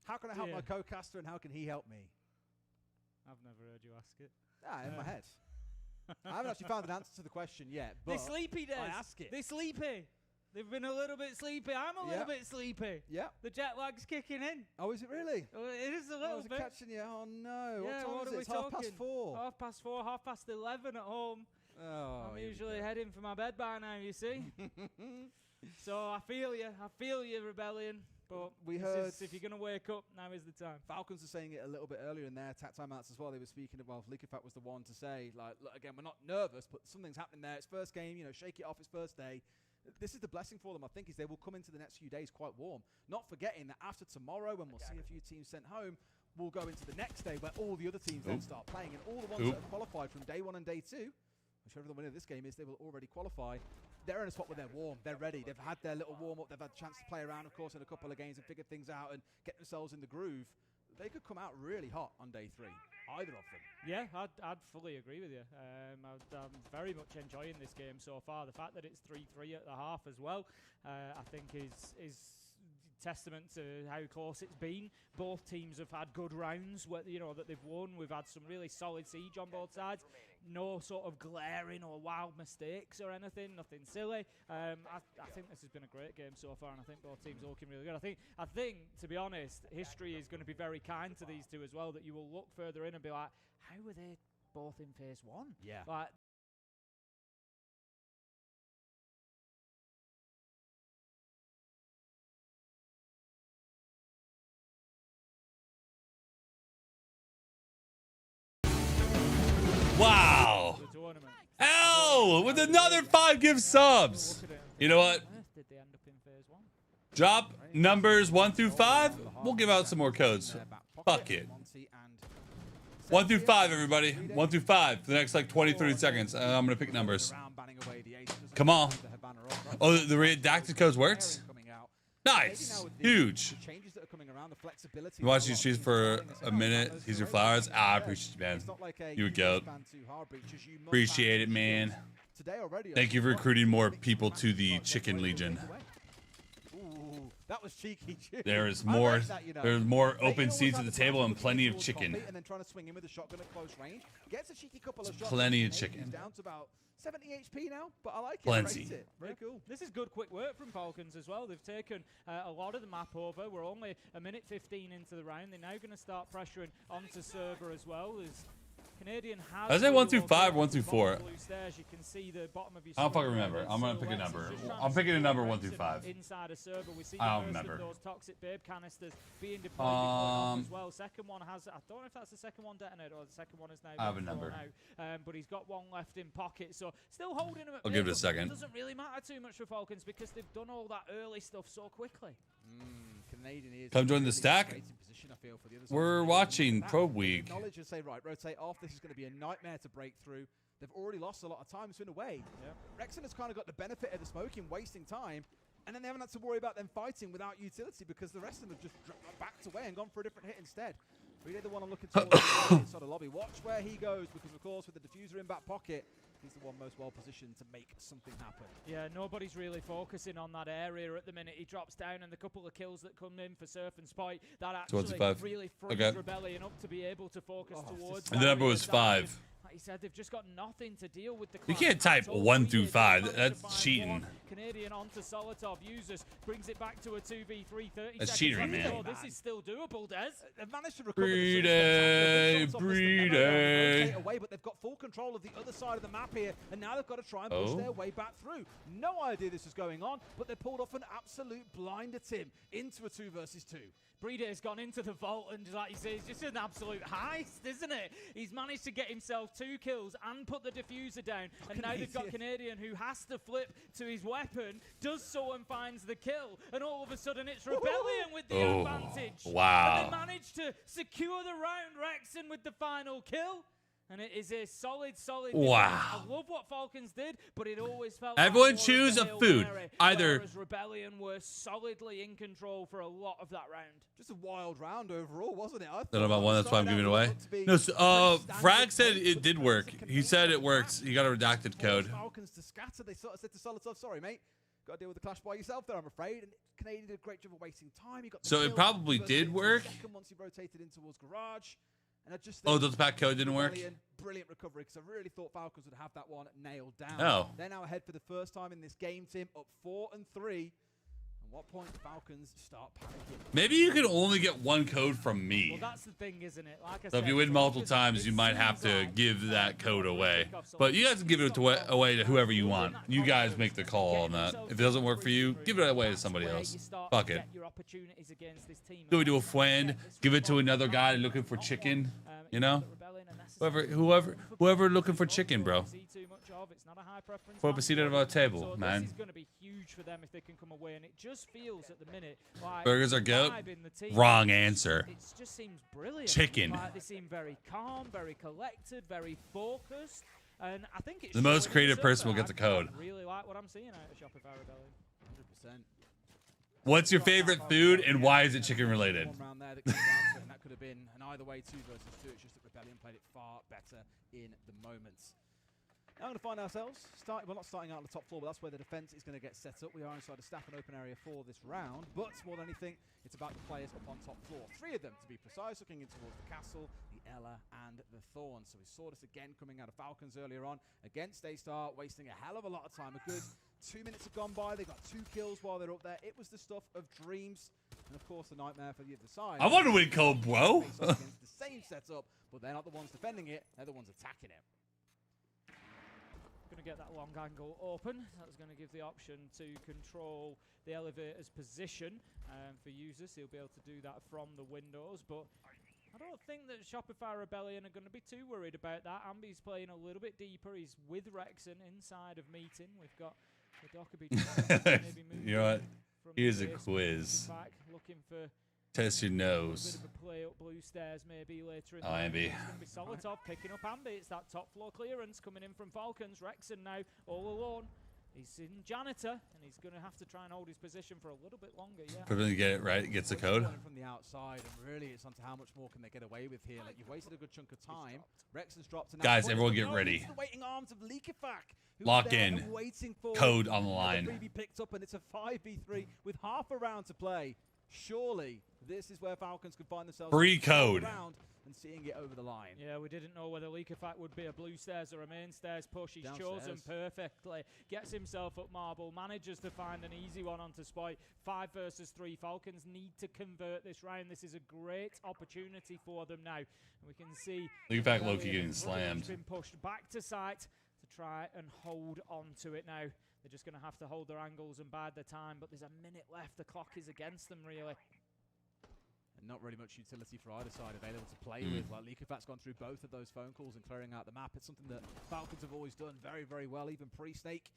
How can I help my co-caster and how can he help me? I've never heard you ask it. In my head. I haven't actually found an answer to the question yet. But They're sleepy days. I ask it. They're sleepy. They've been a little bit sleepy. I'm a little bit sleepy. Yeah. The jet lag's kicking in. Oh, is it really? Oh, it is a little bit. Catching you? Oh no. Yeah, what time is it? It's 4:30. 11 at home. Oh, I'm usually heading for my bed by now, you see. So I feel you, Rebellion. But we heard if you're going to wake up, now is the time. Falcons are saying it a little bit earlier in their attack timeouts as well. They were speaking of, Likifat was the one to say, like, look, again, we're not nervous, but something's happening there. It's first game, shake it off. It's first day. This is the blessing for them, I think, is they will come into the next few days quite warm. Not forgetting that after tomorrow, when we'll see a few teams sent home, we'll go into the next day where all the other teams then start playing. And all the ones that have qualified from day 1 and day 2, whichever the winner of this game is, they will already qualify. They're in a spot where they're warm, they're ready, they've had their little warm-up, they've had a chance to play around, of course, in a couple of games and figure things out and get themselves in the groove. They could come out really hot on day 3, either of them. Yeah, I'd fully agree with you. I'm very much enjoying this game so far. The fact that it's 3-3 at the half as well, I think is testament to how close it's been. Both teams have had good rounds, that they've won. We've had some really solid siege on both sides. No sort of glaring or wild mistakes or anything. Nothing silly. I think this has been a great game so far, and I think both teams are looking really good. I think, to be honest, history is going to be very kind to these two as well. That you will look further in and be like, how were they both in phase 1? Yeah. Like. Wow. L with another 5 gift subs. You know what? Drop numbers 1 through 5. We'll give out some more codes. Fuck it. 1 through 5, everybody. 1 through 5 for the next like 20, 30 seconds. I'm gonna pick numbers. Come on. Oh, the redacted codes works? Nice. Huge. You watch these streets for a minute. Here's your flowers. I appreciate you, man. You a goat. Appreciate it, man. Thank you for recruiting more people to the Chicken Legion. That was cheeky. There is more. There's more open seats at the table and plenty of chicken. And then trying to swing in with a shotgun at close range. Gets a cheeky couple of shots. Plenty of chicken. Down to about 70 HP now, but I like it. Plenty. Very cool. This is good quick work from Falcons as well. They've taken a lot of the map over. We're only a minute 15 into the round. They're now going to start pressuring onto server as well. There's Canadian has. I say 125, 124. Blue stairs, you can see the bottom of your I don't fucking screen remember. there. I'm gonna So pick a Lex is number. just trying I'm to picking a secure number Wrexham 125. Inside a server, we see I the don't first remember. of those toxic babe canisters being deployed off as well. Second one has, I don't know if that's the second one detonated or the second one is now I have a being thrown number. out. But he's got one left in pocket, so still holding him at I'll bay, give it a but second. It doesn't really matter too much for Falcons because they've done all that early stuff so quickly. Canadian is Come join the really stack. great in position, I feel, for the other side. We're watching Probe Week. Acknowledge and say, right, rotate off. This is going to be a nightmare to break through. They've already lost a lot of time, so in a way, Wrexham has kind of got the benefit of the smoking, wasting time, and then they haven't had to worry about them fighting without utility because the rest of them have just backed away and gone for a different hit instead. Really the one I'm looking towards inside the lobby. Watch where he goes because, of course, with the diffuser in back pocket, he's the one most well positioned to make something happen. Yeah, nobody's really focusing on that area at the minute. He drops down, and the couple of kills that come in for Surf and Spite, that actually 25. really frees Okay. Rebellion up to be able to focus towards. And the number was 5. Like you said, they've just got nothing to deal with the. You can't type 1 through 5. That's cheating. Canadian onto Solotov, uses, brings it back to a 2v3, 30 That's seconds cheating, left to man. go. This is still doable, Des. They've managed to recover Breedy. away, but they've got full control of the other side of the map here, and now they've got to try and push their way back through. No idea this is going on, but they pulled off an absolute blinder, Tim, into a 2 versus 2. Breeder has gone into the vault, and like you say, it's just an absolute heist, isn't it? He's managed to get himself 2 kills and put the diffuser down, and now they've got Canadian who has to flip to his weapon, does so and finds the kill, and all of a sudden it's Rebellion with the advantage. Wow. And they managed to secure the round, Wrexham with the final kill. And it is a solid Wow. defense. I love what Falcons did, but it always felt Everyone like more choose of a Hail food. Mary, Either- whereas Rebellion were solidly in control for a lot of that round. Just a wild round overall, wasn't it? I Don't know about one. That's why I'm giving it away. No, Frag said it did work. He said it works. He got a redacted code. Falcons to scatter. They sort of said to Solotov, sorry, mate. Got to deal with the clash by yourself there, I'm afraid. And Canadian did a great job of wasting time. He got the So it kill. probably First did into the work? second once he rotated in towards Garage. And I just Oh, think does the pack code didn't work? Brilliant recovery, because I really thought Falcons would have that one nailed down. Oh. They're now ahead for the first time in this game, Tim, up 4-3. At what point do Falcons start panicking? Maybe you can only get 1 code from me. Well, that's the thing, isn't it? Like I So if said, you win multiple because times, you might have to give that code away. But you guys can give it away to whoever you want. You guys make the call on that. If it doesn't work for you, give it away to somebody else. Fuck it. your opportunities against this team. Give it to a friend. Give it to another guy looking for chicken. You know? Whoever looking for chicken, bro. It's not a high preference. Put up a seat at our table, So man. This is going to be huge for them if they can come away, and it just feels at the minute like Burgers are the goat? vibe in the team, Wrong answer. It just seems brilliant. Chicken. Like, they seem very calm, very collected, very focused, and I think it's The most showing creative in person will Surfer. get the code. I really like what I'm seeing out of Shopify Rebellion. 100%. What's your favorite food and why is it chicken related? One round there that came down to it, and that could have been an either way 2 versus 2. It's just that Rebellion played it far better in the moments. Now we're going to find ourselves, well, not starting out on the top floor, but that's where the defense is going to get set up. We are inside a staff and open area for this round, but more than anything, it's about the players up on top floor. 3 of them, to be precise, looking in towards the castle, the Ella, and the Thorn. So we saw this again coming out of Falcons earlier on against A-Star, wasting a hell of a lot of time. A good 2 minutes have gone by. They got 2 kills while they're up there. It was the stuff of dreams, and of course the nightmare for the other side. I want to win code, bro. Against the same setup, but they're not the ones defending it. They're the ones attacking it. Going to get that long angle open. That's going to give the option to control the elevator's position for users. He'll be able to do that from the windows, but I don't think that Shopify Rebellion are going to be too worried about that. Ambi's playing a little bit deeper. He's with Rexon inside of meeting. We've got the Dockerby. You know what? Here's a quiz. Back, looking for Test your a nose. bit of a play up blue stairs maybe later in the Oh, Ambi. It's going to be Solotov picking up Ambi. It's that top floor clearance coming in from Falcons. Rexon now all alone. He's in janitor, and he's going to have to try and hold his position for a little bit longer. Yeah. Probably get it right. Gets the code. From the outside, and really, it's onto how much more can they get away with here. Like, you've wasted a good chunk of time. Rexon's dropped. And Guys, everyone get ready. The waiting arms of Leakifak, who's Lock there in. and waiting for Code on the the line. freebie picked up, and it's a 5v3 with half a round to play. Surely, This is where Falcons can find themselves Free code. around and seeing it over the line. Yeah, we didn't know whether Leakerfact would be a blue stairs or a main stairs push. He's Downstairs. chosen perfectly. Gets himself up marble, manages to find an easy one onto Spoit. 5 versus 3. Falcons need to convert this round. This is a great opportunity for them now. And we can see Leakerfact Loki getting slammed. Been pushed back to site to try and hold on to it now. They're just going to have to hold their angles and bide their time, but there's a minute left. The clock is against them, really. And not really much utility for either side available to play with. Like Leakerfact's gone through both of those phone calls and clearing out the map. It's something that Falcons have always done very, very well, even pre-Snake.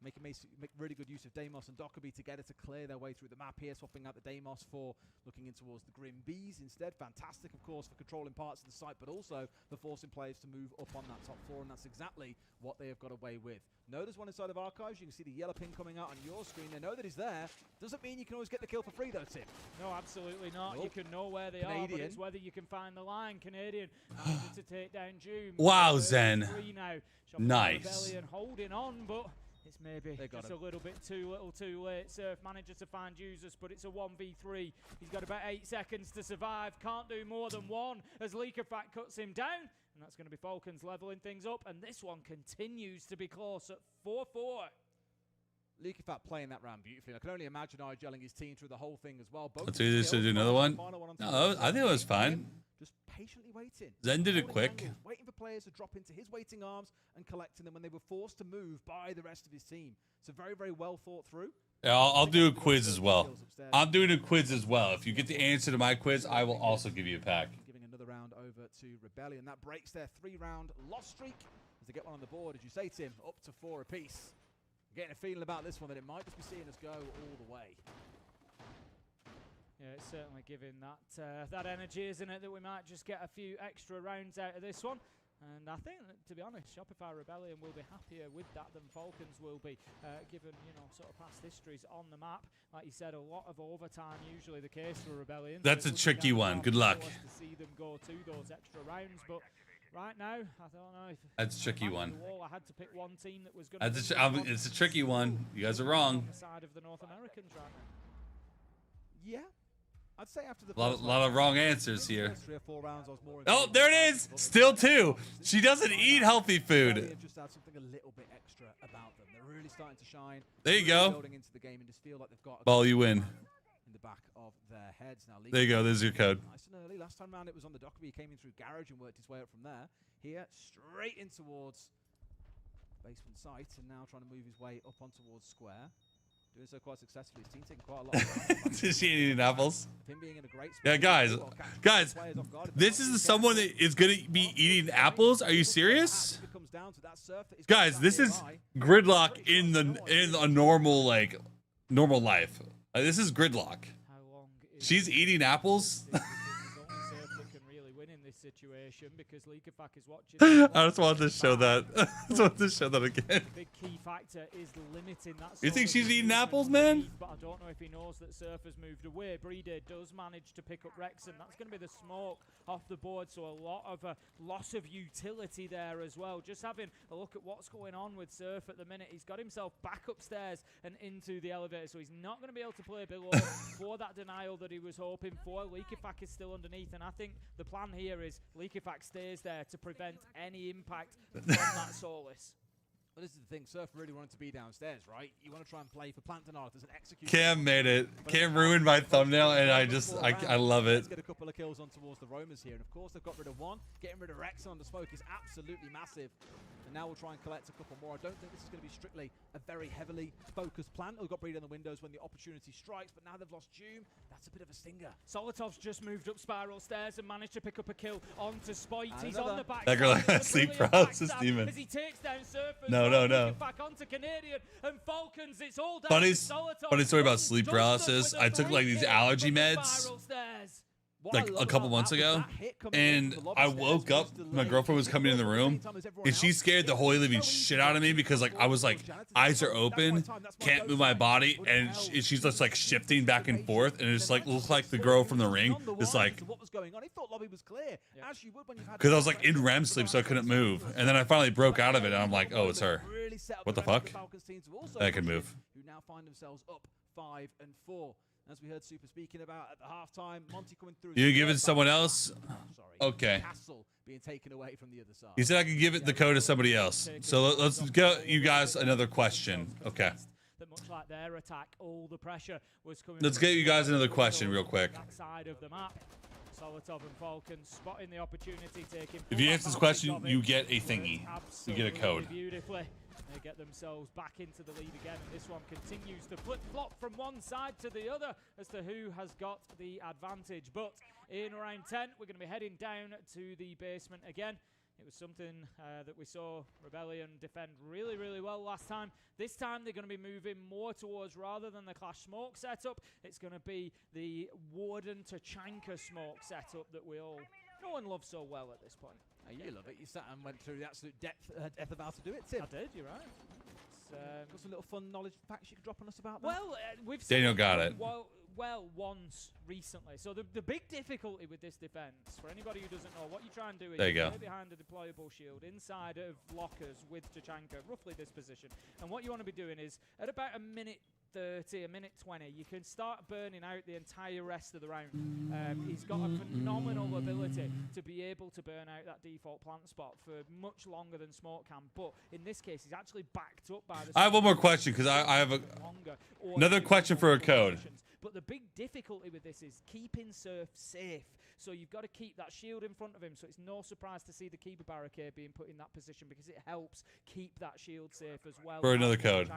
Make really good use of Deimos and Dockerby together to clear their way through the map here, swapping out the Deimos for looking in towards the Grim Bees instead. Fantastic, of course, for controlling parts of the site, but also for forcing players to move up on that top floor, and that's exactly what they have got away with. Know there's one inside of Archives. You can see the yellow pin coming out on your screen. They know that he's there. Doesn't mean you can always get the kill for free, though, Tim. No, absolutely not. Nope. You can know where they are, but it's whether you can find the line. Canadian to take down Doom. Wow, Zen. Now. Nice. Rebellion holding on, but it's maybe just a little bit too late. Surf manages to find users, but it's a 1v3. He's got about 8 seconds to survive. Can't do more than one as Leakerfact cuts him down. And that's going to be Falcons leveling things up. And this one continues to be close at 4-4. Leakerfact playing that round beautifully. I can only imagine gelling his team through the whole thing as well. Let's do this to do another one. No, I think it was fine. Just patiently waiting. Zen did it quick. Angles, waiting for players to drop into his waiting arms and collecting them when they were forced to move by the rest of his team. So very, very well thought through. Yeah, I'll do a quiz as well. I'm doing a quiz as well. If you get the answer to my quiz, I will also give you a pack. Giving another round over to Rebellion. That breaks their 3-round loss streak as they get one on the board. As you say, Tim, up to 4 apiece. I'm getting a feeling about this one that it might just be seeing us go all the way. Yeah, it's certainly giving that energy, isn't it, that we might just get a few extra rounds out of this one. And I think, to be honest, Shopify Rebellion will be happier with that than Falcons will be, given, sort of past histories on the map. Like you said, a lot of overtime usually the case for Rebellion. That's a tricky one. Good luck. To see them go to those extra rounds, but right now, I don't know if that's a tricky one. I had to pick one team that was going to. It's a tricky one. You guys are wrong. On the side of the North Americans right now. Yeah. I'd say after the lot of wrong answers here. 3 or 4 rounds, I was more Oh, there it is. Still 2. She doesn't eat healthy food. Just add something a little bit extra about them. They're really starting to shine. There you go. Building into the game and just feel like they've got Ball, you win. In the back of their heads now. There you go. There's your code. Nice and early. Last time round it was on the Dockerby. He came in through garage and worked his way up from there. Here, straight in towards basement site, and now trying to move his way up on towards square. Doing so quite successfully. His team taking quite a lot of Is she eating apples? Him being in a great Yeah, guys, this is someone that is going to be eating apples. Are you serious? Guys, this is gridlock in a normal life. This is gridlock. She's eating apples. Situation because Leakerfact is watching. I just wanted to show that. I just wanted to show that again. Big key factor is limiting that. You think she's eating apples, man? But I don't know if he knows that Surf has moved away. Breeder does manage to pick up Rex, and that's going to be the smoke off the board. So a lot of loss of utility there as well. Just having a look at what's going on with Surf at the minute. He's got himself back upstairs and into the elevator, so he's not going to be able to play below for that denial that he was hoping for. Leakerfact is still underneath, and I think the plan here is Leakerfact stays there to prevent any impact from that Solace. Well, this is the thing. Surf really wanted to be downstairs, right? You want to try and play for Plant Denial. There's an execution. Cam made it. Cam ruined my thumbnail, and I love it. Let's get a couple of kills on towards the Roamers here. And of course, they've got rid of one. Getting rid of Rex on the smoke is absolutely massive. And now we'll try and collect a couple more. I don't think this is going to be strictly a very heavily focused plan. We've got Breed on the windows when the opportunity strikes, but now they've lost Doom. That's a bit of a stinger. Solotov's just moved up spiral stairs and managed to pick up a kill onto Spoit. He's on the back. That girl has sleep paralysis demon. As he takes down Surfers. No. Back onto Canadian and Falcons. It's all down funny story about sleep paralysis. I took these allergy meds a couple months ago, and I woke up. My girlfriend was coming in the room, and she scared the holy living shit out of me because I was eyes are open, can't move my body, and she's just shifting back and forth, and it just looked like the girl from The Ring. It's because I was in REM sleep, so I couldn't move, and then I finally broke out of it, and I'm like, oh, it's her. What the fuck? I can move. Who now find themselves up 5-4. As we heard Super speaking about at the halftime, Monty coming through. You give it to someone else? Okay. Castle being taken away from the other side. He said I could give it the code to somebody else. So let's get you guys another question. Okay. That much like their attack, all the pressure was coming. Let's get you guys another question real quick. That side of the map. Solotov and Falcon spotting the opportunity, taking. If you answer this question, you get a thingy. You get a code. Beautifully. They get themselves back into the lead again, and this one continues to flip-flop from one side to the other as to who has got the advantage. But in round 10, we're going to be heading down to the basement again. It was something that we saw Rebellion defend really, really well last time. This time, they're going to be moving more towards, rather than the Clash Smoke setup, it's going to be the Warden Tachanka Smoke setup that no one loves so well at this point. Oh, you love it. You sat and went through the absolute depth of how to do it, Tim. I did, you're right. Got some little fun knowledge facts you could drop on us about that? Well, we've Daniel seen got it. Well, once recently. So the big difficulty with this defense, for anybody who doesn't know, what you try and do is there you go. play behind a deployable shield inside of lockers with Tachanka, roughly this position. And what you want to be doing is, at about a minute 30, a minute 20, you can start burning out the entire rest of the round. He's got a phenomenal ability to be able to burn out that default plant spot for much longer than Smoke can. But in this case, he's actually backed up by the... I have one more question because I have another question for a code. But the big difficulty with this is keeping Surf safe. So you've got to keep that shield in front of him, so it's no surprise to see the Keeper barricade being put in that position, because it helps keep that shield safe as well. For another code.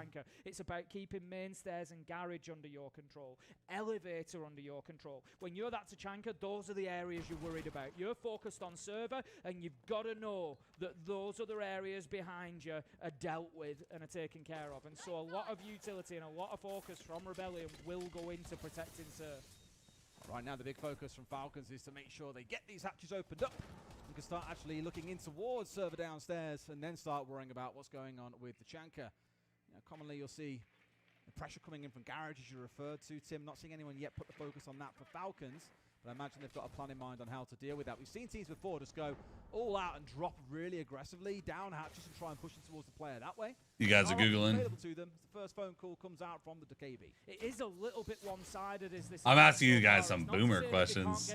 It's about keeping main stairs and garage under your control, elevator under your control. When you're that Tachanka, those are the areas you're worried about. You're focused on server, and you've got to know that those other areas behind you are dealt with and are taken care of. And so a lot of utility and a lot of focus from Rebellion will go into protecting Surf. Right now, the big focus from Falcons is to make sure they get these hatches opened up and can start actually looking in towards server downstairs, and then start worrying about what's going on with the Tachanka. Commonly, you'll see the pressure coming in from garage, as you referred to, Tim. Not seeing anyone yet put the focus on that for Falcons, but I imagine they've got a plan in mind on how to deal with that. We've seen teams before just go all out and drop really aggressively down hatches and try and push it towards the player that way. You guys are Googling. Available to them. The first phone call comes out from the DKB. It is a little bit one-sided. I'm asking you guys some boomer questions.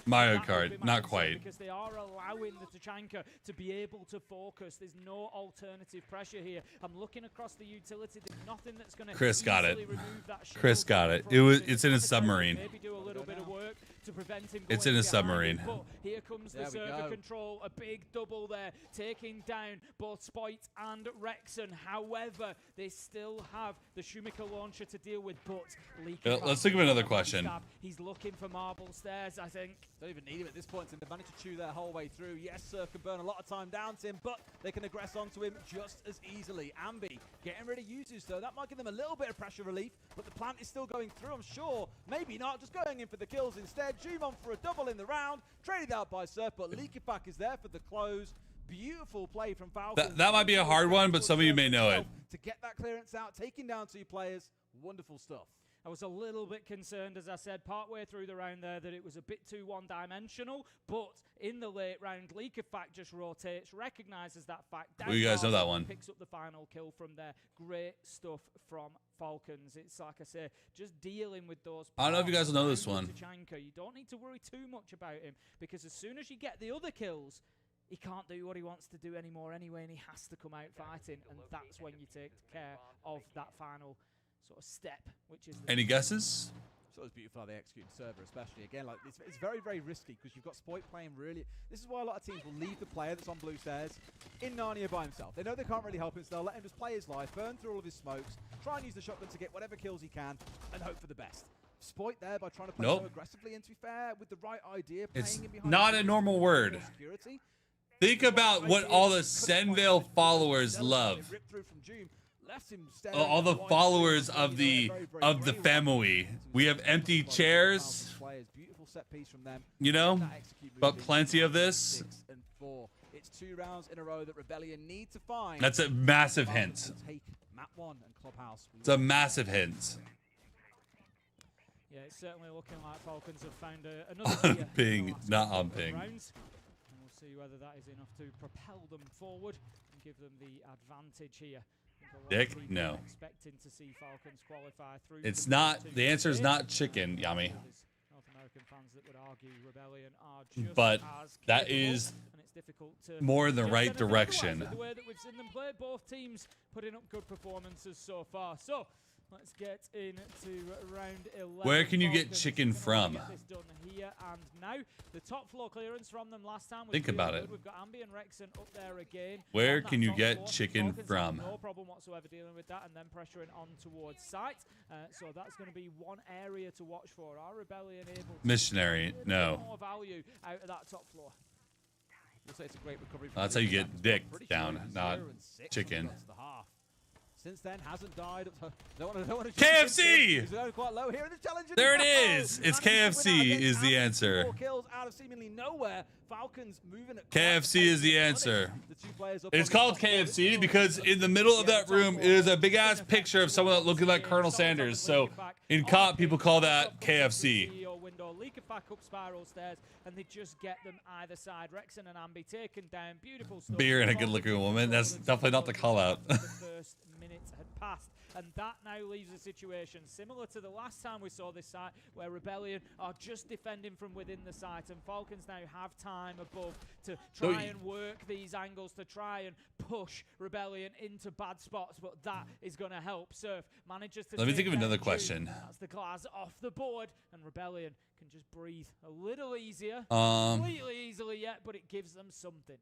Mario Kart, not quite. Because they are allowing the Tachanka to be able to focus. There's no alternative pressure here. I'm looking across the utility. There's nothing that's going to Chris got it. remove that shield. Chris got it. It's in a submarine. Maybe do a little bit of work to prevent him. It's in a submarine. But here comes the server control. A big double there, taking down both Spoit and Rexon. However, they still have the Shumika launcher to deal with. But let's think of another question. He's looking for marble stairs, I think. Don't even need him at this point. They've managed to chew their whole way through. Yes, Surf can burn a lot of time down, Tim, but they can aggress onto him just as easily. Ambi getting rid of Yuzu, so that might give them a little bit of pressure relief, but the plant is still going through, I'm sure. Maybe not, just going in for the kills instead. Jumon for a double in the round, traded out by Surf, but Leakypack is there for the close. Beautiful play from Falcons. That might be a hard one, but some of you may know it. To get that clearance out, taking down 2 players, wonderful stuff. I was a little bit concerned, as I said, partway through the round there, that it was a bit too one-dimensional, but in the late round, Leakypack just rotates, recognises that fact. Well, you guys know that one. Picks up the final kill from there. Great stuff from Falcons. It's like I say, just dealing with those. I don't know if you guys know this one. Tachanka, you don't need to worry too much about him, because as soon as you get the other kills, he can't do what he wants to do anymore anyway, and he has to come out fighting, and that's when you take care of that final sort of step, which is... Any guesses? So it's beautiful how they execute the server, especially. Again, like it's very, very risky, because you've got Spoit playing really... This is why a lot of teams will leave the player that's on blue stairs in Narnia by himself. They know they can't really help him, so they'll let him just play his life, burn through all of his smokes, try and use the shotgun to get whatever kills he can, and hope for the best. Spoit there by trying to play so aggressively, and to be fair, with the right idea, it's him behind not a normal word. Security. Think about what all the SenVale followers love. All the followers of the family. We have empty chairs, you know, but plenty of this. It's 2 rounds in a row that Rebellion need to find. That's a massive hint. It's a massive hint. Yeah, it's certainly looking like Falcons have found another on ping, not on ping. Rounds. And we'll see whether that is enough to propel them forward and give them the advantage here. Dick? No. Expecting to see Falcons qualify through It's to not. two The answer is today. not chicken, Yami. North American fans that would argue Rebellion are just But as that capable, is and it's difficult to more in the judge right anything direction. otherwise with the way that we've seen them play, both teams putting up good performances so far. So let's get into round 11. Where can you get Falcons chicken gonna from? Get this done here and now. The top floor clearance from them last time was Think really about good. it. We've got Ambi and Rexon up there again. Where on that can you top get floor. chicken Falcons have from? No problem whatsoever dealing with that and then pressuring on towards site. So that's going to be one area to watch for. Are Rebellion able to Missionary, get no. more value out of that top floor? We'll say it's a great recovery. That's how you get dick down, not chicken. Since then, hasn't died. Don't want to KFC! He's going quite low here in the challenge. There it is. It's KFC is the answer. 4 kills out of seemingly nowhere. Falcons moving at KFC is the answer. the 2 players up It's on the called top floor. KFC because in the middle of that room is a big ass picture of someone looking like Colonel Sanders. So in cop, people call that KFC. Window, leak back up spiral stairs, and they just get them either side. Rexon and Ambi taken down. Beautiful stuff. Beer and a good looking woman. That's definitely not the call out. The first minute had passed, and that now leaves a situation similar to the last time we saw this site, where Rebellion are just defending from within the site, and Falcons now have time above to try and work these angles, to try and push Rebellion into bad spots, but that is going to help. Surf manages to Let me take think of down another June. question. That's the glass off the board, and Rebellion can just breathe a little easier. Completely easily yet, but it gives them something.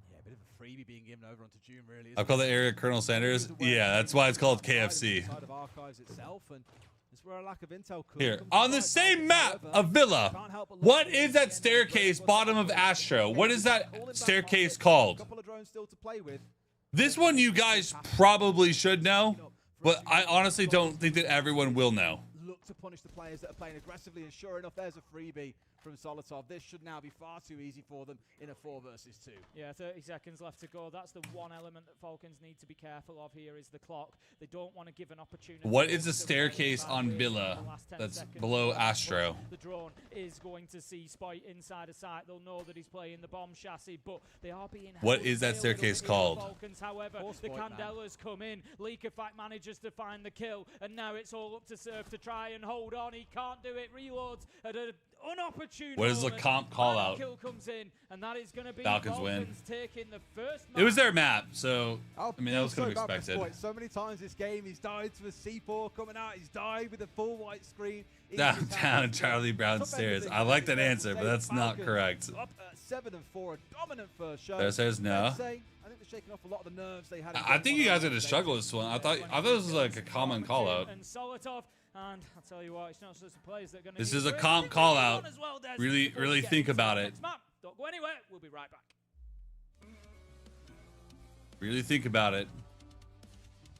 Yeah, a bit of a freebie being given over onto June, really. I'll call the area Colonel Sanders. Yeah, that's why it's called KFC. Side of archives itself, and it's where a lack of intel could Here, come on to the light. same map, a villa. What is that staircase bottom of Astro? What is that staircase called? Couple of drones still to play with. This one you guys probably should know, but I honestly don't think that everyone will know. Look to punish the players that are playing aggressively, and sure enough, there's a freebie from Solotov. This should now be far too easy for them in a 4 versus 2. Yeah, 30 seconds left to go. That's the one element that Falcons need to be careful of here is the clock. They don't want to give an opportunity. What is the staircase on Villa that's below Astro? The drone is going to see Spite inside a site. They'll know that he's playing the bomb chassis, but they are being What is that staircase called? Falcons, however, the Candelas come in. Leakerfact manages to find the kill, and now it's all up to Surf to try and hold on. He can't do it. Reloads at an unopportune What is the moment. comp call And a out? kill comes in, and that is going to be Falcons win. taking the first It was their map, so I mean that was kind of so bad for expected. Spite. So many times this game, he's died to a C4 coming out. He's died with a full white screen. Downtown Charlie Brown stairs. I like that answer, but that's not correct. Up at 7 and 4, a dominant first show. There says no. I'd say, I think they're shaking off a lot of the nerves they had. I think you guys are gonna struggle with this one. I thought this was like a common call out. And Solotov, and I'll tell you what, it's not just the players that are going to. This is a comp call out. Really think about it. Don't go anywhere. We'll be right back. Really think about it.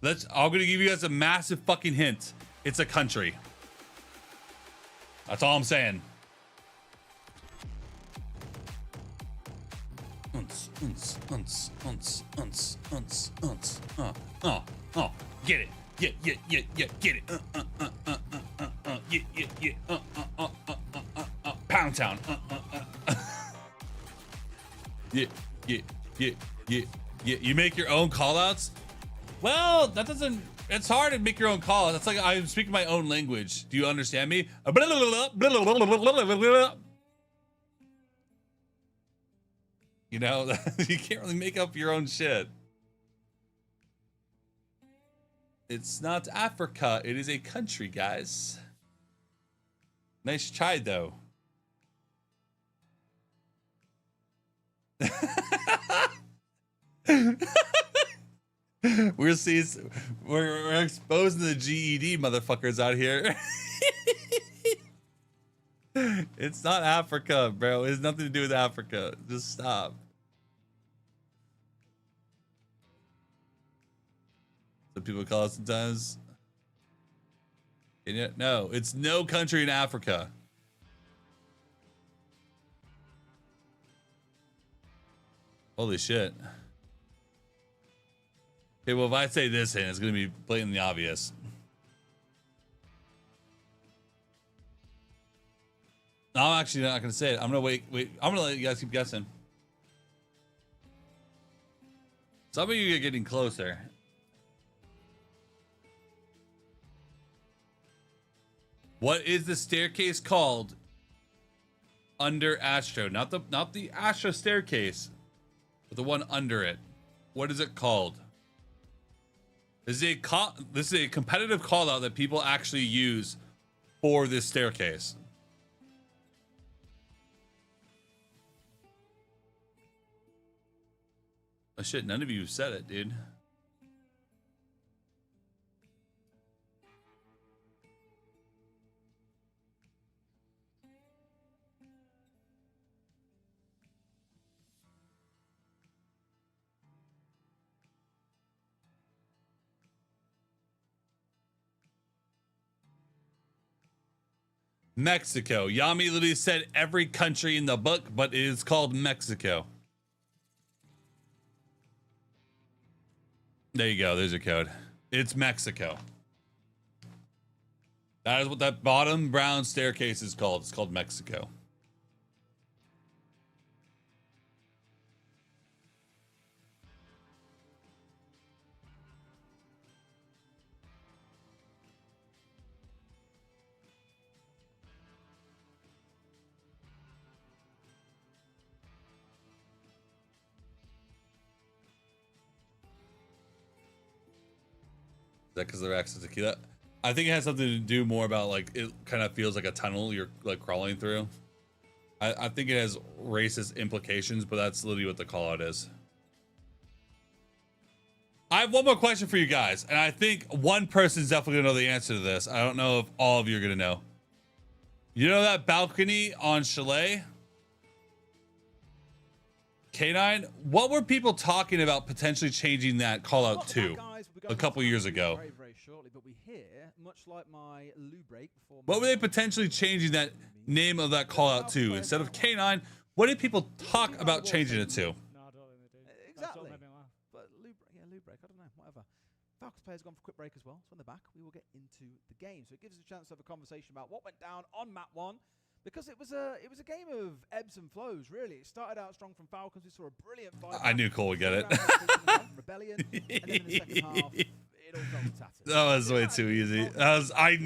I'm gonna give you guys a massive fucking hint. It's a country. That's all I'm saying. Get it. Get it. Pound Town. Yeah. You make your own callouts? Well, that doesn't. It's hard to make your own callouts. That's like I'm speaking my own language. Do you understand me? You know, you can't really make up your own shit. It's not Africa. It is a country, guys. Nice try, though. We're exposing the GED motherfuckers out here. It's not Africa, bro. It has nothing to do with Africa. Just stop. Some people call it sometimes. No, it's no country in Africa. Holy shit. Okay, well, if I say this in, it's going to be blatantly obvious. I'm actually not going to say it. I'm going to wait. I'm going to let you guys keep guessing. Some of you are getting closer. What is the staircase called under Astro? Not the Astro staircase, but the one under it. What is it called? This is a competitive call out that people actually use for this staircase. Oh shit, none of you said it, dude. Mexico. Yami literally said every country in the book, but it is called Mexico. There you go. There's your code. It's Mexico. That is what that bottom brown staircase is called. It's called Mexico. That because they're access tequila? I think it has something to do more about like it kind of feels like a tunnel you're like crawling through. I think it has racist implications, but that's literally what the call out is. I have one more question for you guys, and I think one person's definitely gonna know the answer to this. I don't know if all of you are gonna know. You know that balcony on Chalet? K9, what were people talking about potentially changing that call out to a couple years ago? Very, very shortly, but we hear, much like my loo break before. What were they potentially changing that name of that call out to? Instead of K9, what did people talk about changing it to? Exactly. But loo break, I don't know, whatever. Falcons players gone for quick break as well. So on the back, we will get into the game. So it gives us a chance to have a conversation about what went down on map 1. Because it was a game of ebbs and flows, really. It started out strong from Falcons. We saw a brilliant fight. I knew Cole would get it. Rebellion, and then in the second half, it all fell to tatters. That was way too easy. I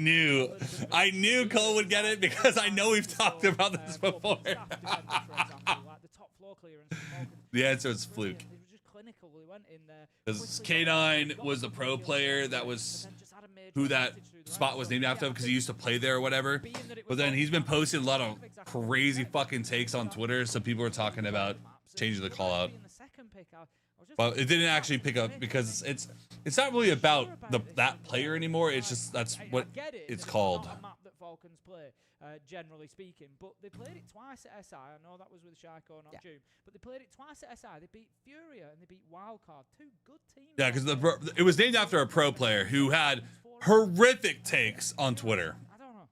knew Cole would get it because I know we've talked about this before. The answer is fluke. Because K9 was a pro player that was who that spot was named after because he used to play there or whatever. But then he's been posting a lot of crazy fucking takes on Twitter, so people are talking about changing the call out. But it didn't actually pick up because it's not really about that player anymore. It's just that's what it's called. Falcons play, generally speaking, but they played it twice at SI. I know that was with Shaiko, not June, but they played it twice at SI. They beat Furia and they beat Wildcard, 2 good teams. Yeah, because it was named after a pro player who had horrific takes on Twitter. I don't know.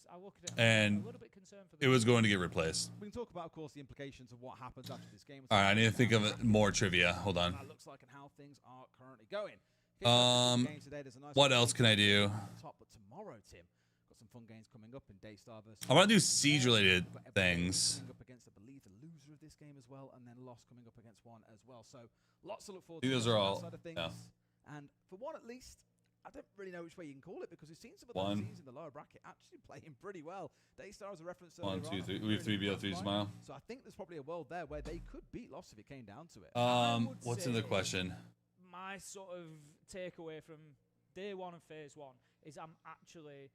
I look at it and a little bit concerned for it was going to get replaced. We can talk about, of course, the implications of what happens after this game. All right, I need to think of more trivia. Hold on. That looks like and how things are currently going. What else can I do? Top, but tomorrow, Tim, got some fun games coming up in Daystar versus. I want to do siege-related things. Up against, I believe, the loser of this game as well, and then Lost coming up against one as well. So lots to look forward to. Those are all. Side of things. Yeah. And for one, at least, I don't really know which way you can call it because we've seen some of the teams in the lower bracket actually playing pretty well. Daystar as a reference. 1, 2, 3. We have 3 BO3 tomorrow. So I think there's probably a world there where they could beat Lost if it came down to it. What's in the question? My sort of takeaway from day 1 of phase 1 is I'm actually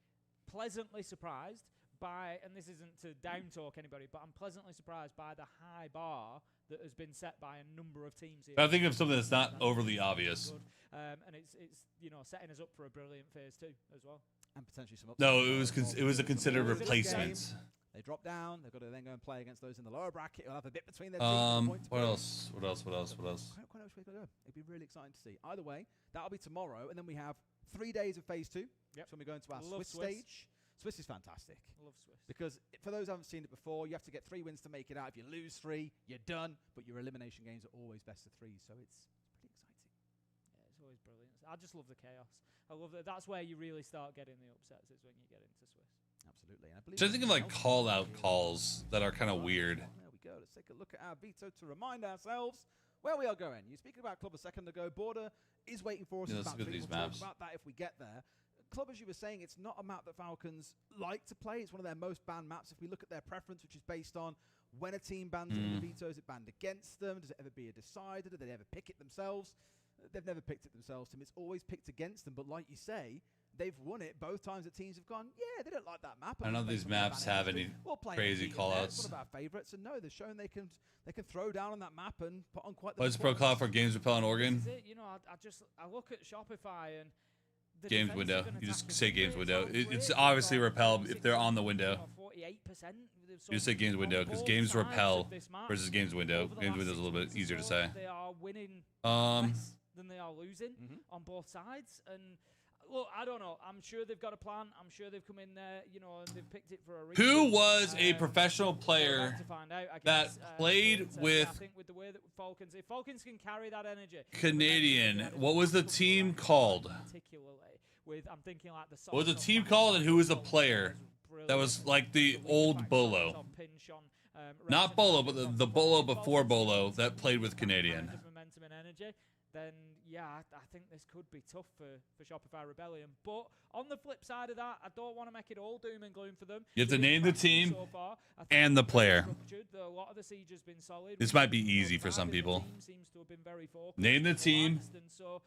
pleasantly surprised by, and this isn't to down talk anybody, but I'm pleasantly surprised by the high bar that has been set by a number of teams here. I think of something that's not overly obvious. And it's setting us up for a brilliant phase 2 as well. And potentially some. No, it was a considered replacement. They drop down. They've got to then go and play against those in the lower bracket. They'll have a bit between their teams. What else? Quite know which way to go. It'd be really exciting to see. Either way, that'll be tomorrow, and then we have 3 days of phase 2. Yep. So we're going to our Swiss stage. Swiss is fantastic. I love Swiss. Because for those who haven't seen it before, you have to get 3 wins to make it out. If you lose 3, you're done. But your elimination games are always best of 3, so it's pretty exciting. Yeah, it's always brilliant. I just love the chaos. I love that. That's where you really start getting the upsets, is when you get into Swiss. Absolutely. And I believe Just think of like call out calls that are kind of weird. There we go. Let's take a look at our veto to remind ourselves where we are going. You're speaking about Club a second ago. Border is waiting for us. Yeah, let's look at these maps. Talk about that if we get there. Club, as you were saying, it's not a map that Falcons like to play. It's one of their most banned maps. If we look at their preference, which is based on when a team bans it in the veto, is it banned against them? Does it ever be a decider? Do they ever pick it themselves? They've never picked it themselves, Tim. It's always picked against them. But like you say, they've won it both times that teams have gone, yeah, they don't like that map. I don't know if these maps have any crazy callouts. It's one of our favorites, and no, they've shown they can throw down on that map and put on quite the What's pro call for games repel in Oregon? You know, I look at Shopify and the games window. You just say games window. It's obviously repel if they're on the window. 48%. You just say games window because games repel versus games window. Games window is a little bit easier to say. They are winning less than they are losing on both sides. And look, I don't know. I'm sure they've got a plan. I'm sure they've come in there, you know, and they've picked it for a reason. Who was a professional player that played with? I think with the way that Falcons, if Falcons can carry that energy. Canadian. What was the team called? Particularly with, I'm thinking like the. What was the team called, and who was the player? That was like the old Bolo. Not Bolo, but the Bolo before Bolo that played with Canadian. Momentum and energy. Then yeah, I think this could be tough for Shopify Rebellion. But on the flip side of that, I don't want to make it all doom and gloom for them. You have to name the team and the player. A lot of the siege has been solid. This might be easy for some people. Seems to have been very focused. Name the team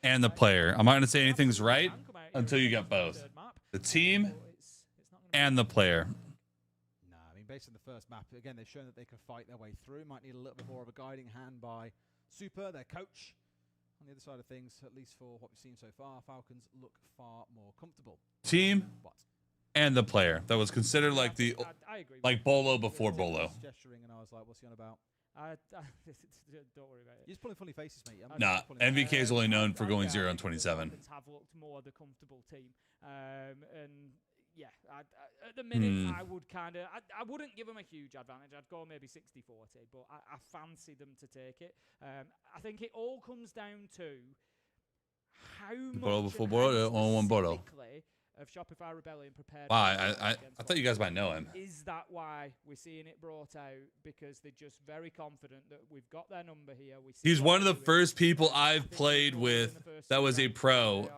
and the player. I'm not going to say anything's right until you get both. The team and the player. No, I mean, based on the first map, again, they've shown that they can fight their way through. Might need a little bit more of a guiding hand by Super, their coach. On the other side of things, at least for what we've seen so far, Falcons look far more comfortable. Team and the player. That was considered like the like Bolo before Bolo. Gesturing, and I was like, "What's he on about?" Don't worry about it. You're just pulling funny faces, mate. Nah, MVK is only known for going 0 and 27. Have looked more the comfortable team, and yeah, at the minute I would I wouldn't give them a huge advantage. I'd go maybe 60-40, but I fancy them to take it. I think it all comes down to how much of Shopify Rebellion prepared. Wow, I thought you guys might know him. Is that why we're seeing it brought out? Because they're just very confident that we've got their number here. He's one of the first people I've played with that was a pro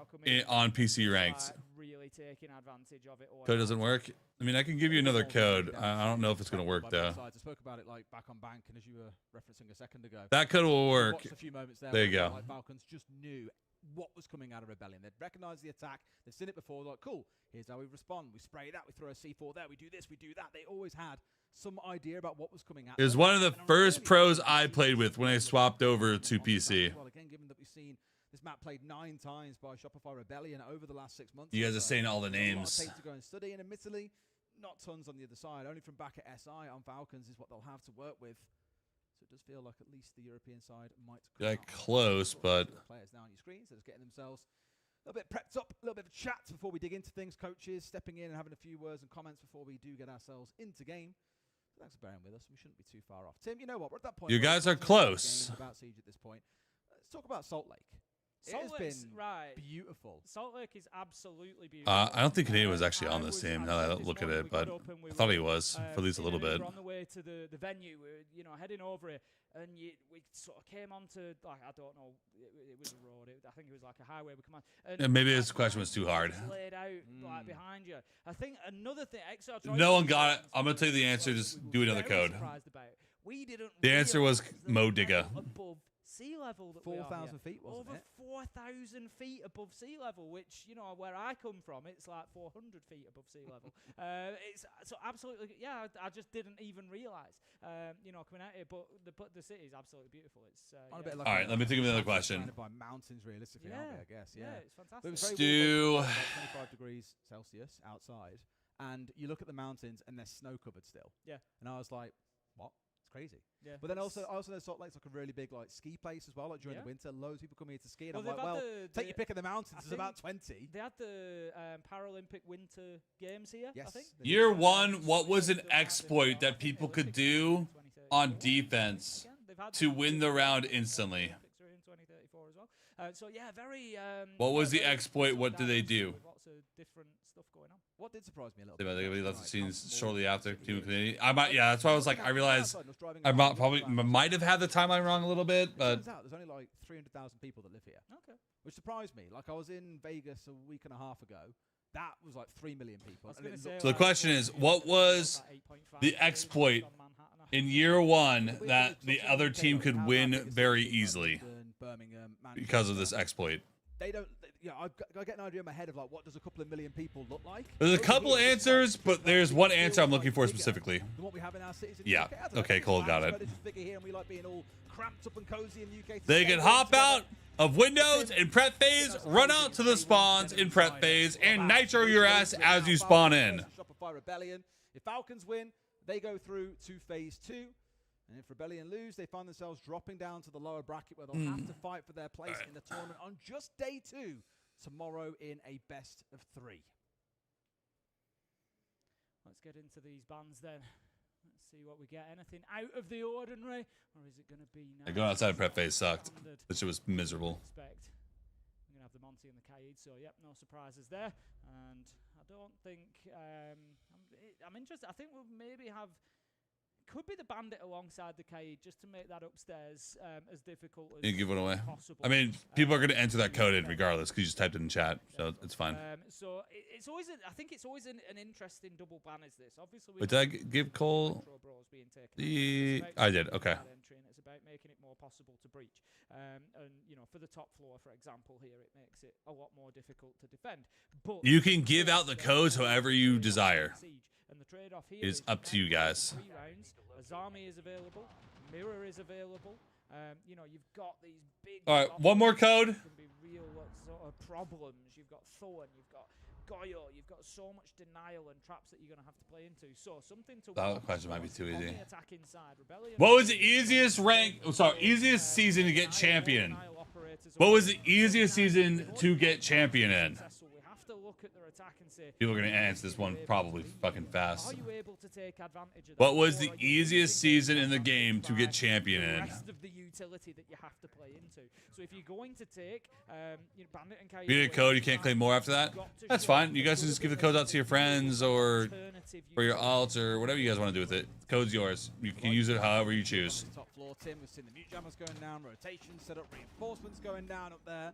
on PC ranked. Really taking advantage of it. Code doesn't work. I mean, I can give you another code. I don't know if it's going to work though. I spoke about it like back on bank, and as you were referencing a second ago, that code will work. A few moments there you go. Like Falcons just knew what was coming out of Rebellion. They'd recognized the attack. They've seen it before. Like, cool. Here's how we respond. We spray that. We throw a C4 there. We do this. We do that. They always had some idea about what was coming out. It was one of the first pros I played with when I swapped over to PC. Well, again, given that we've seen this map played 9 times by Shopify Rebellion over the last 6 months. You guys are saying all the names. A lot of tape to go and study, and admittedly, not tons on the other side. Only from back at SI on Falcons is what they'll have to work with. So it does feel like at least the European side might. Yeah, close, but players now on your screens, so just getting themselves a little bit prepped up, a little bit of chat before we dig into things. Coaches stepping in and having a few words and comments before we do get ourselves into game. So thanks for bearing with us. We shouldn't be too far off. Tim, you know what? We're at that point. You guys are close. About Siege at this point. Let's talk about Salt Lake. Salt Lake's been beautiful. Salt Lake is absolutely beautiful. I don't think Canadian was actually on this team. Now that I look at it, but I thought he was for at least a little bit. We were on the way to the venue, you know, heading over it, and we sort of came onto like I don't know, it was a road. I think it was like a highway. We come on, and maybe this question was too hard. Laid out like behind you. I think another thing. No one got it. I'm gonna tell you the answer. Just do another code. We didn't. The answer was Mo Digga. Above sea level, that 4,000 feet, wasn't over it? 4,000 feet above sea level, which, you know, where I come from, it's like 400 feet above sea level. It's so absolutely, yeah. I just didn't even realize, you know, coming out here. But the city is absolutely beautiful. It's all right. Let me think of another question. By mountains, realistically, aren't they, I guess. Yeah, it's fantastic. Stu, 25 degrees Celsius outside, and you look at the mountains, and they're snow covered still. Yeah, and I was like, what? Crazy. Yeah. But then I also know Salt Lake's like a really big like ski place as well. Like during the winter, loads of people come here to ski. And I'm like, well, take your pick of the mountains. There's about 20. They had the Paralympic Winter Games here. Yes. I think. Year one, what was an exploit that people could do on defense to win the round instantly? So yeah, very. What was the exploit? What did they do? Lots of different stuff going on. What did surprise me a little bit? They left the scenes shortly after Team of Canadian. I might, yeah, that's why I was like, I realized I might have had the timeline wrong a little bit, but turns out there's only like 300,000 people that live here. Okay. Which surprised me. Like I was in Vegas a week and a half ago, that was like 3 million people. So the question is, what was the exploit in year one that the other team could win very easily because of this exploit? They don't. I get an idea in my head of like what does a couple of million people look like. There's a couple answers, but there's one answer I'm looking for specifically. Than what we have in our cities in Yeah. the UK. I don't know, Okay, it's Cole fine, got it's it. just bigger here and we like being all cramped up and cozy in the UK. They can hop out of windows in prep phase, run out to the spawns in prep phase, and nitro your ass as you spawn in. Shopify Rebellion. If Falcons win, they go through to phase 2. And if Rebellion lose, they find themselves dropping down to the lower bracket where they'll have to fight for their place in the tournament on just day 2 tomorrow in a best of 3. Let's get into these bands then. Let's see what we get. Anything out of the ordinary, or is it going to be now? Going outside of prep phase sucked. This shit was miserable. I'm going to have the Monty and the Kaid, so yep, no surprises there. And I don't think I'm interested. I think we'll maybe have. Could be the Bandit alongside the Kaid just to make that upstairs as difficult as You give it away. possible. I mean, people are going to enter that code in regardless because you just typed it in chat, so it's fine. So it's always, I think it's always an interesting double ban. Is this obviously? But did I give Cole the? I did. Okay. It's about making it more possible to breach, and you know, for the top floor, for example, here it makes it a lot more difficult to defend. But You can give out the codes however you desire. And the trade-off here It's up to you guys. 3 rounds. Azami is available. Mirror is available. You know, you've got these big. All right, one more code. Can be real sort of problems. You've got Thorn. You've got Goyo. You've got so much denial and traps that you're going to have to play into. So something to. That question might be too on easy. the attacking side. Rebellion. What was the easiest rank? Oh, sorry, easiest season to get champion? What was the easiest season to get champion in? We have to look at their attack and say. People are gonna answer this one probably fucking fast. Are you able to take advantage of that? What was the easiest season in the game to get champion the in? rest of the utility that you have to play into. So if you're going to take you know, Bandit and Kaid, If you need a code, you can't claim more after that. That's fine. You guys can just give the codes out to your friends or for your alts or whatever you guys want to do with it. Code's yours. You can use it however you choose. Top floor, Tim. We've seen the mute jammers going down, rotations set up, reinforcements going down up there.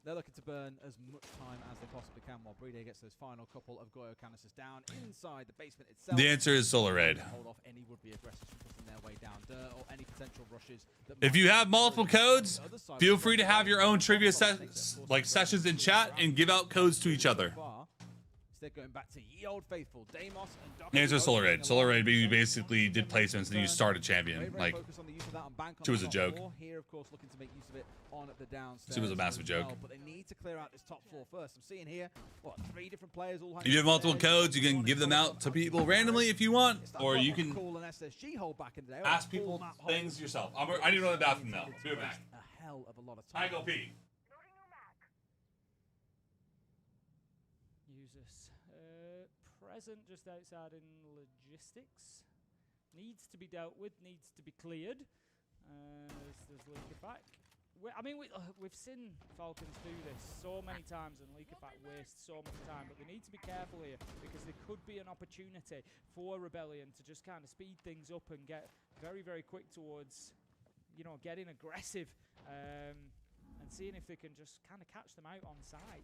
They're looking to burn as much time as they possibly can while Brede gets those final couple of Goyo canisters down inside the basement itself. The answer is Solar Raid. Hold off any would-be aggressors from pushing their way down dirt or any potential rushes. If you have multiple codes, feel free to have your own trivia sessions in chat and give out codes to each other. Instead, going back to ye old faithful, Deimos and Doc. The answer is Solar Raid. Solar Raid basically did placements and you started champion. Like, it was a joke. Here, of course, looking to make use of it on the downstairs. It was a massive joke. But they need to clear out this top floor first. I'm seeing here, what, 3 different players all. If you have multiple codes, you can give them out to people randomly if you want, or you can ask people things yourself. I need to go to the bathroom now. Be right back. A hell of a lot of time. I go pee. Users present just outside in logistics. Needs to be dealt with. Needs to be cleared. There's Leakerback. I mean, we've seen Falcons do this so many times, and Leakerback wastes so much time. But they need to be careful here because there could be an opportunity for Rebellion to just kind of speed things up and get very, very quick towards, you know, getting aggressive. And seeing if they can just kind of catch them out on sight.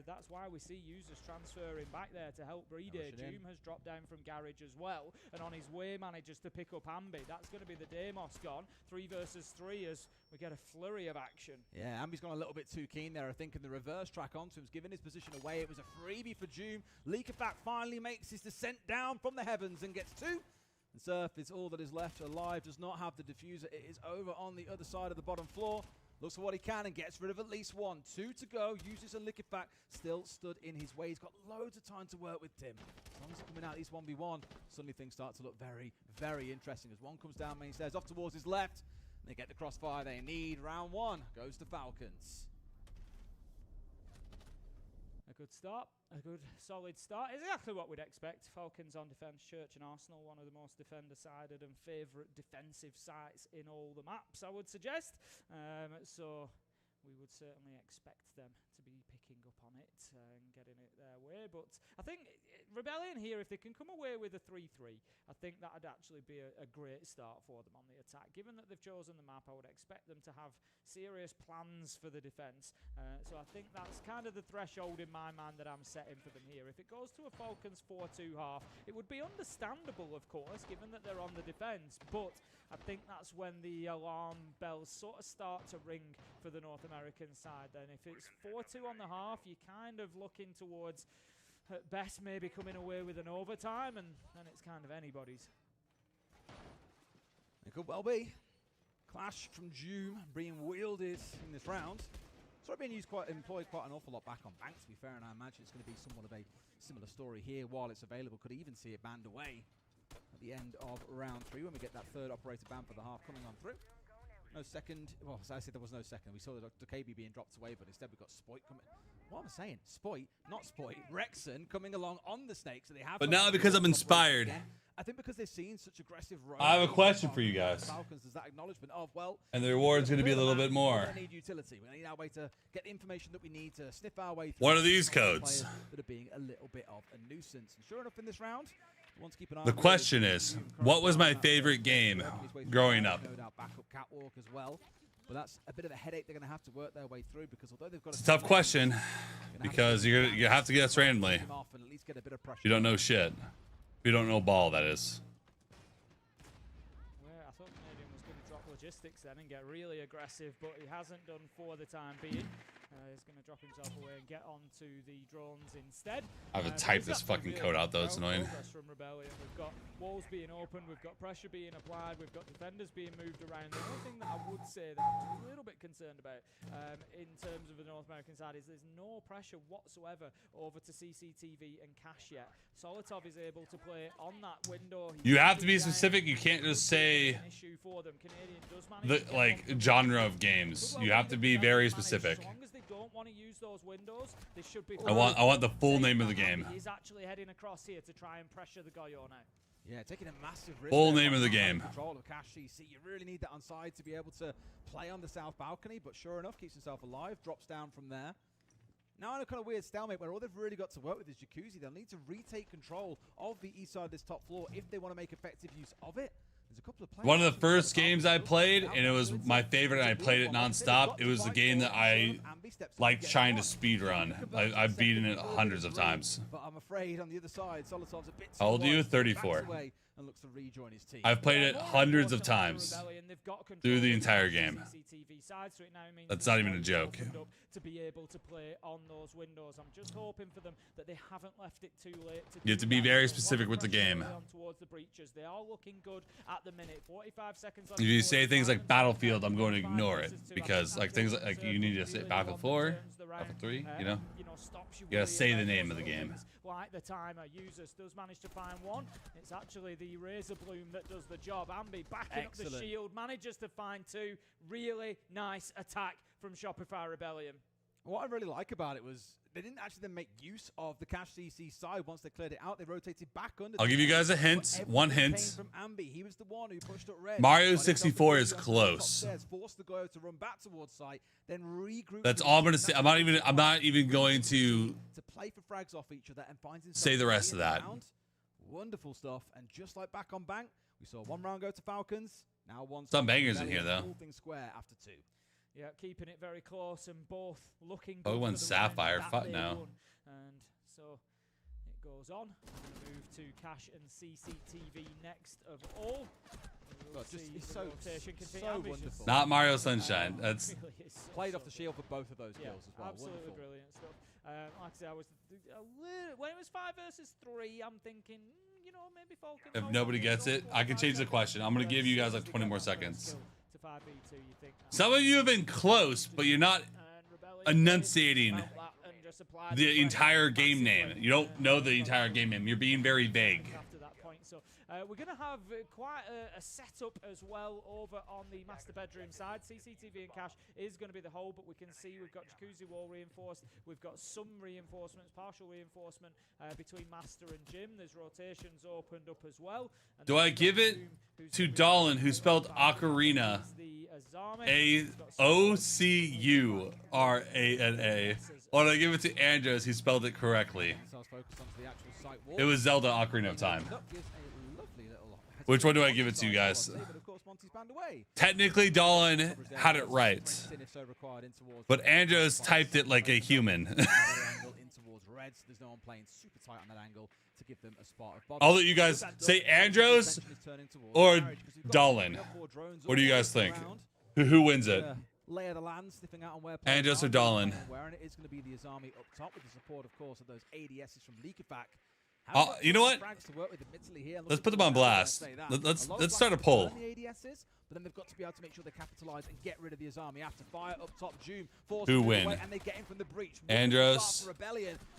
That's why we see users transferring back there to help Brede. Doom has dropped down from Garage as well, and on his way manages to pick up Ambi. That's going to be the Deimos gone. 3 versus 3 as we get a flurry of action. Yeah, Ambi's gone a little bit too keen there, I think, and the reverse track onto him's given his position away. It was a freebie for Doom. Leakerback finally makes his descent down from the heavens and gets 2. And Surf is all that is left alive, does not have the diffuser. It is over on the other side of the bottom floor. Looks for what he can and gets rid of at least 1. 2 to go. Uses a Liquefact. Still stood in his way. He's got loads of time to work with Tim. As long as he's coming out at least 1v1, suddenly things start to look very, very interesting. As one comes down main stairs, off towards his left. They get the crossfire they need. Round 1 goes to Falcons. A good start, a good solid start. Exactly what we'd expect. Falcons on defence, Church and Arsenal, one of the most defender-sided and favourite defensive sites in all the maps, I would suggest. So we would certainly expect them to be picking up on it. and getting it their way. But I think Rebellion here, if they can come away with a 3-3, I think that would actually be a great start for them on the attack. Given that they've chosen the map, I would expect them to have serious plans for the defense. So I think that's kind of the threshold in my mind that I'm setting for them here. If it goes to a Falcons 4-2 half, it would be understandable, of course, given that they're on the defense. But I think that's when the alarm bells sort of start to ring for the North American side. Then if it's 4-2 on the half, you're kind of looking towards, at best, maybe coming away with an overtime, and then it's kind of anybody's. It could well be. Clash from Doom being wielded in this round. It's already being employed quite an awful lot back on Bank, to be fair, and I imagine it's going to be somewhat of a similar story here while it's available. Could even see it banned away at the end of round 3 when we get that third operator ban for the half coming on through. No second. Well, as I said, there was no second. We saw the Dr. KB being dropped away, but instead we've got Spoit coming. What am I saying? Spoit, not Spoit. Rexon coming along on the snake, so they have. But now because I'm inspired, I think because they've seen such aggressive. I have a question for you guys. Falcons, there's that acknowledgement of, well, and the reward's going to be a little bit more. We need utility. We need our way to get the information that we need to sniff our way through. What are these codes? That are being a little bit of a nuisance. And sure enough, in this round, the question is, what was my favorite game growing up? No doubt backup catwalk as well. But that's a bit of a headache they're going to have to work their way through, because although they've got it's a tough question because you have to guess randomly. You don't know shit. You don't know ball, that is. Well, I thought Canadian was going to drop logistics then and get really aggressive, but he hasn't done for the time being. He's going to drop himself away and get onto the drones instead. I have to type this fucking code out, though. It's annoying. From Rebellion. We've got walls being opened. We've got pressure being applied. We've got defenders being moved around. The only thing that I would say that I'm a little bit concerned about in terms of the North American side is there's no pressure whatsoever over to CCTV and Cash yet. Solotov is able to play on that window. You have to be specific. You can't just say the genre of games. You have to be very specific. Don't want to use those windows. They should be. I want the full name of the game. He's actually heading across here to try and pressure the Goyo now. Yeah, taking a massive risk. Full name of the game. Control of Cash CC. You really need that on side to be able to play on the south balcony, but sure enough, keeps himself alive. Drops down from there. Now in a kind of weird stalemate where all they've really got to work with is Jacuzzi. They'll need to retake control of the east side of this top floor if they want to make effective use of it. There's a couple of players. One of the first games I played, and it was my favorite, and I played it nonstop. It was the game that I liked trying to speed run. I've beaten it hundreds of times. But I'm afraid on the other side, Solotov's a bit How old are you? 34. And looks to rejoin his team. I've played it hundreds of times through the entire game. That's not even a joke. To be able to play on those windows, I'm just hoping for them that they haven't left it too late. You have to be very specific with the game. Towards the breaches, they are looking good at the minute. 45 seconds. If you say things like Battlefield, I'm going to ignore it because like things like you need to say Battlefield 4, Battlefield 3. You know, you gotta say the name of the game. Like the timer, users does manage to find one. It's actually the Razor Bloom that does the job. Ambi backing up the shield, manages to find two. Really nice attack from Shopify Rebellion. What I really like about it was they didn't actually then make use of the Cash CC side once they cleared it out. They rotated back under. I'll give you guys a hint. One hint. From Ambi. He was the one who pushed up red. Mario 64 is close. Forced the Goyo to run back towards site, then regroup. That's all I'm gonna say. I'm not even going to play for frags off each other and find say the rest of that. Wonderful stuff. And just like back on Bank, we saw one round go to Falcons. Now one. Some bangers in here though. Full thing square after 2. Yeah, keeping it very close and both looking good. Oh, one Sapphire. Fuck no. And so it goes on. Move to Cash and CCTV next of all. It's so wonderful. Not Mario Sunshine. That's really played off the shield for both of those kills as well. Absolutely wonderful. Brilliant stuff. Like I said, I was when it was 5 versus 3, I'm thinking, you know, maybe Falcon. If nobody gets it, I can change the question. I'm gonna give you guys like 20 more seconds. Some of you have been close, but you're not enunciating the entire game name. You don't know the entire game name. You're being very vague. So we're going to have quite a setup as well over on the master bedroom side. CCTV and Cash is going to be the whole, but we can see we've got Jacuzzi wall reinforced. We've got some reinforcements, partial reinforcement between master and gym. There's rotations opened up as well. And do I give it to Dolan, who spelled Ocarina A-O-C-U-R-A-N-A? Or did I give it to Andros? He spelled it correctly. It was Zelda Ocarina of Time. Which one do I give it to, you guys? Technically, Dolan had it right. But Andros typed it like a human. I'll let you guys say Andros or Dolan. What do you guys think? Who wins it? Lay of the land, sniffing out on where Andros or Dolan? And it is going to be the Azami up top with the support, of course, of those ADSs from Leakifak. You know what? Let's put them on blast. Let's start a poll. But then they've got to be able to make sure they capitalize and get rid of the Azami after fire up top. Who win? And they get in from the breach. Andros,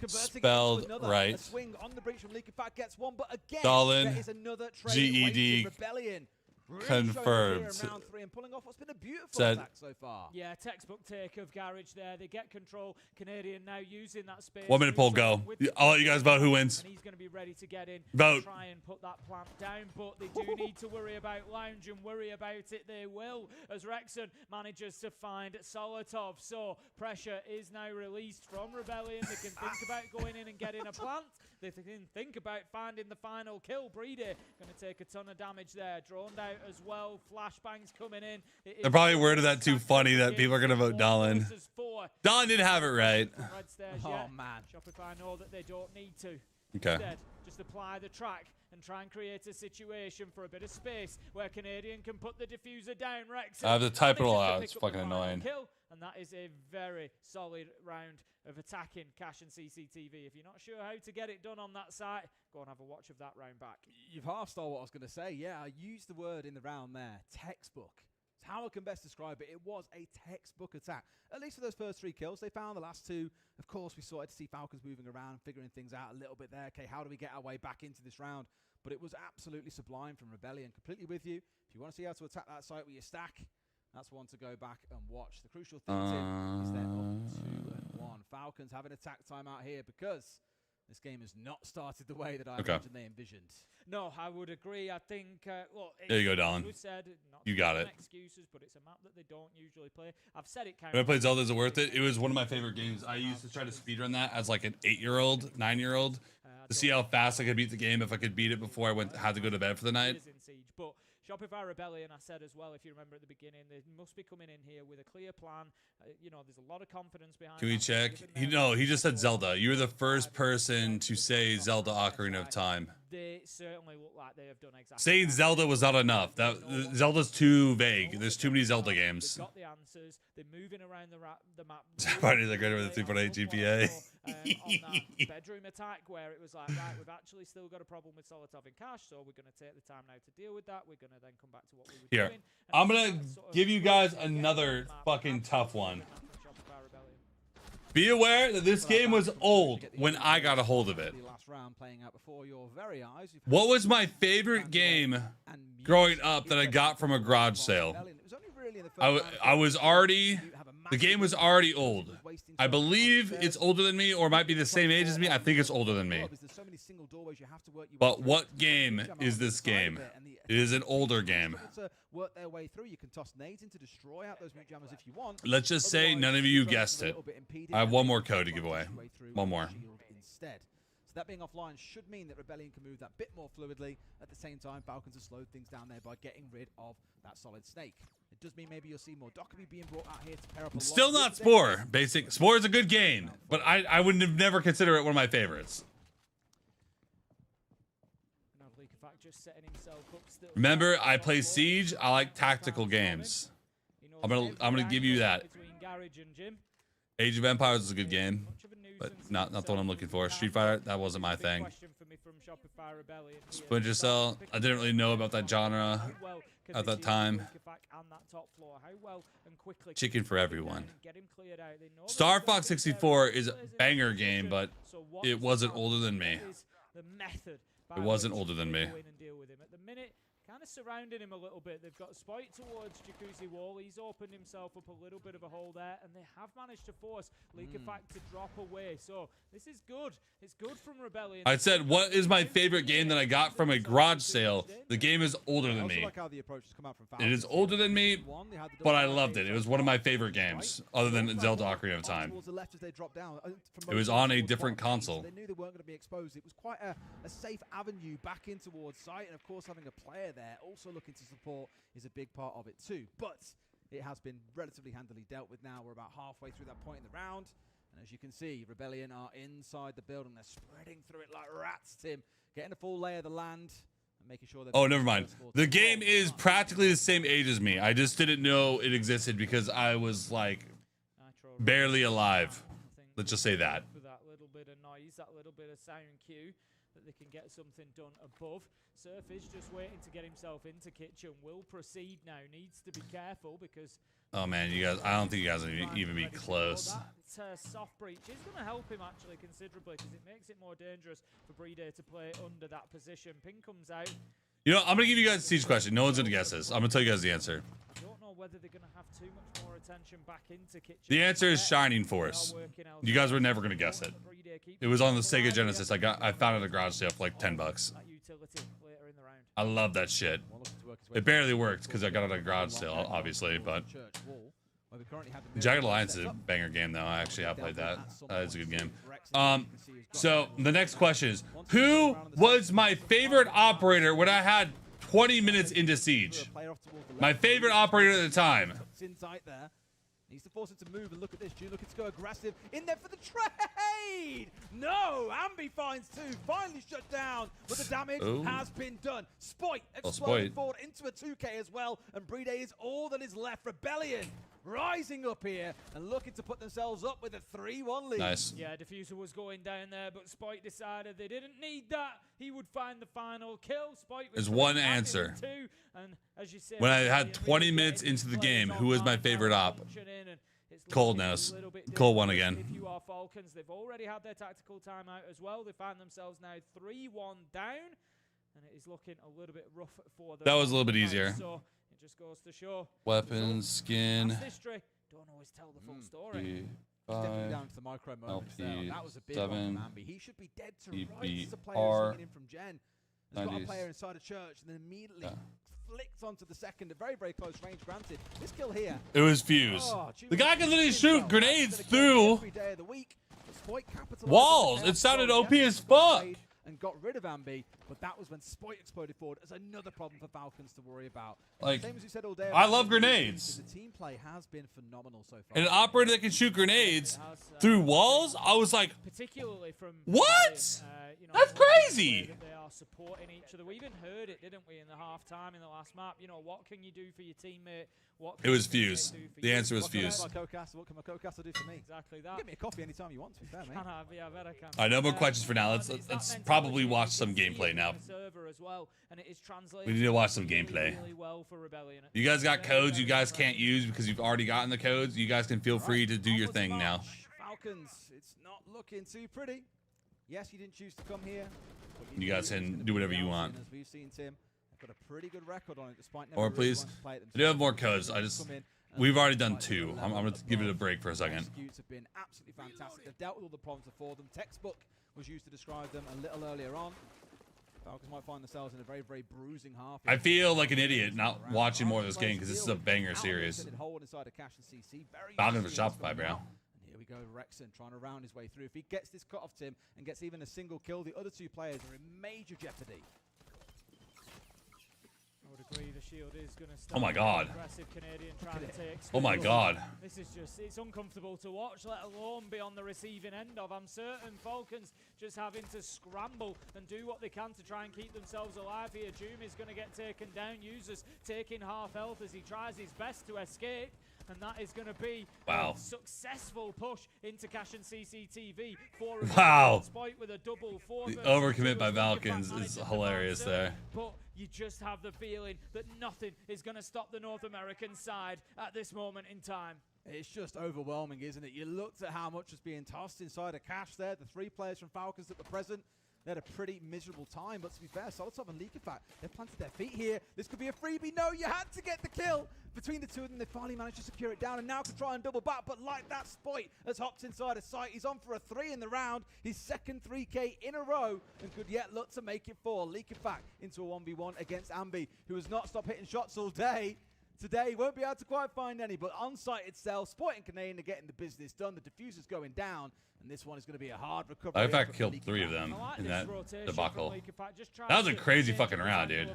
spelled right. A swing on the breach from Leakifak gets one, but again, Dolan, there is another GED, Rebellion. confirmed. Round 3 and pulling off what's been a beautiful Said, attack so far. Yeah, textbook take of Garage there. They get control. Canadian now using that space. 1 minute poll, go. I'll let you guys vote who wins. And he's going to be ready to get in. Vote. Try and put that plant down, but they do need to worry about Lounge, and worry about it they will, as Rexon manages to find Solotov. So pressure is now released from Rebellion. They can think about going in and getting a plant. They can think about finding the final kill. Breedy going to take a ton of damage there. Droned out as well. Flashbangs coming in. They're probably worded that too funny that people are going to vote Dolan. Dolan didn't have it right. Oh, man. Shopify know that they don't need to. Okay. Instead, just apply the track and try and create a situation for a bit of space where Canadian can put the diffuser down. Rex. I have to type it all out. It's fucking annoying. Kill, and that is a very solid round of attacking Cash and CCTV. If you're not sure how to get it done on that site, go and have a watch of that round back. You've half stole what I was going to say. Yeah, I used the word in the round there. Textbook. It's how I can best describe it. It was a textbook attack. At least for those first 3 kills. They found the last 2. Of course, we started to see Falcons moving around, figuring things out a little bit there. Okay, how do we get our way back into this round? But it was absolutely sublime from Rebellion. Completely with you. If you want to see how to attack that site with your stack, that's one to go back and watch. The crucial thing, Tim, is they're up 2-1. Falcons have an attack timeout here because this game has not started the way that I imagined they envisioned. No, I would agree. I think, well, there you go, Dolan. You got it. Excuses, but it's a map that they don't usually play. I've said it. When I played Zelda, is it worth it? It was one of my favorite games. I used to try to speedrun that as like an 8-year-old, 9-year-old, to see how fast I could beat the game if I could beat it before I had to go to bed for the night. But Shopify Rebellion, I said as well, if you remember at the beginning, they must be coming in here with a clear plan. You know, there's a lot of confidence behind. Can we check? He just said Zelda. You were the first person to say Zelda Ocarina of Time. They certainly look like they have done exactly. Saying Zelda was not enough. Zelda's too vague. There's too many Zelda games. They've got the answers. They're moving around the map. Party the greater with a 3.8 GPA. On that bedroom attack where it was like, right, we've actually still got a problem with Solotov and Cash, so we're going to take the time now to deal with that. We're going to then come back to what we were doing. I'm going to give you guys another fucking tough one. Be aware that this game was old when I got a hold of it. What was my favorite game growing up that I got from a garage sale? I was already... The game was already old. I believe it's older than me, or might be the same age as me. I think it's older than me. But what game is this game? It is an older game. Let's just say none of you guessed it. I have one more code to give away. One more. So that being offline should mean that Rebellion can move that bit more fluidly. At the same time, Falcons have slowed things down there by getting rid of that solid snake. It does mean maybe you'll see more Dockery being brought out here to pair up. Still not Spore. Basic Spore is a good game, but I would have never consider it one of my favorites. Remember, I play Siege. I like tactical games. I'm gonna give you that. Age of Empires is a good game, but not the one I'm looking for. Street Fighter, that wasn't my thing. Splinter Cell, I didn't really know about that genre at that time. Chicken for everyone. Star Fox 64 is a banger game, but it wasn't older than me. It wasn't older than me. kind of surrounding him a little bit. They've got Spite towards Jacuzzi Wall. He's opened himself up a little bit of a hole there, and they have managed to force Leak Effect to drop away. So this is good. It's good from Rebellion. I said, what is my favorite game that I got from a garage sale? The game is older than me. It is older than me, but I loved it. It was one of my favorite games, other than Zelda Ocarina of Time. It was on a different console. They knew they weren't going to be exposed. It was quite a safe avenue back in towards site, and of course having a player there also looking to support is a big part of it too. But it has been relatively handily dealt with now. We're about halfway through that point in the round, and as you can see, Rebellion are inside the building. They're spreading through it like rats, Tim, getting a full lay of the land and making sure that... Oh, never mind. The game is practically the same age as me. I just didn't know it existed because I was like barely alive. Let's just say that. For that little bit of noise, that little bit of sound cue, that they can get something done above. Surf is just waiting to get himself into kitchen. Will proceed now. Needs to be careful because... Oh man, you guys! I don't think you guys will even be close. That soft breach is going to help him actually considerably because it makes it more dangerous for Brede to play under that position. Ping comes out. You know, I'm gonna give you guys a siege question. No one's gonna guess this. I'm gonna tell you guys the answer. I don't know whether they're going to have too much more attention back into kitchen. The answer is Shining Force. You guys were never gonna guess it. It was on the Sega Genesis. I found it at a garage sale for like $10. I love that shit. It barely worked because I got it at a garage sale, obviously, but Jagged Alliance is a banger game, though. I actually have played that. It's a good game. So the next question is, who was my favorite operator when I had 20 minutes into Siege? My favorite operator at the time. Needs to force it to move, and look at this. June looking to go aggressive in there for the trade. No, Ambi finds two. Finally shut down, but the damage has been done. Spoit exploding forward into a 2K as well, and Brede is all that is left. Rebellion rising up here and looking to put themselves up with a 3-1 lead. Nice. Yeah, Diffuser was going down there, but Spoit decided they didn't need that. He would find the final kill. Spoit was There's one answer. And as you said, when I had 20 minutes into the game, who was my favorite op? Cold knows. Cole won again. If you are Falcons, they've already had their tactical timeout as well. They find themselves now 3-1 down, and it is looking a little bit rough for them. That was a little bit easier. So it just goes to show. Weapons, skin. History. Don't always tell the full story. Stepping down to the micro moments there. That was a big one from Ambi. He should be dead to rights as a player swinging in from Gen. There's got a player inside a church, and then immediately flicks onto the second. A very, very close range, granted. This kill here. It was Fuse. The guy can literally shoot grenades through walls. It sounded OP as fuck. And got rid of Ambi, but that was when Spoit exploded forward as another problem for Falcons to worry about. Like, same as you said all day. I love grenades. The team play has been phenomenal so far. And an operator that can shoot grenades through walls, I was like, particularly from what? That's crazy. They are supporting each other. We even heard it, didn't we, in the halftime in the last map? You know, what can you do for your teammate? It was Fuse. The answer was Fuse. What can my co-caster do for me? Exactly that. Give me a coffee anytime you want, to be fair, mate. Yeah, I bet I can. All right, no more questions for now. Let's probably watch some gameplay now. We need to watch some gameplay. You guys got codes you guys can't use because you've already gotten the codes. You guys can feel free to do your thing now. Falcons, it's not looking too pretty. Yes, you didn't choose to come here. You guys can do whatever you want. As we've seen, Tim, got a pretty good record on it, despite Or please, I do have more codes. We've already done 2. I'm going to give it a break for a second. Executes have been absolutely fantastic. They've dealt with all the problems before them. Textbook was used to describe them a little earlier on. Falcons might find themselves in a very, very bruising half. I feel like an idiot not watching more of this game because this is a banger series. Falcons for Shopify, bro. Here we go, Rexon trying to round his way through. If he gets this cut off Tim and gets even a single kill, the other 2 players are in major jeopardy. I would agree the shield is going to start. Oh my god. Aggressive Canadian trying to take oh my god. This is just, it's uncomfortable to watch, let alone be on the receiving end of. I'm certain Falcons just having to scramble and do what they can to try and keep themselves alive here. Doom is going to get taken down. Users taking half health as he tries his best to escape. And that is going to be a successful push into Cash and CCTV. Spite with a double 4. The overcommit by Falcons is hilarious there. But you just have the feeling that nothing is going to stop the North American side at this moment in time. It's just overwhelming, isn't it? You looked at how much was being tossed inside a Cash there. The 3 players from Falcons that were present. they had a pretty miserable time. But to be fair, Solotov and Liquefact, they've planted their feet here. This could be a freebie. No, you had to get the kill. Between the two of them, they finally managed to secure it down and now can try and double back. But like that, Spoit has hopped inside a sight. He's on for a 3 in the round. His second 3K in a row and could yet look to make it 4. Liquefact into a 1v1 against Ambi, who has not stopped hitting shots all day. Today, won't be able to quite find any, but on site itself, Spoit and Canadian are getting the business done. The diffuser's going down, and this one is going to be a hard recovery. I fact killed 3 of them in that debacle. That was a crazy fucking round, dude.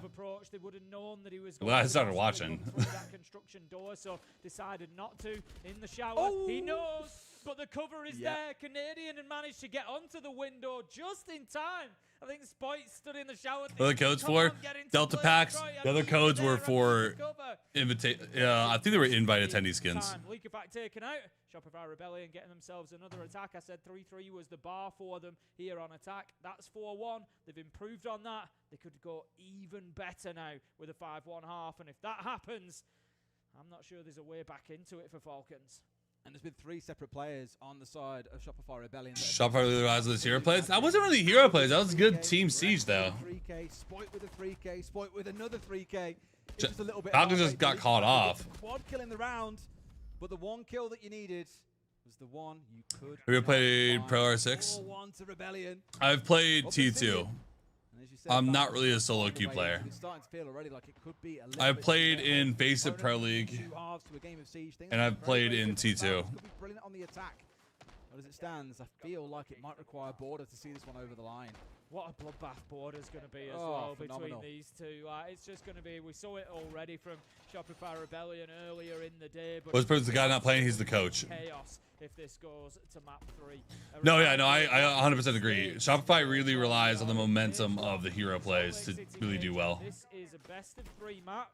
Well, I started watching. That construction door, so decided not to in the shower. Oh. He knows, but the cover is there. Canadian and managed to get onto the window just in time. I think Spoit stood in the shower. What are the codes for? Delta packs. The other codes were for I think they were invite attendee skins. Liquefact taken out. Shopify Rebellion getting themselves another attack. I said 3-3 was the bar for them here on attack. That's 4-1. They've improved on that. They could go even better now with a 5-1 half. And if that happens, I'm not sure there's a way back into it for Falcons. And there's been 3 separate players on the side of Shopify Rebellion. Shopify really relies on those hero plays. That wasn't really hero plays. That was a good team siege, though. 3K, Spoit with a 3K, Spoit with another 3K. Just a little bit. Falcons just got caught off. Quad kill in the round, but the one kill that you needed was the one you could. Have you played Pro R6? 4-1 to Rebellion. I've played T2. I'm not really a solo queue player. I've played in Basic Pro League, and I've played in T2. Brilliant on the attack. But as it stands, I feel like it might require Border to see this one over the line. What a bloodbath Border's going to be as well between these two. It's just going to be, we saw it already from Shopify Rebellion earlier in the day. But What's the guy not playing? He's the coach. Chaos if this goes to map 3. No, yeah, no, I 100% agree. Shopify really relies on the momentum of the hero plays to really do well. This is a best of 3 match.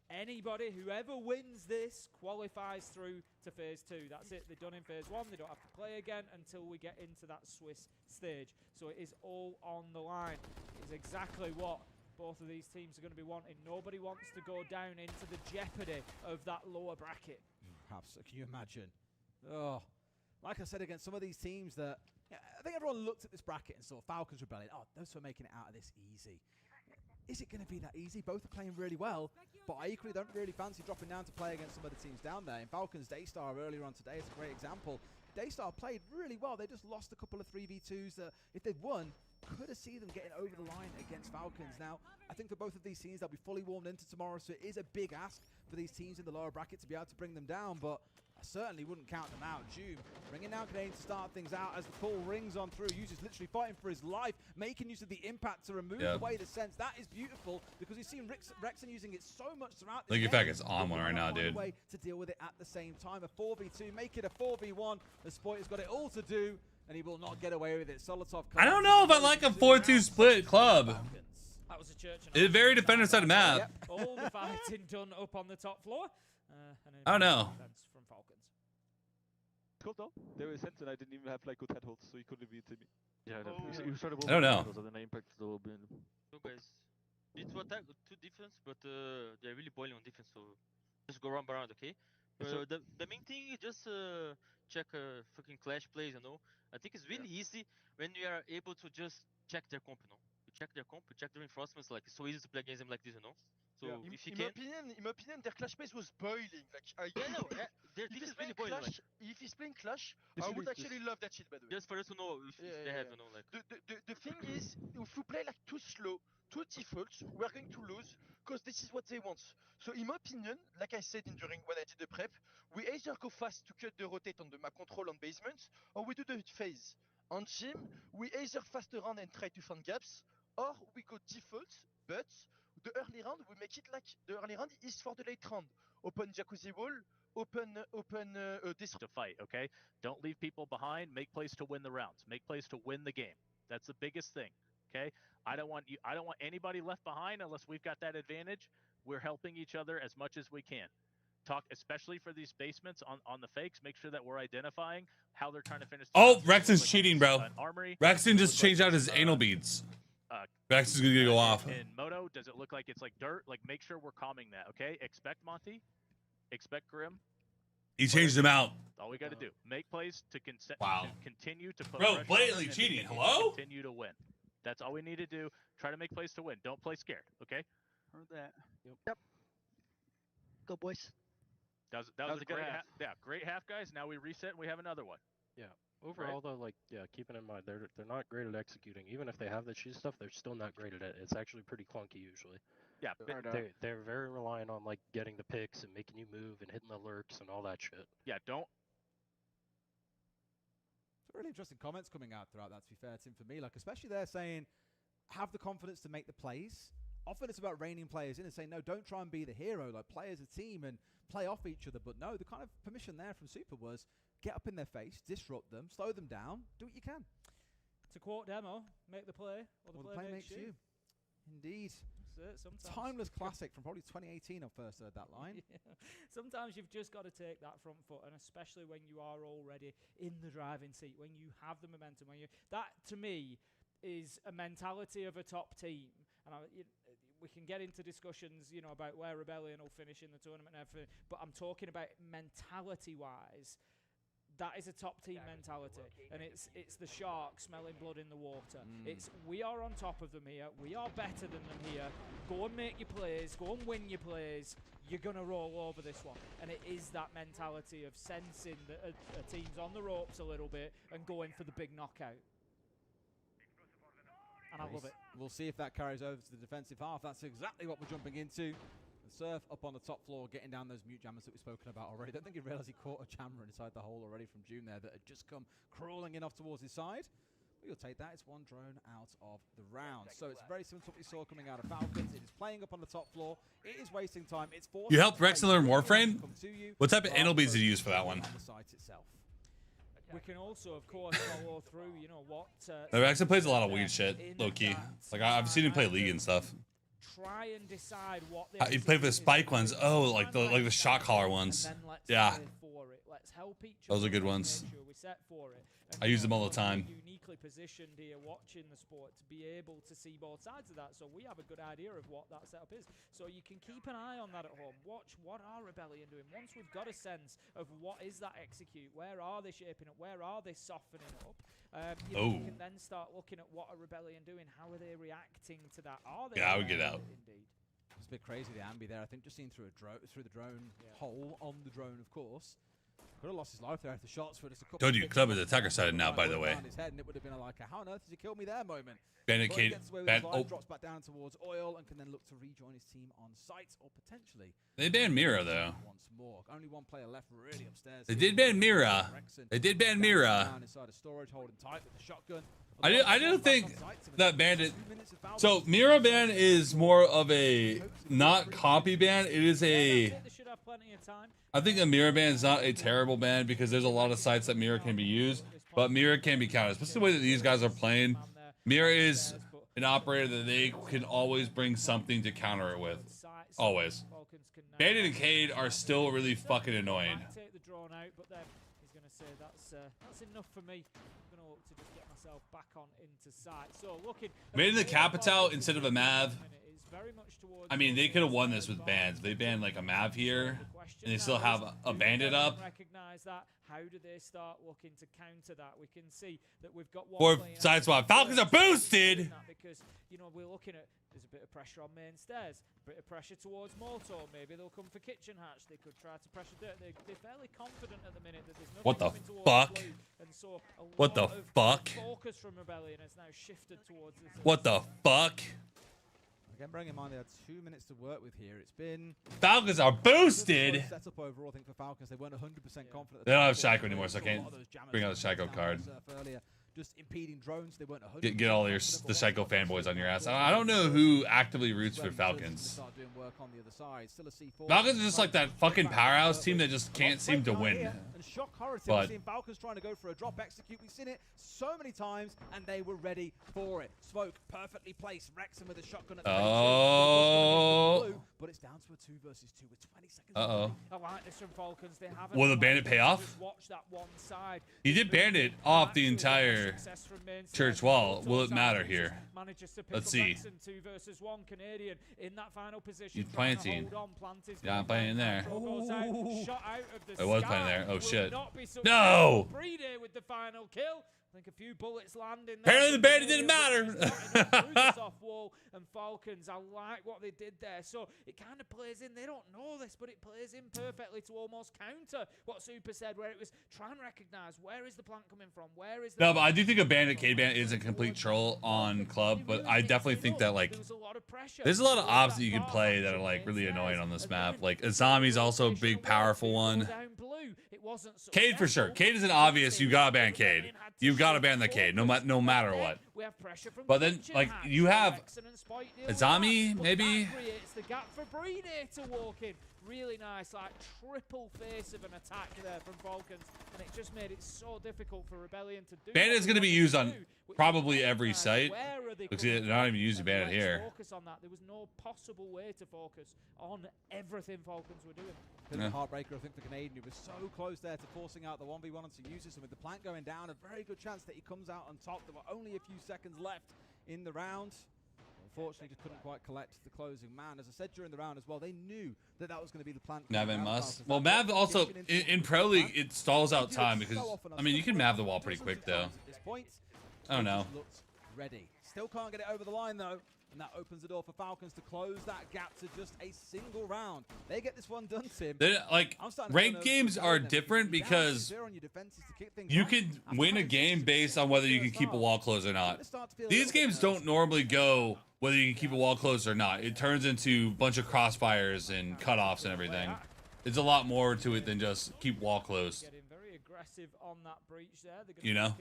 Anybody, whoever wins this, qualifies through to phase 2. That's it. They're done in phase 1. They don't have to play again until we get into that Swiss stage. So it is all on the line. It's exactly what both of these teams are going to be wanting. Nobody wants to go down into the jeopardy of that lower bracket. Absolutely. Can you imagine? Oh, like I said, against some of these teams that I think everyone looked at this bracket and saw Falcons Rebellion. Oh, those who are making it out of this easy. Is it going to be that easy? Both are playing really well, but I equally don't really fancy dropping down to play against some of the teams down there. In Falcons, Daystar earlier on today is a great example. Daystar played really well. They just lost a couple of 3v2s that, if they'd won, could have seen them getting over the line against Falcons. Now, I think for both of these teams, they'll be fully warmed into tomorrow, so it is a big ask for these teams in the lower bracket to be able to bring them down, but I certainly wouldn't count them out. Doom bringing down Canadian to start things out as the call rings on through. User's literally fighting for his life, making use of the impact to remove away the sense. That is beautiful because we've seen Rexon using it so much throughout this game. Liquefact is on one right now, dude. Way to deal with it at the same time. A 4v2, make it a 4v1. The Spoit has got it all to do, and he will not get away with it. Solotov. I don't know if I like a 4-2 split club. That was a church. It's very defender side of map. Yep. All the fighting done up on the top floor. I don't know. From Falcons. Cool though. There was Sens and I didn't even have like good headholds, so he couldn't beat me. Yeah, I don't know. So guys, it's what type two defense, but they're really boiling on defense, so just go around, okay? The main thing is just check fucking clash plays, you know. I think it's really easy when you are able to just check their comp, you know. You check their comp, you check their reinforcements, like it's so easy to play against them like this, you know. So if you can, in my opinion, their clash pace was boiling. Like their defense really boiling. Clash, if he's playing clash, I would actually love that shit. By the way, just for us to know if they have, you know, like the thing is, if we play like too slow, too default, we're going to lose because this is what they want. So in my opinion, like I said during when I did the prep, we either go fast to cut the rotate on the map control on basements, or we do the phase. On gym, we either fast around and try to find gaps, or we go default, but the early round, we make it like the early round is for the late round. Open jacuzzi wall, open this. To fight, okay? Don't leave people behind. Make plays to win the rounds. Make plays to win the game. That's the biggest thing, okay? I don't want anybody left behind unless we've got that advantage. We're helping each other as much as we can. Talk, especially for these basements on the fakes. Make sure that we're identifying how they're trying to finish. Oh, Rexon's cheating, bro. Rexon just changed out his anal beads. Rex is gonna go off. In Moto, does it look like it's like dirt? Like, make sure we're calming that, okay? Expect Monty. Expect Grim. He changed them out. All we got to do. Make plays to, wow. to continue to put bro, blatantly cheating. Hello? Continue to win. That's all we need to do. Try to make plays to win. Don't play scared, okay? Heard that. Yep. Go, boys. That was a great half. Yeah, great half, guys. Now we reset and we have another one. Yeah. Overall, though, like, yeah, keeping in mind they're not great at executing. Even if they have the cheese stuff, they're still not great at it. It's actually pretty clunky usually. Yeah, they're very reliant on like getting the picks and making you move and hitting the lurks and all that shit. Yeah, don't. Some really interesting comments coming out throughout that, to be fair, Tim, for me. Like, especially they're saying, have the confidence to make the plays. Often it's about reining players in and saying, no, don't try and be the hero. Like, play as a team and play off each other. But no, the kind of permission there from Super was get up in their face, disrupt them, slow them down, do what you can. To quote Demo, make the play, or the play makes you. Indeed. Sometimes. Timeless classic from probably 2018 I first heard that line. Yeah. Sometimes you've just got to take that front foot, and especially when you are already in the driving seat, when you have the momentum, that to me is a mentality of a top team. And we can get into discussions, about where Rebellion will finish in the tournament and everything, but I'm talking about mentality-wise. That is a top team mentality, and it's the shark smelling blood in the water. It's we are on top of them here, we are better than them here. Go and make your plays, go and win your plays. You're gonna roll over this one, and it is that mentality of sensing that a team's on the ropes a little bit and going for the big knockout. And I love it. We'll see if that carries over to the defensive half. That's exactly what we're jumping into. Surf up on the top floor, getting down those mute jammers that we've spoken about already. I don't think he realised he caught a jammer inside the hole already from June there that had just come crawling in off towards his side. But you'll take that. It's one drone out of the round. So it's very similar to what we saw coming out of Falcons. It is playing up on the top floor. It is wasting time. It's forced. You helped Rex learn Warframe? What type of anal beads did you use for that one? On the site itself. We can also, of course, follow through, what... Rex plays a lot of weird shit, low-key. Like, I've seen him play League and stuff. Try and decide what He played for the spike ones. Oh, like the shot collar ones. Yeah. Those are good ones. I use them all the time. Uniquely positioned here, watching the sport, to be able to see both sides of that. So we have a good idea of what that setup is. So you can keep an eye on that at home. Watch what are Rebellion doing. Once we've got a sense of what is that execute, where are they shaping up, where are they softening up, you can then start looking at what are Rebellion doing. How are they reacting to that? Are they? Yeah, I would get out. Indeed. It's a bit crazy, the ambi there. I think just seen through the drone hole on the drone, of course. Could have lost his life there if the shots were just a couple. Told you, Club is attacker sided now, by the way. His head, and it would have been like, how on earth did you kill me there moment? Bandit Kate, drops back down towards oil and can then look to rejoin his team on site or potentially. They banned Mira though. Once more, only one player left really upstairs. They did ban Mira. They did ban Mira. Inside a storage, holding tight with the shotgun. I didn't think that Bandit. So Mira ban is more of a not copy ban. It is a. I think a Mira ban is not a terrible ban because there's a lot of sites that Mira can be used, but Mira can be countered, especially the way that these guys are playing. Mira is an operator that they can always bring something to counter it with. Always. Bandit and Cade are still really fucking annoying. Take the drawn out, but then he's going to say that's enough for me. I'm going to look to just get myself back on into sight. So looking. Made in the Capital instead of a Mav. I mean, they could have won this with bans. They banned like a Mav here, and they still have a Bandit up. Recognize that. How do they start looking to counter that? We can see that we've got one. Or side swap. Falcons are boosted. Because we're looking at there's a bit of pressure on main stairs, a bit of pressure towards Motor. Maybe they'll come for Kitchen Hatch. They could try to pressure dirt. They're fairly confident at the minute that there's nothing. What the fuck? fuck? And so what the fuck? Focus from Rebellion has now shifted towards this. What the fuck? Again, bearing in mind they had 2 minutes to work with here. It's been Falcons are boosted. Setup overall, I think for Falcons, they weren't 100% confident. They don't have Shaco anymore, so I can't bring out the Shaco card. Earlier, just impeding drones. They weren't 100%. Get all the Shaco fanboys on your ass. I don't know who actively roots for Falcons. Falcons are just like that fucking powerhouse team that just can't seem to win. And shock horror, we've seen Falcons trying to go for a drop execute. We've seen it so many times, and they were ready for it. Smoke perfectly placed. Wrexham with a shotgun at the but it's down to a 2 versus 2 with 20 seconds. I like this from Falcons. They haven't. Will the Bandit pay off? Watch that one side. He did Bandit off the entire church wall. Will it matter here? Let's see. 2 versus 1 Canadian in that final position. He's planting. Yeah, I'm playing there. Shot out of the I was playing there. Oh shit. No! 3-day with the final kill. think a few bullets landing. Apparently the bandit didn't matter. Off wall and Falcons. I like what they did there. So it kind of plays in. They don't know this, but it plays in perfectly to almost counter what Super said, where it was try and recognize where is the plant coming from, where is the. No, but I do think a bandit Cade ban is a complete troll on club, but I definitely think that like there's a lot of ops that you can play that are like really annoying on this map. Like Azami's also a big powerful one. Cade for sure. Cade is an obvious. You gotta ban Cade. You've got to ban the Cade, no matter what. But then, like, you have Azami, maybe. It's the gap for Breeder to walk in. Really nice, like triple face of an attack there from Falcons, and it just made it so difficult for Rebellion to do. Bandit is going to be used on probably every site. Looks like they're not even using Bandit here. Focus on that. There was no possible way to focus on everything Falcons were doing. Yeah. Heartbreaker, I think, for Canadian, who was so close there to forcing out the 1v1 and to use this, and with the plant going down, a very good chance that he comes out on top. There were only a few seconds left in the round. Unfortunately, just couldn't quite collect the closing man. As I said during the round as well, they knew that that was going to be the plan. Mav and must. Well, Mav also, in Pro League, it stalls out time because, I mean, you can Mav the wall pretty quick, though. I don't know. Ready. Still can't get it over the line, though. And that opens the door for Falcons to close that gap to just a single round. They get this one done, Tim. Like, ranked games are different because you can win a game based on whether you can keep a wall closed or not. These games don't normally go whether you can keep a wall closed or not. It turns into a bunch of crossfires and cutoffs and everything. There's a lot more to it than just keep wall closed. On that breach there. You know,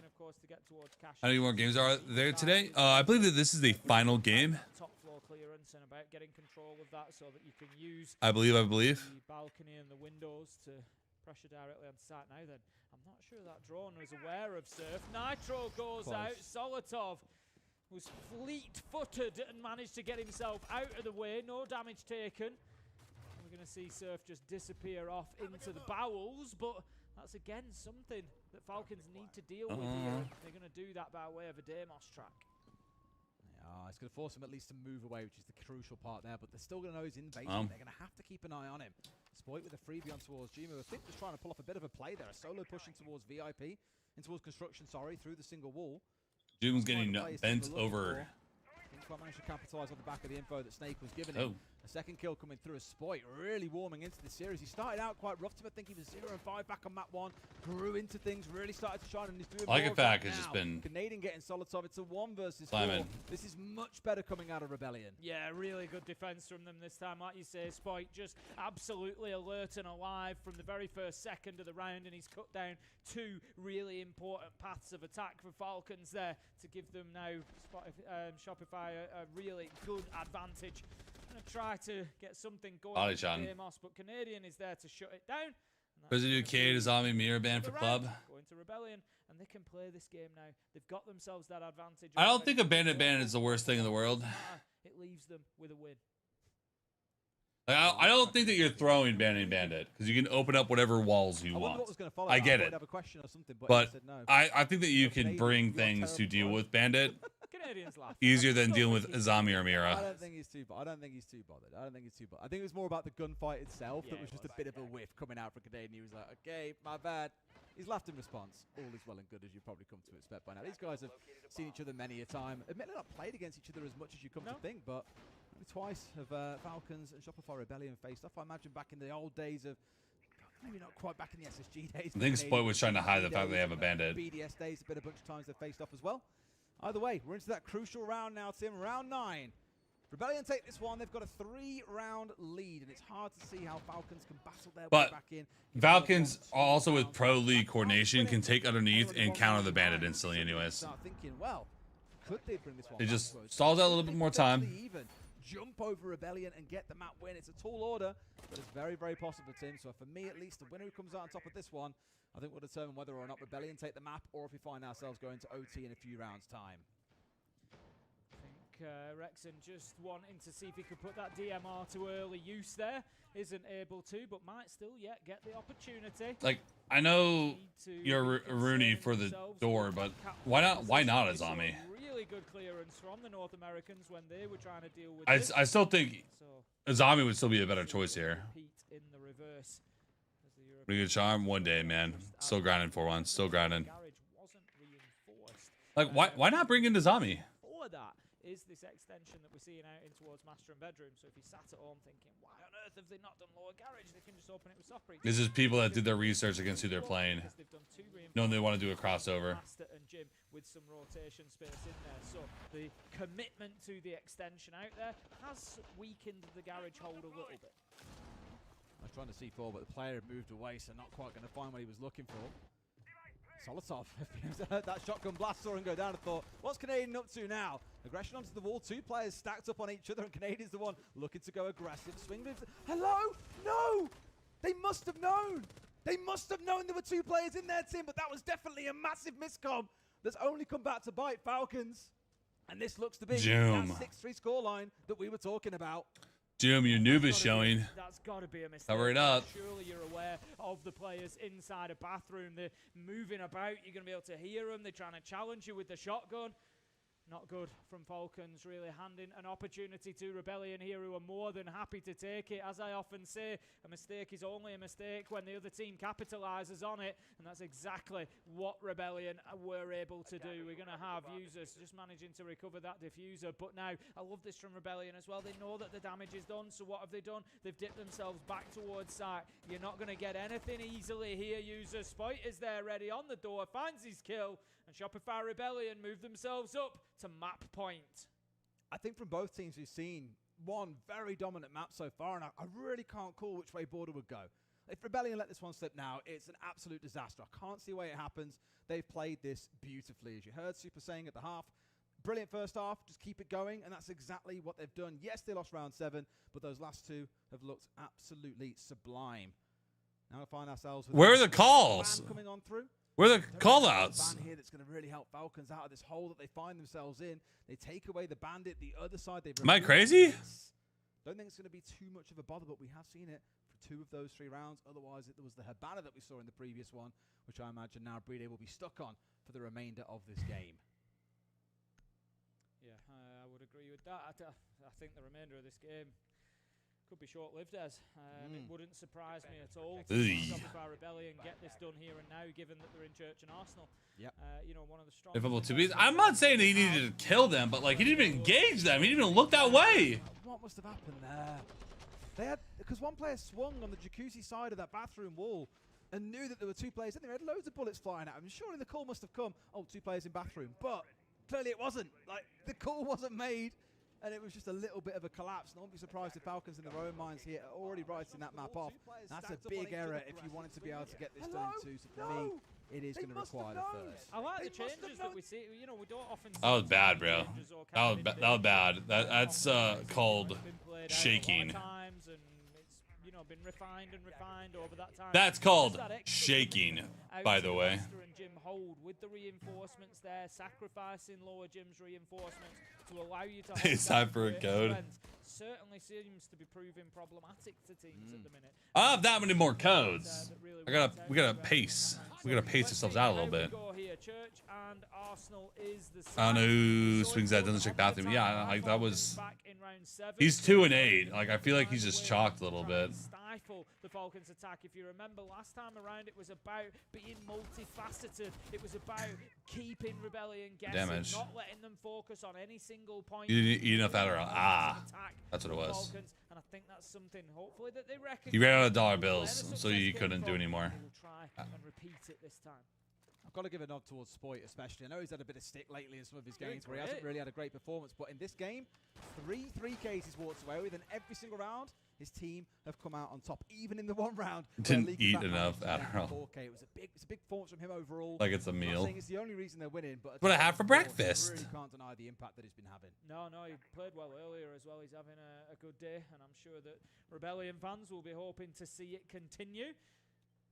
how many more games are there today? I believe that this is the final game. Top floor clearance and about getting control of that so that you can use I believe the balcony and the windows to pressure directly on site. Now then, I'm not sure that drone was aware of Surf. Nitro goes out. Solotov was fleet-footed and managed to get himself out of the way. No damage taken. We're going to see Surf just disappear off into the bowels, but that's again something that Falcons need to deal with here. They're going to do that by way of a Deimos track. Yeah, it's going to force him at least to move away, which is the crucial part there. But they're still going to know he's in basement. They're going to have to keep an eye on him. Spoit with a freebie on towards Jima. I think just trying to pull off a bit of a play there. A solo pushing towards VIP, in towards construction, through the single wall. Juma's getting bent over. Quite managed to capitalise on the back of the info that Snake was giving him. A second kill coming through as Spoit, really warming into the series. He started out quite rough to him. I think he was 0-5 back on map 1. Grew into things, really started to shine, and he's doing more of that now. Has just been Canadian getting Solotov. It's a 1 versus 4. This is much better coming out of Rebellion. Yeah, really good defense from them this time. Like you say, Spoit just absolutely alert and alive from the very first second of the round, and he's cut down 2 really important paths of attack for Falcons there to give them now Shopify a really good advantage. Going to try to get something going with Deimos, but Canadian is there to shut it down. Residue Cade is Azami mirror ban for club. Going to Rebellion, and they can play this game now. They've got themselves that advantage. I don't think a bandit ban is the worst thing in the world. It leaves them with a win. Like, I don't think that you're throwing bandit because you can open up whatever walls you want. I get it, but I think that you can bring things to deal with bandit easier than dealing with Azami or Mira. I don't think he's too bothered. I think it was more about the gunfight itself that was just a bit of a whiff coming out from Canadian. He was like, okay, my bad. He's laughed in response. All is well and good, as you've probably come to expect by now. These guys have seen each other many a time. Admittedly not played against each other as much as you come to think, but only twice have Falcons and Shopify Rebellion faced off. I imagine back in the old days of, maybe not quite back in the SSG days. I think Spoit was trying to hide the fact they have a bandit. BDS days, a bunch of times they've faced off as well. Either way, we're into that crucial round now, Tim. Round 9. Rebellion take this one. They've got a 3-round lead, and it's hard to see how Falcons can battle their way back in. Falcons, also with Pro League coordination, can take underneath and counter the bandit instantly anyways. Start thinking, well, could they bring this one It just stalls out a little bit more time. Even jump over Rebellion and get the map win. It's a tall order, but it's very, very possible, Tim. So for me, at least, the winner who comes out on top of this one, I think we'll determine whether or not Rebellion take the map or if we find ourselves going to OT in a few rounds' time. Rexon just wanting to see if he could put that DMR to early use there. Isn't able to, but might still yet get the opportunity. Like, I know you're Rooney for the door, but why not Azami? Really good clearance from the North Americans when they were trying to deal with I still think Azami would still be a better choice here. In the reverse. Pretty good charm. One day, man. Still grinding for one. Still grinding. Like, why not bring in Nizami? For that is this extension that we're seeing out in towards master and bedroom. So if you sat at home thinking, why on earth have they not done lower garage? They can just open it with soccer. This is people that did their research against who they're playing, knowing they want to do a crossover. Master and Jim with some rotation space in there. So the commitment to the extension out there has weakened the garage hold a little bit. I was trying to C4, but the player had moved away, so not quite going to find what he was looking for. Solotov, that shotgun blast saw him go down and thought, what's Canadian up to now? Aggression onto the wall, 2 players stacked up on each other, and Canadian's the one looking to go aggressive. Swing moves. Hello? No! They must have known! They must have known there were 2 players in their team, but that was definitely a massive miscom that's only come back to bite Falcons. And this looks to be that 6-3 scoreline that we were talking about. Doom, your noob is showing. That's got to be a mistake. Cover it up. Surely you're aware of the players inside a bathroom. They're moving about. You're going to be able to hear them. They're trying to challenge you with the shotgun. Not good from Falcons, really handing an opportunity to Rebellion here, who are more than happy to take it. As I often say, a mistake is only a mistake when the other team capitalizes on it, and that's exactly what Rebellion were able to do. We're going to have users just managing to recover that diffuser, but now I love this from Rebellion as well. They know that the damage is done, so what have they done? They've dipped themselves back towards site. You're not going to get anything easily here, users. Spoit is there ready on the door, finds his kill, and Shopify Rebellion move themselves up to map point. I think from both teams we've seen one very dominant map so far, and I really can't call which way Border would go. If Rebellion let this one slip now, it's an absolute disaster. I can't see why it happens. They've played this beautifully. As you heard Super saying at the half, brilliant first half, just keep it going, and that's exactly what they've done. Yes, they lost round 7, but those last 2 have looked absolutely sublime. Now we find ourselves with where are the calls? Coming on through. Where are the call-outs? Ban here that's going to really help Falcons out of this hole that they find themselves in. They take away the bandit, the other side. Am I crazy? Don't think it's going to be too much of a bother, but we have seen it for 2 of those 3 rounds. Otherwise, it was the Habana that we saw in the previous one, which I imagine now Brede will be stuck on for the remainder of this game. Yeah, I would agree with that. I think the remainder of this game could be short-lived, as it wouldn't surprise me at all to see Shopify Rebellion get this done here and now, given that they're in Church and Arsenal. Yep. You know, one of the strong. I'm not saying he needed to kill them, but like he didn't even engage them. He didn't even look that way. What must have happened there? They had, because one player swung on the jacuzzi side of that bathroom wall and knew that there were 2 players in there. He had loads of bullets flying at him. Surely the call must have come, 2 players in bathroom. But clearly it wasn't. Like, the call wasn't made. And it was just a little bit of a collapse. And I won't be surprised if Falcons in their own minds here are already writing that map off. That's a big error if you wanted to be able to get this done in 2. So for me, it is going to require the first. I like the changes that we see. You know, we don't often see. That was bad, bro. That was bad. That's called shaking. Been refined and refined over that time. That's called shaking, by the way. And Jim hold with the reinforcements there, sacrificing lower Jim's reinforcements to allow you to hold. It's time for a code. Certainly seems to be proving problematic to teams at the minute. I don't have that many more codes. We gotta pace. We gotta pace ourselves out a little bit. Church and Arsenal is the I don't know who swings that, doesn't check bathroom. Yeah, like that was. He's 2-8. Like I feel like he's just chalked a little bit. Stifle the Falcons' attack. If you remember last time around, it was about being multifaceted. It was about keeping Rebellion guessing, not letting them focus on any single point. You didn't eat enough Adderall. That's what it was. Falcons, and I think that's something hopefully that they recognize. He ran out of dollar bills, so you couldn't do anymore. We'll try and repeat it this time. I've got to give a nod towards Spoit especially. I know he's had a bit of stick lately in some of his games where he hasn't really had a great performance, but in this game, 3 Ks he's walked away with, and every single round, his team have come out on top, even in the 1 round. Didn't eat enough Adderall. It was a big performance from him overall. Like it's a meal. I'm not saying it's the only reason they're winning, but what I have for breakfast. You really can't deny the impact that he's been having. No, he played well earlier as well. He's having a good day, and I'm sure that Rebellion fans will be hoping to see it continue.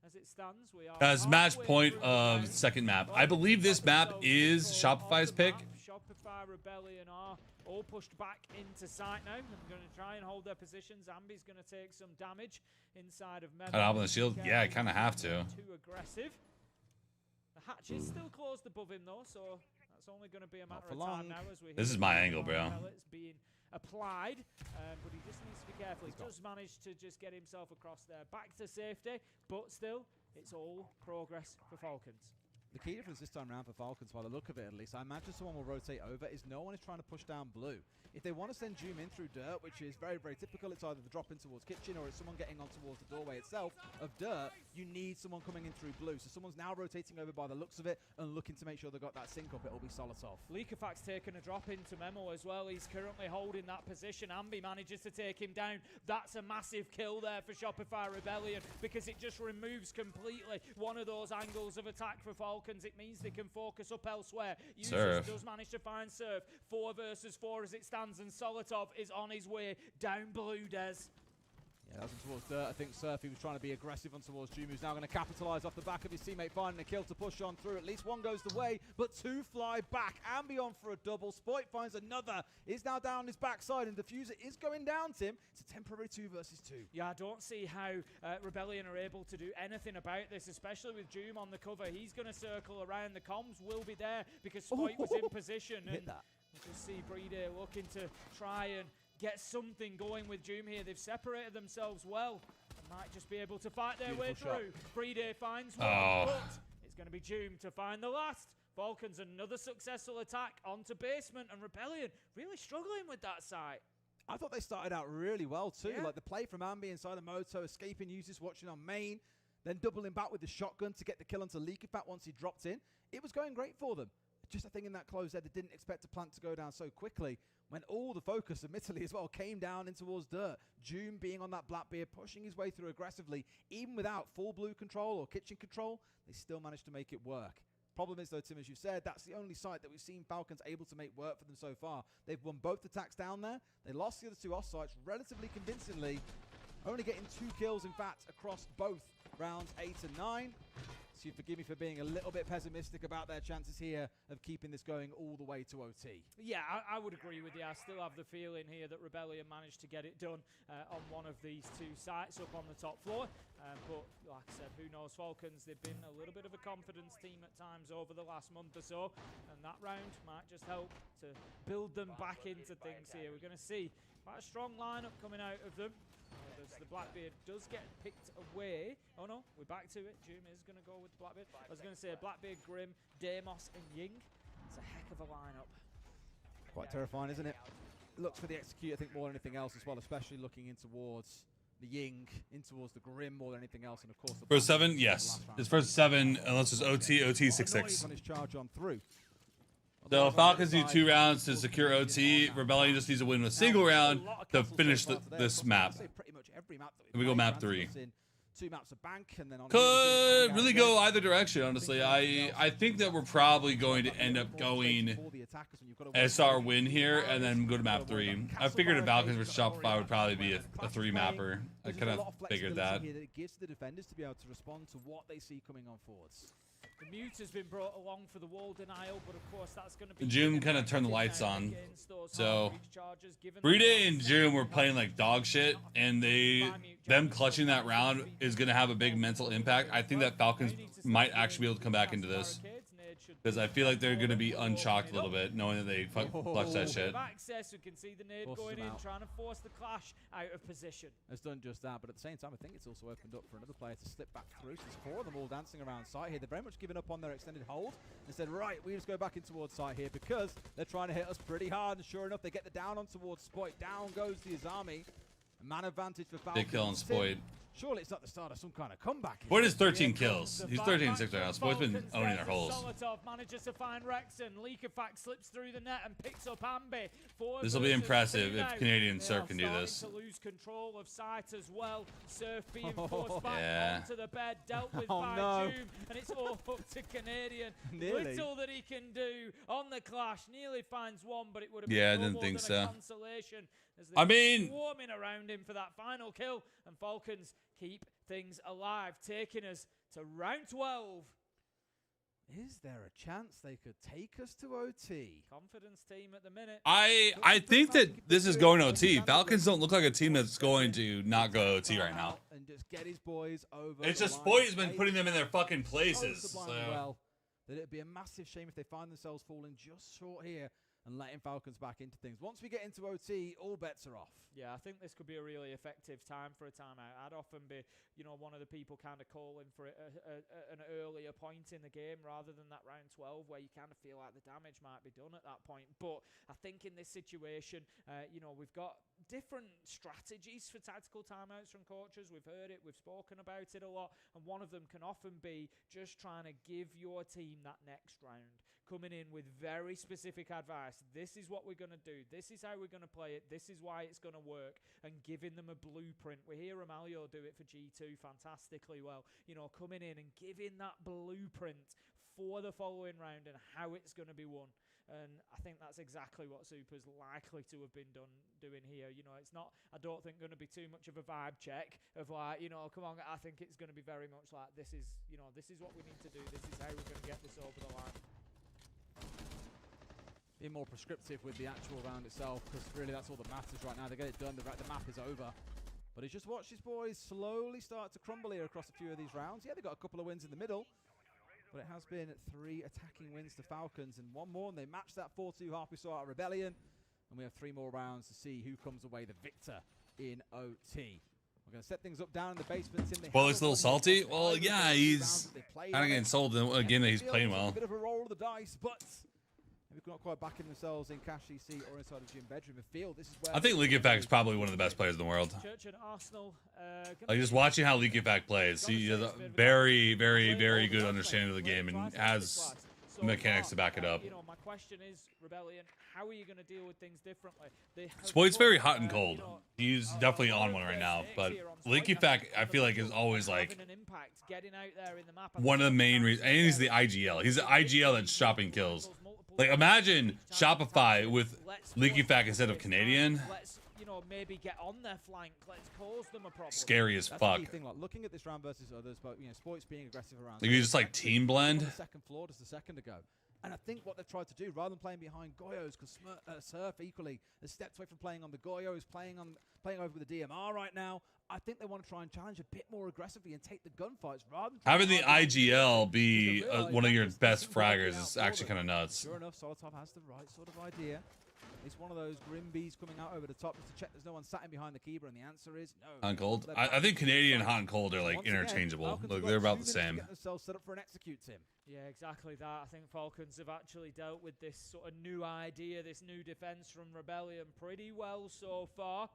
As it stands, we are as match point of second map. I believe this map is Shopify's pick. Shopify Rebellion are all pushed back into sight now. I'm going to try and hold their positions. Ambi's going to take some damage inside of Memo. Cut off on the shield? Yeah, I kind of have to. Too aggressive. The hatch is still closed above him though, so that's only going to be a matter of time now as we. This is my angle, bro. It's being applied, but he just needs to be careful. He does manage to just get himself across there, back to safety, but still, it's all progress for Falcons. The key difference this time around for Falcons, by the look of it at least, I imagine someone will rotate over, is no one is trying to push down blue. If they want to send Doom in through dirt, which is very, very typical, it's either the drop in towards kitchen or it's someone getting on towards the doorway itself of dirt, you need someone coming in through blue. So someone's now rotating over by the looks of it and looking to make sure they've got that sync up. It'll be Solotov. Leakafac's taken a drop into Memo as well. He's currently holding that position. Ambi manages to take him down. That's a massive kill there for Shopify Rebellion because it just removes completely one of those angles of attack for Falcons. It means they can focus up elsewhere. Users does manage to find Surf. 4 versus 4 as it stands, and Solotov is on his way down blue, Des. Yeah, that was towards dirt. I think Surfy was trying to be aggressive on towards Doom, who's now going to capitalise off the back of his teammate finding a kill to push on through. At least one goes the way, but 2 fly back. Ambi on for a double. Spoit finds another. Is now down his backside, and Diffuser is going down, Tim. It's a temporary 2 versus 2. Yeah, I don't see how Rebellion are able to do anything about this, especially with Doom on the cover. He's going to circle around. The comms will be there because Spoit was in position. Hit that. We can see Breeder looking to try and get something going with Doom here. They've separated themselves well and might just be able to fight their way through. Breeder finds one, but it's going to be Doom to find the last. Falcons, another successful attack onto basement, and Rebellion really struggling with that site. I thought they started out really well too. Yeah. Like the play from Ambi inside of Moto, escaping users watching on main, then doubling back with the shotgun to get the kill onto Leakafat once he dropped in. It was going great for them. Just a thing in that close there, they didn't expect the plant to go down so quickly when all the focus, admittedly as well, came down in towards dirt. Doom being on that Blackbeard, pushing his way through aggressively, even without full blue control or kitchen control, they still managed to make it work. Problem is though, Tim, as you said, that's the only site that we've seen Falcons able to make work for them so far. They've won both attacks down there. They lost the other 2 off sites relatively convincingly, only getting 2 kills, in fact, across both rounds 8 and 9. So forgive me for being a little bit pessimistic about their chances here of keeping this going all the way to OT. Yeah, I would agree with you. I still have the feeling here that Rebellion managed to get it done on one of these 2 sites up on the top floor. But like I said, who knows? Falcons, they've been a little bit of a confidence team at times over the last month or so. And that round might just help to build them back into things here. We're going to see quite a strong lineup coming out of them. The Blackbeard does get picked away. Oh no, we're back to it. Doom is going to go with Blackbeard. I was going to say Blackbeard, Grim, Deimos and Ying. It's a heck of a lineup. Quite terrifying, isn't it? Looks for the execute, I think, more than anything else as well, especially looking in towards the Ying, in towards the Grim more than anything else. And of course, the first 7, yes. It's first 7, unless it's OT 6-6. On his charge on through. So Falcons need 2 rounds to secure OT. Rebellion just needs to win a single round to finish this map. And we go map 3. 2 maps of bank and then on could really go either direction, honestly. I think that we're probably going to end up going SR win here and then go to map 3. I figured a Falcons versus Shopify would probably be a 3 mapper. I kind of figured that. It gives the defenders to be able to respond to what they see coming on forwards. The mute has been brought along for the wall denial, but of course that's going to be... June kind of turned the lights on. So, Breeda and June were playing like dog shit, and them clutching that round is going to have a big mental impact. I think that Falcons might actually be able to come back into this. Because I feel like they're going to be unchalked a little bit, knowing that they clutched that shit. Access, we can see the nade going in, trying to force the clash out of position. It's done just that, but at the same time, I think it's also opened up for another player to slip back through. So there's 4 of them all dancing around site here. They're very much given up on their extended hold and said, right, we just go back in towards site here because they're trying to hit us pretty hard. And sure enough, they get the down on towards Spoit. Down goes the Azami. Man advantage for Falcons. Big kill on Spoit. Surely it's not the start of some kind of comeback. Spoit is 13 kills. He's 13-6 right now. Spoit's been owning their holes. Solotov manages to find Rexon. Leakafak slips through the net and picks up Ambi. This will be impressive if Canadian Surf can do this. To lose control of site as well. Surf being forced back onto the bed, dealt with by Doom, and it's all up to Canadian. Little that he can do on the clash. Nearly finds one, but it would have been I didn't think so. Consolation as they're swarming around him for that final kill, and Falcons keep things alive, taking us to round 12. Is there a chance they could take us to OT? Confidence team at the minute. I think that this is going to OT. Falcons don't look like a team that's going to not go OT right now. And just get his boys over. It's just Spoit has been putting them in their fucking places. Well, that it'd be a massive shame if they find themselves falling just short here and letting Falcons back into things. Once we get into OT, all bets are off. Yeah, I think this could be a really effective time for a timeout. I'd often be, one of the people kind of calling for it at an earlier point in the game rather than that round 12 where you kind of feel like the damage might be done at that point. But I think in this situation, we've got different strategies for tactical timeouts from coaches. We've heard it, we've spoken about it a lot, and one of them can often be just trying to give your team that next round. Coming in with very specific advice. This is what we're going to do. This is how we're going to play it. This is why it's going to work. And giving them a blueprint. We hear Romalio do it for G2 fantastically well. Coming in and giving that blueprint for the following round and how it's going to be won. And I think that's exactly what Super's likely to have been doing here. It's not, I don't think, going to be too much of a vibe check of like, come on. I think it's going to be very much like this is what we need to do. This is how we're going to get this over the line. Be more prescriptive with the actual round itself, because really that's all that matters right now. They get it done, the map is over. But he's just watched his boys slowly start to crumble here across a few of these rounds. Yeah, they got a couple of wins in the middle, but it has been 3 attacking wins to Falcons and 1 more, and they matched that 4-2 half we saw at Rebellion. And we have 3 more rounds to see who comes away the victor in OT. We're going to set things up down in the basement. Well, it's a little salty. Well, yeah, he's kind of getting sold in a game that he's playing well. A bit of a roll of the dice, but maybe not quite backing themselves in Cash CC or inside of Gym Bedroom. This is where I think Leakyfact is probably one of the best players in the world. Church and Arsenal. Like just watching how Leakyfact plays, he has a very, very, very good understanding of the game and has mechanics to back it up. My question is, Rebellion, how are you going to deal with things differently? Spoit's very hot and cold. He's definitely on one right now, but Leakyfact, I feel like, is always like one of the main reasons. And he's the IGL. He's the IGL that's shopping kills. Like, imagine Shopify with Leakyfact instead of Canadian. Let's, maybe get on their flank. Let's cause them a problem. Scary as fuck. That's the key thing, like, looking at this round versus others, but Spoit's being aggressive around. Like, you just like team blend. On the second floor just a second ago. And I think what they've tried to do, rather than playing behind Goyos, because Surf equally has stepped away from playing on the Goyos, playing over with the DMR right now. I think they want to try and challenge a bit more aggressively and take the gunfights rather than having the IGL be one of your best fraggers is actually kind of nuts. Sure enough, Solotov has the right sort of idea. It's one of those Grim Bees coming out over the top just to check there's no one sat in behind the keeper, and the answer is no. Hot and cold. I think Canadian hot and cold are like interchangeable. Look, they're about the same. Get themselves set up for an execute, Tim. Yeah, exactly that. I think Falcons have actually dealt with this sort of new idea, this new defense from Rebellion pretty well so far,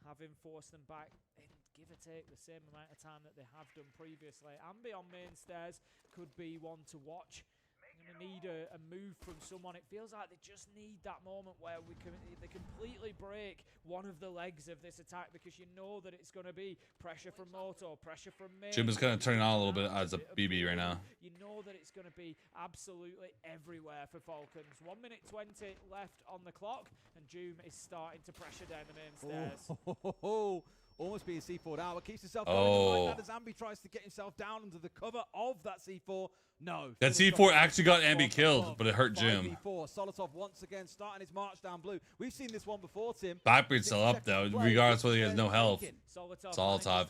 having forced them back in, give or take, the same amount of time that they have done previously. Ambi on main stairs could be one to watch. Going to need a move from someone. It feels like they just need that moment where they completely break one of the legs of this attack, because you know that it's going to be pressure from Moto, pressure from main. Jim is kind of turning on a little bit as a BB right now. You know that it's going to be absolutely everywhere for Falcons. 1 minute 20 left on the clock, and Doom is starting to pressure down the main stairs. Almost being C4'd out, but keeps himself going like that as Ambi tries to get himself down under the cover of that C4. No. That C4 actually got Ambi killed, but it hurt Jim. Solotov once again starting his march down blue. We've seen this one before, Tim. Blackbeard's still up, though, regardless whether he has no health. Solotov.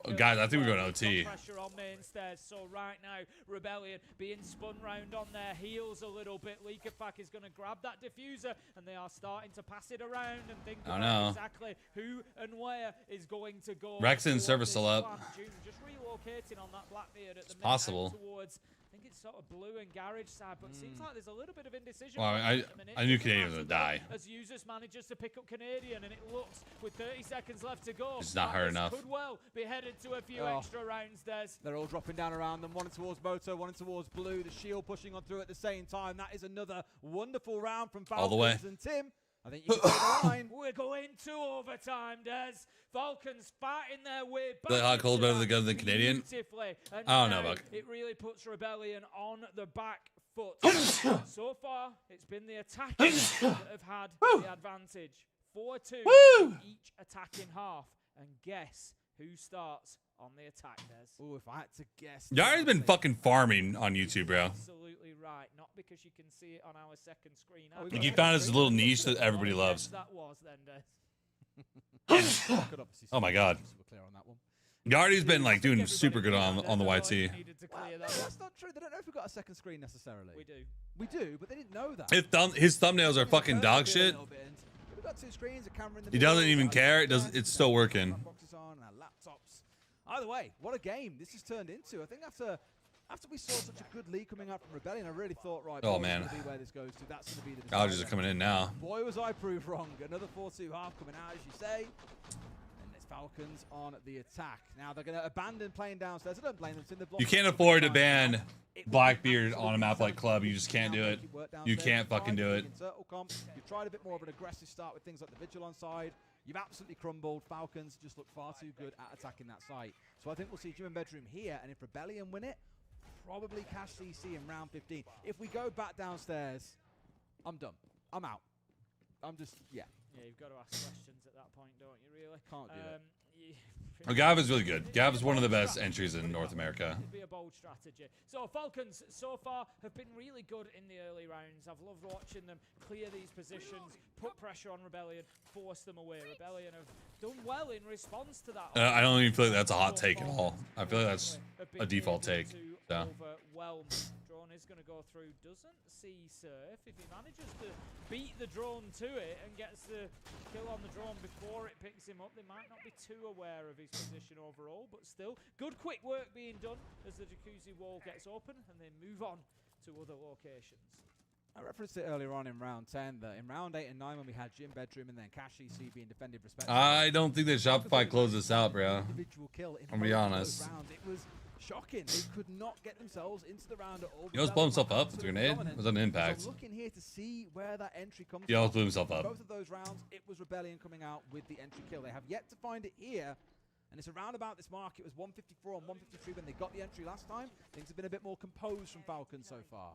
Oh, guys, I think we're going OT. Pressure on main stairs. So right now, Rebellion being spun round on their heels a little bit. Leakyfact is going to grab that diffuser, and they are starting to pass it around and think about exactly who and where is going to go. Rex and service still up. Just relocating on that Blackbeard at the minute possible. Towards, I think it's sort of blue and garage side, but it seems like there's a little bit of indecision. Well, I knew Canadian was going to die. As Users manages to pick up Canadian, and it looks, with 30 seconds left to go, it's not hard enough. Could well be headed to a few extra rounds, Des. They're all dropping down around them, one towards Moto, one towards blue. The shield pushing on through at the same time. That is another wonderful round from Falcons. All the way. And Tim, I think you can see the line. We're going to overtime, Des. Falcons fighting their way back. The hot cold better the gun than Canadian? I don't know, Buck. It really puts Rebellion on the back foot. So far, it's been the attackers that have had the advantage. 4-2 each attacking half. And guess who starts on the attack, Des? Oh, if I had to guess. Yari's been fucking farming on YouTube, bro. Absolutely right. Not because you can see it on our second screen. I think he found his little niche that everybody loves. That was then, Des. Oh my god. We're clear on that one. Yardy's been like doing super good on the YT. That's not true. They don't know if we've got a second screen necessarily. We do. We do, but they didn't know that. His thumbnails are fucking dog shit. We've got 2 screens, a camera in the He doesn't even care. It's still working. Boxes on our laptops. Either way, what a game this has turned into. I think after we saw such a good lead coming out from Rebellion, I really thought, right, oh boy, man, that's gonna be where this goes to. That's going to be the Allergies are coming in now. Boy, was I proved wrong. Another 4-2 half coming out, as you say. And it's Falcons on the attack. Now they're going to abandon playing downstairs. I don't blame them. It's in the block. You can't afford to ban Blackbeard on a map like Club. You just can't do it. You can't fucking do it. You've tried a bit more of an aggressive start with things like the Vigil on side. You've absolutely crumbled. Falcons just look far too good at attacking that site. So I think we'll see Gym and Bedroom here, and if Rebellion win it, probably Cash CC in round 15. If we go back downstairs, I'm done. I'm out. I'm just, yeah. Yeah, you've got to ask questions at that point, don't you, really? Can't do it. Gav is really good. Gav is one of the best entries in North America. It'd be a bold strategy. So Falcons so far have been really good in the early rounds. I've loved watching them clear these positions, put pressure on Rebellion, force them away. Rebellion have done well in response to that. I don't even feel like that's a hot take at all. I feel like that's a default take. So. Overwhelm. Drone is going to go through. Doesn't see Surf. If he manages to beat the drone to it and gets the kill on the drone before it picks him up, they might not be too aware of his position overall, but still good quick work being done as the jacuzzi wall gets open and they move on to other locations. I referenced it earlier on in round 10 that in round 8 and 9 when we had Gym Bedroom and then Cash EC being defended respectively. I don't think that Shopify closed this out, bro. Individual kill in I'm gonna be honest. It was shocking. They could not get themselves into the round at all. He almost blew himself up with a grenade. It was an impact. So I'm looking here to see where that entry comes He almost blew himself up. Both of those rounds, it was Rebellion coming out with the entry kill. They have yet to find it here. And it's around about this mark. It was 154 and 153 when they got the entry last time. Things have been a bit more composed from Falcon so far.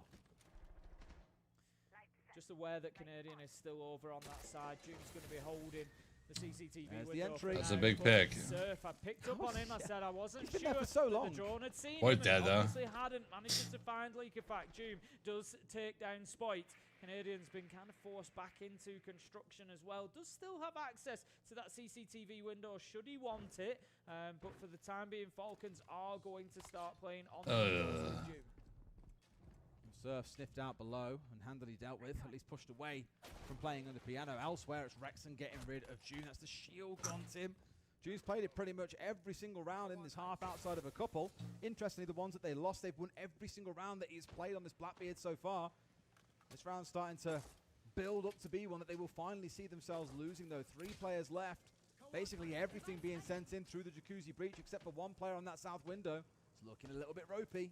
Just aware that Canadian is still over on that side. June's going to be holding the CCTV There's window. the entry. That's a big pick. Surf, I picked up on him. I said I wasn't He's been sure there for so long. the drone had seen Quite him. dead, though. Obviously hadn't managed to find Leak of Fact. June does take down Spoit. Canadian's been kind of forced back into construction as well. Does still have access to that CCTV window should he want it. But for the time being, Falcons are going to start playing on the windows of June. Surf sniffed out below and handily dealt with, at least pushed away from playing on the piano. Elsewhere, it's Rexon getting rid of June. That's the shield on Tim. June's played it pretty much every single round in this half outside of a couple. Interestingly, the ones that they lost, they've won every single round that he's played on this Blackbeard so far. This round's starting to build up to be one that they will finally see themselves losing, though. 3 players left. Basically everything being sent in through the jacuzzi breach except for 1 player on that south window. It's looking a little bit ropey.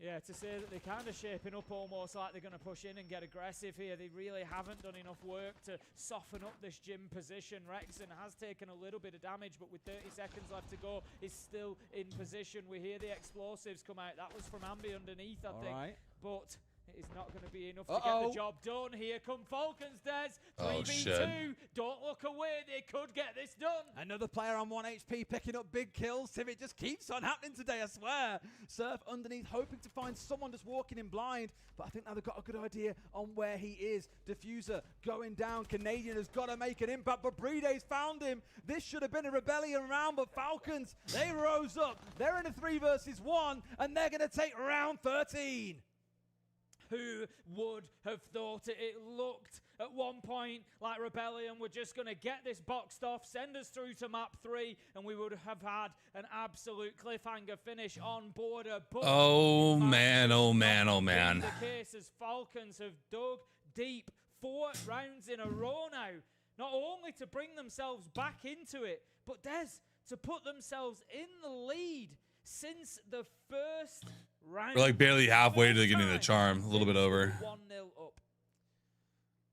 Yeah, to say that they're kind of shaping up almost like they're going to push in and get aggressive here. They really haven't done enough work to soften up this gym position. Rexon has taken a little bit of damage, but with 30 seconds left to go, is still in position. We hear the explosives come out. That was from Ambi underneath, I think. Right. But it is not going to be enough to get the job done. Here come Falcons, Des. 3v2. Don't look away. They could get this done. Another player on 1 HP picking up big kills. Tim, it just keeps on happening today, I swear. Surf underneath, hoping to find someone just walking in blind. But I think now they've got a good idea on where he is. Diffuser going down. Canadian has got to make an impact, but Bride's found him. This should have been a Rebellion round, but Falcons, they rose up. They're in a 3 versus 1, and they're going to take round 13. Who would have thought it? It looked at one point like Rebellion were just going to get this boxed off, send us through to map 3, and we would have had an absolute cliffhanger finish on Border. But oh man, oh man, oh man. The case as Falcons have dug deep 4 rounds in a row now, not only to bring themselves back into it, but Des, to put themselves in the lead since the first round. We're like barely halfway to getting the charm, a little bit over. 1-0 up.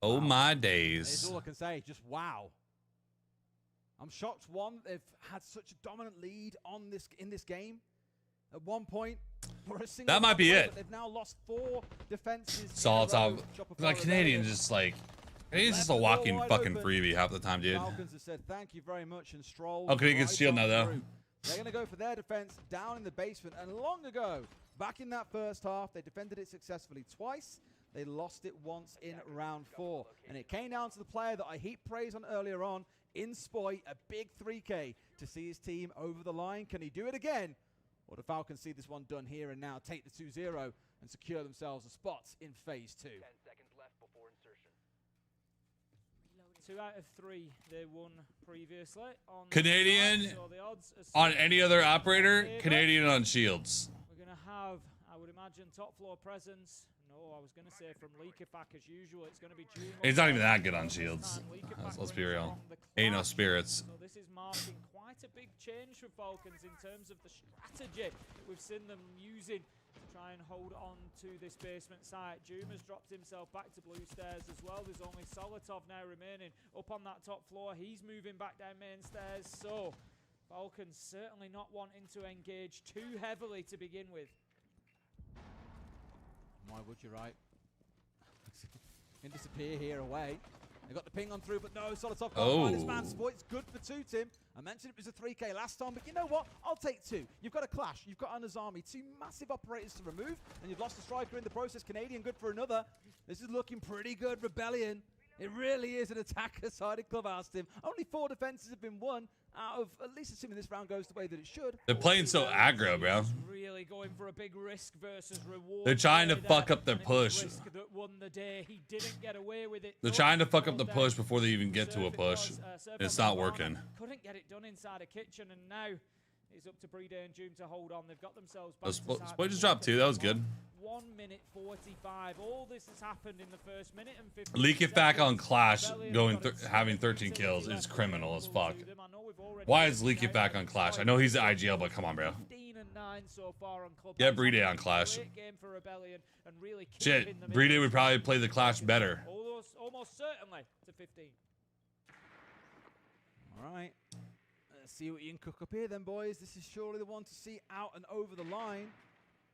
Oh wow. my days. That's all I can say, just wow. I'm shocked, one, they've had such a dominant lead on in this game. At one point, for a single that might be it. They've now lost 4 defenses. Solid top. Like Canadian just like, he's just a walking fucking freebie half the time, dude. Falcons have said thank you very much and strolled. Okay, good shield now though. They're going to go for their defense down in the basement. And long ago, back in that first half, they defended it successfully twice. They lost it once in round 4. And it came down to the player that I heaped praise on earlier on in Spoy, a big 3K to see his team over the line. Can he do it again? Or do Falcons see this one done here and now, take the 2-0 and secure themselves a spot in phase 2? 10 seconds left before insertion. 2 out of 3 they won previously. On Canadian so the odds on any other operator, Canadian on shields. We're going to have, I would imagine, top floor presence. No, I was going to say from Leakyfack as usual. It's going to be June. He's not even that good on shields. Let's be real. Ain't no spirits. So this is marking quite a big change for Falcons in terms of the strategy we've seen them using to try and hold on to this basement site. Doom has dropped himself back to blue stairs as well. There's only Solotov now remaining up on that top floor. He's moving back down main stairs. So Falcons certainly not wanting to engage too heavily to begin with. Why would you, right? Can disappear here away. They got the ping on through, but no, Solotov can't find his man. Spoit's good for 2, Tim. I mentioned it was a 3K last time, but you know what? I'll take 2. You've got a Clash, you've got an Azami, 2 massive operators to remove, and you've lost a striker in the process. Canadian good for another. This is looking pretty good, Rebellion. It really is an attacker-sided clubhouse, Tim. Only 4 defenses have been won out of, at least assuming this round goes the way that it should. They're playing so aggro, bro. Really going for a big risk versus reward. They're trying to fuck up their push. That won the day. He didn't get away with it. They're trying to fuck up the push before they even get to a push. It's not working. Couldn't get it done inside a kitchen, and now it's up to Brede and Doom to hold on. They've got themselves back to Spoy just dropped 2. That was good. 1 minute 45. All this has happened in the first minute and 50. Leak it back on Clash, having 13 kills is criminal as fuck. Why is Leak it back on Clash? I know he's the IGL, but come on, bro. 15 and 9 so far on Club. Get Brede on Clash. Great game for Rebellion and really Shit, Brede would probably play the Clash better. Almost certainly to 15. All right. Let's see what you can cook up here then, boys. This is surely the one to see out and over the line.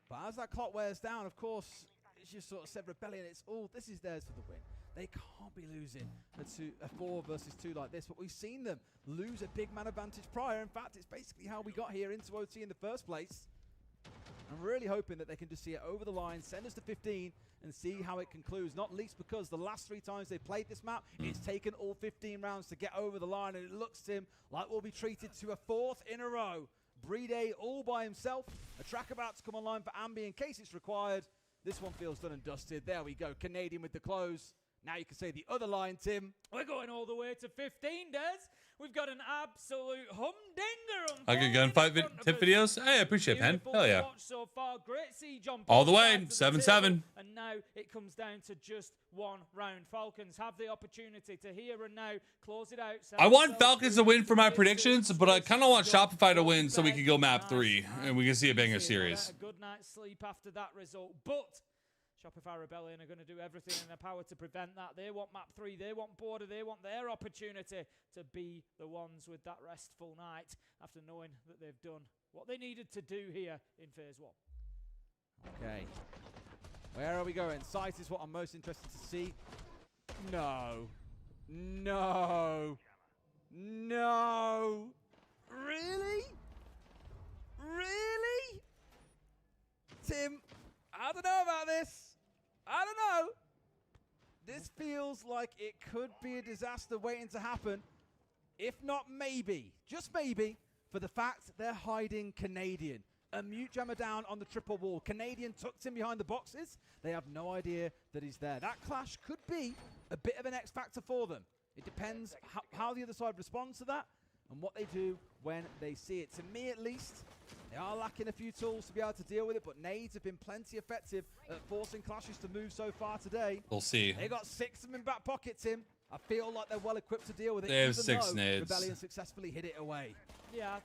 But as that clock wears down, of course, it's just sort of said Rebellion. It's all, this is theirs for the win. They can't be losing a 4 versus 2 like this. But we've seen them lose a big man advantage prior. In fact, it's basically how we got here into OT in the first place. I'm really hoping that they can just see it over the line, send us to 15, and see how it concludes. Not least because the last 3 times they played this map, it's taken all 15 rounds to get over the line, and it looks to him like we'll be treated to a 4th in a row. Brede all by himself. A track about to come online for Ambi in case it's required. This one feels done and dusted. There we go. Canadian with the close. Now you can say the other line, Tim. We're going all the way to 15, Des. We've got an absolute humdinger. I get gunfight tip videos. Hey, I appreciate it, man. Hell yeah. So far. Great siege on all the way. 7-7. And now it comes down to just 1 round. Falcons have the opportunity to here and now close it out. I want Falcons to win for my predictions, but I kind of want Shopify to win so we can go map 3 and we can see a banger series. A good night's sleep after that result, but Shopify Rebellion are going to do everything in their power to prevent that. They want map 3, they want border, they want their opportunity to be the ones with that restful night after knowing that they've done what they needed to do here in phase 1. Okay. Where are we going? Sight is what I'm most interested to see. No. No. No. Really? Really? Tim, I don't know about this. I don't know. This feels like it could be a disaster waiting to happen. If not maybe, just maybe, for the fact they're hiding Canadian. A mute jammer down on the triple wall. Canadian tucked in behind the boxes. They have no idea that he's there. That clash could be a bit of an X factor for them. It depends how the other side responds to that and what they do when they see it. To me, at least, they are lacking a few tools to be able to deal with it, but nades have been plenty effective at forcing clashes to move so far today. We'll see. They got 6 of them in back pocket, Tim. I feel like they're well equipped to deal with it. They have 6 nades. Rebellion successfully hit it away. Yeah, I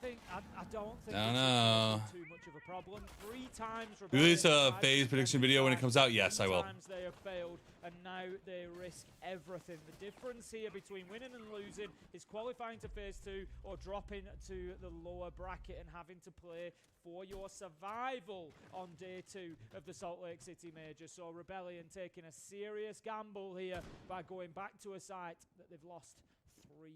don't think it's too much of a problem. 3 times release a phase prediction video when it comes out. Yes, I will. Times they have failed, and now they risk everything. The difference here between winning and losing is qualifying to phase 2 or dropping to the lower bracket and having to play for your survival on day 2 of the Salt Lake City Major. So Rebellion taking a serious gamble here by going back to a site that they've lost 3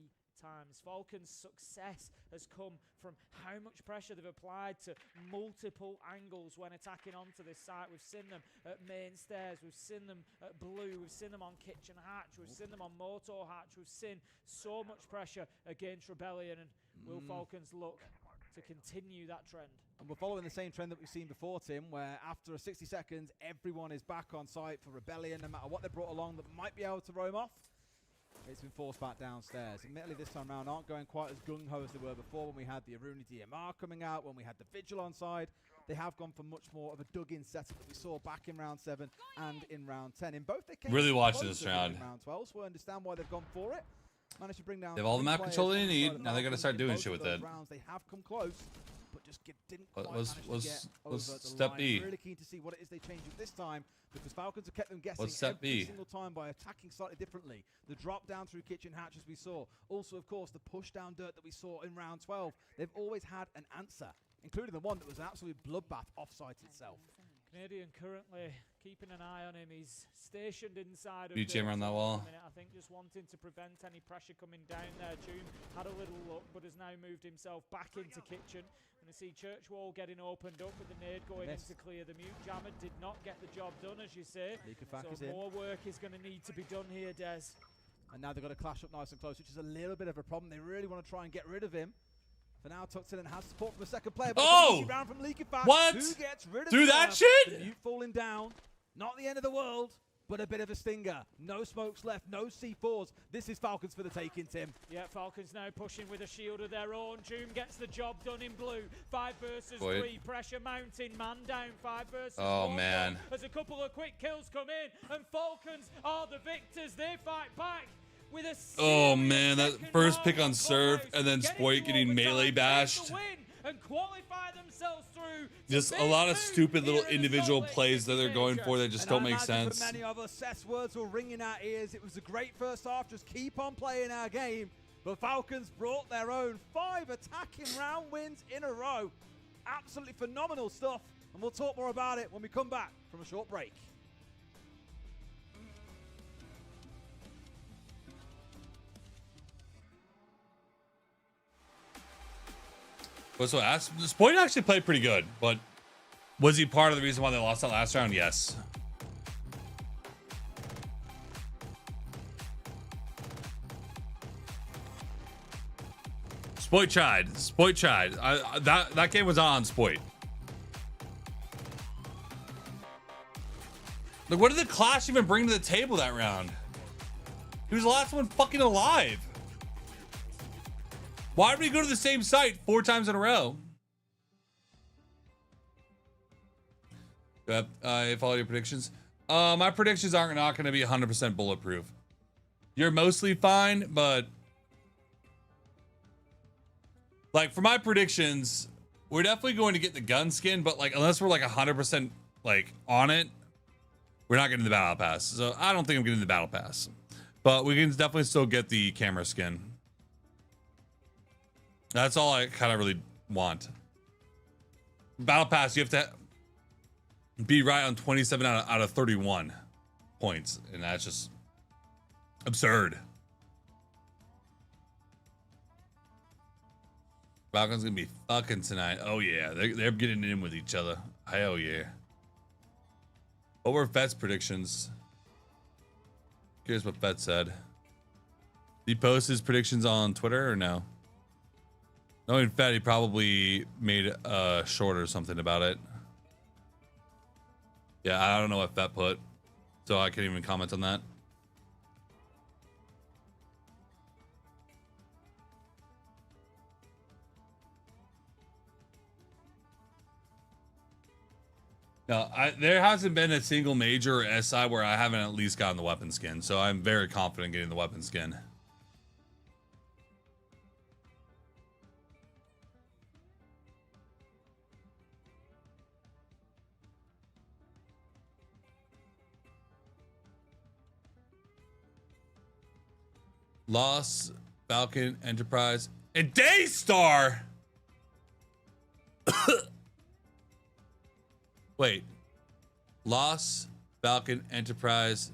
times. Falcon's success has come from how much pressure they've applied to multiple angles when attacking onto this site. We've seen them at main stairs, we've seen them at blue, we've seen them on kitchen hatch, we've seen them on motor hatch, we've seen so much pressure against Rebellion, and will Falcons look to continue that trend? And we're following the same trend that we've seen before, Tim, where after 60 seconds, everyone is back on site for Rebellion, no matter what they brought along that might be able to roam off. It's been forced back downstairs. Admittedly, this time around aren't going quite as gung-ho as they were before when we had the Aruni DMR coming out, when we had the Vigil on side. They have gone for much more of a dug-in setup that we saw back in round 7 and in round 10. In both they came Really watching close this round. in round 12, so we understand why they've gone for it. Managed to bring down They have all the map players control they on the side need. of Now they got to Falcons. start In doing both shit of with those it. rounds, they have come close, but just didn't quite What's manage to get over the step line. B? Really keen to see what it is they change it this time, because Falcons have kept them guessing What's step every B? single time by attacking slightly differently. The drop down through kitchen hatch as we saw. Also, of course, the push down dirt that we saw in round 12. They've always had an answer, including the one that was an absolute bloodbath off-site itself. Canadian currently keeping an eye on him. He's stationed inside of BGM around that wall. I think just wanting to prevent any pressure coming down there. June had a little look, but has now moved himself back into kitchen. Going to see Church Wall getting opened up with the nade going in to clear the mute. Jammer did not get the job done, as you say. So more work is going to need to be done here, Des. And now they've got to clash up nice and close, which is a little bit of a problem. They really want to try and get rid of him. For now, tucks in and has support from a second player. But Oh! round from Leaky Fast. What? Who gets rid of Do that shit? The mute falling down. Not the end of the world, but a bit of a stinger. No smokes left, no C4s. This is Falcons for the taking, Tim. Yeah, Falcons now pushing with a shield of their own. Doom gets the job done in blue. 5 versus Boyd. 3. Pressure mounting. Man down. 5 versus Oh, 1. man. As a couple of quick kills come in, and Falcons are the victors. They fight back. With a Oh man, that first pick on Surf and then Spoit getting melee bashed. and qualify themselves through. Just a lot of stupid little individual plays that they're going for that just don't make sense. For many of us, Seth's words will ring in our ears. It was a great first half. Just keep on playing our game. But Falcons brought their own 5 attacking round wins in a row. Absolutely phenomenal stuff. And we'll talk more about it when we come back from a short break. But so Spoit actually played pretty good, but was he part of the reason why they lost that last round? Yes. Spoit tried. Spoit tried. That game was on Spoit. Like, what did the Clash even bring to the table that round? He was the last one fucking alive. Why did we go to the same site 4 times in a row? Follow your predictions. My predictions aren't not going to be 100% bulletproof. You're mostly fine, but like for my predictions, we're definitely going to get the gun skin, but like unless we're like 100% like on it, we're not getting the battle pass. So I don't think I'm getting the battle pass, but we can definitely still get the camera skin. That's all I kind of really want. Battle pass, you have to be right on 27 out of 31 points, and that's just absurd. Falcons gonna be fucking tonight. Oh yeah, they're getting in with each other. Hell yeah. What were Fett's predictions? Here's what Fett said. Did he post his predictions on Twitter or no? Knowing Fett, he probably made a short or something about it. Yeah, I don't know what Fett put, so I can't even comment on that. No, there hasn't been a single major or SI where I haven't at least gotten the weapon skin, so I'm very confident getting the weapon skin. Lost, Falcon, Enterprise, and Daystar. Wait. Lost, Falcon, Enterprise,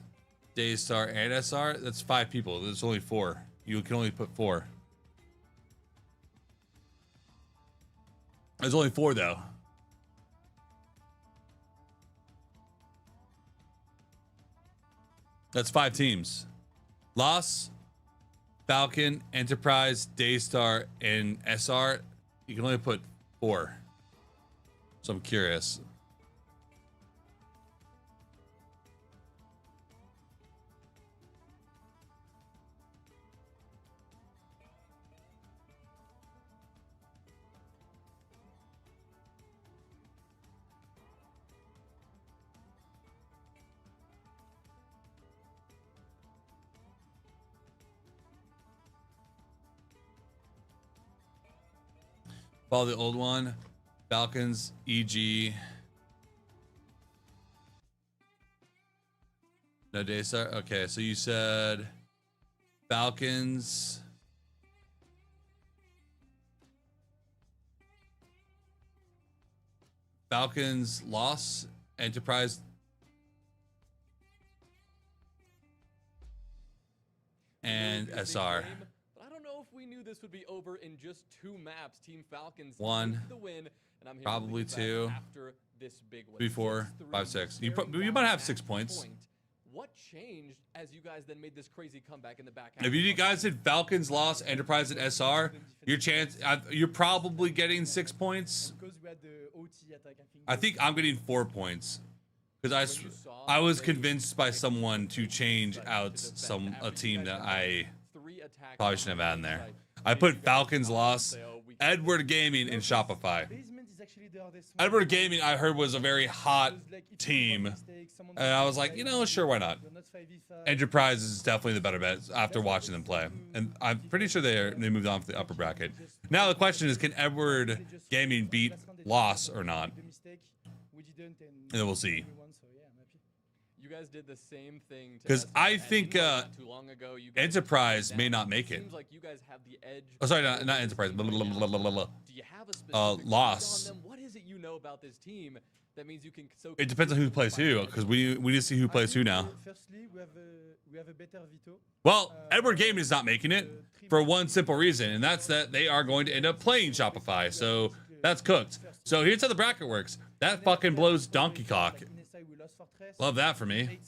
Daystar, and SR? That's 5 people. There's only 4. You can only put 4. There's only 4 though. That's 5 teams. Loss, Falcon, Enterprise, Daystar, and SR. You can only put 4. So I'm curious. Follow the old one. Falcons, EG. No Daystar? Okay, so you said Falcons. Falcons loss. Enterprise. And SR. But I don't know if we knew this would be over in just 2 maps. Team Falcons 1, the win, and I'm here probably 2, after this big win. 3, 4, 5, 6. You might have 6 points. What changed as you guys then made this crazy comeback in the back half? If you guys did Falcons loss, Enterprise, and SR, you're probably getting 6 points. I think I'm getting 4 points because I was convinced by someone to change out a team that I probably shouldn't have had in there. I put Falcons loss, Edward Gaming, and Shopify. Edward Gaming, I heard, was a very hot team, and I was like, you know, sure, why not? Enterprise is definitely the better bet after watching them play, and I'm pretty sure they moved on to the upper bracket. Now the question is, can Edward Gaming beat Loss or not? And then we'll see. You guys did the same thing. Because I think Enterprise may not make it. Seems like you guys have the edge. Oh, sorry, not Enterprise. Do you have a specific Loss. on them? What is it you know about this team that means you can so It depends on who plays who, because we need to see who plays who now. Firstly, we have a better veto. Well, Edward Gaming is not making it for one simple reason, and that's that they are going to end up playing Shopify. So that's cooked. So here's how the bracket works. That fucking blows donkey cock. Love that for me.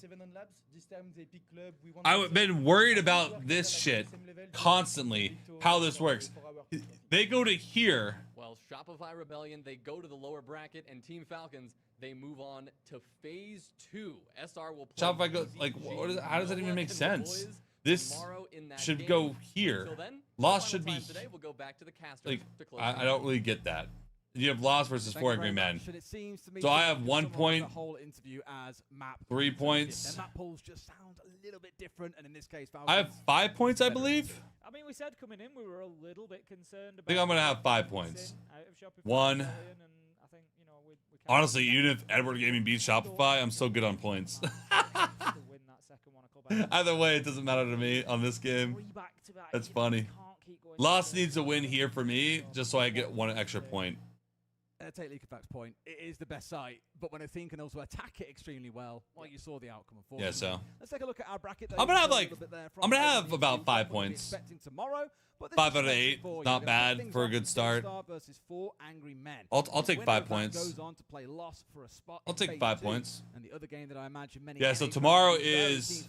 I've been worried about this shit constantly, how this works. They go to here. Well, Shopify Rebellion, they go to the lower bracket, and Team Falcons, they move on to phase 2. SR will play Shopify goes like, how does that even make sense? This should go here. Loss should be like, I don't really get that. You have Loss versus 4 Angry Men. So I have 1 point, 3 points. And that polls just sound a little bit different, and in this case, I have 5 points, I believe. I mean, we said coming in we were a little bit concerned about. I think I'm gonna have 5 points. 1. Honestly, even if Edward Gaming beats Shopify, I'm so good on points. Either way, it doesn't matter to me on this game. That's funny. Loss needs to win here for me, just so I get 1 extra point. Take Leakerback's point. It is the best site, but when a team can also attack it extremely well, well, you saw the outcome. Yeah, so let's take a look at our bracket. I'm gonna have about 5 points. 5 out of 8, not bad for a good start. I'll take 5 points. I'll take 5 points. And the other game that I imagine many. Yeah, so tomorrow is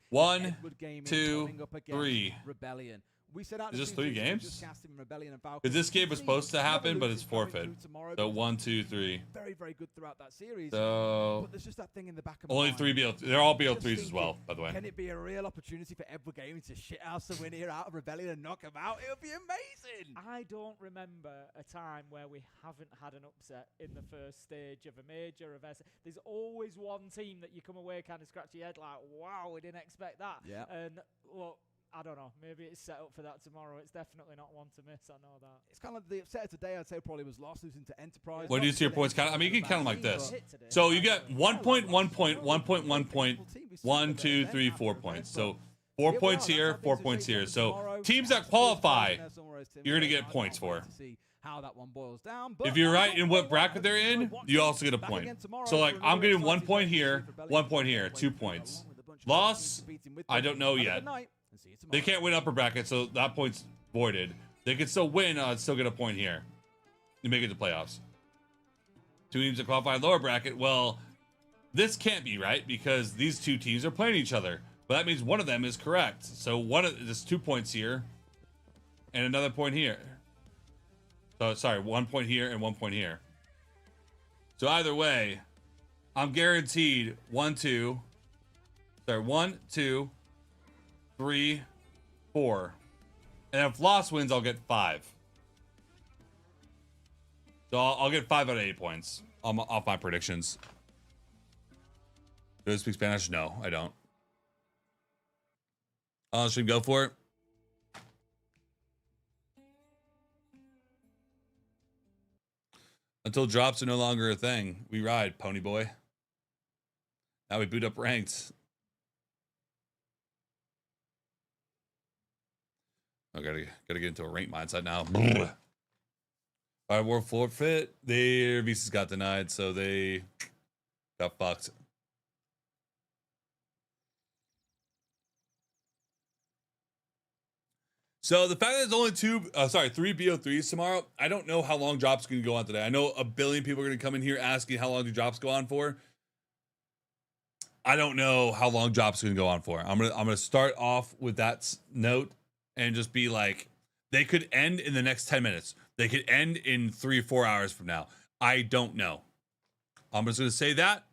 1, 2, 3. Rebellion. We set out is this 3 games? Because this game was supposed to happen, but it's forfeit. So 1, 2, 3. Very, very good throughout that series. So but there's just that thing in the back of my only mind. 3 BL. They're all BL3s as well, by the way. Can it be a real opportunity for Edward Gaming to shithouse the win here out of Rebellion and knock him out? It would be amazing. I don't remember a time where we haven't had an upset in the first stage of a major of S. There's always one team that you come away kind of scratch your head like, wow, we didn't expect that. Yeah. And look, I don't know. Maybe it's set up for that tomorrow. It's definitely not one to miss. I know that. It's kind of the upset of today. I'd say probably was Lost losing to Enterprise. What do you see your points count? I mean, you can count them like this. So you get 1 point, 1 point, 1 point, 1 point, 1, 2, 3, 4 points. So 4 points here, 4 points here. So teams that qualify, you're gonna get points for. How that one boils down. If you're right in what bracket they're in, you also get a point. So like I'm getting 1 point here, 1 point here, 2 points. Loss, I don't know yet. They can't win upper bracket, so that point's voided. They can still win, still get a point here. You make it to playoffs. 2 teams that qualify lower bracket. Well, this can't be right because these 2 teams are playing each other. But that means one of them is correct. So there's 2 points here and another point here. So sorry, 1 point here and 1 point here. So either way, I'm guaranteed 1, 2, 3, 4. And if loss wins, I'll get 5. So I'll get 5 out of 8 points off my predictions. Do I speak Spanish? No, I don't. Should we go for it? Until drops are no longer a thing, we ride, pony boy. Now we boot up ranked. I gotta get into a rank mindset now. All right, World forfeit. Their visas got denied, so they got fucked. So the fact that there's only 3 BO3s tomorrow, I don't know how long drops are going to go on today. I know a billion people are going to come in here asking how long do drops go on for. I don't know how long drops are going to go on for. I'm gonna start off with that note and just be like, they could end in the next 10 minutes. They could end in 3 or 4 hours from now. I don't know. I'm just going to say that.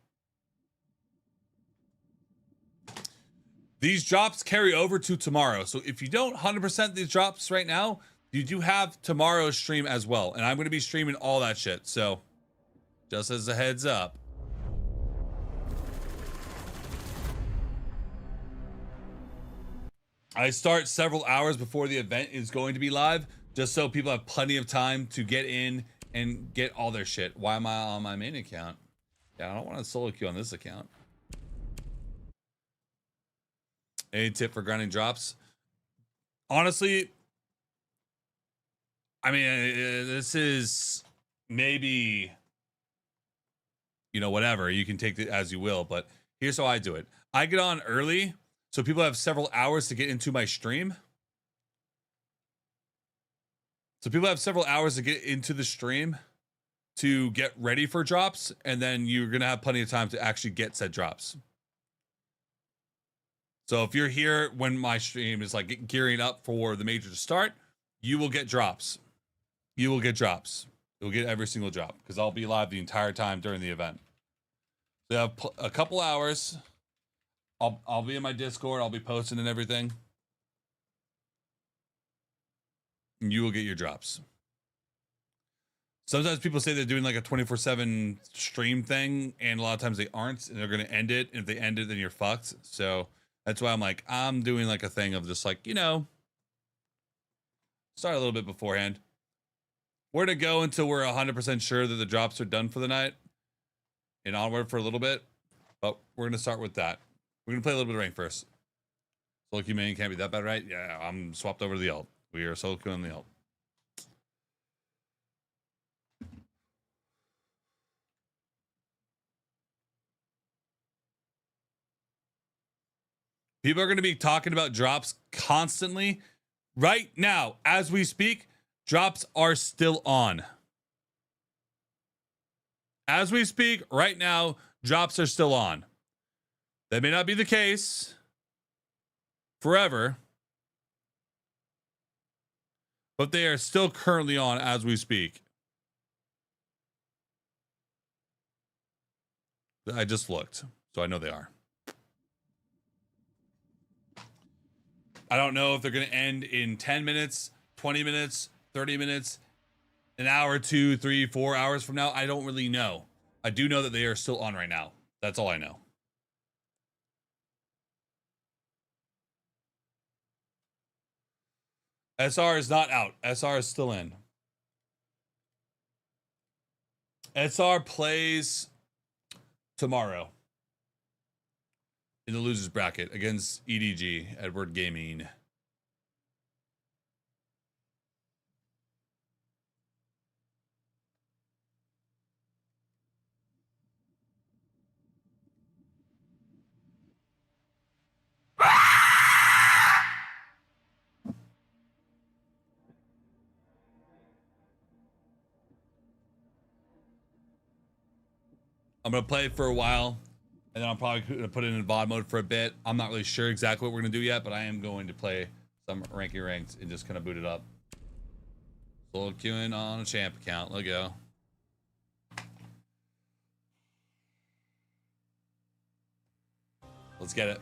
These drops carry over to tomorrow. So if you don't 100% these drops right now, you do have tomorrow's stream as well. And I'm going to be streaming all that shit. So just as a heads up. I start several hours before the event is going to be live, just so people have plenty of time to get in and get all their shit. Why am I on my main account? Yeah, I don't want to solo queue on this account. Any tip for grinding drops? Honestly, I mean, this is maybe, you know, whatever. You can take it as you will, but here's how I do it. I get on early, so people have several hours to get into my stream. So people have several hours to get into the stream to get ready for drops, and then you're going to have plenty of time to actually get said drops. So if you're here when my stream is like gearing up for the major to start, you will get drops. You will get drops. You'll get every single drop because I'll be live the entire time during the event. So you have a couple hours. I'll be in my Discord. I'll be posting and everything. And you will get your drops. Sometimes people say they're doing like a 24/7 stream thing, and a lot of times they aren't, and they're going to end it. And if they end it, then you're fucked. So that's why I'm like, I'm doing like a thing of just like, you know, start a little bit beforehand. We're to go until we're 100% sure that the drops are done for the night and onward for a little bit. But we're going to start with that. We're going to play a little bit of rank first. Solo queue main can't be that bad, right? Yeah, I'm swapped over to the ult. We are solo queuing the ult. People are going to be talking about drops constantly. Right now, as we speak, drops are still on. As we speak, right now, drops are still on. That may not be the case forever, but they are still currently on as we speak. I just looked, so I know they are. I don't know if they're going to end in 10 minutes, 20 minutes, 30 minutes, an hour, 2, 3, 4 hours from now. I don't really know. I do know that they are still on right now. That's all I know. SR is not out. SR is still in. SR plays tomorrow in the losers bracket against EDG, Edward Gaming. I'm gonna play it for a while, and then I'm probably gonna put it in VOD mode for a bit. I'm not really sure exactly what we're gonna do yet, but I am going to play some ranking ranked and just kind of boot it up. Solo queuing on a champ account. Let's go. Let's get it.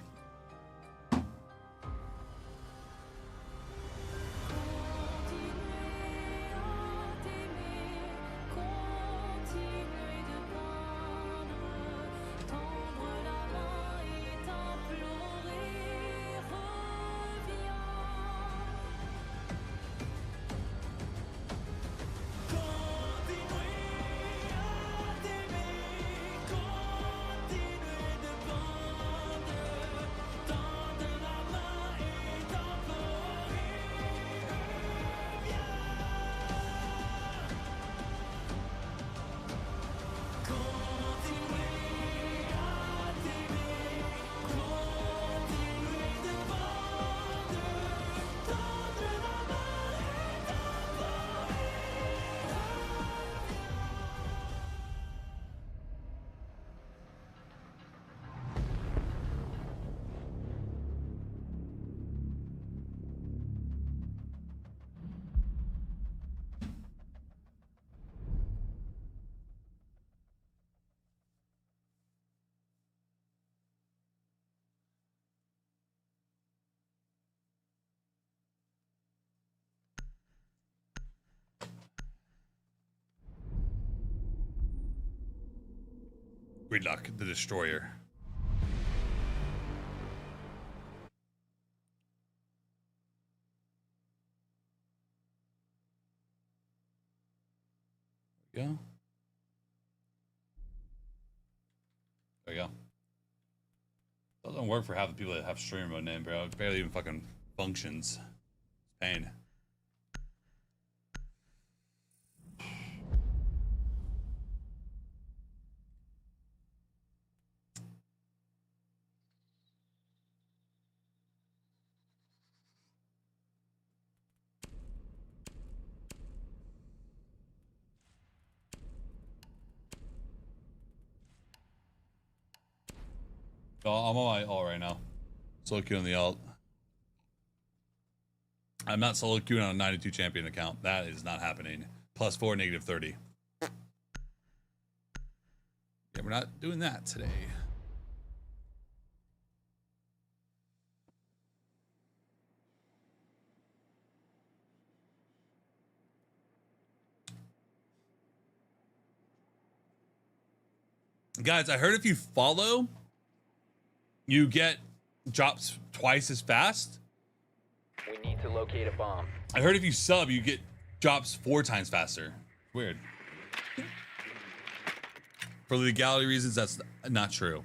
Gridlock, the Destroyer. There we go. There we go. Doesn't work for half the people that have streamer mode name, bro. It barely even fucking functions. Pain. Oh, I'm on my alt right now. Solo queuing on the alt. I'm not solo queuing on a 92 champion account. That is not happening. +4, -30. Yeah, we're not doing that today. Guys, I heard if you follow, you get drops twice as fast. We need to locate a bomb. I heard if you sub, you get drops 4 times faster. Weird. For legality reasons, that's not true.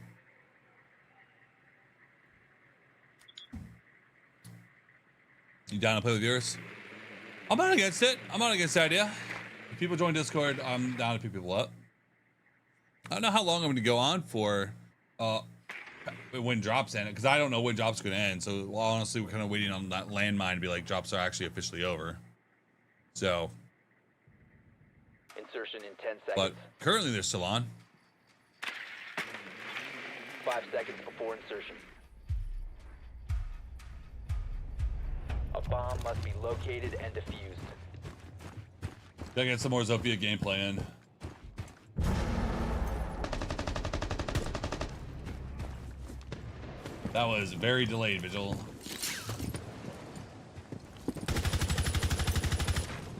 You down to play with yours? I'm not against it. I'm not against the idea. If people join Discord, I'm down to pick people up. I don't know how long I'm going to go on for when drops end, because I don't know when drops going to end. So honestly, we're kind of waiting on that landmine to be like drops are actually officially over. So. Insertion in 10 seconds. But currently they're still on. 5 seconds before insertion. A bomb must be located and defused. Gotta get some more Zofia gameplay in. That was very delayed, Vigil. I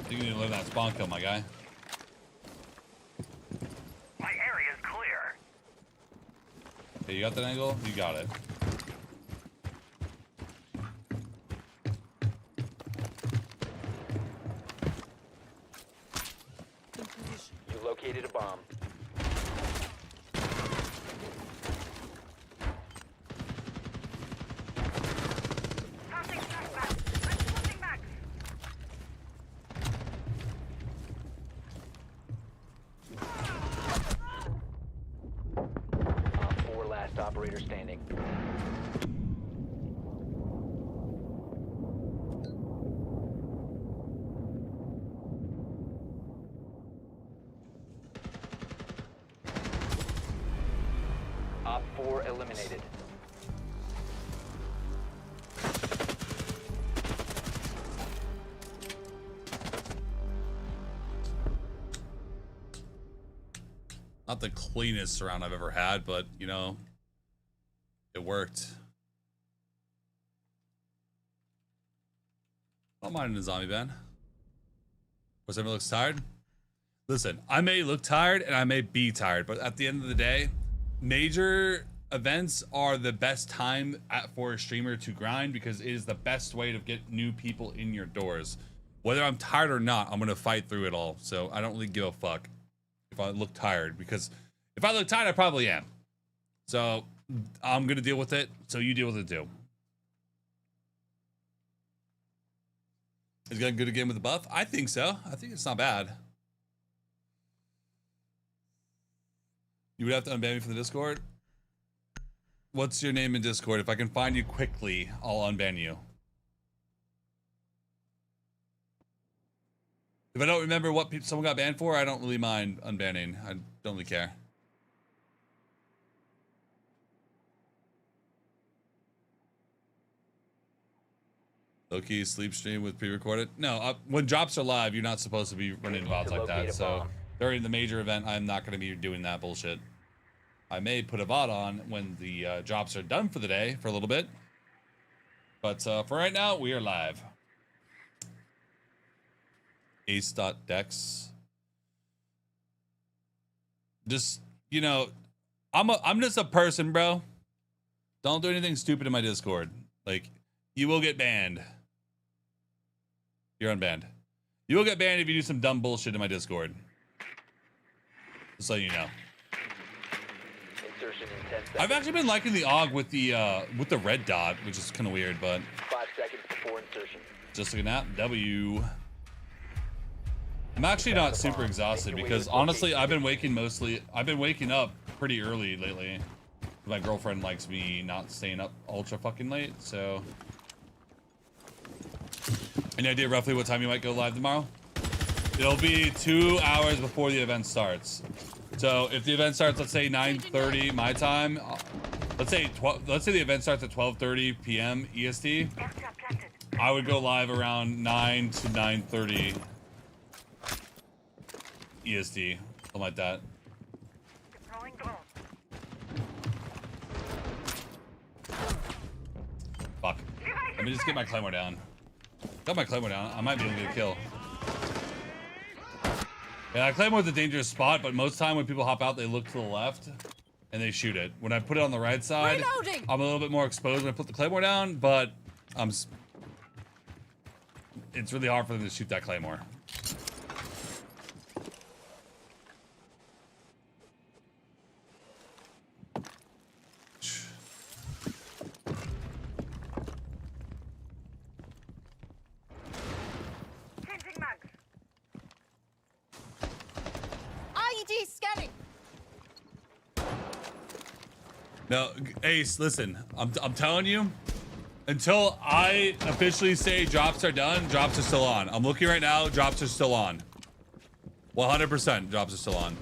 think you need to learn that spawn kill, my guy. My area is clear. Okay, you got that angle? You got it. You located a bomb. Operator standing. 4 eliminated. Not the cleanest round I've ever had, but you know, it worked. I don't mind a zombie ban. Was everyone looks tired? Listen, I may look tired and I may be tired, but at the end of the day, major events are the best time for a streamer to grind because it is the best way to get new people in your doors. Whether I'm tired or not, I'm gonna fight through it all. So I don't really give a fuck if I look tired, because if I look tired, I probably am. So I'm gonna deal with it. So you deal with it too. Is it good again with the buff? I think so. I think it's not bad. You would have to unban me from the Discord. What's your name in Discord? If I can find you quickly, I'll unban you. If I don't remember what someone got banned for, I don't really mind unbanning. I don't really care. Low-key sleep stream with pre-recorded? No, when drops are live, you're not supposed to be running VODs like that. So during the major event, I'm not going to be doing that bullshit. I may put a VOD on when the drops are done for the day for a little bit. But for right now, we are live. Ace.dex. Just, you know, I'm just a person, bro. Don't do anything stupid in my Discord. Like, you will get banned. You're unbanned. You will get banned if you do some dumb bullshit in my Discord. Just so you know. Insertion in 10 seconds. I've actually been liking the AUG with the red dot, which is kind of weird, but 5 seconds before insertion. just like a nap. W. I'm actually not super exhausted because honestly, I've been waking up pretty early lately. My girlfriend likes me not staying up ultra fucking late, so. Any idea roughly what time you might go live tomorrow? It'll be 2 hours before the event starts. So if the event starts, let's say 9:30 my time, let's say the event starts at 12:30 p.m. EST, I would go live around 9 to 9:30 EST, something like that. Fuck. Let me just get my Claymore down. Got my Claymore down. I might be able to get a kill. Yeah, Claymore's a dangerous spot, but most time when people hop out, they look to the left and they shoot it. When I put it on the right side, reloading. I'm a little bit more exposed when I put the Claymore down, but it's really hard for them to shoot that Claymore. Scanning. No, Ace, listen, I'm telling you, until I officially say drops are done, drops are still on. I'm looking right now, drops are still on. 100% drops are still on.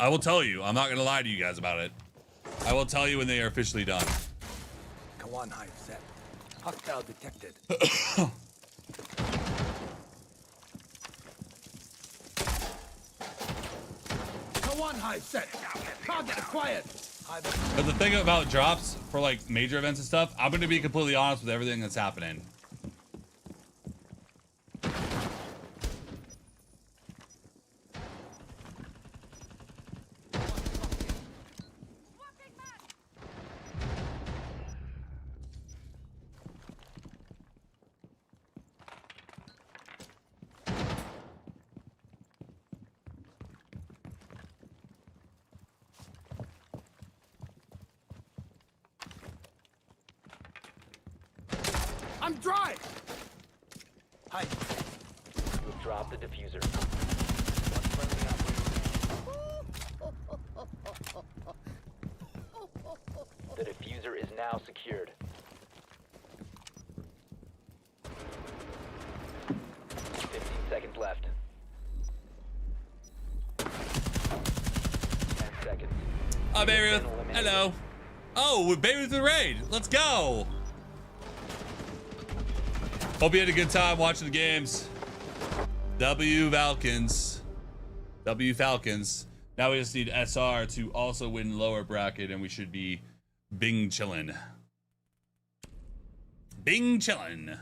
I will tell you, I'm not gonna lie to you guys about it. I will tell you when they are officially done. Kawan hive set. Hostile detected. One hive set. Target acquired. But the thing about drops for like major events and stuff, I'm going to be completely honest with everything that's happening. I'm dry. Hi. We've dropped the diffuser. The diffuser is now secured. 15 seconds left. 10 seconds. Oh, Baby Ruth. Hello. Oh, Baby Ruth the raid. Let's go. Hope you had a good time watching the games. W Falcons. W Falcons. Now we just need SR to also win lower bracket, and we should be Bing chillin'. Bing chillin'.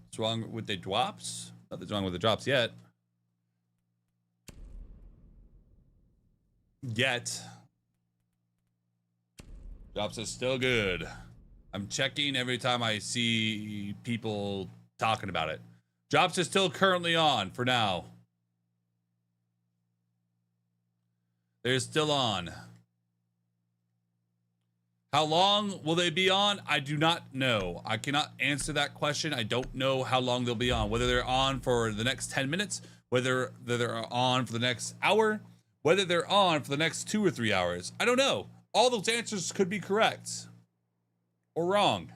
What's wrong with the drops? Nothing's wrong with the drops yet. Drops is still good. I'm checking every time I see people talking about it. Drops is still currently on for now. They're still on. How long will they be on? I do not know. I cannot answer that question. I don't know how long they'll be on. Whether they're on for the next 10 minutes, whether they're on for the next hour, whether they're on for the next 2 or 3 hours. I don't know. All those answers could be correct or wrong.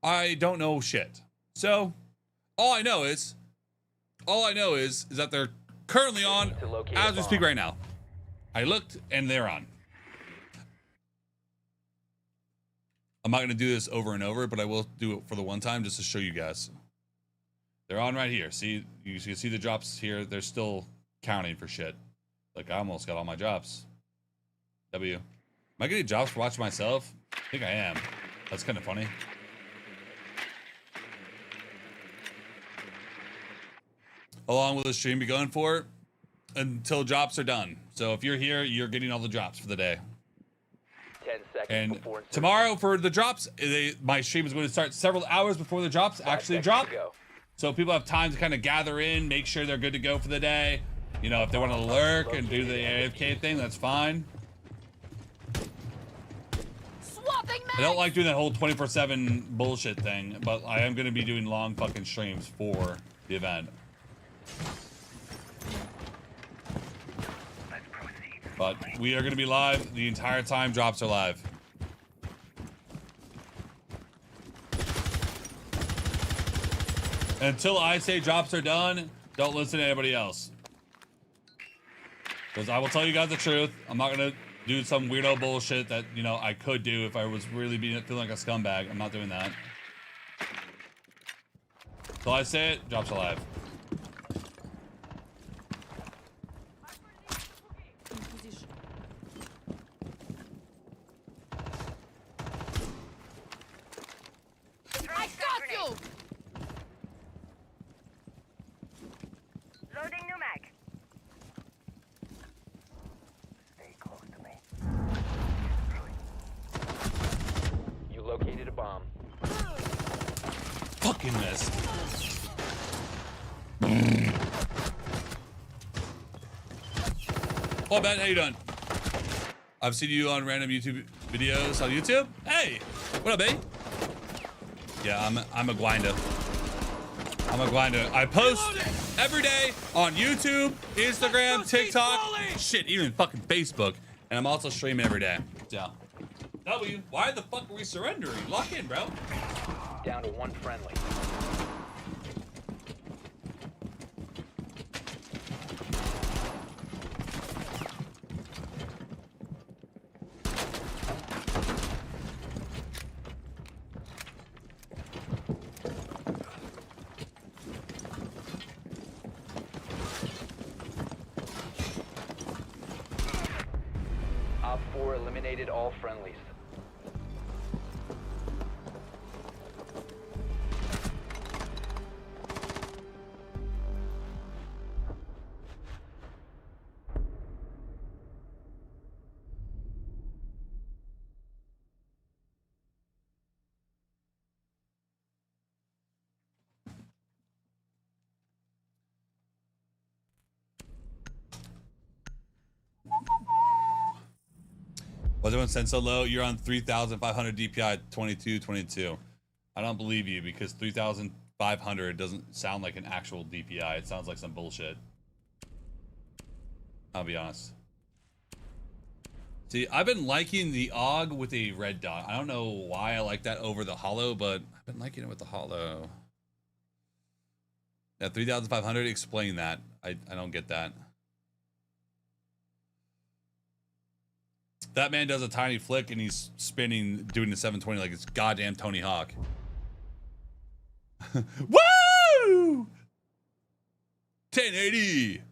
I don't know shit. So all I know is that they're currently on as we speak right now. I looked and they're on. I'm not going to do this over and over, but I will do it for the one time just to show you guys. They're on right here. See, you can see the drops here. They're still counting for shit. Like, I almost got all my drops. W. Am I getting drops for watching myself? I think I am. That's kind of funny. How long will the stream be going for? Until drops are done. So if you're here, you're getting all the drops for the day. 10 seconds And before tomorrow for the drops, my stream is going to start several hours before the drops actually drop. So people have time to kind of gather in, make sure they're good to go for the day. You know, if they want to lurk and do the AFK thing, that's fine. I don't like doing that whole 24/7 bullshit thing, but I am going to be doing long fucking streams for the event. But we are going to be live the entire time drops are live. Until I say drops are done, don't listen to anybody else. Because I will tell you guys the truth. I'm not going to do some weirdo bullshit that, you know, I could do if I was really feeling like a scumbag. I'm not doing that. Until I say it, drops are live. I got you! Loading new mag. Stay close to me. You located a bomb. Fucking missed. Oh, Ben, how you doing? I've seen you on random YouTube videos on YouTube. Hey, what up, babe? Yeah, I'm a grinder. I'm a grinder. I post every day on YouTube, Instagram, TikTok, shit, even fucking Facebook, and I'm also streaming every day. Yeah. W, why the fuck are we surrendering? Lock in, bro. Down to one friendly. Op 4 eliminated all friendlies. Was everyone sent so low? You're on 3,500 DPI 2222. I don't believe you because 3,500 doesn't sound like an actual DPI. It sounds like some bullshit. I'll be honest. See, I've been liking the AUG with a red dot. I don't know why I like that over the hollow, but I've been liking it with the hollow. Yeah, 3,500. Explain that. I don't get that. That man does a tiny flick and he's spinning, doing the 720 like it's goddamn Tony Hawk. Woo! 1080.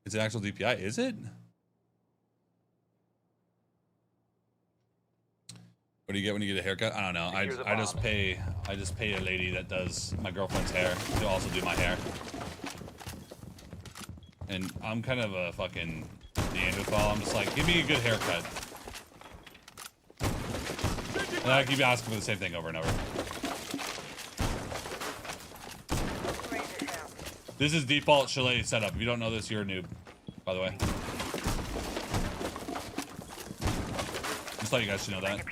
It's an actual DPI, is it? What do you get when you get a haircut? I don't know. I just pay a lady that does my girlfriend's hair to also do my hair. And I'm kind of a fucking Neanderthal. I'm just like, give me a good haircut. And I keep asking for the same thing over and over. This is default chalet setup. If you don't know this, you're a noob, by the way. Just thought you guys should know that.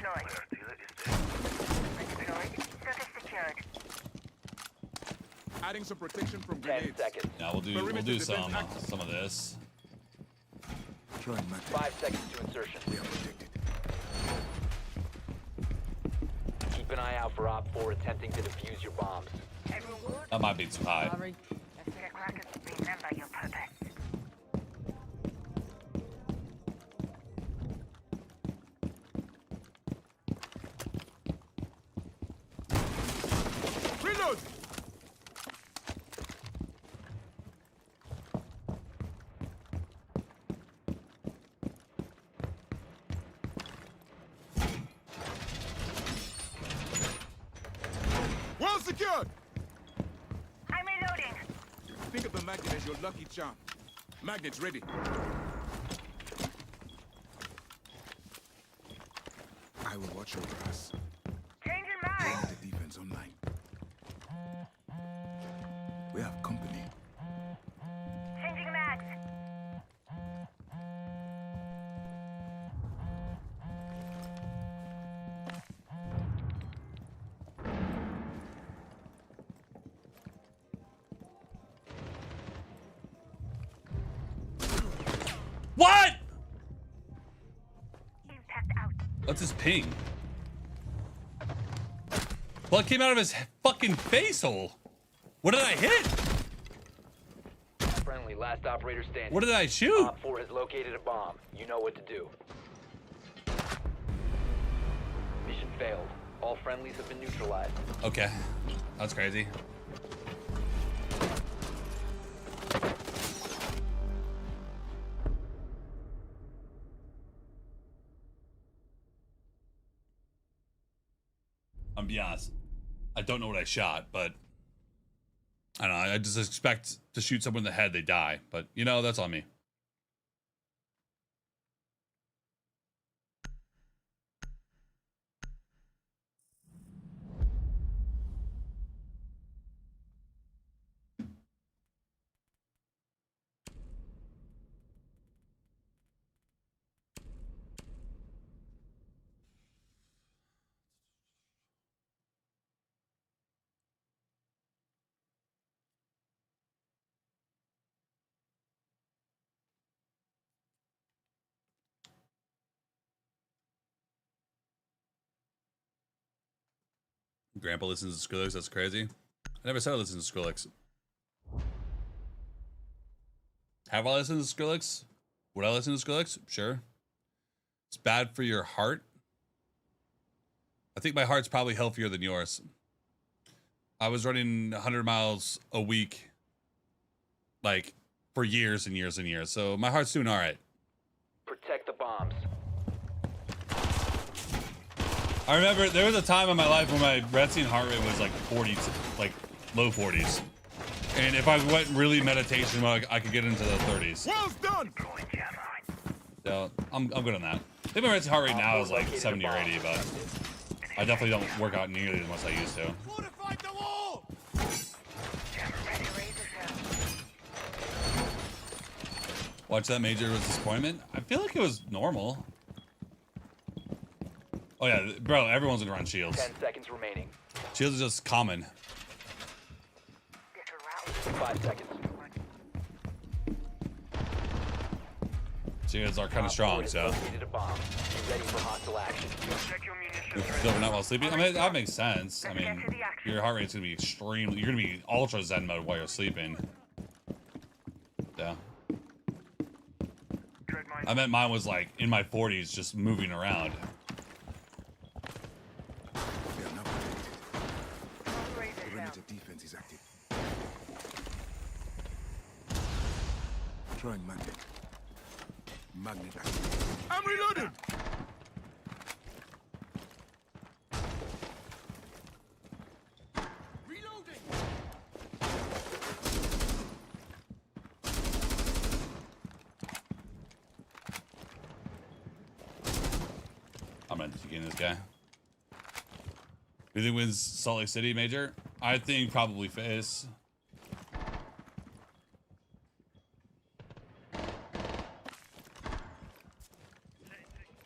Adding some protection from 10 seconds. Yeah, we'll do some of this. 5 seconds to insertion. Keep an eye out for Op 4 attempting to defuse your bombs. That might be too high. Remember your purpose. Reload! Well secured! I'm reloading. Think of the magnet as your lucky charm. Magnet's ready. I will watch your grass. Changing mind. The defense online. We have company. Changing mags. What? Impact out. What's his ping? Blood came out of his fucking face hole. What did I hit? Friendly, last operator standing. What did I shoot? Op 4 has located a bomb. You know what to do. Mission failed. All friendlies have been neutralized. Okay, that's crazy. I'm be honest, I don't know what I shot, but I don't know. I just expect to shoot someone in the head, they die. But you know, that's on me. Grandpa listens to Skrillex. That's crazy. I never said I listened to Skrillex. Have I listened to Skrillex? Would I listen to Skrillex? Sure. It's bad for your heart. I think my heart's probably healthier than yours. I was running 100 miles a week, like, for years and years and years. So my heart's doing all right. Protect the bombs. I remember there was a time in my life when my resting heart rate was like 40, like low 40s. And if I went really meditation mode, I could get into the 30s. Well done! So I'm good on that. I think my resting heart rate now is like 70 or 80, but I definitely don't work out nearly as much as I used to. Watch that major was disappointment. I feel like it was normal. Oh yeah, bro, everyone's gonna run shields. 10 seconds remaining. Shields is just common. 5 seconds. Two are kind of strong, so. Located a bomb. Be ready for hostile action. Still not while sleeping. I mean, that makes sense. I mean, your heart rate's gonna be extreme. You're gonna be ultra zen mode while you're sleeping. Yeah. I meant mine was like in my 40s, just moving around. Perimeter defense is active. Throwing magnet. Magnet active. I'm reloading! I'm gonna begin this guy. Who do you think wins Salt Lake City, Major? I think probably Face.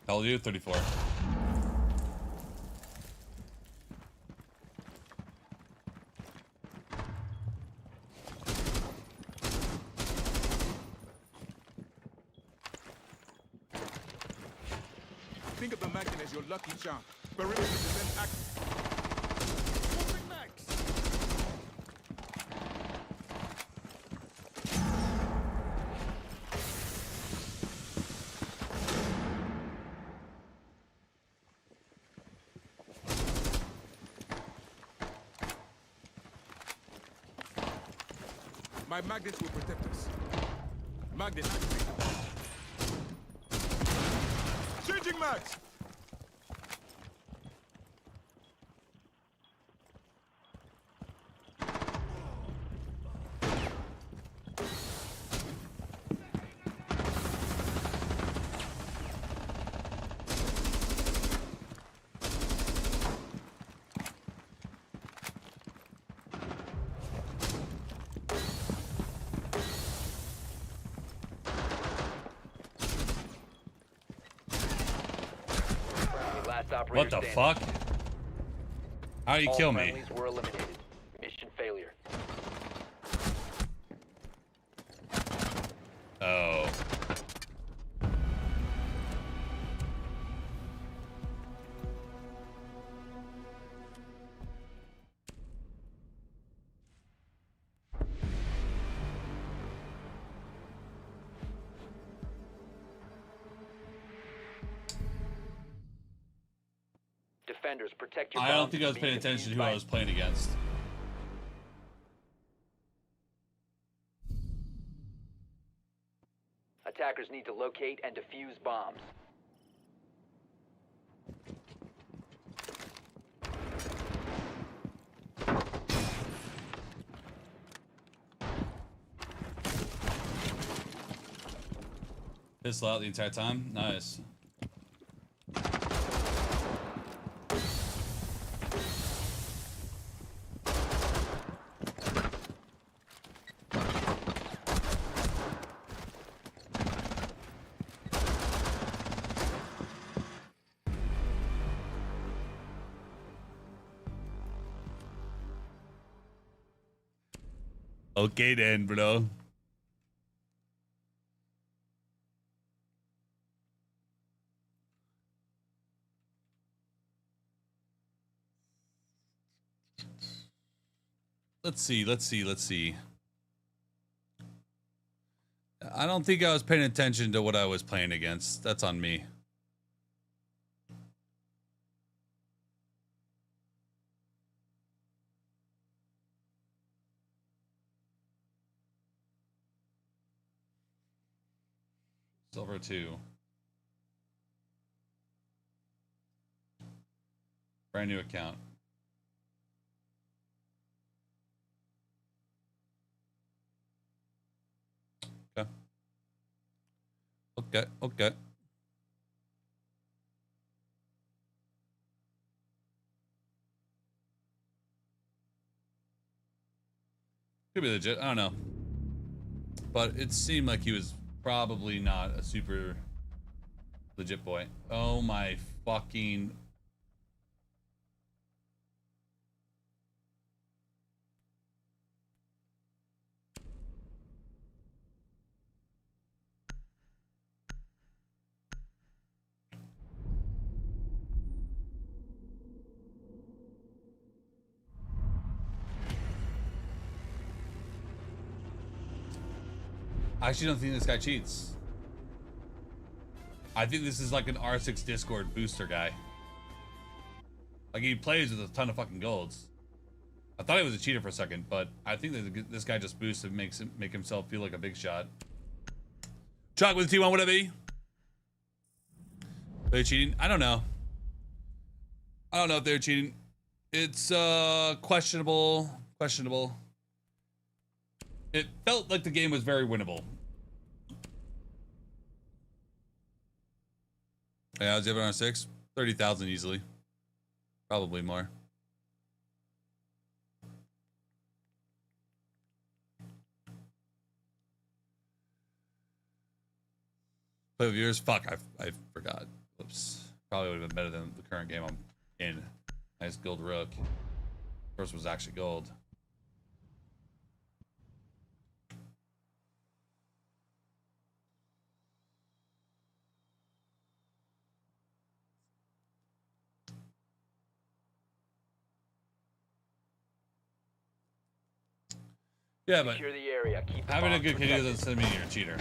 How old are you? 34. Think of the magnet as your lucky charm. Perimeter defense active. Moving max. My magnets will protect us. Magnet activated. Changing max. What the fuck? How do you kill me? Friendlies were eliminated. Mission failure. Oh. Defenders, protect your I bombs don't think I was from paying being attention to defused who by- I was playing against. Attackers need to locate and defuse bombs. Pistol out the entire time. Nice. Okay then, bro. Let's see. I don't think I was paying attention to what I was playing against. That's on me. Silver 2. Brand new account. Okay. Could be legit. I don't know. But it seemed like he was probably not a super legit boy. Oh my fucking... I actually don't think this guy cheats. I think this is like an R6 Discord booster guy. Like he plays with a ton of fucking golds. I thought he was a cheater for a second, but I think that this guy just boosts and make himself feel like a big shot. Chuck with the T1, what up, B? Are they cheating? I don't know. I don't know if they're cheating. It's questionable. Questionable. It felt like the game was very winnable. Yeah, I was able on 6. 30,000 easily. Probably more. Play with viewers? Fuck, I forgot. Oops. Probably would have been better than the current game I'm in. Nice gold rook. First was actually gold. Yeah, but Secure the area. Keep the having a bombs good KD protected. doesn't send me you're a cheater.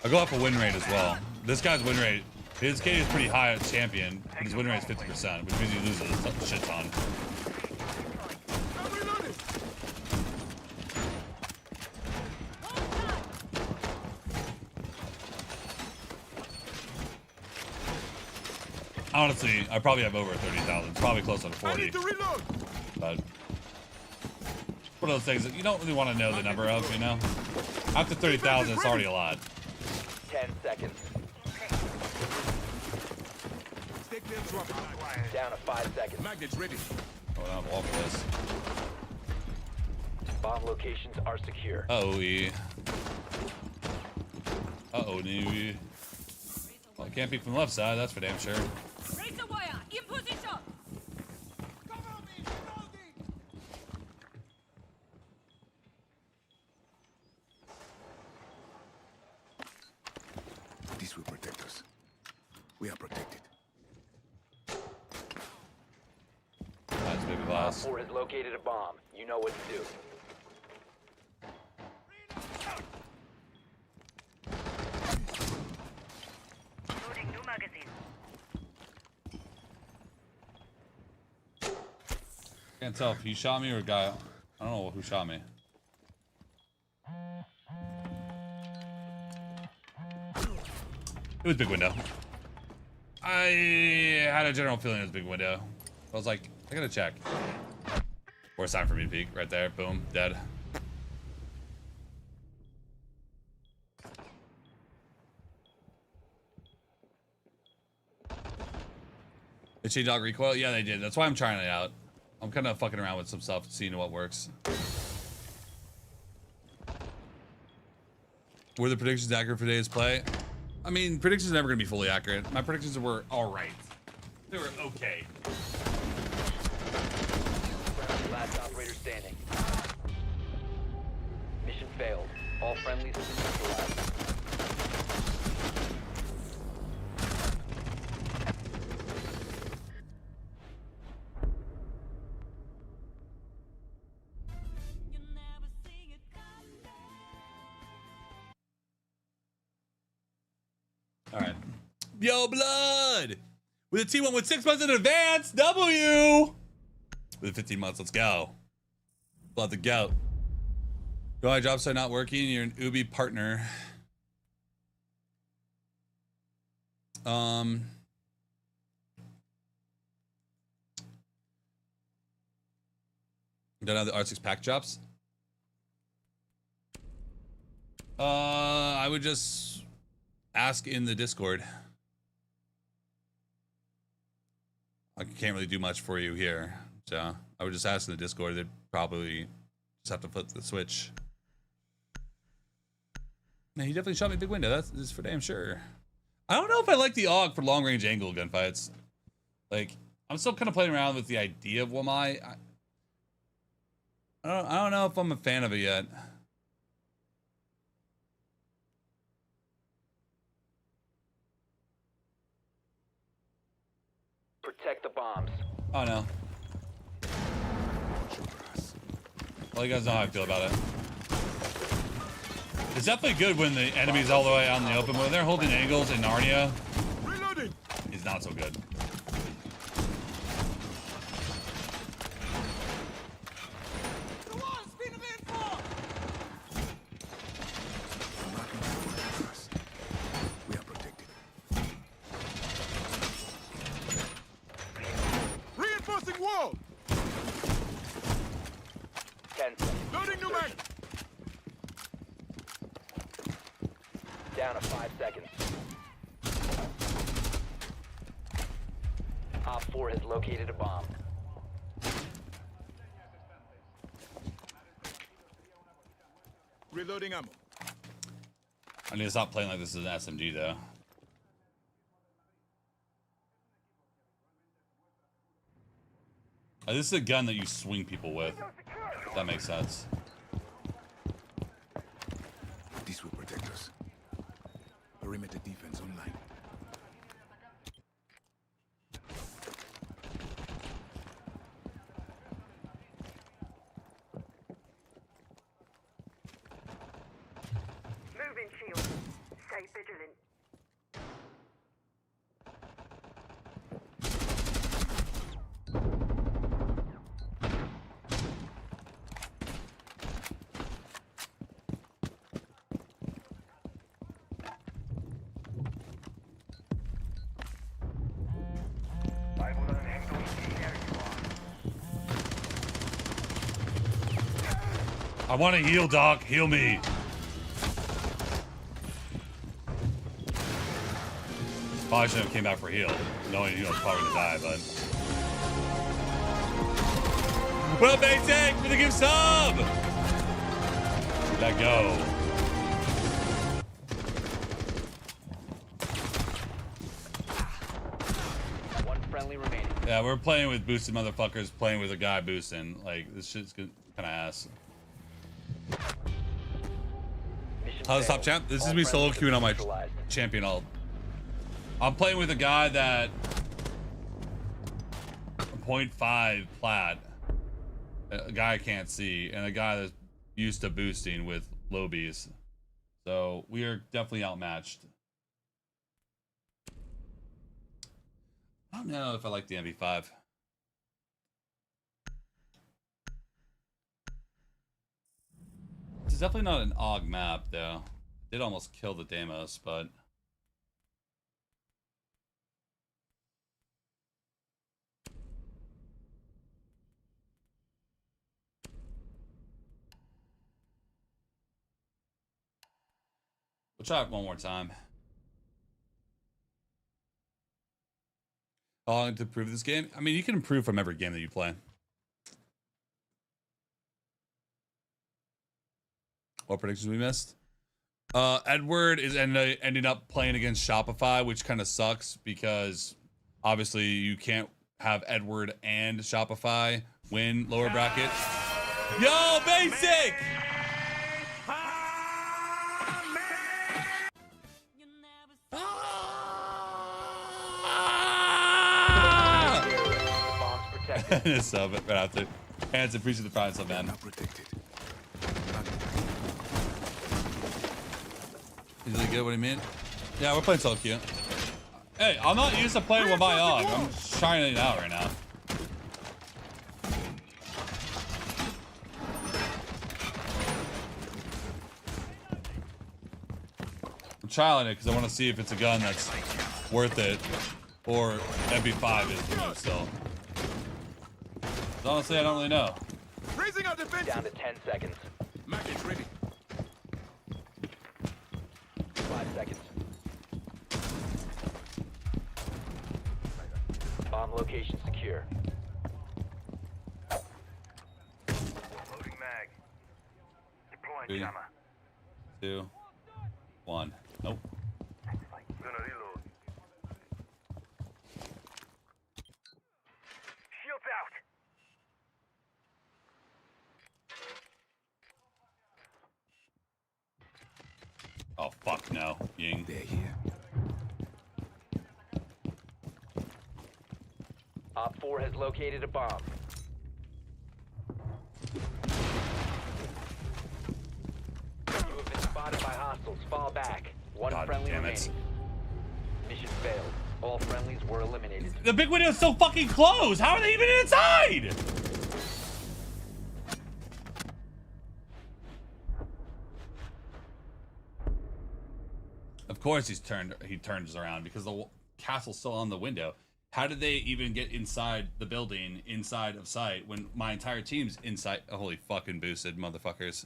I go off a win rate as well. This guy's win rate, his KD is pretty high at champion, but his win rate is 50%, which means he loses a shit ton. Honestly, I probably have over 30,000. It's probably closer to 40. But one of those things that you don't really want to know the number of, you know? After 30,000, it's already a lot. 10 seconds. Down to 5 seconds. Magnets ready. Oh, I have wall for this. Bomb locations are secure. Uh-oh-y. Uh-oh-y. Well, it can't be from the left side, that's for damn sure. Raise the wire. In position. This will protect us. We are protected. Nice baby glass. Op 4 has located a bomb. You know what to do. Loading new magazine. Can't tell if he shot me or a guy. I don't know who shot me. It was big window. I had a general feeling it was big window. I was like, I gotta check. Worst time for me to peek. Right there. Boom. Dead. Did she dog recoil? Yeah, they did. That's why I'm trying it out. I'm kind of fucking around with some stuff, seeing what works. Were the predictions accurate for today's play? I mean, predictions are never going to be fully accurate. My predictions were all right. They were okay. Last operator standing. Mission failed. All friendlies have been neutralized. All right. Yo, blood! With a T1 with 6 months in advance, W! With 15 months, let's go. Blood the goat. Go on, job site not working, you're an Ubi partner. Don't have the R6 pack drops. I would just ask in the Discord. I can't really do much for you here, so I would just ask in the Discord. They'd probably just have to flip the switch. Man, he definitely shot me a big window. That's for damn sure. I don't know if I like the AUG for long range angle gunfights. Like, I'm still kind of playing around with the idea of WMI. I don't know if I'm a fan of it yet. Protect the bombs. Oh no. Well, you guys know how I feel about it. It's definitely good when the enemy's all the way out in the open. When they're holding angles in Narnia, it's not so good. Reinforcing wall. 10 seconds. Loading new mag. Down to 5 seconds. Op 4 has located a bomb. Reloading ammo. I need to stop playing like this is an SMG though. This is a gun that you swing people with. If that makes sense. This will protect us. Perimeter defense online. Moving shield. Stay vigilant. I want to heal, Doc. Heal me. Probably shouldn't have came back for heal, knowing he was probably gonna die, but. Well, basic for the gift sub. Let go. One friendly remaining. Yeah, we're playing with boosted motherfuckers, playing with a guy boosting. Like, this shit's kind of ass. How's top champ? This is me solo queuing on my champion ult. I'm playing with a guy that 0.5 plat, a guy I can't see, and a guy that's used to boosting with lobies. So we are definitely outmatched. I don't know if I like the MV5. It's definitely not an AUG map, though. Did almost kill the Deimos, but... we'll try it one more time. How long to improve this game? I mean, you can improve from every game that you play. What predictions we missed? Edward is ending up playing against Shopify, which kind of sucks because obviously you can't have Edward and Shopify win lower bracket. Yo, basic! Sub right after. Hands, appreciate the pride, sub, man. He's really good. What do you mean? Yeah, we're playing solo queue. Hey, I'm not used to playing with my AUG. I'm just trying it out right now. I'm trialing it because I want to see if it's a gun that's worth it, or MP5 is, you know, still. Honestly, I don't really know. Raising our defense. Down to 10 seconds. Mag is ready. 5 seconds. Bomb location secure. Loading mag. Deploying 3, jammer. 2, 1. Nope. Gonna reload. Shields out. Oh, fuck no. Ying. They're here. Op 4 has located a bomb. You have been spotted by fall back. One God friendly damn it. remaining. Mission failed. All friendlies were eliminated. The big window is so fucking close. How are they even inside? Of course he turns around because the castle's still on the window. How did they even get inside the building, inside of sight, when my entire team's inside? Oh, holy fucking boosted motherfuckers.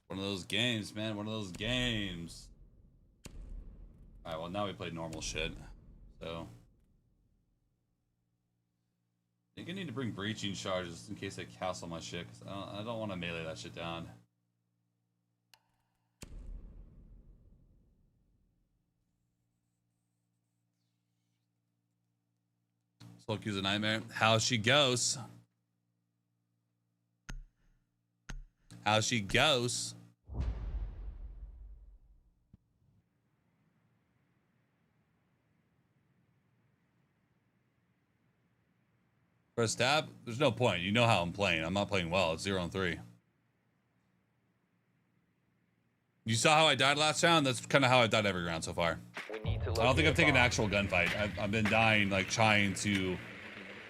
One of those games, man. One of those games. Alright, well, now we play normal shit. So. I think I need to bring breaching charges in case they castle my shit, because I don't want to melee that shit down. Sloku's a nightmare. How she goes. How she goes. For a stab, there's no point. You know how I'm playing. I'm not playing well. It's 0-3. You saw how I died last round? That's kind of how I've died every round so far. I don't think I've taken an actual gunfight. I've been dying, like, trying to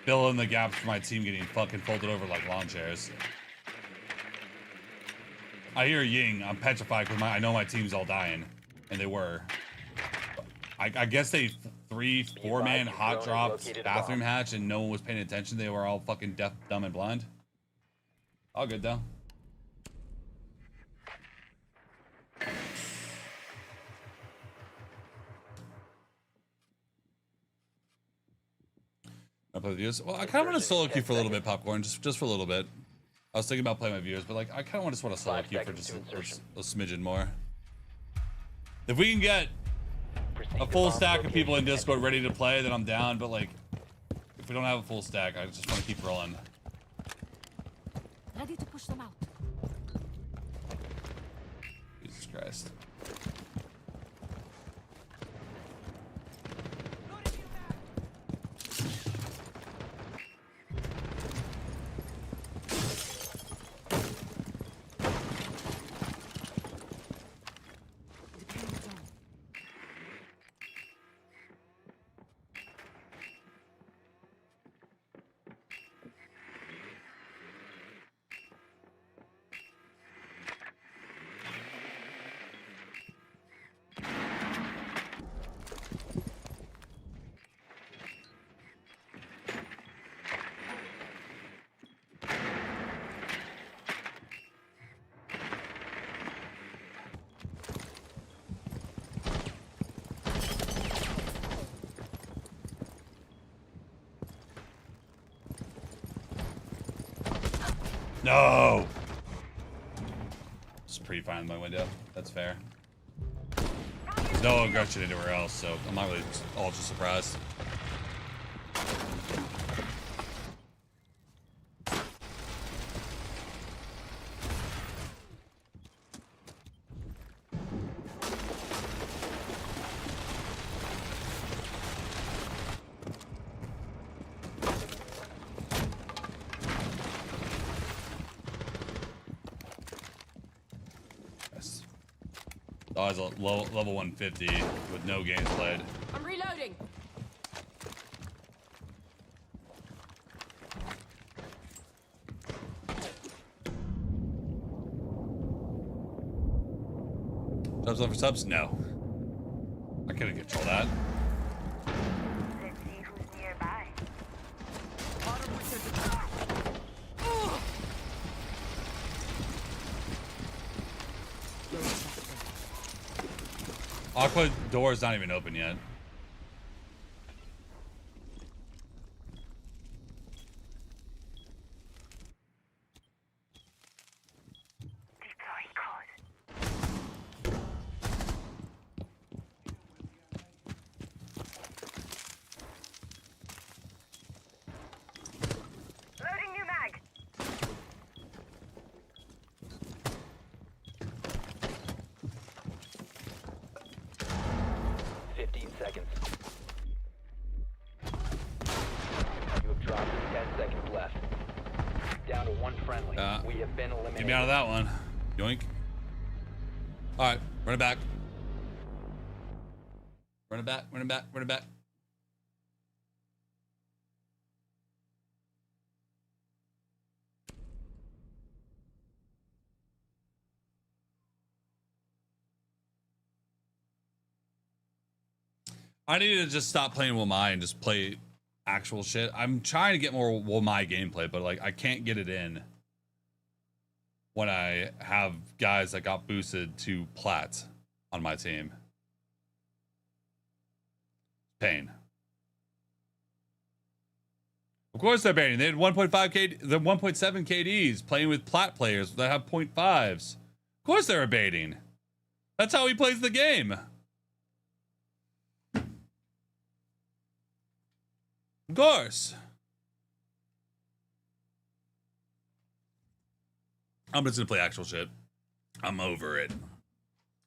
fill in the gaps for my team getting fucking folded over like lawn chairs. I hear Ying. I'm petrified because I know my team's all dying. And they were. I guess they 3-4-man hot dropped bathroom hatch and no one was paying attention. They were all fucking deaf, dumb, and blind. All good though. I play with viewers. Well, I kind of want to solo queue for a little bit, Popcorn, just for a little bit. I was thinking about playing my viewers, but like I kind of just want to solo queue for just a smidgen more. If we can get a full stack of people in Discord ready to play, then I'm down. But like, if we don't have a full stack, I just want to keep rolling. Ready to push them out. Jesus Christ. No! It's pretty fine in my window. That's fair. There's no aggression anywhere else, so I'm not really all just surprised. Oh, it's a level 150 with no games played. I'm reloading. Subs for subs? No. I couldn't control that. Let's see who's nearby. Aqua door is not even open yet. Loading new mag. 15 seconds. one friendly. We have been eliminated. Get me out of that one. Yoink. All right, run it back. Run it back, run it back, run it back. I need to just stop playing Wamai and just play actual shit. I'm trying to get more Wamai gameplay, but like I can't get it in when I have guys that got boosted to plat on my team. Pain. Of course they're baiting. They had 1.5 KD, the 1.7 KDs playing with plat players that have 0.5s. Of course they're baiting. That's how he plays the game. Of course. I'm just gonna play actual shit. I'm over it.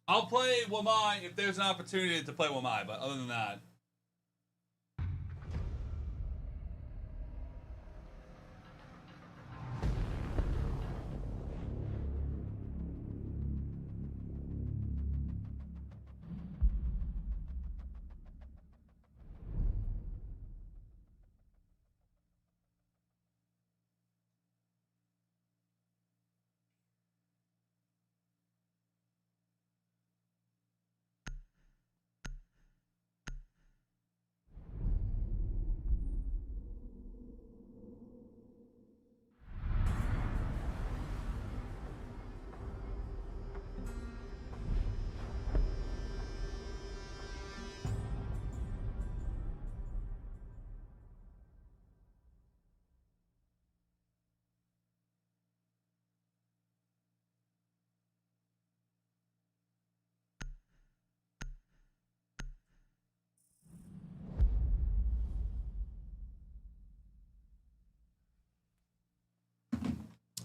I'll play Wamai if there's an opportunity to play Wamai, but other than that.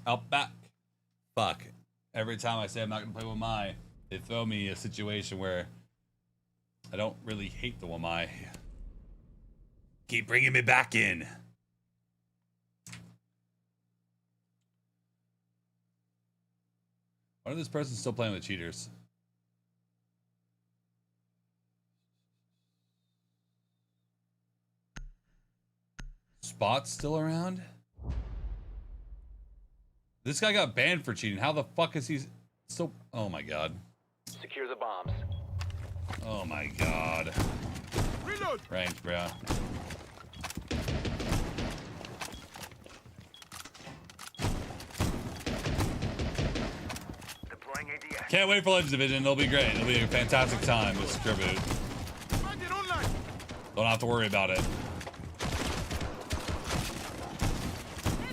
Out back. Fuck. Every time I say I'm not gonna play Wamai, they throw me a situation where I don't really hate the Wamai. Keep bringing me back in. Why is this person still playing with cheaters? Spot's still around? This guy got banned for cheating. How the fuck is he still? Oh my god. Secure the bombs. Oh my god. Reload. Ranked, bro. Can't wait for Legends Division. It'll be great. It'll be a fantastic time with Secure Boot. Don't have to worry about it.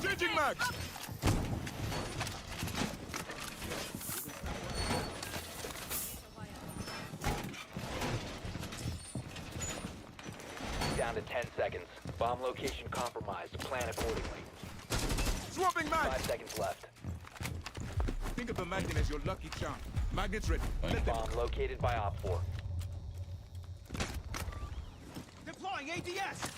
Changing mags. Down to 10 seconds. Bomb location compromised. Plan accordingly. Swapping mag. 5 seconds left. Think of the magnet as your lucky charm. Magnets ready. Bomb located by Op 4. Deploying ADS.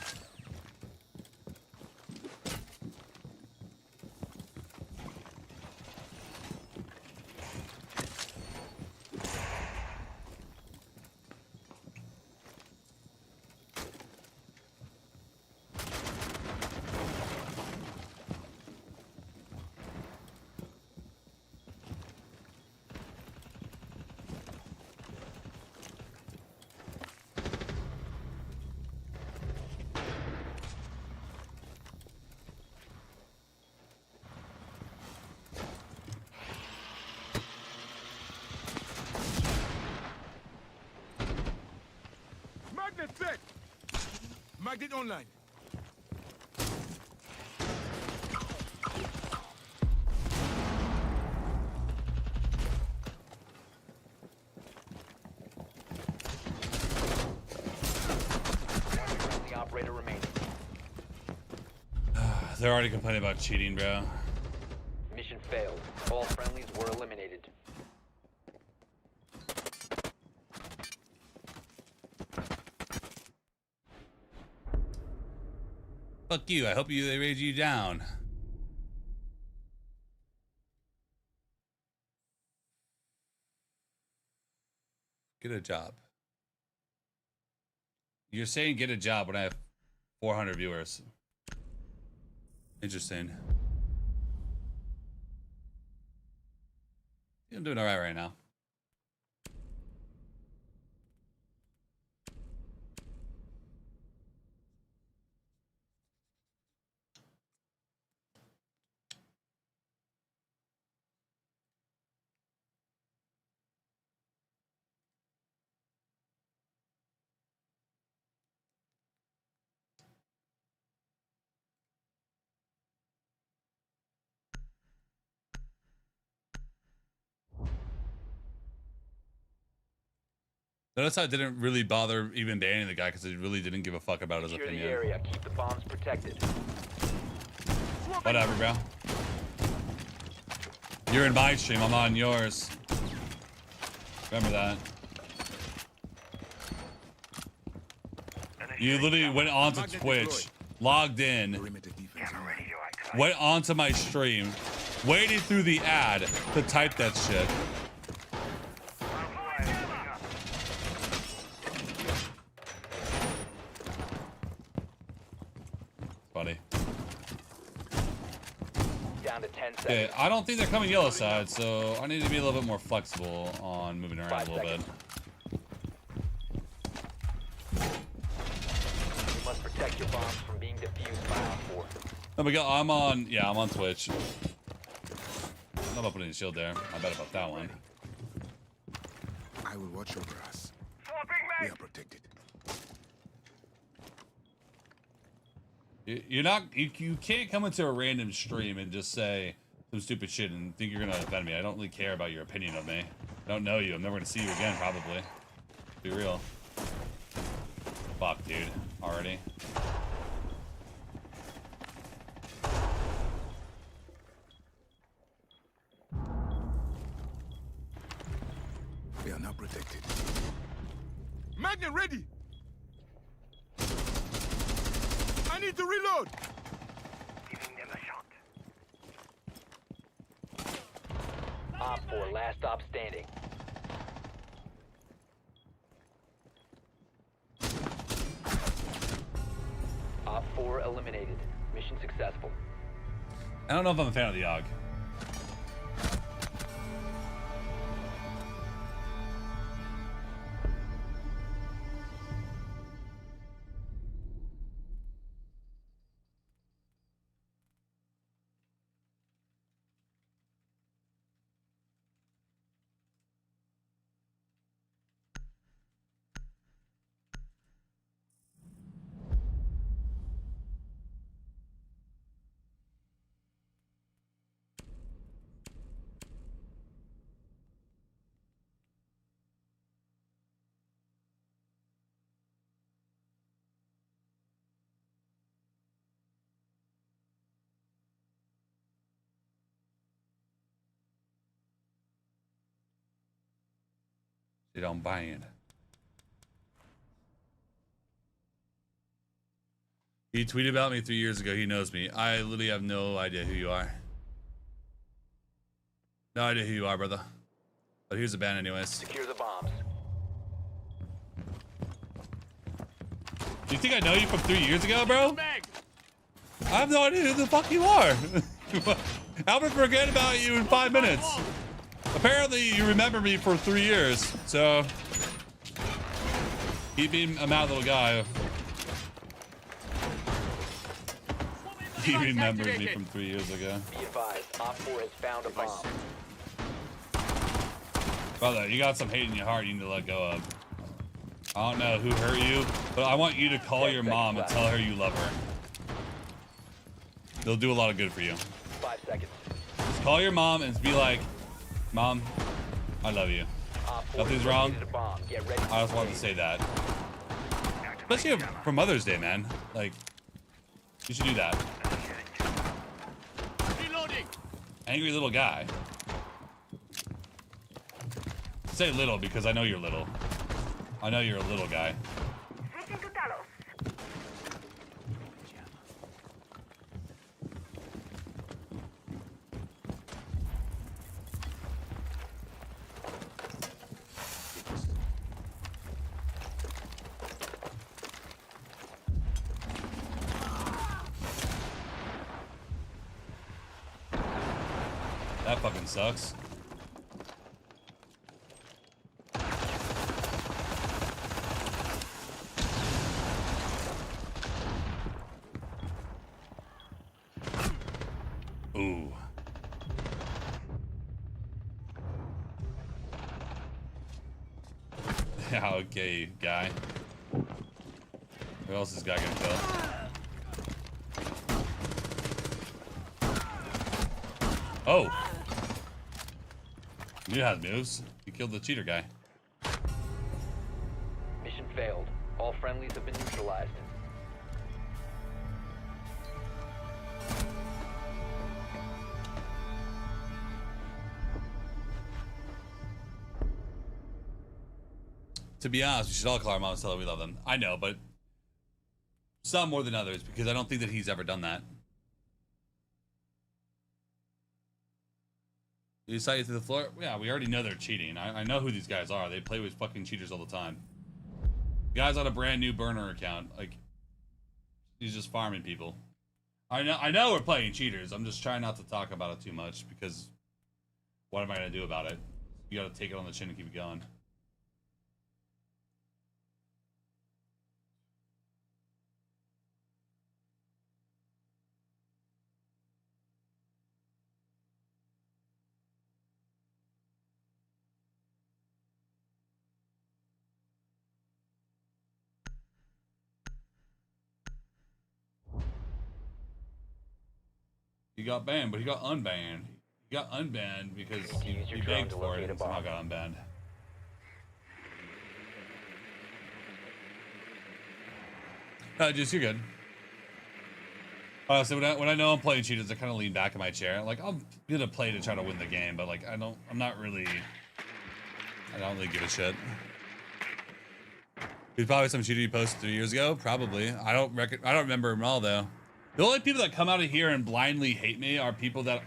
Magnet set. Magnet online. The operator remaining. They're already complaining about cheating, bro. Mission failed. All friendlies were eliminated. Fuck you. I hope they raise you down. Get a job. You're saying get a job when I have 400 viewers. Interesting. I'm doing all right now. Notice I didn't really bother even banning the guy because he really didn't give a fuck about his opinion. The area. Keep the bombs protected. Whatever, bro. You're in my stream, I'm on yours. Remember that. You literally went onto Twitch, logged in, went onto my stream, waited through the ad to type that shit. Funny. Down to 10 seconds. Okay, I don't think they're coming yellow side, so I need to be a little bit more flexible on moving around a little bit. You must protect your bombs from being defused by Op 4. Oh my god, I'm on Twitch. I'm not putting a shield there. I bet about that one. I will watch over us. We are protected. You can't come into a random stream and just say some stupid shit and think you're gonna offend me. I don't really care about your opinion of me. I don't know you. I'm never gonna see you again, probably. Be real. Fuck, dude. Already. We are now protected. Magnet ready! I need to reload! Giving them a shot. Op 4, last stop standing. Op 4 eliminated. Mission successful. I don't know if I'm a fan of the AUG. They don't buy in. He tweeted about me 3 years ago. He knows me. I literally have no idea who you are. No idea who you are, brother. But here's a ban anyways. Secure the bombs. Do you think I know you from 3 years ago, bro? I have no idea who the fuck you are. How would I forget about you in 5 minutes? Apparently, you remember me for 3 years, so keep being a mad little guy. He remembers me from 3 years ago. Be advised, Op 4 has found a bomb. Brother, you got some hate in your heart you need to let go of. I don't know who hurt you, but I want you to call your mom and tell her you love her. They'll do a lot of good for you. 5 seconds. Just call your mom and be like, Mom, I love you. Nothing's wrong. I just wanted to say that. Especially for Mother's Day, man. Like, you should do that. Angry little guy. Say little because I know you're little. I know you're a little guy. That fucking sucks. Ooh. Yeah, okay, guy. Who else is this guy gonna kill? Oh! He has moves. He killed the cheater guy. Mission failed. All friendlies have been neutralized. To be honest, we should all call our moms and tell her we love them. I know, but some more than others, because I don't think that he's ever done that. You saw you through the floor? Yeah, we already know they're cheating. I know who these guys are. They play with fucking cheaters all the time. Guys on a brand new burner account. Like, he's just farming people. I know we're playing cheaters. I'm just trying not to talk about it too much, because what am I going to do about it? You got to take it on the chin and keep it going. He got banned, but he got unbanned. He got unbanned because he begged for it and somehow got unbanned. Just you're good. Honestly, when I know I'm playing cheaters, I kind of lean back in my chair. Like, I'm gonna play to try to win the game, but like I don't really give a shit. He's probably some cheater you posted 3 years ago. Probably. I don't remember him all though. The only people that come out of here and blindly hate me are people that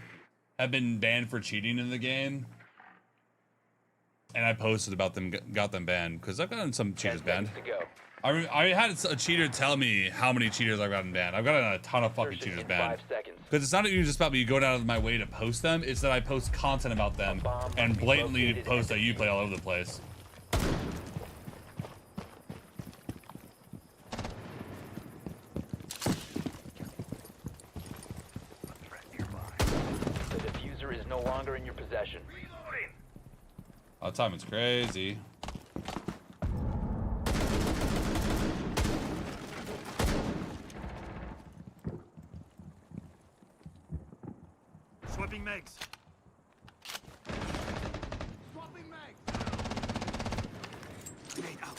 have been banned for cheating in the game. And I posted about them, got them banned, because I've gotten some cheaters banned. I had a cheater tell me how many cheaters I've gotten banned. I've gotten a ton of fucking cheaters banned. Because it's not even just about me going out of my way to post them, it's that I post content about them and blatantly post that you play all over the place. No longer in your possession. Oh, timing's crazy. Swapping mags. Swapping mags. Grenade out.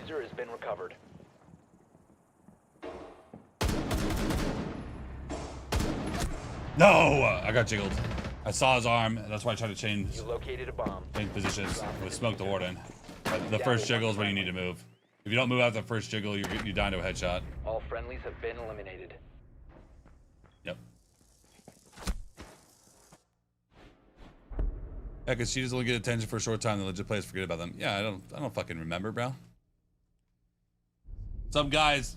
Has been recovered. No! I got jiggled. I saw his arm, and that's why I tried to change positions with Smoke the Warden. The first jiggle is when you need to move. If you don't move after the first jiggle, you die to a headshot. All friendlies have been eliminated. Yep. Yeah, because she just only get attention for a short time, the legit players forget about them. Yeah, I don't fucking remember, bro. Some guys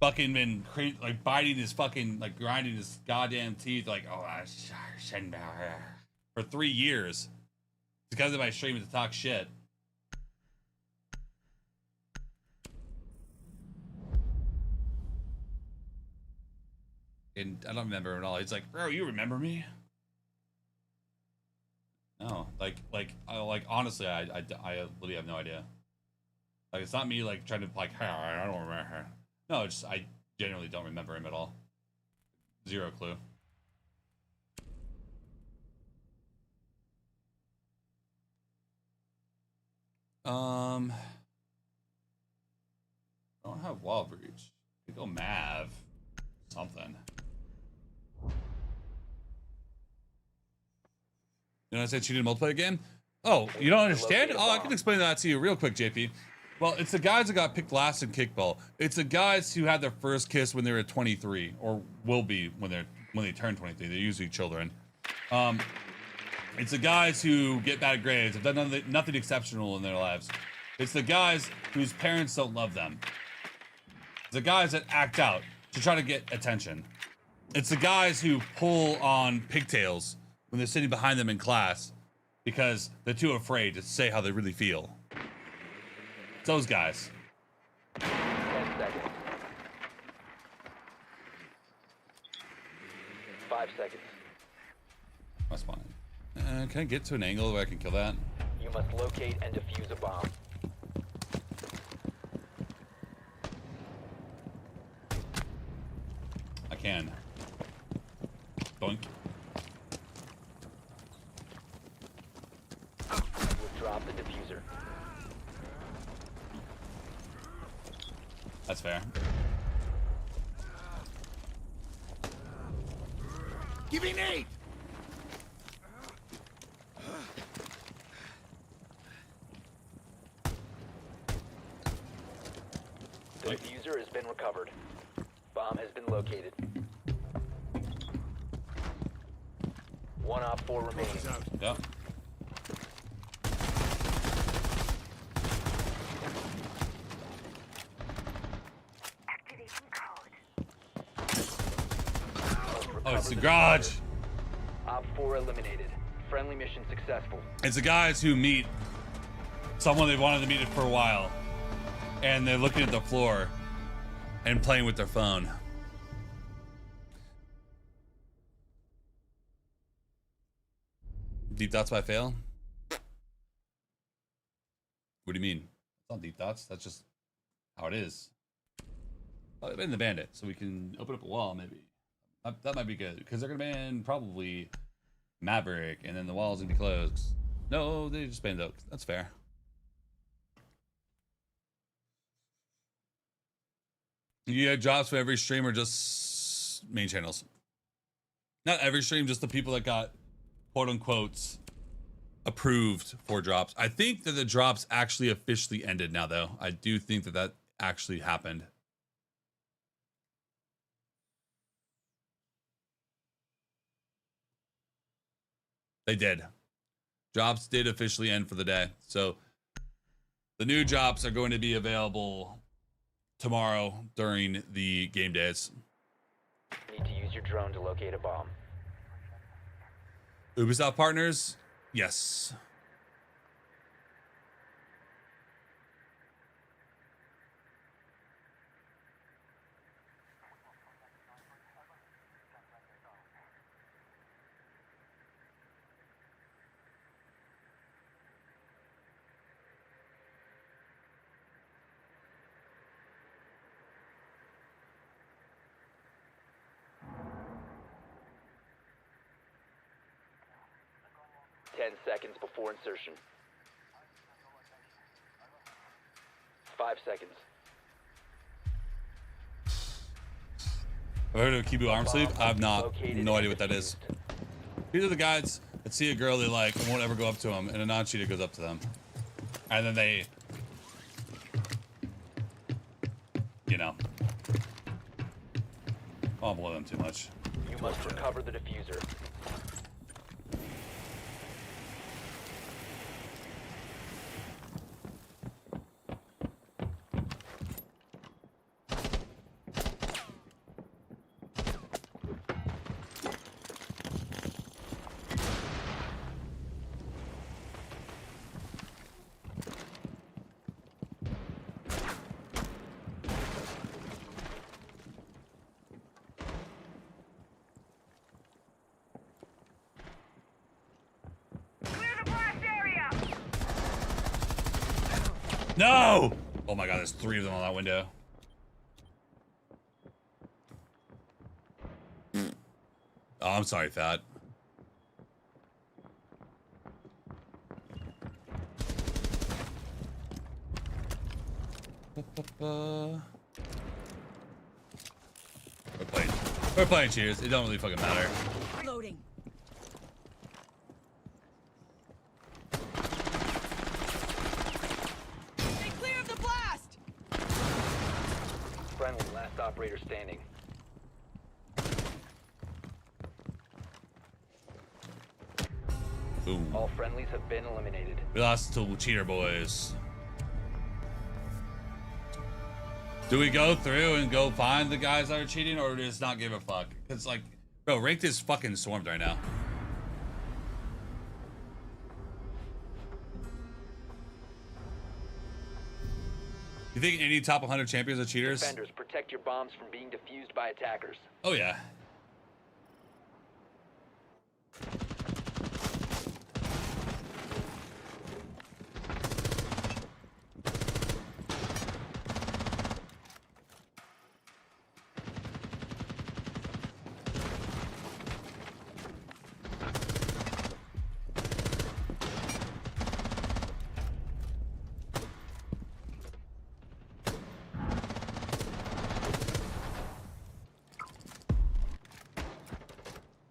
fucking been like biting his fucking, like grinding his goddamn teeth, like, oh, SenVale for 3 years. It's because of my stream to talk shit. And I don't remember him at all. He's like, bro, you remember me? No, like honestly, I literally have no idea. Like, it's not me, like, trying to, like, I don't remember her. No, it's just, I genuinely don't remember him at all. Zero clue. I don't have wall breach. I go Mav. Something. You know, I said she did a multiplayer game? Oh, you don't understand? Oh, I can explain that to you real quick, JP. Well, it's the guys that got picked last in kickball. It's the guys who had their first kiss when they were 23, or will be when they turn 23. They're usually children. It's the guys who get bad grades, have done nothing exceptional in their lives. It's the guys whose parents don't love them. It's the guys that act out to try to get attention. It's the guys who pull on pigtails when they're sitting behind them in class because they're too afraid to say how they really feel. It's those guys. 10 seconds. 5 seconds. That's fine. Can I get to an angle where I can kill that? You must locate and defuse a bomb. I can. Boink. We'll drop the diffuser. That's fair. Give me nade! The diffuser has been recovered. Bomb has been located. 1 op 4 remaining. Yep. Oh, it's the garage. Op 4 eliminated. Friendly mission successful. It's the guys who meet someone they wanted to meet for a while, and they're looking at the floor and playing with their phone. Deep thoughts by fail? What do you mean? It's not deep thoughts. That's just how it is. Oh, ban the bandit, so we can open up a wall, maybe. That might be good, because they're gonna ban probably Maverick, and then the wall's gonna be closed. No, they just banned Oak. That's fair. You get jobs for every stream or just main channels? Not every stream, just the people that got quote unquote approved for drops. I think that the drops actually officially ended now, though. I do think that that actually happened. They did. Drops did officially end for the day. So the new drops are going to be available tomorrow during the game days. Need to use your drone to locate a bomb. Ubisoft partners? Yes. Seconds before insertion. 5 seconds. I've heard of Kibu arm sleeve. I've no idea what that is. These are the guys that see a girl they like and won't ever go up to them, and a non-cheater goes up to them. And then they, you know, I won't blow them too much. You must recover the diffuser. No! Oh my god, there's 3 of them on that window. Oh, I'm sorry, Fat. We're playing cheers. It don't really fucking matter. Loading. Stay clear of the blast. Friendly, last operator standing. Boom. All friendlies have been eliminated. We lost to cheater boys. Do we go through and go find the guys that are cheating, or just not give a fuck? Because, like, bro, Ranked is fucking swarmed right now. You think any top 100 champions are cheaters? Defenders, protect your bombs from being defused by attackers. Oh, yeah.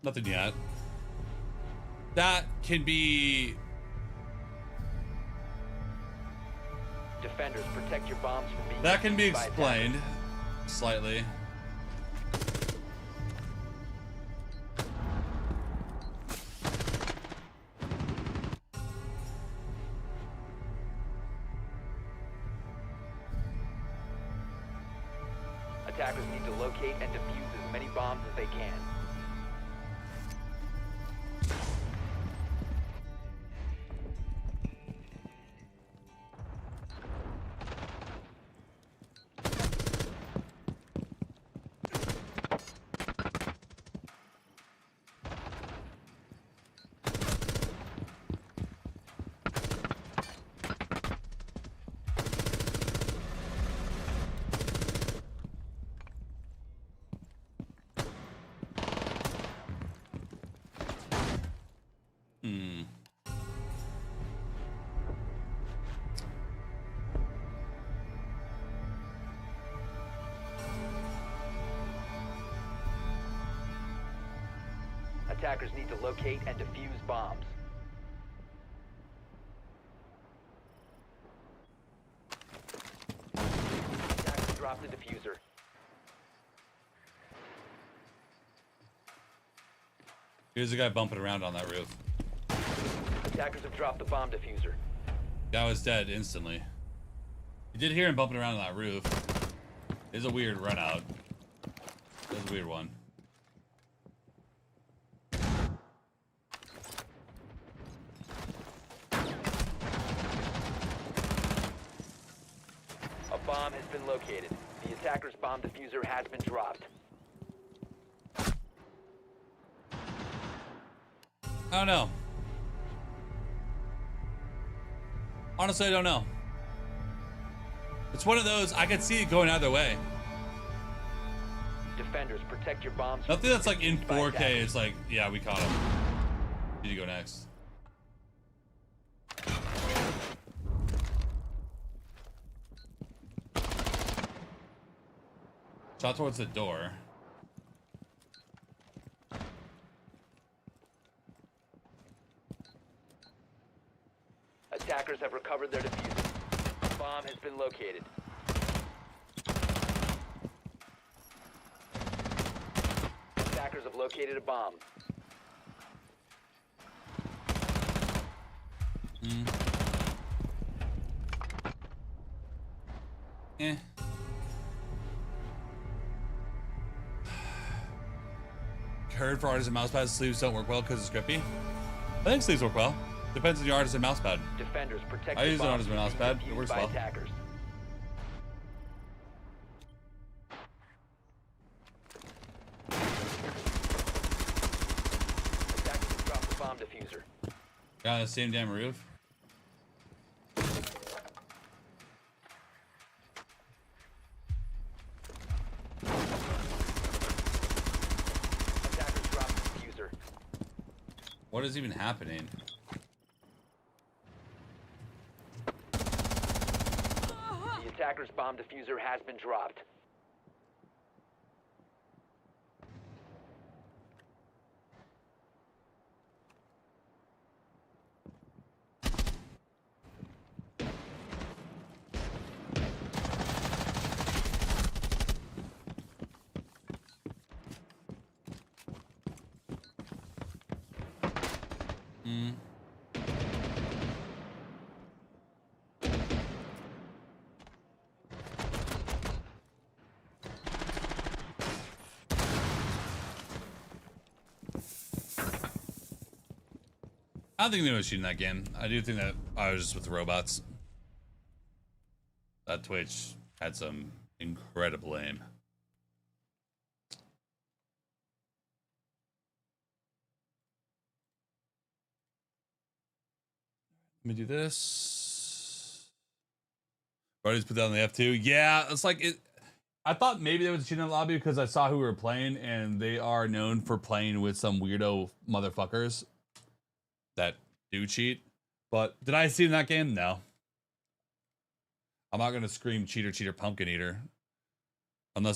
Nothing yet. That can be... Defenders, protect your bombs from being That can be defused by explained slightly. Attackers need to locate and defuse as many bombs as they can. Attackers need to locate and defuse bombs. Attackers drop the diffuser. Here's a guy bumping around on that roof. Attackers have dropped the bomb diffuser. Guy was dead instantly. You did hear him bumping around on that roof. It's a weird run out. It's a weird one. A bomb has been located. The attacker's bomb diffuser has been dropped. I don't know. Honestly, I don't know. It's one of those, I could see it going either way. Defenders, protect your bombs. Nothing that's like in 4K is like, yeah, we caught him. Need to go next. Shot towards the door. Attackers have recovered their diffuser. Bomb has been located. Attackers have located a bomb. Eh. Heard for artisan mousepads, sleeves don't work well because it's grippy. I think sleeves work well. Depends on your artisan mousepad. Defenders, protect I your use an bombs artisan from being mousepad. It defused works by well. attackers. Attackers have dropped the bomb diffuser. Got on the same damn roof. Attackers dropped the diffuser. What is even happening? The attacker's bomb diffuser has been dropped. I don't think they was cheating that game. I do think that I was just with the robots. That Twitch had some incredible aim. Let me do this. Already put down the F2. Yeah, it's like it. I thought maybe there was a cheat in the lobby because I saw who we were playing, and they are known for playing with some weirdo motherfuckers that do cheat. But did I see in that game? No. I'm not gonna scream cheater, cheater, pumpkin eater.